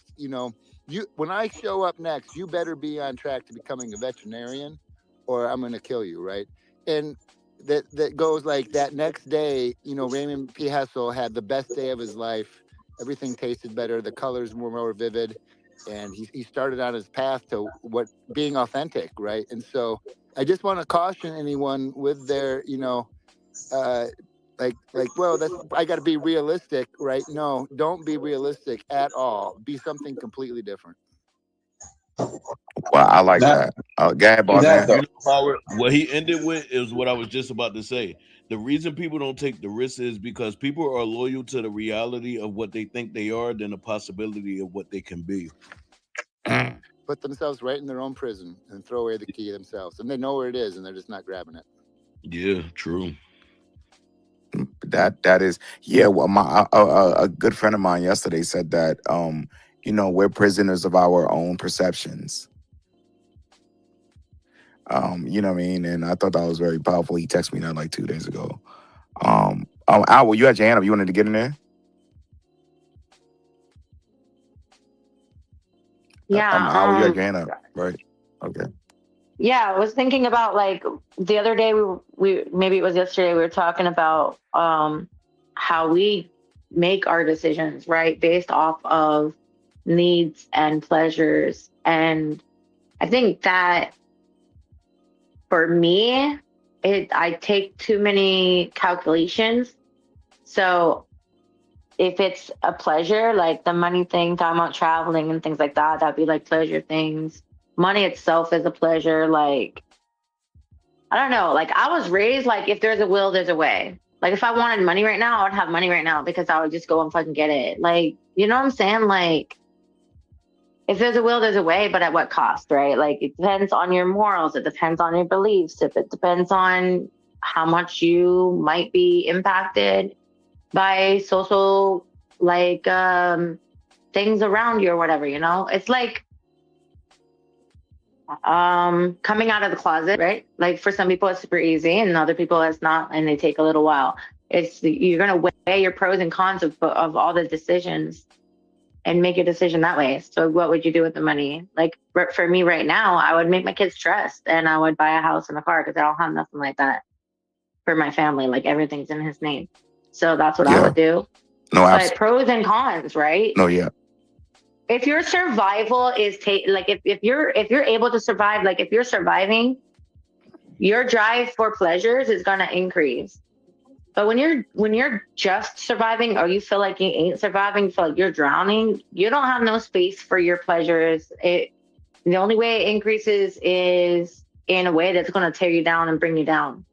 when I show up next, you better be on track to becoming a veterinarian, or I'm gonna kill you, right? And that goes like that. Next day, Raymond P. Hessel had the best day of his life. Everything tasted better. The colors were more vivid, and he started on his path to being authentic, right? And so I just want to caution anyone with their, I got to be realistic, right? No, don't be realistic at all. Be something completely different. Well, I like that. Go ahead, boss man. Power. What he ended with is what I was just about to say. The reason people don't take the risk is because people are loyal to the reality of what they think they are than the possibility of what they can be. Put themselves right in their own prison and throw away the key themselves. And they know where it is, and they're just not grabbing it. Yeah, true. That is, yeah. Well, a good friend of mine yesterday said that we're prisoners of our own perceptions. You know what I mean? And I thought that was very powerful. He texted me that like 2 days ago. Al, you had your hand up. You wanted to get in there? Yeah. Al, you had your hand up, right? Okay. Yeah, I was thinking about like the other day we maybe it was yesterday we were talking about how we make our decisions, right, based off of needs and pleasures. And I think that for me, I take too many calculations. So if it's a pleasure, like the money thing, talking about traveling and things like that, that'd be like pleasure things. Money itself is a pleasure. Like, I don't know. Like, I was raised like, if there's a will, there's a way. Like, if I wanted money right now, I would have money right now because I would just go and fucking get it. Like, you know what I'm saying? Like, if there's a will, there's a way, but at what cost, right? Like, it depends on your morals. It depends on your beliefs. If it depends on how much you might be impacted by social, like, things around you or whatever, It's like, coming out of the closet, right? Like for some people it's super easy and other people it's not, and they take a little while. You're going to weigh your pros and cons of all the decisions and make a decision that way. So what would you do with the money? Like for me right now, I would make my kids stressed and I would buy a house and a car because I don't have nothing like that for my family. Like everything's in his name. So that's what I would do. No, but pros and cons, right? No, yeah. If your survival is if you're able to survive, like if you're surviving, your drive for pleasures is gonna increase. But when you're just surviving, or you feel like you ain't surviving, you feel like you're drowning, you don't have no space for your pleasures. The only way it increases is in a way that's gonna tear you down and bring you down.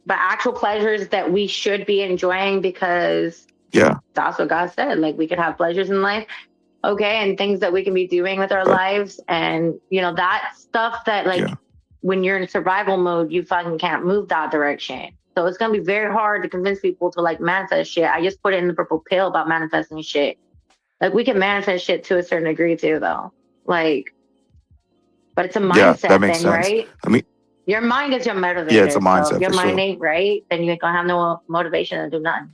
But actual pleasures that we should be enjoying because that's what God said. Like we could have pleasures in life, okay, and things that we can be doing with our lives, and that stuff that when you're in survival mode, you fucking can't move that direction. So it's gonna be very hard to convince people to like manifest shit. I just put it in the purple pill about manifesting shit. Like we can manifest shit to a certain degree too, though. Like, but it's a Yeah, that mindset makes thing, sense. right? I mean, Your mind is your yeah, it's a motivator. So if mindset your for mind sure. ain't right, then you ain't gonna have no motivation to do nothing.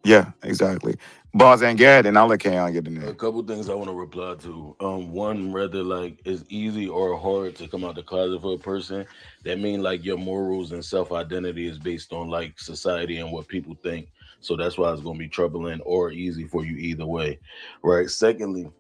Yeah, exactly. Bars and Gad, and I'll let Kayon get in A there. couple things I want to reply to. One, whether like it's easy or hard to come out the closet for a person, that mean like your morals and self identity is based on like society and what people think. So that's why it's gonna be troubling or easy for you either way, right? Secondly,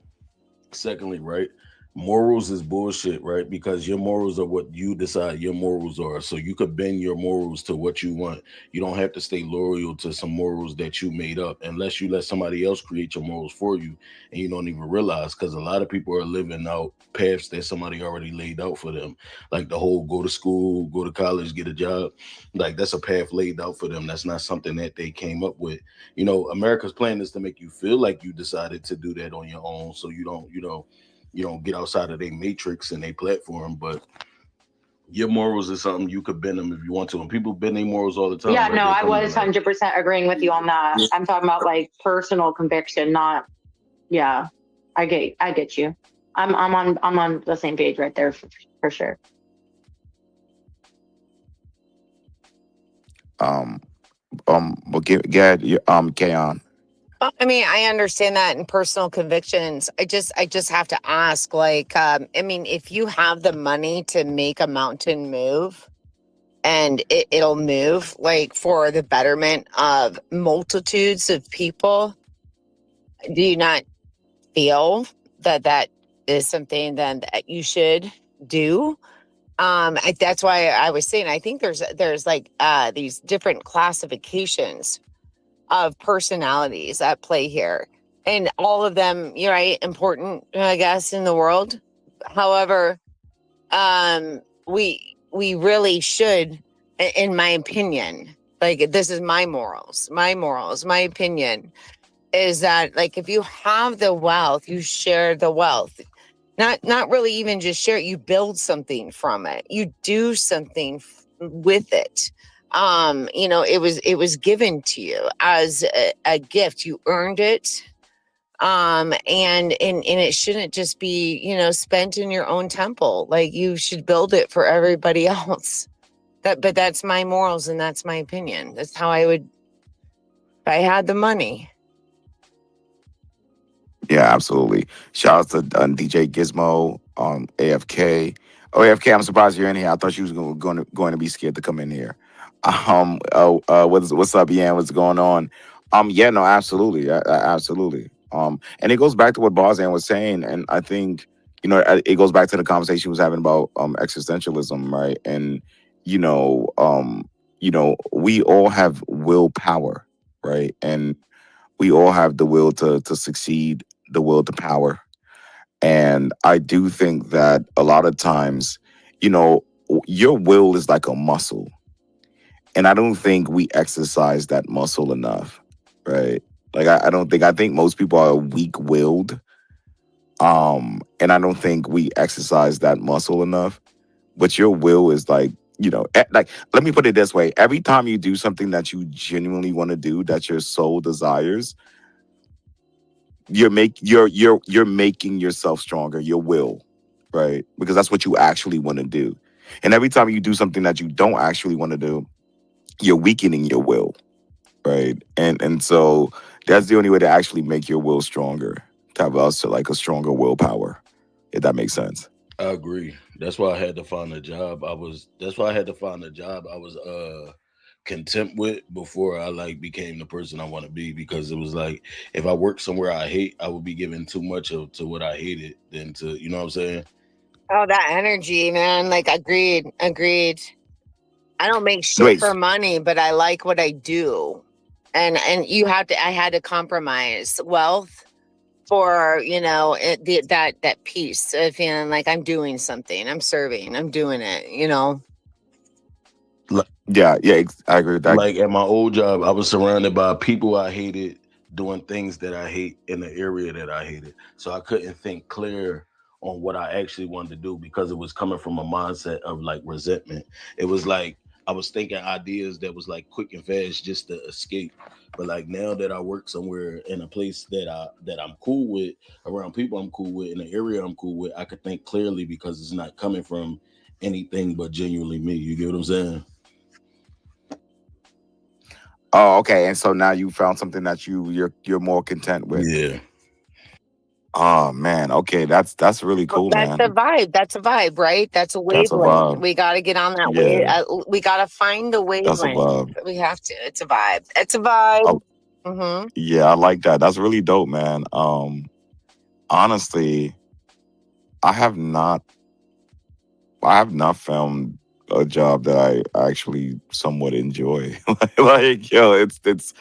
right? Morals is bullshit, right? Because your morals are what you decide your morals are. So you could bend your morals to what you want. You don't have to stay loyal to some morals that you made up unless you let somebody else create your morals for you and you don't even realize, because a lot of people are living out paths that somebody already laid out for them. Like the whole go to school, go to college, get a job. Like that's a path laid out for them. That's not something that they came up with. America's plan is to make you feel like you decided to do that on your own, so you don't get outside of their matrix and their platform. But your morals is something you could bend them if you want to, and people bend their morals all the time, Yeah, right? no, They I come to was 100% agreeing with you on that. I'm talking about like personal conviction, not. Yeah, I get you. I'm on the same page right there for sure. But Gad, Kayon. I mean, I understand that in personal convictions. I just have to ask, like, I mean, if you have the money to make a mountain move and it'll move like for the betterment of multitudes of people, do you not feel that is something then that you should do? That's why I was saying, I think there's like these different classifications of personalities at play here, and all of them, you're right, important, I guess, in the world. However, we really should, in my opinion, like, this is my opinion is that, like, if you have the wealth, you share the wealth. Not really even just share it, you build something from it, you do something with it. It was given to you as a gift, you earned it. And it shouldn't just be, spent in your own temple. Like, you should build it for everybody else. But that's my morals and that's my opinion. That's how I would, if I had the money. Yeah, absolutely. Shout out to DJ Gizmo, AFK. Oh, AFK, I'm surprised you're in here. I thought you was going to be scared to come in here. What's up, Ian? What's going on? Yeah, no, absolutely, absolutely. And it goes back to what Barzan was saying, and I think it goes back to the conversation he was having about existentialism, right? And you know, um, we all have willpower, right? And we all have the will to succeed, the will to power. And I do think that a lot of times, your will is like a muscle. And I don't think we exercise that muscle enough, right? Like I think most people are weak willed. And I don't think we exercise that muscle enough. But your will is like, like, let me put it this way. Every time you do something that you genuinely want to do, that your soul desires, you're making yourself stronger, your will, right? Because that's what you actually want to do. And every time you do something that you don't actually want to do, you're weakening your will, right? And so that's the only way to actually make your will stronger, to have also like a stronger willpower, if that makes sense. I agree. That's why I had to find a job. That's why I had to find a job I was content with before I like became the person I want to be, because it was like if I worked somewhere I hate, I would be giving too much to what I hated than to, you know what I'm saying? Oh, that energy, man. Like, agreed. I don't make shit Wait, for money, but I like what I do. And I had to compromise wealth for, that piece of feeling like I'm doing something, I'm serving, I'm doing it. yeah, I agree with that. Like at my old job, I was surrounded by people I hated doing things that I hate in the area that I hated. So I couldn't think clear on what I actually wanted to do because it was coming from a mindset of like resentment. It was like I was thinking ideas that was like quick and fast just to escape. But like now that I work somewhere in a place that I'm cool with, around people I'm cool with, in an area I'm cool with, I could think clearly because it's not coming from anything but genuinely me. You get what I'm saying? Oh, okay. And so now you found something that you're more content with. Yeah. Oh man, okay, that's really Well, cool, that's a man. vibe. That's a vibe, right? That's a That's a wavelength. vibe. We got to get on that wave. Yeah, We got to find the that's a wavelength. vibe. We have to. It's a vibe. It's a vibe. Mm-hmm. Yeah, I like that. That's really dope, man. Honestly, I have not I have not found a job that I actually somewhat enjoy. Like, yo, it's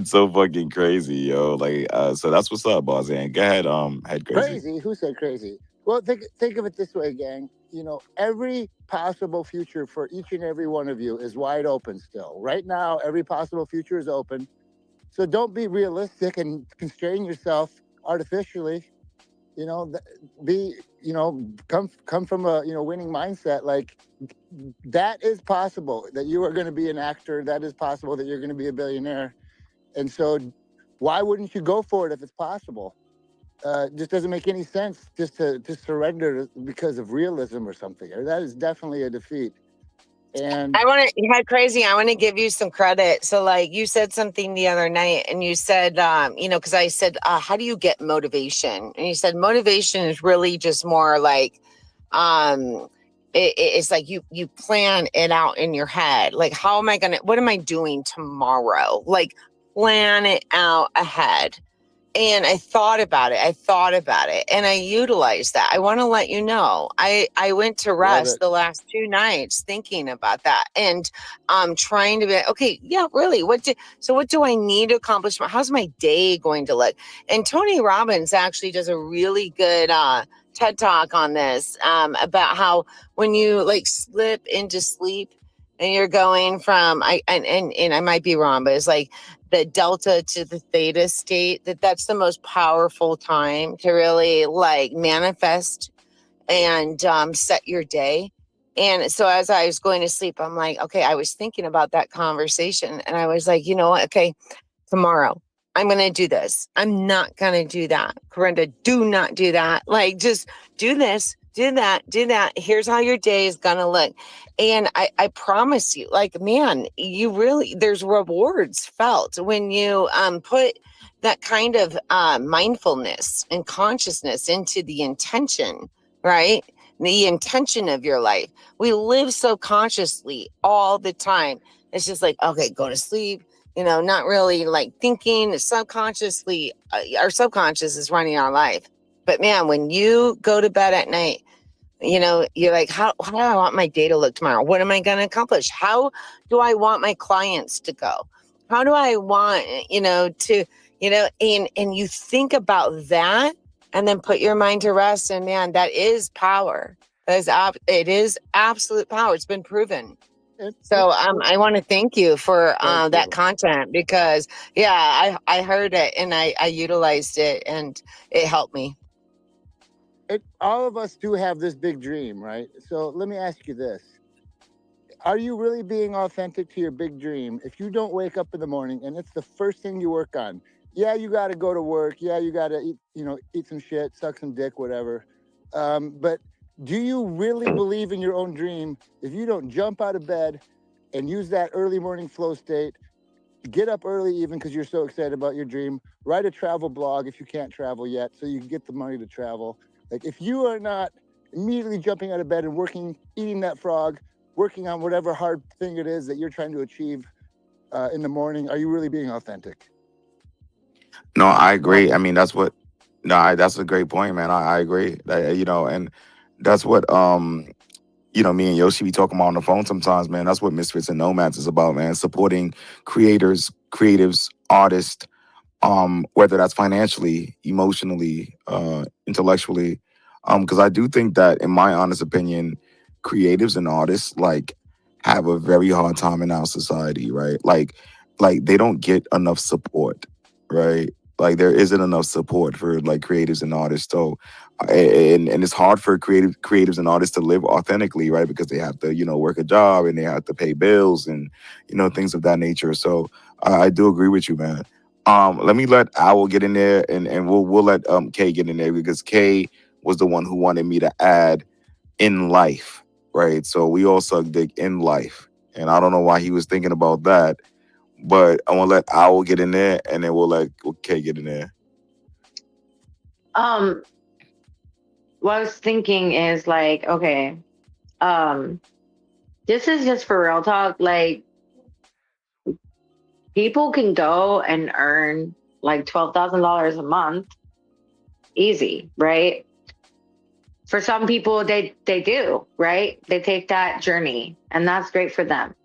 so fucking crazy, yo. Like, so that's what's up, boss. And go ahead, head crazy. Crazy? Who said crazy? Well, think of it this way, gang. You know, every possible future for each and every one of you is wide open still. Right now, every possible future is open. So don't be realistic and constrain yourself artificially. You know, come from a winning mindset. Like that is possible that you are going to be an actor. That is possible that you're going to be a billionaire. And so, why wouldn't you go for it if it's possible? Just doesn't make any sense just to surrender because of realism or something. Or that is definitely a defeat. And I want to head crazy. I want to give you some credit. So, like, you said something the other night, and you said, because I said, how do you get motivation? And you said motivation is really just more like, it's like you plan it out in your head. Like, what am I doing tomorrow? Like, plan it out ahead. And I thought about it and I utilized that. I want to let you know, I went to rest the last 2 nights thinking about that. And I'm trying to be, okay, yeah, really. What do I need to accomplish? How's my day going to look? And Tony Robbins actually does a really good TED talk on this, about how when you like slip into sleep and you're going from, and I might be wrong, but it's like the delta to the theta state, that's the most powerful time to really like manifest and set your day. And so as I was going to sleep, I'm like, okay, I was thinking about that conversation and I was like, you know what? Okay, tomorrow I'm going to do this. I'm not going to do that. Corinda, do not do that. Like, just do this, do that. Here's how your day is going to look. And I promise you, like, man, there's rewards felt when you put that kind of mindfulness and consciousness into the intention, right? The intention of your life. We live so consciously all the time. It's just like, okay, go to sleep, not really like thinking subconsciously. Our subconscious is running our life. But man, when you go to bed at night, you're like, how do I want my day to look tomorrow? What am I going to accomplish? How do I want my clients to go? How do I want, and you think about that and then put your mind to rest. And man, that is power. It is absolute power. It's been proven. So I want to thank you for that content because, yeah, I heard it and I utilized it and it helped me. All of us do have this big dream, right? So let me ask you this. Are you really being authentic to your big dream if you don't wake up in the morning and it's the first thing you work on? Yeah, you got to go to work. Yeah, you got to eat some shit, suck some dick, whatever. But do you really believe in your own dream if you don't jump out of bed and use that early morning flow state, get up early even because you're so excited about your dream, write a travel blog if you can't travel yet so you can get the money to travel? Like, if you are not immediately jumping out of bed and working, eating that frog, working on whatever hard thing it is that you're trying to achieve in the morning, are you really being authentic? No, I agree. I mean, that's a great point, man. I agree. And that's what me and Yoshi be talking about on the phone sometimes, man. That's what Misfits and Nomads is about, man. Supporting creators, creatives, artists, whether that's financially, emotionally, intellectually. Because I do think that, in my honest opinion, creatives and artists like have a very hard time in our society, right? Like they don't get enough support, right? Like there isn't enough support for like creatives and artists. So, and it's hard for creatives and artists to live authentically, right? Because they have to, work a job and they have to pay bills and things of that nature. So I do agree with you, man. Let me let Owl get in there, and we'll let Kay get in there because Kay was the one who wanted me to add in life, right? So we all suck dick in life, and I don't know why he was thinking about that. But I want to let Owl get in there, and then we'll let Kay get in there. What I was thinking is like, okay, this is just for real talk. Like, people can go and earn like $12,000 a month, easy, right? For some people, they do, right? They take that journey, and that's great for them.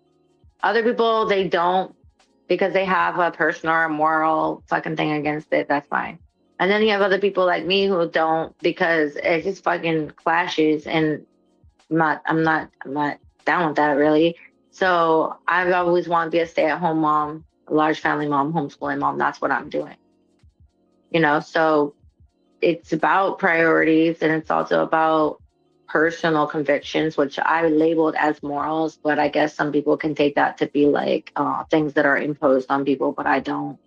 Other people, they don't, because they have a personal or moral fucking thing against it. That's fine. And then you have other people like me who don't, because it just fucking clashes, and I'm not down with that really. So I've always wanted to be a stay-at-home mom, a large family mom, homeschooling mom. That's what I'm doing. So it's about priorities, and it's also about personal convictions, which I labeled as morals, but I guess some people can take that to be like things that are imposed on people, but I don't.